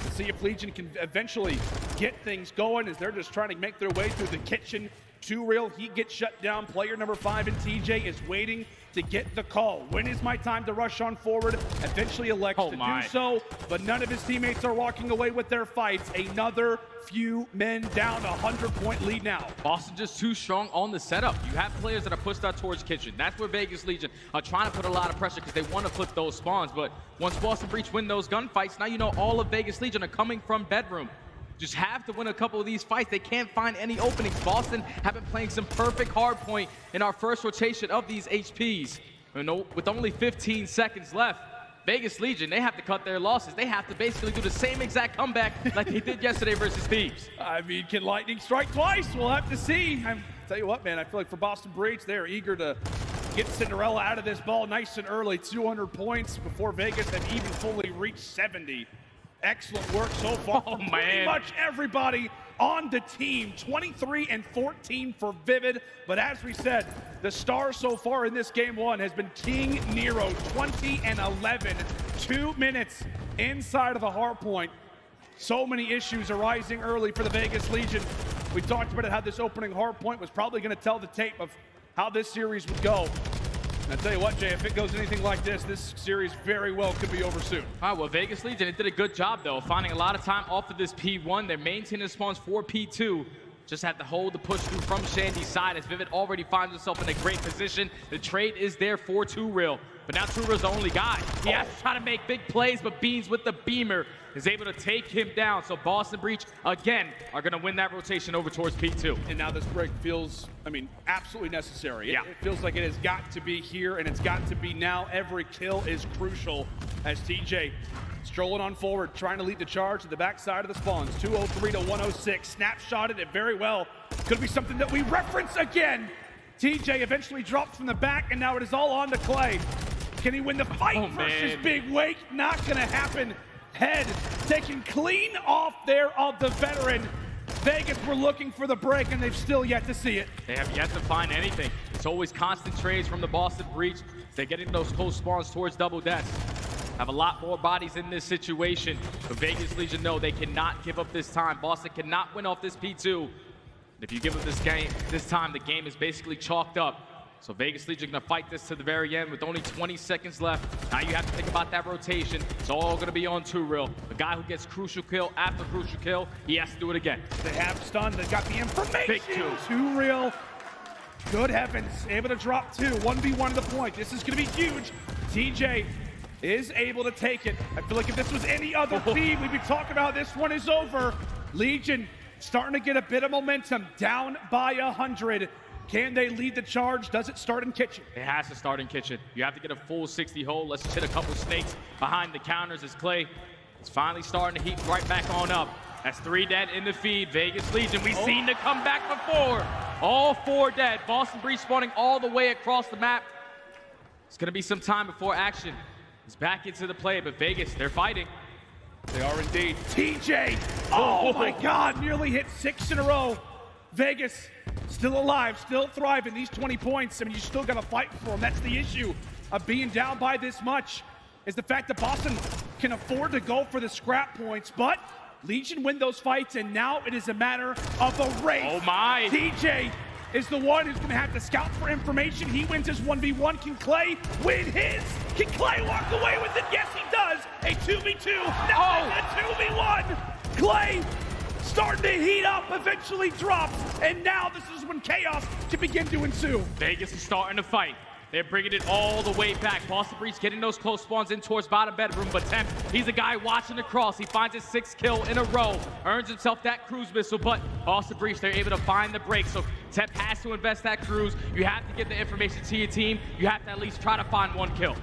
We'll see if Legion can eventually get things going as they're just trying to make their way through the kitchen. 2Real, he gets shut down. Player number 5 and TJ is waiting to get the call. When is my time to rush on forward? Eventually elects to do so, but none of his teammates are walking away with their fights. Another few men down, 100-point lead now. Boston just too strong on the setup. You have players that are pushed out towards kitchen. That's where Vegas Legion are trying to put a lot of pressure because they want to put those spawns. But once Boston Breach win those gunfights, now you know all of Vegas Legion are coming from bedroom. Just have to win a couple of these fights. They can't find any openings. Boston have been playing some perfect hard point in our first rotation of these HPs. With only 15 seconds left, Vegas Legion, they have to cut their losses. They have to basically do the same exact comeback like they did yesterday versus Thieves. I mean, can lightning strike twice? We'll have to see. Tell you what, man, I feel like for Boston Breach, they're eager to get Cinderella out of this ball nice and early. 200 points before Vegas have even fully reached 70. Excellent work so far. Oh, man. Pretty much everybody on the team. 23-14 for Vivid. But as we said, the star so far in this game 1 has been King Nero. 20-11. 2 minutes inside of the hard point. So many issues arising early for the Vegas Legion. We talked about how this opening hard point was probably going to tell the tape of how this series would go. And I tell you what, Jay, if it goes anything like this series very well could be over soon. All right, well, Vegas Legion, it did a good job, though, finding a lot of time off of this P1. They're maintaining the spawns for P2. Just had to hold the push through from Shandy's side as Vivid already finds himself in a great position. The trade is there for 2Real, but now 2Real's the only guy. He has to try to make big plays, but Beans with the beamer is able to take him down. So Boston Breach, again, are going to win that rotation over towards P2. And now this break feels, I mean, absolutely necessary. Yeah. It feels like it has got to be here, and it's got to be now. Every kill is crucial as TJ strolling on forward, trying to lead the charge to the backside of the spawns. 203 to 106. Snapshotted it very well. Could be something that we reference again. TJ eventually drops from the back, and now it is all on to Clay. Can he win the fight versus Big Wake? Not going to happen. Head taken clean off there of the veteran. Vegas were looking for the break, and they've still yet to see it. They have yet to find anything. It's always constant trades from the Boston Breach. They're getting those close spawns towards double deaths. Have a lot more bodies in this situation, but Vegas Legion know they cannot give up this time. Boston cannot win off this P2. If you give up this time, the game is basically chalked up. So Vegas Legion gonna fight this to the very end with only 20 seconds left. Now you have to think about that rotation. It's all gonna be on 2Real. The guy who gets crucial kill after crucial kill, he has to do it again. They have stunned, they've got the information. Big 2Real, good heavens, able to drop 2, 1v1 to the point. This is gonna be huge. TJ is able to take it. I feel like if this was any other team, we'd be talking about this one is over. Legion starting to get a bit of momentum, down by 100. Can they lead the charge? Does it start in kitchen? It has to start in kitchen. You have to get a full 60 hold. Let's hit a couple snakes behind the counters as Clay is finally starting to heat right back on up. That's 3 dead in the feed. Vegas Legion, we've seen the comeback before. All 4 dead. Boston Breach spawning all the way across the map. It's going to be some time before action is back into the play, but Vegas, they're fighting. They are indeed. TJ! Oh my God, nearly hit 6 in a row. Vegas, still alive, still thriving. These 20 points, I mean, you still got to fight for them. That's the issue of being down by this much, is the fact that Boston can afford to go for the scrap points, but Legion win those fights, and now it is a matter of a race. Oh my! TJ is the one who's going to have to scout for information. He wins his 1v1. Can Clay win his? Can Clay walk away with it? Yes, he does. A 2v2. Now a 2v1. Clay starting to heat up, eventually drops, and now this is when chaos can begin to ensue. Vegas is starting to fight. They're bringing it all the way back. Boston Breach getting those close spawns in towards bottom bedroom, but Temp, he's a guy watching the cross. He finds his 6th kill in a row, earns himself that cruise missile, but Boston Breach, they're able to find the break. So Temp has to invest that cruise. You have to get the information to your team. You have to at least try to find 1 kill.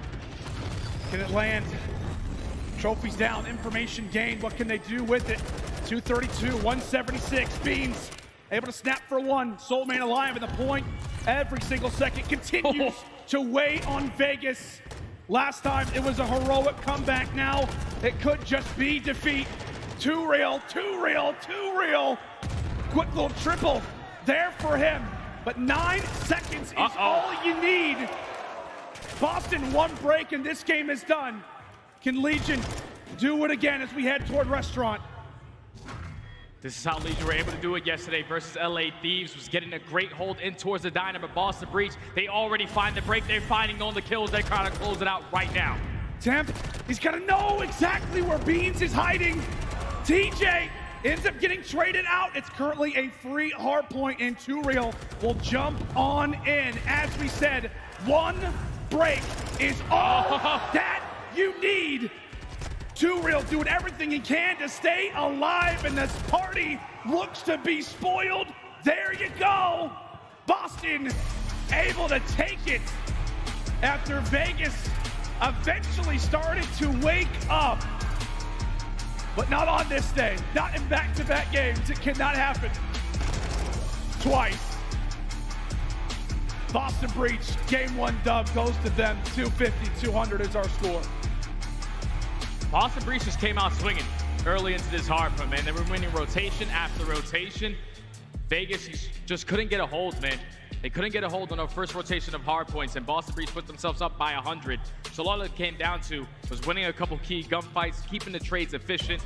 Can it land? Trophies down, information gained. What can they do with it? 232, 176. Beans able to snap for 1. Soulman alive, and the point every single second continues to weigh on Vegas. Last time it was a heroic comeback. Now it could just be defeat. Too real, too real, too real. Quick little triple there for him, but 9 seconds is all you need. Boston 1 break and this game is done. Can Legion do it again as we head toward Restaurant? This is how Legion were able to do it yesterday versus LA Thieves. Was getting a great hold in towards the diner, but Boston Breach, they already find the break. They're finding all the kills. They're trying to close it out right now. Temp, he's got to know exactly where Beans is hiding. TJ ends up getting traded out. It's currently a free hard point, and Too Real will jump on in. As we said, 1 break is all that you need. Too Real doing everything he can to stay alive, and this party looks to be spoiled. There you go. Boston able to take it after Vegas eventually started to wake up. But not on this day, not in back-to-back games. It cannot happen twice. Boston Breach, game 1 dub goes to them. 250-200 is our score. Boston Breach just came out swinging early into this hardpoint, man. They were winning rotation after rotation. Vegas just couldn't get a hold, man. They couldn't get a hold on our first rotation of hardpoints, and Boston Breach put themselves up by 100. So all it came down to was winning a couple key gunfights, keeping the trades efficient,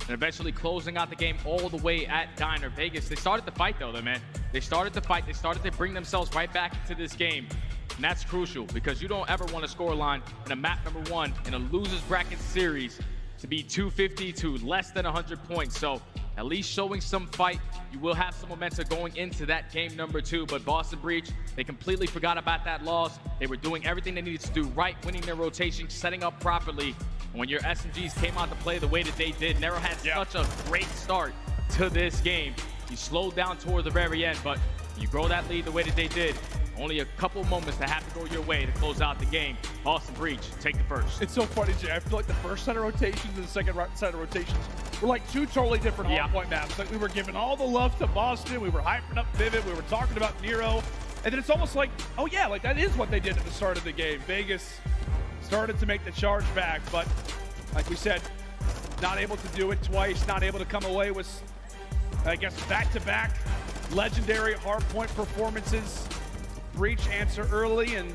and eventually closing out the game all the way at Diner. Vegas, they started to fight though, man. They started to fight. They started to bring themselves right back into this game. And that's crucial, because you don't ever want a scoreline in a map number 1 in a losers bracket series to be 250 to less than 100 points. So at least showing some fight, you will have some momentum going into that game number 2. But Boston Breach, they completely forgot about that loss. They were doing everything they needed to do right, winning their rotation, setting up properly. And when your SMGs came out to play the way that they did, Nero had such a great start to this game. He slowed down toward the very end, but you grow that lead the way that they did. Only a couple moments that have to go your way to close out the game. Boston Breach, take the first. It's so funny, Jay. I feel like the first set of rotations and the second set of rotations were like 2 totally different hardpoint maps. Like we were giving all the love to Boston. We were hyping up Vivid. We were talking about Nero. And then it's almost like, oh yeah, like that is what they did at the start of the game. Vegas started to make the charge back, but like we said, not able to do it twice, not able to come away with, I guess, back-to-back legendary hardpoint performances. Breach answer early, and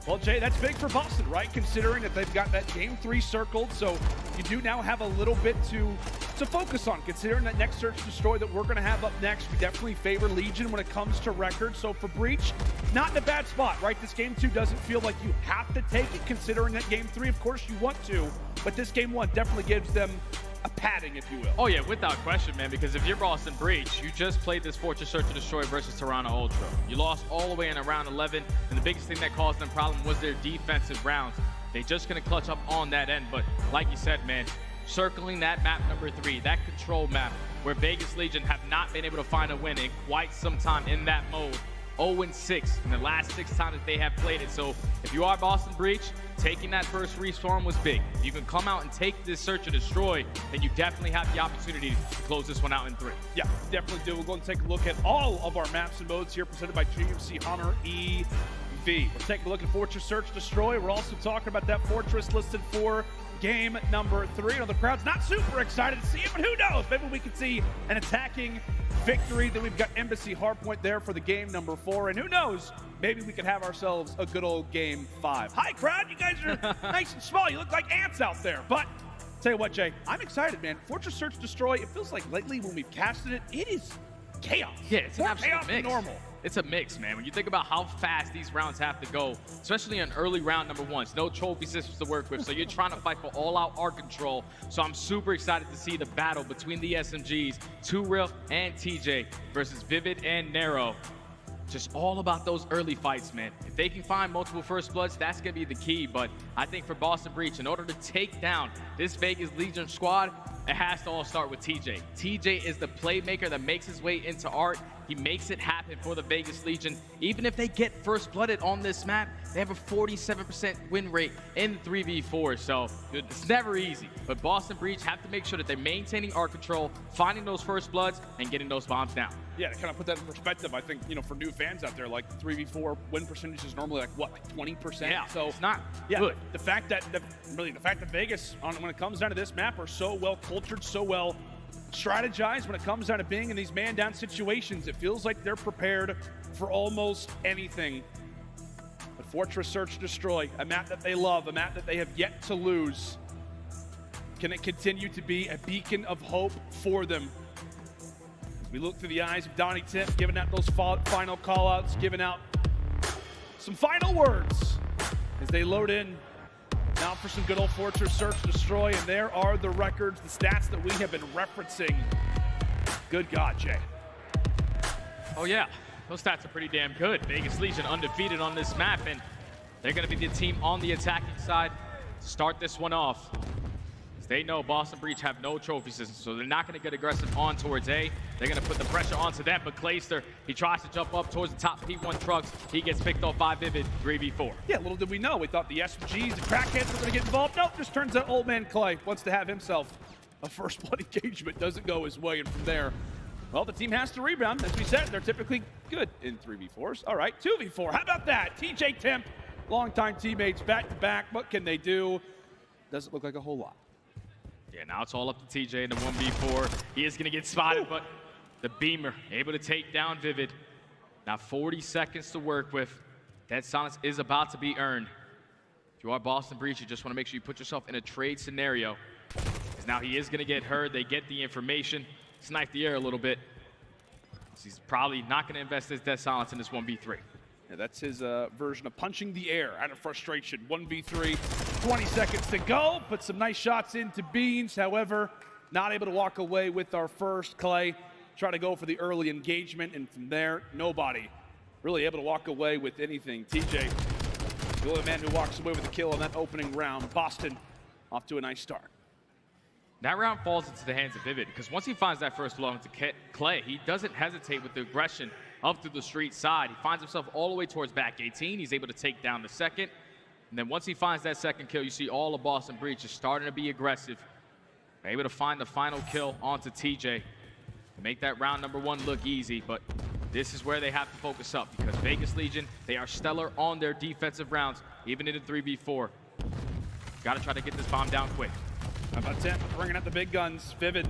well, Jay, that's big for Boston, right? Considering that they've got that game 3 circled, so you do now have a little bit to focus on. Considering that next search destroy that we're going to have up next, we definitely favor Legion when it comes to record. So for Breach, not in a bad spot, right? This game 2 doesn't feel like you have to take it, considering that game 3, of course, you want to, but this game 1 definitely gives them a padding, if you will. Oh yeah, without question, man, because if you're Boston Breach, you just played this Fortress Search and Destroy versus Toronto Ultra. You lost all the way in round 11, and the biggest thing that caused them problem was their defensive rounds. They just couldn't clutch up on that end, but like you said, man, circling that map number 3, that control map, where Vegas Legion have not been able to find a win in quite some time in that mode. 0-6 in the last 6 times that they have played it. So if you are Boston Breach, taking that first respawn was big. If you can come out and take this search and destroy, then you definitely have the opportunity to close this one out in 3. Yeah, definitely do. We're going to take a look at all of our maps and modes here presented by GMC Honor EV. We're taking a look at Fortress Search Destroy. We're also talking about that Fortress listed for game number 3. The crowd's not super excited to see it, but who knows? Maybe we could see an attacking victory. Then we've got Embassy Hardpoint there for the game number 4. And who knows? Maybe we could have ourselves a good old game 5. Hi, crowd. You guys are nice and small. You look like ants out there. But tell you what, Jay, I'm excited, man. Fortress Search Destroy, it feels like lately when we've casted it, it is chaos. Yeah, it's an more absolute chaos mix. than normal. It's a mix, man. When you think about how fast these rounds have to go, especially in early round number 1s, no trophy systems to work with, so you're trying to fight for all-out art control. So I'm super excited to see the battle between the SMGs, 2Real and TJ versus Vivid and Nero. Just all about those early fights, man. If they can find multiple first bloods, that's going to be the key. But I think for Boston Breach, in order to take down this Vegas Legion squad, it has to all start with TJ. TJ is the playmaker that makes his way into art. He makes it happen for the Vegas Legion. Even if they get first blooded on this map, they have a 47% win rate in 3v4. So it's never easy. But Boston Breach have to make sure that they're maintaining art control, finding those first bloods, and getting those bombs down. Yeah, to kind of put that in perspective, I think, you know, for new fans out there, like 3v4 win percentage is normally like, what, like 20%? Yeah, so it's not good. The fact that Vegas, when it comes down to this map, are so well cultured, so well strategized when it comes down to being in these man-down situations. It feels like they're prepared for almost anything. But Fortress Search Destroy, a map that they love, a map that they have yet to lose. Can it continue to be a beacon of hope for them? As we look through the eyes of Donnie Temp, giving out those final call-outs, giving out some final words as they load in now for some good old Fortress Search Destroy, and there are the records, the stats that we have been referencing. Good God, Jay. Oh yeah, those stats are pretty damn good. Vegas Legion undefeated on this map, and they're going to be the team on the attacking side to start this one off. They know Boston Breach have no trophy system, so they're not going to get aggressive on towards A. They're going to put the pressure onto them, but Clayster, he tries to jump up towards the top P1 trucks. He gets picked off by Vivid, 3v4. Yeah, little did we know. We thought the SMGs, the crackheads were going to get involved. Nope, just turns out old man Clay wants to have himself a first blood engagement. Doesn't go his way, and from there, well, the team has to rebound. As we said, they're typically good in 3v4s. All right, 2v4. How about that? TJ Temp, longtime teammates, back-to-back. What can they do? Doesn't look like a whole lot. Yeah, now it's all up to TJ in the 1v4. He is going to get spotted, but the Beamer able to take down Vivid. Now 40 seconds to work with. Dead Silence is about to be earned. If you are Boston Breach, you just want to make sure you put yourself in a trade scenario. Because now he is going to get heard. They get the information. Snipe the air a little bit. So he's probably not going to invest his Dead Silence in this 1v3. Yeah, that's his version of punching the air out of frustration. 1v3, 20 seconds to go. Put some nice shots into Beans. However, not able to walk away with our first. Clay try to go for the early engagement, and from there, nobody really able to walk away with anything. TJ, the only man who walks away with a kill in that opening round. Boston off to a nice start. That round falls into the hands of Vivid, because once he finds that first blow into Clay, he doesn't hesitate with the aggression up to the street side. He finds himself all the way towards back 18. He's able to take down the second. And then once he finds that second kill, you see all of Boston Breach is starting to be aggressive. They're able to find the final kill onto TJ to make that round number 1 look easy. But this is where they have to focus up, because Vegas Legion, they are stellar on their defensive rounds, even in the 3v4. Got to try to get this bomb down quick. How about Temp bringing out the big guns? Vivid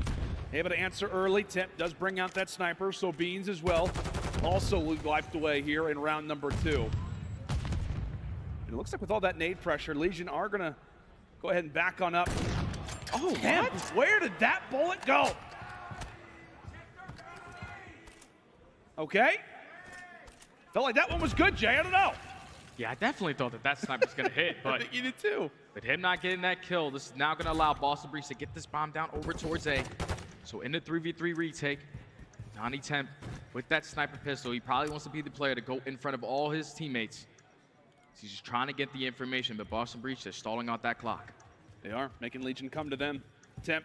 able to answer early. Temp does bring out that sniper, so Beans as well. Also wiped away here in round number 2. And it looks like with all that nade pressure, Legion are going to go ahead and back on up. Oh, Temp, where did that bullet go? Okay. Felt like that one was good, Jay. I don't know. Yeah, I definitely thought that sniper was going to hit, but I think you did too. With him not getting that kill, this is now going to allow Boston Breach to get this bomb down over towards A. So in the 3v3 retake, Donnie Temp with that sniper pistol, he probably wants to be the player to go in front of all his teammates. He's just trying to get the information, but Boston Breach, they're stalling out that clock. They are, making Legion come to them. Temp,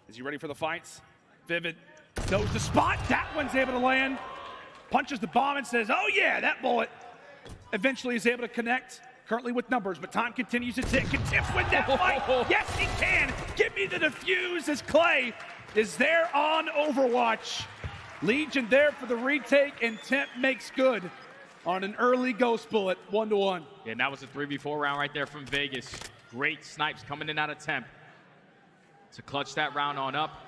is he ready for the fights? Vivid knows the spot. That one's able to land. Punches the bomb and says, oh yeah, that bullet. Eventually is able to connect, currently with numbers, but time continues to tick. Can Temp win that fight? Yes, he can. Give me the defuse as Clay is there on Overwatch. Legion there for the retake, and Temp makes good on an early ghost bullet, 1-1. Yeah, and that was a 3v4 round right there from Vegas. Great snipes coming in out of Temp to clutch that round on up.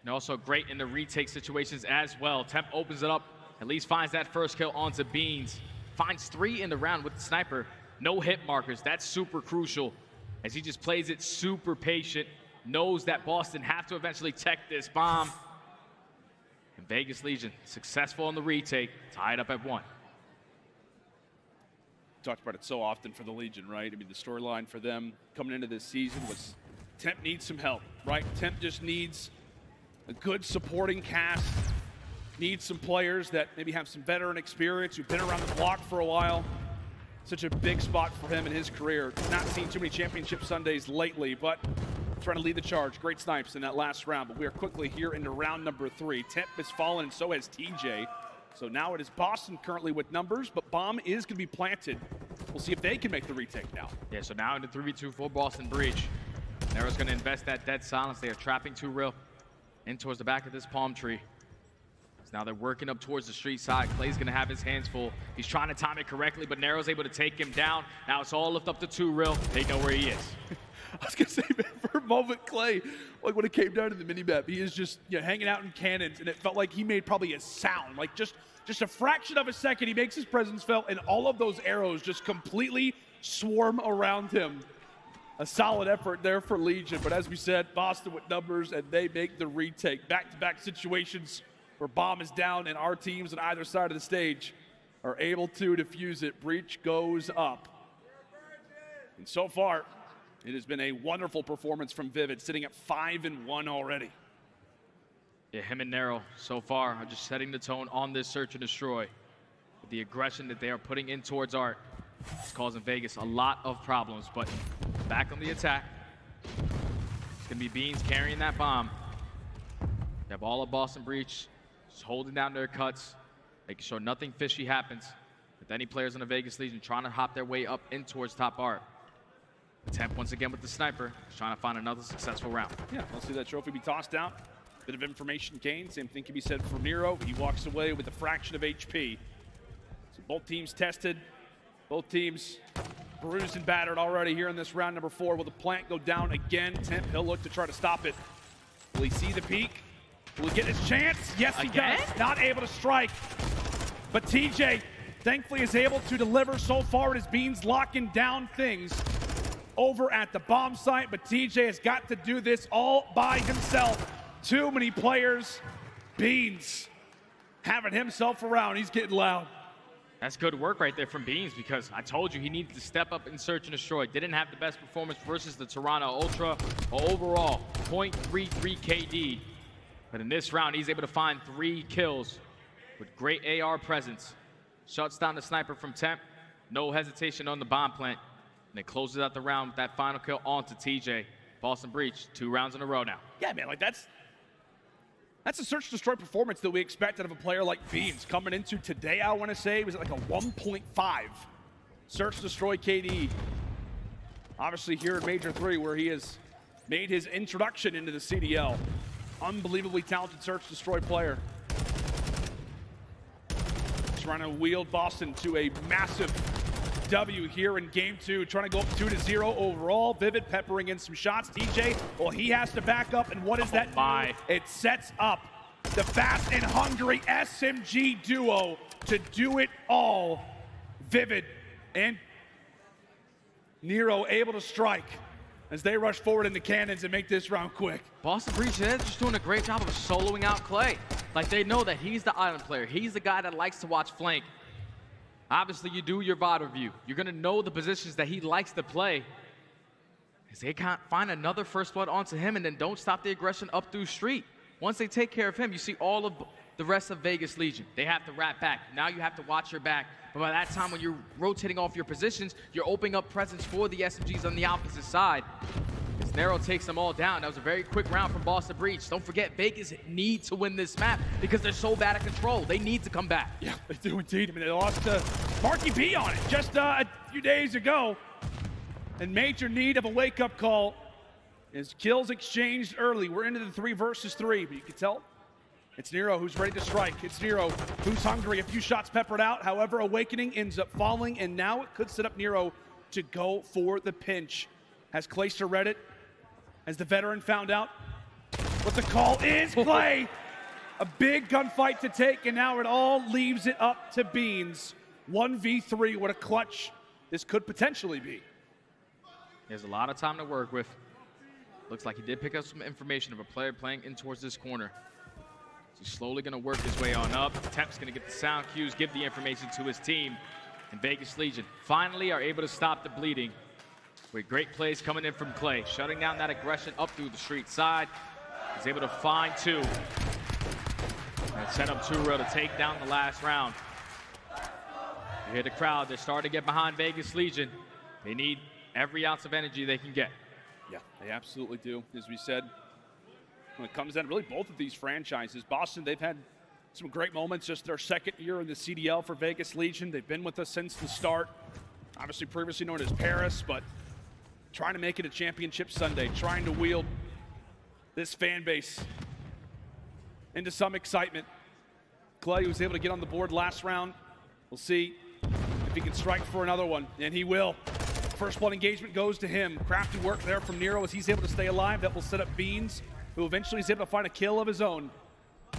And also great in the retake situations as well. Temp opens it up, at least finds that first kill onto Beans. Finds 3 in the round with the sniper. No hit markers, that's super crucial as he just plays it super patient. Knows that Boston have to eventually tech this bomb. And Vegas Legion successful on the retake, tied up at 1. Talked about it so often for the Legion, right? I mean, the storyline for them coming into this season was Temp needs some help, right? Temp just needs a good supporting cast, needs some players that maybe have some veteran experience, who've been around the block for a while. Such a big spot for him in his career. Not seen too many championship Sundays lately, but trying to lead the charge. Great snipes in that last round, but we are quickly here into round number 3. Temp has fallen, and so has TJ. So now it is Boston currently with numbers, but bomb is going to be planted. We'll see if they can make the retake now. Yeah, so now into 3v2 for Boston Breach. Nero's going to invest that dead silence. They are trapping 2 real in towards the back of this palm tree. So now they're working up towards the street side. Clay's going to have his hands full. He's trying to time it correctly, but Nero's able to take him down. Now it's all lift up to 2 real. They know where he is. I was going to say, man, for a moment, Clay, like when it came down to the mini-map, he is just hanging out in cannons, and it felt like he made probably a sound. Like just a fraction of a second, he makes his presence felt, and all of those arrows just completely swarm around him. A solid effort there for Legion, but as we said, Boston with numbers, and they make the retake. Back-to-back situations where bomb is down, and our teams on either side of the stage are able to defuse it. Breach goes up. And so far, it has been a wonderful performance from Vivid, sitting at 5-1 already. Yeah, him and Nero so far are just setting the tone on this search and destroy. With the aggression that they are putting in towards Art, it's causing Vegas a lot of problems, but back on the attack. It's gonna be Beans carrying that bomb. You have all of Boston Breach just holding down their cuts, making sure nothing fishy happens with any players in the Vegas Legion trying to hop their way up in towards top Art. Temp once again with the sniper, just trying to find another successful round. Yeah, let's see that trophy be tossed out. Bit of information gained. Same thing can be said for Nero. He walks away with a fraction of HP. So both teams tested. Both teams bruised and battered already here in this round number 4. Will the plant go down again? Temp, he'll look to try to stop it. Will he see the peak? Will he get his chance? Yes, he does. Not able to strike. But TJ, thankfully, is able to deliver so far as Beans locking down things over at the bomb site. But TJ has got to do this all by himself. Too many players. Beans having himself around. He's getting loud. That's good work right there from Beans, because I told you he needed to step up and search and destroy. Didn't have the best performance versus the Toronto Ultra. Overall, 0.33 KD. But in this round, he's able to find 3 kills with great AR presence. Shuts down the sniper from Temp. No hesitation on the bomb plant. And it closes out the round with that final kill onto TJ. Boston Breach, 2 rounds in a row now. Yeah, man, like that's a search destroy performance that we expect out of a player like Beans. Coming into today, I want to say, was like a 1.5 search destroy KD. Obviously here in Major 3, where he has made his introduction into the CDL. Unbelievably talented search destroy player. Trying to wield Boston to a massive W here in game 2, trying to go up 2-0 overall. Vivid peppering in some shots. TJ, well, he has to back up, and what does that do? It sets up the fast and hungry SMG duo to do it all. Vivid and Nero able to strike as they rush forward in the cannons and make this round quick. Boston Breach, they're just doing a great job of soloing out Clay. Like, they know that he's the island player. He's the guy that likes to watch flank. Obviously, you do your VOD review. You're going to know the positions that he likes to play. Because they can't find another first blood onto him, and then don't stop the aggression up through street. Once they take care of him, you see all of the rest of Vegas Legion. They have to wrap back. Now you have to watch your back. But by that time, when you're rotating off your positions, you're opening up presence for the SMGs on the opposite side. As Nero takes them all down. That was a very quick round from Boston Breach. Don't forget, Vegas need to win this map because they're so bad at control. They need to come back. Yeah, they do indeed. I mean, they lost Marky B on it just a few days ago. In major need of a wake-up call. His kills exchanged early. We're into the 3 versus 3, but you can tell it's Nero who's ready to strike. It's Nero who's hungry. A few shots peppered out. However, Awakening ends up falling, and now it could set up Nero to go for the pinch. Has Clayster read it? Has the veteran found out what the call is? Clay! A big gunfight to take, and now it all leaves it up to Beans. 1v3, what a clutch this could potentially be. There's a lot of time to work with. Looks like he did pick up some information of a player playing in towards this corner. So he's slowly going to work his way on up. Temp's going to get the sound cues, give the information to his team. And Vegas Legion finally are able to stop the bleeding with great plays coming in from Clay, shutting down that aggression up through the street side. He's able to find two and set up 2-0 to take down the last round. You hear the crowd, they're starting to get behind Vegas Legion. They need every ounce of energy they can get. Yeah, they absolutely do. As we said, when it comes down to really both of these franchises, Boston, they've had some great moments, just their second year in the CDL for Vegas Legion. They've been with us since the start. Obviously previously known as Paris, but trying to make it a championship Sunday, trying to wield this fan base into some excitement. Clay was able to get on the board last round. We'll see if he can strike for another one, and he will. First blood engagement goes to him. Crafty work there from Nero as he's able to stay alive. That will set up Beans, who eventually is able to find a kill of his own.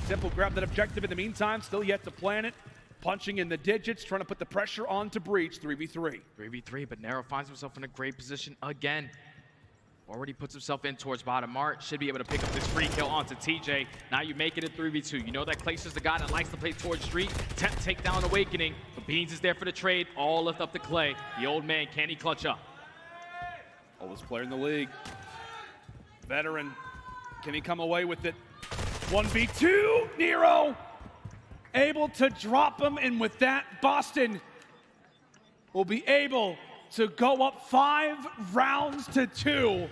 Simple grab that objective in the meantime, still yet to plan it. Punching in the digits, trying to put the pressure on to Breach, 3v3. 3v3, but Nero finds himself in a great position again. Already puts himself in towards bottom Mart. Should be able to pick up this free kill onto TJ. Now you make it a 3v2. You know that Clayster's the guy that likes to play towards street. Temp takedown awakening. But Beans is there for the trade. All left up to Clay. The old man, can he clutch up? Oldest player in the league. Veteran. Can he come away with it? 1v2. Nero able to drop him. And with that, Boston will be able to go up 5 rounds to 2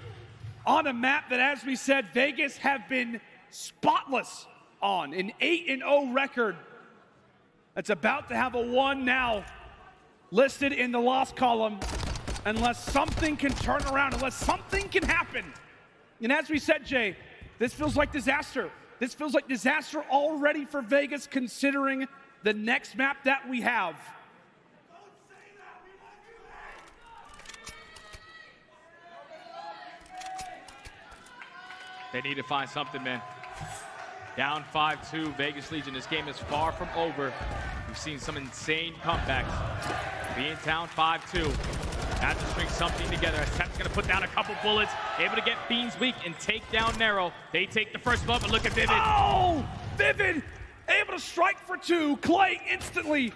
on a map that, as we said, Vegas have been spotless on. An 8-0 record that's about to have a 1 now listed in the loss column, unless something can turn around, unless something can happen. And as we said, Jay, this feels like disaster. This feels like disaster already for Vegas, considering the next map that we have. They need to find something, man. Down 5-2, Vegas Legion. This game is far from over. We've seen some insane comebacks. Being down 5-2. Have to string something together. Temp's gonna put down a couple bullets. Able to get Beans weak and take down Nero. They take the first blood, but look at Vivid. Oh! Vivid able to strike for 2. Clay instantly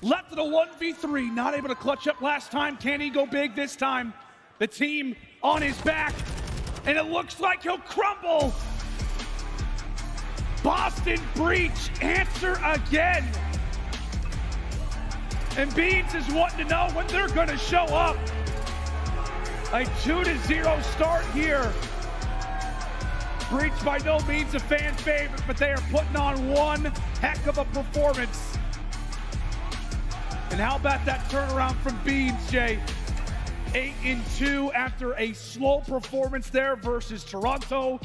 left at a 1v3. Not able to clutch up last time. Can he go big this time? The team on his back. And it looks like he'll crumble. Boston Breach, answer again. And Beans is wanting to know when they're going to show up. A 2-0 start here. Breach by no means a fan favorite, but they are putting on one heck of a performance. And how about that turnaround from Beans, Jay? 8-2 after a slow performance there versus Toronto.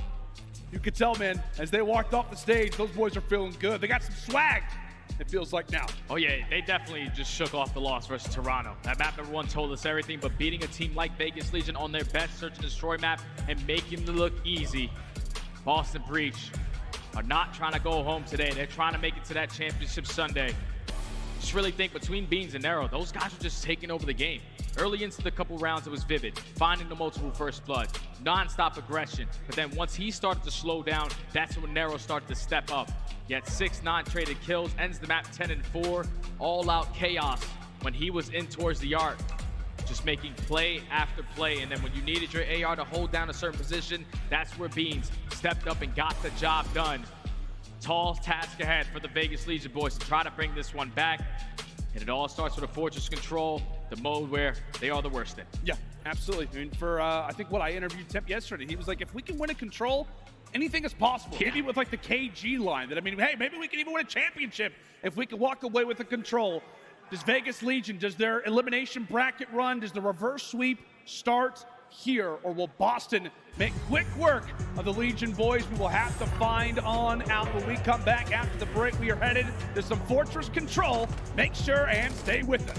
You could tell, man, as they walked off the stage, those boys are feeling good. They got some swag, it feels like now. Oh yeah, they definitely just shook off the loss versus Toronto. That map number 1 told us everything, but beating a team like Vegas Legion on their best search and destroy map and making them look easy. Boston Breach are not trying to go home today. They're trying to make it to that championship Sunday. Just really think between Beans and Nero, those guys are just taking over the game. Early into the couple rounds, it was Vivid, finding the multiple first blood, non-stop aggression. But then once he started to slow down, that's when Nero started to step up. He had 6 non-traded kills, ends the map 10-4, all-out chaos when he was in towards the arc. Just making play after play, and then when you needed your AR to hold down a certain position, that's where Beans stepped up and got the job done. Tall task ahead for the Vegas Legion boys to try to bring this one back. And it all starts with a Fortress Control, the mode where they are the worst in. Yeah, absolutely. I mean, for, I think I interviewed Temp yesterday. He was like, if we can win a Control, anything is possible. Yeah. Maybe with like the KG line that, I mean, hey, maybe we can even win a championship if we can walk away with a Control. Does Vegas Legion, does their elimination bracket run, does the reverse sweep start here, or will Boston make quick work of the Legion boys? We will have to find on out. When we come back after the break, we are headed to some Fortress Control. Make sure and stay with us.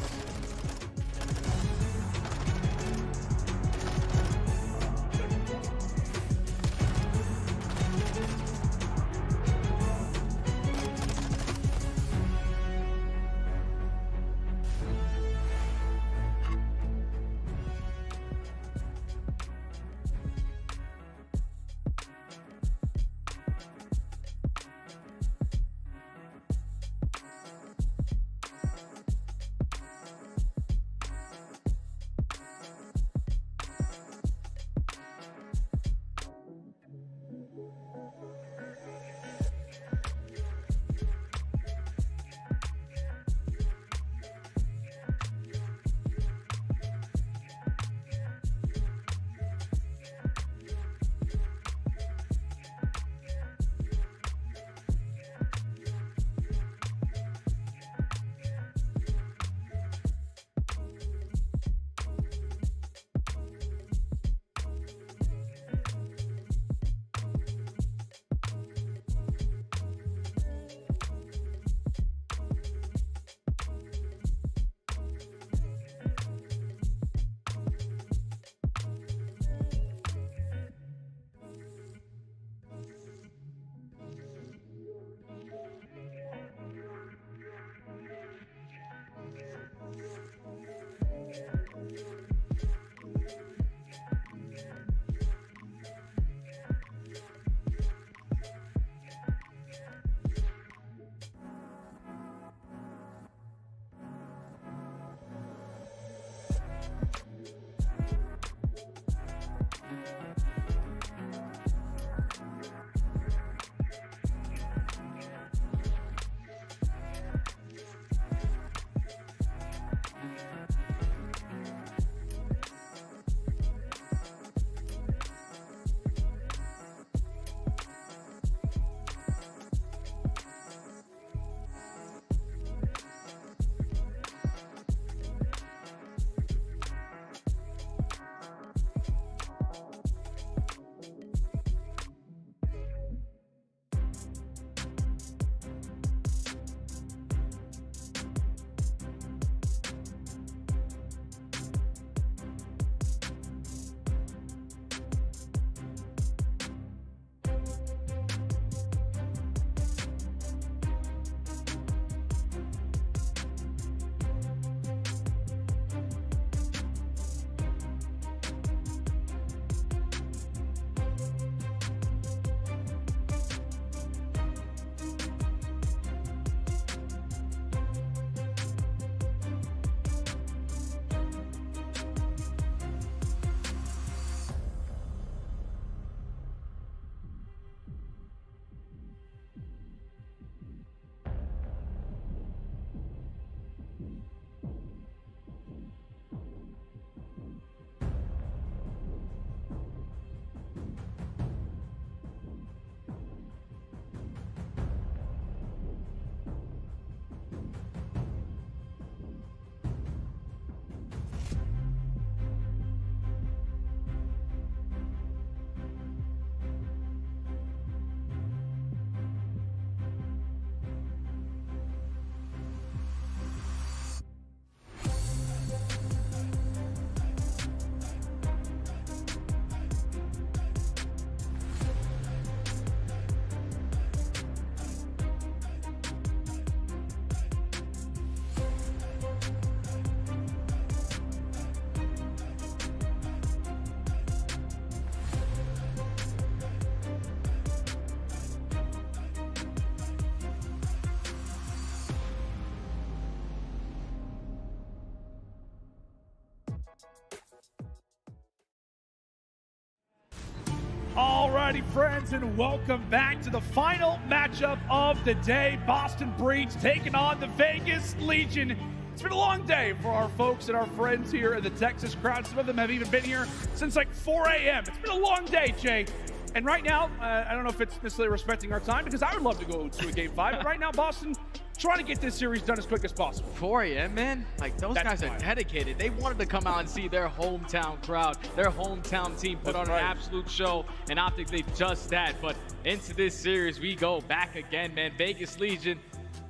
Alrighty, friends, and welcome back to the final matchup of the day. Boston Breach taking on the Vegas Legion. It's been a long day for our folks and our friends here in the Texas crowd. Some of them have even been here since like 4 a.m. It's been a long day, Jay. And right now, I don't know if it's necessarily respecting our time, because I would love to go to a Game 5. But right now, Boston trying to get this series done as quick as possible. 4 a.m., man. Like, those guys are dedicated. They wanted to come out and see their hometown crowd, their hometown team put on an absolute show. And OpTic, they just that. But into this series, we go back again, man. Vegas Legion,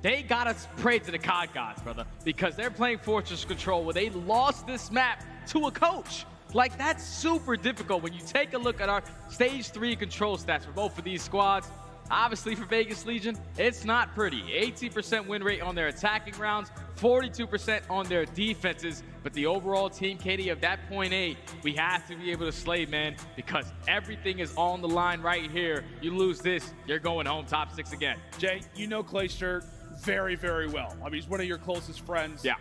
they got us pray to the COD gods, brother, because they're playing Fortress Control, where they lost this map to a coach. Like, that's super difficult when you take a look at our Stage 3 control stats for both of these squads. Obviously, for Vegas Legion, it's not pretty. 18% win rate on their attacking rounds, 42% on their defenses, but the overall team KD of that 0.8, we have to be able to slay, man, because everything is on the line right here. You lose this, you're going home top 6 again. Jay, you know Clayster very, very well. I mean, he's one of your closest friends. Yeah.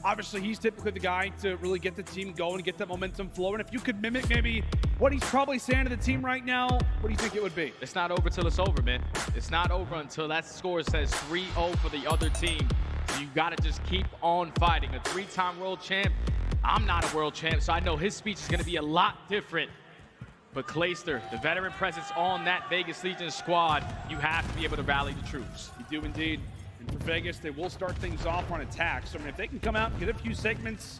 Obviously, he's typically the guy to really get the team going, get that momentum flowing. If you could mimic maybe what he's probably saying to the team right now, what do you think it would be? It's not over till it's over, man. It's not over until that score says 3-0 for the other team. So you got to just keep on fighting. A 3-time world champ. I'm not a world champ, so I know his speech is going to be a lot different. But Clayster, the veteran presence on that Vegas Legion squad, you have to be able to rally the troops. You do indeed. And for Vegas, they will start things off on attack. So, I mean, if they can come out and get a few segments,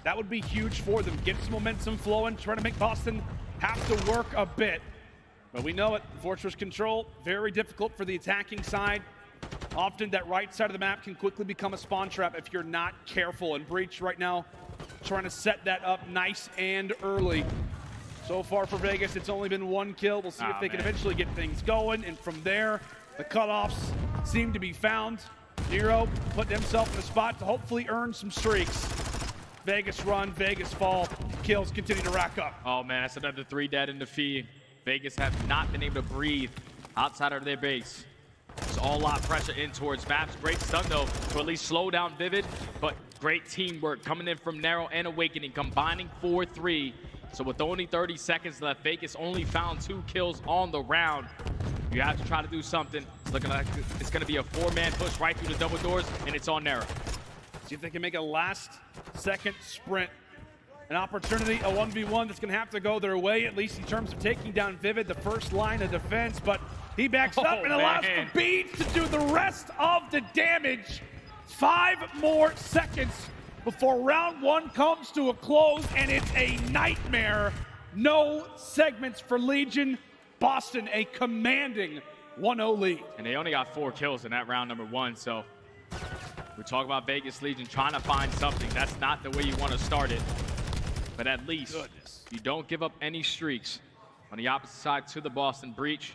that would be huge for them. Get some momentum flowing, try to make Boston have to work a bit. But we know it, Fortress Control, very difficult for the attacking side. Often that right side of the map can quickly become a spawn trap if you're not careful. And Breach right now trying to set that up nice and early. So far for Vegas, it's only been 1 kill. We'll see if they can eventually get things going. And from there, the cutoffs seem to be found. Nero put himself in a spot to hopefully earn some streaks. Vegas run, Vegas fall. Kills continue to rack up. Oh, man, that's another 3 dead in the feed. Vegas have not been able to breathe outside of their base. It's all lot pressure in towards Maps. Great stun, though, to at least slow down Vivid. But great teamwork coming in from Narrow and Awakening, combining 4-3. So with only 30 seconds left, Vegas only found 2 kills on the round. You have to try to do something. It's looking like it's going to be a 4-man push right through the double doors, and it's on Narrow. See if they can make a last-second sprint. An opportunity, a 1v1 that's going to have to go their way, at least in terms of taking down Vivid, the first line of defense. But he backs up and allows for Beads to do the rest of the damage. 5 more seconds before round 1 comes to a close, and it's a nightmare. No segments for Legion. Boston, a commanding 1-0 lead. And they only got 4 kills in that round number 1, so we talk about Vegas Legion trying to find something. That's not the way you want to start it. But at least you don't give up any streaks on the opposite side to the Boston Breach.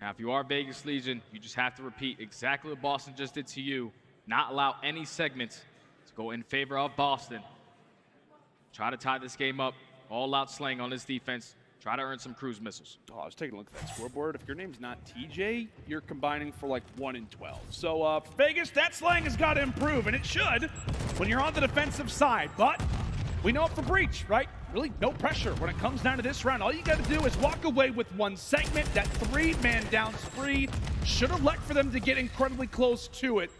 Now, if you are Vegas Legion, you just have to repeat exactly what Boston just did to you. Not allow any segments to go in favor of Boston. Try to tie this game up. All out slaying on this defense. Try to earn some cruise missiles. Oh, I was taking a look at that scoreboard. If your name's not TJ, you're combining for like 1 in 12. So for Vegas, that slang has got to improve, and it should when you're on the defensive side. But we know it for Breach, right? Really no pressure when it comes down to this round. All you got to do is walk away with 1 segment. That 3-man down spree should have left for them to get incredibly close to it.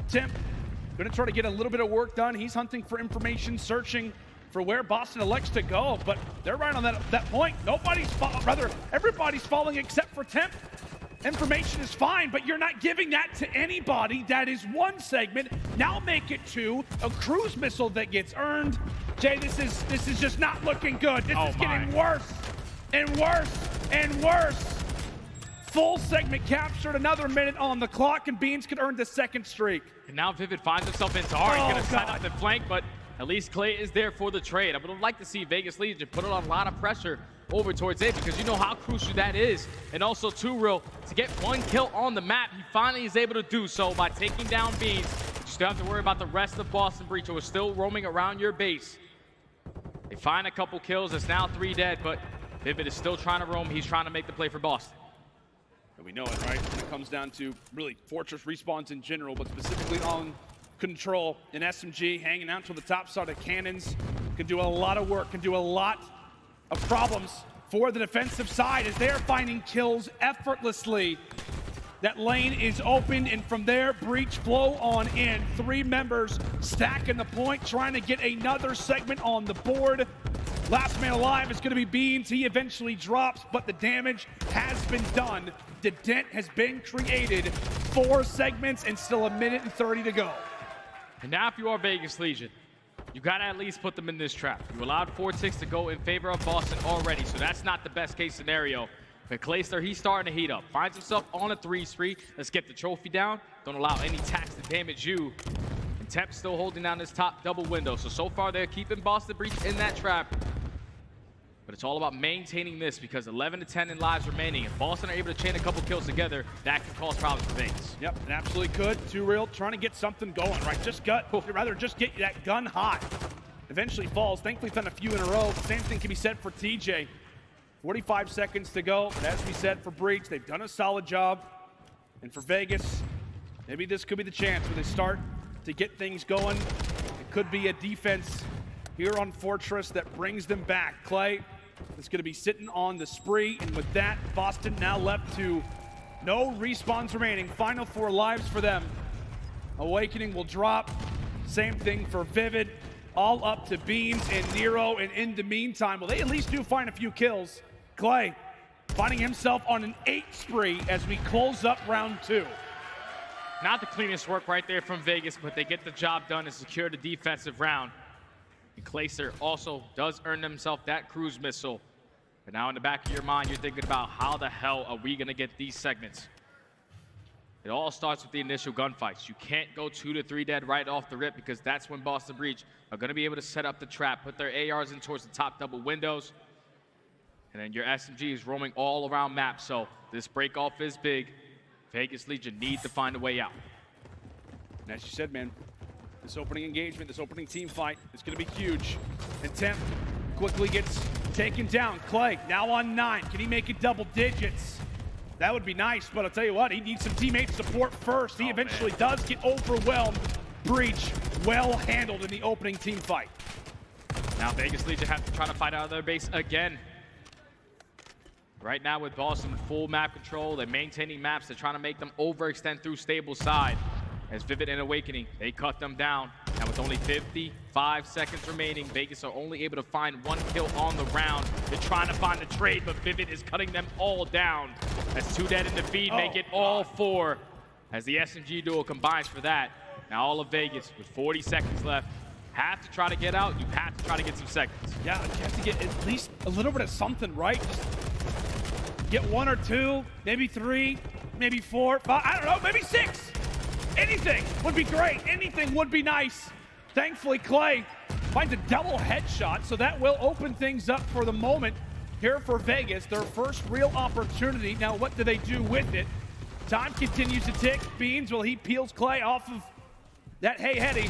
Tim, going to try to get a little bit of work done. He's hunting for information, searching for where Boston elects to go, but they're right on that point. Everybody's falling except for Temp. Information is fine, but you're not giving that to anybody. That is 1 segment. Now make it 2. A cruise missile that gets earned. Jay, this is just not looking good. This is getting worse and worse and worse. Full segment captured, another minute on the clock, and Beans could earn the 2nd streak. And now Vivid finds himself into R. He's going to set up the flank, but at least Clay is there for the trade. I would like to see Vegas Legion put a lot of pressure over towards it, because you know how crucial that is. And also, too, Real, to get 1 kill on the map, he finally is able to do so by taking down Beans. You still have to worry about the rest of Boston Breach, who is still roaming around your base. They find a couple kills. It's now 3 dead, but Vivid is still trying to roam. He's trying to make the play for Boston. And we know it, right? When it comes down to really Fortress respawns in general, but specifically on Control, and SMG hanging out to the top side of cannons can do a lot of work, can do a lot of problems for the defensive side as they're finding kills effortlessly. That lane is open, and from there, Breach flow on in. 3 members stacking the point, trying to get another segment on the board. Last man alive is going to be Beans. He eventually drops, but the damage has been done. The dent has been created. 4 segments and still 1:30 to go. And now if you are Vegas Legion, you got to at least put them in this trap. You allowed 4-6 to go in favor of Boston already, so that's not the best case scenario. But Clayster, he's starting to heat up. Finds himself on a 3 spree. Let's get the trophy down. Don't allow any tax to damage you. And Temp still holding down this top double window. So far they're keeping Boston Breach in that trap. But it's all about maintaining this because 11 to 10 in lives remaining. If Boston are able to chain a couple kills together, that can cause problems for Vegas. Yep, and absolutely could. Too real, trying to get something going, right? Just get that gun hot. Eventually falls. Thankfully, done a few in a row. Same thing can be said for TJ. 45 seconds to go, but as we said for Breach, they've done a solid job. And for Vegas, maybe this could be the chance where they start to get things going. It could be a defense here on Fortress that brings them back. Clay is going to be sitting on the spree, and with that, Boston now left to no respawns remaining. Final 4 lives for them. Awakening will drop. Same thing for Vivid. All up to Beans and Nero, and in the meantime, well, they at least do find a few kills. Clay finding himself on an 8 spree as we close up round 2. Not the cleanest work right there from Vegas, but they get the job done and secure the defensive round. And Clayster also does earn himself that cruise missile. But now in the back of your mind, you're thinking about how the hell are we gonna get these segments? It all starts with the initial gunfights. You can't go 2 to 3 dead right off the rip because that's when Boston Breach are gonna be able to set up the trap, put their ARs in towards the top double windows. And then your SMG is roaming all around map, so this break off is big. Vegas Legion need to find a way out. And as you said, man, this opening engagement, this opening team fight is going to be huge. And Temp quickly gets taken down. Clay now on 9. Can he make it double digits? That would be nice, but I'll tell you what, he needs some teammate support first. He eventually does get overwhelmed. Breach well handled in the opening team fight. Now Vegas Legion have to try to fight out of their base again. Right now with Boston full map control, they're maintaining maps, they're trying to make them overextend through stable side. As Vivid and Awakening, they cut them down. And with only 55 seconds remaining, Vegas are only able to find 1 kill on the round. They're trying to find the trade, but Vivid is cutting them all down. As 2 dead in the feed make it all 4. As the SMG duel combines for that. Now all of Vegas with 40 seconds left. Have to try to get out, you have to try to get some seconds. Yeah, you have to get at least a little bit of something, right? Just get 1 or 2, maybe 3, maybe 4, 5, I don't know, maybe 6. Anything would be great. Anything would be nice. Thankfully, Clay finds a double headshot, so that will open things up for the moment here for Vegas. Their first real opportunity. Now, what do they do with it? Time continues to tick. Beans, well, he peels Clay off of that hey-heady.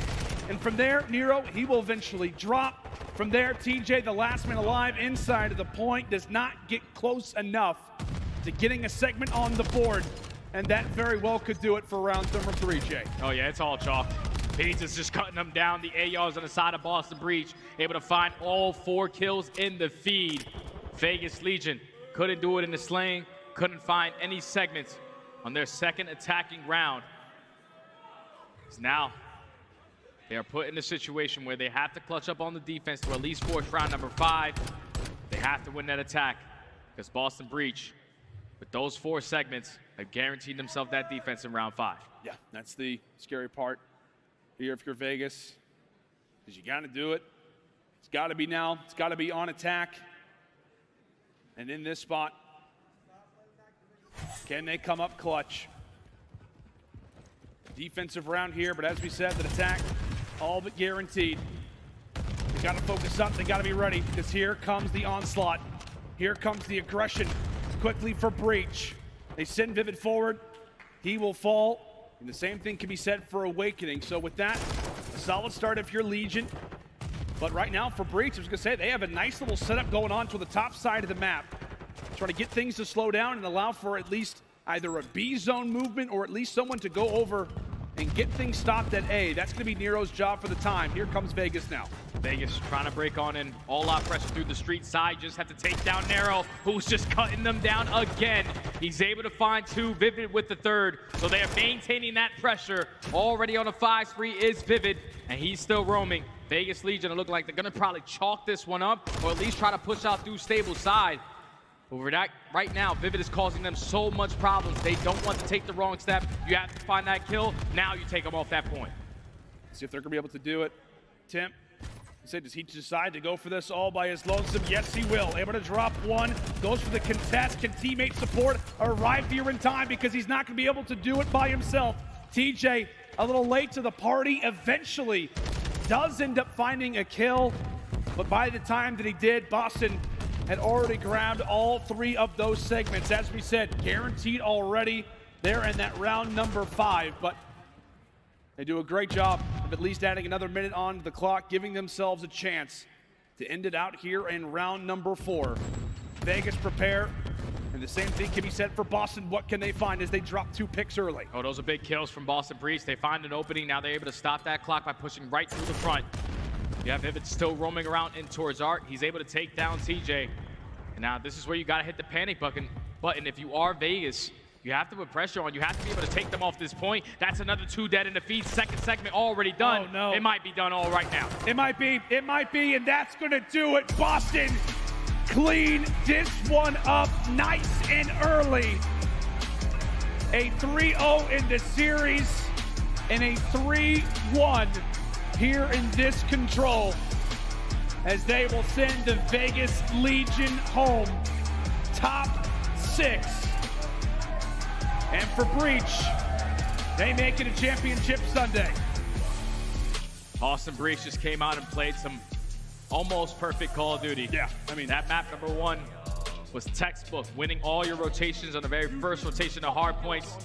And from there, Nero, he will eventually drop. From there, TJ, the last man alive inside of the point, does not get close enough to getting a segment on the board. And that very well could do it for round number 3, Jay. Oh yeah, it's all chalk. Beans is just cutting them down. The ARs on the side of Boston Breach, able to find all 4 kills in the feed. Vegas Legion couldn't do it in the slaying, couldn't find any segments on their second attacking round. So now, they are put in a situation where they have to clutch up on the defense to at least force round number 5. They have to win that attack because Boston Breach, with those 4 segments, have guaranteed themselves that defense in round 5. Yeah, that's the scary part here if you're Vegas, because you got to do it. It's got to be now. It's got to be on attack. And in this spot, can they come up clutch? Defensive round here, but as we said, the attack all but guaranteed. They got to focus up. They got to be ready because here comes the onslaught. Here comes the aggression quickly for Breach. They send Vivid forward. He will fall. And the same thing can be said for Awakening. So with that, a solid start if you're Legion. But right now for Breach, I was going to say, they have a nice little setup going on to the top side of the map. Trying to get things to slow down and allow for at least either a B zone movement or at least someone to go over and get things stopped at A. That's going to be Nero's job for the time. Here comes Vegas now. Vegas trying to break on in. All-out pressure through the street side. Just have to take down Nero, who's just cutting them down again. He's able to find 2. Vivid with the 3rd. So they are maintaining that pressure. Already on a 5 spree is Vivid, and he's still roaming. Vegas Legion are looking like they're going to probably chalk this one up, or at least try to push out through stable side. But right now, Vivid is causing them so much problems. They don't want to take the wrong step. You have to find that kill. Now you take them off that point. See if they're going to be able to do it. Tim, does he decide to go for this all by his lonesome? Yes, he will. Able to drop 1. Goes for the contest. Can teammate support arrive here in time? Because he's not going to be able to do it by himself. TJ, a little late to the party. Eventually does end up finding a kill. But by the time that he did, Boston had already grabbed all 3 of those segments. As we said, guaranteed already there in that round number 5. But they do a great job of at least adding another minute on the clock, giving themselves a chance to end it out here in round number 4. Vegas prepare, and the same thing can be said for Boston. What can they find as they drop 2 picks early? Oh, those are big kills from Boston Breach. They find an opening. Now they're able to stop that clock by pushing right through the front. You have Vivid still roaming around in towards Art. He's able to take down TJ. And now this is where you got to hit the panic button. If you are Vegas, you have to put pressure on. You have to be able to take them off this point. That's another 2 dead in the feed. Second segment already done. Oh, no. It might be done all right now. It might be, and that's going to do it. Boston clean this one up nice and early. A 3-0 in the series and a 3-1 here in this control as they will send the Vegas Legion home. Top 6. And for Breach, they make it a championship Sunday. Boston Breach just came out and played some almost perfect Call of Duty. Yeah, that map number 1 was textbook, winning all your rotations on the very first rotation of hard points.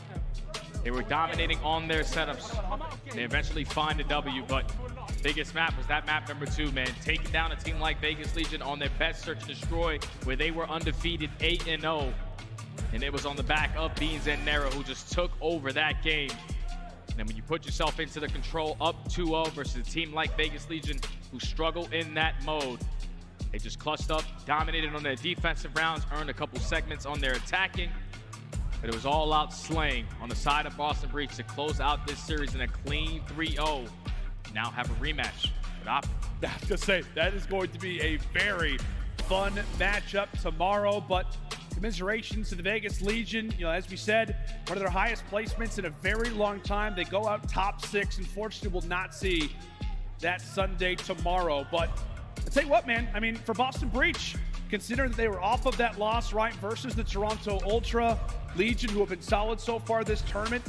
They were dominating on their setups. They eventually find a W, but biggest map was that map number 2, man. Taking down a team like Vegas Legion on their best search and destroy, where they were undefeated 8-0. And it was on the back of Beans and Nero, who just took over that game. And then when you put yourself into the control up 2-0 versus a team like Vegas Legion, who struggle in that mode, they just clutched up, dominated on their defensive rounds, earned a couple segments on their attacking. But it was all out slaying on the side of Boston Breach to close out this series in a clean 3-0. Now have a rematch with OpTic. I was gonna say, that is going to be a very fun matchup tomorrow, but commiserations to the Vegas Legion. As we said, one of their highest placements in a very long time. They go out top 6. Unfortunately, will not see that Sunday tomorrow. But I'll tell you what, man, for Boston Breach, considering that they were off of that loss, right, versus the Toronto Ultra Legion, who have been solid so far this tournament,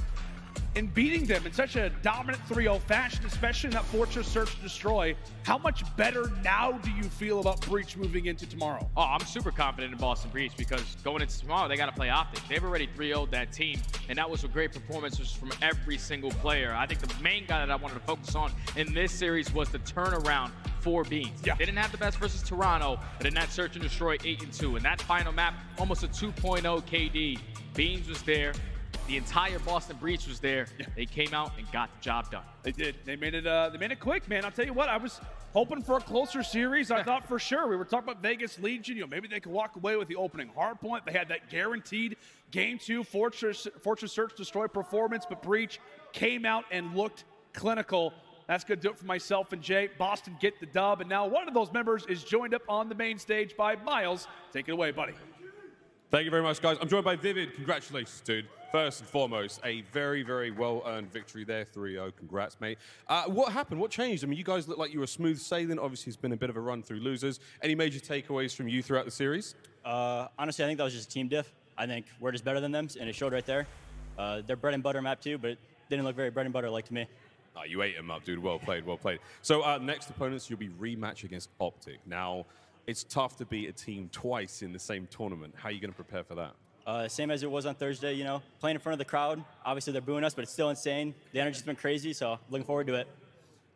and beating them in such a dominant 3-0 fashion, especially in that Fortress Search and Destroy, how much better now do you feel about Breach moving into tomorrow? Oh, I'm super confident in Boston Breach because going into tomorrow, they got to play OpTic. They've already 3-0'd that team, and that was a great performances from every single player. I think the main guy that I wanted to focus on in this series was the turnaround for Beans. Yeah. They didn't have the best versus Toronto, but in that Search and Destroy 8-2. In that final map, almost a 2.0 KD. Beans was there. The entire Boston Breach was there. Yeah. They came out and got the job done. They did. They made it quick, man. I'll tell you what, I was hoping for a closer series. I thought for sure. We were talking about Vegas Legion. Maybe they could walk away with the opening hard point. They had that guaranteed Game 2 Fortress Search Destroy performance, but Breach came out and looked clinical. That's going to do it for myself and Jay. Boston get the dub, and now one of those members is joined up on the main stage by Miles. Take it away, buddy. Thank you very much, guys. I'm joined by Vivid. Congratulations, dude. First and foremost, a very, very well-earned victory there, 3-0. Congrats, mate. What happened? What changed? You guys look like you were smooth sailing. Obviously, it's been a bit of a run through losers. Any major takeaways from you throughout the series? Honestly, I think that was just a team diff. I think we're just better than them, and it showed right there. They're bread and butter map too, but it didn't look very bread and butter like to me. Oh, you ate them up, dude. Well played, well played. So next opponents, you'll be rematch against OpTic. Now, it's tough to beat a team twice in the same tournament. How are you going to prepare for that? Same as it was on Thursday, playing in front of the crowd. Obviously, they're booing us, but it's still insane. The energy's been crazy, so looking forward to it.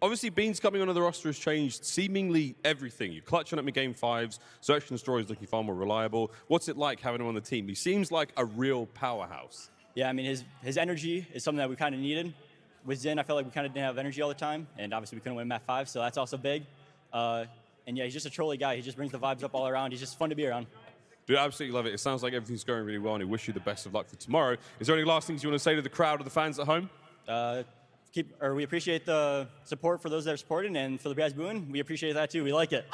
Obviously, Beans coming onto the roster has changed seemingly everything. You're clutching up in Game 5s. Search and Destroy is looking far more reliable. What's it like having him on the team? He seems like a real powerhouse. Yeah, his energy is something that we kind of needed. with Zen, I felt like we kind of didn't have energy all the time, and obviously we couldn't win map 5, so that's also big. And yeah, he's just a trolly guy. He just brings the vibes up all around. He's just fun to be around. Dude, I absolutely love it. It sounds like everything's going really well, and we wish you the best of luck for tomorrow. Is there any last things you want to say to the crowd or the fans at home? We appreciate the support for those that are supporting, and for the guys booing, we appreciate that too. We like it.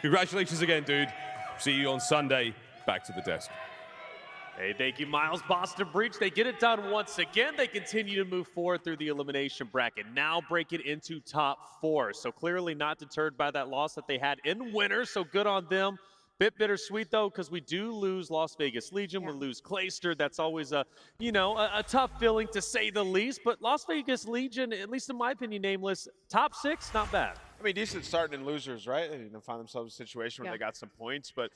Congratulations again, dude. See you on Sunday. Back to the desk. Hey, thank you, Miles. Boston Breach, they get it done once again. They continue to move forward through the elimination bracket, now break it into top 4. So clearly not deterred by that loss that they had in winter, so good on them. Bit bittersweet, though, because we do lose Las Vegas Legion. We lose Clayster. That's always a tough feeling, to say the least. But Las Vegas Legion, at least in my opinion, nameless, top 6, not bad. I mean, decent starting in losers, right? They find themselves in a situation where they got some points. But,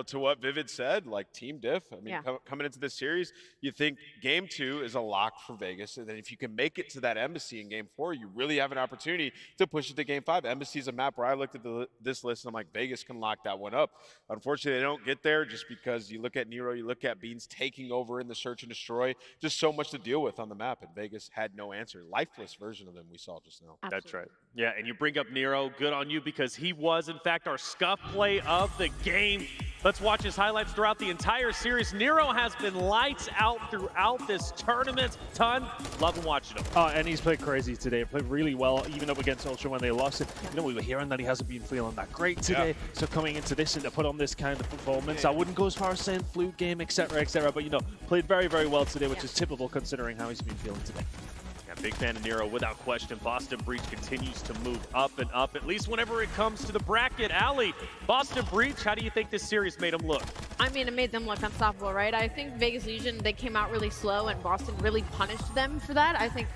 to what Vivid said, like Team Diff, I mean, coming into this series, you think Game 2 is a lock for Vegas. And then if you can make it to that Embassy in Game 4, you really have an opportunity to push it to Game 5. Embassy is a map where I looked at this list and I'm like, Vegas can lock that one up. Unfortunately, they don't get there just because you look at Nero, you look at Beans taking over in the search and destroy. Just so much to deal with on the map. And Vegas had no answer. Lifeless version of them we saw just now. Absolutely. That's right. Yeah, and you bring up Nero, good on you, because he was, in fact, our scuff play of the game. Let's watch his highlights throughout the entire series. Nero has been lights out throughout this tournament. Loving watching him. And he's played crazy today. Played really well, even up against Ultra when they lost it. We were hearing that he hasn't been feeling that great today. So coming into this and to put on this kind of performance, I wouldn't go as far as saying fluke game, etc., but played very, very well today, which is typical considering how he's been feeling today. Big fan of Nero, without question. Boston Breach continues to move up and up, at least whenever it comes to the bracket. Allie, Boston Breach, how do you think this series made them look? I mean, it made them look unstoppable, right? I think Vegas Legion, they came out really slow, and Boston really punished them for that. I think,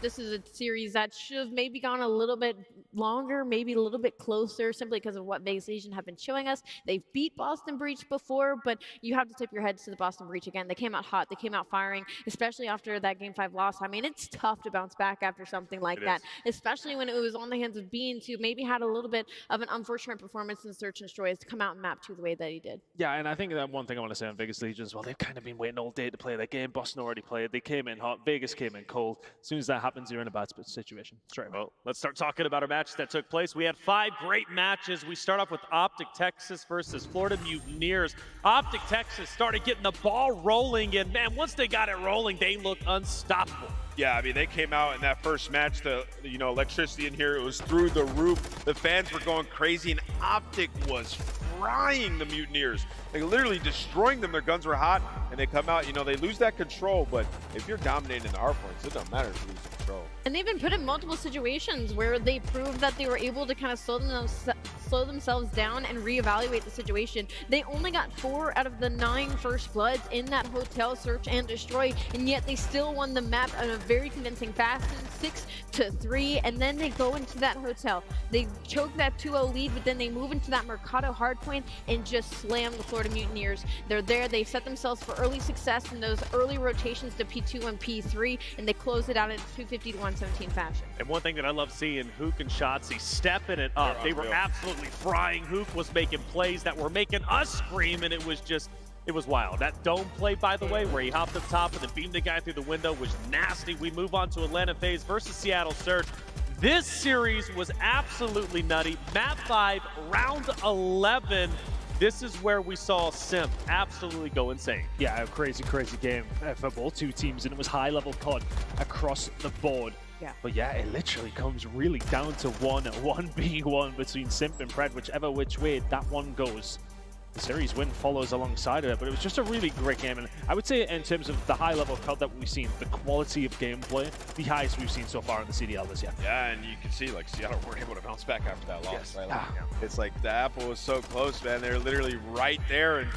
this is a series that should have maybe gone a little bit longer, maybe a little bit closer, simply because of what Vegas Legion have been showing us. They've beat Boston Breach before, but you have to tip your heads to the Boston Breach again. They came out hot. They came out firing, especially after that Game 5 loss. I mean, it's tough to bounce back after something like that, especially when it was on the hands of Beans, who maybe had a little bit of an unfortunate performance in Search and Destroy, to come out and map 2 the way that he did. Yeah, and I think that one thing I want to say on Vegas Legion as well, they've kind of been waiting all day to play their game. Boston already played. They came in hot. Vegas came in cold. As soon as that happens, you're in a bad situation. Straight away. Well, let's start talking about our matches that took place. We had 5 great matches. We start off with OpTic Texas versus Florida Mutineers. OpTic Texas started getting the ball rolling, and man, once they got it rolling, they looked unstoppable. Yeah, I mean, they came out in that first match, the electricity in here, it was through the roof. The fans were going crazy, and OpTic was frying the Mutineers. Like, literally destroying them. Their guns were hot, and they come out, they lose that control, but if you're dominating the R points, it doesn't matter if you lose control. And they've been put in multiple situations where they proved that they were able to kind of slow themselves down and reevaluate the situation. They only got 4 out of the 9 first bloods in that hotel search and destroy, and yet they still won the map in a very convincing fashion, 6-3, and then they go into that hotel. They choke that 2-0 lead, but then they move into that Mercado hardpoint and just slam the Florida Mutineers. They're there, they set themselves for early success in those early rotations to P2 and P3, and they close it out in 250 to 117 fashion. And one thing that I love seeing, Hook and Shotzi stepping it up. They were absolutely frying. Hook was making plays that were making us scream, and it was wild. That dome play, by the way, where he hopped up top and then beamed the guy through the window, was nasty. We move on to Atlanta FaZe versus Seattle Surge. This series was absolutely nutty. Map 5, round 11. This is where we saw Simp absolutely go insane. Yeah, a crazy, crazy game for both 2 teams, and it was high-level COD across the board. Yeah. But yeah, it literally comes really down to 1v1 between Simp and Pred, whichever which way that one goes. The series win follows alongside of it, but it was just a really great game. And I would say in terms of the high-level COD that we've seen, the quality of gameplay, the highest we've seen so far in the CDL this year. Yeah, and you can see, Seattle weren't able to bounce back after that loss. Right? It's like the apple was so close, man. They're literally right there, and,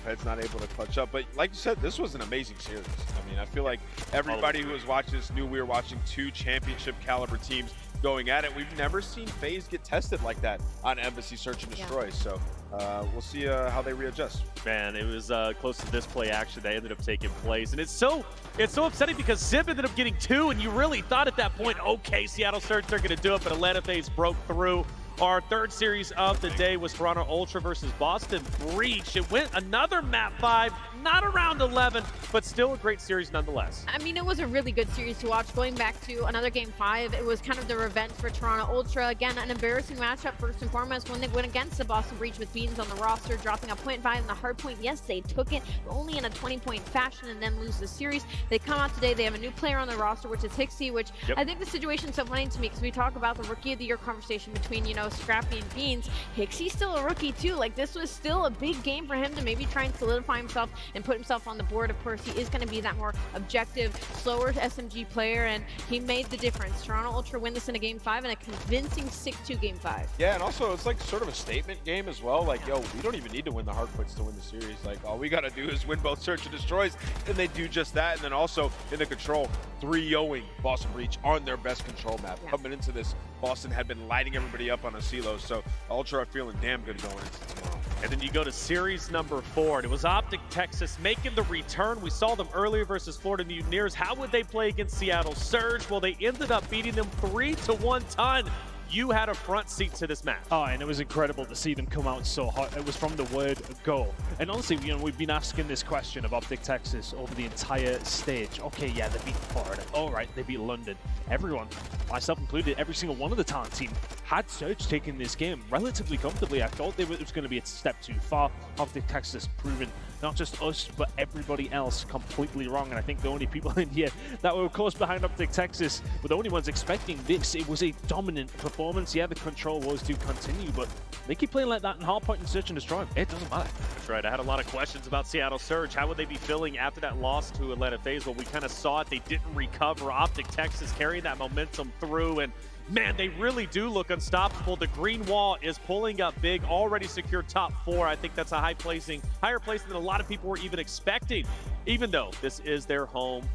Ped's not able to clutch up. But like you said, this was an amazing series. I mean, I feel like everybody who was watching this knew we were watching 2 championship-caliber teams going at it. We've never seen FaZe get tested like that on Embassy Search and Destroy. So we'll see how they readjust. Man, it was close to this play action that ended up taking place, and it's so upsetting because Zip ended up getting 2, and you really thought at that point, okay, Seattle Surge, they're going to do it, but Atlanta FaZe broke through. Our third series of the day was Toronto Ultra versus Boston Breach. It went another map 5, not around 11, but still a great series nonetheless. I mean, it was a really good series to watch. Going back to another game 5, it was kind of the revenge for Toronto Ultra. Again, an embarrassing matchup first and foremost when they went against the Boston Breach with Beans on the roster, dropping a 0.5 in the hard point. Yes, they took it, but only in a 20-point fashion and then lose the series. They come out today, they have a new player on the roster, which is Hixie, which I think the situation's so funny to me because we talk about the Rookie of the Year conversation between, you know, Scrappy and Beans. Hixie's still a rookie too. Like, this was still a big game for him to maybe try and solidify himself and put himself on the board. Of course, he is going to be that more objective, slower SMG player, and he made the difference. Toronto Ultra win this in a game 5 and a convincing 6-2 game 5. Yeah, and also it's like sort of a statement game as well. Like, yo, we don't even need to win the hard points to win the series. Like, all we got to do is win both Search and Destroys, and they do just that. And then also in the control, 3-0ing Boston Breach on their best control map. Coming into this, Boston had been lighting everybody up on a CeeLo, so Ultra are feeling damn good going into tomorrow. And then you go to series number 4, and it was OpTic Texas making the return. We saw them earlier versus Florida Mutineers. How would they play against Seattle Surge? Well, they ended up beating them 3-1 ton. You had a front seat to this match. Oh, and it was incredible to see them come out so hot. It was from the word go. And honestly, you know, we've been asking this question of OpTic Texas over the entire stage. Okay, yeah, they beat Florida. All right, they beat London. Everyone, myself included, every single one of the talent team had Surge taking this game relatively comfortably. I thought it was going to be a step too far. OpTic Texas proven not just us, but everybody else completely wrong. And I think the only people in here that were, of course, behind OpTic Texas were the only ones expecting this. It was a dominant performance. Yeah, the control was to continue, but they keep playing like that in hardpoint and Search and Destroy. It doesn't matter. That's right. I had a lot of questions about Seattle Surge. How would they be feeling after that loss to Atlanta FaZe? Well, we kind of saw it. They didn't recover. OpTic Texas carrying that momentum through, and man, they really do look unstoppable. The green wall is pulling up big, already secured top 4. I think that's a higher placing than a lot of people were even expecting, even though this is their home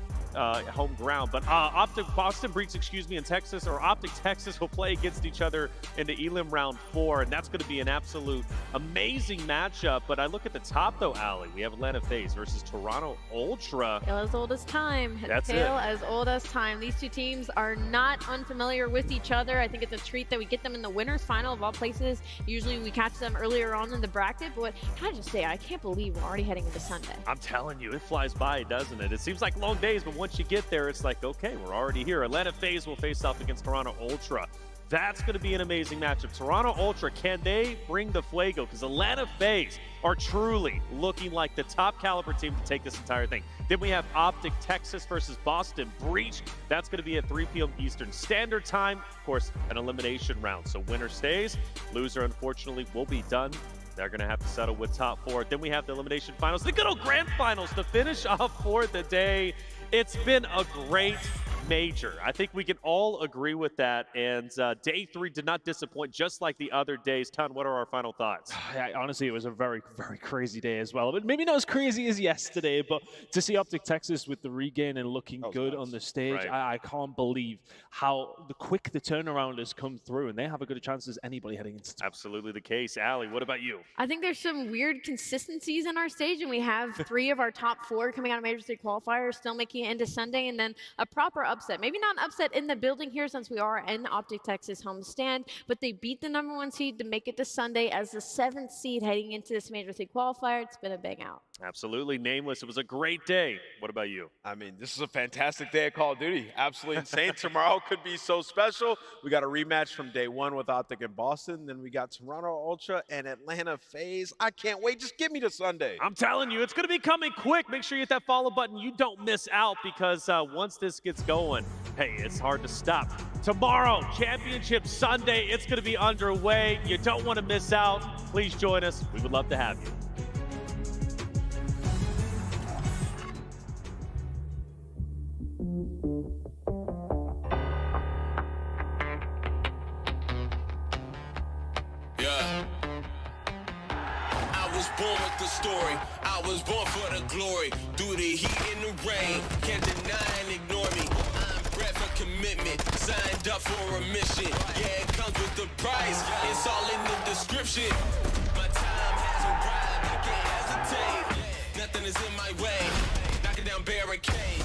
ground. But Boston Breach, and Texas, or OpTic Texas, will play against each other in the Elim round 4, and that's going to be an absolute amazing matchup. But I look at the top, though, Allie. We have Atlanta FaZe versus Toronto Ultra. Tale as old as time. That's Tale as old as time. These two teams are not unfamiliar with each other. I think it's a treat that we get them in the winners final of all places. Usually we catch them earlier on in the bracket, but can I just say, I can't believe we're already heading into Sunday. I'm telling you, it flies by, doesn't it? It seems like long days, but once you get there, it's like, okay, we're already here. Atlanta FaZe will face off against Toronto Ultra. That's going to be an amazing matchup. Toronto Ultra, can they bring the fuego? Because Atlanta FaZe are truly looking like the top caliber team to take this entire thing. Then we have OpTic Texas versus Boston Breach. That's going to be at 3 p.m. Eastern Standard Time. Of course, an elimination round. So winner stays. Loser, unfortunately, will be done. They're going to have to settle with top 4. Then we have the elimination finals, the good old grand finals to finish off for the day. It's been a great major. I think we can all agree with that. And day 3 did not disappoint, just like the other days. Ton, what are our final thoughts? Honestly, it was a very, very crazy day as well. But maybe not as crazy as yesterday, but to see OpTic Texas with the regain and looking good on the stage, right. I can't believe how quick the turnaround has come through, and they have as good a chance as anybody heading into tomorrow. Absolutely the case. Allie, what about you? I think there's some weird consistencies in our stage, and we have 3 of our top 4 coming out of Major 3 qualifiers, still making it into Sunday, and then a proper upset. Maybe not an upset in the building here since we are in OpTic Texas homestand, but they beat the #1 seed to make it to Sunday as the 7th seed heading into this Major 3 qualifier. It's been a bang out. Absolutely. Nameless, it was a great day. What about you? I mean, this is a fantastic day at Call of Duty. Absolutely insane. Tomorrow could be so special. We got a rematch from day 1 with OpTic in Boston. Then we got Toronto Ultra and Atlanta FaZe. I can't wait. Just give me to Sunday. I'm telling you, it's going to be coming quick. Make sure you hit that follow button. You don't miss out because once this gets going, hey, it's hard to stop. Tomorrow, Championship Sunday, it's going to be underway. You don't want to miss out. Please join us. We would love to have you. Born with the story, I was born for the glory. Through the heat and the rain, can't deny and ignore me. I'm bred for commitment, signed up for a mission. Yeah, it comes with the price, it's all in the description. My time has arrived, I can't hesitate. Nothing is in my way, knocking down barricades.